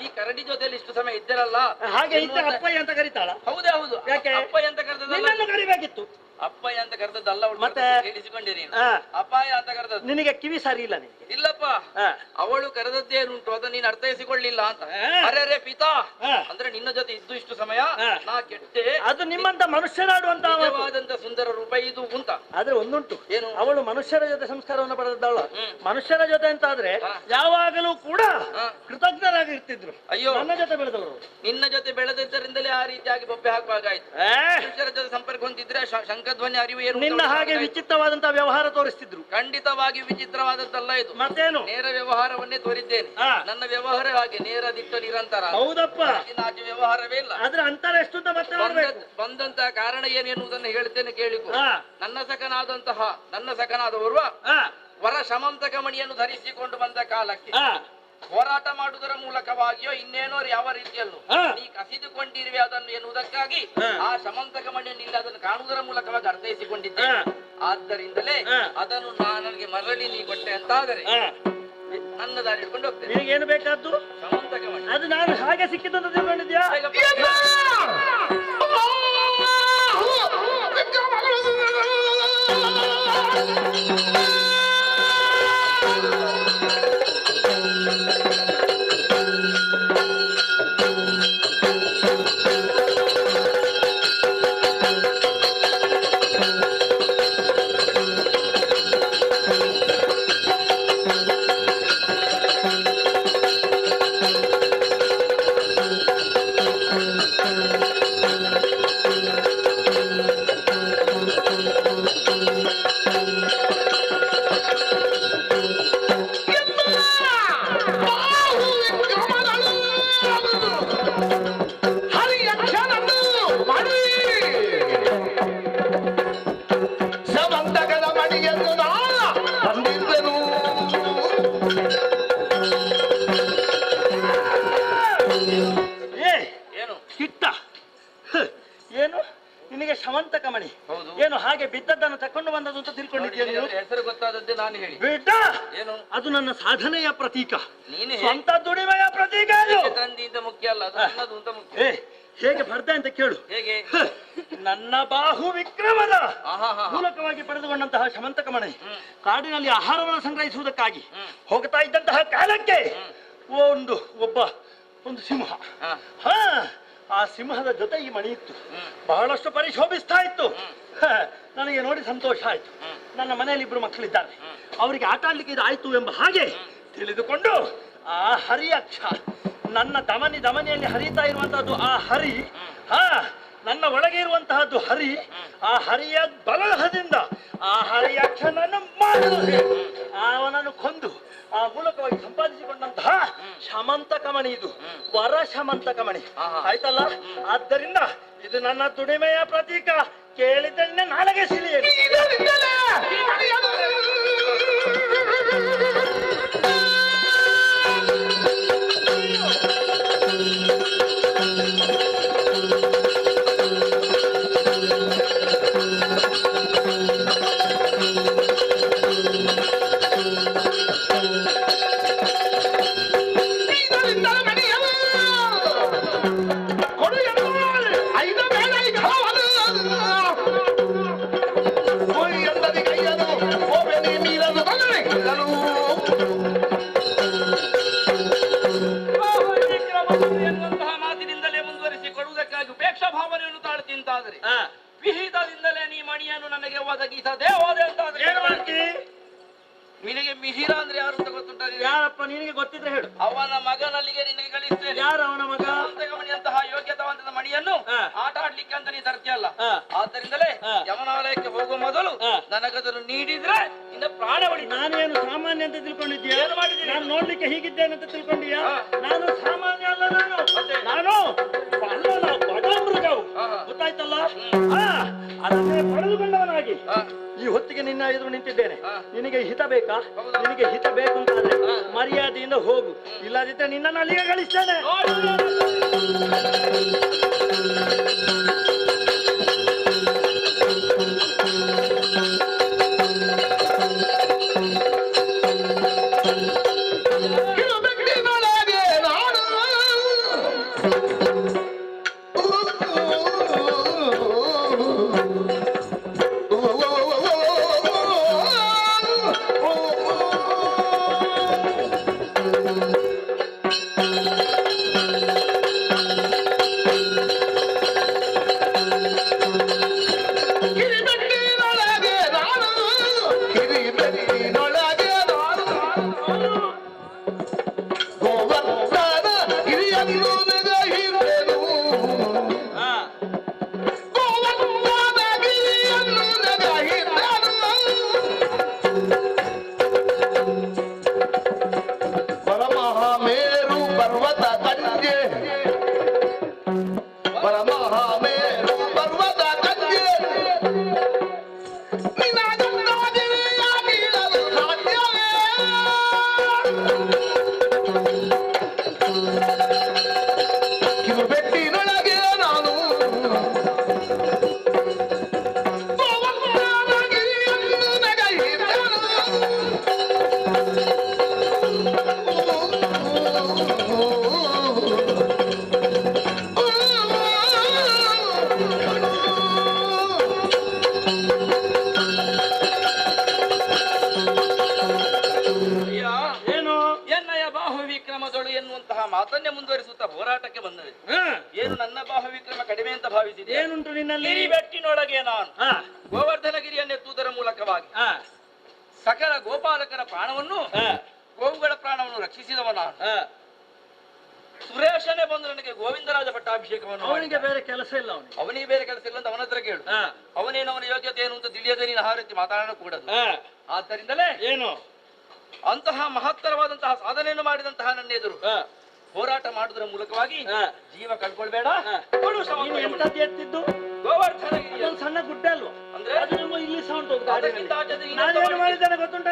ಈ ಕರಡಿ ಜೊತೆಯಲ್ಲಿ ಇಷ್ಟು ಸಮಯ ಇದ್ದೇನಲ್ಲ, ಹಾಗೆ ಅಪ್ಪಯ್ಯ ಅಂತ ಕರೀತಾಳ? ಹೌದೇ ಹೌದು. ಯಾಕೆ ಅಪ್ಪಯ್ಯ ಅಂತ ಕರೆದಲ್ಲ, ಕರಿಬೇಕಿತ್ತು. ಅಪ್ಪಯ್ಯ ಅಂತ ಕರೆದದ್ದಲ್ಲ. ಮತ್ತೆ ಹೇಳಿಸಿಕೊಂಡಿರಿ. ಅಪಾಯ ಅಂತ ಕರೆದದ್ದು. ನಿನಗೆ ಕಿವಿ ಸರಿ ಇಲ್ಲ ನಿನಗೆ? ಇಲ್ಲಪ್ಪ, ಅವಳು ಕರೆದದ್ದೇನುಂಟು ಅದನ್ನ ನೀನು ಅರ್ಥೈಸಿಕೊಳ್ಳಿಲ್ಲ ಅಂತ. ಅರೆ ಪಿತಾ ಅಂದ್ರೆ ನಿನ್ನ ಜೊತೆ ಇದ್ದು ಇಷ್ಟು ಸಮಯ ನಾ ಕೆಟ್ಟೆ. ಅದು ನಿಮ್ಮಂತ ಮನುಷ್ಯನಾಡುವಂತ ಸುಂದರ ರೂಪ ಇದು ಅಂತ. ಆದ್ರೆ ಒಂದುಂಟು, ಏನು? ಅವಳು ಮನುಷ್ಯರ ಜೊತೆ ಸಂಸ್ಕಾರವನ್ನು ಪಡೆದವಳು. ಮನುಷ್ಯರ ಜೊತೆ ಅಂತ ಆದ್ರೆ ಯಾವಾಗಲೂ ಕೂಡ ಕೃತಜ್ಞರಾಗಿ ಇರ್ತಿದ್ರು. ಅಯ್ಯೋ, ನನ್ನ ಜೊತೆ ಬೆಳೆದವರು. ನಿನ್ನ ಜೊತೆ ಬೆಳೆದಿದ್ದರಿಂದಲೇ ಆ ರೀತಿಯಾಗಿ ಬೊಬ್ಬೆ ಹಾಕುವಾಗಾಯ್ತು. ಮನುಷ್ಯರ ಜೊತೆ ಸಂಪರ್ಕ ಹೊಂದಿದ್ರೆ ಶಂಖಧ್ವನಿ ಅರಿವು ಏನು? ನಿನ್ನ ಹಾಗೆ ವಿಚಿತ್ರವಾದಂತಹ ವ್ಯವಹಾರ ತೋರಿಸ್ತಿದ್ರು. ಖಂಡಿತವಾಗಿ ವಿಚಿತ್ರವಾದದ್ದಲ್ಲ ಇದು. ಮತ್ತೇನು? ನೇರ ವ್ಯವಹಾರವನ್ನೇ ತೋರಿದ್ದೇನೆ. ನನ್ನ ವ್ಯವಹಾರ ಹಾಗೆ ನೇರ ದಿಟ್ಟ ನಿರಂತರ. ಹೌದಪ್ಪ, ಆಚೆ ವ್ಯವಹಾರವೇ ಇಲ್ಲ. ಆದ್ರೆ ಅಂತರ ಎಷ್ಟು ಅಂತ ಮತ್ತೆ ಬಂದಂತಹ ಕಾರಣ ಏನೆನ್ನುವುದನ್ನು ಹೇಳ್ತೇನೆ ಕೇಳಿಕೊ. ನನ್ನ ಸಖನಾದವರು ವರ ಶಮಂತಕ ಮಣಿಯನ್ನು ಧರಿಸಿಕೊಂಡು ಬಂದ ಕಾಲಕ್ಕೆ ಹೋರಾಟ ಮಾಡುವುದರ ಮೂಲಕವಾಗಿಯೋ ಇನ್ನೇನೋ ಯಾವ ರೀತಿಯಲ್ಲೂ ನೀ ಕಸಿದುಕೊಂಡಿರುವೆ ಅದನ್ನು ಎನ್ನುವುದಕ್ಕಾಗಿ ಆ ಶಮಂತಕ ಮಣಿಯನ್ನು ಇಲ್ಲಿ ಅದನ್ನು ಕಾಣುವುದರ ಮೂಲಕವಾಗಿ ಅರ್ಥೈಸಿಕೊಂಡಿದ್ದೆ. ಆದ್ದರಿಂದಲೇ ಅದನ್ನು ನನಗೆ ಮರಳಿ ನೀ ಕೊಟ್ಟೆ ಅಂತಾದರೆ ನನ್ನ ದಾರಿ ಹಿಡ್ಕೊಂಡು ಹೋಗ್ತೇನೆ. ನಿನಗೇನು ಬೇಕಾದ್ದು? ಶಮಂತಕ ಮಣಿ. ಅದು ನಾನು ಹಾಗೆ ಸಿಕ್ಕಿದ್ದು ಅಂತ ತಿಳ್ಕೊಂಡಿದ್ಯಾ? ಏನು ನಿನಗೆ ಶಮಂತಕ ಮಣಿ ಏನು ಹಾಗೆ ಬಿದ್ದದ್ದನ್ನು ತಕೊಂಡು ಬಂದದ್ದು ಅಂತ ತಿಳ್ಕೊಂಡಿದ್ದೀಯ? ಹೆಸರು ಗೊತ್ತಾದದ್ದೇ ನಾನು ಹೇಳಿ. ಬಿಟ್ಟ ಏನು? ಅದು ನನ್ನ ಸಾಧನೆಯ ಪ್ರತೀಕ, ನೀನು ಸ್ವಂತ ದುಡಿಮೆಯ ಪ್ರತೀಕ. ತಂದಿಯಿಂದ ಮುಖ್ಯ ಅಲ್ಲ, ಅದು ನನ್ನದು ಅಂತ ಮುಖ್ಯ. ಹೇಗೆ ಪಡೆದ ಅಂತ ಕೇಳು. ಹೇಗೆ? ನನ್ನ ಬಾಹು ವಿಕ್ರಮದ ಮೂಲಕವಾಗಿ ಪಡೆದುಕೊಂಡಂತಹ ಶಮಂತಕಮಣಿ ಕಾಡಿನಲ್ಲಿ ಆಹಾರವನ್ನು ಸಂಗ್ರಹಿಸುವುದಕ್ಕಾಗಿ ಹೋಗ್ತಾ ಇದ್ದಂತಹ ಕಾಲಕ್ಕೆ ಒಂದು ಸಿಂಹ, ಆ ಸಿಂಹದ ಜೊತೆ ಈ ಮಣಿ ಇತ್ತು. ಬಹಳಷ್ಟು ಪರಿಶೋಭಿಸ್ತಾ ಇತ್ತು. ನನಗೆ ನೋಡಿ ಸಂತೋಷ ಆಯ್ತು. ನನ್ನ ಮನೆಯಲ್ಲಿ ಇಬ್ರು ಮಕ್ಕಳಿದ್ದಾರೆ, ಅವರಿಗೆ ಆಟ ಆಡ್ಲಿಕ್ಕೆ ಇದು ಆಯ್ತು ಎಂಬ ಹಾಗೆ ತಿಳಿದುಕೊಂಡು ಆ ಹರಿಯಕ್ಷ, ನನ್ನ ದಮನಿಯಲ್ಲಿ ಹರಿತಾ ಇರುವಂತಹದ್ದು ಆ ಹರಿ, ನನ್ನ ಒಳಗೆ ಇರುವಂತಹದ್ದು ಹರಿ, ಆ ಹರಿಯ ಬಲಹದಿಂದ ಆ ಹರಿಯಕ್ಷನನ್ನು ಅವನನ್ನು ಕೊಂದು ಆ ಮೂಲಕವಾಗಿ ಸಂಪಾದಿಸಿಕೊಂಡಂತಹ ಶಮಂತಕಮಣಿ, ಇದು ವರ ಶಮಂತಕಮಣಿ ಆಯ್ತಲ್ಲ. ಆದ್ದರಿಂದ ಇದು ನನ್ನ ದುಡಿಮೆಯ ಪ್ರತೀಕ. ಕೇಳಿದ್ದನ್ನ ನಾಳೆಗೆ ಸಿಲಿಯಲಿ. ವಿಹಿತದಿಂದಲೇ ನೀ ಮಣಿಯನ್ನು ನನಗೆ ಒದಗಿಸದೆ ಹೋದೆ ಅಂತಾದ್ರೆ ಏನು ಮಾಡ್ತಿ? ನಿನಗೆ ಮಿಹಿರ ಅಂದ್ರೆ ಯಾರು ಅಂತ ಗೊತ್ತುಂಟ? ಯಾರಪ್ಪ ನಿನಗೆ ಗೊತ್ತಿದ್ರೆ ಹೇಳು. ಅವನ ಮಗನಲ್ಲಿಗೆ ನಿನಗೆ ಕಳಿಸ್ತೇನೆ. ಯಾರು ಅವನ ಮಗ? ಮಣಿಯಂತಹ ಯೋಗ್ಯತವಂತದ ಮಣಿಯನ್ನು ಆಟ ಆಡ್ಲಿಕ್ಕೆ ಅಂತ ನೀ ತರ್ತಿಯಲ್ಲ. ಆದ್ದರಿಂದಲೇ ಯಮನಾಲಯಕ್ಕೆ ಹೋಗುವ ಮೊದಲು ನನಗದನ್ನು ನೀಡಿದ್ರೆ ನಿನ್ನ ಪ್ರಾಣ ಬಳಿ. ನಾನೇನು ಸಾಮಾನ್ಯ ಅಂತ ತಿಳ್ಕೊಂಡಿದ್ದೀಯ? ಏನು ಮಾಡಿದ್ದೀನಿ? ನಾನು ನೋಡ್ಲಿಕ್ಕೆ ಹೀಗಿದ್ದೇನೆ ಅಂತ ತಿಳ್ಕೊಂಡಿದ್ಯಾ? ನಾನು ಸಾಮಾನ್ಯ ಅಲ್ಲ. ನಾನು ಬಡಮೃಗವು, ಗೊತ್ತಾಯ್ತಲ್ಲ. ಅದನ್ನೇ ಪಡೆದುಕೊಂಡವನಾಗಿ ಈ ಹೊತ್ತಿಗೆ ನಿನ್ನ ಎದುರು ನಿಂತಿದ್ದೇನೆ. ನಿನಗೆ ಹಿತ ಬೇಕಾ? ನಿನಗೆ ಹಿತ ಬೇಕು ಅಂತಾದ್ರೆ ಮರ್ಯಾದೆಯಿಂದ ಹೋಗು, ಇಲ್ಲದಿದ್ದರೆ ನಿನ್ನನ್ನು ಅಲ್ಲಿಗೆ ಕಳಿಸ್ತೇನೆ. ಮಾತನ್ನೇ ಮುಂದುವರಿಸುತ್ತಾ ಹೋರಾಟಕ್ಕೆ ಬಂದವೆ. ಏನು ನನ್ನ ಬಾಹುವಿಕ್ರಮ ಕಡಿಮೆ ಅಂತ ಭಾವಿಸಿದೆ? ಏನುಂಟು ನಿನ್ನಲ್ಲಿ? ಬೆಟ್ಟಿನೊಳಗೆ ನಾನು ಗೋವರ್ಧನಗಿರಿಯನ್ನೆತ್ತುವುದರ ಮೂಲಕವಾಗಿ ಸಕಲ ಗೋಪಾಲಕರ ಪ್ರಾಣವನ್ನು, ಗೋವುಗಳ ಪ್ರಾಣವನ್ನು ರಕ್ಷಿಸಿದವ ನಾನು. ಸುರೇಶನೇ ಬಂದು ನನಗೆ ಗೋವಿಂದರಾಜ ಪಟ್ಟಾಭಿಷೇಕವನ್ನು. ಅವನಿಗೆ ಬೇರೆ ಕೆಲಸ ಇಲ್ಲ. ಅವನಿಗೆ ಬೇರೆ ಕೆಲಸ ಇಲ್ಲ ಅಂತ ಅವನ ಹತ್ರ ಕೇಳು. ಅವನೇನು ಅವನ ಯೋಗ್ಯತೆ ಏನು ಅಂತ ತಿಳಿಯದೆ ನೀನು ಆ ರೀತಿ ಮಾತಾಡೋಣ ಕೂಡದು. ಆದ್ದರಿಂದಲೇ ಏನು ಅಂತಹ ಮಹತ್ತರವಾದಂತಹ ಸಾಧನೆಯನ್ನು ಮಾಡಿದಂತಹ ನನ್ನ ಎದುರು ಹೋರಾಟ ಮಾಡುವುದರ ಮೂಲಕವಾಗಿ ಜೀವ ಕಳ್ಕೊಳ್ಬೇಡ. ಎತ್ತಿದ್ದು ಗೋವರ್ಧನಗಿರಿ ಸಣ್ಣ ಗುಡ್ಡ ಅಲ್ವಾ? ಅಂದ್ರೆ ಇಲ್ಲಿ ಸೌಂಡ್ ಮಾಡಿದ್ದಾನೆ ಗೊತ್ತುಂಟ?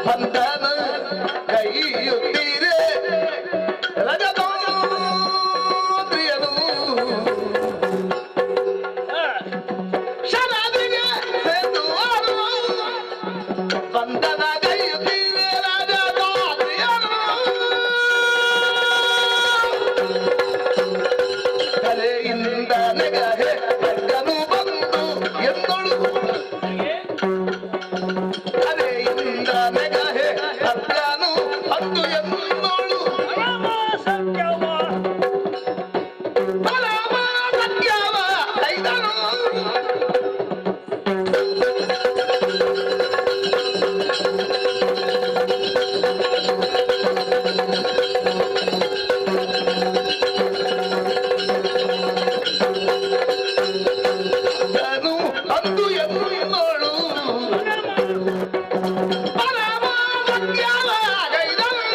ಬಂಧನ ಕೈಯುತ್ತೀರೆ ರಜತಾದ್ರಿಯನು ಶರಾದಿಗೆ ಸೇತುವರು ಬಂಧನ ಕೈಯುತ್ತೀರೆ ರಜತಾದ್ರಿಯನು ಕಲೆಯಿಂದ ನೆಗಹೆ ಬೆಕ್ಕನು ಬಂದು ಎನ್ನೊಳು ಕಲೆಯಿಂದ ನೆಗಹೆ ಬೆಕ್ಕನು ಬಂದು ಎನ್ನೊಳು ಪರಮ ಸತ್ಯವ ಕೈದನು ಅಂದು ಎನ್ನೋಳು ಪರಮ ಸತ್ಯವ ಕೈದನು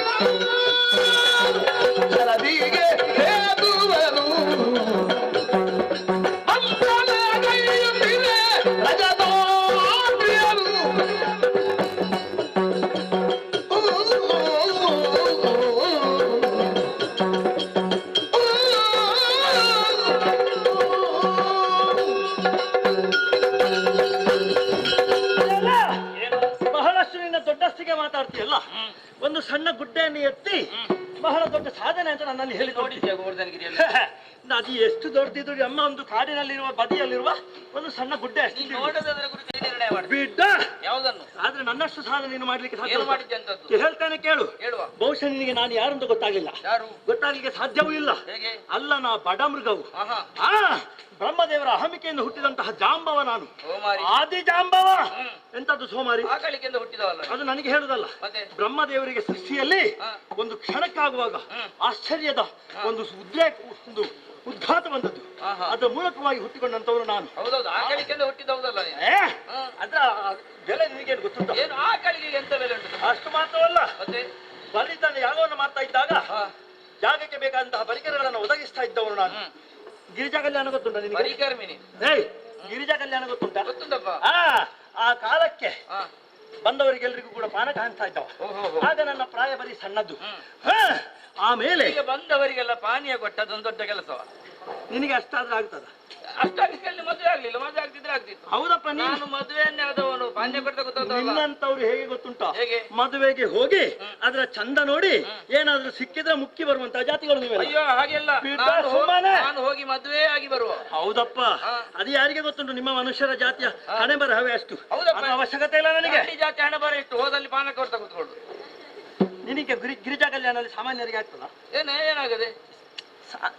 ಶರದಿಗೆ ಹೇದುವನು ಬಂಧನ ಕೈಯುತ್ತಿರೆ ರಜತಾದ್ರಿಯನು ಬಹಳಷ್ಟು ನಿನ್ನ ದೊಡ್ಡಸ್ತಿಗೆ ಮಾತಾಡ್ತೀಯಲ್ಲ, ಒಂದು ಸಣ್ಣ ಗುಡ್ಡೆಯನ್ನು ಎತ್ತಿ ಬಹಳ ದೊಡ್ಡ ಸಾಧನೆ ಅಂತ ನನ್ನಲ್ಲಿ ಹೇಳಿ ನೋಡಿದ್ಯಾ ಗೋವರ್ಧನಗಿರಿಯಲ್ಲಿ? ಅದು ಎಷ್ಟು ದೊಡ್ಡದಿದ್ರು ನಮ್ಮ ಒಂದು ಕಾಡಿನಲ್ಲಿರುವ ಬದಿಯಲ್ಲಿರುವ ಒಂದು ಸಣ್ಣ ಗುಡ್ಡೆ ಅಷ್ಟು ನೀನ್ ನೋಡೋದರ ಕುರಿತು ಏನ್ ನಿರ್ಣಯ ಮಾಡಿ? ಬಿಡ್ಡ. ಯಾವುದನ್ನು? ಆದ್ರೆ ನನ್ನಷ್ಟು ಸಾಧನೆ ನೀನು ಮಾಡ್ಲಿಕ್ಕೆ ಸಾಧ್ಯ ಏನು ಉಂಟಾ? ಮಾಡಿದ್ದೆ ಅಂತದ್ದು? ಹೇಳ್ತಾನೆ ಕೇಳು. ಹೇಳುವ. ಬಹುಶಃ ನಿನಗೆ ನಾನು ಯಾರಂತ ಗೊತ್ತಾಗ್ಲಿಲ್ಲ. ಯಾರು? ಗೊತ್ತಾಗ್ಲಿಕ್ಕೆ ಸಾಧ್ಯವೂ ಇಲ್ಲ. ಹೇಗೆ? ಅಲ್ಲ, ನಾ ಬಡ ಮೃಗವು. ಆಹಾ. ಆ ಬ್ರಹ್ಮದೇವರ ಅಹಮಿಕೆಯಿಂದ ಹುಟ್ಟಿದಂತಹ ಜಾಂಬವ ನಾನು. ಸೋಮಾರಿ. ಆದಿ ಜಾಂಬವ. ಎಂತದ್ದು ಸೋಮಾರಿ? ಆಕಳಿಕೆಂದ ಹುಟ್ಟಿದವಲ್ಲ. ಅದು ನನಗೆ ಹೇಳುದಲ್ಲ. ಮತ್ತೆ? ಬ್ರಹ್ಮದೇವರಿಗೆ ಸೃಷ್ಟಿಯಲ್ಲಿ ಒಂದು ಕ್ಷಣಕ್ಕಾಗುವಾಗ ಆಶ್ಚರ್ಯದ ಒಂದು ಉದ್ರೇಕ, ಒಂದು ಉದ್ಘಾತ ಬಂದದ್ದು. ಆಹಾ. ಅದರ ಮೂಲಕವಾಗಿ ಹುಟ್ಟಿಕೊಂಡಂತವನು ನಾನು. ಹೌದೌದು, ಆಕಳಿಕೆಂದ ಹುಟ್ಟಿದವದಲ್ಲ ನೀನು. ಅದ್ರ ಬೆಲೆ ನಿನಗೇನು ಗೊತ್ತುಂಟ? ಏನು ಆಕಳಿಗೆ ಎಂತ ಬೆಲೆ ಉಂಟು? ಅಷ್ಟು ಮಾತ್ರವಲ್ಲ, ಮತ್ತೆ ಬಲಿದಾನ ಯಾಗವನ್ನು ಮಾಡ್ತಾ ಇದ್ದಾಗ ಯಾಗಕ್ಕೆ ಬೇಕಾದಂತಹ ಪರಿಕರಗಳನ್ನು ಒದಗಿಸ್ತಾ ಇದ್ದವನು ನಾನು. ಗಿರಿಜಾ ಕಲ್ಯಾಣ ಗೊತ್ತುಂಟ ನಿನಗೆ? ಪರಿಕರ್ಮಿನಿ. ಏಯ್, ಗಿರಿಜಾ ಕಲ್ಯಾಣ ಗೊತ್ತುಂಟ? ಗೊತ್ತುಂಟಪ್ಪ. ಆ ಕಾಲಕ್ಕೆ ಬಂದವರಿಗೆಲ್ಲರಿಗೂ ಕೂಡ ಪಾನ ಕಾಣ್ತಾ ಇದ್ದವ. ಆಗ ನನ್ನ ಪ್ರಾಯ ಬರೀ ಸಣ್ಣದ್ದು. ಆಮೇಲೆ ಈಗ ಬಂದವರಿಗೆಲ್ಲ ಪಾನೀಯ ಕೊಟ್ಟದೊಂದು ದೊಡ್ಡ ಕೆಲಸವ. ನಿನಗೆ ಅಷ್ಟಾದ್ರೆ ಆಗ್ತದ? ಅಷ್ಟಾಗಲಿಕ್ಕೆ ಮದುವೆ ಆಗ್ಲಿಲ್ಲ, ಮದುವೆ ಆಗ್ತಿದ್ರೆ ಆಗ್ತಿತ್ತು. ಹೌದಪ್ಪ, ನಾನು ಮದುವೆಯನ್ನೇ ಆದವನು, ಪಾನೀಯ ಕೊಟ್ಟ ಗೊತ್ತಾದವಲ್ಲ. ನಿನ್ನಂತವ್ರು ಹೇಗೆ ಗೊತ್ತುಂಟ? ಹೇಗೆ? ಮದುವೆಗೆ ಹೋಗಿ ಅದರ ಚಂದ ನೋಡಿ ಏನಾದ್ರೂ ಸಿಕ್ಕಿದ್ರೆ ಮುಕ್ಕಿ ಬರುವಂತಹ ಜಾತಿಗಳು ನೀವೆಲ್ಲ. ಅಯ್ಯೋ ಹಾಗೆಲ್ಲ, ಬಿಡ್ಡ ನಾನು ಸುಮ್ಮನೆ. ನಾನು ಹೋಗಿ ಮದುವೆ ಆಗಿ ಬರುವ. ಹೌದಪ್ಪ, ಅದು ಯಾರಿಗೆ ಗೊತ್ತುಂಟು? ನಿಮ್ಮ ಮನುಷ್ಯರ ಜಾತಿಯ ಹಣೆ ಬರಹವೇ ಅಷ್ಟು. ಹೌದಪ್ಪ. ಅದರ ಅವಶ್ಯಕತೆ ಇಲ್ಲ ನನಗೆ. ಈ ಜಾತಿ ಹಣ ಬರ ಇಟ್ಟು ಹೋದಲ್ಲಿ ಪಾನ ಕೊಡ್ತಾ ಕೂತ್ಕೊಳ್ಳು. ನಿನಗೆ ಗಿರಿಜಾ ಕಲ್ಯಾಣದಲ್ಲಿ ಸಾಮಾನ್ಯರಿಗೆ ಆಗ್ತದ? ಏನಾಗದೆ?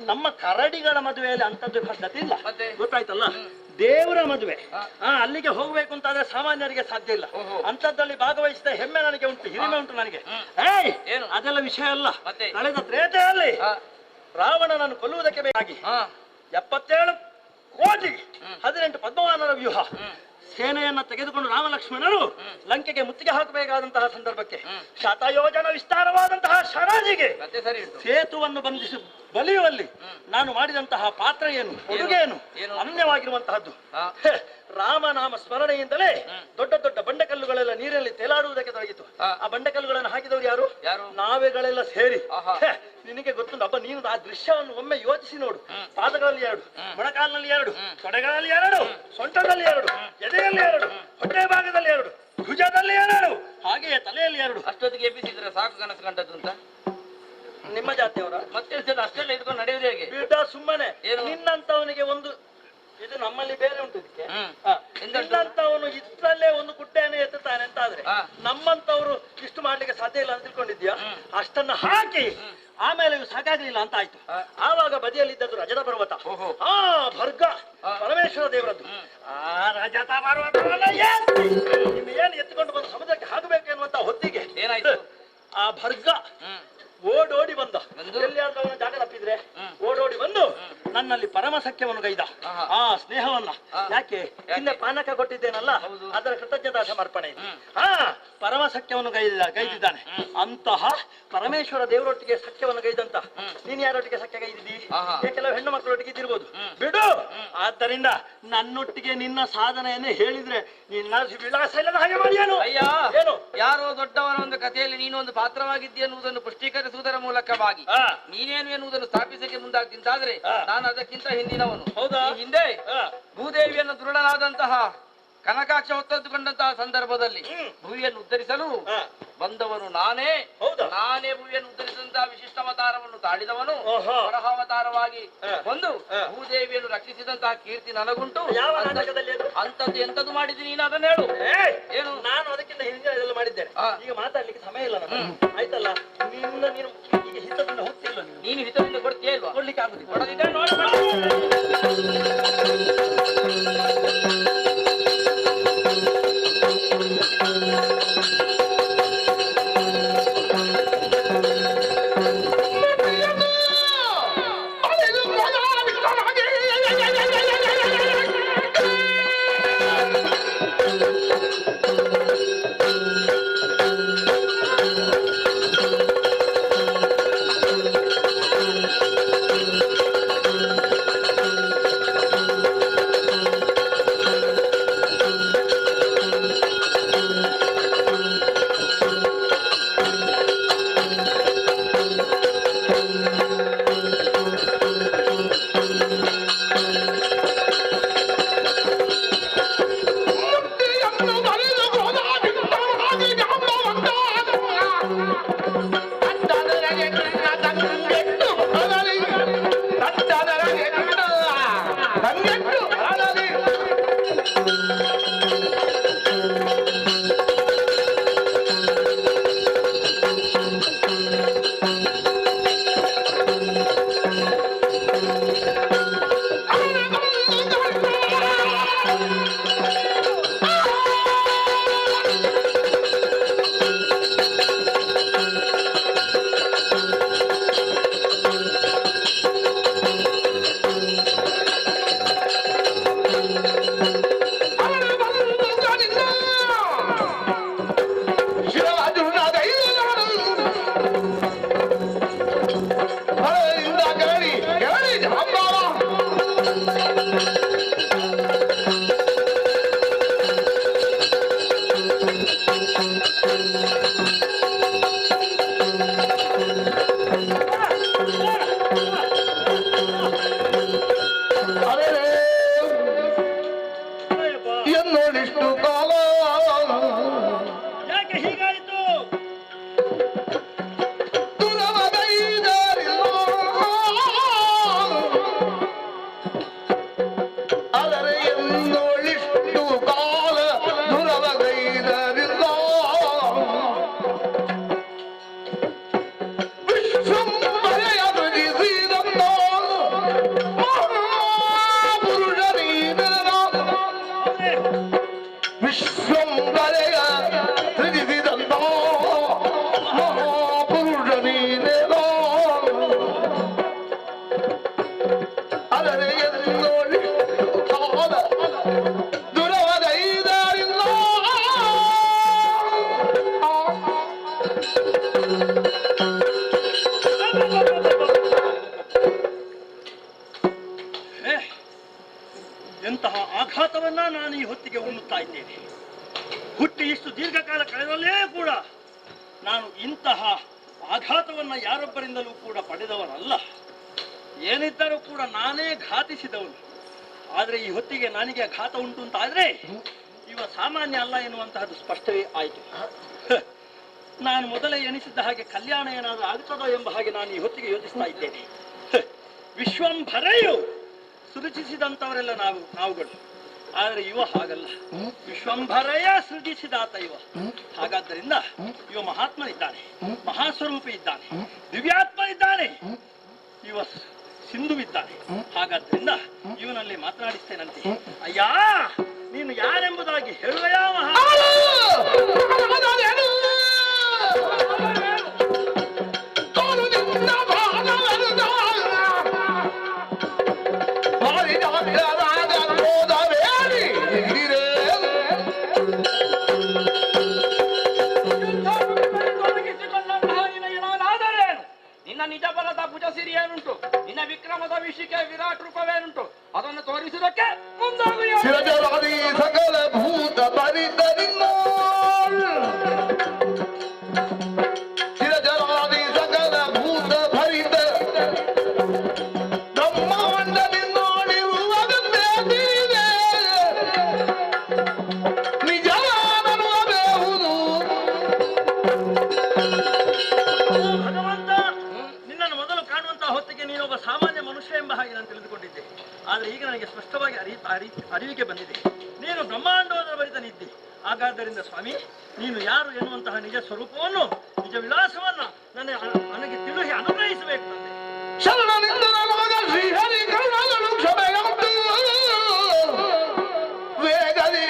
ನಮ್ಮ ಕರಡಿಗಳ ಮದುವೆಯಲ್ಲಿ ಅಂತದ್ದು ಪದ್ಧತಿ ಇಲ್ಲ. ಮತ್ತೆ? ಗೊತ್ತಾಯ್ತಲ್ಲ? ದೇವರ ಮದುವೆ ಅಲ್ಲಿಗೆ ಹೋಗ್ಬೇಕು ಅಂತ ಆದ್ರೆ ಸಾಮಾನ್ಯರಿಗೆ ಸಾಧ್ಯ ಇಲ್ಲ. ಅಂತದ್ದಲ್ಲಿ ಭಾಗವಹಿಸಿದ ಹೆಮ್ಮೆ ನನಗೆ ಉಂಟು, ಹಿರಿಮೆ ಉಂಟು ನನಗೆ. ಏನು? ಅದೆಲ್ಲ ವಿಷಯ ಅಲ್ಲ. ಮತ್ತೆ? ಕಳೆದ ತ್ರೇತೆಯಲ್ಲಿ ರಾವಣನನ್ನು ಕೊಲ್ಲುವುದಕ್ಕೆ ಬೇಕಾಗಿ 77 ಕೋಟಿ 18 ಪದ್ಮವಾನರ ವ್ಯೂಹ ಸೇನೆಯನ್ನ ತೆಗೆದುಕೊಂಡು ರಾಮ ಲಕ್ಷ್ಮಣರು ಲಂಕೆಗೆ ಮುತ್ತಿಗೆ ಹಾಕಬೇಕಾದಂತಹ ಸಂದರ್ಭಕ್ಕೆ ಶತಯೋಜನ ವಿಸ್ತಾರವಾದಂತಹ ಶರಾಜಿಗೆ ಸೇತುವನ್ನು ಬಂಧಿಸಿ ಬಲಿಯುವಲ್ಲಿ ನಾನು ಮಾಡಿದಂತಹ ಪಾತ್ರ ಏನು, ಕೊಡುಗೆ ಏನು, ಅನನ್ಯವಾಗಿರುವಂತಹದ್ದು. ರಾಮನಾಮ ಸ್ಮರಣೆಯಿಂದಲೇ ದೊಡ್ಡ ದೊಡ್ಡ ಬಂಡೆಕಲ್ಲುಗಳೆಲ್ಲ ನೀರಲ್ಲಿ ತೇಲಾಡುವುದಕ್ಕೆ ತೊಡಗಿತು. ಆ ಬಂಡೆಕಲ್ಲುಗಳನ್ನು ಹಾಕಿದವರು ಯಾರು? ನಾವೆಗಳೆಲ್ಲ ಸೇರಿ. ನಿನಗೆ ಗೊತ್ತುಂಟು ಅಬ್ಬ, ನೀನು ಆ ದೃಶ್ಯವನ್ನು ಒಮ್ಮೆ ಯೋಚಿಸಿ ನೋಡು. ಪಾದಗಳಲ್ಲಿ 2, ಮೊಣಕಾಲಿನಲ್ಲಿ 2, ತೊಡೆಗಳಲ್ಲಿ 2, ಸೊಂಟದಲ್ಲಿ 2, ಎದೆಯಲ್ಲಿ 2, ಹೊಟ್ಟೆ ಭಾಗದಲ್ಲಿ 2, ಭುಜದಲ್ಲಿ 2, ಹಾಗೆಯೇ ತಲೆಯಲ್ಲಿ 2. ಅಷ್ಟೊತ್ತಿಗೆ ಎಬ್ಬಿಸಿದ್ರೆ ಸಾಕು ಕನಸು ಕಂಡದ್ದು ಅಂತ. ನಿಮ್ಮ ಜಾತಿಯವರ ಮತ್ತೆ ಅಷ್ಟೆಲ್ಲ ಇಟ್ಕೊಂಡು ನಡೆಯುವುದು ಹೇಗೆ? ಬಿಡ ಸುಮ್ಮನೆ. ನಿನ್ನಂತವನಿಗೆ ಒಂದು ಇದು ನಮ್ಮಲ್ಲಿ ಬೇರೆ ಉಂಟು. ಇದಕ್ಕೆ ನಿನ್ನಂತವನು ಇಷ್ಟರಲ್ಲೇ ಒಂದು ಗುಡ್ಡೆಯನ್ನು ಎತ್ತುತ್ತಾನೆ ಅಂತ ಆದ್ರೆ ನಮ್ಮಂತವ್ರು ಇಷ್ಟು ಮಾಡ್ಲಿಕ್ಕೆ ಸಾಧ್ಯ ಇಲ್ಲ ಅಂತ ತಿಳ್ಕೊಂಡಿದ್ಯಾ? ಅಷ್ಟನ್ನ ಹಾಕಿ ಆಮೇಲೆ ಸಾಕಾಗ್ಲಿಲ್ಲ ಅಂತ ಆಯ್ತು. ಆವಾಗ ಬದಿಯಲ್ಲಿದ್ದದ್ದು ರಜತ ಪರ್ವತ, ಭರ್ಗ ಪರಮೇಶ್ವರ ದೇವರದ್ದು. ಆ ರಜತ ಪರ್ವತವನ್ನ ಏನು ಎತ್ತಿಕೊಂಡು ಬಂದು ಸಮುದ್ರಕ್ಕೆ ಹಾಕಬೇಕು ಎನ್ನುವಂತ ಹೊತ್ತಿಗೆ ಏನಾಯ್ತು? ಆ ಭರ್ಗ ಓಡೋಡಿ ಬಂದ. ಎಲ್ಲಿಯಾದ್ರೂ ಅವನ ಜಾಗ ತಪ್ಪಿದ್ರೆ ಓಡೋಡಿ ಬಂದು ನನ್ನಲ್ಲಿ ಪರಮ ಸಖ್ಯವನ್ನು ಗೈದ ಆ ಸ್ನೇಹವನ್ನ ಯಾಕೆ ಹಿಂದೆ ಪಾನಕ ಕೊಟ್ಟಿದ್ದೇನಲ್ಲ ಅದರ ಕೃತಜ್ಞತಾ ಸಮರ್ಪಣೆ ಇದೆ. ಪರಮ ಸಖ್ಯವನ್ನು ಗೈದಿದ್ದಾನೆ. ಅಂತಹ ಪರಮೇಶ್ವರ ದೇವರೊಟ್ಟಿಗೆ ಸಖ್ಯವನ್ನು ಗೈದಂತ ನೀನ್ ಯಾರೊಟ್ಟಿಗೆ ಸಖ್ಯ ಗೈದಿದ್ದಿ? ಕೆಲವು ಹೆಣ್ಣು ಮಕ್ಕಳೊಟ್ಟಿಗೆ ಇದ್ದಿರ್ಬೋದು, ಬಿಡು. ಆದ್ದರಿಂದ ನನ್ನೊಟ್ಟಿಗೆ ನಿನ್ನ ಸಾಧನೆಯನ್ನೇ ಹೇಳಿದ್ರೆ ನಿನ್ನ ವಿಳಾಸ ಇಲ್ಲದ ಹಾಗೆ ಮಾಡಿಯೇನು? ಅಯ್ಯ, ಏನು ಯಾರೋ ದೊಡ್ಡವನ ಒಂದು ಕಥೆಯಲ್ಲಿ ನೀನು ಒಂದು ಪಾತ್ರವಾಗಿದ್ದೀಯ ಎನ್ನುವುದನ್ನು ಪುಷ್ಟೀಕರಿಸುವುದರ ಮೂಲಕವಾಗಿ ನೀನೇನು ಎನ್ನುವುದನ್ನು ಸ್ಥಾಪಿಸಕ್ಕೆ ಮುಂದಾಗ್ತಿಂತಾದ್ರೆ ನಾನು ಅದಕ್ಕಿಂತ ಹಿಂದಿನವನು. ಹೌದಾ? ಈ ಹಿಂದೆ ಭೂದೇವಿಯನ್ನು ದೃಢನಾದಂತಹ ಕನಕಾಕ್ಷ ಹೊತ್ತುಕೊಂಡಂತಹ ಸಂದರ್ಭದಲ್ಲಿ ಭೂಮಿಯನ್ನು ಉದ್ಧರಿಸಲು ಬಂದವನು ನಾನೇ. ನಾನೇ ಭೂಮಿಯನ್ನು ಉದ್ಧರಿಸಿದಂತಹ ವಿಶಿಷ್ಟಾವತಾರವನ್ನು ತಾಳಿದವನು. ವರಹಾವತಾರವಾಗಿ ಬಂದು ಭೂದೇವಿಯನ್ನು ರಕ್ಷಿಸಿದಂತಹ ಕೀರ್ತಿ ನನಗುಂಟು. ಯಾವ ನಾಟಕದಲ್ಲಿ ಅಂತದ್ದು ಎಂತದ್ದು ಮಾಡಿದ್ದೀನಿ ನೀನು ಅದನ್ನ ಹೇಳು. ಏನು? ನಾನು ಅದಕ್ಕಿಂತ ಹಿಂದೆ ಇದೆಲ್ಲ ಮಾಡಿದ್ದೇನೆ. ಈಗ ಮಾತಾಡ್ಲಿಕ್ಕೆ ಸಮಯ ಇಲ್ಲ ನನಗೆ. ಆಯ್ತಲ್ಲ, ನೀನು ಈಗ ಹಿತದಿಂದ ಹೋಗ್ತಿಲ್ಲ. ನೀನು ಹಿತದಿಂದ ಕೊಡ್ತೀಯ ಇಲ್ವಾ? ಕೊಡ್ಲಿಕ್ಕೆ ಆಗುದಿಲ್ಲ. ಕೊಡದಿದ್ದರೆ ನೋಡಿ. ಎಂತಹ ಆಘಾತವನ್ನ ನಾನು ಈ ಹೊತ್ತಿಗೆ ಉಣ್ಣುತ್ತಾ ಇದ್ದೇನೆ. ಹುಟ್ಟಿ ಇಷ್ಟು ದೀರ್ಘಕಾಲ ಕಳೆದಲ್ಲೇ ಕೂಡ ನಾನು ಇಂತಹ ಆಘಾತವನ್ನ ಯಾರೊಬ್ಬರಿಂದಲೂ ಕೂಡ ಪಡೆದವನಲ್ಲ. ಏನಿದ್ದರೂ ಕೂಡ ನಾನೇ ಘಾತಿಸಿದವನು. ಆದ್ರೆ ಈ ಹೊತ್ತಿಗೆ ನನಗೆ ಘಾತ ಉಂಟು ಅಂತ ಆದ್ರೆ ಇವ ಸಾಮಾನ್ಯ ಅಲ್ಲ ಎನ್ನುವಂತಹದ್ದು ಸ್ಪಷ್ಟವೇ ಆಯಿತು. ನಾನು ಮೊದಲೇ ಎಣಿಸಿದ್ದ ಹಾಗೆ ಕಲ್ಯಾಣ ಏನಾದರೂ ಆಗುತ್ತದೋ ಎಂಬ ಹಾಗೆ ನಾನು ಈ ಹೊತ್ತಿಗೆ ಯೋಚಿಸ್ತಾ ಇದ್ದೇನೆ. ವಿಶ್ವಂಭರೆಯು ಸೃಜಿಸಿದಂತವರೆಲ್ಲ ನಾವುಗಳು. ಆದ್ರೆ ಇವ ಹಾಗಲ್ಲ, ವಿಶ್ವಂಭರೆಯ ಸೃಜಿಸಿದಾತ ಇವ. ಹಾಗಾದ್ದರಿಂದ ಇವ ಮಹಾತ್ಮನಿದ್ದಾನೆ, ಮಹಾಸ್ವರೂಪಿ ಇದ್ದಾನೆ, ದಿವ್ಯಾತ್ಮ ಇದ್ದಾನೆ, ಇವ ಸಿಂಧುವಿದ್ದಾನೆ. ಹಾಗಾದ್ರಿಂದ ಇವನಲ್ಲಿ ಮಾತನಾಡಿಸ್ತೇನಂತೆ. ಅಯ್ಯ, ನೀನು ಯಾರೆಂಬುದಾಗಿ ಹೇಳುವೆಯಾ ಮಹಾ? ನಿನ್ನ ನಿಜ ಬಲದ ಭುಜ ಸಿರಿ ಏನುಂಟು, ನಿನ್ನ ವಿಕ್ರಮದ ವಿಷಿಕೆ ವಿರಾಟ್ ರೂಪವೇನುಂಟು, ಅದನ್ನು ತೋರಿಸುವುದಕ್ಕೆ ಮುಂದಾಗು. ಶಿರಜರಾದಿ ಸಕಲ ಭೂತ ಪರಿತರಿನ್ನ ಶಿರಜರಾದಿ ಸಕಲ ಭೂತ ಭರಿತ ಬ್ರಹ್ಮಾಂಡದಿಂದ ನೋಡಿರುವುದೇ ನಿಜವಾದನುವುದು. ಭಗವಂತ, ನಿನ್ನನ್ನು ಮೊದಲು ಕಾಣುವಂತಹ ಹೊತ್ತಿಗೆ ನೀನೊಬ್ಬ ಸಾಮಾನ್ಯ ಮನುಷ್ಯ ಎಂಬ ಹಾಗೆ ನಾನು ತಿಳಿದುಕೊಂಡಿದ್ದೆ. ಆದ್ರೆ ಈಗ ನನಗೆ ಸ್ಪಷ್ಟವಾಗಿ ಅರಿವಿಗೆ ಬಂದಿದೆ, ನೀನು ಬ್ರಹ್ಮಾಂಡವಾದ ಬರಿತನಿದ್ದಿ. ಹಾಗಾದ್ದರಿಂದ ಸ್ವಾಮಿ, ನೀನು ಯಾರು ಎನ್ನುವಂತಹ ನಿಜ ಸ್ವರೂಪವನ್ನು, ನಿಜ ವಿಲಾಸವನ್ನು ನನಗೆ ತಿಳಿಸಿ ಅನುಗ್ರಹಿಸಬೇಕು ತಂದೆ. ಶರಣನಿಂದ ನಮಗ ಶ್ರೀಹರಿ ಕರುಣಗಳು ಕ್ಷಮೆಯಂತು ವೇಗದಿ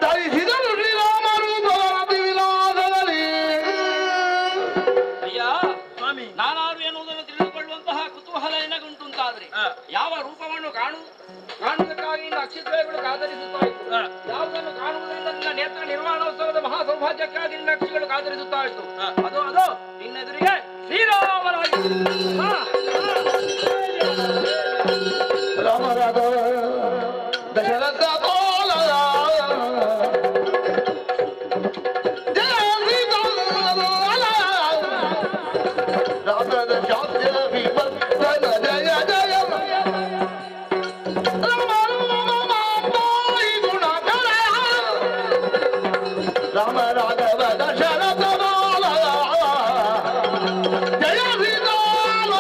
ಧರಿಸಿದರು ಶ್ರೀರಾಮ ರೂಪವರತಿ ವಿಲಾಸದಲ್ಲಿ. ಅಯ್ಯ ಸ್ವಾಮಿ, ನಾನಾರು ಎನ್ನುವುದನ್ನು ತಿಳಿದುಕೊಳ್ಳುವಂತಹ ಕುತೂಹಲ ನಿನಗುಂಟುಂಟಾದ್ರೆ ಯಾವ ರೂಪವನ್ನು ಕಾಣುವುದಕ್ಕಾಗಿ ನಿನ್ನ ಅಕ್ಷಿದ್ವಯಗಳು ಕಾದರಿಸುತ್ತಾ ಇತ್ತು, ಯಾವುದನ್ನು ಕಾಣುವುದರಿಂದ ನಿನ್ನ ನೇತ್ರ ನಿರ್ಮಾಣೋತ್ಸವದ ಮಹಾ ಸೌಭಾಗ್ಯಕ್ಕಾಗಿ ನಿನ್ನ ಅಕ್ಷಿಗಳು ಕಾದರಿಸುತ್ತಾ ಇತ್ತು, ಅದು ನಿನ್ನ ಎದುರಿಗೆ ಶ್ರೀರಾಮನಾಗಿ ರಾಮರಾಘ ದಶರಥ ಕೋಲ ರಾಮದ ಶಾಸ್ತ್ರ ವಿಭಕ್ತನ ಜಯ ಜಯ ರಾಮ ರಾಘವ ದಶರಥ ಬಾಲ ಜಯ ಶ್ರೀರಾಮ.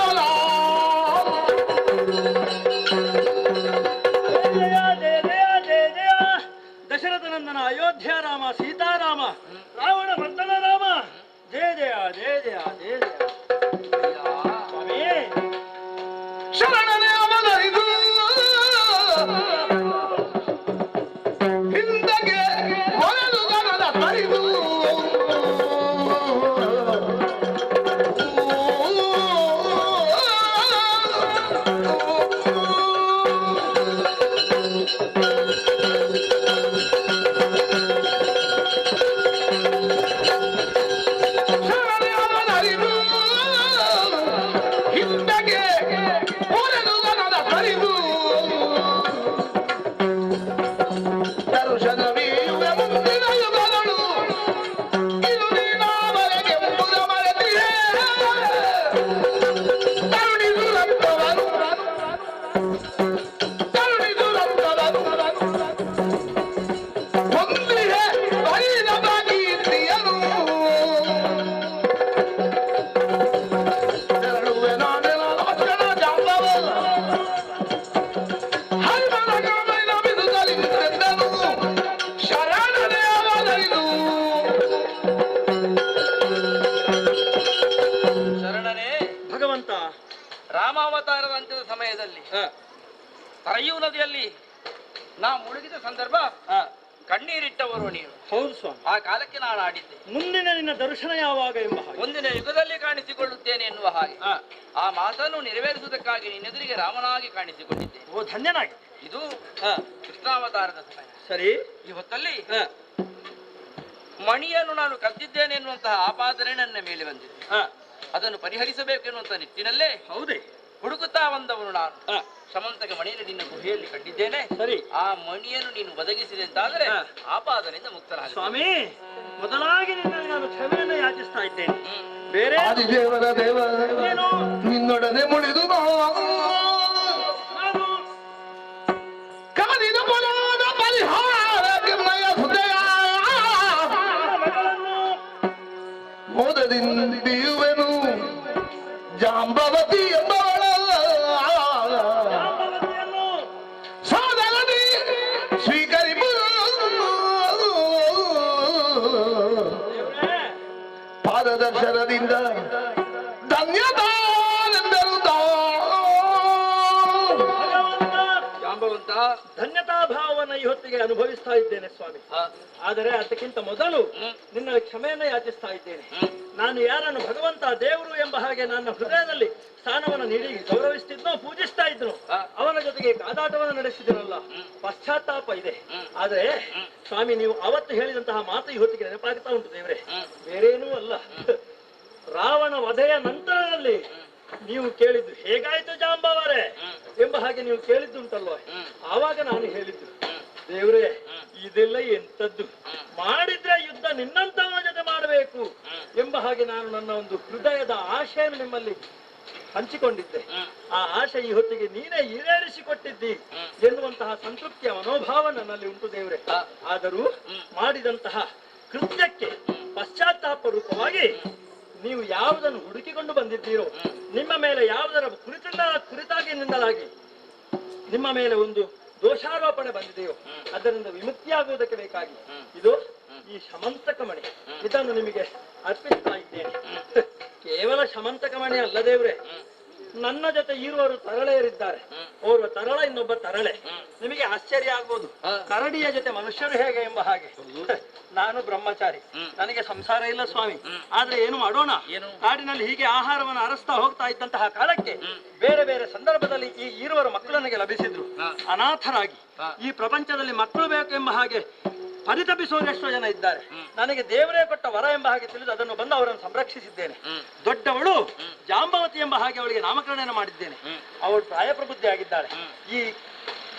ಜಯ ಜಯ ಜಯ ಜಯ ಜಯ ದಶರಥನಂದನ ಅಯೋಧ್ಯ ರಾಮ, ಸೀತಾರಾಮ, ರಾವಣ ಮರ್ದನ ರಾಮ, ಜಯ ಜಯ ಜಯ ಜಯ ಜಯ ಜಯ. ಸ್ವಾಮಿ, ಶರಣನೆ ಅವತರಿದು ಹಿಂದಕ್ಕೆ ಹೊರದು ಗಣದ ಹರಿದು ಶರಣನೆ ಅವತರಿದು ಹಿಂದಕ್ಕೆ ಹೊರದು ಗಣದ ಹರಿದು ದರ್ಶನವೀಯುವೆ ಮುಂದಿನ ಯುಗಗಳು ಇದು ನೀನಾವರೆಗೆಂಬುದ ಮರೆತಿಯೇ ಕರುಣಿಸು ರಕ್ತವನು ಕರುಣಿಸು ರಕ್ತವನು ಹೊಂದಿದೆ ಬೈದ ಕೀರ್ತಿಯನು ತೆರಳುವೆ ನಾನೆಲ್ಲ ಲಕ್ಷಣ ಜಾಂಬವ ಹರಿಮನ ಕಾಮೈನ ಬಿದುಗಲಿ ನಿಂತೆಂದನು ಶರಣನೆ ಅವತರಿದು. ಶರಣನೇ ಭಗವಂತ, ರಾಮಾವತಾರದ ಅಂತ್ಯದ ಸಮಯದಲ್ಲಿ ಸರಯೂ ನದಿಯಲ್ಲಿ ನಾ ಮುಳುಗಿದ ಸಂದರ್ಭ ಕಣ್ಣೀರಿಟ್ಟವರು ನೀವು. ಹೌದು ಸ್ವಾಮಿ, ಆ ಕಾಲಕ್ಕೆ ನಾನು ಆಡಿದ್ದೆ, ಮುಂದಿನ ನಿನ್ನ ದರ್ಶನ ಯಾವಾಗ ಎಂಬ ಹಾಗೆ. ಮುಂದಿನ ಯುಗದಲ್ಲಿ ಕಾಣಿಸಿಕೊಳ್ಳುತ್ತೇನೆ ಎನ್ನುವ ಹಾಗೆ. ಆ ಮಾತನ್ನು ನೆರವೇರಿಸುವುದಕ್ಕಾಗಿ ನಿನ್ನೆದುರಿಗೆ ರಾಮನಾಗಿ ಕಾಣಿಸಿಕೊಂಡಿದ್ದೆ. ಓ ಧನ್ಯನಾಗಿ. ಇದು ಕೃಷ್ಣಾವತಾರದ ಸಮಯ. ಸರಿ, ಈ ಹೊತ್ತಲ್ಲಿ ಮಣಿಯನ್ನು ನಾನು ಕದ್ದಿದ್ದೇನೆ ಎನ್ನುವಂತಹ ಆಪಾದನೆ ನನ್ನ ಮೇಲೆ ಬಂದಿದೆ. ಅದನ್ನು ಪರಿಹರಿಸಬೇಕೆನ್ನುವಂತ ನಿಟ್ಟಿನಲ್ಲೇ ಹೌದೇ ಹುಡುಕುತ್ತಾ ಬಂದವನು ನಾನು. ಸಮಂತಕ ಮಣಿಯನ್ನು ನಿನ್ನ ಗುಹೆಯಲ್ಲಿ ಕಂಡಿದ್ದೇನೆ. ಸರಿ, ಆ ಮಣಿಯನ್ನು ನೀನು ಒದಗಿಸಿದೆ ಅಂತಾದರೆ ಆಪಾದನೆಯಿಂದ ಮುಕ್ತನಾಗ. ಸ್ವಾಮಿ, ಮೊದಲಾಗಿ ನಿನ್ನಲ್ಲಿ ನಾನು ಕ್ಷಮೆಯನ್ನು ಯಾಚಿಸ್ತಾ ಇದ್ದೇನೆ. ಬೇರೆ ಆದಿದೇವರ ದೇವ ಏನು? ನಿನ್ನೊಡನೆ ಮುಳಿದು ನಾನು ಕಾದಿದ ಬಲವಾದ ಪರಿಹಾರ ನಿರ್ಣಯ ಹೃದಯ ಮಗಳನ್ನು ಮೋದದಿಂದಿಯುವೆನು ಜಾಂಬವತಿ ಎಂಬವಳ ಜಾಂಬವತಿಯನ್ನು ಸಾಧನದಿ ಸ್ವೀಕರಿಸು ದೇವರೇ, ಪಾದದರ್ಶನದಿಂದ ಧನ್ಯತಾನೆಂದರು ಭಗವಂತ, ಜಾಂಬವಂತ, ಧನ್ಯತಾ ಭಾವವನ್ನು ಈ ಹೊತ್ತಿಗೆ ಅನುಭವಿಸ್ತಾ ಇದ್ದೇನೆ ಸ್ವಾಮಿ. ಆದರೆ ಅದಕ್ಕಿಂತ ಮೊದಲು ನಿನ್ನ ಕ್ಷಮೆಯನ್ನು ಯಾಚಿಸ್ತಾ ಇದ್ದೇನೆ. ನಾನು ಯಾರನ್ನು ಭಗವಂತ ದೇವರು ಎಂಬ ಹಾಗೆ ನನ್ನ ಹೃದಯದಲ್ಲಿ ಸ್ಥಾನವನ್ನು ನೀಡಿ ಗೌರವಿಸ್ತಿದ್ನೋ, ಪೂಜಿಸ್ತಾ ಇದ್ನು, ಅವನ ಜೊತೆಗೆ ಕಾದಾಟವನ್ನು ನಡೆಸಿದನಲ್ಲ, ಪಶ್ಚಾತ್ತಾಪ ಇದೆ. ಆದ್ರೆ ಸ್ವಾಮಿ, ನೀವು ಅವತ್ತು ಹೇಳಿದಂತಹ ಮಾತು ಈ ಹೊತ್ತಿಗೆ ನೆನಪಾಗ್ತಾ ಉಂಟು ದೇವರೇ. ಬೇರೇನೂ ಅಲ್ಲ, ರಾವಣ ವಧೆಯ ನಂತರದಲ್ಲಿ ನನ್ನಲ್ಲಿ ನೀವು ಕೇಳಿದ್ದು ಹೇಗಾಯ್ತು ಜಾಂಬವರೇ ಎಂಬ ಹಾಗೆ ನೀವು ಕೇಳಿದ್ದುಂಟಲ್ವ, ಆವಾಗ ನಾನು ಹೇಳಿದ್ದು ದೇವ್ರೇ ಇದೆಲ್ಲ ಎಂತದ್ದು, ಮಾಡಿದ್ರೆ ಯುದ್ಧ ನಿನ್ನಂತವನ ಜೊತೆ ಮಾಡಬೇಕು ಎಂಬ ಹಾಗೆ ನಾನು ನನ್ನ ಒಂದು ಹೃದಯದ ಆಶೆಯನ್ನು ನಿಮ್ಮಲ್ಲಿ ಹಂಚಿಕೊಂಡಿದ್ದೆ. ಆ ಆಶೆ ಈ ಹೊತ್ತಿಗೆ ನೀನೇ ಈಡೇರಿಸಿಕೊಟ್ಟಿದ್ದಿ ಎನ್ನುವಂತಹ ಸಂತೃಪ್ತಿಯ ಮನೋಭಾವ ನನ್ನಲ್ಲಿ ಉಂಟು ದೇವ್ರೆ. ಆದರೂ ಮಾಡಿದಂತಹ ಕೃತ್ಯಕ್ಕೆ ಪಶ್ಚಾತ್ತಾಪ ರೂಪವಾಗಿ ನೀವು ಯಾವುದನ್ನು ಹುಡುಕಿಕೊಂಡು ಬಂದಿದ್ದೀರೋ, ನಿಮ್ಮ ಮೇಲೆ ಯಾವುದರ ಕುರಿತಾಗಿ ನಿಂದಲಾಗಿ ನಿಮ್ಮ ಮೇಲೆ ಒಂದು ದೋಷಾರೋಪಣೆ ಬಂದಿದೆಯೋ ಅದರಿಂದ ವಿಮುಕ್ತಿಯಾಗುವುದಕ್ಕೆ ಬೇಕಾಗಿ ಇದು ಈ ಶಮಂತಕ ಮಣಿ, ಇದನ್ನು ನಿಮಗೆ ಅರ್ಪಿಸ್ತಾ ಇದ್ದೇನೆ. ಕೇವಲ ಶಮಂತಕ ಮಣಿ ಅಲ್ಲ ದೇವ್ರೆ, ನನ್ನ ಜೊತೆ ಇರುವರು ತರಳೆಯರಿದ್ದಾರೆ. ಓರ್ವ ತರಳ, ಇನ್ನೊಬ್ಬ ತರಳೆ. ನಿಮಗೆ ಆಶ್ಚರ್ಯ ಆಗ್ಬೋದು, ಕರಡಿಯ ಜೊತೆ ಮನುಷ್ಯರು ಹೇಗೆ ಎಂಬ ಹಾಗೆ. ನಾನು ಬ್ರಹ್ಮಚಾರಿ, ನನಗೆ ಸಂಸಾರ ಇಲ್ಲ ಸ್ವಾಮಿ. ಆದ್ರೆ ಏನು ಮಾಡೋಣ, ಕಾಡಿನಲ್ಲಿ ಹೀಗೆ ಆಹಾರವನ್ನು ಅರಸ್ತಾ ಹೋಗ್ತಾ ಇದ್ದಂತಹ ಕಾಲಕ್ಕೆ ಬೇರೆ ಬೇರೆ ಸಂದರ್ಭದಲ್ಲಿ ಈ ಇರುವರು ಮಕ್ಕಳು ನನಗೆ ಲಭಿಸಿದ್ರು. ಅನಾಥರಾಗಿ ಈ ಪ್ರಪಂಚದಲ್ಲಿ ಮಕ್ಕಳು ಬೇಕು ಎಂಬ ಹಾಗೆ ಪರಿತಪಿಸುವ ಎಷ್ಟೋ ಜನ ಇದ್ದಾರೆ. ನನಗೆ ದೇವರೇ ಕೊಟ್ಟ ವರ ಎಂಬ ಹಾಗೆ ತಿಳಿದು ಅದನ್ನು ಬಂದು ಅವರನ್ನು ಸಂರಕ್ಷಿಸಿದ್ದೇನೆ. ದೊಡ್ಡವಳು ಜಾಂಬವತಿ ಎಂಬ ಹಾಗೆ ಅವಳಿಗೆ ನಾಮಕರಣ ಮಾಡಿದ್ದೇನೆ. ಅವಳು ಪ್ರಾಯಪ್ರಬುದ್ಧಿ ಆಗಿದ್ದಾಳೆ. ಈ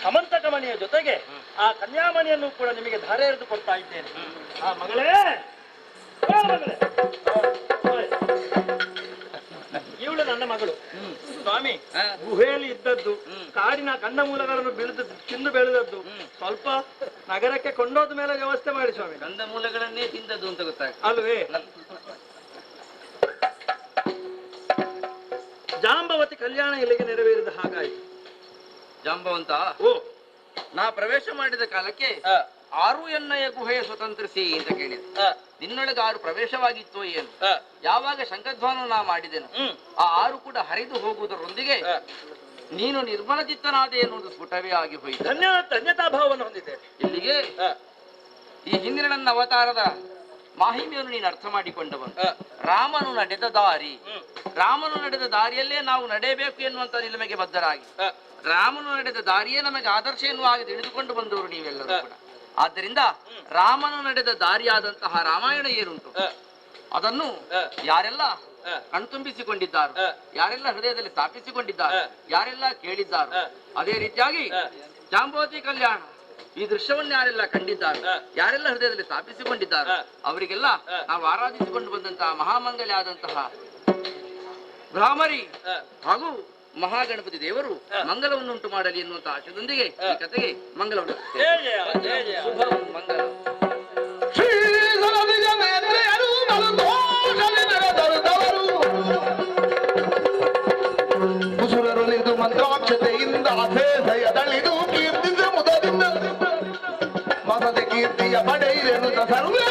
ಸಮಂತಕ ಮಣಿಯ ಜೊತೆಗೆ ಆ ಕನ್ಯಾಮಣಿಯನ್ನು ಕೂಡ ನಿಮಗೆ ಧಾರೆ ಎರೆದು ಕೊಡ್ತಾ ಇದ್ದೇನೆ. ಆ ಮಗಳೇ, ಇವಳು ನನ್ನ ಮಗಳು ಸ್ವಾಮಿ. ಗುಹೆಯಲ್ಲಿ ಇದ್ದದ್ದು, ಕಾಡಿನ ಕಂದಮೂಲಗಳನ್ನು ತಿಂದು ಬೆಳೆದದ್ದು, ಸ್ವಲ್ಪ ನಗರಕ್ಕೆ ಕೊಂಡೋದ ಮೇಲೆ ವ್ಯವಸ್ಥೆ ಮಾಡಿ ಸ್ವಾಮಿ. ಕಂದಮೂಲಗಳನ್ನೇ ತಿಂದದ್ದು ಅಂತ ಗೊತ್ತಾಗ್ತದೆ ಅಲ್ವೇ? ಜಾಂಬವತಿ ಕಲ್ಯಾಣ ಇಲ್ಲಿಗೆ ನೆರವೇರಿದ ಹಾಗಾಯಿತು. ಜಾಂಬವಂತ, ಓ, ನಾ ಪ್ರವೇಶ ಮಾಡಿದ ಕಾಲಕ್ಕೆ 6 ಎಣ್ಣೆಯ ಗುಹೆಯ ಸ್ವತಂತ್ರಿಸಿ ಅಂತ ಕೇಳಿದೆ. ನಿನ್ನೊಳಗೆ 6 ಪ್ರವೇಶವಾಗಿತ್ತು ಏನು? ಯಾವಾಗ ಶಂಖಧ್ವಾನ ನಾ ಮಾಡಿದೆನು, ಆ 6 ಕೂಡ ಹರಿದು ಹೋಗುವುದರೊಂದಿಗೆ ನೀನು ನಿರ್ಮಲ ಚಿತ್ತನಾದೆ ಎನ್ನುವುದು ಸ್ಫುಟವೇ ಆಗಿ ಹೋಯಿತು. ಧನ್ಯತಾಭಾವವನ್ನು ಹೊಂದಿದ್ದೇನೆ. ಇಲ್ಲಿಗೆ ಈ ಹಿಂದಿನ ನನ್ನ ಅವತಾರದ ಮಾಹಿಮೆಯನ್ನು ನೀನು ಅರ್ಥ ಮಾಡಿಕೊಂಡವನು. ರಾಮನು ನಡೆದ ದಾರಿ, ರಾಮನು ನಡೆದ ದಾರಿಯಲ್ಲೇ ನಾವು ನಡೆಯಬೇಕು ಎನ್ನುವಂತ ನಿಲುಮೆಗೆ ಬದ್ಧರಾಗಿ, ರಾಮನು ನಡೆದ ದಾರಿಯೇ ನಮಗೆ ಆದರ್ಶ ಎನ್ನುವಾಗಿ ತಿಳಿದುಕೊಂಡು ಬಂದವರು ನೀವೆಲ್ಲರೂ ಕೂಡ. ಆದ್ದರಿಂದ ರಾಮನು ನಡೆದ ದಾರಿಯಾದಂತಹ ರಾಮಾಯಣ ಏನುಂಟು ಅದನ್ನು ಯಾರೆಲ್ಲ ಕಣ್ತುಂಬಿಸಿಕೊಂಡಿದ್ದಾರೆ, ಯಾರೆಲ್ಲ ಹೃದಯದಲ್ಲಿ ಸ್ಥಾಪಿಸಿಕೊಂಡಿದ್ದಾರೆ, ಯಾರೆಲ್ಲ ಕೇಳಿದ್ದಾರೆ, ಅದೇ ರೀತಿಯಾಗಿ ಜಾಂಬವತಿ ಕಲ್ಯಾಣ ಈ ದೃಶ್ಯವನ್ನು ಯಾರೆಲ್ಲ ಕಂಡಿದ್ದಾರೆ, ಯಾರೆಲ್ಲ ಹೃದಯದಲ್ಲಿ ಸ್ಥಾಪಿಸಿಕೊಂಡಿದ್ದಾರೆ, ಅವರಿಗೆಲ್ಲ ನಾವು ಆರಾಧಿಸಿಕೊಂಡು ಬಂದಂತಹ ಮಹಾಮಂಗಲ ಆದಂತಹ ಭ್ರಾಮರಿ ಹಾಗೂ ಮಹಾಗಣಪತಿ ದೇವರು ಮಂಗಲವನ್ನುಂಟು ಮಾಡಲಿ ಎನ್ನುವಂತಹ ಆಶಯದೊಂದಿಗೆ ಈ ಕಥೆಗೆ ಮಂಗಲವನ್ನು ಶುಭ ಮಂಗಲ. ಕುಸುರರೊಲಿದು ಮಂತ್ರಾಕ್ಷತೆಯಿಂದ ಅಭೇದಯದಳಿದು ಕೀರ್ತಿಸ ಮುದದಿಂದ ಮಸದ ಕೀರ್ತಿಯ ಪಡೆಯಿರೆನು ಸರ್ವೇಶ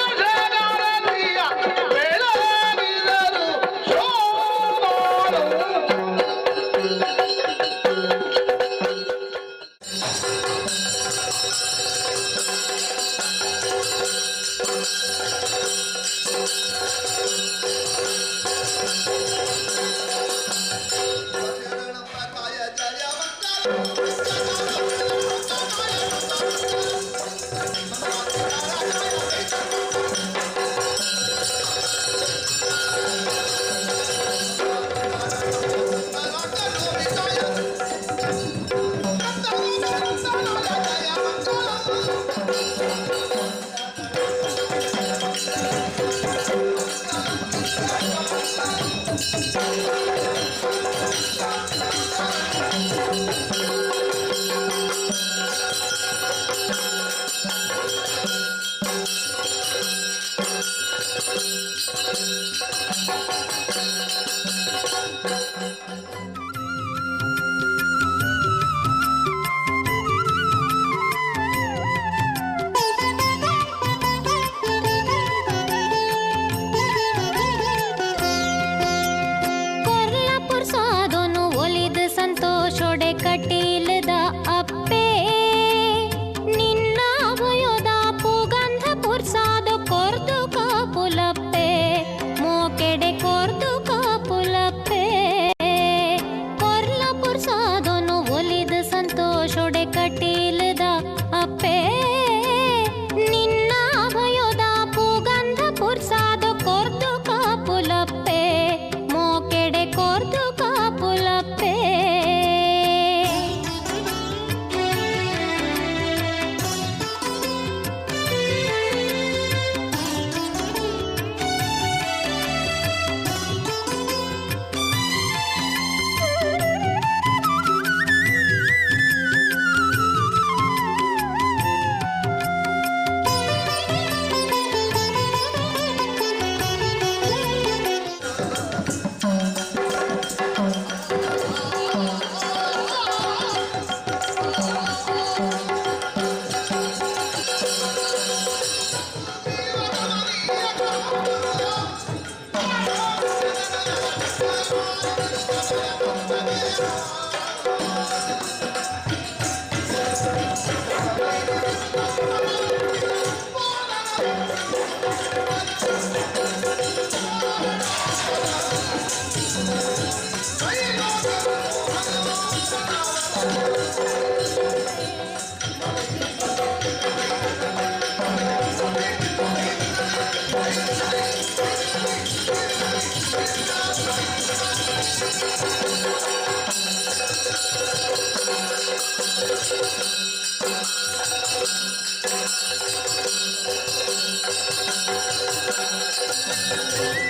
Thank you.